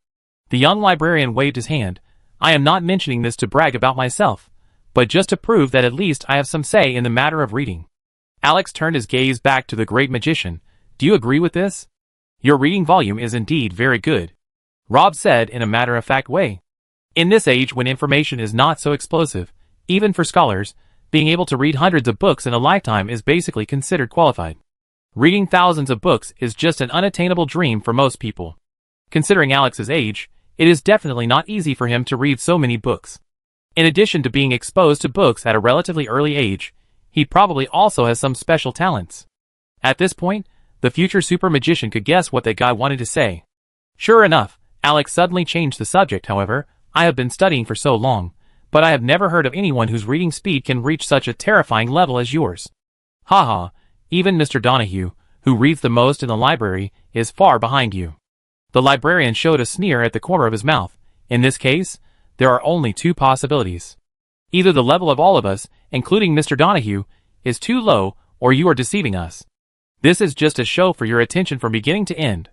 The young librarian waved his hand. I am not mentioning this to brag about myself, but just to prove that at least I have some say in the matter of reading. Alex turned his gaze back to the great magician. Do you agree with this? Your reading volume is indeed very good, Rob said in a matter-of-fact way. In this age when information is not so explosive, even for scholars, being able to read hundreds of books in a lifetime is basically considered qualified. Reading thousands of books is just an unattainable dream for most people. Considering Alex's age, it is definitely not easy for him to read so many books. In addition to being exposed to books at a relatively early age, he probably also has some special talents. At this point, the future super magician could guess what that guy wanted to say. Sure enough, Alex suddenly changed the subject. However, I have been studying for so long, but I have never heard of anyone whose reading speed can reach such a terrifying level as yours. Haha, even Mr. Donahue, who reads the most in the library, is far behind you. The librarian showed a sneer at the corner of his mouth. In this case, there are only two possibilities. Either the level of all of us, including Mr. Donahue, is too low, or you are deceiving us. This is just a show for your attention from beginning to end.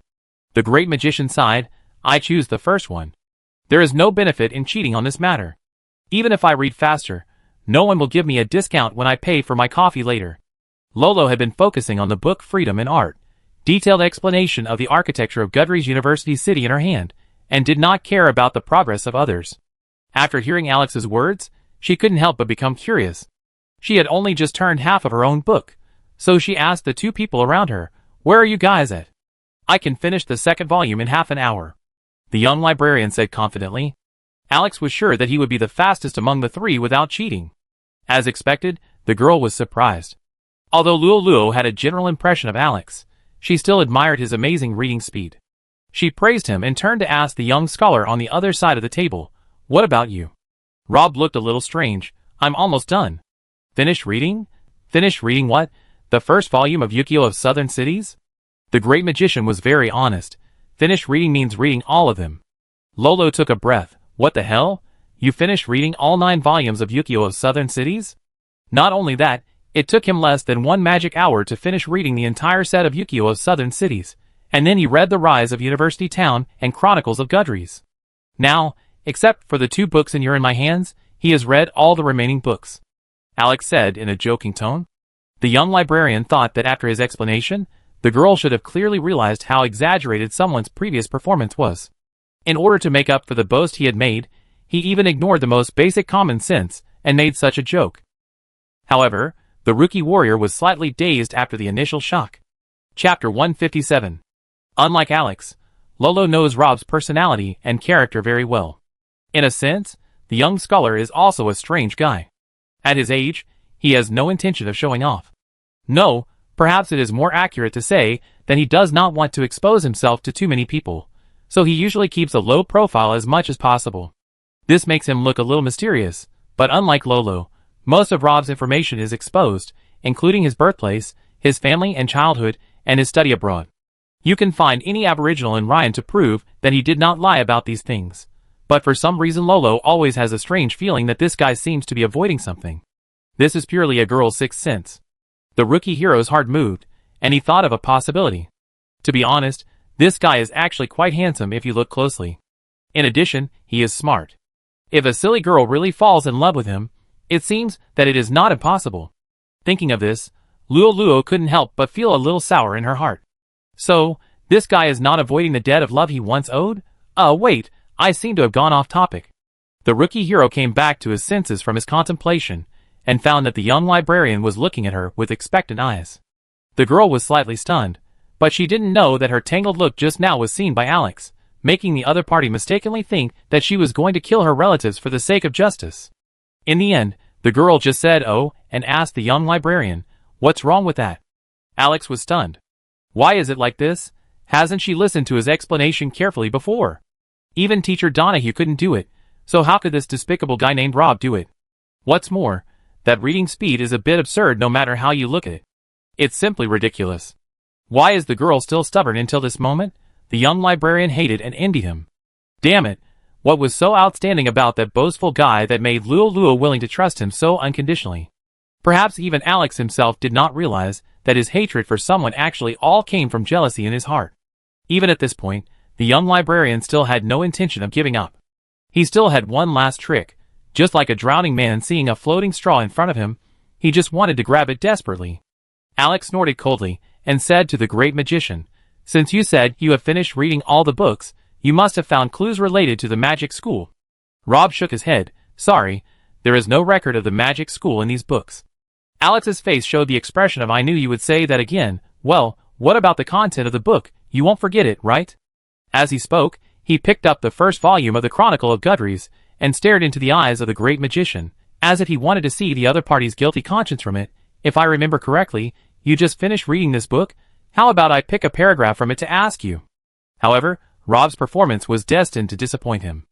The great magician sighed. I choose the first one. There is no benefit in cheating on this matter. Even if I read faster, no one will give me a discount when I pay for my coffee later. Lolo had been focusing on the book Freedom and Art, detailed explanation of the architecture of Gudrie's University City in her hand, and did not care about the progress of others. After hearing Alex's words, she couldn't help but become curious. She had only just turned half of her own book, so she asked the two people around her, "Where are you guys at?" "I can finish the second volume in half an hour," the young librarian said confidently. Alex was sure that he would be the fastest among the three without cheating. As expected, the girl was surprised. Although Luo had a general impression of Alex, she still admired his amazing reading speed. She praised him and turned to ask the young scholar on the other side of the table, "What about you?" Rob looked a little strange. "I'm almost done." "Finished reading?" "Finished reading what? The first volume of Yu-Gi-Oh! Of Southern Cities?" The great magician was very honest. Finished reading means reading all of them. Lolo took a breath. What the hell? You finished reading all 9 volumes of Yu-Gi-Oh! Of Southern Cities? Not only that, it took him less than 1 magic hour to finish reading the entire set of Yu-Gi-Oh! Of Southern Cities, and then he read The Rise of University Town and Chronicles of Gudrie's. Now, except for the 2 books you're in my hands, he has read all the remaining books, Alex said in a joking tone. The young librarian thought that after his explanation, the girl should have clearly realized how exaggerated someone's previous performance was. In order to make up for the boast he had made, he even ignored the most basic common sense and made such a joke. However, the rookie warrior was slightly dazed after the initial shock. Chapter 157. Unlike Alex, Lolo knows Rob's personality and character very well. In a sense, the young scholar is also a strange guy. At his age, he has no intention of showing off. No, perhaps it is more accurate to say that he does not want to expose himself to too many people, so he usually keeps a low profile as much as possible. This makes him look a little mysterious, but unlike Lolo, most of Rob's information is exposed, including his birthplace, his family and childhood, and his study abroad. You can find any aboriginal in Ryan to prove that he did not lie about these things, but for some reason Lolo always has a strange feeling that this guy seems to be avoiding something. This is purely a girl's sixth sense. The rookie hero's heart moved, and he thought of a possibility. To be honest, this guy is actually quite handsome if you look closely. In addition, he is smart. If a silly girl really falls in love with him, it seems that it is not impossible. Thinking of this, Luo couldn't help but feel a little sour in her heart. So, this guy is not avoiding the debt of love he once owed? Wait, I seem to have gone off topic. The rookie hero came back to his senses from his contemplation, and found that the young librarian was looking at her with expectant eyes. The girl was slightly stunned, but she didn't know that her tangled look just now was seen by Alex, making the other party mistakenly think that she was going to kill her relatives for the sake of justice. In the end, the girl just said "oh" and asked the young librarian, "What's wrong with that?" Alex was stunned. Why is it like this? Hasn't she listened to his explanation carefully before? Even Teacher Donahue couldn't do it, so how could this despicable guy named Rob do it? What's more, that reading speed is a bit absurd no matter how you look at it. It's simply ridiculous. Why is the girl still stubborn until this moment? The young librarian hated and envied him. Damn it, what was so outstanding about that boastful guy that made Lua willing to trust him so unconditionally? Perhaps even Alex himself did not realize that his hatred for someone actually all came from jealousy in his heart. Even at this point, the young librarian still had no intention of giving up. He still had one last trick. Just like a drowning man seeing a floating straw in front of him, he just wanted to grab it desperately. Alex snorted coldly and said to the great magician, "Since you said you have finished reading all the books, you must have found clues related to the magic school." Rob shook his head. "Sorry, there is no record of the magic school in these books." Alex's face showed the expression of "I knew you would say that again." "Well, what about the content of the book? You won't forget it, right?" As he spoke, he picked up the first volume of the Chronicle of Gudries and stared into the eyes of the great magician, as if he wanted to see the other party's guilty conscience from it. "If I remember correctly, you just finished reading this book? How about I pick a paragraph from it to ask you?" However, Rob's performance was destined to disappoint him.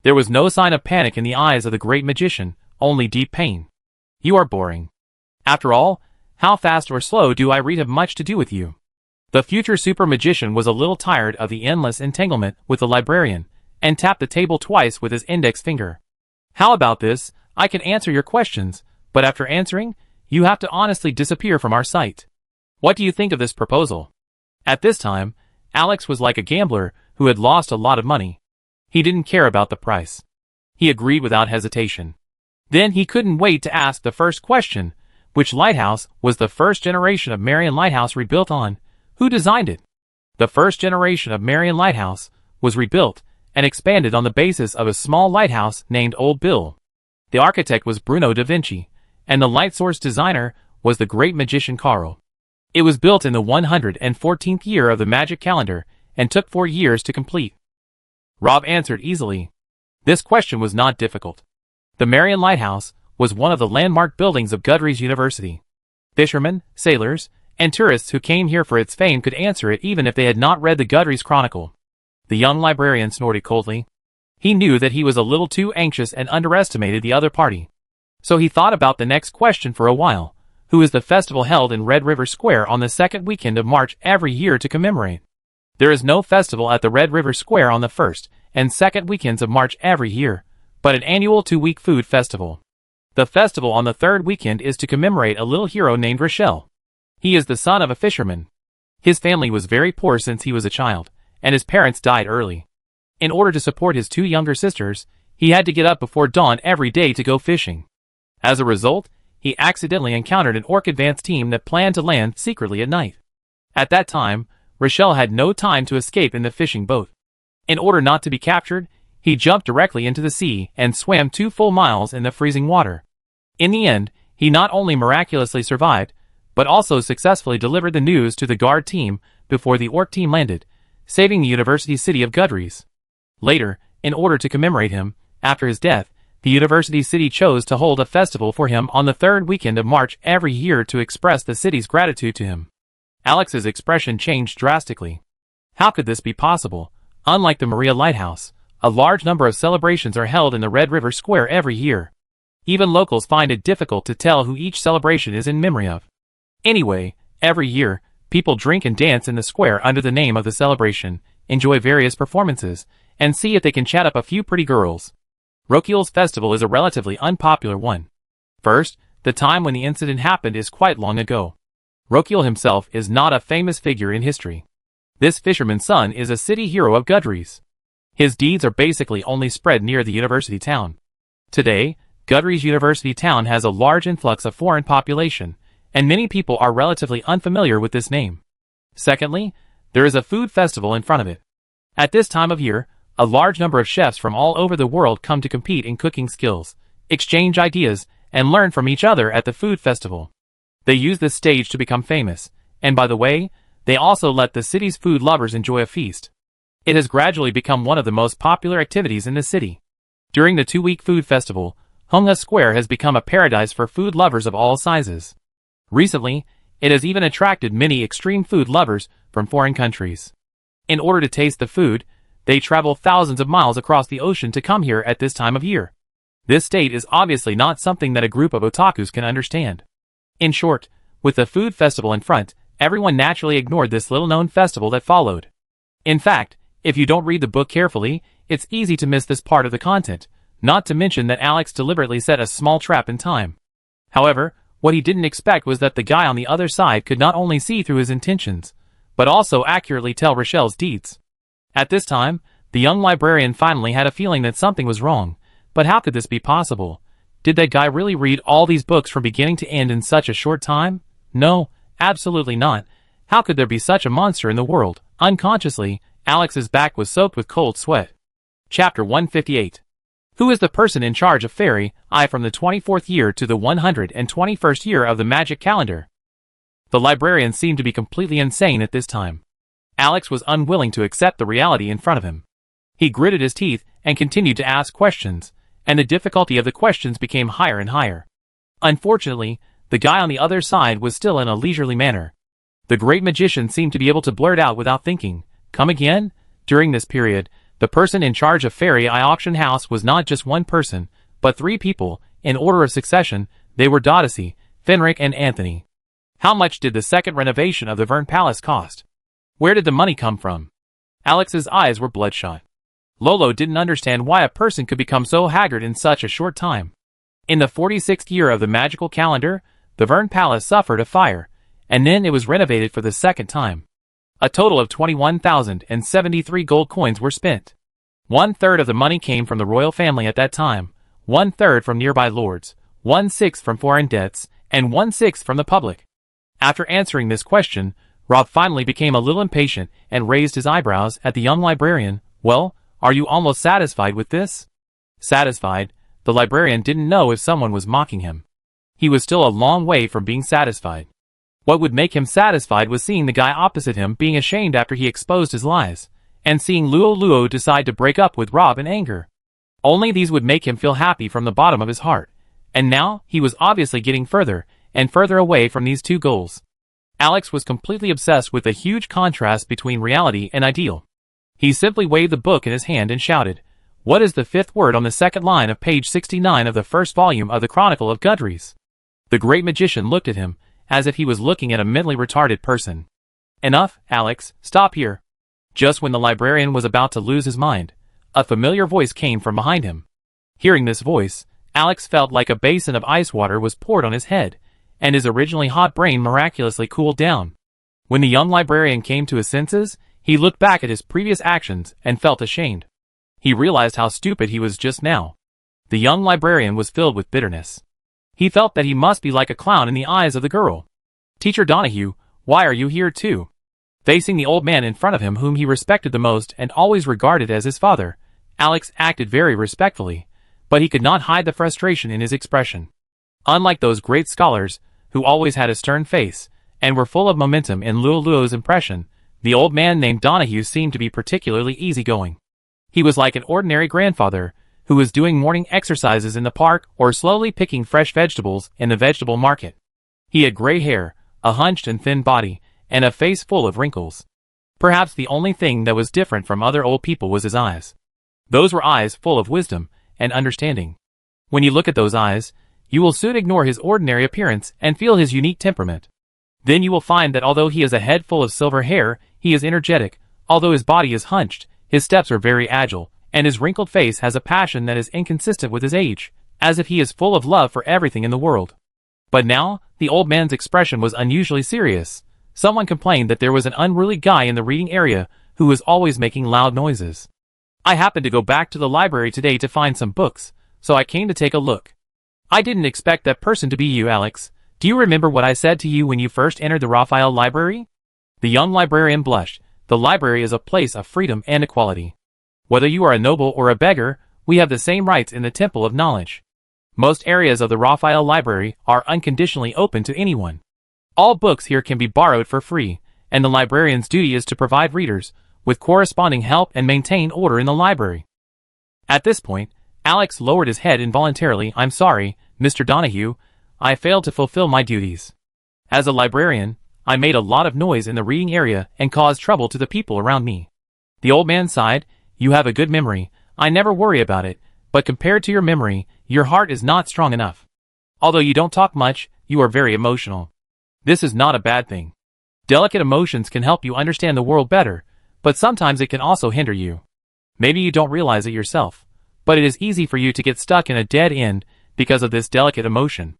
There was no sign of panic in the eyes of the great magician, only deep pain. "You are boring. After all, how fast or slow do I read have much to do with you." The future super magician was a little tired of the endless entanglement with the librarian, and tapped the table twice with his index finger. "How about this? I can answer your questions, but after answering, you have to honestly disappear from our sight. What do you think of this proposal?" At this time, Alex was like a gambler who had lost a lot of money. He didn't care about the price. He agreed without hesitation. Then he couldn't wait to ask the first question. Which lighthouse was the first generation of Marion Lighthouse rebuilt on? Who designed it? The first generation of Marion Lighthouse was rebuilt and expanded on the basis of a small lighthouse named Old Bill. The architect was Bruno da Vinci, and the light source designer was the great magician Carl. It was built in the 114th year of the magic calendar and took 4 years to complete. Rob answered easily. This question was not difficult. The Marion Lighthouse was one of the landmark buildings of Gudries University. Fishermen, sailors, and tourists who came here for its fame could answer it even if they had not read the Gudries Chronicle. The young librarian snorted coldly. He knew that he was a little too anxious and underestimated the other party. So he thought about the next question for a while. Who is the festival held in Red River Square on the second weekend of March every year to commemorate? There is no festival at the Red River Square on the first and second weekends of March every year, but an annual 2-week food festival. The festival on the third weekend is to commemorate a little hero named Rochelle. He is the son of a fisherman. His family was very poor since he was a child, and his parents died early. In order to support his 2 younger sisters, he had to get up before dawn every day to go fishing. As a result, he accidentally encountered an Orc advance team that planned to land secretly at night. At that time, Rochelle had no time to escape in the fishing boat. In order not to be captured, he jumped directly into the sea and swam 2 full miles in the freezing water. In the end, he not only miraculously survived, but also successfully delivered the news to the guard team before the Orc team landed, saving the university city of Gudries. Later, in order to commemorate him, after his death, the university city chose to hold a festival for him on the third weekend of March every year to express the city's gratitude to him. Alex's expression changed drastically. How could this be possible? Unlike the Maria Lighthouse, a large number of celebrations are held in the Red River Square every year. Even locals find it difficult to tell who each celebration is in memory of. Anyway, every year, people drink and dance in the square under the name of the celebration, enjoy various performances, and see if they can chat up a few pretty girls. Rokiel's festival is a relatively unpopular one. First, the time when the incident happened is quite long ago. Rokiel himself is not a famous figure in history. This fisherman's son is a city hero of Gudries. His deeds are basically only spread near the university town. Today, Gudries University Town has a large influx of foreign population, and many people are relatively unfamiliar with this name. Secondly, there is a food festival in front of it. At this time of year, A large number of chefs from all over the world come to compete in cooking skills, exchange ideas, and learn from each other at the food festival. They use this stage to become famous, and by the way, they also let the city's food lovers enjoy a feast. It has gradually become one of the most popular activities in the city. During the 2-week food festival, Honghe Square has become a paradise for food lovers of all sizes. Recently, it has even attracted many extreme food lovers from foreign countries. In order to taste the food, they travel thousands of miles across the ocean to come here at this time of year. This state is obviously not something that a group of otakus can understand. In short, with the food festival in front, everyone naturally ignored this little-known festival that followed. In fact, if you don't read the book carefully, it's easy to miss this part of the content, not to mention that Alex deliberately set a small trap in time. However, what he didn't expect was that the guy on the other side could not only see through his intentions, but also accurately tell Rochelle's deeds. At this time, the young librarian finally had a feeling that something was wrong, but how could this be possible? Did that guy really read all these books from beginning to end in such a short time? No, absolutely not. How could there be such a monster in the world? Unconsciously, Alex's back was soaked with cold sweat. Chapter 158. Who is the person in charge of Fairy Eye from the 24th year to the 121st year of the magic calendar? The librarian seemed to be completely insane at this time. Alex was unwilling to accept the reality in front of him. He gritted his teeth and continued to ask questions, and the difficulty of the questions became higher and higher. Unfortunately, the guy on the other side was still in a leisurely manner. The great magician seemed to be able to blurt out without thinking, "Come again?" During this period, the person in charge of Fairy Eye Auction House was not just one person, but 3 people, in order of succession. They were Dodacy, Fenric and Anthony. How much did the second renovation of the Vern Palace cost? Where did the money come from? Alex's eyes were bloodshot. Lolo didn't understand why a person could become so haggard in such a short time. In the 46th year of the magical calendar, the Vern Palace suffered a fire, and then it was renovated for the second time. A total of 21,073 gold coins were spent. 1/3 of the money came from the royal family at that time, 1/3 from nearby lords, 1/6 from foreign debts, and 1/6 from the public. After answering this question, Rob finally became a little impatient and raised his eyebrows at the young librarian. "Well, are you almost satisfied with this?" Satisfied? The librarian didn't know if someone was mocking him. He was still a long way from being satisfied. What would make him satisfied was seeing the guy opposite him being ashamed after he exposed his lies, and seeing Luo decide to break up with Rob in anger. Only these would make him feel happy from the bottom of his heart, and now he was obviously getting further and further away from these 2 goals. Alex was completely obsessed with the huge contrast between reality and ideal. He simply waved the book in his hand and shouted, "What is the 5th word on the 2nd line of page 69 of the 1st volume of the Chronicle of Gudries?" The great magician looked at him, as if he was looking at a mentally retarded person. "Enough, Alex, stop here." Just when the librarian was about to lose his mind, a familiar voice came from behind him. Hearing this voice, Alex felt like a basin of ice water was poured on his head, and his originally hot brain miraculously cooled down. When the young librarian came to his senses, he looked back at his previous actions and felt ashamed. He realized how stupid he was just now. The young librarian was filled with bitterness. He felt that he must be like a clown in the eyes of the girl. "Teacher Donahue, why are you here too?" Facing the old man in front of him whom he respected the most and always regarded as his father, Alex acted very respectfully, but he could not hide the frustration in his expression. Unlike those great scholars, who always had a stern face, and were full of momentum in Luo's impression, the old man named Donahue seemed to be particularly easygoing. He was like an ordinary grandfather, who was doing morning exercises in the park or slowly picking fresh vegetables in the vegetable market. He had gray hair, a hunched and thin body, and a face full of wrinkles. Perhaps the only thing that was different from other old people was his eyes. Those were eyes full of wisdom and understanding. When you look at those eyes, you will soon ignore his ordinary appearance and feel his unique temperament. Then you will find that although he has a head full of silver hair, he is energetic. Although his body is hunched, his steps are very agile, and his wrinkled face has a passion that is inconsistent with his age, as if he is full of love for everything in the world. But now, the old man's expression was unusually serious. Someone complained that there was an unruly guy in the reading area who was always making loud noises. "I happened to go back to the library today to find some books, so I came to take a look." "I didn't expect that person to be you, Alex. Do you remember what I said to you when you first entered the Raphael library?" The young librarian blushed. The library is a place of freedom and equality. Whether you are a noble or a beggar, we have the same rights in the Temple of Knowledge. Most areas of the Raphael Library are unconditionally open to anyone. All books here can be borrowed for free, and the librarian's duty is to provide readers with corresponding help and maintain order in the library. At this point, Alex lowered his head involuntarily. I'm sorry, Mr. Donahue, I failed to fulfill my duties. As a librarian, I made a lot of noise in the reading area and caused trouble to the people around me. The old man sighed. You have a good memory, I never worry about it, but compared to your memory, your heart is not strong enough. Although you don't talk much, you are very emotional. This is not a bad thing. Delicate emotions can help you understand the world better, but sometimes it can also hinder you. Maybe you don't realize it yourself, but it is easy for you to get stuck in a dead end because of this delicate emotion.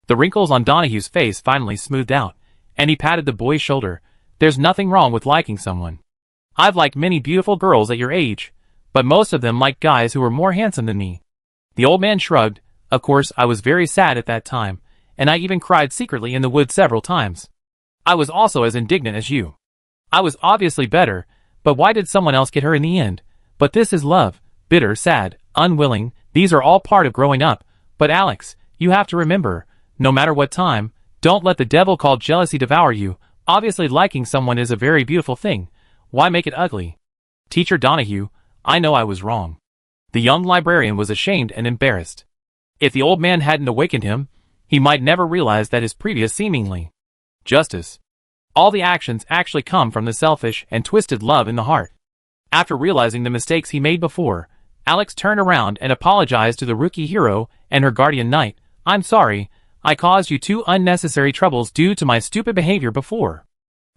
The wrinkles on Donahue's face finally smoothed out, and he patted the boy's shoulder. There's nothing wrong with liking someone. I've liked many beautiful girls at your age, but most of them liked guys who were more handsome than me. The old man shrugged. Of course, I was very sad at that time, and I even cried secretly in the woods several times. I was also as indignant as you. I was obviously better, but why did someone else get her in the end? But this is love, bitter, sad, unwilling, these are all part of growing up. But Alex, you have to remember, no matter what time, don't let the devil called jealousy devour you. Obviously liking someone is a very beautiful thing. Why make it ugly? Teacher Donahue, I know I was wrong. The young librarian was ashamed and embarrassed. If the old man hadn't awakened him, he might never realize that his previous seemingly justice. All the actions actually come from the selfish and twisted love in the heart. After realizing the mistakes he made before, Alex turned around and apologized to the rookie hero and her guardian knight. I'm sorry, I caused you 2 unnecessary troubles due to my stupid behavior before.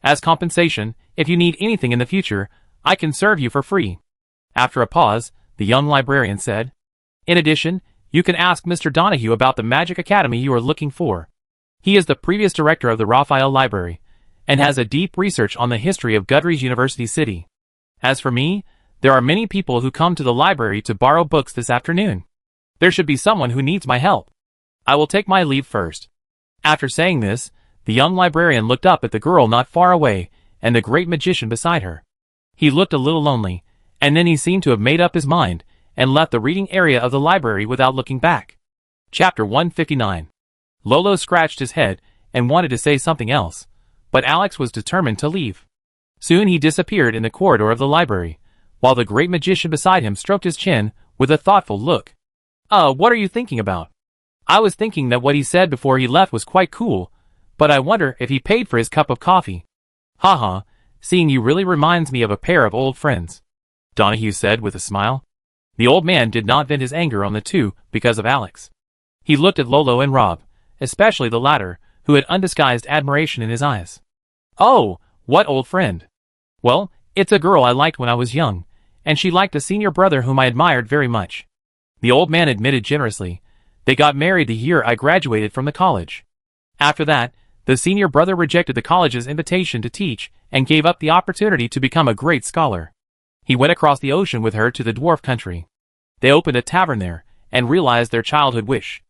As compensation, if you need anything in the future, I can serve you for free. After a pause, the young librarian said, in addition, you can ask Mr. Donahue about the Magic Academy you are looking for. He is the previous director of the Raphael Library, and has a deep research on the history of Gudrie's University City. As for me, there are many people who come to the library to borrow books this afternoon. There should be someone who needs my help. I will take my leave first. After saying this, the young librarian looked up at the girl not far away and the great magician beside her. He looked a little lonely, and then he seemed to have made up his mind and left the reading area of the library without looking back. Chapter 159. Lolo scratched his head and wanted to say something else, but Alex was determined to leave. Soon he disappeared in the corridor of the library, while the great magician beside him stroked his chin with a thoughtful look. What are you thinking about? I was thinking that what he said before he left was quite cool, but I wonder if he paid for his cup of coffee. Haha, seeing you really reminds me of a pair of old friends, Donahue said with a smile. The old man did not vent his anger on the two because of Alex. He looked at Lolo and Rob, especially the latter, who had undisguised admiration in his eyes. Oh, what old friend? Well, it's a girl I liked when I was young, and she liked a senior brother whom I admired very much. The old man admitted generously. They got married the year I graduated from the college. After that, the senior brother rejected the college's invitation to teach and gave up the opportunity to become a great scholar. He went across the ocean with her to the dwarf country. They opened a tavern there and realized their childhood wish.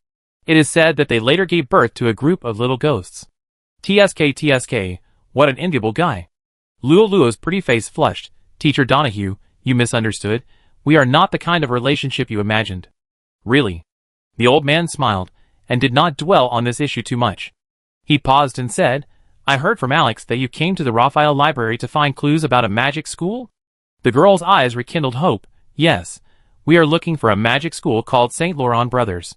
It is said that they later gave birth to a group of little ghosts. TSK, what an enviable guy. Luo's pretty face flushed. Teacher Donahue, you misunderstood. We are not the kind of relationship you imagined. Really? The old man smiled and did not dwell on this issue too much. He paused and said, I heard from Alex that you came to the Raphael Library to find clues about a magic school? The girl's eyes rekindled hope. Yes, we are looking for a magic school called St. Laurent Brothers.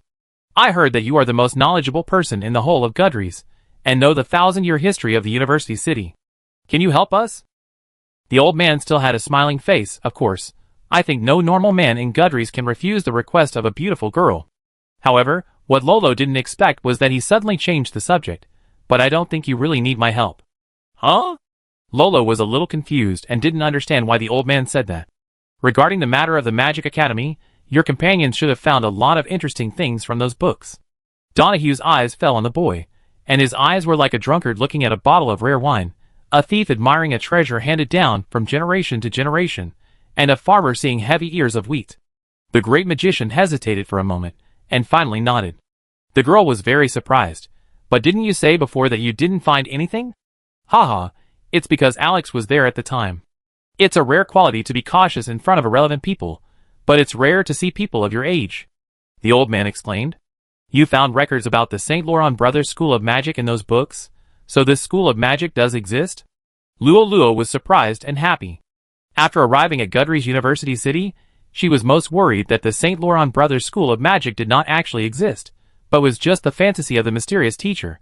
I heard that you are the most knowledgeable person in the whole of Gudrie's, and know the 1,000-year history of the university city. Can you help us? The old man still had a smiling face. Of course, I think no normal man in Gudrie's can refuse the request of a beautiful girl. However, what Lolo didn't expect was that he suddenly changed the subject. But I don't think you really need my help. Huh? Lolo was a little confused and didn't understand why the old man said that. Regarding the matter of the Magic Academy, your companions should have found a lot of interesting things from those books. Donahue's eyes fell on the boy, and his eyes were like a drunkard looking at a bottle of rare wine, a thief admiring a treasure handed down from generation to generation, and a farmer seeing heavy ears of wheat. The great magician hesitated for a moment, and finally nodded. The girl was very surprised. But didn't you say before that you didn't find anything? Haha, it's because Alex was there at the time. It's a rare quality to be cautious in front of irrelevant people, but it's rare to see people of your age," the old man exclaimed. "You found records about the St. Laurent Brothers School of Magic in those books? So this school of magic does exist?" Luo was surprised and happy. After arriving at Gudry's University City, she was most worried that the St. Laurent Brothers School of Magic did not actually exist, but was just the fantasy of the mysterious teacher.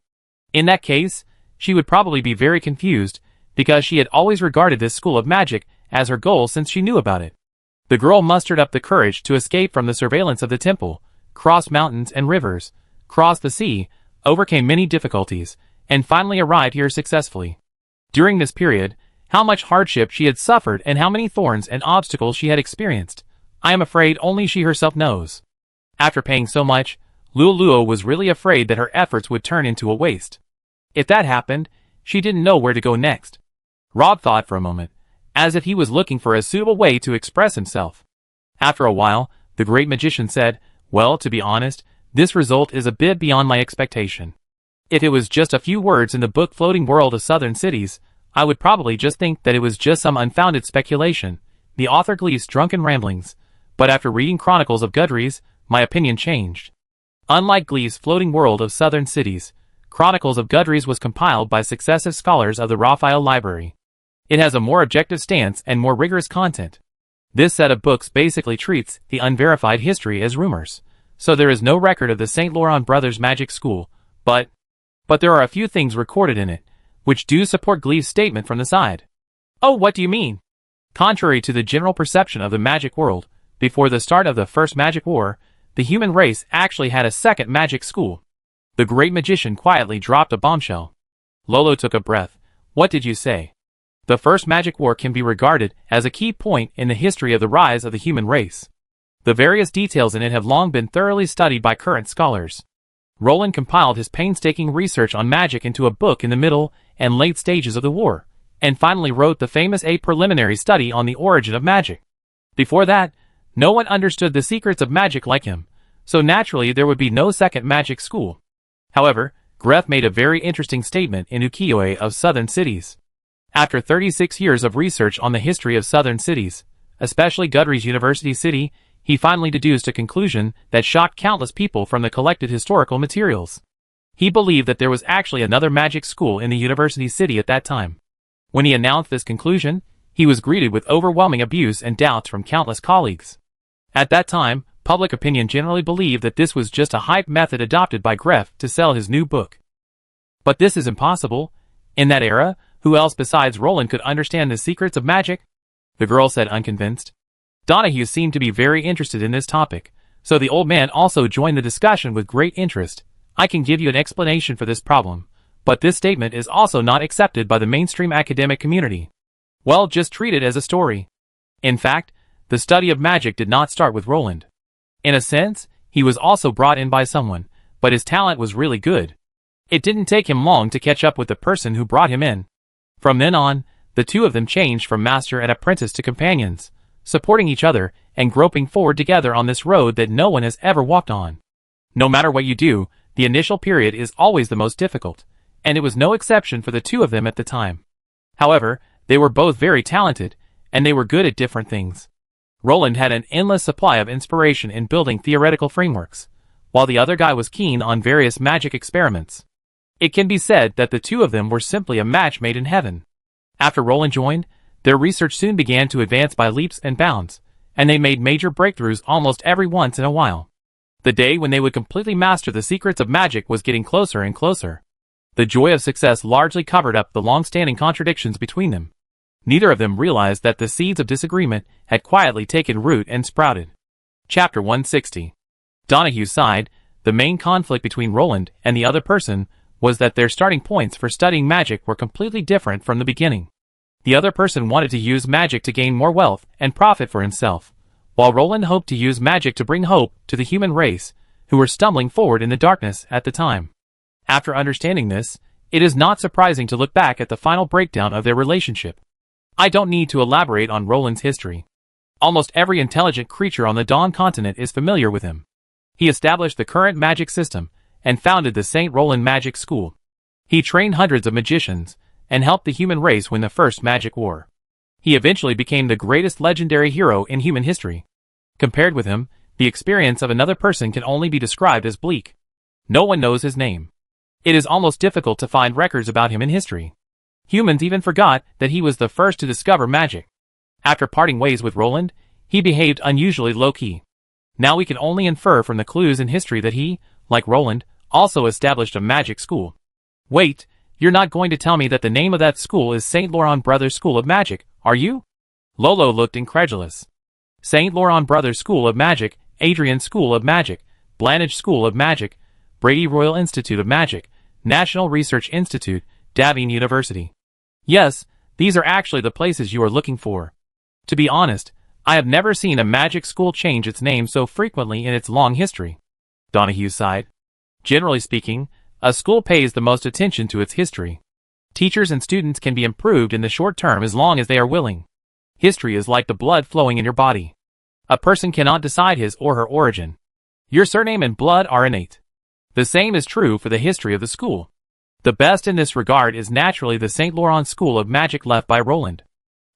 In that case, she would probably be very confused, because she had always regarded this school of magic as her goal since she knew about it. The girl mustered up the courage to escape from the surveillance of the temple, cross mountains and rivers, crossed the sea, overcame many difficulties, and finally arrived here successfully. During this period, how much hardship she had suffered and how many thorns and obstacles she had experienced, I am afraid only she herself knows. After paying so much, Luo was really afraid that her efforts would turn into a waste. If that happened, she didn't know where to go next. Rob thought for a moment, as if he was looking for a suitable way to express himself. After a while, the great magician said, "Well, to be honest, this result is a bit beyond my expectation. If it was just a few words in the book Floating World of Southern Cities, I would probably just think that it was just some unfounded speculation, the author Glee's drunken ramblings, but after reading Chronicles of Gudry's, my opinion changed." Unlike Glee's Floating World of Southern Cities, Chronicles of Gudry's was compiled by successive scholars of the Raphael Library. It has a more objective stance and more rigorous content. This set of books basically treats the unverified history as rumors, so there is no record of the St. Laurent Brothers Magic School, but there are a few things recorded in it, which do support Glee's statement from the side. "Oh, what do you mean?" Contrary to the general perception of the magic world, before the start of the First Magic War, the human race actually had a second magic school. The great magician quietly dropped a bombshell. Lolo took a breath. "What did you say?" "The First Magic War can be regarded as a key point in the history of the rise of the human race. The various details in it have long been thoroughly studied by current scholars. Roland compiled his painstaking research on magic into a book in the middle and late stages of the war, and finally wrote the famous A Preliminary Study on the Origin of Magic. Before that, no one understood the secrets of magic like him, so naturally there would be no second magic school. However, Greff made a very interesting statement in Ukiyo-e of Southern Cities. After 36 years of research on the history of Southern cities, especially Gudry's University City, he finally deduced a conclusion that shocked countless people from the collected historical materials. He believed that there was actually another magic school in the university city at that time. When he announced this conclusion, he was greeted with overwhelming abuse and doubts from countless colleagues. At that time, public opinion generally believed that this was just a hype method adopted by Greff to sell his new book. But this is impossible. In that era, who else besides Roland could understand the secrets of magic? The girl said, unconvinced. Donahue seemed to be very interested in this topic, so the old man also joined the discussion with great interest. "I can give you an explanation for this problem, but this statement is also not accepted by the mainstream academic community. Well, just treat it as a story." In fact, the study of magic did not start with Roland. In a sense, he was also brought in by someone, but his talent was really good. It didn't take him long to catch up with the person who brought him in. From then on, the two of them changed from master and apprentice to companions, supporting each other and groping forward together on this road that no one has ever walked on. No matter what you do, the initial period is always the most difficult, and it was no exception for the two of them at the time. However, they were both very talented, and they were good at different things. Roland had an endless supply of inspiration in building theoretical frameworks, while the other guy was keen on various magic experiments. It can be said that the two of them were simply a match made in heaven. After Roland joined, their research soon began to advance by leaps and bounds, and they made major breakthroughs almost every once in a while. The day when they would completely master the secrets of magic was getting closer and closer. The joy of success largely covered up the long-standing contradictions between them. Neither of them realized that the seeds of disagreement had quietly taken root and sprouted. Chapter 160. Donahue sighed. The main conflict between Roland and the other person was that their starting points for studying magic were completely different from the beginning. The other person wanted to use magic to gain more wealth and profit for himself, while Roland hoped to use magic to bring hope to the human race, who were stumbling forward in the darkness at the time. After understanding this, it is not surprising to look back at the final breakdown of their relationship. I don't need to elaborate on Roland's history. Almost every intelligent creature on the Dawn continent is familiar with him. He established the current magic system and founded the St. Roland Magic School. He trained hundreds of magicians and helped the human race win the First Magic War. He eventually became the greatest legendary hero in human history. Compared with him, the experience of another person can only be described as bleak. No one knows his name. It is almost difficult to find records about him in history. Humans even forgot that he was the first to discover magic. After parting ways with Roland, he behaved unusually low-key. Now we can only infer from the clues in history that he, like Roland, also established a magic school. Wait, you're not going to tell me that the name of that school is St. Laurent Brothers School of Magic, are you? Lolo looked incredulous. St. Laurent Brothers School of Magic, Adrian School of Magic, Blanage School of Magic, Brady Royal Institute of Magic, National Research Institute, Davine University. Yes, these are actually the places you are looking for. To be honest, I have never seen a magic school change its name so frequently in its long history. Donahue sighed. Generally speaking, a school pays the most attention to its history. Teachers and students can be improved in the short term as long as they are willing. History is like the blood flowing in your body. A person cannot decide his or her origin. Your surname and blood are innate. The same is true for the history of the school. The best in this regard is naturally the St. Laurent School of Magic left by Roland.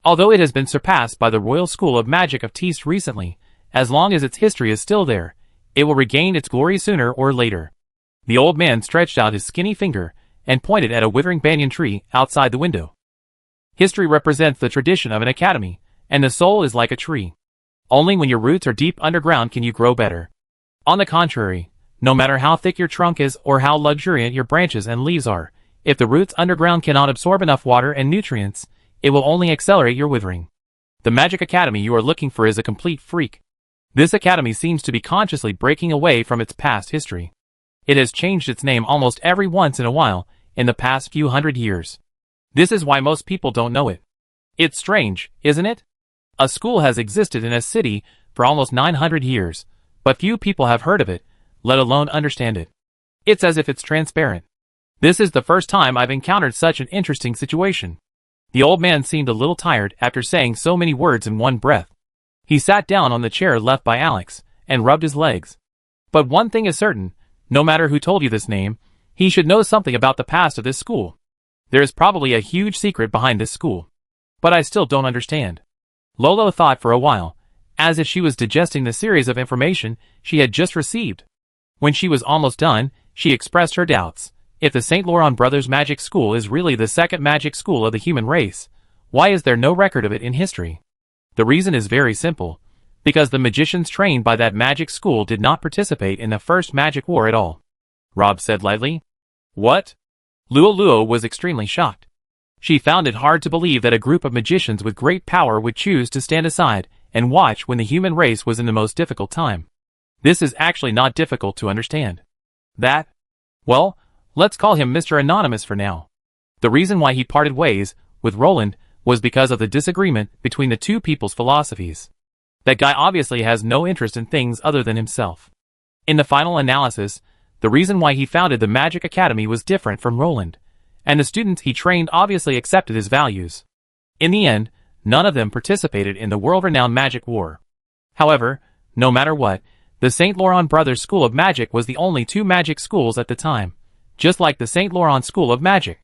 Although it has been surpassed by the Royal School of Magic of Teast recently, as long as its history is still there, it will regain its glory sooner or later. The old man stretched out his skinny finger and pointed at a withering banyan tree outside the window. History represents the tradition of an academy, and the soul is like a tree. Only when your roots are deep underground can you grow better. On the contrary, no matter how thick your trunk is or how luxuriant your branches and leaves are, if the roots underground cannot absorb enough water and nutrients, it will only accelerate your withering. The magic academy you are looking for is a complete freak. This academy seems to be consciously breaking away from its past history. It has changed its name almost every once in a while in the past few hundred years. This is why most people don't know it. It's strange, isn't it? A school has existed in a city for almost 900 years, but few people have heard of it, let alone understand it. It's as if it's transparent. This is the first time I've encountered such an interesting situation. The old man seemed a little tired after saying so many words in one breath. He sat down on the chair left by Alex and rubbed his legs. But one thing is certain, no matter who told you this name, he should know something about the past of this school. There is probably a huge secret behind this school. But I still don't understand. Lolo thought for a while, as if she was digesting the series of information she had just received. When she was almost done, she expressed her doubts. If the St. Laurent Brothers Magic School is really the second magic school of the human race, why is there no record of it in history? The reason is very simple. Because the magicians trained by that magic school did not participate in the first magic war at all. Rob said lightly. What? Luo was extremely shocked. She found it hard to believe that a group of magicians with great power would choose to stand aside and watch when the human race was in the most difficult time. This is actually not difficult to understand. That? Well, let's call him Mr. Anonymous for now. The reason why he parted ways with Roland was because of the disagreement between the two people's philosophies. That guy obviously has no interest in things other than himself. In the final analysis, the reason why he founded the Magic Academy was different from Roland, and the students he trained obviously accepted his values. In the end, none of them participated in the world-renowned magic war. However, no matter what, the St. Laurent Brothers School of Magic was the only two magic schools at the time, just like the St. Laurent School of Magic.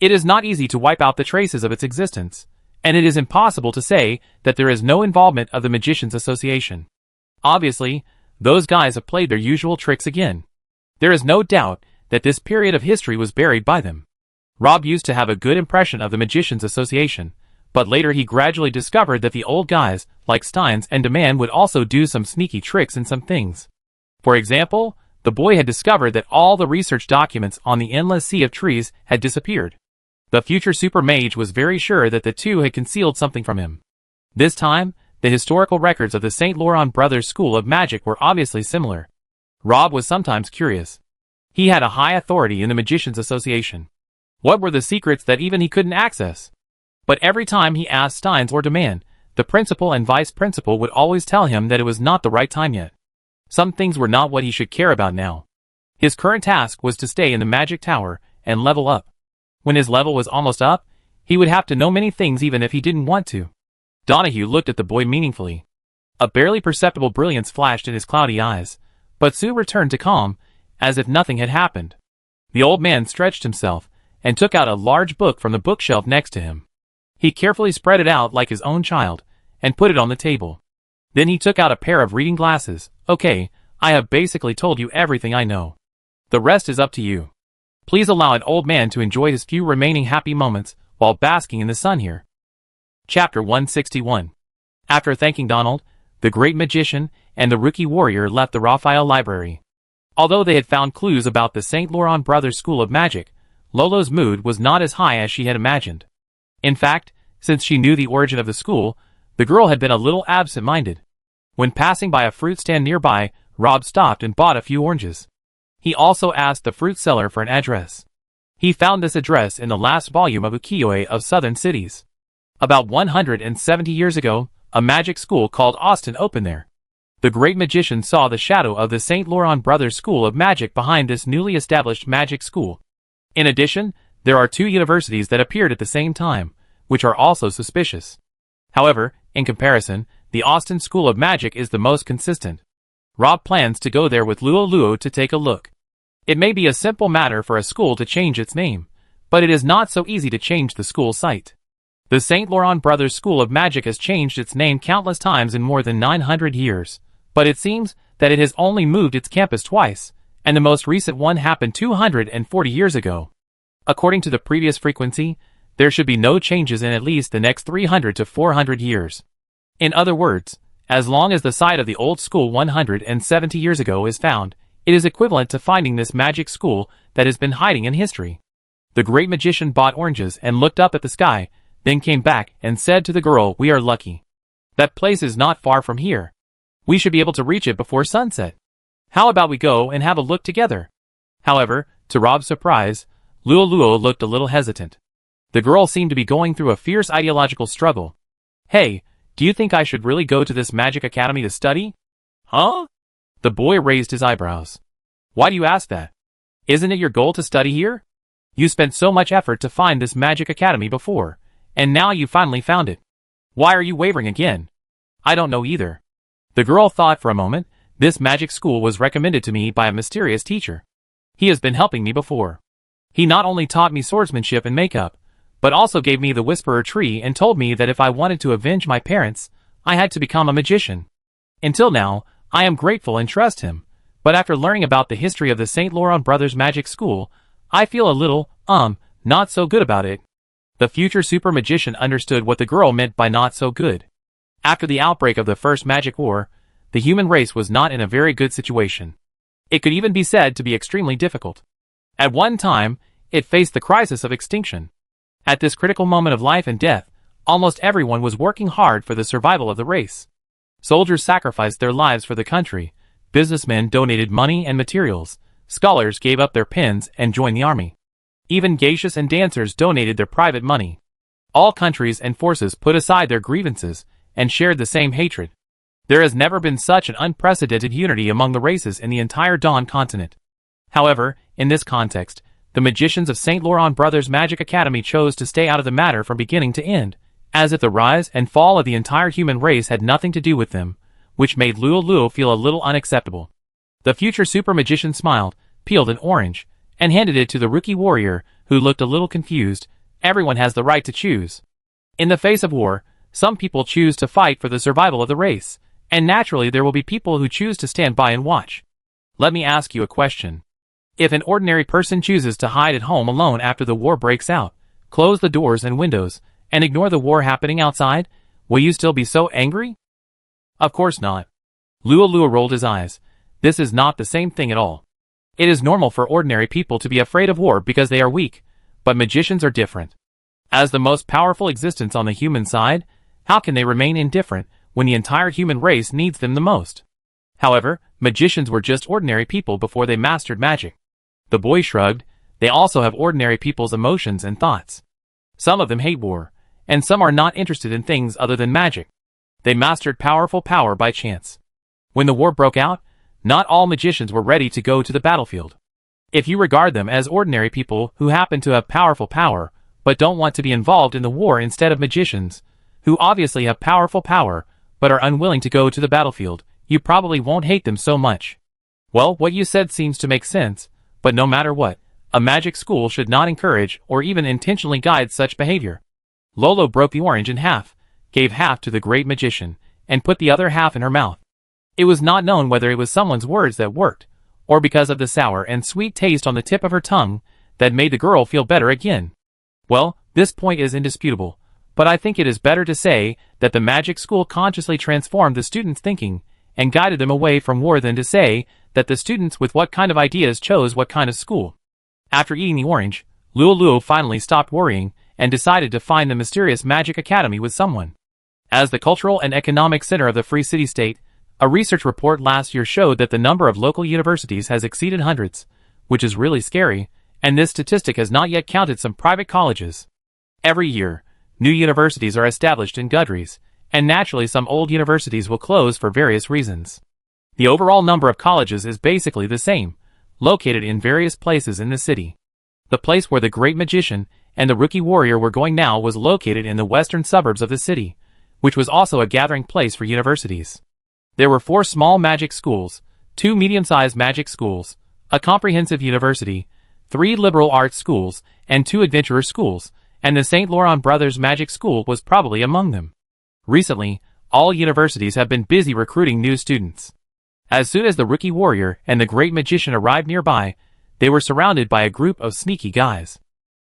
It is not easy to wipe out the traces of its existence, and it is impossible to say that there is no involvement of the Magicians Association. Obviously, those guys have played their usual tricks again. There is no doubt that this period of history was buried by them. Rob used to have a good impression of the Magicians Association, but later he gradually discovered that the old guys, like Steins and Demand, would also do some sneaky tricks in some things. For example, the boy had discovered that all the research documents on the endless sea of trees had disappeared. The future super mage was very sure that the two had concealed something from him. This time, the historical records of the St. Laurent Brothers School of Magic were obviously similar. Rob was sometimes curious. He had a high authority in the Magicians Association. What were the secrets that even he couldn't access? But every time he asked Steins or Demand, the principal and vice principal would always tell him that it was not the right time yet. Some things were not what he should care about now. His current task was to stay in the magic tower and level up. When his level was almost up, he would have to know many things even if he didn't want to. Donahue looked at the boy meaningfully. A barely perceptible brilliance flashed in his cloudy eyes, but soon returned to calm, as if nothing had happened. The old man stretched himself and took out a large book from the bookshelf next to him. He carefully spread it out like his own child, and put it on the table. Then he took out a pair of reading glasses. Okay, I have basically told you everything I know. The rest is up to you. Please allow an old man to enjoy his few remaining happy moments while basking in the sun here. Chapter 161. After thanking Donald, the great magician, and the rookie warrior left the Raphael library. Although they had found clues about the St. Laurent Brothers School of Magic, Lolo's mood was not as high as she had imagined. In fact, since she knew the origin of the school, the girl had been a little absent-minded. When passing by a fruit stand nearby, Rob stopped and bought a few oranges. He also asked the fruit seller for an address. He found this address in the last volume of Ukiyo-e of Southern Cities. About 170 years ago, a magic school called Austin opened there. The great magician saw the shadow of the St. Laurent Brothers School of Magic behind this newly established magic school. In addition, there are 2 universities that appeared at the same time, which are also suspicious. However, in comparison, the Austin School of Magic is the most consistent. Rob plans to go there with Luo to take a look. It may be a simple matter for a school to change its name, but it is not so easy to change the school site. The St. Laurent Brothers School of Magic has changed its name countless times in more than 900 years, but it seems that it has only moved its campus twice, and the most recent one happened 240 years ago. According to the previous frequency, there should be no changes in at least the next 300 to 400 years. In other words, as long as the site of the old school 170 years ago is found, it is equivalent to finding this magic school that has been hiding in history. The great magician bought oranges and looked up at the sky, then came back and said to the girl, "We are lucky. That place is not far from here. We should be able to reach it before sunset. How about we go and have a look together?" However, to Rob's surprise, Luo looked a little hesitant. The girl seemed to be going through a fierce ideological struggle. "Hey, do you think I should really go to this magic academy to study?" "Huh?" The boy raised his eyebrows. "Why do you ask that? Isn't it your goal to study here? You spent so much effort to find this magic academy before, and now you finally found it. Why are you wavering again?" "I don't know either." The girl thought for a moment. This magic school was recommended to me by a mysterious teacher. He has been helping me before. He not only taught me swordsmanship and makeup, but also gave me the Whisperer Tree and told me that if I wanted to avenge my parents, I had to become a magician. Until now, I am grateful and trust him, but after learning about the history of the St. Laurent Brothers Magic School, I feel a little, not so good about it. The future super magician understood what the girl meant by not so good. After the outbreak of the First Magic War, the human race was not in a very good situation. It could even be said to be extremely difficult. At one time, it faced the crisis of extinction. At this critical moment of life and death, almost everyone was working hard for the survival of the race. Soldiers sacrificed their lives for the country, businessmen donated money and materials, scholars gave up their pens and joined the army. Even geishas and dancers donated their private money. All countries and forces put aside their grievances and shared the same hatred. There has never been such an unprecedented unity among the races in the entire Dawn continent. However, in this context, the magicians of St. Laurent Brothers Magic Academy chose to stay out of the matter from beginning to end, as if the rise and fall of the entire human race had nothing to do with them, which made Luo feel a little unacceptable. The future super magician smiled, peeled an orange, and handed it to the rookie warrior, who looked a little confused. Everyone has the right to choose. In the face of war, some people choose to fight for the survival of the race, and naturally there will be people who choose to stand by and watch. Let me ask you a question. If an ordinary person chooses to hide at home alone after the war breaks out, close the doors and windows, and ignore the war happening outside, will you still be so angry? Of course not. Luo rolled his eyes. This is not the same thing at all. It is normal for ordinary people to be afraid of war because they are weak, but magicians are different. As the most powerful existence on the human side, how can they remain indifferent when the entire human race needs them the most? However, magicians were just ordinary people before they mastered magic. The boy shrugged. They also have ordinary people's emotions and thoughts. Some of them hate war, and some are not interested in things other than magic. They mastered powerful power by chance. When the war broke out, not all magicians were ready to go to the battlefield. If you regard them as ordinary people who happen to have powerful power, but don't want to be involved in the war instead of magicians, who obviously have powerful power, but are unwilling to go to the battlefield, you probably won't hate them so much. Well, what you said seems to make sense, but no matter what, a magic school should not encourage or even intentionally guide such behavior. Lolo broke the orange in half, gave half to the great magician, and put the other half in her mouth. It was not known whether it was someone's words that worked, or because of the sour and sweet taste on the tip of her tongue that made the girl feel better again. Well, this point is indisputable, but I think it is better to say that the magic school consciously transformed the students' thinking and guided them away from war than to say that the students with what kind of ideas chose what kind of school. After eating the orange, Luo finally stopped worrying and decided to find the mysterious magic academy with someone. As the cultural and economic center of the Free City State, a research report last year showed that the number of local universities has exceeded hundreds, which is really scary, and this statistic has not yet counted some private colleges. Every year, new universities are established in Gudries, and naturally some old universities will close for various reasons. The overall number of colleges is basically the same, located in various places in the city. The place where the Great Magician and the Rookie Warrior were going now was located in the western suburbs of the city, which was also a gathering place for universities. There were 4 small magic schools, 2 medium-sized magic schools, a comprehensive university, 3 liberal arts schools, and 2 adventurer schools, and the St. Laurent Brothers Magic School was probably among them. Recently, all universities have been busy recruiting new students. As soon as the Rookie Warrior and the Great Magician arrived nearby, they were surrounded by a group of sneaky guys.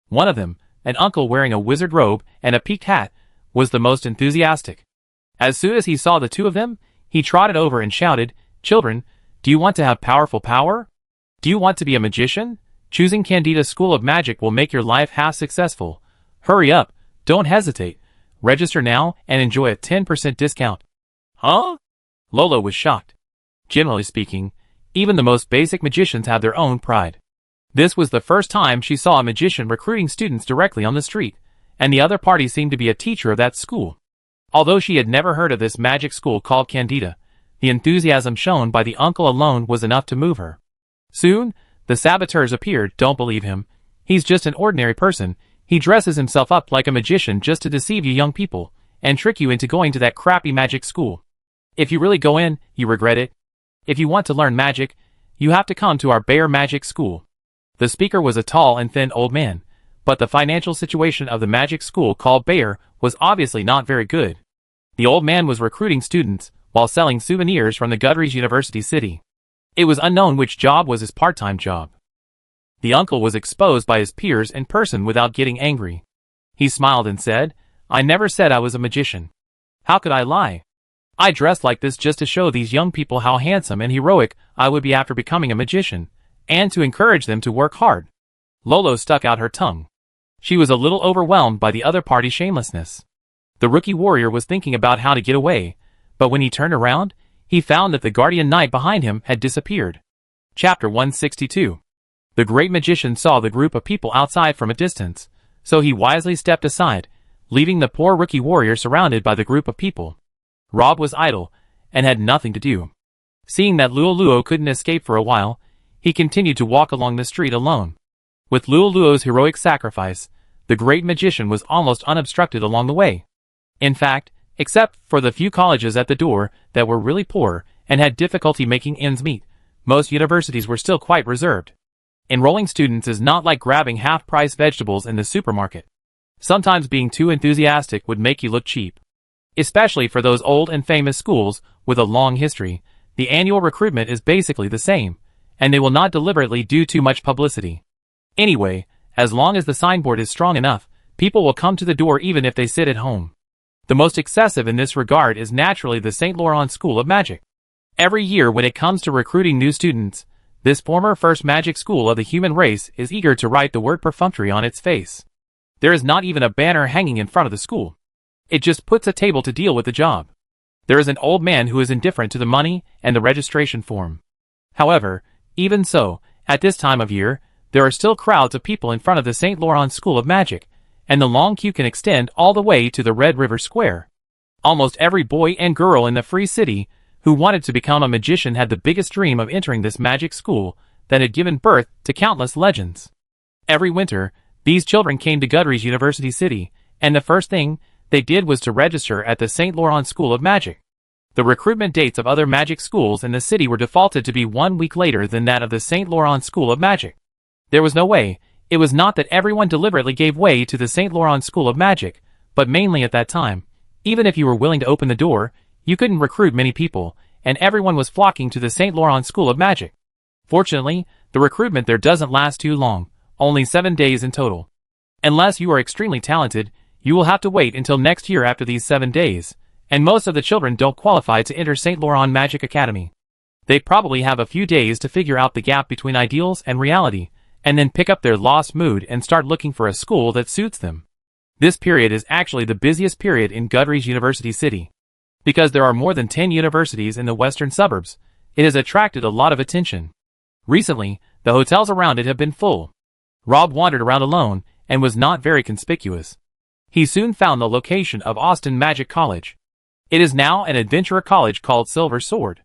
One of them, an uncle wearing a wizard robe and a peaked hat, was the most enthusiastic. As soon as he saw the 2 of them, he trotted over and shouted, "Children, do you want to have powerful power? Do you want to be a magician? Choosing Candida School of Magic will make your life half successful. Hurry up, don't hesitate. Register now and enjoy a 10% discount." Huh? Lolo was shocked. Generally speaking, even the most basic magicians have their own pride. This was the first time she saw a magician recruiting students directly on the street, and the other party seemed to be a teacher of that school. Although she had never heard of this magic school called Candida, the enthusiasm shown by the uncle alone was enough to move her. Soon, the saboteurs appeared. "Don't believe him. He's just an ordinary person. He dresses himself up like a magician just to deceive you young people, and trick you into going to that crappy magic school. If you really go in, you regret it. If you want to learn magic, you have to come to our Bear Magic School." The speaker was a tall and thin old man, but the financial situation of the magic school called Bear was obviously not very good. The old man was recruiting students while selling souvenirs from the Gudries University City. It was unknown which job was his part-time job. The uncle was exposed by his peers in person without getting angry. He smiled and said, "I never said I was a magician. How could I lie? I dressed like this just to show these young people how handsome and heroic I would be after becoming a magician, and to encourage them to work hard." Lolo stuck out her tongue. She was a little overwhelmed by the other party's shamelessness. The Rookie Warrior was thinking about how to get away, but when he turned around, he found that the Guardian Knight behind him had disappeared. Chapter 162. The Great Magician saw the group of people outside from a distance, so he wisely stepped aside, leaving the poor Rookie Warrior surrounded by the group of people. Rob was idle, and had nothing to do. Seeing that Luo couldn't escape for a while, he continued to walk along the street alone. With Luo's heroic sacrifice, the Great Magician was almost unobstructed along the way. In fact, except for the few colleges at the door that were really poor and had difficulty making ends meet, most universities were still quite reserved. Enrolling students is not like grabbing half-price vegetables in the supermarket. Sometimes being too enthusiastic would make you look cheap. Especially for those old and famous schools with a long history, the annual recruitment is basically the same, and they will not deliberately do too much publicity. Anyway, as long as the signboard is strong enough, people will come to the door even if they sit at home. The most excessive in this regard is naturally the St. Laurent School of Magic. Every year when it comes to recruiting new students, this former first magic school of the human race is eager to write the word perfunctory on its face. There is not even a banner hanging in front of the school. It just puts a table to deal with the job. There is an old man who is indifferent to the money and the registration form. However, even so, at this time of year, there are still crowds of people in front of the St. Laurent School of Magic, and the long queue can extend all the way to the Red River Square. Almost every boy and girl in the Free City who wanted to become a magician had the biggest dream of entering this magic school that had given birth to countless legends. Every winter, these children came to Gudries University City, and the first thing they did was to register at the St. Laurent School of Magic. The recruitment dates of other magic schools in the city were defaulted to be 1 week later than that of the St. Laurent School of Magic. There was no way. It was not that everyone deliberately gave way to the St. Laurent School of Magic, but mainly at that time. Even if you were willing to open the door, you couldn't recruit many people, and everyone was flocking to the St. Laurent School of Magic. Fortunately, the recruitment there doesn't last too long, only 7 days in total. Unless you are extremely talented, you will have to wait until next year after these 7 days, and most of the children don't qualify to enter St. Laurent Magic Academy. They probably have a few days to figure out the gap between ideals and reality, and then pick up their lost mood and start looking for a school that suits them. This period is actually the busiest period in Goodrich University City. Because there are more than 10 universities in the western suburbs, it has attracted a lot of attention. Recently, the hotels around it have been full. Rob wandered around alone and was not very conspicuous. He soon found the location of Austin Magic College. It is now an adventurer college called Silver Sword.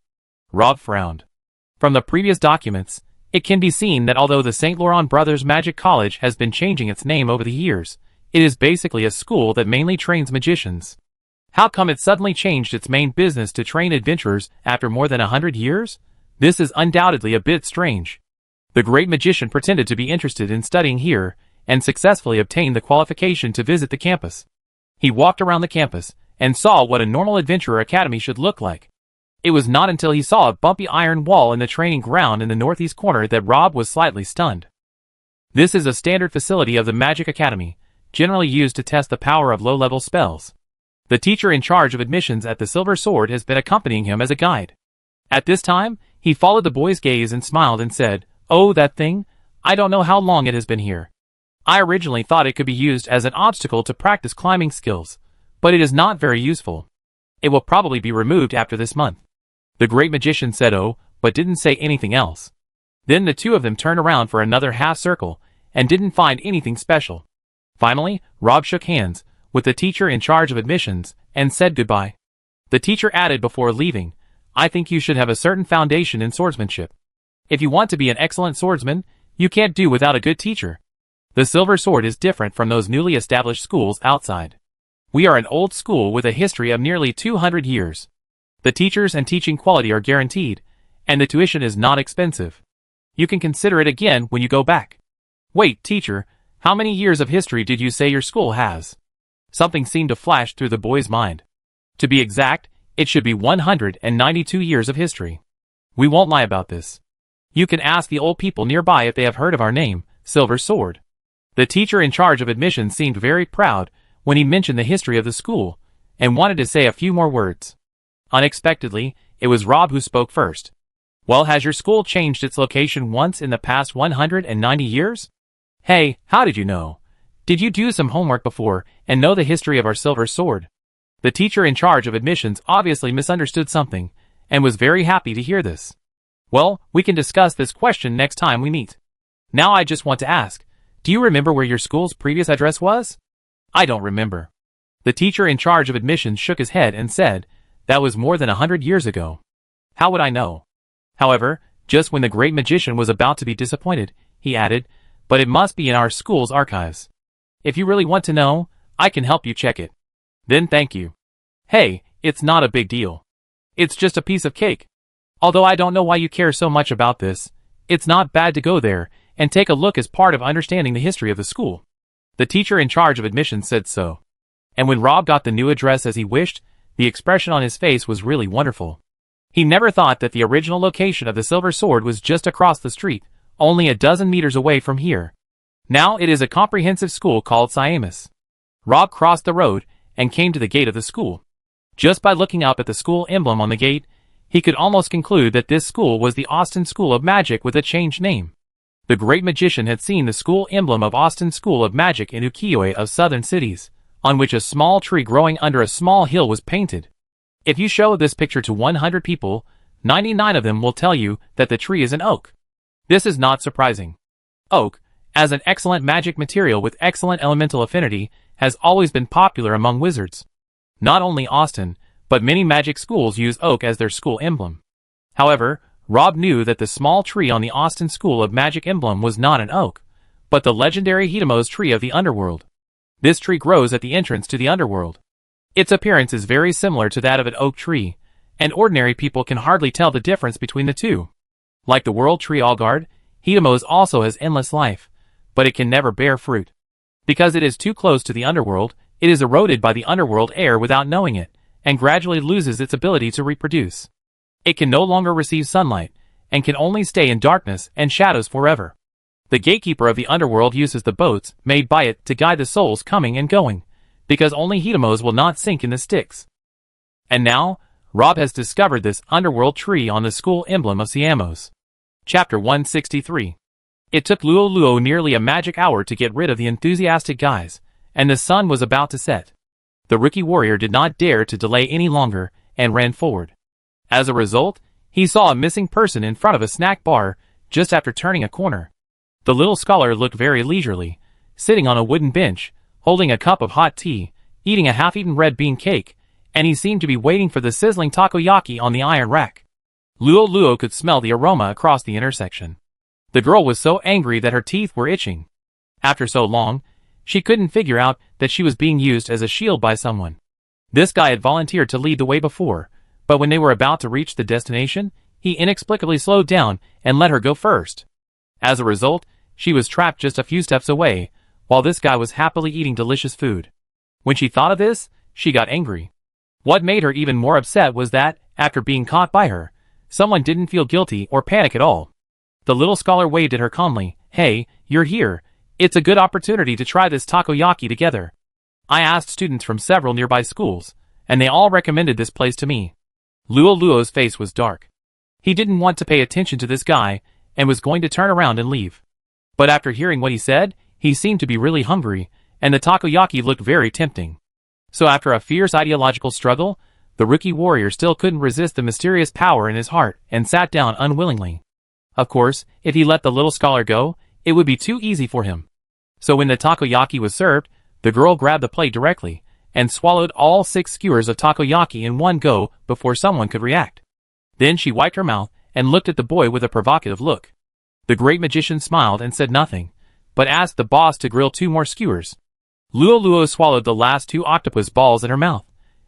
Rob frowned. From the previous documents, it can be seen that although the St. Laurent Brothers Magic College has been changing its name over the years, it is basically a school that mainly trains magicians. How come it suddenly changed its main business to train adventurers after more than 100 years? This is undoubtedly a bit strange. The great magician pretended to be interested in studying here, and successfully obtained the qualification to visit the campus. He walked around the campus, and saw what a normal adventurer academy should look like. It was not until he saw a bumpy iron wall in the training ground in the northeast corner that Rob was slightly stunned. This is a standard facility of the Magic Academy, generally used to test the power of low-level spells. The teacher in charge of admissions at the Silver Sword has been accompanying him as a guide. At this time, he followed the boy's gaze and smiled and said, "Oh, that thing? I don't know how long it has been here. I originally thought it could be used as an obstacle to practice climbing skills, but it is not very useful. It will probably be removed after this month." The great magician said "oh," but didn't say anything else. Then the two of them turned around for another half circle, and didn't find anything special. Finally, Rob shook hands with the teacher in charge of admissions, and said goodbye. The teacher added before leaving, "I think you should have a certain foundation in swordsmanship. If you want to be an excellent swordsman, you can't do without a good teacher. The Silver Sword is different from those newly established schools outside. We are an old school with a history of nearly 200 years. The teachers and teaching quality are guaranteed, and the tuition is not expensive. You can consider it again when you go back." "Wait, teacher, how many years of history did you say your school has?" Something seemed to flash through the boy's mind. To be exact, it should be 192 years of history. "We won't lie about this. You can ask the old people nearby if they have heard of our name, Silver Sword." The teacher in charge of admissions seemed very proud when he mentioned the history of the school, and wanted to say a few more words. Unexpectedly, it was Rob who spoke first. "Well, has your school changed its location once in the past 190 years? Hey, how did you know? Did you do some homework before and know the history of our Silver Sword?" The teacher in charge of admissions obviously misunderstood something, and was very happy to hear this. "Well, we can discuss this question next time we meet. Now I just want to ask, do you remember where your school's previous address was?" "I don't remember." The teacher in charge of admissions shook his head and said, "That was more than 100 years ago. How would I know?" However, just when the great magician was about to be disappointed, he added, "But it must be in our school's archives. If you really want to know, I can help you check it." "Then thank you." "Hey, it's not a big deal. It's just a piece of cake. Although I don't know why you care so much about this, it's not bad to go there and take a look as part of understanding the history of the school." The teacher in charge of admissions said so. And when Rob got the new address as he wished, the expression on his face was really wonderful. He never thought that the original location of the Silver Sword was just across the street, only a dozen meters away from here. Now it is a comprehensive school called Siamus. Rob crossed the road and came to the gate of the school. Just by looking up at the school emblem on the gate, he could almost conclude that this school was the Austin School of Magic with a changed name. The great magician had seen the school emblem of Austin School of Magic in ukiyo-e of southern cities, on which a small tree growing under a small hill was painted. If you show this picture to 100 people, 99 of them will tell you that the tree is an oak. This is not surprising. Oak, as an excellent magic material with excellent elemental affinity, has always been popular among wizards. Not only Austin, but many magic schools use oak as their school emblem. However, Rob knew that the small tree on the Austin School of Magic emblem was not an oak, but the legendary Hitomo's tree of the underworld. This tree grows at the entrance to the underworld. Its appearance is very similar to that of an oak tree, and ordinary people can hardly tell the difference between the two. Like the world tree Allgard, Hitomo's also has endless life, but it can never bear fruit. Because it is too close to the underworld, It is eroded by the underworld air without knowing it, and gradually loses its ability to reproduce. It can no longer receive sunlight, and can only stay in darkness and shadows forever. The gatekeeper of the underworld uses the boats made by it to guide the souls coming and going, because only Hitamos will not sink in the Styx. And now, Rob has discovered this underworld tree on the school emblem of Siamos. Chapter 163. It took Luo nearly a magic hour to get rid of the enthusiastic guys, and the sun was about to set. The rookie warrior did not dare to delay any longer, and ran forward. As a result, he saw a missing person in front of a snack bar, just after turning a corner. The little scholar looked very leisurely, sitting on a wooden bench, holding a cup of hot tea, eating a half-eaten red bean cake, and he seemed to be waiting for the sizzling takoyaki on the iron rack. Luo could smell the aroma across the intersection. The girl was so angry that her teeth were itching. After so long, she couldn't figure out that she was being used as a shield by someone. This guy had volunteered to lead the way before, but when they were about to reach the destination, he inexplicably slowed down and let her go first. As a result, she was trapped just a few steps away, while this guy was happily eating delicious food. When she thought of this, she got angry. What made her even more upset was that, after being caught by her, someone didn't feel guilty or panic at all. The little scholar waved at her calmly. "Hey, you're here. It's a good opportunity to try this takoyaki together. I asked students from several nearby schools, and they all recommended this place to me." Luo's face was dark. He didn't want to pay attention to this guy, and was going to turn around and leave. But after hearing what he said, he seemed to be really hungry, and the takoyaki looked very tempting. So after a fierce ideological struggle, the rookie warrior still couldn't resist the mysterious power in his heart, and sat down unwillingly. Of course, if he let the little scholar go, it would be too easy for him. So when the takoyaki was served, the girl grabbed the plate directly, and swallowed all 6 skewers of takoyaki in one go before someone could react. Then she wiped her mouth, and looked at the boy with a provocative look. The great magician smiled and said nothing, but asked the boss to grill 2 more skewers. Luo swallowed the last 2 octopus balls in her mouth,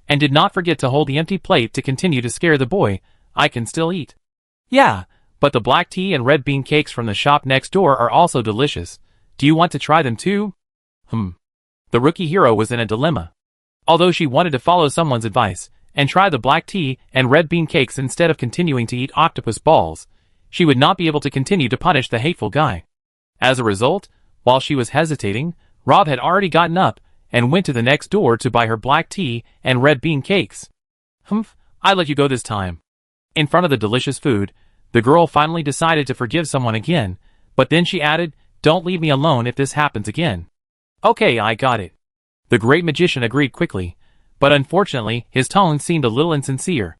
and did not forget to hold the empty plate to continue to scare the boy. "I can still eat." "Yeah, but the black tea and red bean cakes from the shop next door are also delicious. Do you want to try them too?" The rookie hero was in a dilemma. Although she wanted to follow someone's advice, and try the black tea and red bean cakes instead of continuing to eat octopus balls, she would not be able to continue to punish the hateful guy. As a result, while she was hesitating, Rob had already gotten up, and went to the next door to buy her black tea and red bean cakes. "I let you go this time." In front of the delicious food, the girl finally decided to forgive someone again, but then she added, "Don't leave me alone if this happens again." "Okay, I got it." The great magician agreed quickly, but unfortunately his tone seemed a little insincere.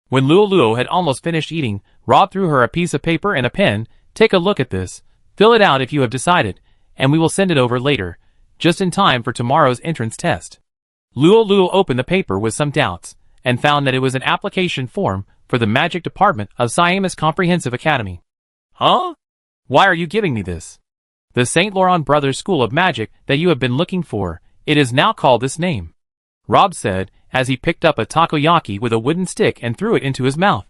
When Luo had almost finished eating, Rob threw her a piece of paper and a pen. "Take a look at this. Fill it out if you have decided, and we will send it over later, just in time for tomorrow's entrance test." Luo opened the paper with some doubts, and found that it was an application form for the magic department of Siamos Comprehensive Academy. "Huh? Why are you giving me this?" "The St. Laurent Brothers School of Magic that you have been looking for. It is now called this name," Rob said, as he picked up a takoyaki with a wooden stick and threw it into his mouth.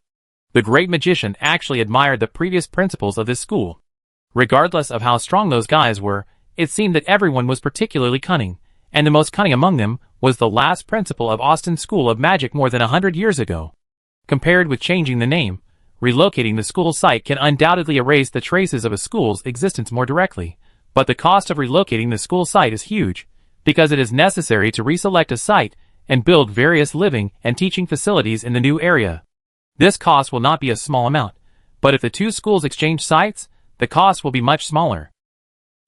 The great magician actually admired the previous principals of this school. Regardless of how strong those guys were, it seemed that everyone was particularly cunning, and the most cunning among them was the last principal of Austin School of Magic more than 100 years ago. Compared with changing the name, relocating the school site can undoubtedly erase the traces of a school's existence more directly, but the cost of relocating the school site is huge, because it is necessary to reselect a site and build various living and teaching facilities in the new area. This cost will not be a small amount, but if the 2 schools exchange sites, the cost will be much smaller.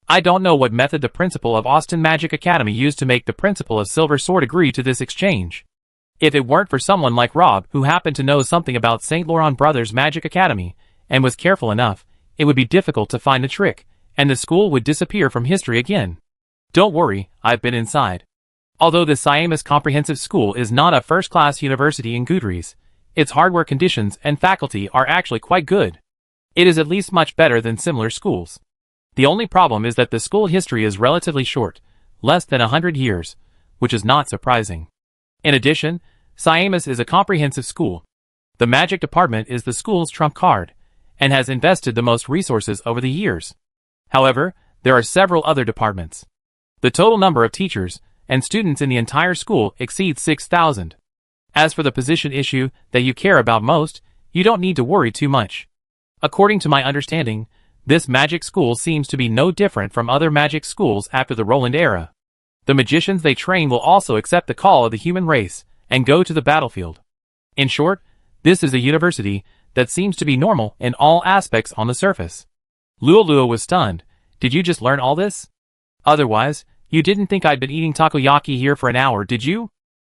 I don't know what method the principal of Austin Magic Academy used to make the principal of Silver Sword agree to this exchange. If it weren't for someone like Rob who happened to know something about St. Laurent Brothers Magic Academy, and was careful enough, it would be difficult to find the trick, and the school would disappear from history again. Don't worry, I've been inside. Although the Siamos Comprehensive School is not a first-class university in Goudries, its hardware conditions and faculty are actually quite good. It is at least much better than similar schools. The only problem is that the school history is relatively short, less than 100 years, which is not surprising. In addition, Siamos is a comprehensive school. The magic department is the school's trump card, and has invested the most resources over the years. However, there are several other departments. The total number of teachers and students in the entire school exceed 6,000. As for the position issue that you care about most, you don't need to worry too much. According to my understanding, this magic school seems to be no different from other magic schools after the Roland era. The magicians they train will also accept the call of the human race and go to the battlefield. In short, this is a university that seems to be normal in all aspects on the surface. Luo was stunned. Did you just learn all this? Otherwise, you didn't think I'd been eating takoyaki here for an hour, did you?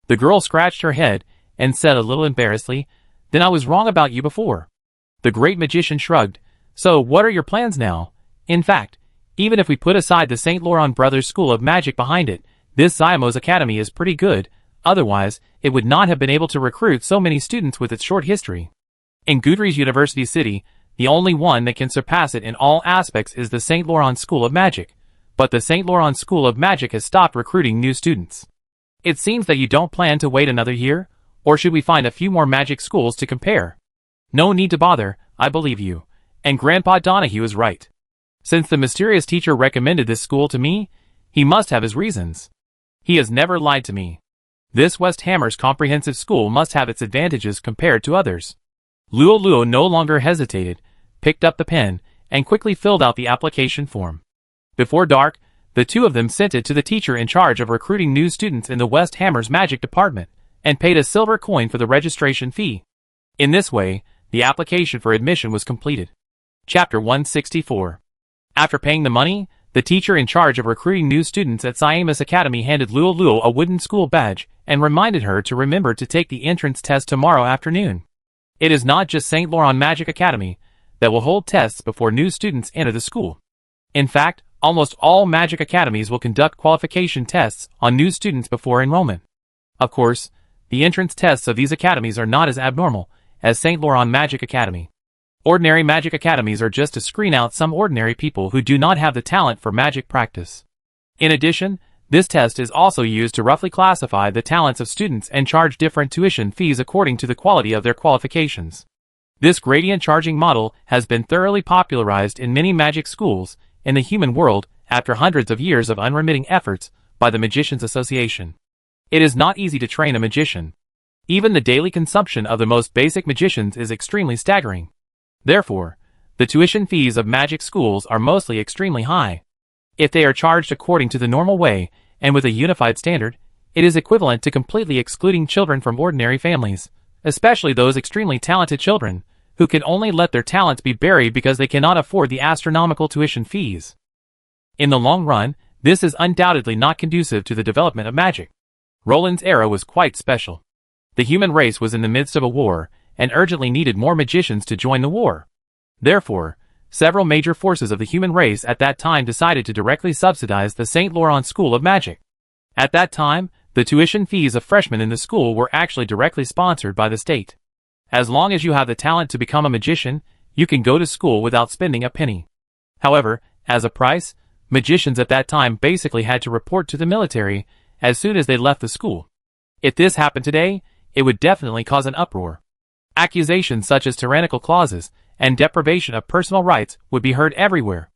The girl scratched her head and said a little embarrassedly, then I was wrong about you before. The great magician shrugged. So what are your plans now? In fact, even if we put aside the St. Laurent Brothers School of Magic behind it, this Zyamos Academy is pretty good, otherwise it would not have been able to recruit so many students with its short history. In Goudry's University City, the only one that can surpass it in all aspects is the St. Laurent School of Magic, but the St. Laurent School of Magic has stopped recruiting new students. It seems that you don't plan to wait another year, or should we find a few more magic schools to compare? No need to bother, I believe you. And Grandpa Donahue is right. Since the mysterious teacher recommended this school to me, he must have his reasons. He has never lied to me. This West Hammers comprehensive school must have its advantages compared to others. Luo no longer hesitated, picked up the pen, and quickly filled out the application form. Before dark, the two of them sent it to the teacher in charge of recruiting new students in the West Hammers Magic Department, and paid a silver coin for the registration fee. In this way, the application for admission was completed. Chapter 164. After paying the money, the teacher in charge of recruiting new students at Zyamos Academy handed Luo a wooden school badge and reminded her to remember to take the entrance test tomorrow afternoon. It is not just St. Laurent Magic Academy that will hold tests before new students enter the school. In fact, almost all magic academies will conduct qualification tests on new students before enrollment. Of course, the entrance tests of these academies are not as abnormal as St. Laurent Magic Academy. Ordinary magic academies are just to screen out some ordinary people who do not have the talent for magic practice. In addition, this test is also used to roughly classify the talents of students and charge different tuition fees according to the quality of their qualifications. This gradient charging model has been thoroughly popularized in many magic schools in the human world after hundreds of years of unremitting efforts by the Magicians Association. It is not easy to train a magician. Even the daily consumption of the most basic magicians is extremely staggering. Therefore, the tuition fees of magic schools are mostly extremely high. If they are charged according to the normal way, and with a unified standard, it is equivalent to completely excluding children from ordinary families, especially those extremely talented children, who can only let their talents be buried because they cannot afford the astronomical tuition fees. In the long run, this is undoubtedly not conducive to the development of magic. Roland's era was quite special. The human race was in the midst of a war, and urgently needed more magicians to join the war. Therefore, several major forces of the human race at that time decided to directly subsidize the St. Laurent School of Magic. At that time, the tuition fees of freshmen in the school were actually directly sponsored by the state. As long as you have the talent to become a magician, you can go to school without spending a penny. However, as a price, magicians at that time basically had to report to the military as soon as they left the school. If this happened today, it would definitely cause an uproar. Accusations such as tyrannical clauses and deprivation of personal rights would be heard everywhere.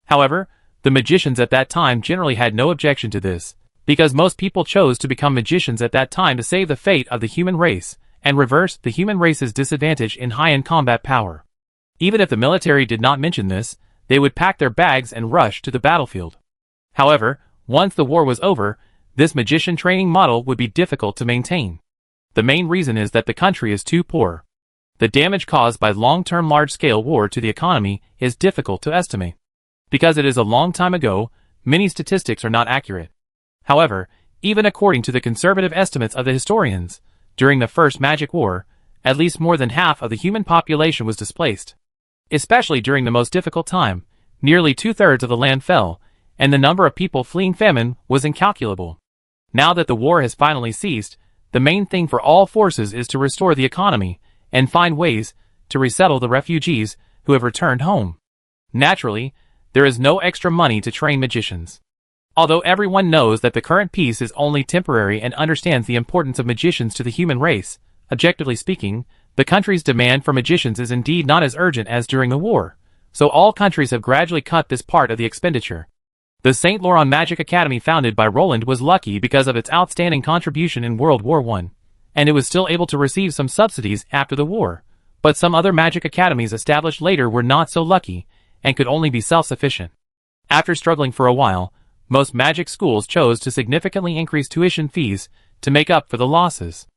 However, the magicians at that time generally had no objection to this, because most people chose to become magicians at that time to save the fate of the human race and reverse the human race's disadvantage in high-end combat power. Even if the military did not mention this, they would pack their bags and rush to the battlefield. However, once the war was over, this magician training model would be difficult to maintain. The main reason is that the country is too poor. The damage caused by long-term large-scale war to the economy is difficult to estimate. Because it is a long time ago, many statistics are not accurate. However, even according to the conservative estimates of the historians, during the First Magic War, at least more than half of the human population was displaced. Especially during the most difficult time, nearly 2/3 of the land fell, and the number of people fleeing famine was incalculable. Now that the war has finally ceased, the main thing for all forces is to restore the economy and find ways to resettle the refugees who have returned home. Naturally, there is no extra money to train magicians. Although everyone knows that the current peace is only temporary and understands the importance of magicians to the human race, objectively speaking, the country's demand for magicians is indeed not as urgent as during the war, so all countries have gradually cut this part of the expenditure. The St. Laurent Magic Academy founded by Roland was lucky because of its outstanding contribution in World War I, and it was still able to receive some subsidies after the war. But some other magic academies established later were not so lucky, and could only be self-sufficient. After struggling for a while, most magic schools chose to significantly increase tuition fees to make up for the losses.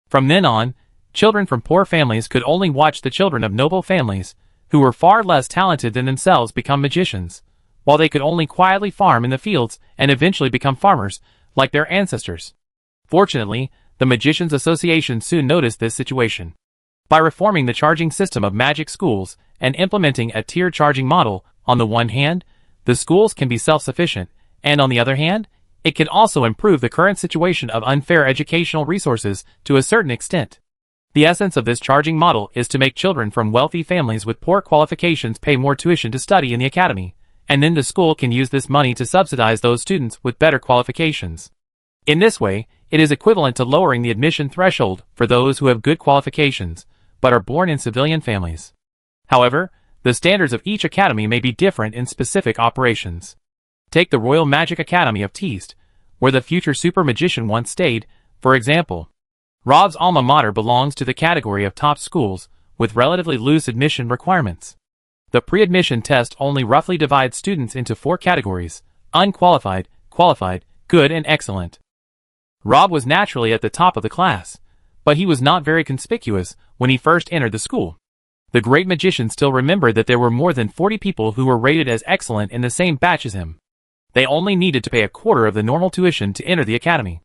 From then on, children from poor families could only watch the children of noble families, who were far less talented than themselves, become magicians, while they could only quietly farm in the fields and eventually become farmers, like their ancestors. Fortunately, the Magicians Association soon noticed this situation. By reforming the charging system of magic schools and implementing a tiered charging model, on the one hand, the schools can be self-sufficient, and on the other hand, it can also improve the current situation of unfair educational resources to a certain extent. The essence of this charging model is to make children from wealthy families with poor qualifications pay more tuition to study in the academy, and then the school can use this money to subsidize those students with better qualifications. In this way, it is equivalent to lowering the admission threshold for those who have good qualifications, but are born in civilian families. However, the standards of each academy may be different in specific operations. Take the Royal Magic Academy of Teest, where the future super magician once stayed, for example. Rob's alma mater belongs to the category of top schools, with relatively loose admission requirements. The pre-admission test only roughly divides students into 4 categories: unqualified, qualified, good and excellent. Rob was naturally at the top of the class, but he was not very conspicuous when he first entered the school. The great magician still remembered that there were more than 40 people who were rated as excellent in the same batch as him. They only needed to pay a quarter of the normal tuition to enter the academy.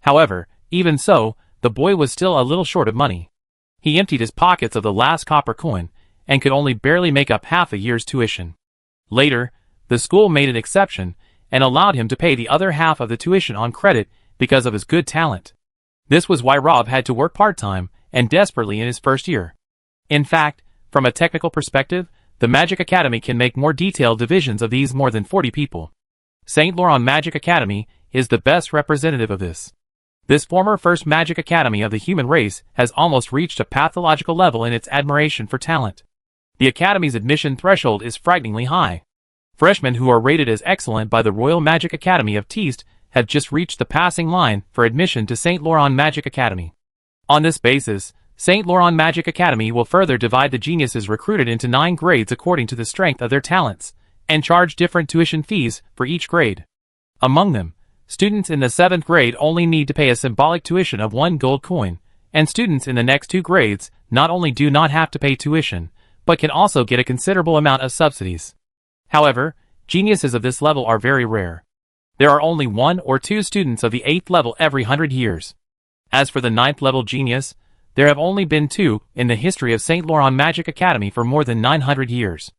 However, even so, the boy was still a little short of money. He emptied his pockets of the last copper coin, and could only barely make up half a year's tuition. Later, the school made an exception, and allowed him to pay the other half of the tuition on credit because of his good talent. This was why Rob had to work part-time, and desperately in his first year. In fact, from a technical perspective, the Magic Academy can make more detailed divisions of these more than 40 people. St. Laurent Magic Academy is the best representative of this. This former first magic academy of the human race has almost reached a pathological level in its admiration for talent. The academy's admission threshold is frighteningly high. Freshmen who are rated as excellent by the Royal Magic Academy of Teest have just reached the passing line for admission to St. Laurent Magic Academy. On this basis, St. Laurent Magic Academy will further divide the geniuses recruited into 9 grades according to the strength of their talents, and charge different tuition fees for each grade. Among them, students in the 7th grade only need to pay a symbolic tuition of 1 gold coin, and students in the next 2 grades not only do not have to pay tuition, but can also get a considerable amount of subsidies. However, geniuses of this level are very rare. There are only 1 or 2 students of the 8th level every 100 years. As for the 9th level genius, there have only been 2 in the history of St. Laurent Magic Academy for more than 900 years.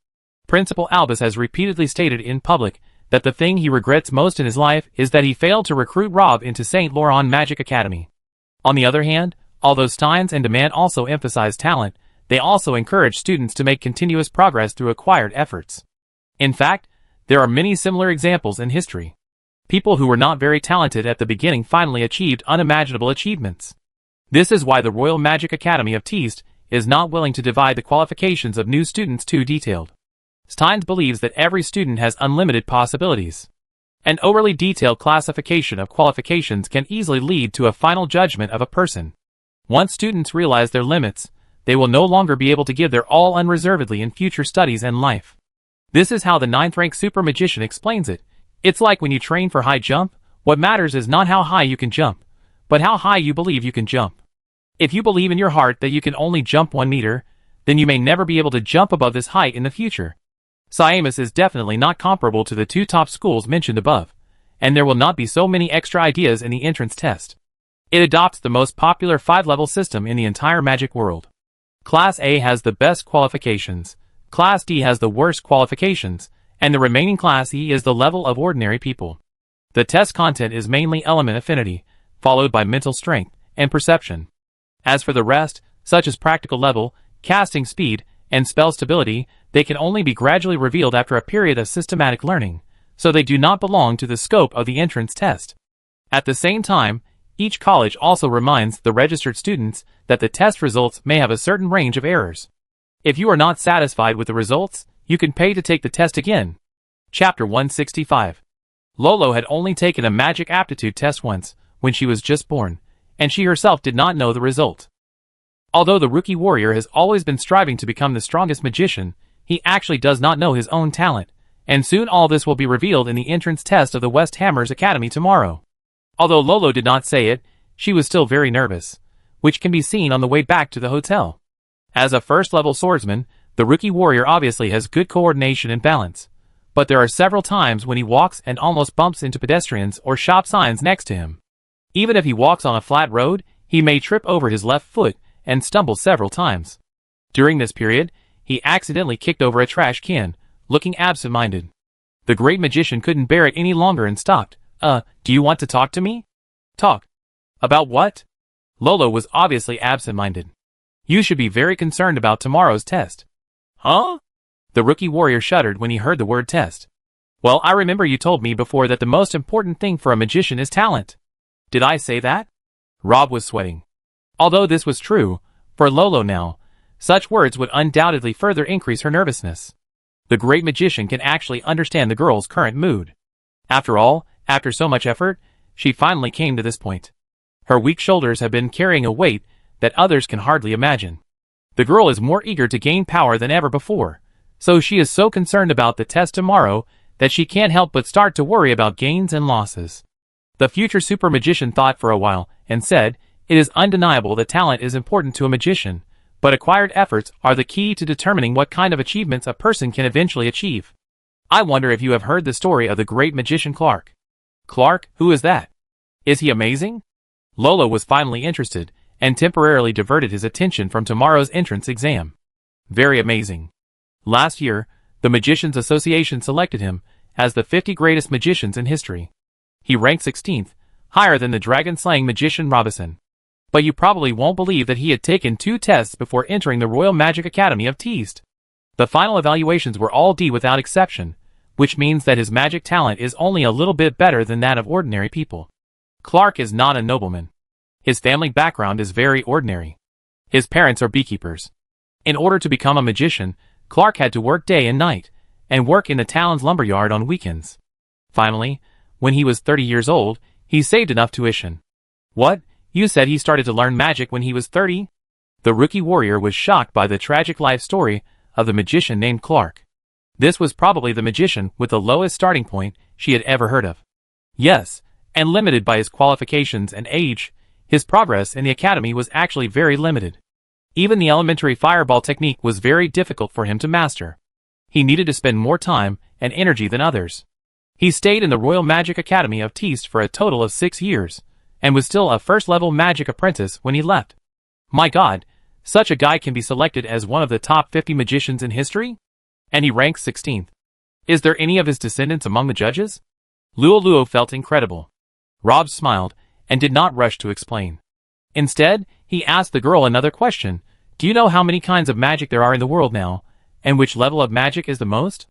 Principal Albus has repeatedly stated in public that the thing he regrets most in his life is that he failed to recruit Rob into St. Laurent Magic Academy. On the other hand, although Steins and Demand also emphasize talent, they also encourage students to make continuous progress through acquired efforts. In fact, there are many similar examples in history. People who were not very talented at the beginning finally achieved unimaginable achievements. This is why the Royal Magic Academy of Teest is not willing to divide the qualifications of new students too detailed. Steins believes that every student has unlimited possibilities. An overly detailed classification of qualifications can easily lead to a final judgment of a person. Once students realize their limits, they will no longer be able to give their all unreservedly in future studies and life. This is how the 9th rank super magician explains it. It's like when you train for high jump, what matters is not how high you can jump, but how high you believe you can jump. If you believe in your heart that you can only jump 1 meter, then you may never be able to jump above this height in the future. Siamus is definitely not comparable to the 2 top schools mentioned above, and there will not be so many extra ideas in the entrance test. It adopts the most popular 5-level system in the entire magic world. Class A has the best qualifications, Class D has the worst qualifications, and the remaining Class E is the level of ordinary people. The test content is mainly element affinity, followed by mental strength and perception. As for the rest, such as practical level, casting speed, and spell stability, they can only be gradually revealed after a period of systematic learning, so they do not belong to the scope of the entrance test. At the same time, each college also reminds the registered students that the test results may have a certain range of errors. If you are not satisfied with the results, you can pay to take the test again. Chapter 165. Lolo had only taken a magic aptitude test once, when she was just born, and she herself did not know the result. Although the rookie warrior has always been striving to become the strongest magician, he actually does not know his own talent, and soon all this will be revealed in the entrance test of the West Hammers Academy tomorrow. Although Lolo did not say it, she was still very nervous, which can be seen on the way back to the hotel. As a first-level swordsman, the rookie warrior obviously has good coordination and balance, but there are several times when he walks and almost bumps into pedestrians or shop signs next to him. Even if he walks on a flat road, he may trip over his left foot and stumble several times. During this period, he accidentally kicked over a trash can, looking absent-minded. The great magician couldn't bear it any longer and stopped. Do you want to talk to me? Talk. About what? Lolo was obviously absent-minded. You should be very concerned about tomorrow's test. Huh? The rookie warrior shuddered when he heard the word test. Well, I remember you told me before that the most important thing for a magician is talent. Did I say that? Rob was sweating. Although this was true, for Lolo now, such words would undoubtedly further increase her nervousness. The great magician can actually understand the girl's current mood. After all, after so much effort, she finally came to this point. Her weak shoulders have been carrying a weight that others can hardly imagine. The girl is more eager to gain power than ever before, so she is so concerned about the test tomorrow that she can't help but start to worry about gains and losses. The future super magician thought for a while and said, "It is undeniable that talent is important to a magician, but acquired efforts are the key to determining what kind of achievements a person can eventually achieve. I wonder if you have heard the story of the great magician Clark." Clark, who is that? Is he amazing? Lolo was finally interested, and temporarily diverted his attention from tomorrow's entrance exam. Very amazing. Last year, the Magicians Association selected him as the 50 greatest magicians in history. He ranked 16th, higher than the dragon-slaying magician Robinson. But you probably won't believe that he had taken 2 tests before entering the Royal Magic Academy of Teast. The final evaluations were all D without exception, which means that his magic talent is only a little bit better than that of ordinary people. Clark is not a nobleman. His family background is very ordinary. His parents are beekeepers. In order to become a magician, Clark had to work day and night, and work in the town's lumberyard on weekends. Finally, when he was 30 years old, he saved enough tuition. What? You said he started to learn magic when he was 30? The rookie warrior was shocked by the tragic life story of the magician named Clark. This was probably the magician with the lowest starting point she had ever heard of. Yes, and limited by his qualifications and age, his progress in the academy was actually very limited. Even the elementary fireball technique was very difficult for him to master. He needed to spend more time and energy than others. He stayed in the Royal Magic Academy of Teast for a total of 6 years, and was still a first-level magic apprentice when he left. My God, such a guy can be selected as one of the top 50 magicians in history? And he ranks 16th. Is there any of his descendants among the judges? Luo felt incredible. Rob smiled, and did not rush to explain. Instead, he asked the girl another question. Do you know how many kinds of magic there are in the world now, and which level of magic is the most?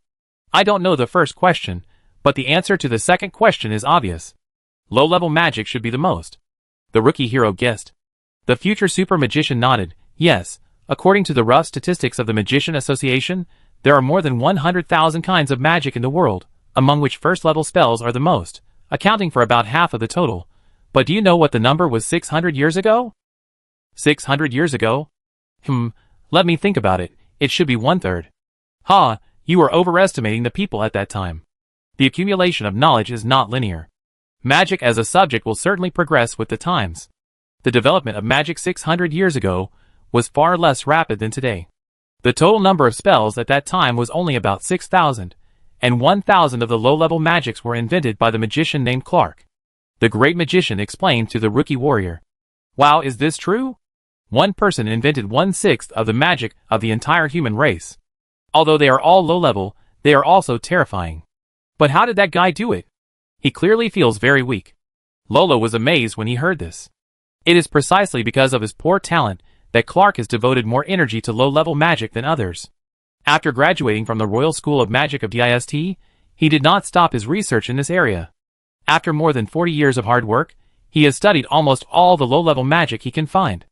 I don't know the first question, but the answer to the second question is obvious. Low-level magic should be the most. The rookie hero guessed. The future super magician nodded. Yes, according to the rough statistics of the Magician Association, there are more than 100,000 kinds of magic in the world, among which first-level spells are the most, accounting for about half of the total. But do you know what the number was 600 years ago? 600 years ago? Let me think about it. It should be 1/3. Ha, you are overestimating the people at that time. The accumulation of knowledge is not linear. Magic as a subject will certainly progress with the times. The development of magic 600 years ago was far less rapid than today. The total number of spells at that time was only about 6,000, and 1,000 of the low-level magics were invented by the magician named Clark. The great magician explained to the rookie warrior. Wow, is this true? One person invented 1/6 of the magic of the entire human race. Although they are all low-level, they are also terrifying. But how did that guy do it? He clearly feels very weak. Lolo was amazed when he heard this. It is precisely because of his poor talent that Clark has devoted more energy to low-level magic than others. After graduating from the Royal School of Magic of DIST, he did not stop his research in this area. After more than 40 years of hard work, he has studied almost all the low-level magic he can find.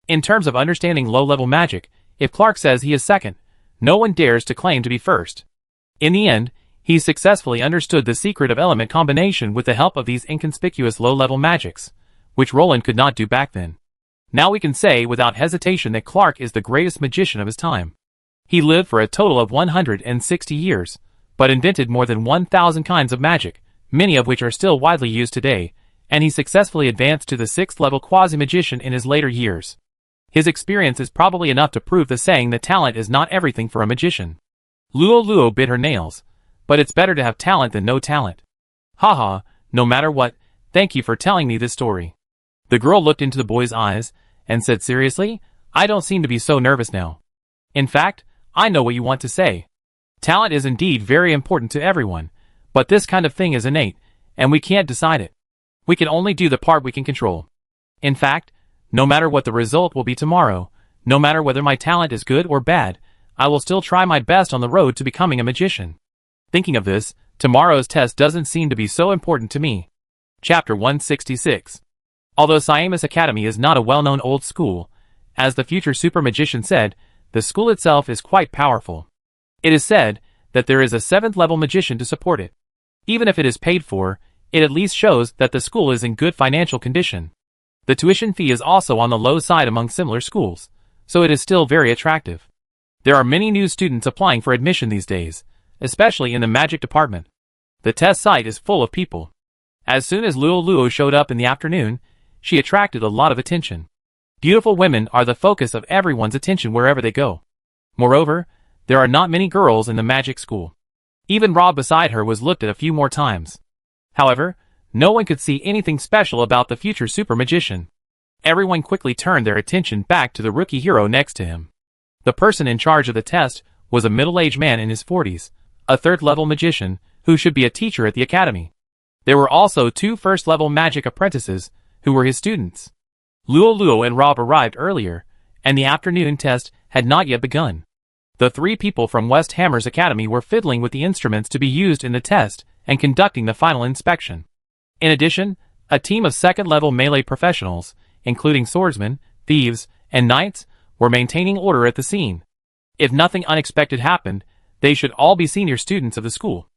In terms of understanding low-level magic, if Clark says he is second, no one dares to claim to be first. In the end, he successfully understood the secret of element combination with the help of these inconspicuous low-level magics, which Roland could not do back then. Now we can say without hesitation that Clark is the greatest magician of his time. He lived for a total of 160 years, but invented more than 1,000 kinds of magic, many of which are still widely used today, and he successfully advanced to the 6th-level quasi-magician in his later years. His experience is probably enough to prove the saying that talent is not everything for a magician. Luo Luo bit her nails, but it's better to have talent than no talent. Haha, no matter what, thank you for telling me this story. The girl looked into the boy's eyes and said seriously, I don't seem to be so nervous now. In fact, I know what you want to say. Talent is indeed very important to everyone, but this kind of thing is innate, and we can't decide it. We can only do the part we can control. In fact, no matter what the result will be tomorrow, no matter whether my talent is good or bad, I will still try my best on the road to becoming a magician. Thinking of this, tomorrow's test doesn't seem to be so important to me. Chapter 166. Although Siamus Academy is not a well-known old school, as the future super magician said, the school itself is quite powerful. It is said that there is a 7th-level magician to support it. Even if it is paid for, it at least shows that the school is in good financial condition. The tuition fee is also on the low side among similar schools, so it is still very attractive. There are many new students applying for admission these days, especially in the magic department. The test site is full of people. As soon as Luo Luo showed up in the afternoon, she attracted a lot of attention. Beautiful women are the focus of everyone's attention wherever they go. Moreover, there are not many girls in the magic school. Even Rob beside her was looked at a few more times. However, no one could see anything special about the future super magician. Everyone quickly turned their attention back to the rookie hero next to him. The person in charge of the test was a middle-aged man in his 40s, a 3rd-level magician, who should be a teacher at the academy. There were also 2 1st-level magic apprentices, who were his students. Luo Luo and Rob arrived earlier, and the afternoon test had not yet begun. The 3 people from West Hammer's academy were fiddling with the instruments to be used in the test and conducting the final inspection. In addition, a team of 2nd-level melee professionals, including swordsmen, thieves, and knights, were maintaining order at the scene. If nothing unexpected happened, they should all be senior students of the school.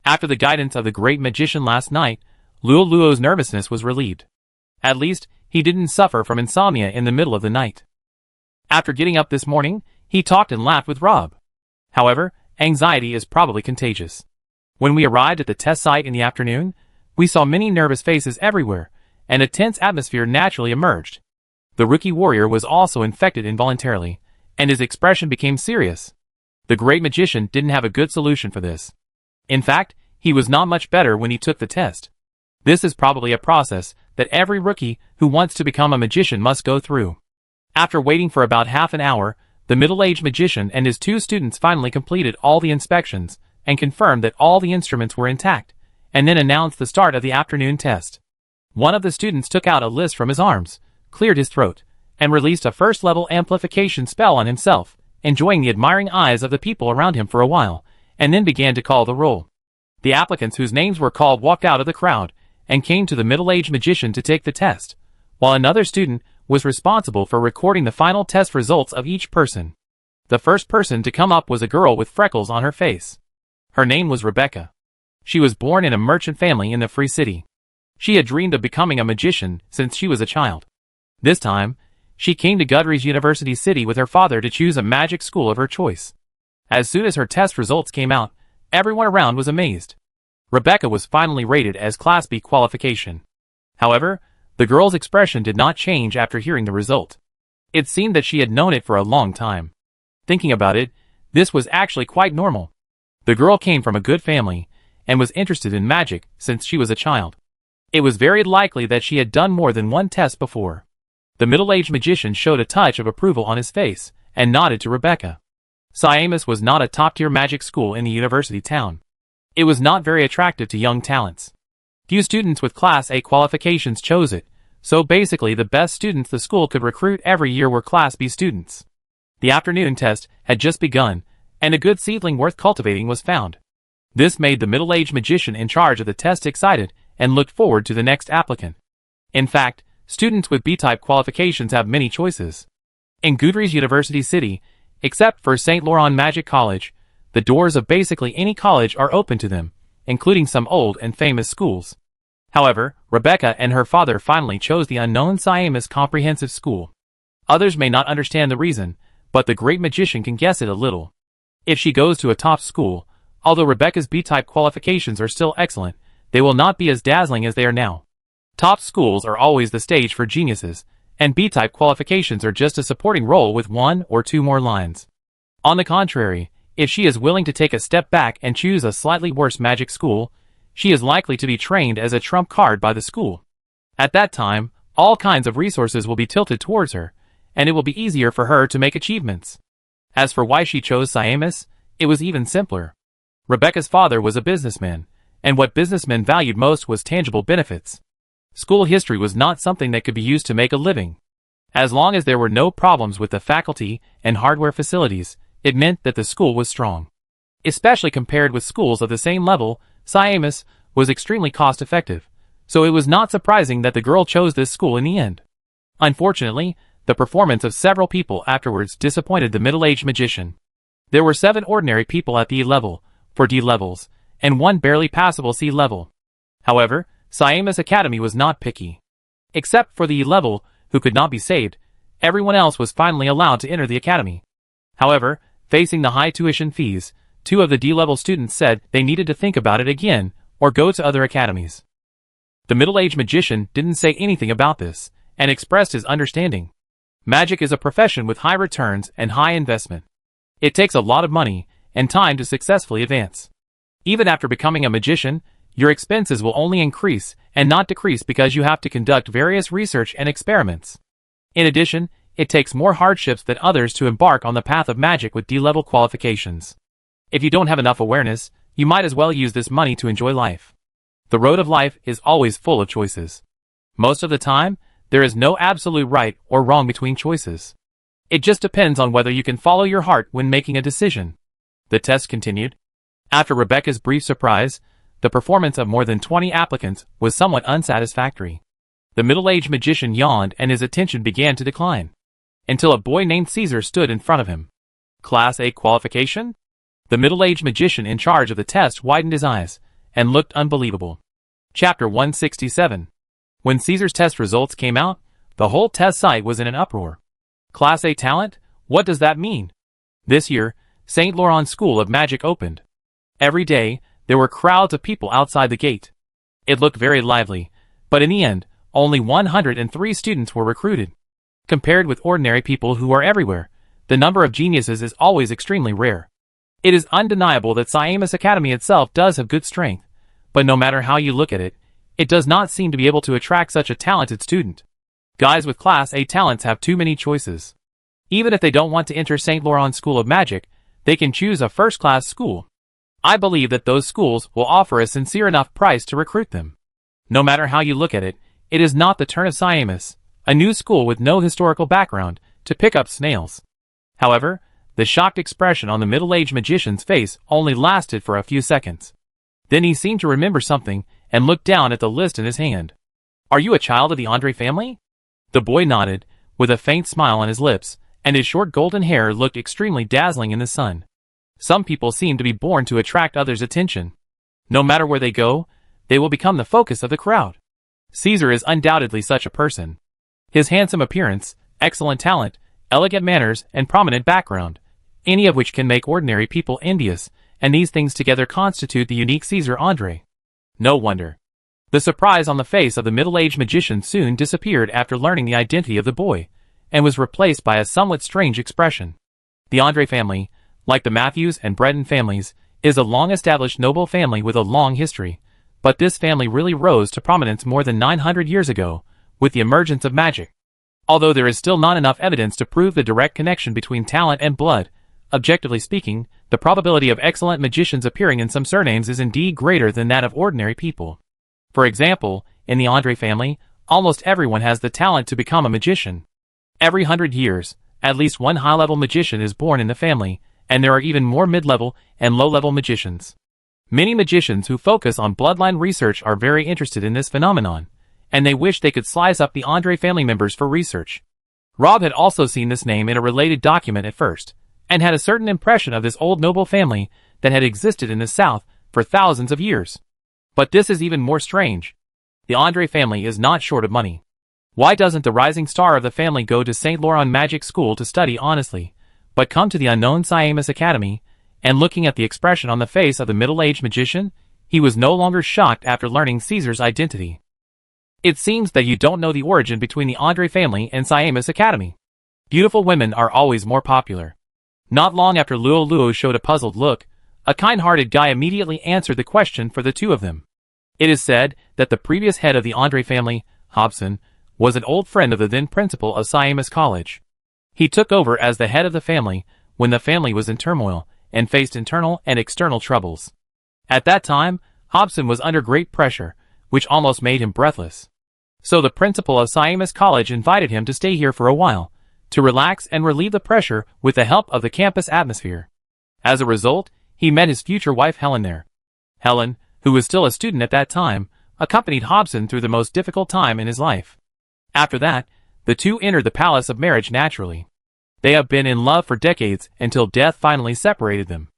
After the guidance of the great magician last night, Luo Luo's nervousness was relieved. At least, he didn't suffer from insomnia in the middle of the night. After getting up this morning, he talked and laughed with Rob. However, anxiety is probably contagious. When we arrived at the test site in the afternoon, we saw many nervous faces everywhere, and a tense atmosphere naturally emerged. The rookie warrior was also infected involuntarily, and his expression became serious. The great magician didn't have a good solution for this. In fact, he was not much better when he took the test. This is probably a process that every rookie who wants to become a magician must go through. After waiting for about half an hour, the middle-aged magician and his 2 students finally completed all the inspections and confirmed that all the instruments were intact, and then announced the start of the afternoon test. One of the students took out a list from his arms, cleared his throat, and released a 1st-level amplification spell on himself, enjoying the admiring eyes of the people around him for a while, and then began to call the roll. The applicants whose names were called walked out of the crowd and came to the middle-aged magician to take the test, while another student was responsible for recording the final test results of each person. The first person to come up was a girl with freckles on her face. Her name was Rebecca. She was born in a merchant family in the Free City. She had dreamed of becoming a magician since she was a child. This time, she came to Gudrie's University City with her father to choose a magic school of her choice. As soon as her test results came out, everyone around was amazed. Rebecca was finally rated as Class B qualification. However, the girl's expression did not change after hearing the result. It seemed that she had known it for a long time. Thinking about it, this was actually quite normal. The girl came from a good family and was interested in magic since she was a child. It was very likely that she had done more than one test before. The middle-aged magician showed a touch of approval on his face and nodded to Rebecca. Siamus was not a top-tier magic school in the university town. It was not very attractive to young talents. Few students with Class A qualifications chose it, so basically the best students the school could recruit every year were Class B students. The afternoon test had just begun, and a good seedling worth cultivating was found. This made the middle-aged magician in charge of the test excited and looked forward to the next applicant. In fact, students with B-type qualifications have many choices. In Gudrie's University City, except for St. Laurent Magic College, the doors of basically any college are open to them, including some old and famous schools. However, Rebecca and her father finally chose the unknown Siamus Comprehensive School. Others may not understand the reason, but the great magician can guess it a little. If she goes to a top school, although Rebecca's B-type qualifications are still excellent, they will not be as dazzling as they are now. Top schools are always the stage for geniuses, and B-type qualifications are just a supporting role with 1 or 2 more lines. On the contrary, if she is willing to take a step back and choose a slightly worse magic school, she is likely to be trained as a trump card by the school. At that time, all kinds of resources will be tilted towards her, and it will be easier for her to make achievements. As for why she chose Siamus, it was even simpler. Rebecca's father was a businessman, and what businessmen valued most was tangible benefits. School history was not something that could be used to make a living. As long as there were no problems with the faculty and hardware facilities, it meant that the school was strong. Especially compared with schools of the same level, Siamus was extremely cost-effective, so it was not surprising that the girl chose this school in the end. Unfortunately, the performance of several people afterwards disappointed the middle-aged magician. There were 7 ordinary people at the E level, 4 D levels, and 1 barely passable C level. However, Siamus Academy was not picky. Except for the E level, who could not be saved, everyone else was finally allowed to enter the academy. However, facing the high tuition fees, 2 of the D-level students said they needed to think about it again or go to other academies. The middle-aged magician didn't say anything about this, and expressed his understanding. Magic is a profession with high returns and high investment. It takes a lot of money and time to successfully advance. Even after becoming a magician, your expenses will only increase and not decrease because you have to conduct various research and experiments. In addition, it takes more hardships than others to embark on the path of magic with D-level qualifications. If you don't have enough awareness, you might as well use this money to enjoy life. The road of life is always full of choices. Most of the time, there is no absolute right or wrong between choices. It just depends on whether you can follow your heart when making a decision. The test continued. After Rebecca's brief surprise, the performance of more than 20 applicants was somewhat unsatisfactory. The middle-aged magician yawned and his attention began to decline. Until a boy named Caesar stood in front of him. Class A qualification? The middle-aged magician in charge of the test widened his eyes, and looked unbelievable. Chapter 167. When Caesar's test results came out, the whole test site was in an uproar. Class A talent? What does that mean? This year, St. Laurent School of Magic opened. Every day, there were crowds of people outside the gate. It looked very lively, but in the end, only 103 students were recruited. Compared with ordinary people who are everywhere, the number of geniuses is always extremely rare. It is undeniable that Siamus Academy itself does have good strength, but no matter how you look at it, it does not seem to be able to attract such a talented student. Guys with Class A talents have too many choices. Even if they don't want to enter St. Laurent School of Magic, they can choose a first-class school. I believe that those schools will offer a sincere enough price to recruit them. No matter how you look at it, it is not the turn of Siamus, a new school with no historical background, to pick up snails. However, the shocked expression on the middle-aged magician's face only lasted for a few seconds. Then he seemed to remember something and looked down at the list in his hand. Are you a child of the Andre family? The boy nodded, with a faint smile on his lips, and his short golden hair looked extremely dazzling in the sun. Some people seem to be born to attract others' attention. No matter where they go, they will become the focus of the crowd. Caesar is undoubtedly such a person. His handsome appearance, excellent talent, elegant manners, and prominent background, any of which can make ordinary people envious, and these things together constitute the unique Caesar Andre. No wonder. The surprise on the face of the middle-aged magician soon disappeared after learning the identity of the boy, and was replaced by a somewhat strange expression. The Andre family, like the Matthews and Breton families, is a long-established noble family with a long history, but this family really rose to prominence more than 900 years ago, with the emergence of magic. Although there is still not enough evidence to prove the direct connection between talent and blood, objectively speaking, the probability of excellent magicians appearing in some surnames is indeed greater than that of ordinary people. For example, in the Andre family, almost everyone has the talent to become a magician. Every 100 years, at least one high-level magician is born in the family, and there are even more mid-level and low-level magicians. Many magicians who focus on bloodline research are very interested in this phenomenon, and they wish they could slice up the Andre family members for research. Rob had also seen this name in a related document at first, and had a certain impression of this old noble family that had existed in the South for thousands of years. But this is even more strange. The Andre family is not short of money. Why doesn't the rising star of the family go to St. Laurent Magic School to study honestly, but come to the unknown Siamus Academy? And looking at the expression on the face of the middle-aged magician, he was no longer shocked after learning Caesar's identity. It seems that you don't know the origin between the Andre family and Siamus Academy. Beautiful women are always more popular. Not long after Luo showed a puzzled look, a kind-hearted guy immediately answered the question for the two of them. It is said that the previous head of the Andre family, Hobson, was an old friend of the then principal of Siamus College. He took over as the head of the family when the family was in turmoil and faced internal and external troubles. At that time, Hobson was under great pressure, which almost made him breathless. So the principal of Siamus College invited him to stay here for a while, to relax and relieve the pressure with the help of the campus atmosphere. As a result, he met his future wife Helen there. Helen, who was still a student at that time, accompanied Hobson through the most difficult time in his life. After that, the two entered the palace of marriage naturally. They have been in love for decades until death finally separated them.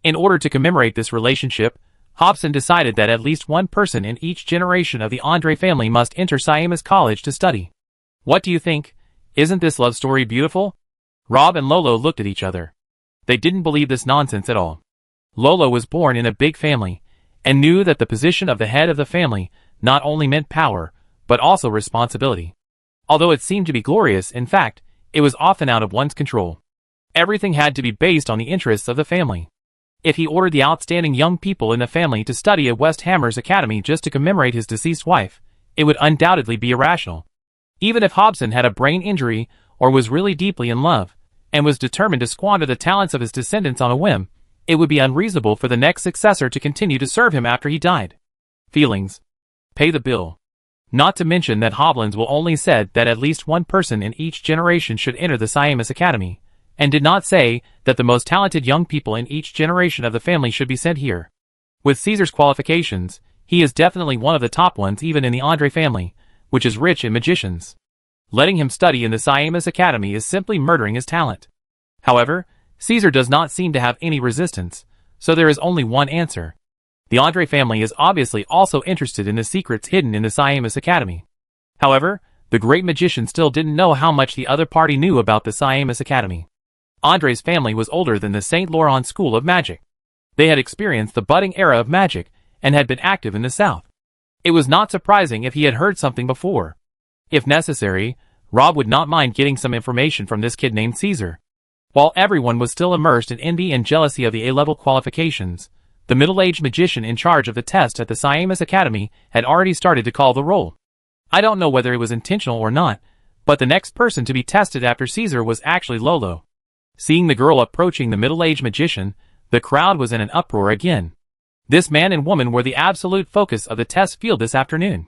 In order to commemorate this relationship, Hobson decided that at least one person in each generation of the Andre family must enter Siamus College to study. What do you think? Isn't this love story beautiful? Rob and Lolo looked at each other. They didn't believe this nonsense at all. Lolo was born in a big family, and knew that the position of the head of the family not only meant power, but also responsibility. Although it seemed to be glorious, in fact, it was often out of one's control. Everything had to be based on the interests of the family. If he ordered the outstanding young people in the family to study at West Hammer's Academy just to commemorate his deceased wife, it would undoubtedly be irrational. Even if Hobson had a brain injury or was really deeply in love, and was determined to squander the talents of his descendants on a whim, it would be unreasonable for the next successor to continue to serve him after he died. Feelings. Pay the bill. Not to mention that Hoblins will only said that at least one person in each generation should enter the Siamus Academy, and did not say that the most talented young people in each generation of the family should be sent here. With Caesar's qualifications, he is definitely one of the top ones even in the Andre family, which is rich in magicians. Letting him study in the Siamus Academy is simply murdering his talent. However, Caesar does not seem to have any resistance, so there is only one answer. The Andre family is obviously also interested in the secrets hidden in the Siamus Academy. However, the great magician still didn't know how much the other party knew about the Siamus Academy. Andre's family was older than the St. Laurent School of Magic. They had experienced the budding era of magic, and had been active in the South. It was not surprising if he had heard something before. If necessary, Rob would not mind getting some information from this kid named Caesar. While everyone was still immersed in envy and jealousy of the A-level qualifications, the middle-aged magician in charge of the test at the Siamus Academy had already started to call the roll. I don't know whether it was intentional or not, but the next person to be tested after Caesar was actually Lolo. Seeing the girl approaching the middle-aged magician, the crowd was in an uproar again. This man and woman were the absolute focus of the test field this afternoon.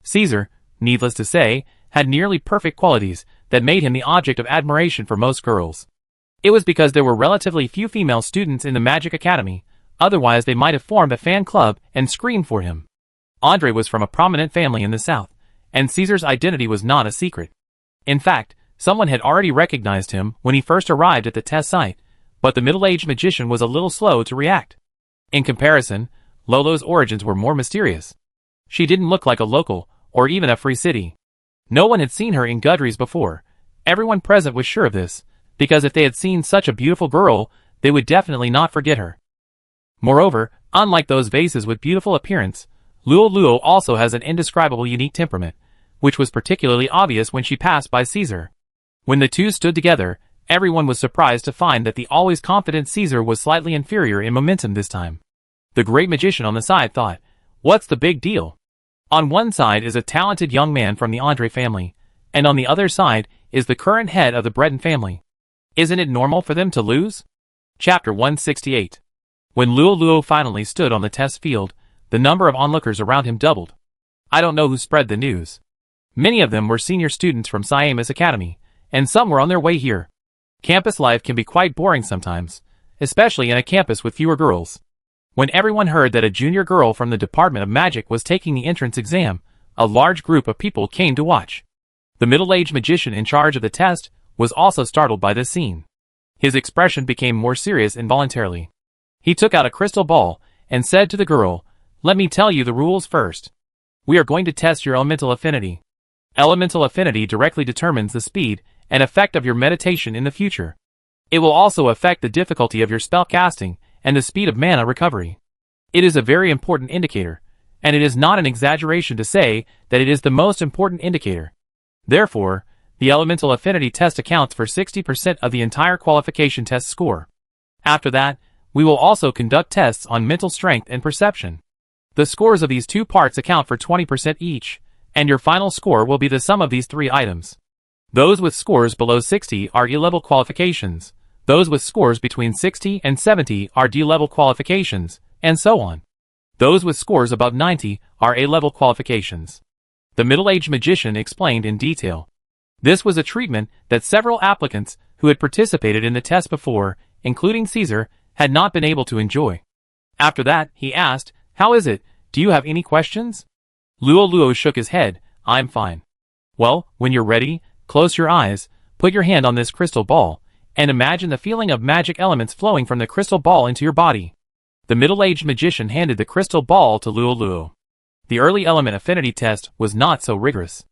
Caesar, needless to say, had nearly perfect qualities that made him the object of admiration for most girls. It was because there were relatively few female students in the Magic Academy, otherwise they might have formed a fan club and screamed for him. Andre was from a prominent family in the South, and Caesar's identity was not a secret. In fact, someone had already recognized him when he first arrived at the test site, but the middle-aged magician was a little slow to react. In comparison, Lolo's origins were more mysterious. She didn't look like a local, or even a free city. No one had seen her in Gudries before. Everyone present was sure of this, because if they had seen such a beautiful girl, they would definitely not forget her. Moreover, unlike those vases with beautiful appearance, Luo also has an indescribable unique temperament, which was particularly obvious when she passed by Caesar. When the two stood together, everyone was surprised to find that the always confident Caesar was slightly inferior in momentum this time. The great magician on the side thought, "What's the big deal?" On one side is a talented young man from the Andre family, and on the other side is the current head of the Breton family. Isn't it normal for them to lose? Chapter 168. When Luo finally stood on the test field, the number of onlookers around him doubled. I don't know who spread the news. Many of them were senior students from Siamus Academy, and some were on their way here. Campus life can be quite boring sometimes, especially in a campus with fewer girls. When everyone heard that a junior girl from the Department of Magic was taking the entrance exam, a large group of people came to watch. The middle-aged magician in charge of the test was also startled by this scene. His expression became more serious involuntarily. He took out a crystal ball and said to the girl, "Let me tell you the rules first. We are going to test your elemental affinity. Elemental affinity directly determines the speed and effect of your meditation in the future. It will also affect the difficulty of your spell casting and the speed of mana recovery. It is a very important indicator, and it is not an exaggeration to say that it is the most important indicator. Therefore, the elemental affinity test accounts for 60% of the entire qualification test score. After that, we will also conduct tests on mental strength and perception. The scores of these two parts account for 20% each, and your final score will be the sum of these three items. Those with scores below 60 are E-level qualifications, those with scores between 60 and 70 are D-level qualifications, and so on. Those with scores above 90 are A-level qualifications. The middle-aged magician explained in detail. This was a treatment that several applicants who had participated in the test before, including Caesar, had not been able to enjoy. After that, he asked, "How is it? Do you have any questions?" Luo shook his head. "I'm fine." "Well, when you're ready, close your eyes, put your hand on this crystal ball, and imagine the feeling of magic elements flowing from the crystal ball into your body." The middle-aged magician handed the crystal ball to Luo. The early element affinity test was not so rigorous.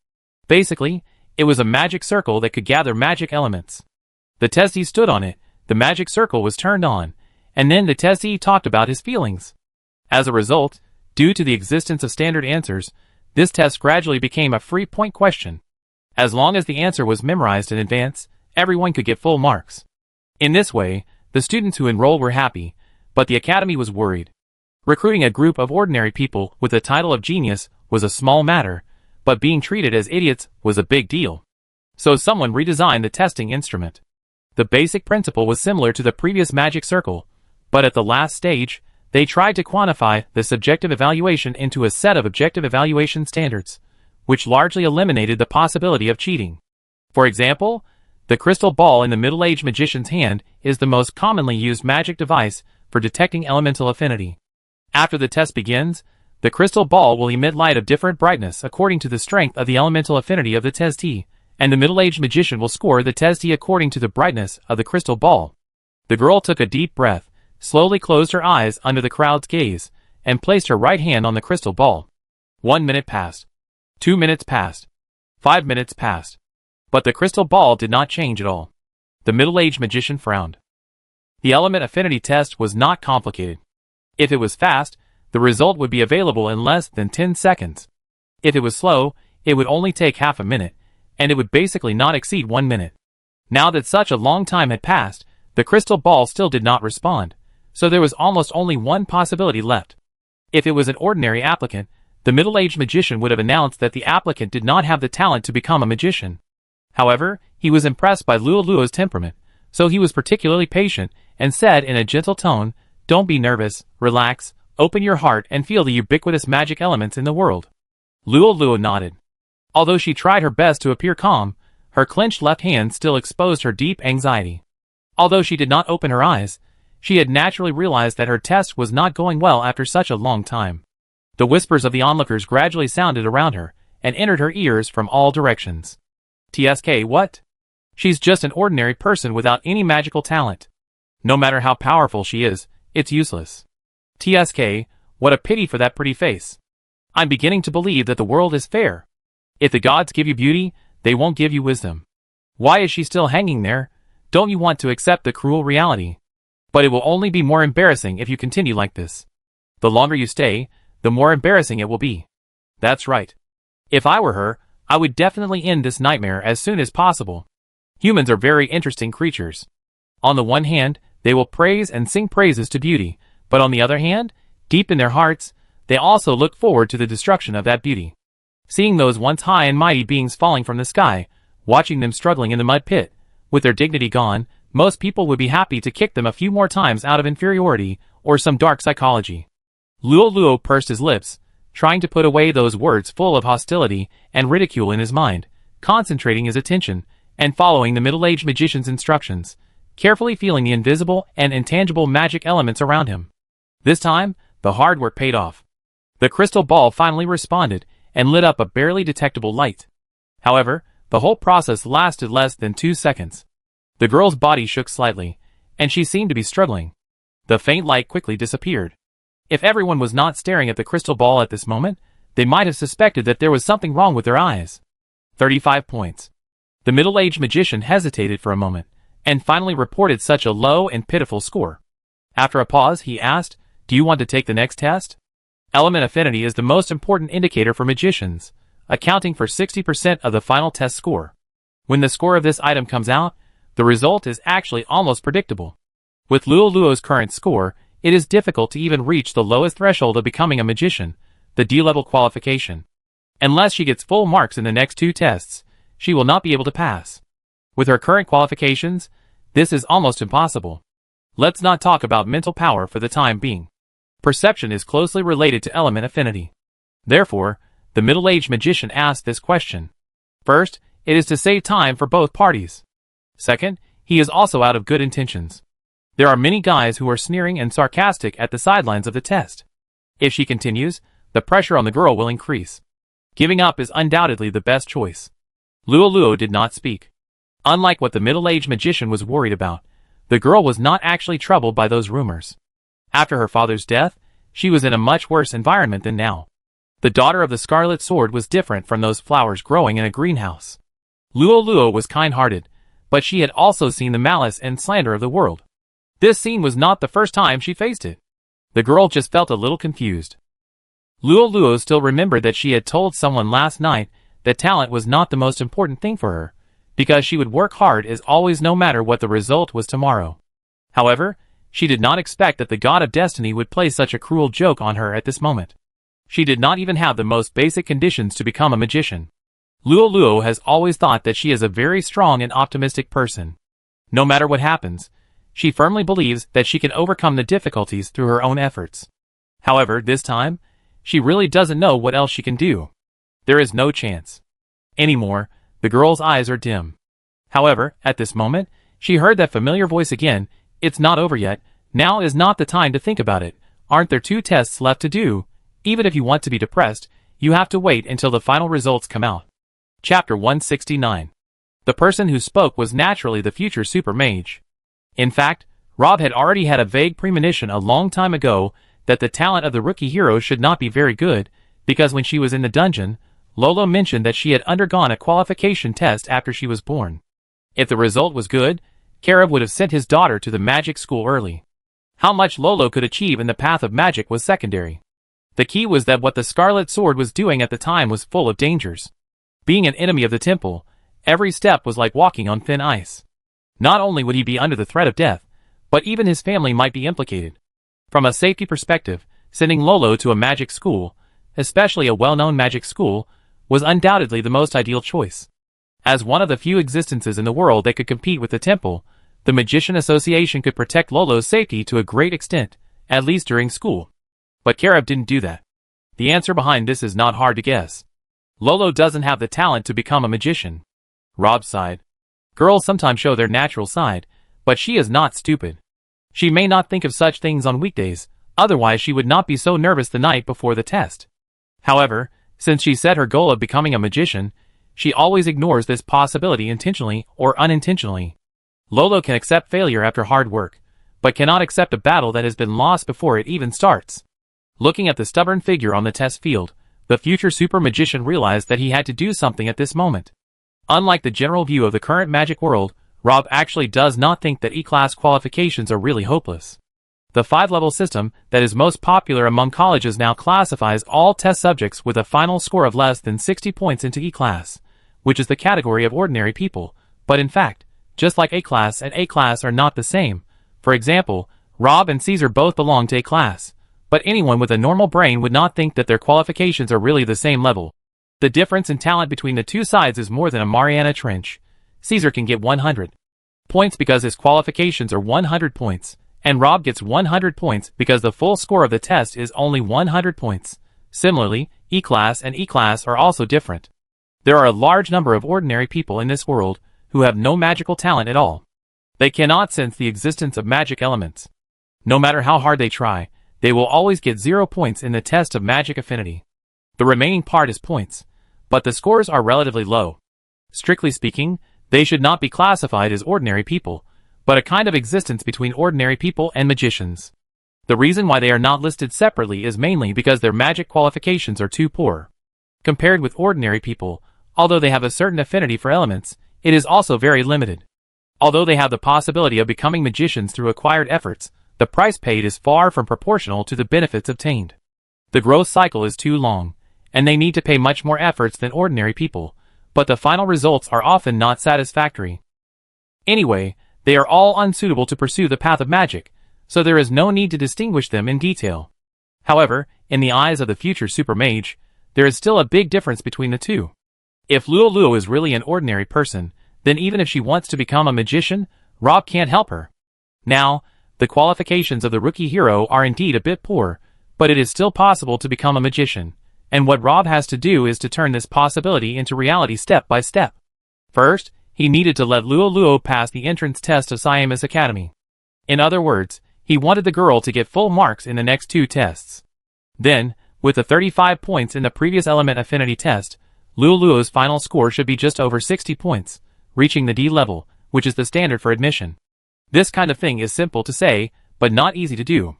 Basically, it was a magic circle that could gather magic elements. The testee stood on it, the magic circle was turned on, and then the testee talked about his feelings. As a result, due to the existence of standard answers, this test gradually became a free point question. As long as the answer was memorized in advance, everyone could get full marks. In this way, the students who enrolled were happy, but the academy was worried. Recruiting a group of ordinary people with the title of genius was a small matter, but being treated as idiots was a big deal. So someone redesigned the testing instrument. The basic principle was similar to the previous magic circle, but at the last stage, they tried to quantify the subjective evaluation into a set of objective evaluation standards, which largely eliminated the possibility of cheating. For example, the crystal ball in the middle-aged magician's hand is the most commonly used magic device for detecting elemental affinity. After the test begins, the crystal ball will emit light of different brightness according to the strength of the elemental affinity of the testee, and the middle-aged magician will score the testee according to the brightness of the crystal ball. The girl took a deep breath, slowly closed her eyes under the crowd's gaze, and placed her right hand on the crystal ball. 1 minute passed. 2 minutes passed. 5 minutes passed. But the crystal ball did not change at all. The middle-aged magician frowned. The element affinity test was not complicated. If it was fast, the result would be available in less than 10 seconds. If it was slow, it would only take half a minute, and it would basically not exceed 1 minute. Now that such a long time had passed, the crystal ball still did not respond, so there was almost only one possibility left. If it was an ordinary applicant, the middle-aged magician would have announced that the applicant did not have the talent to become a magician. However, he was impressed by Luo's temperament, so he was particularly patient and said in a gentle tone, "Don't be nervous, relax, open your heart and feel the ubiquitous magic elements in the world." Luo nodded. Although she tried her best to appear calm, her clenched left hand still exposed her deep anxiety. Although she did not open her eyes, she had naturally realized that her test was not going well after such a long time. The whispers of the onlookers gradually sounded around her and entered her ears from all directions. "TSK, what? She's just an ordinary person without any magical talent. No matter how powerful she is, it's useless. TSK, what a pity for that pretty face. I'm beginning to believe that the world is fair. If the gods give you beauty, they won't give you wisdom. Why is she still hanging there? Don't you want to accept the cruel reality? But it will only be more embarrassing if you continue like this. The longer you stay, the more embarrassing it will be. That's right. If I were her, I would definitely end this nightmare as soon as possible. Humans are very interesting creatures. On the one hand, they will praise and sing praises to beauty, but on the other hand, deep in their hearts, they also look forward to the destruction of that beauty. Seeing those once high and mighty beings falling from the sky, watching them struggling in the mud pit, with their dignity gone, most people would be happy to kick them a few more times out of inferiority or some dark psychology. Luo pursed his lips, trying to put away those words full of hostility and ridicule in his mind, concentrating his attention, and following the middle-aged magician's instructions, carefully feeling the invisible and intangible magic elements around him. This time, the hard work paid off. The crystal ball finally responded and lit up a barely detectable light. However, the whole process lasted less than 2 seconds. The girl's body shook slightly, and she seemed to be struggling. The faint light quickly disappeared. If everyone was not staring at the crystal ball at this moment, they might have suspected that there was something wrong with their eyes. 35 points. The middle-aged magician hesitated for a moment, and finally reported such a low and pitiful score. After a pause, he asked, "Do you want to take the next test?" Element affinity is the most important indicator for magicians, accounting for 60% of the final test score. When the score of this item comes out, the result is actually almost predictable. With Luo's current score, it is difficult to even reach the lowest threshold of becoming a magician, the D-level qualification. Unless she gets full marks in the next 2 tests, she will not be able to pass. With her current qualifications, this is almost impossible. Let's not talk about mental power for the time being. Perception is closely related to element affinity. Therefore, the middle-aged magician asked this question. First, it is to save time for both parties. Second, he is also out of good intentions. There are many guys who are sneering and sarcastic at the sidelines of the test. If she continues, the pressure on the girl will increase. Giving up is undoubtedly the best choice. Luo did not speak. Unlike what the middle-aged magician was worried about, the girl was not actually troubled by those rumors. After her father's death, she was in a much worse environment than now. The daughter of the Scarlet Sword was different from those flowers growing in a greenhouse. Luo was kind-hearted, but she had also seen the malice and slander of the world. This scene was not the first time she faced it. The girl just felt a little confused. Luo still remembered that she had told someone last night that talent was not the most important thing for her, because she would work hard as always no matter what the result was tomorrow. However, she did not expect that the god of destiny would play such a cruel joke on her at this moment. She did not even have the most basic conditions to become a magician. Luo has always thought that she is a very strong and optimistic person. No matter what happens, she firmly believes that she can overcome the difficulties through her own efforts. However, this time, she really doesn't know what else she can do. There is no chance. Anymore, the girl's eyes are dim. However, at this moment, she heard that familiar voice again. It's not over yet. Now is not the time to think about it. Aren't there 2 tests left to do? Even if you want to be depressed, you have to wait until the final results come out. Chapter 169. The person who spoke was naturally the future super mage. In fact, Rob had already had a vague premonition a long time ago that the talent of the rookie hero should not be very good, because when she was in the dungeon, Lolo mentioned that she had undergone a qualification test after she was born. If the result was good, Karab would have sent his daughter to the magic school early. How much Lolo could achieve in the path of magic was secondary. The key was that what the Scarlet Sword was doing at the time was full of dangers. Being an enemy of the temple, every step was like walking on thin ice. Not only would he be under the threat of death, but even his family might be implicated. From a safety perspective, sending Lolo to a magic school, especially a well-known magic school, was undoubtedly the most ideal choice. As one of the few existences in the world that could compete with the temple, the Magician Association could protect Lolo's safety to a great extent, at least during school. But Karab didn't do that. The answer behind this is not hard to guess. Lolo doesn't have the talent to become a magician. Rob sighed. Girls sometimes show their natural side, but she is not stupid. She may not think of such things on weekdays, otherwise she would not be so nervous the night before the test. However, since she set her goal of becoming a magician, she always ignores this possibility intentionally or unintentionally. Lolo can accept failure after hard work, but cannot accept a battle that has been lost before it even starts. Looking at the stubborn figure on the test field, the future super magician realized that he had to do something at this moment. Unlike the general view of the current magic world, Rob actually does not think that E-class qualifications are really hopeless. The 5-level system that is most popular among colleges now classifies all test subjects with a final score of less than 60 points into E-class, which is the category of ordinary people, but in fact, just like A-class and A-class are not the same. For example, Rob and Caesar both belong to A-class, but anyone with a normal brain would not think that their qualifications are really the same level. The difference in talent between the two sides is more than a Mariana Trench. Caesar can get 100 points because his qualifications are 100 points, and Rob gets 100 points because the full score of the test is only 100 points. Similarly, E-class and E-class are also different. There are a large number of ordinary people in this world who have no magical talent at all. They cannot sense the existence of magic elements. No matter how hard they try, they will always get 0 points in the test of magic affinity. The remaining part is points, but the scores are relatively low. Strictly speaking, they should not be classified as ordinary people, but a kind of existence between ordinary people and magicians. The reason why they are not listed separately is mainly because their magic qualifications are too poor. Compared with ordinary people, although they have a certain affinity for elements, it is also very limited. Although they have the possibility of becoming magicians through acquired efforts, the price paid is far from proportional to the benefits obtained. The growth cycle is too long, and they need to pay much more efforts than ordinary people, but the final results are often not satisfactory. Anyway, they are all unsuitable to pursue the path of magic, so there is no need to distinguish them in detail. However, in the eyes of the future super mage, there is still a big difference between the two. If Luo is really an ordinary person, then even if she wants to become a magician, Rob can't help her. Now, the qualifications of the rookie hero are indeed a bit poor, but it is still possible to become a magician, and what Rob has to do is to turn this possibility into reality step by step. First, he needed to let Luo pass the entrance test of Siamese Academy. In other words, he wanted the girl to get full marks in the next two tests. Then, with the 35 points in the previous element affinity test, Luo's final score should be just over 60 points, reaching the D level, which is the standard for admission. This kind of thing is simple to say, but not easy to do.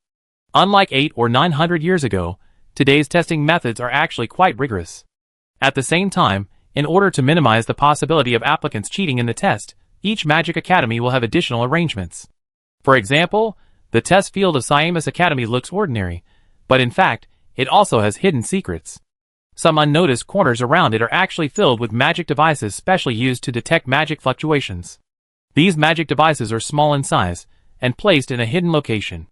Unlike 800 or 900 years ago, today's testing methods are actually quite rigorous. At the same time, in order to minimize the possibility of applicants cheating in the test, each Magic Academy will have additional arrangements. For example, the test field of Siamese Academy looks ordinary, but in fact, it also has hidden secrets. Some unnoticed corners around it are actually filled with magic devices specially used to detect magic fluctuations. These magic devices are small in size, and placed in a hidden location.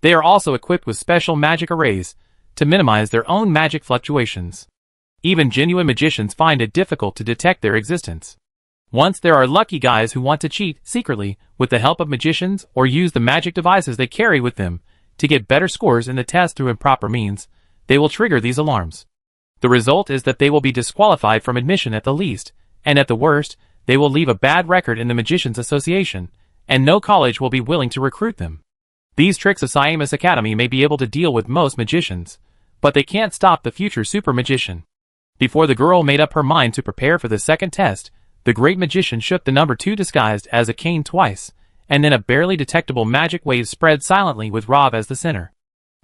They are also equipped with special magic arrays, to minimize their own magic fluctuations. Even genuine magicians find it difficult to detect their existence. Once there are lucky guys who want to cheat secretly with the help of magicians or use the magic devices they carry with them to get better scores in the test through improper means, they will trigger these alarms. The result is that they will be disqualified from admission at the least, and at the worst, they will leave a bad record in the Magicians Association, and no college will be willing to recruit them. These tricks of Siamese Academy may be able to deal with most magicians, but they can't stop the future super magician. Before the girl made up her mind to prepare for the second test, the great magician shook the number 2 disguised as a cane twice, and then a barely detectable magic wave spread silently with Rob as the center.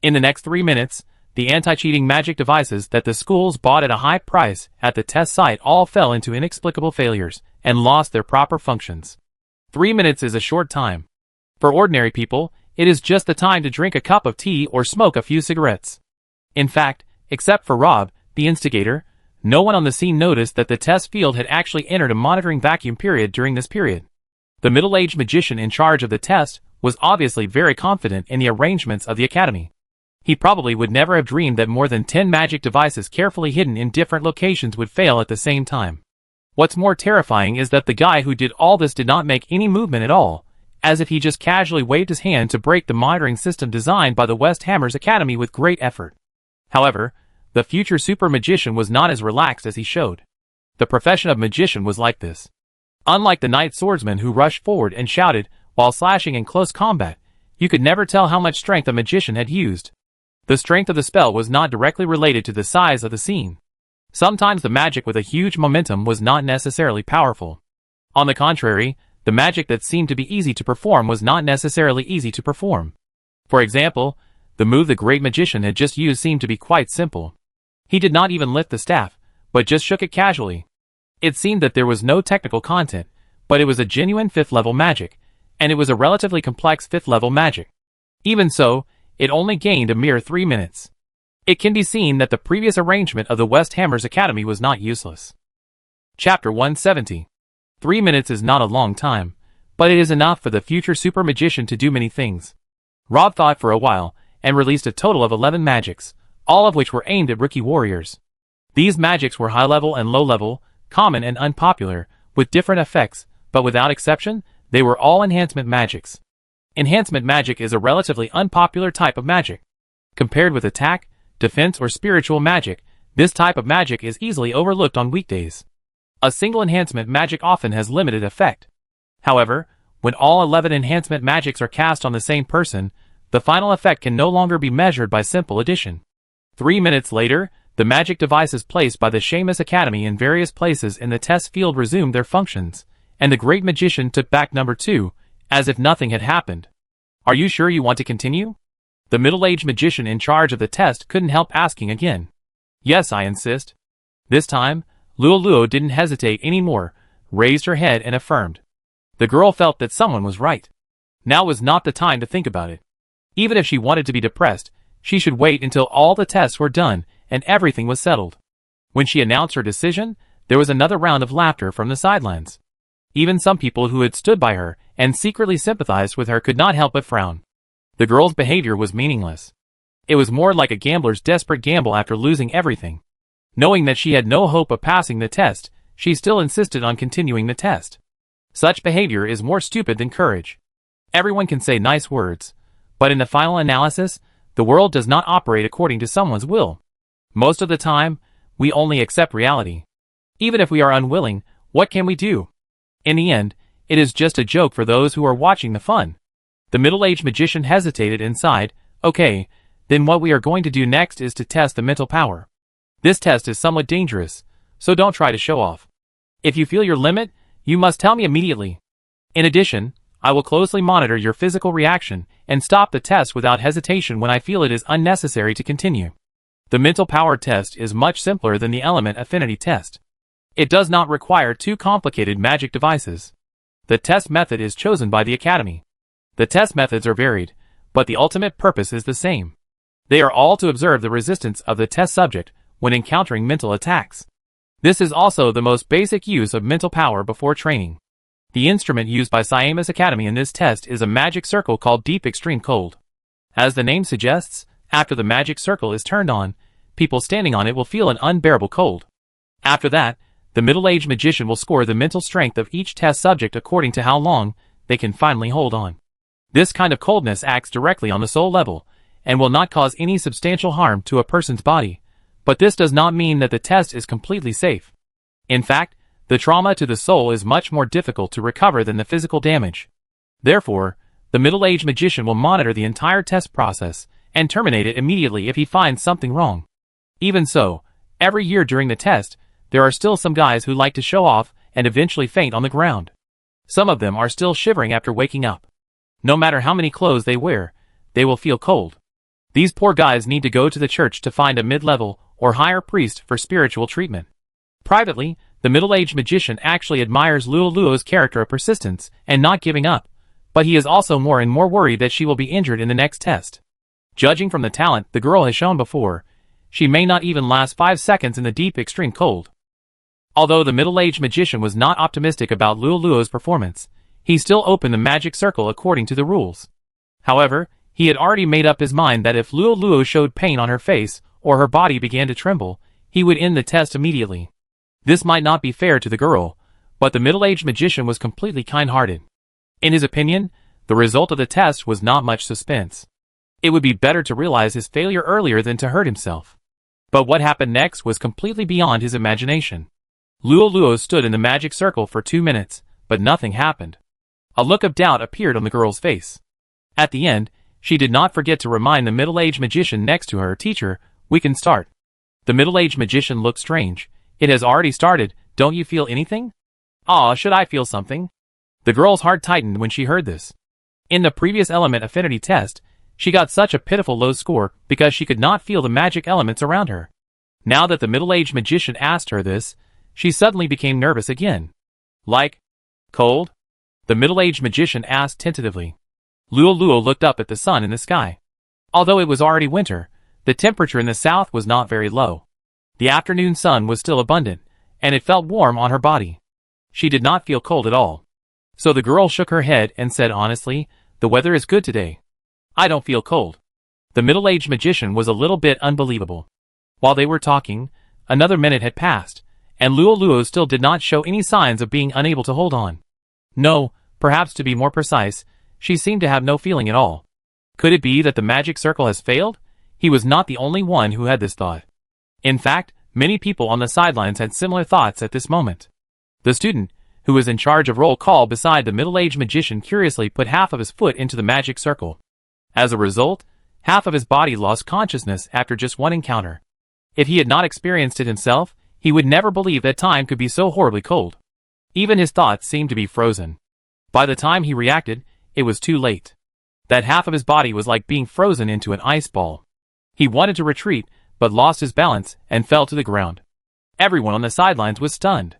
In the next 3 minutes, the anti-cheating magic devices that the schools bought at a high price at the test site all fell into inexplicable failures and lost their proper functions. 3 minutes is a short time. For ordinary people, it is just the time to drink a cup of tea or smoke a few cigarettes. In fact, except for Rob, the instigator, no one on the scene noticed that the test field had actually entered a monitoring vacuum period during this period. The middle-aged magician in charge of the test was obviously very confident in the arrangements of the academy. He probably would never have dreamed that more than 10 magic devices carefully hidden in different locations would fail at the same time. What's more terrifying is that the guy who did all this did not make any movement at all, as if he just casually waved his hand to break the monitoring system designed by the West Hammers Academy with great effort. However, the future super magician was not as relaxed as he showed. The profession of magician was like this. Unlike the knight swordsman who rushed forward and shouted while slashing in close combat, you could never tell how much strength a magician had used. The strength of the spell was not directly related to the size of the scene. Sometimes the magic with a huge momentum was not necessarily powerful. On the contrary, the magic that seemed to be easy to perform was not necessarily easy to perform. For example, the move the great magician had just used seemed to be quite simple. He did not even lift the staff, but just shook it casually. It seemed that there was no technical content, but it was a genuine 5th level magic, and it was a relatively complex 5th level magic. Even so, it only gained a mere 3 minutes. It can be seen that the previous arrangement of the West Hammers Academy was not useless. Chapter 170. 3 minutes is not a long time, but it is enough for the future super magician to do many things. Rob thought for a while, and released a total of 11 magics, all of which were aimed at rookie warriors. These magics were high-level and low-level, common and unpopular, with different effects, but without exception, they were all enhancement magics. Enhancement magic is a relatively unpopular type of magic. Compared with attack, defense or spiritual magic, this type of magic is easily overlooked on weekdays. A single enhancement magic often has limited effect. However, when all 11 enhancement magics are cast on the same person, the final effect can no longer be measured by simple addition. 3 minutes later, the magic devices placed by the Siamese Academy in various places in the test field resumed their functions, and the great magician took back number 2, as if nothing had happened. Are you sure you want to continue? The middle-aged magician in charge of the test couldn't help asking again. Yes, I insist. This time, Luoluo didn't hesitate anymore, raised her head and affirmed. The girl felt that someone was right. Now was not the time to think about it. Even if she wanted to be depressed, she should wait until all the tests were done and everything was settled. When she announced her decision, there was another round of laughter from the sidelines. Even some people who had stood by her and secretly sympathized with her could not help but frown. The girl's behavior was meaningless. It was more like a gambler's desperate gamble after losing everything. Knowing that she had no hope of passing the test, she still insisted on continuing the test. Such behavior is more stupid than courage. Everyone can say nice words, but in the final analysis, the world does not operate according to someone's will. Most of the time, we only accept reality. Even if we are unwilling, what can we do? In the end, it is just a joke for those who are watching the fun. The middle-aged magician hesitated and sighed. Okay, then what we are going to do next is to test the mental power. This test is somewhat dangerous, so don't try to show off. If you feel your limit, you must tell me immediately. In addition, I will closely monitor your physical reaction and stop the test without hesitation when I feel it is unnecessary to continue. The mental power test is much simpler than the element affinity test. It does not require too complicated magic devices. The test method is chosen by the Academy. The test methods are varied, but the ultimate purpose is the same. They are all to observe the resistance of the test subject when encountering mental attacks. This is also the most basic use of mental power before training. The instrument used by Siama's Academy in this test is a magic circle called Deep Extreme Cold. As the name suggests, after the magic circle is turned on, people standing on it will feel an unbearable cold. After that, the middle-aged magician will score the mental strength of each test subject according to how long they can finally hold on. This kind of coldness acts directly on the soul level, and will not cause any substantial harm to a person's body, but this does not mean that the test is completely safe. In fact, the trauma to the soul is much more difficult to recover than the physical damage. Therefore, the middle-aged magician will monitor the entire test process and terminate it immediately if he finds something wrong. Even so, every year during the test, there are still some guys who like to show off and eventually faint on the ground. Some of them are still shivering after waking up. No matter how many clothes they wear, they will feel cold. These poor guys need to go to the church to find a mid-level or higher priest for spiritual treatment. Privately, the middle-aged magician actually admires Luoluo's character of persistence and not giving up, but he is also more and more worried that she will be injured in the next test. Judging from the talent the girl has shown before, she may not even last 5 seconds in the deep extreme cold. Although the middle-aged magician was not optimistic about Luoluo's performance, he still opened the magic circle according to the rules. However, he had already made up his mind that if Luoluo showed pain on her face or her body began to tremble, he would end the test immediately. This might not be fair to the girl, but the middle-aged magician was completely kind-hearted. In his opinion, the result of the test was not much suspense. It would be better to realize his failure earlier than to hurt himself. But what happened next was completely beyond his imagination. Luoluo stood in the magic circle for 2 minutes, but nothing happened. A look of doubt appeared on the girl's face. At the end, she did not forget to remind the middle-aged magician next to her, "Teacher, we can start." The middle-aged magician looked strange. "It has already started, don't you feel anything?" "Aw, should I feel something?" The girl's heart tightened when she heard this. In the previous element affinity test, she got such a pitiful low score because she could not feel the magic elements around her. Now that the middle-aged magician asked her this, she suddenly became nervous again. "Like cold?" the middle-aged magician asked tentatively. Luoluo looked up at the sun in the sky. Although it was already winter, the temperature in the south was not very low. The afternoon sun was still abundant, and it felt warm on her body. She did not feel cold at all. So the girl shook her head and said honestly, "The weather is good today. I don't feel cold." The middle-aged magician was a little bit unbelievable. While they were talking, another minute had passed, and Luoluo still did not show any signs of being unable to hold on. No, perhaps to be more precise, she seemed to have no feeling at all. Could it be that the magic circle has failed? He was not the only one who had this thought. In fact, many people on the sidelines had similar thoughts at this moment. The student, who was in charge of roll call beside the middle-aged magician, curiously put half of his foot into the magic circle. As a result, half of his body lost consciousness after just one encounter. If he had not experienced it himself, he would never believe that time could be so horribly cold. Even his thoughts seemed to be frozen. By the time he reacted, it was too late. That half of his body was like being frozen into an ice ball. He wanted to retreat, but lost his balance and fell to the ground. Everyone on the sidelines was stunned.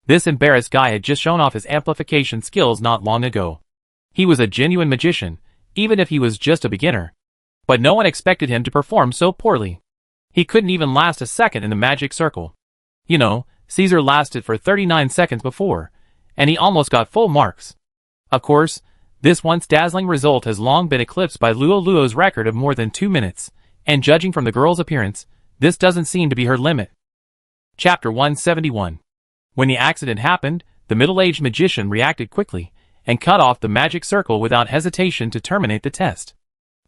This embarrassed guy had just shown off his amplification skills not long ago. He was a genuine magician, even if he was just a beginner. But no one expected him to perform so poorly. He couldn't even last a second in the magic circle. You know, Caesar lasted for 39 seconds before, and he almost got full marks. Of course, this once dazzling result has long been eclipsed by Luo's record of more than 2 minutes, and judging from the girl's appearance, this doesn't seem to be her limit. Chapter 171. When the accident happened, the middle-aged magician reacted quickly, and cut off the magic circle without hesitation to terminate the test.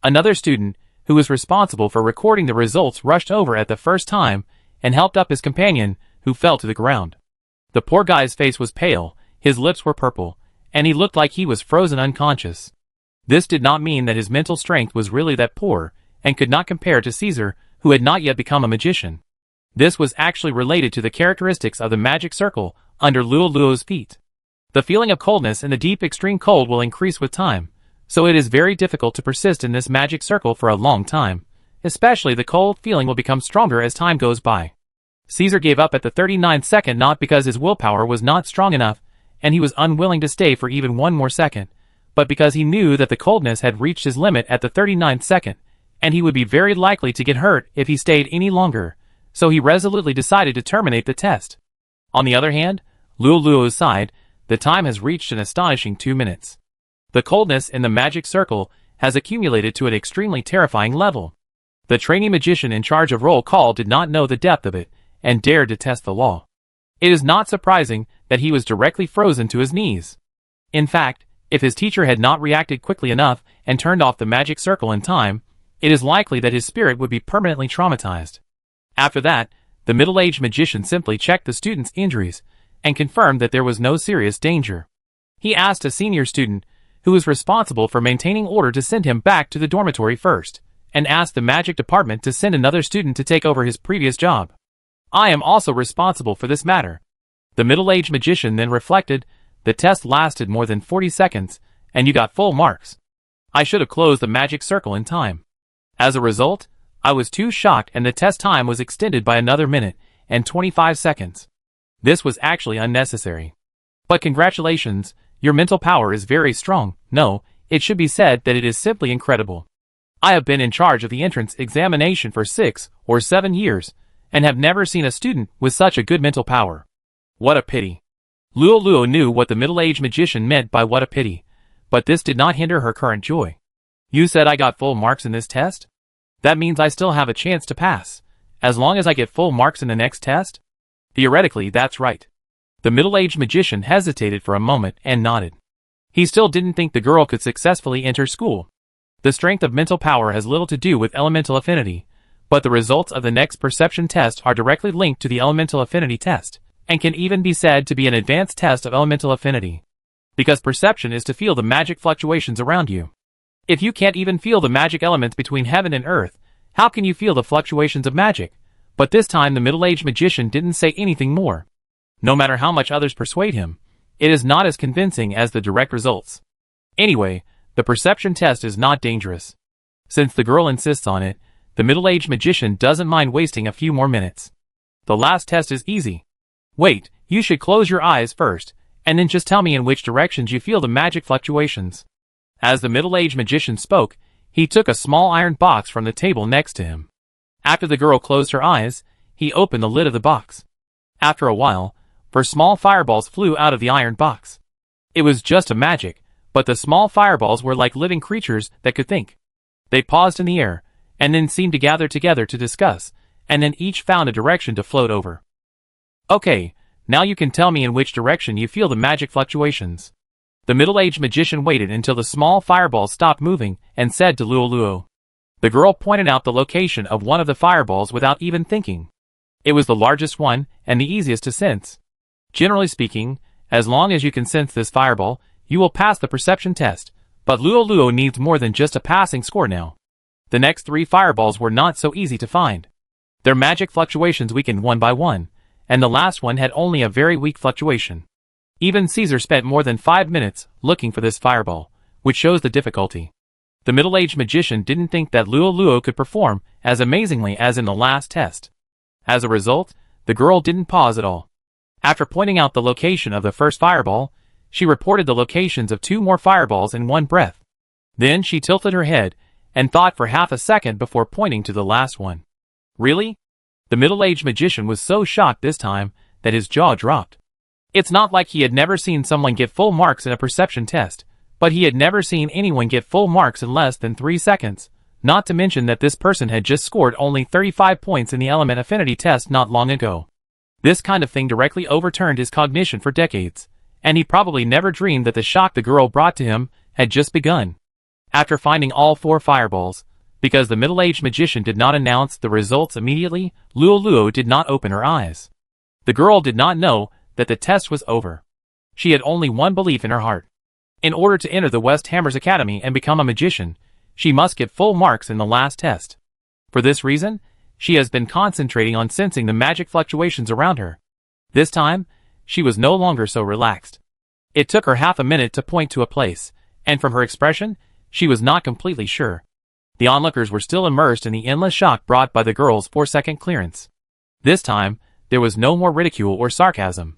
Another student, who was responsible for recording the results, rushed over at the first time, and helped up his companion, who fell to the ground. The poor guy's face was pale, his lips were purple, and he looked like he was frozen unconscious. This did not mean that his mental strength was really that poor, and could not compare to Caesar, who had not yet become a magician. This was actually related to the characteristics of the magic circle under Luo's feet. The feeling of coldness in the deep extreme cold will increase with time, so it is very difficult to persist in this magic circle for a long time. Especially the cold feeling will become stronger as time goes by. Caesar gave up at the 39th second not because his willpower was not strong enough, and he was unwilling to stay for even one more second, but because he knew that the coldness had reached his limit at the 39th second, and he would be very likely to get hurt if he stayed any longer, so he resolutely decided to terminate the test. On the other hand, Luo's side, the time has reached an astonishing 2 minutes. The coldness in the magic circle has accumulated to an extremely terrifying level. The trainee magician in charge of roll call did not know the depth of it, and dared to test the law. It is not surprising that he was directly frozen to his knees. In fact, if his teacher had not reacted quickly enough and turned off the magic circle in time, it is likely that his spirit would be permanently traumatized. After that, the middle-aged magician simply checked the student's injuries and confirmed that there was no serious danger. He asked a senior student, who was responsible for maintaining order, to send him back to the dormitory first, and asked the magic department to send another student to take over his previous job. I am also responsible for this matter. The middle-aged magician then reflected, the test lasted more than 40 seconds, and you got full marks. I should have closed the magic circle in time. As a result, I was too shocked and the test time was extended by another minute and 25 seconds. This was actually unnecessary. But congratulations, your mental power is very strong. No, it should be said that it is simply incredible. I have been in charge of the entrance examination for 6 or 7 years, and have never seen a student with such a good mental power. What a pity. Luo knew what the middle-aged magician meant by what a pity, but this did not hinder her current joy. You said I got full marks in this test? That means I still have a chance to pass, as long as I get full marks in the next test? Theoretically, that's right. The middle-aged magician hesitated for a moment and nodded. He still didn't think the girl could successfully enter school. The strength of mental power has little to do with elemental affinity, but the results of the next perception test are directly linked to the elemental affinity test, and can even be said to be an advanced test of elemental affinity. Because perception is to feel the magic fluctuations around you. If you can't even feel the magic elements between heaven and earth, how can you feel the fluctuations of magic? But this time the middle-aged magician didn't say anything more. No matter how much others persuade him, it is not as convincing as the direct results. Anyway, the perception test is not dangerous. Since the girl insists on it, the middle-aged magician doesn't mind wasting a few more minutes. The last test is easy. Wait, you should close your eyes first, and then just tell me in which directions you feel the magic fluctuations. As the middle-aged magician spoke, he took a small iron box from the table next to him. After the girl closed her eyes, he opened the lid of the box. After a while, 4 small fireballs flew out of the iron box. It was just a magic, but the small fireballs were like living creatures that could think. They paused in the air, and then seemed to gather together to discuss, and then each found a direction to float over. Okay, now you can tell me in which direction you feel the magic fluctuations. The middle-aged magician waited until the small fireballs stopped moving, and said to Luo. The girl pointed out the location of one of the fireballs without even thinking. It was the largest one, and the easiest to sense. Generally speaking, as long as you can sense this fireball, you will pass the perception test, but Luo needs more than just a passing score now. The next 3 fireballs were not so easy to find. Their magic fluctuations weakened one by one, and the last one had only a very weak fluctuation. Even Caesar spent more than 5 minutes looking for this fireball, which shows the difficulty. The middle-aged magician didn't think that Luo could perform as amazingly as in the last test. As a result, the girl didn't pause at all. After pointing out the location of the first fireball, she reported the locations of 2 more fireballs in one breath. Then she tilted her head and thought for half a second before pointing to the last one. Really? The middle-aged magician was so shocked this time that his jaw dropped. It's not like he had never seen someone get full marks in a perception test, but he had never seen anyone get full marks in less than 3 seconds, not to mention that this person had just scored only 35 points in the element affinity test not long ago. This kind of thing directly overturned his cognition for decades, and he probably never dreamed that the shock the girl brought to him had just begun. After finding all 4 fireballs, because the middle-aged magician did not announce the results immediately, Luo did not open her eyes. The girl did not know that the test was over. She had only one belief in her heart. In order to enter the West Hammers Academy and become a magician, she must get full marks in the last test. For this reason, she has been concentrating on sensing the magic fluctuations around her. This time, she was no longer so relaxed. It took her half a minute to point to a place, and from her expression, she was not completely sure. The onlookers were still immersed in the endless shock brought by the girl's 4-second clearance. This time, there was no more ridicule or sarcasm.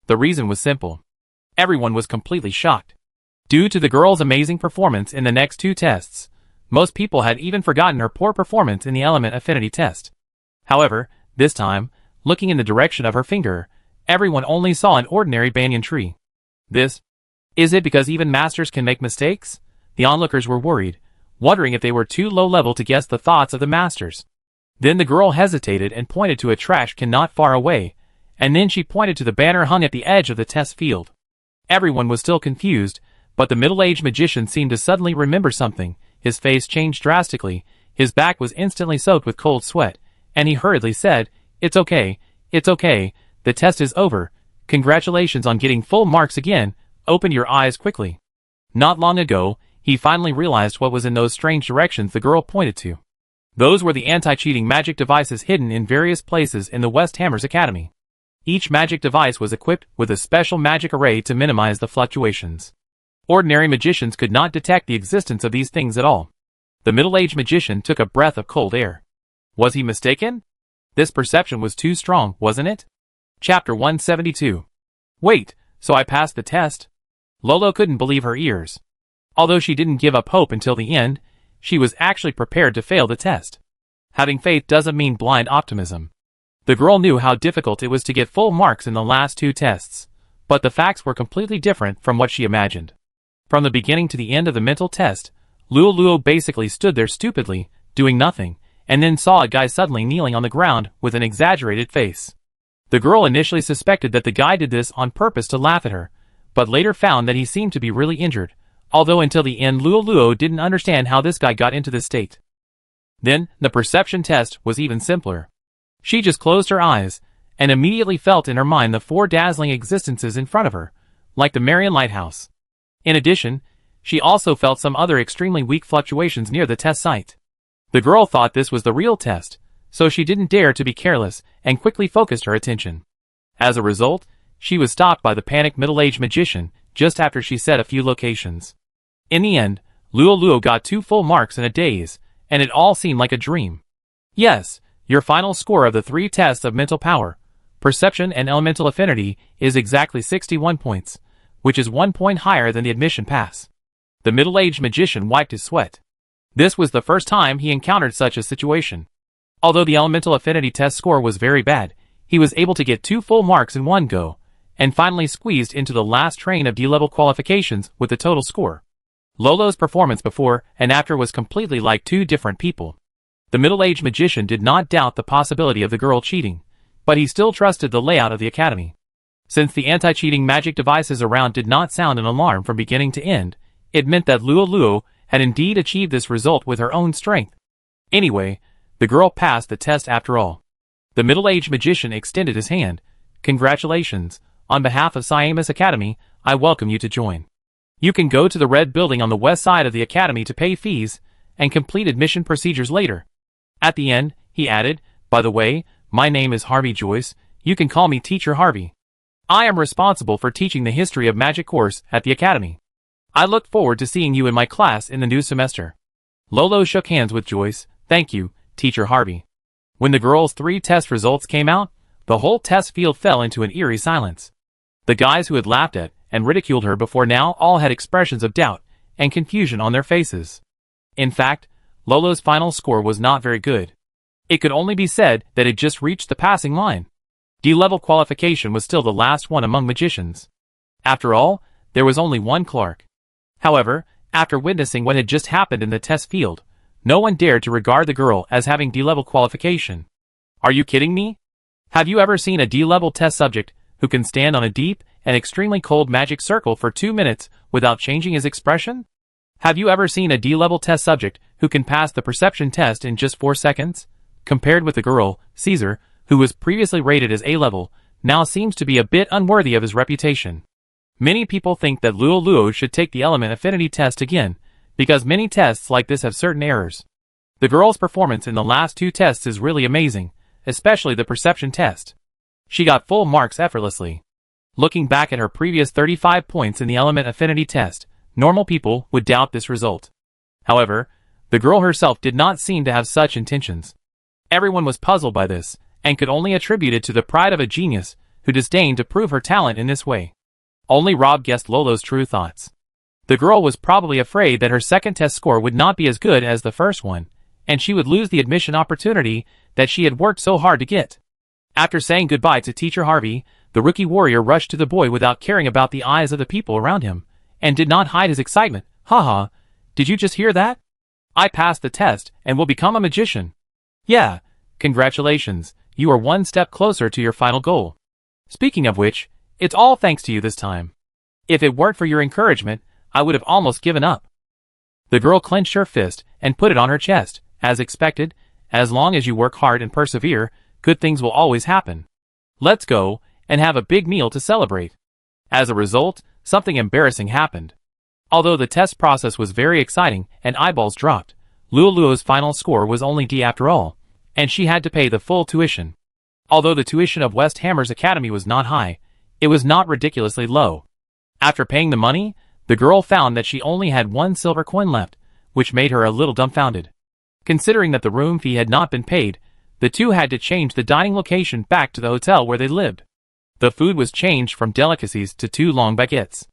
The reason was simple. Everyone was completely shocked. Due to the girl's amazing performance in the next 2 tests, most people had even forgotten her poor performance in the element affinity test. However, this time, looking in the direction of her finger, everyone only saw an ordinary banyan tree. Is it because even masters can make mistakes? The onlookers were worried, wondering if they were too low level to guess the thoughts of the masters. Then the girl hesitated and pointed to a trash can not far away, and then she pointed to the banner hung at the edge of the test field. Everyone was still confused, but the middle-aged magician seemed to suddenly remember something. His face changed drastically, his back was instantly soaked with cold sweat, and he hurriedly said, it's okay, the test is over, congratulations on getting full marks again, open your eyes quickly. Not long ago, he finally realized what was in those strange directions the girl pointed to. Those were the anti-cheating magic devices hidden in various places in the West Hammers Academy. Each magic device was equipped with a special magic array to minimize the fluctuations. Ordinary magicians could not detect the existence of these things at all. The middle-aged magician took a breath of cold air. Was he mistaken? This perception was too strong, wasn't it? Chapter 172. Wait, so I passed the test? Lolo couldn't believe her ears. Although she didn't give up hope until the end, she was actually prepared to fail the test. Having faith doesn't mean blind optimism. The girl knew how difficult it was to get full marks in the last 2 tests, but the facts were completely different from what she imagined. From the beginning to the end of the mental test, Luo basically stood there stupidly, doing nothing, and then saw a guy suddenly kneeling on the ground with an exaggerated face. The girl initially suspected that the guy did this on purpose to laugh at her, but later found that he seemed to be really injured, although until the end Luo didn't understand how this guy got into this state. Then, the perception test was even simpler. She just closed her eyes, and immediately felt in her mind the 4 dazzling existences in front of her, like the Marian Lighthouse. In addition, she also felt some other extremely weak fluctuations near the test site. The girl thought this was the real test, so she didn't dare to be careless and quickly focused her attention. As a result, she was stopped by the panicked middle-aged magician just after she said a few locations. In the end, Luo got 2 full marks in a daze, and it all seemed like a dream. Yes, your final score of the 3 tests of mental power, perception and elemental affinity is exactly 61 points, which is 1 point higher than the admission pass. The middle-aged magician wiped his sweat. This was the first time he encountered such a situation. Although the elemental affinity test score was very bad, he was able to get 2 full marks in one go, and finally squeezed into the last train of D-level qualifications with the total score. Lolo's performance before and after was completely like 2 different people. The middle-aged magician did not doubt the possibility of the girl cheating, but he still trusted the layout of the academy. Since the anti-cheating magic devices around did not sound an alarm from beginning to end, it meant that Luo had indeed achieved this result with her own strength. Anyway, the girl passed the test after all. The middle-aged magician extended his hand. Congratulations, on behalf of Siamus Academy, I welcome you to join. You can go to the red building on the west side of the academy to pay fees, and complete admission procedures later. At the end, he added, by the way, my name is Harvey Joyce, you can call me Teacher Harvey. I am responsible for teaching the History of Magic course at the Academy. I look forward to seeing you in my class in the new semester. Lolo shook hands with Joyce. Thank you, Teacher Harvey. When the girls' 3 test results came out, the whole test field fell into an eerie silence. The guys who had laughed at and ridiculed her before now all had expressions of doubt and confusion on their faces. In fact, Lolo's final score was not very good. It could only be said that it just reached the passing line. D-level qualification was still the last one among magicians. After all, there was only one Clark. However, after witnessing what had just happened in the test field, no one dared to regard the girl as having D-level qualification. Are you kidding me? Have you ever seen a D-level test subject who can stand on a deep and extremely cold magic circle for 2 minutes without changing his expression? Have you ever seen a D-level test subject who can pass the perception test in just 4 seconds? Compared with the girl, Caesar, who was previously rated as A-level, now seems to be a bit unworthy of his reputation. Many people think that Luo should take the element affinity test again, because many tests like this have certain errors. The girl's performance in the last 2 tests is really amazing, especially the perception test. She got full marks effortlessly. Looking back at her previous 35 points in the element affinity test, normal people would doubt this result. However, the girl herself did not seem to have such intentions. Everyone was puzzled by this, and could only attribute it to the pride of a genius who disdained to prove her talent in this way. Only Rob guessed Lolo's true thoughts. The girl was probably afraid that her second test score would not be as good as the first one, and she would lose the admission opportunity that she had worked so hard to get. After saying goodbye to Teacher Harvey, the rookie warrior rushed to the boy without caring about the eyes of the people around him, and did not hide his excitement. Haha, did you just hear that? I passed the test and will become a magician. Yeah, congratulations, you are 1 step closer to your final goal. Speaking of which, it's all thanks to you this time. If it weren't for your encouragement, I would have almost given up. The girl clenched her fist and put it on her chest. As expected, as long as you work hard and persevere, good things will always happen. Let's go and have a big meal to celebrate. As a result, something embarrassing happened. Although the test process was very exciting and eyeballs dropped, Luo's final score was only D after all, and she had to pay the full tuition. Although the tuition of West Hammers Academy was not high, it was not ridiculously low. After paying the money, the girl found that she only had 1 silver coin left, which made her a little dumbfounded. Considering that the room fee had not been paid, the two had to change the dining location back to the hotel where they lived. The food was changed from delicacies to 2 long baguettes.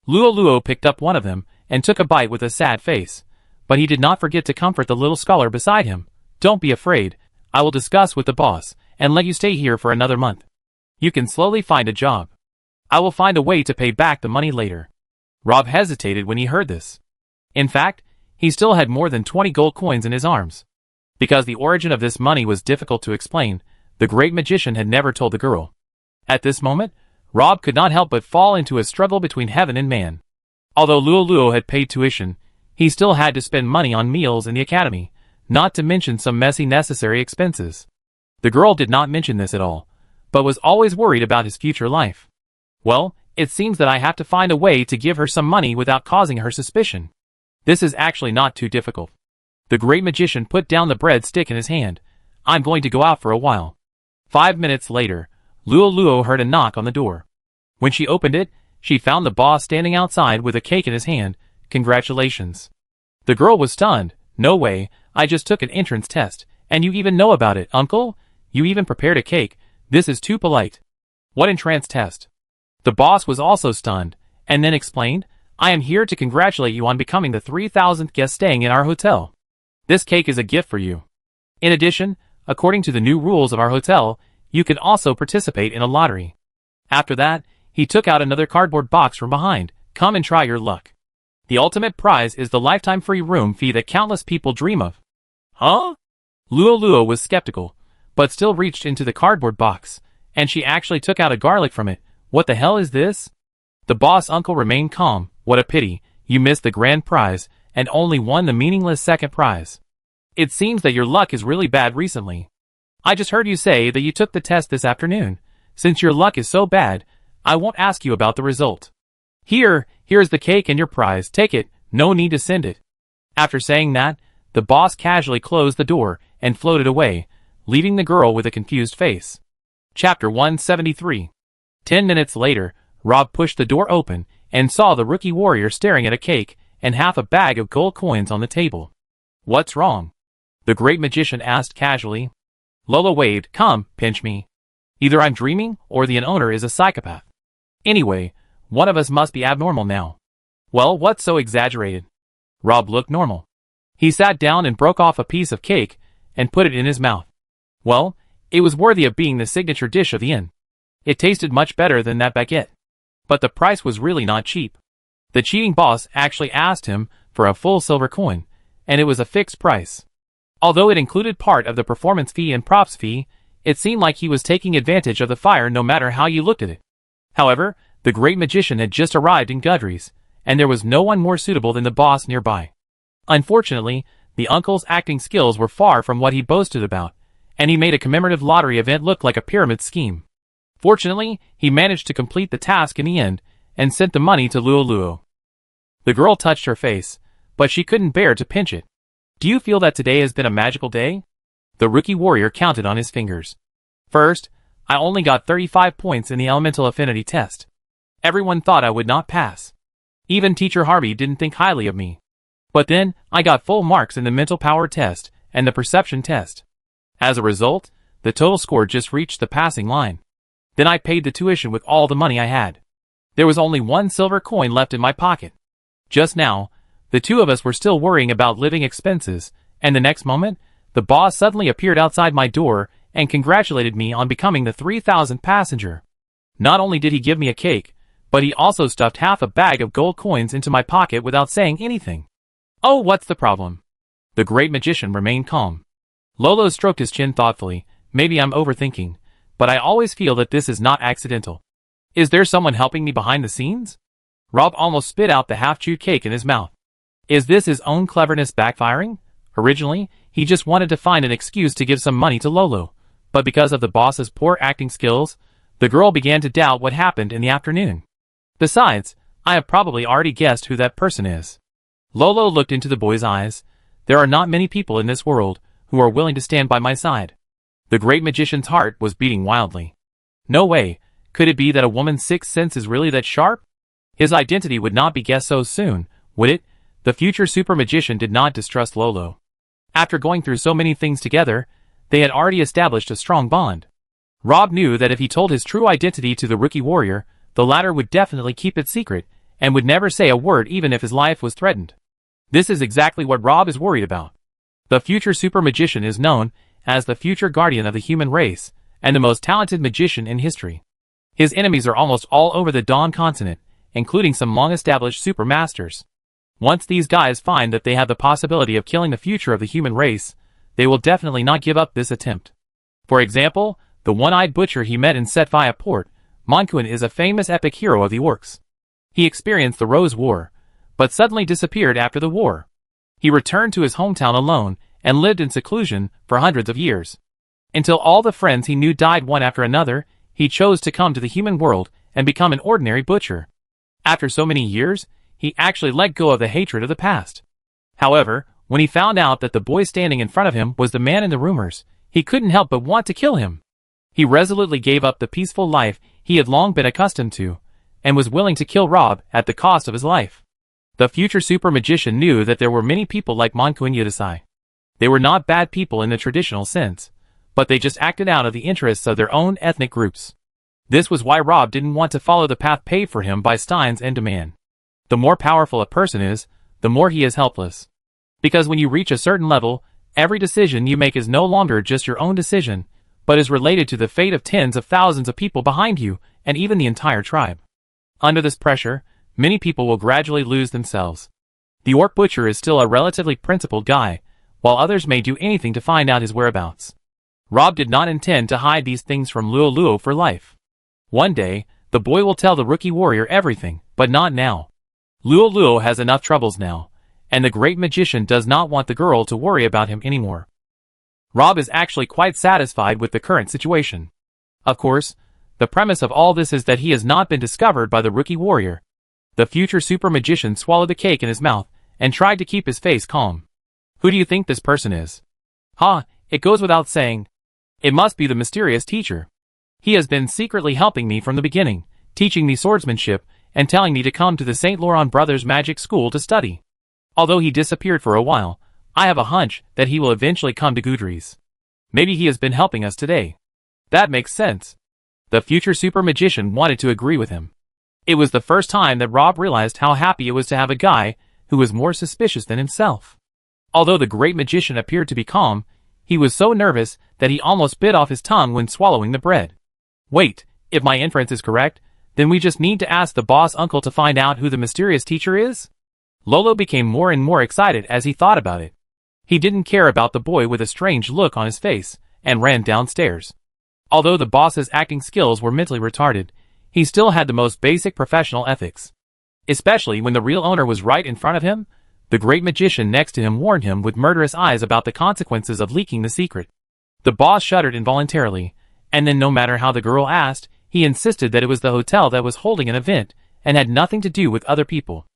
Luo picked up one of them and took a bite with a sad face, but he did not forget to comfort the little scholar beside him. Don't be afraid, I will discuss with the boss and let you stay here for another month. You can slowly find a job. I will find a way to pay back the money later. Rob hesitated when he heard this. In fact, he still had more than 20 gold coins in his arms. Because the origin of this money was difficult to explain, the great magician had never told the girl. At this moment, Rob could not help but fall into a struggle between heaven and man. Although Luo had paid tuition, he still had to spend money on meals in the academy, not to mention some messy necessary expenses. The girl did not mention this at all, but was always worried about his future life. Well, it seems that I have to find a way to give her some money without causing her suspicion. This is actually not too difficult. The great magician put down the bread stick in his hand. I'm going to go out for a while. 5 minutes later, Luo heard a knock on the door. When she opened it, she found the boss standing outside with a cake in his hand. Congratulations. The girl was stunned. No way, I just took an entrance test, and you even know about it, uncle? You even prepared a cake. This is too polite. What entrance test? The boss was also stunned, and then explained, I am here to congratulate you on becoming the 3,000th guest staying in our hotel. This cake is a gift for you. In addition, according to the new rules of our hotel, you can also participate in a lottery. After that, he took out another cardboard box from behind. Come and try your luck. The ultimate prize is the lifetime free room fee that countless people dream of. Huh? Luo was skeptical, but still reached into the cardboard box, and she actually took out a garlic from it. What the hell is this? The boss uncle remained calm. What a pity, you missed the grand prize, and only won the meaningless second prize. It seems that your luck is really bad recently. I just heard you say that you took the test this afternoon. Since your luck is so bad, I won't ask you about the result. Here's the cake and your prize. Take it, no need to send it. After saying that, the boss casually closed the door and floated away, leaving the girl with a confused face. Chapter 173. 10 minutes later, Rob pushed the door open and saw the rookie warrior staring at a cake and half a bag of gold coins on the table. "What's wrong?" the great magician asked casually. Lolo waved. "Come, pinch me. Either I'm dreaming or the owner is a psychopath. Anyway, one of us must be abnormal now." "Well, what's so exaggerated?" Rob looked normal. He sat down and broke off a piece of cake and put it in his mouth. Well, it was worthy of being the signature dish of the inn. It tasted much better than that baguette. But the price was really not cheap. The cheating boss actually asked him for a full silver coin, and it was a fixed price. Although it included part of the performance fee and props fee, it seemed like he was taking advantage of the fire no matter how you looked at it. However, the great magician had just arrived in Gudry's, and there was no one more suitable than the boss nearby. Unfortunately, the uncle's acting skills were far from what he boasted about, and he made a commemorative lottery event look like a pyramid scheme. Fortunately, he managed to complete the task in the end, and sent the money to Luo. The girl touched her face, but she couldn't bear to pinch it. "Do you feel that today has been a magical day?" The rookie warrior counted on his fingers. "First, I only got 35 points in the elemental affinity test. Everyone thought I would not pass. Even Teacher Harvey didn't think highly of me. But then, I got full marks in the mental power test and the perception test. As a result, the total score just reached the passing line. Then I paid the tuition with all the money I had. There was only one silver coin left in my pocket. Just now, the two of us were still worrying about living expenses, and the next moment, the boss suddenly appeared outside my door and congratulated me on becoming the 3,000th passenger. Not only did he give me a cake, but he also stuffed half a bag of gold coins into my pocket without saying anything. Oh, what's the problem?" The great magician remained calm. Lolo stroked his chin thoughtfully. "Maybe I'm overthinking, but I always feel that this is not accidental. Is there someone helping me behind the scenes?" Rob almost spit out the half-chewed cake in his mouth. Is this his own cleverness backfiring? Originally, he just wanted to find an excuse to give some money to Lolo, but because of the boss's poor acting skills, the girl began to doubt what happened in the afternoon. Besides, I have probably already guessed who that person is. Lolo looked into the boy's eyes. There are not many people in this world who are willing to stand by my side. The great magician's heart was beating wildly. No way, could it be that a woman's sixth sense is really that sharp? His identity would not be guessed so soon, would it? The future super magician did not distrust Lolo. After going through so many things together, they had already established a strong bond. Rob knew that if he told his true identity to the rookie warrior, the latter would definitely keep it secret, and would never say a word even if his life was threatened. This is exactly what Rob is worried about. The future super magician is known as the future guardian of the human race, and the most talented magician in history. His enemies are almost all over the Dawn continent, including some long-established super masters. Once these guys find that they have the possibility of killing the future of the human race, they will definitely not give up this attempt. For example, the one-eyed butcher he met in Setvia Port, Monkuin, is a famous epic hero of the orcs. He experienced the Rose War, but suddenly disappeared after the war. He returned to his hometown alone and lived in seclusion for hundreds of years. Until all the friends he knew died one after another, he chose to come to the human world and become an ordinary butcher. After so many years, he actually let go of the hatred of the past. However, when he found out that the boy standing in front of him was the man in the rumors, he couldn't help but want to kill him. He resolutely gave up the peaceful life he had long been accustomed to, and was willing to kill Rob at the cost of his life. The future super magician knew that there were many people like Monkuin Yudasai. They were not bad people in the traditional sense, but they just acted out of the interests of their own ethnic groups. This was why Rob didn't want to follow the path paved for him by Steins and Deman. The more powerful a person is, the more he is helpless. Because when you reach a certain level, every decision you make is no longer just your own decision, but is related to the fate of tens of thousands of people behind you, and even the entire tribe. Under this pressure, many people will gradually lose themselves. The orc butcher is still a relatively principled guy, while others may do anything to find out his whereabouts. Rob did not intend to hide these things from Luo for life. One day, the boy will tell the rookie warrior everything, but not now. Luo has enough troubles now, and the great magician does not want the girl to worry about him anymore. Rob is actually quite satisfied with the current situation. Of course, the premise of all this is that he has not been discovered by the rookie warrior. The future super magician swallowed the cake in his mouth and tried to keep his face calm. Who do you think this person is? It goes without saying. It must be the mysterious teacher. He has been secretly helping me from the beginning, teaching me swordsmanship and telling me to come to the St. Laurent Brothers Magic School to study. Although he disappeared for a while, I have a hunch that he will eventually come to Goudry's. Maybe he has been helping us today. That makes sense. The future super magician wanted to agree with him. It was the first time that Rob realized how happy it was to have a guy who was more suspicious than himself. Although the great magician appeared to be calm, he was so nervous that he almost bit off his tongue when swallowing the bread. Wait, if my inference is correct, then we just need to ask the boss uncle to find out who the mysterious teacher is? Lolo became more and more excited as he thought about it. He didn't care about the boy with a strange look on his face, and ran downstairs. Although the boss's acting skills were mentally retarded, he still had the most basic professional ethics. Especially when the real owner was right in front of him, the great magician next to him warned him with murderous eyes about the consequences of leaking the secret. The boss shuddered involuntarily, and then no matter how the girl asked, he insisted that it was the hotel that was holding an event, and had nothing to do with other people.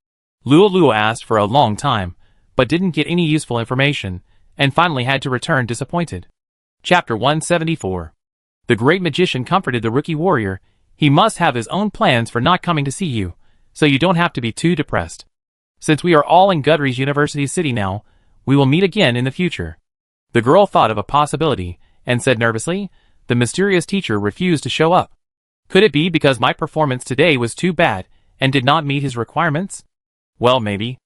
Luo asked for a long time, but didn't get any useful information, and finally had to return disappointed. Chapter 174. The great magician comforted the rookie warrior. He must have his own plans for not coming to see you, so you don't have to be too depressed. Since we are all in Goudry's University City now, we will meet again in the future. The girl thought of a possibility, and said nervously, the mysterious teacher refused to show up. Could it be because my performance today was too bad, and did not meet his requirements? Well, maybe.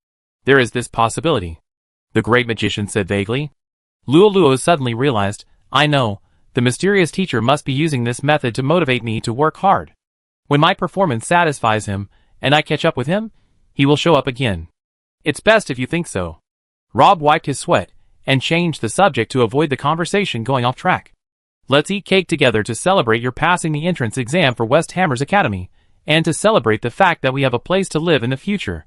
There is this possibility, the great magician said vaguely. Luo suddenly realized, I know, the mysterious teacher must be using this method to motivate me to work hard. When my performance satisfies him, and I catch up with him, he will show up again. It's best if you think so. Rob wiped his sweat, and changed the subject to avoid the conversation going off track. Let's eat cake together to celebrate your passing the entrance exam for West Hammers Academy, and to celebrate the fact that we have a place to live in the future.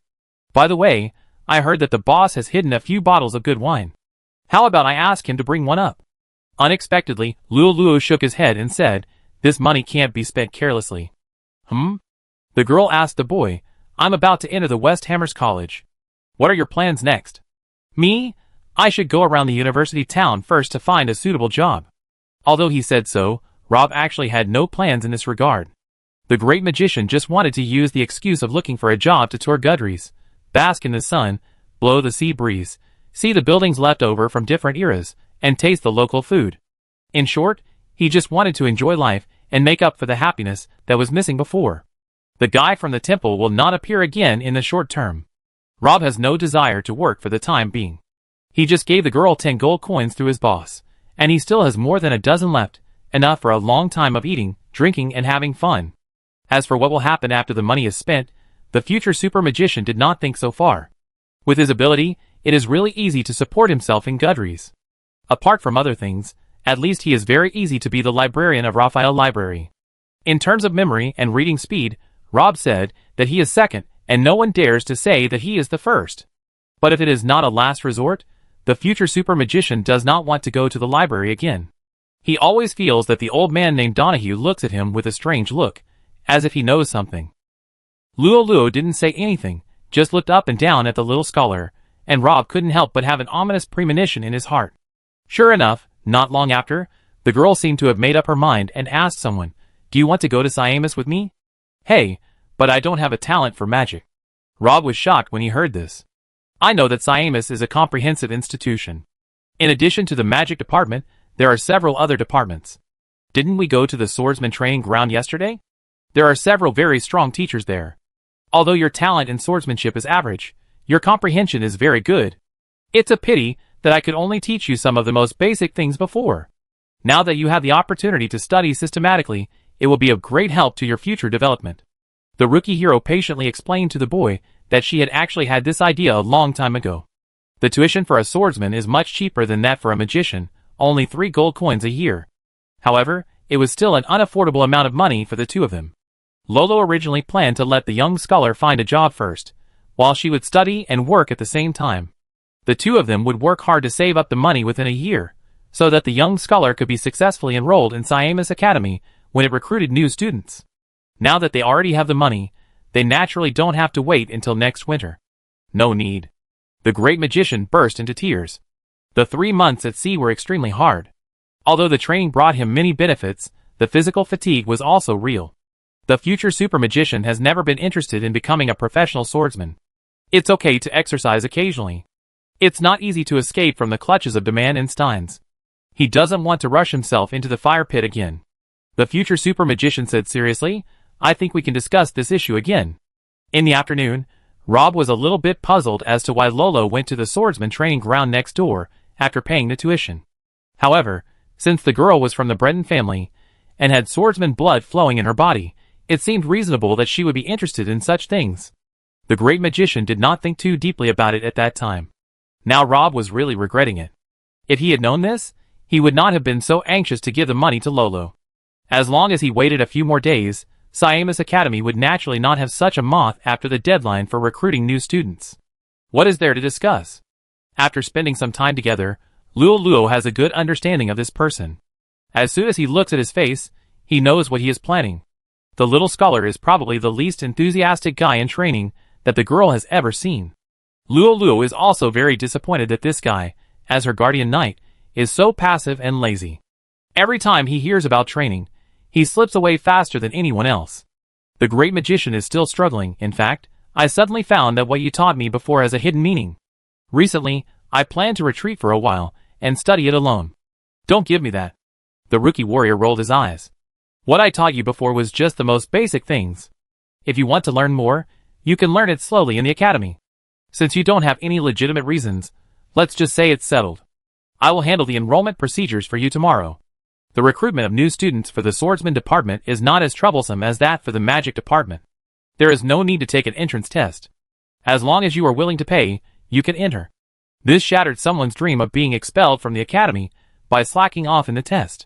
By the way, I heard that the boss has hidden a few bottles of good wine. How about I ask him to bring one up? Unexpectedly, Luo shook his head and said, this money can't be spent carelessly. The girl asked the boy, I'm about to enter the West Hammers College. What are your plans next? Me? I should go around the university town first to find a suitable job. Although he said so, Rob actually had no plans in this regard. The great magician just wanted to use the excuse of looking for a job to tour Goudry's, bask in the sun, blow the sea breeze, see the buildings left over from different eras, and taste the local food. In short, he just wanted to enjoy life and make up for the happiness that was missing before. The guy from the temple will not appear again in the short term. Rob has no desire to work for the time being. He just gave the girl 10 gold coins through his boss, and he still has more than a dozen left, enough for a long time of eating, drinking, and having fun. As for what will happen after the money is spent, the future super magician did not think so far. With his ability, it is really easy to support himself in Goudry's. Apart from other things, at least he is very easy to be the librarian of Raphael Library. In terms of memory and reading speed, Rob said that he is second, and no one dares to say that he is the first. But if it is not a last resort, the future super magician does not want to go to the library again. He always feels that the old man named Donahue looks at him with a strange look, as if he knows something. Luo didn't say anything, just looked up and down at the little scholar, and Rob couldn't help but have an ominous premonition in his heart. Sure enough, not long after, the girl seemed to have made up her mind and asked someone, do you want to go to Siamus with me? Hey, but I don't have a talent for magic. Rob was shocked when he heard this. I know that Siamus is a comprehensive institution. In addition to the magic department, there are several other departments. Didn't we go to the swordsman training ground yesterday? There are several very strong teachers there. Although your talent in swordsmanship is average, your comprehension is very good. It's a pity that I could only teach you some of the most basic things before. Now that you have the opportunity to study systematically, it will be of great help to your future development. The rookie hero patiently explained to the boy that she had actually had this idea a long time ago. The tuition for a swordsman is much cheaper than that for a magician, only 3 gold coins a year. However, it was still an unaffordable amount of money for the two of them. Lolo originally planned to let the young scholar find a job first, while she would study and work at the same time. The two of them would work hard to save up the money within a year, so that the young scholar could be successfully enrolled in Siamus Academy when it recruited new students. Now that they already have the money, they naturally don't have to wait until next winter. No need. The great magician burst into tears. The 3 months at sea were extremely hard. Although the training brought him many benefits, the physical fatigue was also real. The future super magician has never been interested in becoming a professional swordsman. It's okay to exercise occasionally. It's not easy to escape from the clutches of demand and Steins. He doesn't want to rush himself into the fire pit again. The future super magician said seriously, I think we can discuss this issue again. In the afternoon, Rob was a little bit puzzled as to why Lolo went to the swordsman training ground next door after paying the tuition. However, since the girl was from the Breton family and had swordsman blood flowing in her body, it seemed reasonable that she would be interested in such things. The great magician did not think too deeply about it at that time. Now Rob was really regretting it. If he had known this, he would not have been so anxious to give the money to Lolo. As long as he waited a few more days, Siamus Academy would naturally not have such a moth after the deadline for recruiting new students. What is there to discuss? After spending some time together, Luo has a good understanding of this person. As soon as he looks at his face, he knows what he is planning. The little scholar is probably the least enthusiastic guy in training that the girl has ever seen. Luo is also very disappointed that this guy, as her guardian knight, is so passive and lazy. Every time he hears about training, he slips away faster than anyone else. The great magician is still struggling. In fact, I suddenly found that what you taught me before has a hidden meaning. Recently, I plan to retreat for a while and study it alone. Don't give me that. The rookie warrior rolled his eyes. What I taught you before was just the most basic things. If you want to learn more, you can learn it slowly in the academy. Since you don't have any legitimate reasons, let's just say it's settled. I will handle the enrollment procedures for you tomorrow. The recruitment of new students for the swordsman department is not as troublesome as that for the magic department. There is no need to take an entrance test. As long as you are willing to pay, you can enter. This shattered someone's dream of being expelled from the academy by slacking off in the test.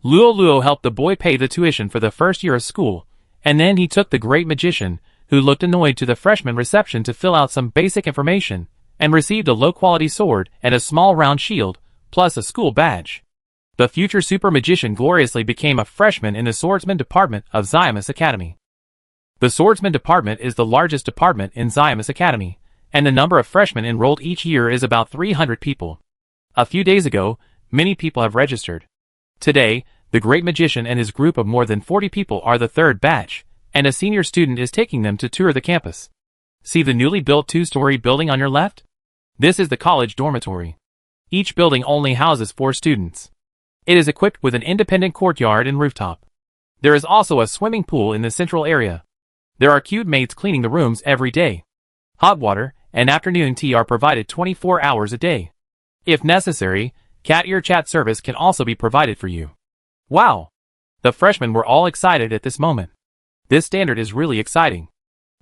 Luo helped the boy pay the tuition for the first year of school, and then he took the great magician, who looked annoyed, to the freshman reception to fill out some basic information, and received a low-quality sword and a small round shield, plus a school badge. The future super magician gloriously became a freshman in the swordsman department of Siamus Academy. The swordsman department is the largest department in Siamus Academy, and the number of freshmen enrolled each year is about 300 people. A few days ago, many people have registered. Today, the great magician and his group of more than 40 people are the third batch, and a senior student is taking them to tour the campus. See the newly built 2-story building on your left? This is the college dormitory. Each building only houses 4 students. It is equipped with an independent courtyard and rooftop. There is also a swimming pool in the central area. There are cute maids cleaning the rooms every day. Hot water and afternoon tea are provided 24 hours a day. If necessary, cat ear chat service can also be provided for you. Wow! The freshmen were all excited at this moment. This standard is really exciting.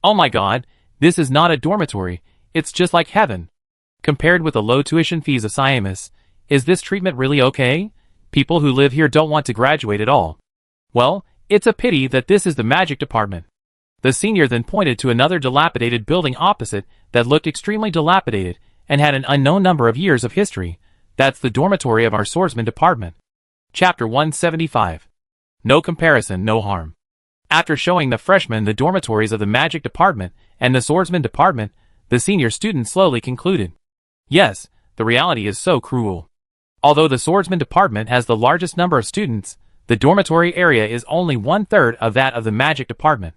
Oh my god, this is not a dormitory, it's just like heaven. Compared with the low tuition fees of Siamus, is this treatment really okay? People who live here don't want to graduate at all. Well, it's a pity that this is the magic department. The senior then pointed to another dilapidated building opposite that looked extremely dilapidated and had an unknown number of years of history. That's the dormitory of our swordsman department. Chapter 175. No comparison, no harm. After showing the freshmen the dormitories of the magic department and the swordsman department, the senior student slowly concluded. Yes, the reality is so cruel. Although the swordsman department has the largest number of students, the dormitory area is only 1/3 of that of the magic department.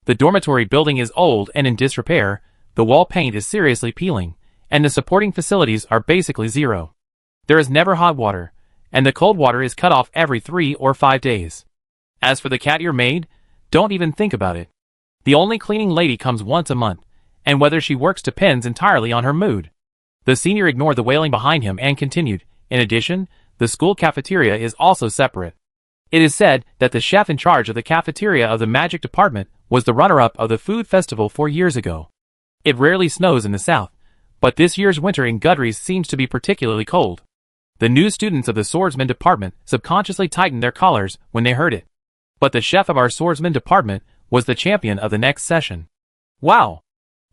The dormitory building is old and in disrepair, the wall paint is seriously peeling, and the supporting facilities are basically zero. There is never hot water, and the cold water is cut off every 3 or 5 days. As for the cat ear maid, don't even think about it. The only cleaning lady comes once a month, and whether she works depends entirely on her mood. The senior ignored the wailing behind him and continued. In addition, the school cafeteria is also separate. It is said that the chef in charge of the cafeteria of the magic department was the runner-up of the food festival 4 years ago. It rarely snows in the south, but this year's winter in Gudries seems to be particularly cold. The new students of the swordsman department subconsciously tightened their collars when they heard it. But the chef of our swordsman department was the champion of the next session. Wow!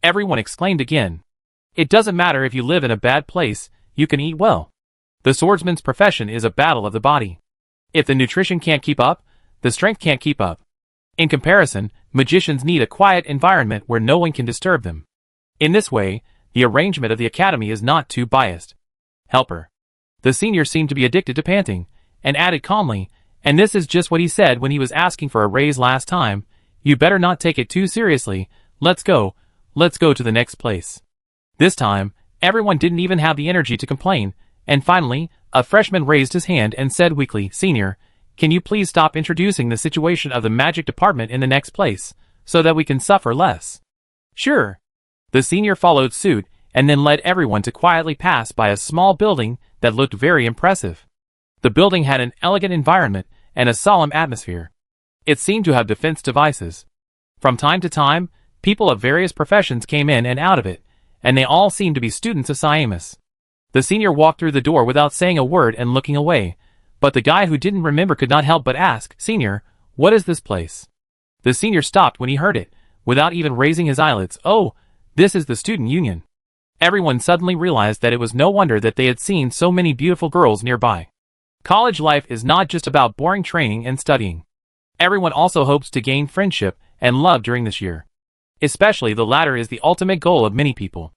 Everyone exclaimed again. It doesn't matter if you live in a bad place, you can eat well. The swordsman's profession is a battle of the body. If the nutrition can't keep up, the strength can't keep up. In comparison, magicians need a quiet environment where no one can disturb them. In this way, the arrangement of the academy is not too biased. Helper. The senior seemed to be addicted to panting, and added calmly, and this is just what he said when he was asking for a raise last time, You better not take it too seriously. Let's go to the next place. This time, everyone didn't even have the energy to complain, and finally, a freshman raised his hand and said weakly, "Senior, can you please stop introducing the situation of the magic department in the next place, so that we can suffer less?" "Sure." The senior followed suit, and then led everyone to quietly pass by a small building that looked very impressive. The building had an elegant environment and a solemn atmosphere. It seemed to have defense devices. From time to time, people of various professions came in and out of it, and they all seemed to be students of Siamus. The senior walked through the door without saying a word and looking away, but the guy who didn't remember could not help but ask, "Senior, what is this place?" The senior stopped when he heard it, without even raising his eyelids. "Oh, this is the student union." Everyone suddenly realized that it was no wonder that they had seen so many beautiful girls nearby. College life is not just about boring training and studying. Everyone also hopes to gain friendship and love during this year. Especially the latter is the ultimate goal of many people.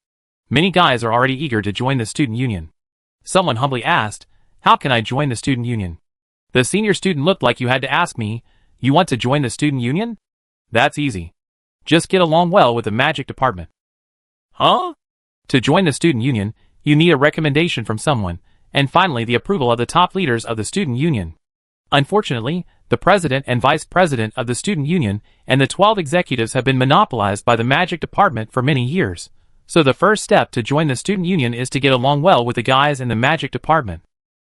Many guys are already eager to join the student union. Someone humbly asked, "How can I join the student union?" The senior student looked like you had to ask me, "You want to join the student union?" That's easy. Just get along well with the magic department. Huh? To join the student union, you need a recommendation from someone, and finally the approval of the top leaders of the student union. Unfortunately, the president and vice president of the student union and the 12 executives have been monopolized by the magic department for many years, so the first step to join the student union is to get along well with the guys in the magic department.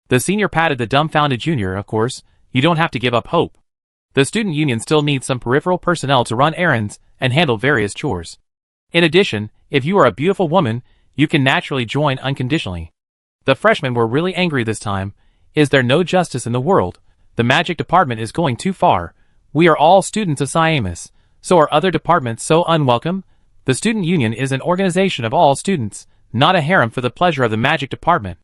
The senior patted the dumbfounded junior. "Of course, you don't have to give up hope. The student union still needs some peripheral personnel to run errands and handle various chores. In addition, if you are a beautiful woman, you can naturally join unconditionally." The freshmen were really angry this time. "Is there no justice in the world? The magic department is going too far. We are all students of Siamus, so are other departments so unwelcome? The student union is an organization of all students, not a harem for the pleasure of the magic department."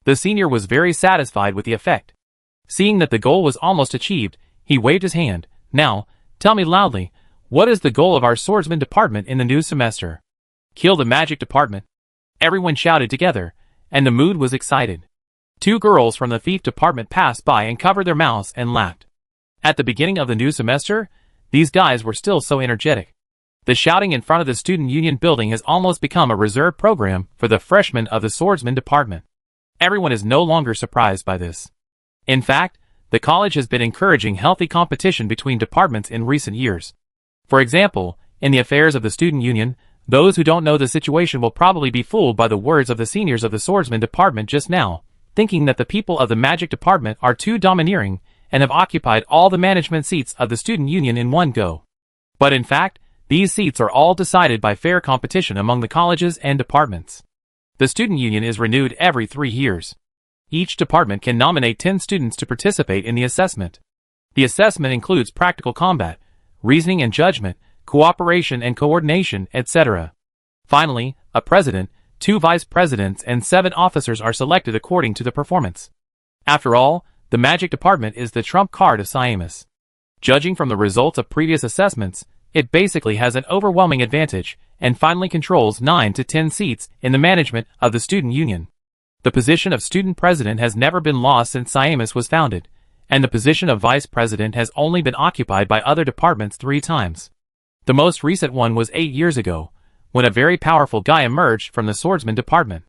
The senior was very satisfied with the effect. Seeing that the goal was almost achieved, he waved his hand. "Now, tell me loudly, what is the goal of our swordsman department in the new semester?" "Kill the magic department." Everyone shouted together, and the mood was excited. Two girls from the thief department passed by and covered their mouths and laughed. At the beginning of the new semester, these guys were still so energetic. The shouting in front of the student union building has almost become a reserved program for the freshmen of the swordsman department. Everyone is no longer surprised by this. In fact, the college has been encouraging healthy competition between departments in recent years. For example, in the affairs of the student union, those who don't know the situation will probably be fooled by the words of the seniors of the swordsman department just now, thinking that the people of the magic department are too domineering and have occupied all the management seats of the student union in one go. But in fact, these seats are all decided by fair competition among the colleges and departments. The student union is renewed every 3 years. Each department can nominate 10 students to participate in the assessment. The assessment includes practical combat, reasoning and judgment, cooperation and coordination, etc. Finally, a president, 2 vice presidents and 7 officers are selected according to the performance. After all, the magic department is the trump card of Siamus. Judging from the results of previous assessments, it basically has an overwhelming advantage and finally controls 9 to 10 seats in the management of the student union. The position of student president has never been lost since Siamus was founded, and the position of vice president has only been occupied by other departments 3 times. The most recent one was 8 years ago, when a very powerful guy emerged from the swordsman department.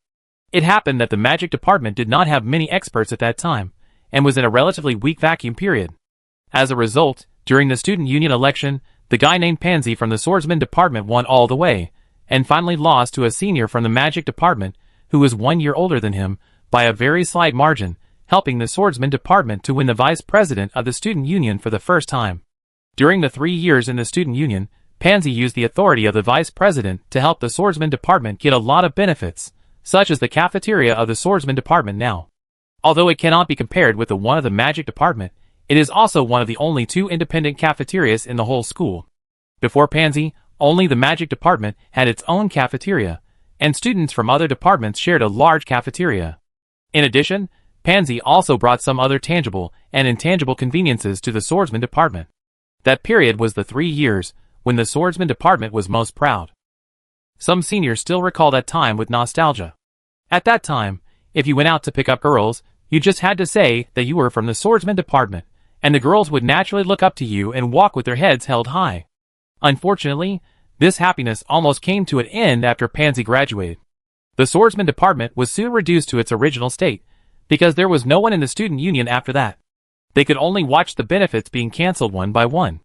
It happened that the magic department did not have many experts at that time, and was in a relatively weak vacuum period. As a result, during the student union election, the guy named Pansy from the swordsman department won all the way, and finally lost to a senior from the magic department, who was 1 year older than him, by a very slight margin, helping the swordsman department to win the vice president of the student union for the first time. During the 3 years in the student union, Pansy used the authority of the vice president to help the swordsman department get a lot of benefits, such as the cafeteria of the swordsman department now. Although it cannot be compared with the one of the magic department, it is also one of the only 2 independent cafeterias in the whole school. Before Pansy, only the magic department had its own cafeteria, and students from other departments shared a large cafeteria. In addition, Pansy also brought some other tangible and intangible conveniences to the swordsman department. That period was the 3 years when the swordsman department was most proud. Some seniors still recall that time with nostalgia. At that time, if you went out to pick up girls, you just had to say that you were from the swordsman department, and the girls would naturally look up to you and walk with their heads held high. Unfortunately, this happiness almost came to an end after Pansy graduated. The swordsman department was soon reduced to its original state, because there was no one in the student union after that. They could only watch the benefits being cancelled one by one.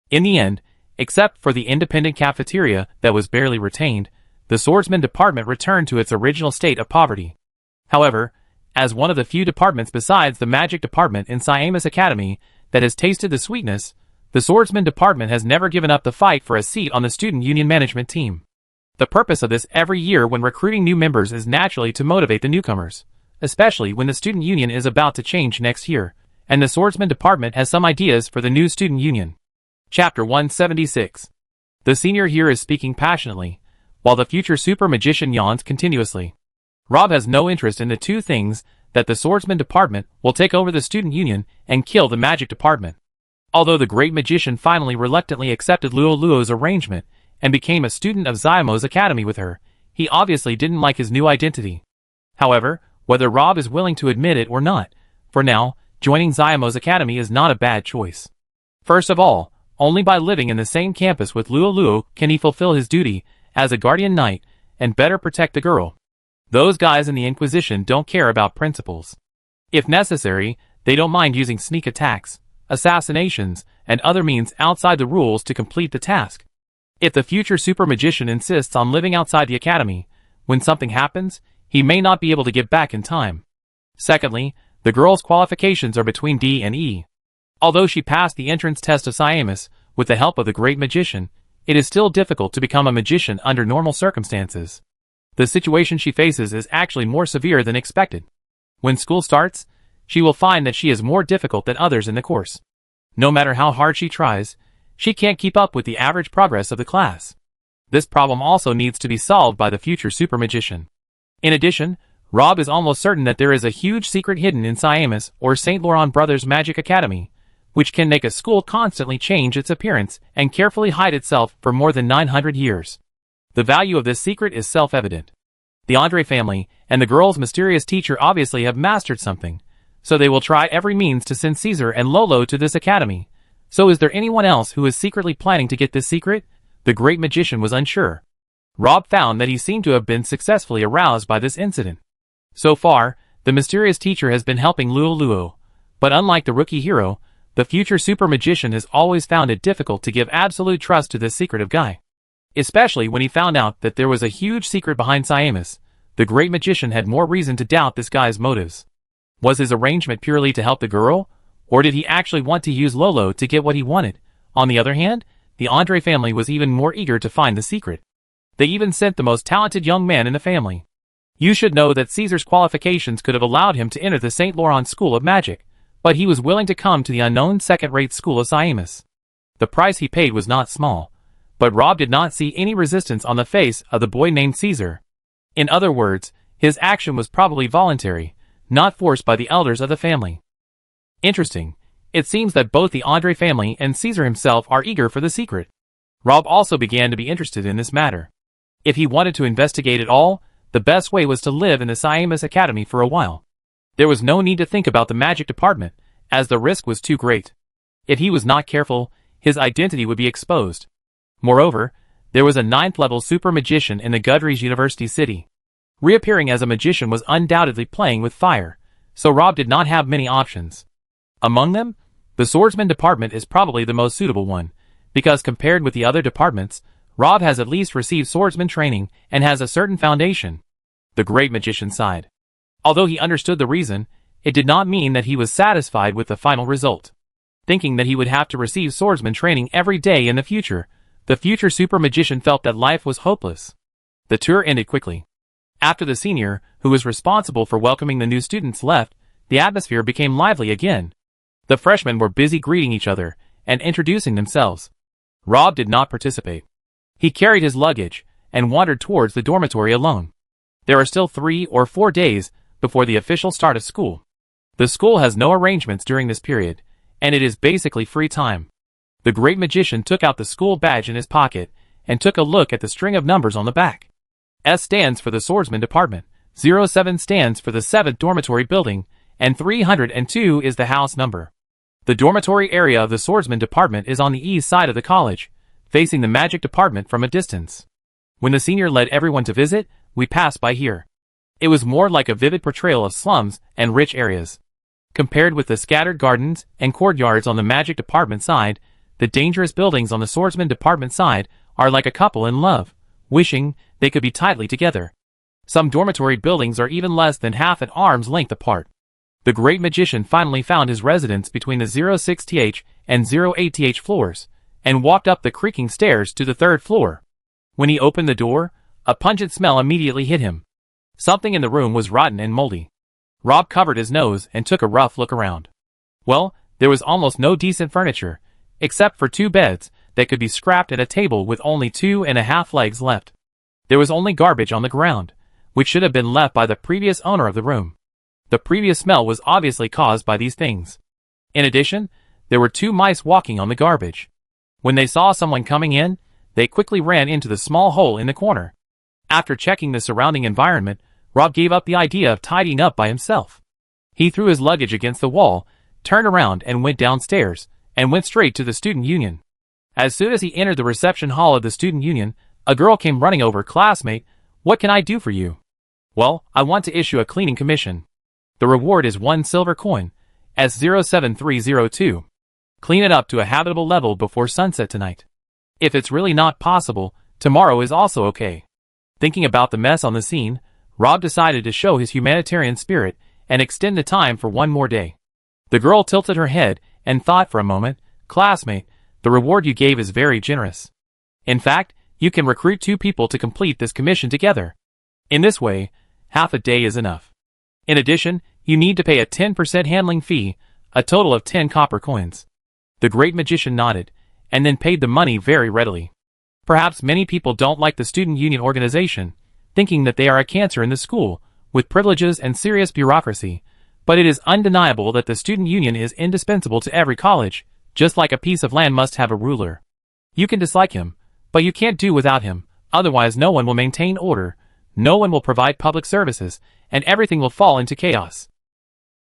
In the end, except for the independent cafeteria that was barely retained, the swordsman department returned to its original state of poverty. However, as one of the few departments besides the magic department in Siamus Academy that has tasted the sweetness, the swordsman department has never given up the fight for a seat on the student union management team. The purpose of this every year when recruiting new members is naturally to motivate the newcomers, especially when the student union is about to change next year, and the swordsman department has some ideas for the new student union. Chapter 176. The senior here is speaking passionately, while the future super magician yawns continuously. Rob has no interest in the two things that the swordsman department will take over the student union and kill the magic department. Although the great magician finally reluctantly accepted Luoluo's arrangement and became a student of Zymo's academy with her, he obviously didn't like his new identity. However, whether Rob is willing to admit it or not, for now, joining Zymo's academy is not a bad choice. First of all, only by living in the same campus with Luoluo can he fulfill his duty as a guardian knight and better protect the girl. Those guys in the Inquisition don't care about principles. If necessary, they don't mind using sneak attacks, assassinations, and other means outside the rules to complete the task. If the future super magician insists on living outside the academy, when something happens, he may not be able to get back in time. Secondly, the girl's qualifications are between D and E. Although she passed the entrance test of Siamus with the help of the great magician, it is still difficult to become a magician under normal circumstances. The situation she faces is actually more severe than expected. When school starts, she will find that she is more difficult than others in the course. No matter how hard she tries, she can't keep up with the average progress of the class. This problem also needs to be solved by the future super magician. In addition, Rob is almost certain that there is a huge secret hidden in Siamus or St. Laurent Brothers Magic Academy, which can make a school constantly change its appearance and carefully hide itself for more than 900 years. The value of this secret is self-evident. The Andre family and the girl's mysterious teacher obviously have mastered something, so they will try every means to send Caesar and Lolo to this academy. So is there anyone else who is secretly planning to get this secret? The great magician was unsure. Rob found that he seemed to have been successfully aroused by this incident. So far, the mysterious teacher has been helping Luoluo, but unlike the rookie hero, the future super magician has always found it difficult to give absolute trust to this secretive guy. Especially when he found out that there was a huge secret behind Siamus, the great magician had more reason to doubt this guy's motives. Was his arrangement purely to help the girl, or did he actually want to use Lolo to get what he wanted? On the other hand, the Andre family was even more eager to find the secret. They even sent the most talented young man in the family. You should know that Caesar's qualifications could have allowed him to enter the St. Laurent School of Magic, but he was willing to come to the unknown second-rate school of Siamus. The price he paid was not small, but Rob did not see any resistance on the face of the boy named Caesar. In other words, his action was probably voluntary, not forced by the elders of the family. Interesting. It seems that both the Andre family and Caesar himself are eager for the secret. Rob also began to be interested in this matter. If he wanted to investigate it all, the best way was to live in the Siamus Academy for a while. There was no need to think about the magic department, as the risk was too great. If he was not careful, his identity would be exposed. Moreover, there was a 9th-level super magician in the Gudries University City. Reappearing as a magician was undoubtedly playing with fire, so Rob did not have many options. Among them, the swordsman department is probably the most suitable one, because compared with the other departments, Rob has at least received swordsman training and has a certain foundation. The great magician sighed. Although he understood the reason, it did not mean that he was satisfied with the final result. Thinking that he would have to receive swordsman training every day in the future super magician felt that life was hopeless. The tour ended quickly. After the senior, who was responsible for welcoming the new students, left, the atmosphere became lively again. The freshmen were busy greeting each other and introducing themselves. Rob did not participate. He carried his luggage and wandered towards the dormitory alone. There are still 3 or 4 days before the official start of school. The school has no arrangements during this period, and it is basically free time. The great magician took out the school badge in his pocket and took a look at the string of numbers on the back. S stands for the swordsman department, 07 stands for the 7th dormitory building, and 302 is the house number. The dormitory area of the swordsman department is on the east side of the college, facing the magic department from a distance. When the senior led everyone to visit, we passed by here. It was more like a vivid portrayal of slums and rich areas. Compared with the scattered gardens and courtyards on the magic department side, the dangerous buildings on the swordsman department side are like a couple in love, wishing they could be tightly together. Some dormitory buildings are even less than half an arm's length apart. The great magician finally found his residence between the 06th and 08th floors, and walked up the creaking stairs to the 3rd floor. When he opened the door, a pungent smell immediately hit him. Something in the room was rotten and moldy. Rob covered his nose and took a rough look around. Well, there was almost no decent furniture, except for 2 beds that could be scrapped at a table with only 2.5 legs left. There was only garbage on the ground, which should have been left by the previous owner of the room. The previous smell was obviously caused by these things. In addition, there were 2 mice walking on the garbage. When they saw someone coming in, they quickly ran into the small hole in the corner. After checking the surrounding environment, Rob gave up the idea of tidying up by himself. He threw his luggage against the wall, turned around and went downstairs, and went straight to the student union. As soon as he entered the reception hall of the student union, a girl came running over. "Classmate, what can I do for you?" "Well, I want to issue a cleaning commission. The reward is 1 silver coin, S07302. Clean it up to a habitable level before sunset tonight. If it's really not possible, tomorrow is also okay." Thinking about the mess on the scene, Rob decided to show his humanitarian spirit and extend the time for 1 more day. The girl tilted her head and thought for a moment. "Classmate, the reward you gave is very generous. In fact, you can recruit 2 people to complete this commission together. In this way, half a day is enough. In addition, you need to pay a 10% handling fee, a total of 10 copper coins." The great magician nodded, and then paid the money very readily. Perhaps many people don't like the student union organization, thinking that they are a cancer in the school, with privileges and serious bureaucracy, but it is undeniable that the student union is indispensable to every college, just like a piece of land must have a ruler. You can dislike him, but you can't do without him, otherwise no one will maintain order, no one will provide public services, and everything will fall into chaos.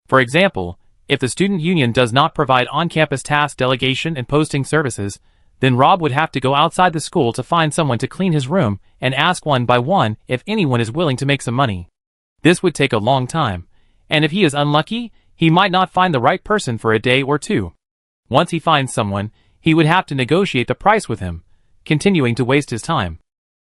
For example, if the student union does not provide on-campus task delegation and posting services, then Rob would have to go outside the school to find someone to clean his room and ask one by one if anyone is willing to make some money. This would take a long time, and if he is unlucky, he might not find the right person for a day or 2. Once he finds someone, he would have to negotiate the price with him, continuing to waste his time.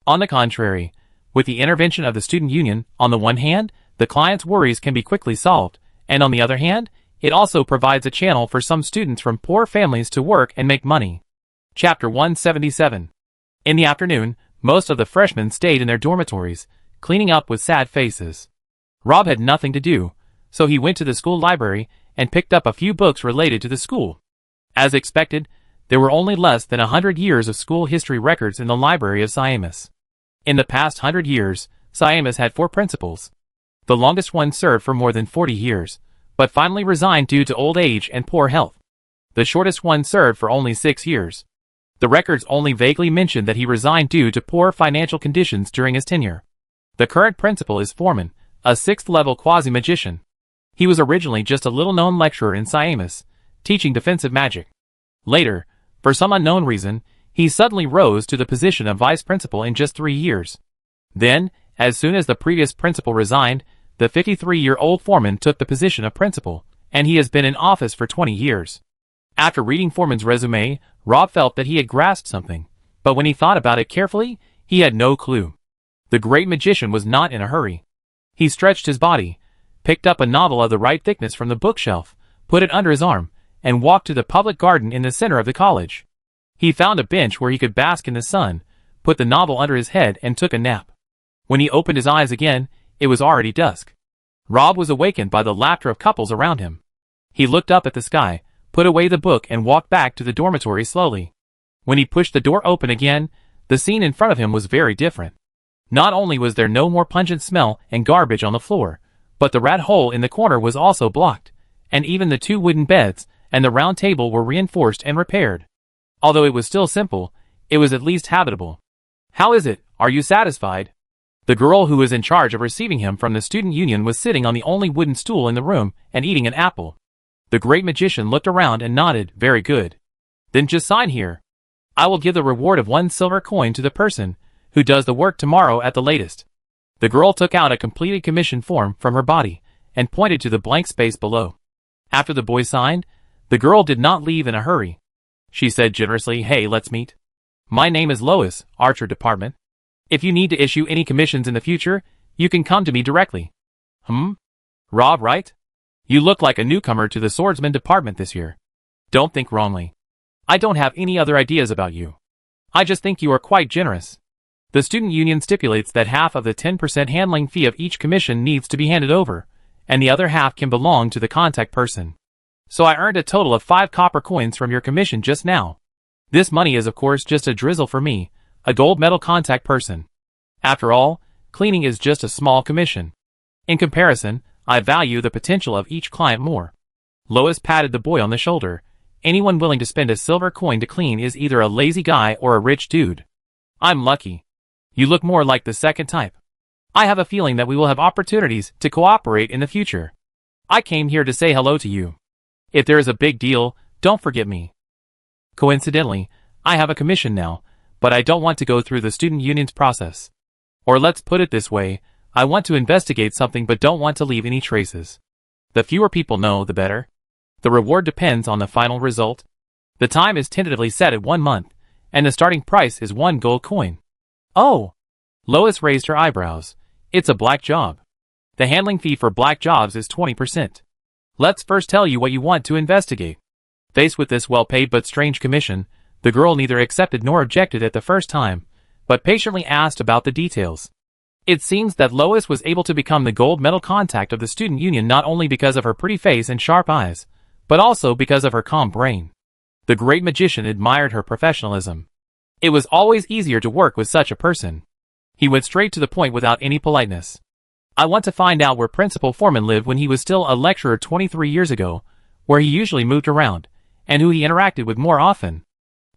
On the contrary, with the intervention of the student union, on the one hand, the client's worries can be quickly solved, and on the other hand, it also provides a channel for some students from poor families to work and make money. Chapter 177. In the afternoon, most of the freshmen stayed in their dormitories, cleaning up with sad faces. Rob had nothing to do, so he went to the school library and picked up a few books related to the school. As expected, there were only less than 100 years of school history records in the library of Siamus. In the past 100 years, Siamus had 4 principals. The longest one served for more than 40 years, but finally resigned due to old age and poor health. The shortest one served for only 6 years. The records only vaguely mention that he resigned due to poor financial conditions during his tenure. The current principal is Foreman, a 6th-level quasi-magician. He was originally just a little-known lecturer in Siamus, teaching defensive magic. Later, for some unknown reason, he suddenly rose to the position of vice principal in just 3 years. Then, as soon as the previous principal resigned, the 53-year-old Foreman took the position of principal, and he has been in office for 20 years. After reading Foreman's resume, Rob felt that he had grasped something, but when he thought about it carefully, he had no clue. The great magician was not in a hurry. He stretched his body, picked up a novel of the right thickness from the bookshelf, put it under his arm, and walked to the public garden in the center of the college. He found a bench where he could bask in the sun, put the novel under his head and took a nap. When he opened his eyes again, it was already dusk. Rob was awakened by the laughter of couples around him. He looked up at the sky, put away the book and walked back to the dormitory slowly. When he pushed the door open again, the scene in front of him was very different. Not only was there no more pungent smell and garbage on the floor, but the rat hole in the corner was also blocked, and even the 2 wooden beds and the round table were reinforced and repaired. Although it was still simple, it was at least habitable. "How is it? Are you satisfied?" The girl who was in charge of receiving him from the student union was sitting on the only wooden stool in the room and eating an apple. The great magician looked around and nodded. "Very good. Then just sign here." I will give the reward of 1 silver coin to the person who does the work tomorrow at the latest. The girl took out a completed commission form from her body and pointed to the blank space below. After the boy signed, the girl did not leave in a hurry. She said generously, "Hey, let's meet. My name is Lois, Archer Department. If you need to issue any commissions in the future, you can come to me directly." Rob, right? You look like a newcomer to the swordsman department this year. Don't think wrongly. I don't have any other ideas about you. I just think you are quite generous. The student union stipulates that half of the 10% handling fee of each commission needs to be handed over, and the other half can belong to the contact person. So I earned a total of 5 copper coins from your commission just now. This money is of course just a drizzle for me, a gold medal contact person. After all, cleaning is just a small commission. In comparison, I value the potential of each client more. Lois patted the boy on the shoulder. Anyone willing to spend a silver coin to clean is either a lazy guy or a rich dude. I'm lucky. You look more like the second type. I have a feeling that we will have opportunities to cooperate in the future. I came here to say hello to you. If there is a big deal, don't forget me. Coincidentally, I have a commission now, but I don't want to go through the student union's process. Or let's put it this way, I want to investigate something but don't want to leave any traces. The fewer people know, the better. The reward depends on the final result. The time is tentatively set at 1 month, and the starting price is 1 gold coin. Oh! Lois raised her eyebrows. It's a black job. The handling fee for black jobs is 20%. Let's first tell you what you want to investigate. Faced with this well-paid but strange commission, the girl neither accepted nor objected at the first time, but patiently asked about the details. It seems that Lois was able to become the gold medal contact of the student union not only because of her pretty face and sharp eyes, but also because of her calm brain. The great magician admired her professionalism. It was always easier to work with such a person. He went straight to the point without any politeness. I want to find out where Principal Foreman lived when he was still a lecturer 23 years ago, where he usually moved around, and who he interacted with more often.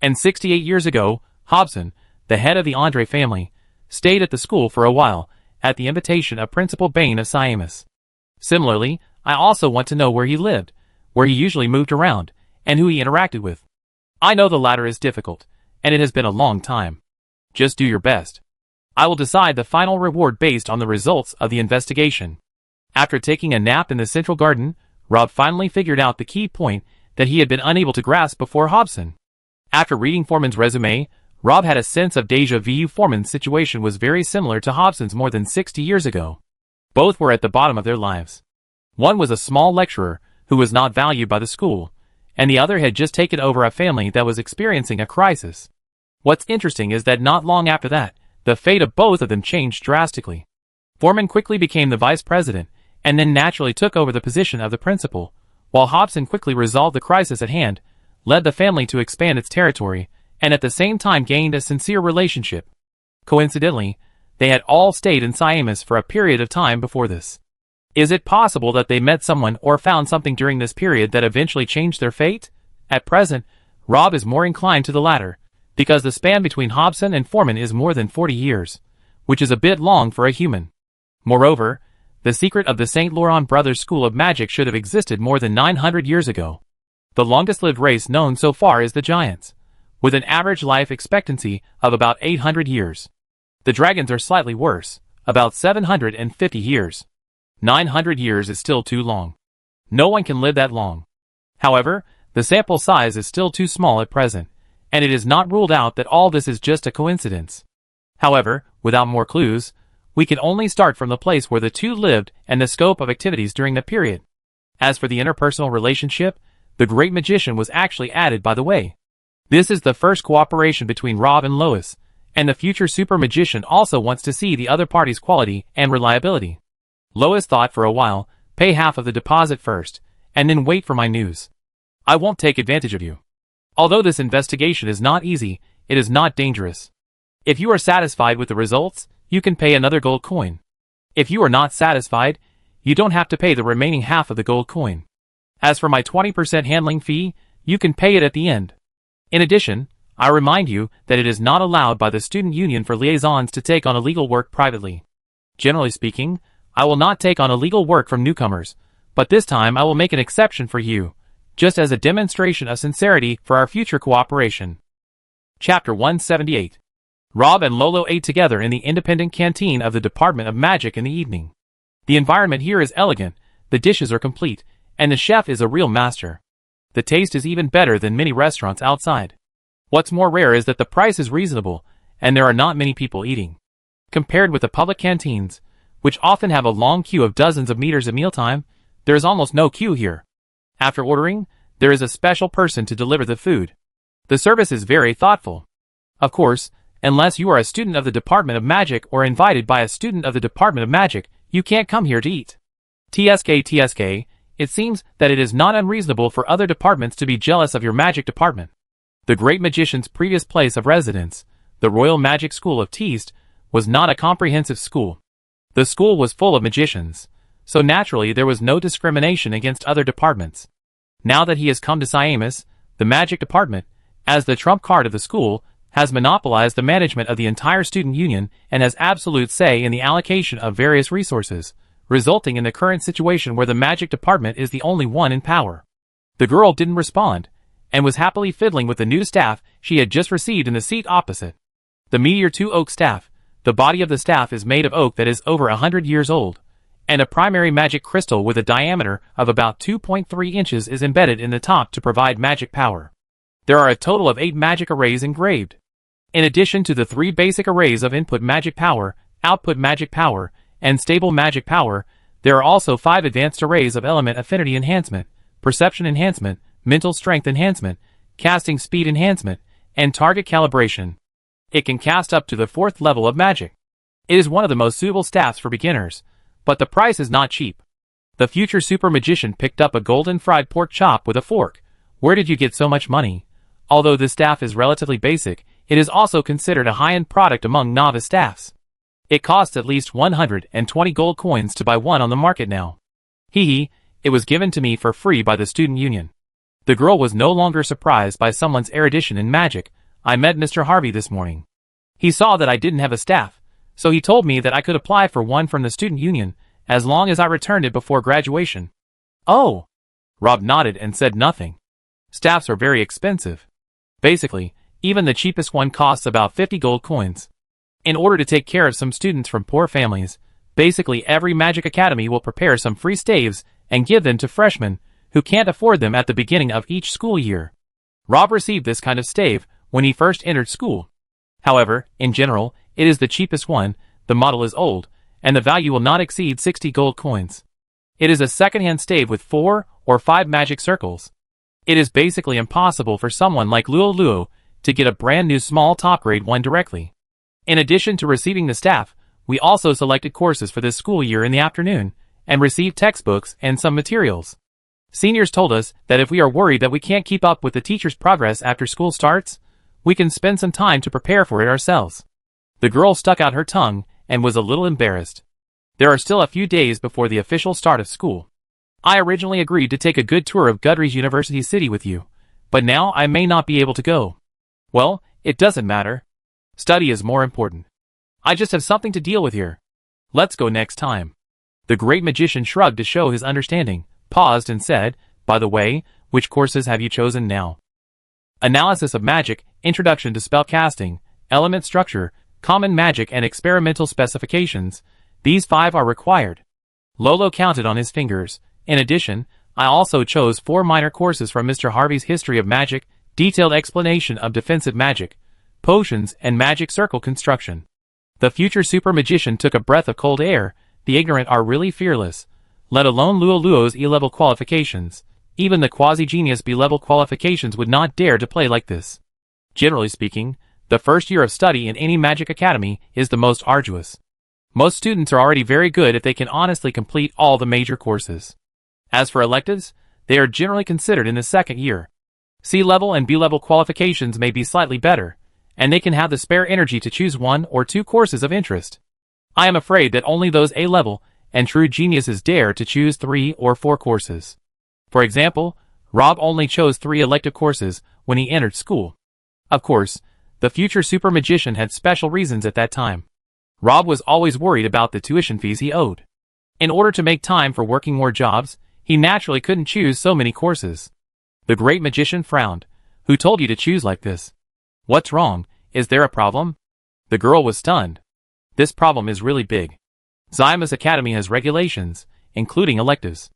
And 68 years ago, Hobson, the head of the Andre family, stayed at the school for a while, at the invitation of Principal Bain of Siamus. Similarly, I also want to know where he lived, where he usually moved around, and who he interacted with. I know the latter is difficult, and it has been a long time. Just do your best. I will decide the final reward based on the results of the investigation. After taking a nap in the central garden, Rob finally figured out the key point that he had been unable to grasp before Hobson. After reading Foreman's resume, Rob had a sense of déjà vu. Foreman's situation was very similar to Hobson's more than 60 years ago. Both were at the bottom of their lives. One was a small lecturer who was not valued by the school, and the other had just taken over a family that was experiencing a crisis. What's interesting is that not long after that, the fate of both of them changed drastically. Foreman quickly became the vice president, and then naturally took over the position of the principal, while Hobson quickly resolved the crisis at hand, led the family to expand its territory, and at the same time gained a sincere relationship. Coincidentally, they had all stayed in Siamus for a period of time before this. Is it possible that they met someone or found something during this period that eventually changed their fate? At present, Rob is more inclined to the latter, because the span between Hobson and Foreman is more than 40 years, which is a bit long for a human. Moreover, the secret of the St. Laurent Brothers School of Magic should have existed more than 900 years ago. The longest-lived race known so far is the Giants, with an average life expectancy of about 800 years. The Dragons are slightly worse, about 750 years. 900 years is still too long. No one can live that long. However, the sample size is still too small at present, and it is not ruled out that all this is just a coincidence. However, without more clues, we can only start from the place where the two lived and the scope of activities during the period. As for the interpersonal relationship, the great magician was actually added by the way. This is the first cooperation between Rob and Lois, and the future super magician also wants to see the other party's quality and reliability. Lois thought for a while, pay half of the deposit first, and then wait for my news. I won't take advantage of you. Although this investigation is not easy, it is not dangerous. If you are satisfied with the results, you can pay another gold coin. If you are not satisfied, you don't have to pay the remaining half of the gold coin. As for my 20% handling fee, you can pay it at the end. In addition, I remind you that it is not allowed by the student union for liaisons to take on illegal work privately. Generally speaking, I will not take on illegal work from newcomers, but this time I will make an exception for you, just as a demonstration of sincerity for our future cooperation. Chapter 178. Rob and Lolo ate together in the independent canteen of the Department of Magic in the evening. The environment here is elegant, the dishes are complete, and the chef is a real master. The taste is even better than many restaurants outside. What's more rare is that the price is reasonable, and there are not many people eating. Compared with the public canteens, which often have a long queue of dozens of meters at mealtime, there is almost no queue here. After ordering, there is a special person to deliver the food. The service is very thoughtful. Of course, unless you are a student of the Department of Magic or invited by a student of the Department of Magic, you can't come here to eat. TSK, it seems that it is not unreasonable for other departments to be jealous of your magic department. The great magician's previous place of residence, the Royal Magic School of Teast, was not a comprehensive school. The school was full of magicians, so naturally there was no discrimination against other departments. Now that he has come to Siamus, the magic department, as the trump card of the school, has monopolized the management of the entire student union and has absolute say in the allocation of various resources, resulting in the current situation where the magic department is the only one in power. The girl didn't respond, and was happily fiddling with the new staff she had just received in the seat opposite. The Meteor 2 oak staff. The body of the staff is made of oak that is over 100 years old, and a primary magic crystal with a diameter of about 2.3 inches is embedded in the top to provide magic power. There are a total of 8 magic arrays engraved. In addition to the 3 basic arrays of input magic power, output magic power, and stable magic power, there are also 5 advanced arrays of element affinity enhancement, perception enhancement, mental strength enhancement, casting speed enhancement, and target calibration. It can cast up to the 4th level of magic. It is one of the most suitable staffs for beginners, but the price is not cheap. The future super magician picked up a golden fried pork chop with a fork. Where did you get so much money? Although this staff is relatively basic, it is also considered a high-end product among novice staffs. It costs at least 120 gold coins to buy one on the market now. It was given to me for free by the student union. The girl was no longer surprised by someone's erudition in magic. I met Mr. Harvey this morning. He saw that I didn't have a staff, so he told me that I could apply for one from the student union, as long as I returned it before graduation. Oh! Rob nodded and said nothing. Staffs are very expensive. Basically, even the cheapest one costs about 50 gold coins. In order to take care of some students from poor families, basically every magic academy will prepare some free staves and give them to freshmen who can't afford them at the beginning of each school year. Rob received this kind of stave when he first entered school. However, in general, it is the cheapest one, the model is old, and the value will not exceed 60 gold coins. It is a second-hand stave with 4 or 5 magic circles. It is basically impossible for someone like Luo to get a brand new small top grade one directly. In addition to receiving the staff, we also selected courses for this school year in the afternoon, and received textbooks and some materials. Seniors told us that if we are worried that we can't keep up with the teacher's progress after school starts, we can spend some time to prepare for it ourselves. The girl stuck out her tongue and was a little embarrassed. There are still a few days before the official start of school. I originally agreed to take a good tour of Gudrie's University City with you, but now I may not be able to go. Well, it doesn't matter. Study is more important. I just have something to deal with here. Let's go next time. The great magician shrugged to show his understanding, paused and said, by the way, which courses have you chosen now? Analysis of magic, introduction to spellcasting, element structure, common magic and experimental specifications. These 5 are required. Lolo counted on his fingers. In addition, I also chose 4 minor courses from Mr. Harvey's History of Magic, detailed explanation of defensive magic, potions and magic circle construction. The future super magician took a breath of cold air. The ignorant are really fearless, let alone Luo's E-level qualifications. Even the quasi-genius B-level qualifications would not dare to play like this. Generally speaking, the first year of study in any magic academy is the most arduous. Most students are already very good if they can honestly complete all the major courses. As for electives, they are generally considered in the second year. C-level and B-level qualifications may be slightly better, and they can have the spare energy to choose 1 or 2 courses of interest. I am afraid that only those A-level and true geniuses dare to choose 3 or 4 courses. For example, Rob only chose 3 elective courses when he entered school. Of course, the future super magician had special reasons at that time. Rob was always worried about the tuition fees he owed. In order to make time for working more jobs, he naturally couldn't choose so many courses. The great magician frowned. Who told you to choose like this? What's wrong? Is there a problem? The girl was stunned. This problem is really big. Zymus Academy has regulations, including electives.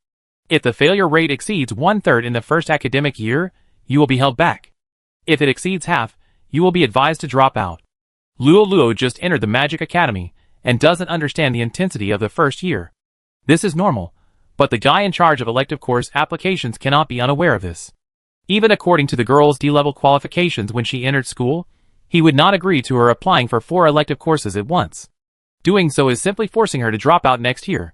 If the failure rate exceeds 1/3 in the first academic year, you will be held back. If it exceeds half, you will be advised to drop out. Luo just entered the Magic Academy and doesn't understand the intensity of the first year. This is normal, but the guy in charge of elective course applications cannot be unaware of this. Even according to the girl's D-level qualifications when she entered school, he would not agree to her applying for 4 elective courses at once. Doing so is simply forcing her to drop out next year.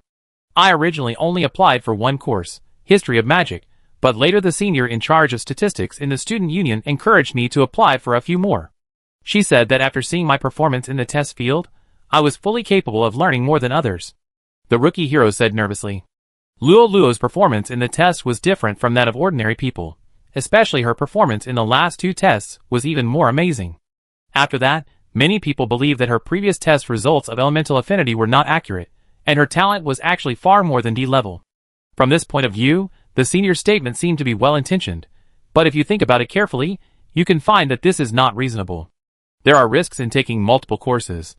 I originally only applied for 1 course, History of Magic, but later the senior in charge of statistics in the student union encouraged me to apply for a few more. She said that after seeing my performance in the test field, I was fully capable of learning more than others. The rookie hero said nervously. Luo's performance in the test was different from that of ordinary people. Especially her performance in the last 2 tests was even more amazing. After that, many people believed that her previous test results of elemental affinity were not accurate, and her talent was actually far more than D-level. From this point of view, the senior's statement seemed to be well-intentioned, but if you think about it carefully, you can find that this is not reasonable. There are risks in taking multiple courses.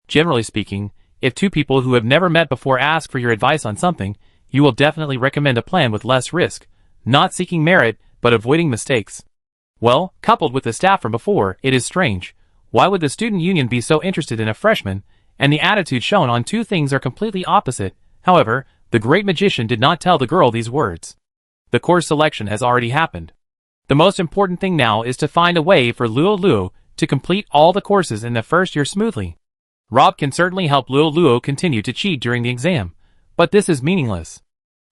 Generally speaking, if 2 people who have never met before ask for your advice on something, you will definitely recommend a plan with less risk, not seeking merit, but avoiding mistakes. Well, coupled with the staff from before, it is strange. Why would the student union be so interested in a freshman, and the attitude shown on 2 things are completely opposite? However, the great magician did not tell the girl these words. The course selection has already happened. The most important thing now is to find a way for Luo to complete all the courses in the first year smoothly. Rob can certainly help Luo continue to cheat during the exam, but this is meaningless.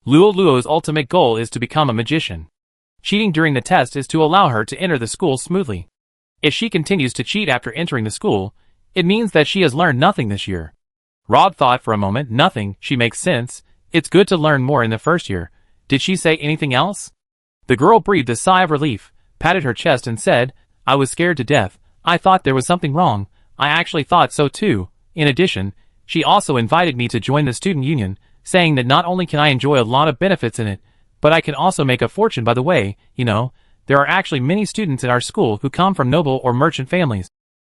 Luo's ultimate goal is to become a magician. Cheating during the test is to allow her to enter the school smoothly. If she continues to cheat after entering the school, it means that she has learned nothing this year. Rob thought for a moment. Nothing, she makes sense. It's good to learn more in the first year. Did she say anything else? The girl breathed a sigh of relief, patted her chest and said, I was scared to death. I thought there was something wrong. I actually thought so too. In addition, she also invited me to join the student union, saying that not only can I enjoy a lot of benefits in it, but I can also make a fortune by the way. You know, there are actually many students in our school who come from noble or merchant families.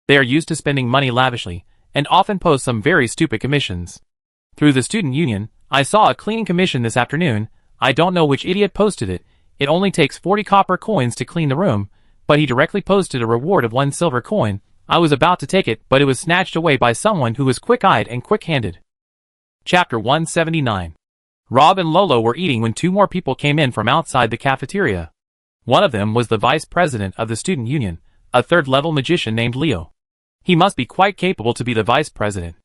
They are used to spending money lavishly, and often post some very stupid commissions. Through the student union, I saw a cleaning commission this afternoon. I don't know which idiot posted it. It only takes 40 copper coins to clean the room, but he directly posted a reward of 1 silver coin. I was about to take it, but it was snatched away by someone who was quick-eyed and quick-handed. Chapter 179. Rob and Lolo were eating when 2 more people came in from outside the cafeteria. One of them was the vice president of the student union, a 3rd-level magician named Leo. He must be quite capable to be the vice president.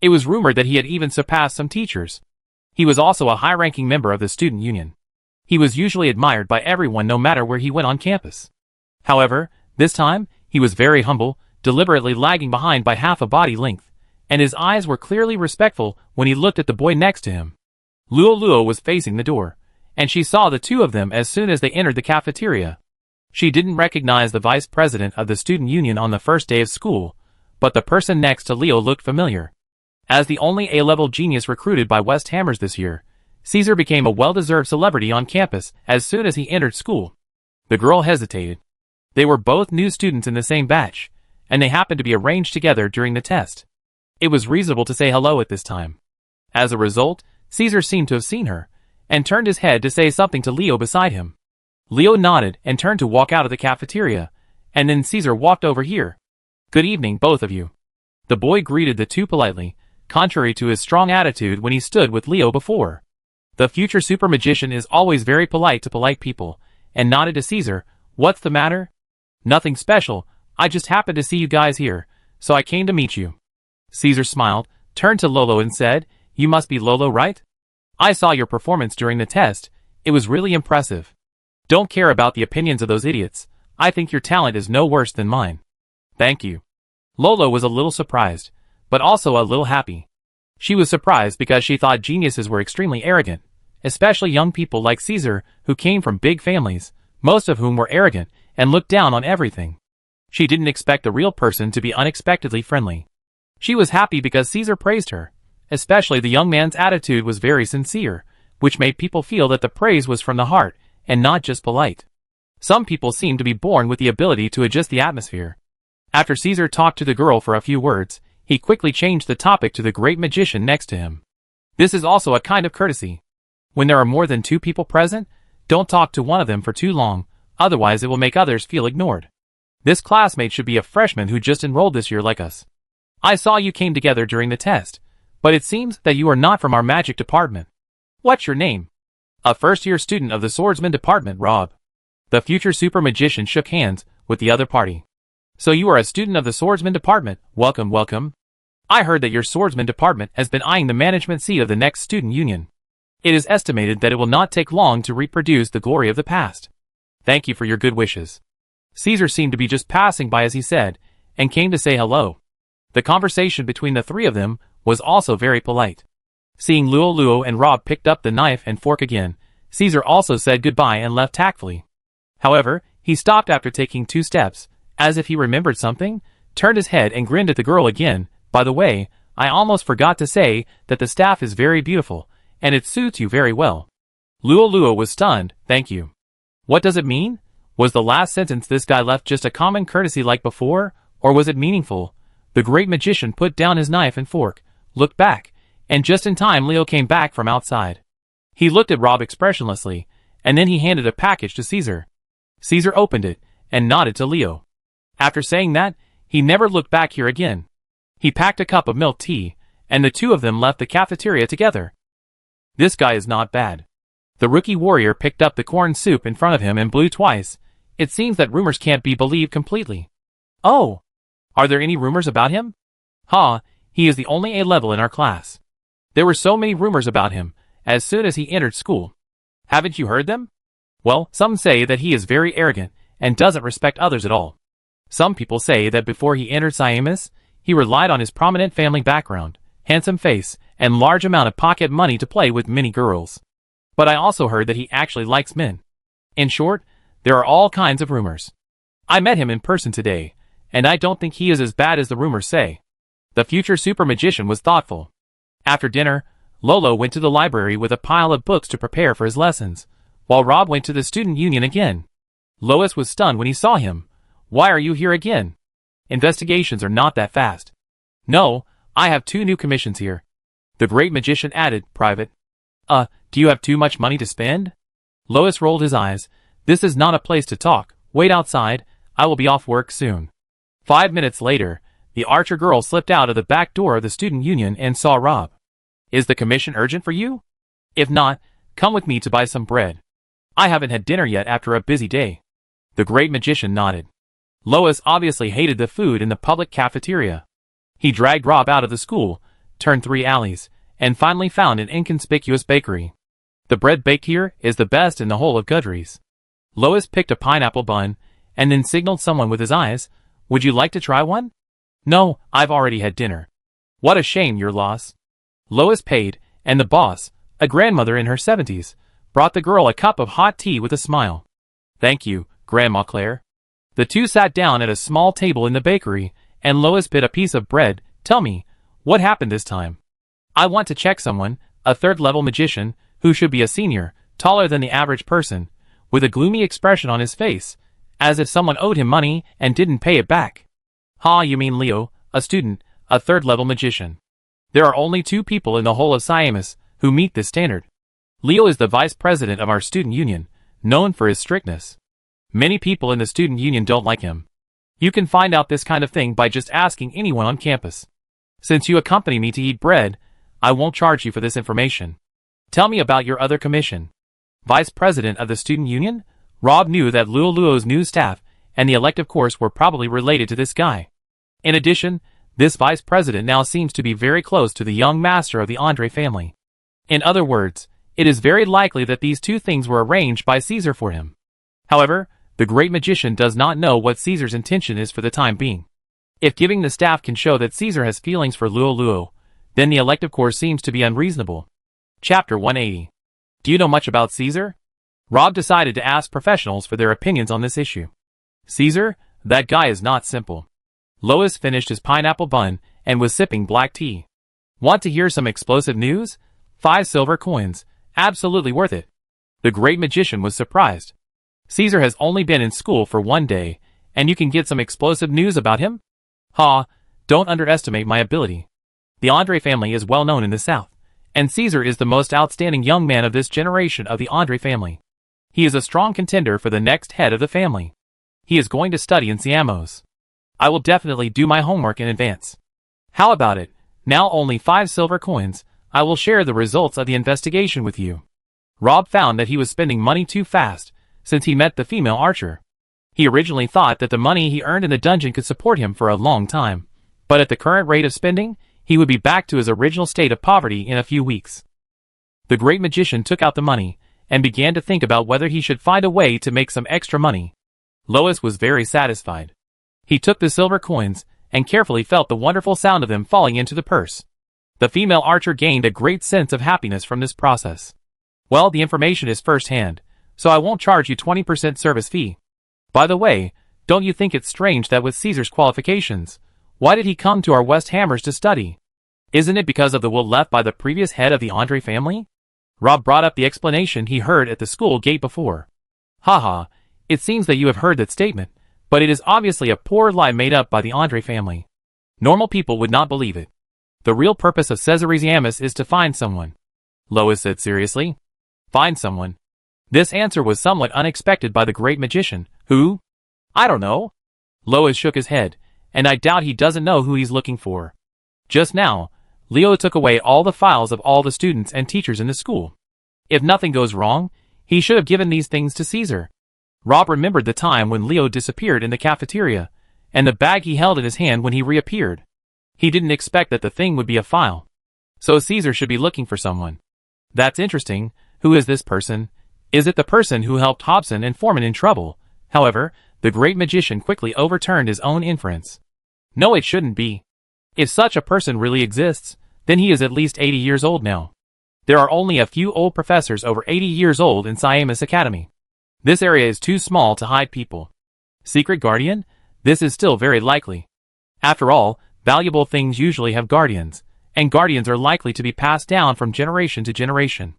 It was rumored that he had even surpassed some teachers. He was also a high-ranking member of the student union. He was usually admired by everyone no matter where he went on campus. However, this time, he was very humble, deliberately lagging behind by half a body length, and his eyes were clearly respectful when he looked at the boy next to him. Luo was facing the door, and she saw the 2 of them as soon as they entered the cafeteria. She didn't recognize the vice president of the student union on the first day of school, but the person next to Leo looked familiar. As the only A-level genius recruited by West Hammers this year, Caesar became a well-deserved celebrity on campus as soon as he entered school. The girl hesitated. They were both new students in the same batch, and they happened to be arranged together during the test. It was reasonable to say hello at this time. As a result, Caesar seemed to have seen her, and turned his head to say something to Leo beside him. Leo nodded and turned to walk out of the cafeteria, and then Caesar walked over here. Good evening, both of you. The boy greeted the 2 politely, contrary to his strong attitude when he stood with Leo before. The future super magician is always very polite to polite people, and nodded to Caesar. What's the matter? Nothing special, I just happened to see you guys here, so I came to meet you. Caesar smiled, turned to Lolo and said, You must be Lolo, right? I saw your performance during the test. It was really impressive. Don't care about the opinions of those idiots. I think your talent is no worse than mine. Thank you. Lolo was a little surprised, but also a little happy. She was surprised because she thought geniuses were extremely arrogant, especially young people like Caesar who came from big families, most of whom were arrogant and looked down on everything. She didn't expect the real person to be unexpectedly friendly. She was happy because Caesar praised her. Especially the young man's attitude was very sincere, which made people feel that the praise was from the heart, and not just polite. Some people seem to be born with the ability to adjust the atmosphere. After Caesar talked to the girl for a few words, he quickly changed the topic to the great magician next to him. This is also a kind of courtesy. When there are more than 2 people present, don't talk to one of them for too long, otherwise it will make others feel ignored. This classmate should be a freshman who just enrolled this year like us. I saw you came together during the test, but it seems that you are not from our magic department. What's your name? A first-year student of the swordsman department, Rob. The future super magician shook hands with the other party. So you are a student of the swordsman department, welcome, welcome. I heard that your swordsman department has been eyeing the management seat of the next student union. It is estimated that it will not take long to reproduce the glory of the past. Thank you for your good wishes. Caesar seemed to be just passing by as he said, and came to say hello. The conversation between the 3 of them was also very polite. Seeing Luo and Rob picked up the knife and fork again, Caesar also said goodbye and left tactfully. However, he stopped after taking 2 steps, as if he remembered something, turned his head and grinned at the girl again. By the way, I almost forgot to say that the staff is very beautiful, and it suits you very well. Luo was stunned, thank you. What does it mean? Was the last sentence this guy left just a common courtesy like before, or was it meaningful? The great magician put down his knife and fork, looked back, and just in time Leo came back from outside. He looked at Rob expressionlessly, and then he handed a package to Caesar. Caesar opened it, and nodded to Leo. After saying that, he never looked back here again. He packed a cup of milk tea, and the 2 of them left the cafeteria together. This guy is not bad. The rookie warrior picked up the corn soup in front of him and blew twice. It seems that rumors can't be believed completely. Oh! Are there any rumors about him? He is the only A-level in our class. There were so many rumors about him, as soon as he entered school. Haven't you heard them? Well, some say that he is very arrogant, and doesn't respect others at all. Some people say that before he entered Siamus, he relied on his prominent family background, handsome face, and large amount of pocket money to play with many girls. But I also heard that he actually likes men. In short, there are all kinds of rumors. I met him in person today, and I don't think he is as bad as the rumors say. The future super magician was thoughtful. After dinner, Lolo went to the library with a pile of books to prepare for his lessons, while Rob went to the student union again. Lois was stunned when he saw him. Why are you here again? Investigations are not that fast. No, I have 2 new commissions here. The great magician added, private. Do you have too much money to spend? Lois rolled his eyes. This is not a place to talk. Wait outside. I will be off work soon. 5 minutes later, the Archer girl slipped out of the back door of the student union and saw Rob. Is the commission urgent for you? If not, come with me to buy some bread. I haven't had dinner yet after a busy day. The great magician nodded. Lois obviously hated the food in the public cafeteria. He dragged Rob out of the school, turned 3 alleys, and finally found an inconspicuous bakery. The bread baked here is the best in the whole of Gudries. Lois picked a pineapple bun, and then signaled someone with his eyes. Would you like to try one? No, I've already had dinner. What a shame, your loss. Lois paid, and the boss, a grandmother in her 70s, brought the girl a cup of hot tea with a smile. Thank you, Grandma Claire. The 2 sat down at a small table in the bakery, and Lois bit a piece of bread. Tell me, what happened this time? I want to check someone, a 3rd-level magician, who should be a senior, taller than the average person, with a gloomy expression on his face, as if someone owed him money and didn't pay it back. You mean Leo, a student, a 3rd-level magician. There are only 2 people in the whole of Siamus who meet this standard. Leo is the vice president of our student union, known for his strictness. Many people in the student union don't like him. You can find out this kind of thing by just asking anyone on campus. Since you accompany me to eat bread, I won't charge you for this information. Tell me about your other commission. Vice president of the student union? Rob knew that Luo's new staff and the elective course were probably related to this guy. In addition, this vice president now seems to be very close to the young master of the Andre family. In other words, it is very likely that these 2 things were arranged by Caesar for him. However, the great magician does not know what Caesar's intention is for the time being. If giving the staff can show that Caesar has feelings for Luo, then the elective course seems to be unreasonable. Chapter 180. Do you know much about Caesar? Rob decided to ask professionals for their opinions on this issue. Caesar, that guy is not simple. Lois finished his pineapple bun and was sipping black tea. Want to hear some explosive news? 5 silver coins, absolutely worth it. The great magician was surprised. Caesar has only been in school for 1 day, and you can get some explosive news about him? Ha, don't underestimate my ability. The Andre family is well known in the South, and Caesar is the most outstanding young man of this generation of the Andre family. He is a strong contender for the next head of the family. He is going to study in Siamos. I will definitely do my homework in advance. How about it? Now only 5 silver coins. I will share the results of the investigation with you. Rob found that he was spending money too fast, since he met the female archer. He originally thought that the money he earned in the dungeon could support him for a long time, but at the current rate of spending, he would be back to his original state of poverty in a few weeks. The great magician took out the money, and began to think about whether he should find a way to make some extra money. Lois was very satisfied. He took the silver coins, and carefully felt the wonderful sound of them falling into the purse. The female archer gained a great sense of happiness from this process. Well, the information is first-hand, so I won't charge you 20% service fee. By the way, don't you think it's strange that with Caesar's qualifications, why did he come to our West Hammers to study? Isn't it because of the will left by the previous head of the Andre family? Rob brought up the explanation he heard at the school gate before. Haha, it seems that you have heard that statement, but it is obviously a poor lie made up by the Andre family. Normal people would not believe it. The real purpose of Caesariziamus is to find someone. Lois said seriously. Find someone. This answer was somewhat unexpected by the great magician, who? I don't know. Lois shook his head, and I doubt he doesn't know who he's looking for. Just now, Leo took away all the files of all the students and teachers in the school. If nothing goes wrong, he should have given these things to Caesar. Rob remembered the time when Leo disappeared in the cafeteria, and the bag he held in his hand when he reappeared. He didn't expect that the thing would be a file. So Caesar should be looking for someone. That's interesting. Who is this person? Is it the person who helped Hobson and Foreman in trouble? However, the great magician quickly overturned his own inference. No, it shouldn't be. If such a person really exists, then he is at least 80 years old now. There are only a few old professors over 80 years old in Siamus Academy. This area is too small to hide people. Secret guardian? This is still very likely. After all, valuable things usually have guardians, and guardians are likely to be passed down from generation to generation.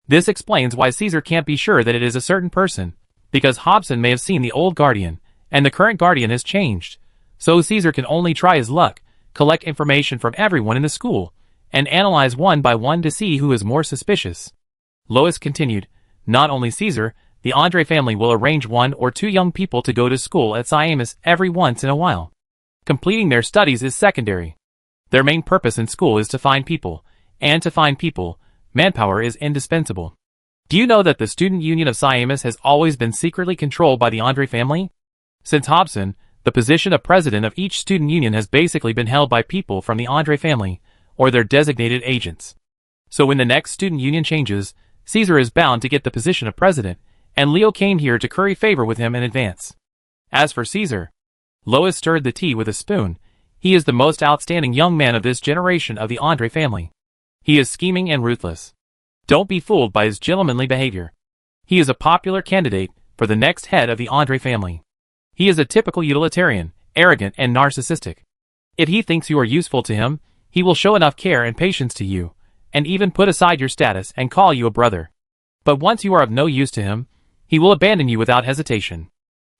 This explains why Caesar can't be sure that it is a certain person, because Hobson may have seen the old guardian, and the current guardian has changed. So Caesar can only try his luck, collect information from everyone in the school, and analyze one by one to see who is more suspicious. Lois continued, not only Caesar, the Andre family will arrange 1 or 2 young people to go to school at Siamus every once in a while. Completing their studies is secondary. Their main purpose in school is to find people, and to find people, manpower is indispensable. Do you know that the student union of Siamus has always been secretly controlled by the Andre family? Since Hobson, the position of president of each student union has basically been held by people from the Andre family, or their designated agents. So when the next student union changes, Caesar is bound to get the position of president, and Leo came here to curry favor with him in advance. As for Caesar, Lois stirred the tea with a spoon. He is the most outstanding young man of this generation of the Andre family. He is scheming and ruthless. Don't be fooled by his gentlemanly behavior. He is a popular candidate for the next head of the Andre family. He is a typical utilitarian, arrogant and narcissistic. If he thinks you are useful to him, he will show enough care and patience to you, and even put aside your status and call you a brother. But once you are of no use to him, he will abandon you without hesitation.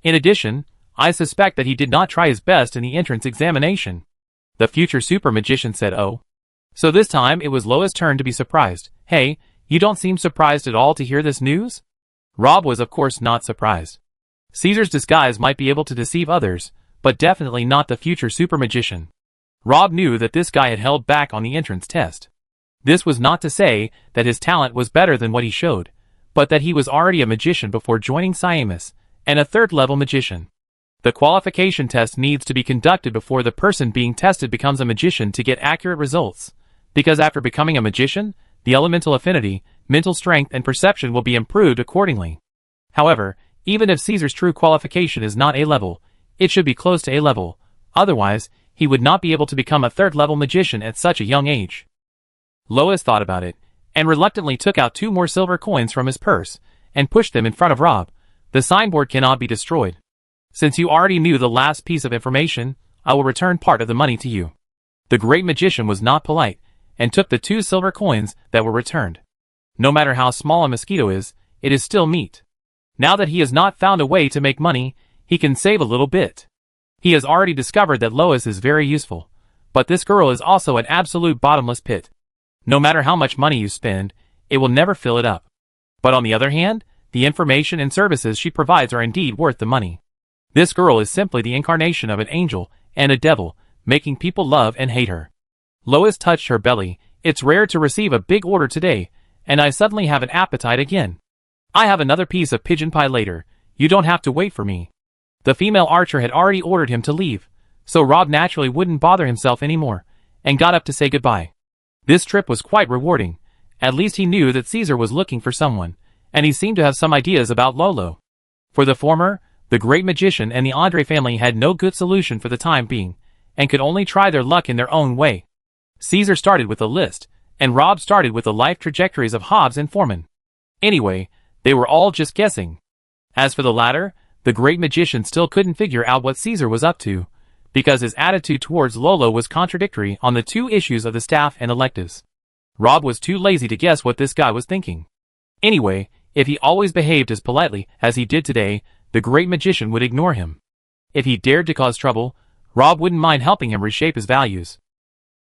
In addition, I suspect that he did not try his best in the entrance examination. The future super magician said, oh. So this time it was Lois' turn to be surprised. Hey, you don't seem surprised at all to hear this news? Rob was of course not surprised. Caesar's disguise might be able to deceive others, but definitely not the future super magician. Rob knew that this guy had held back on the entrance test. This was not to say that his talent was better than what he showed, but that he was already a magician before joining Siamus, and a third-level magician. The qualification test needs to be conducted before the person being tested becomes a magician to get accurate results, because after becoming a magician, the elemental affinity, mental strength and perception will be improved accordingly. However, even if Caesar's true qualification is not A-level, it should be close to A-level, otherwise, he would not be able to become a third-level magician at such a young age. Lois thought about it, and reluctantly took out 2 more silver coins from his purse, and pushed them in front of Rob. The signboard cannot be destroyed. Since you already knew the last piece of information, I will return part of the money to you. The great magician was not polite, and took the 2 silver coins that were returned. No matter how small a mosquito is, it is still meat. Now that he has not found a way to make money, he can save a little bit. He has already discovered that Lois is very useful, but this girl is also an absolute bottomless pit. No matter how much money you spend, it will never fill it up. But on the other hand, the information and services she provides are indeed worth the money. This girl is simply the incarnation of an angel and a devil, making people love and hate her. Lois touched her belly. It's rare to receive a big order today, and I suddenly have an appetite again. I have another piece of pigeon pie later. You don't have to wait for me. The female archer had already ordered him to leave, so Rob naturally wouldn't bother himself anymore, and got up to say goodbye. This trip was quite rewarding. At least he knew that Caesar was looking for someone, and he seemed to have some ideas about Lolo. For the former, the great magician and the Andre family had no good solution for the time being, and could only try their luck in their own way. Caesar started with a list, and Rob started with the life trajectories of Hobbs and Foreman. Anyway, they were all just guessing. As for the latter, the great magician still couldn't figure out what Caesar was up to, because his attitude towards Lolo was contradictory on the two issues of the staff and electives. Rob was too lazy to guess what this guy was thinking. Anyway, if he always behaved as politely as he did today, the great magician would ignore him. If he dared to cause trouble, Rob wouldn't mind helping him reshape his values.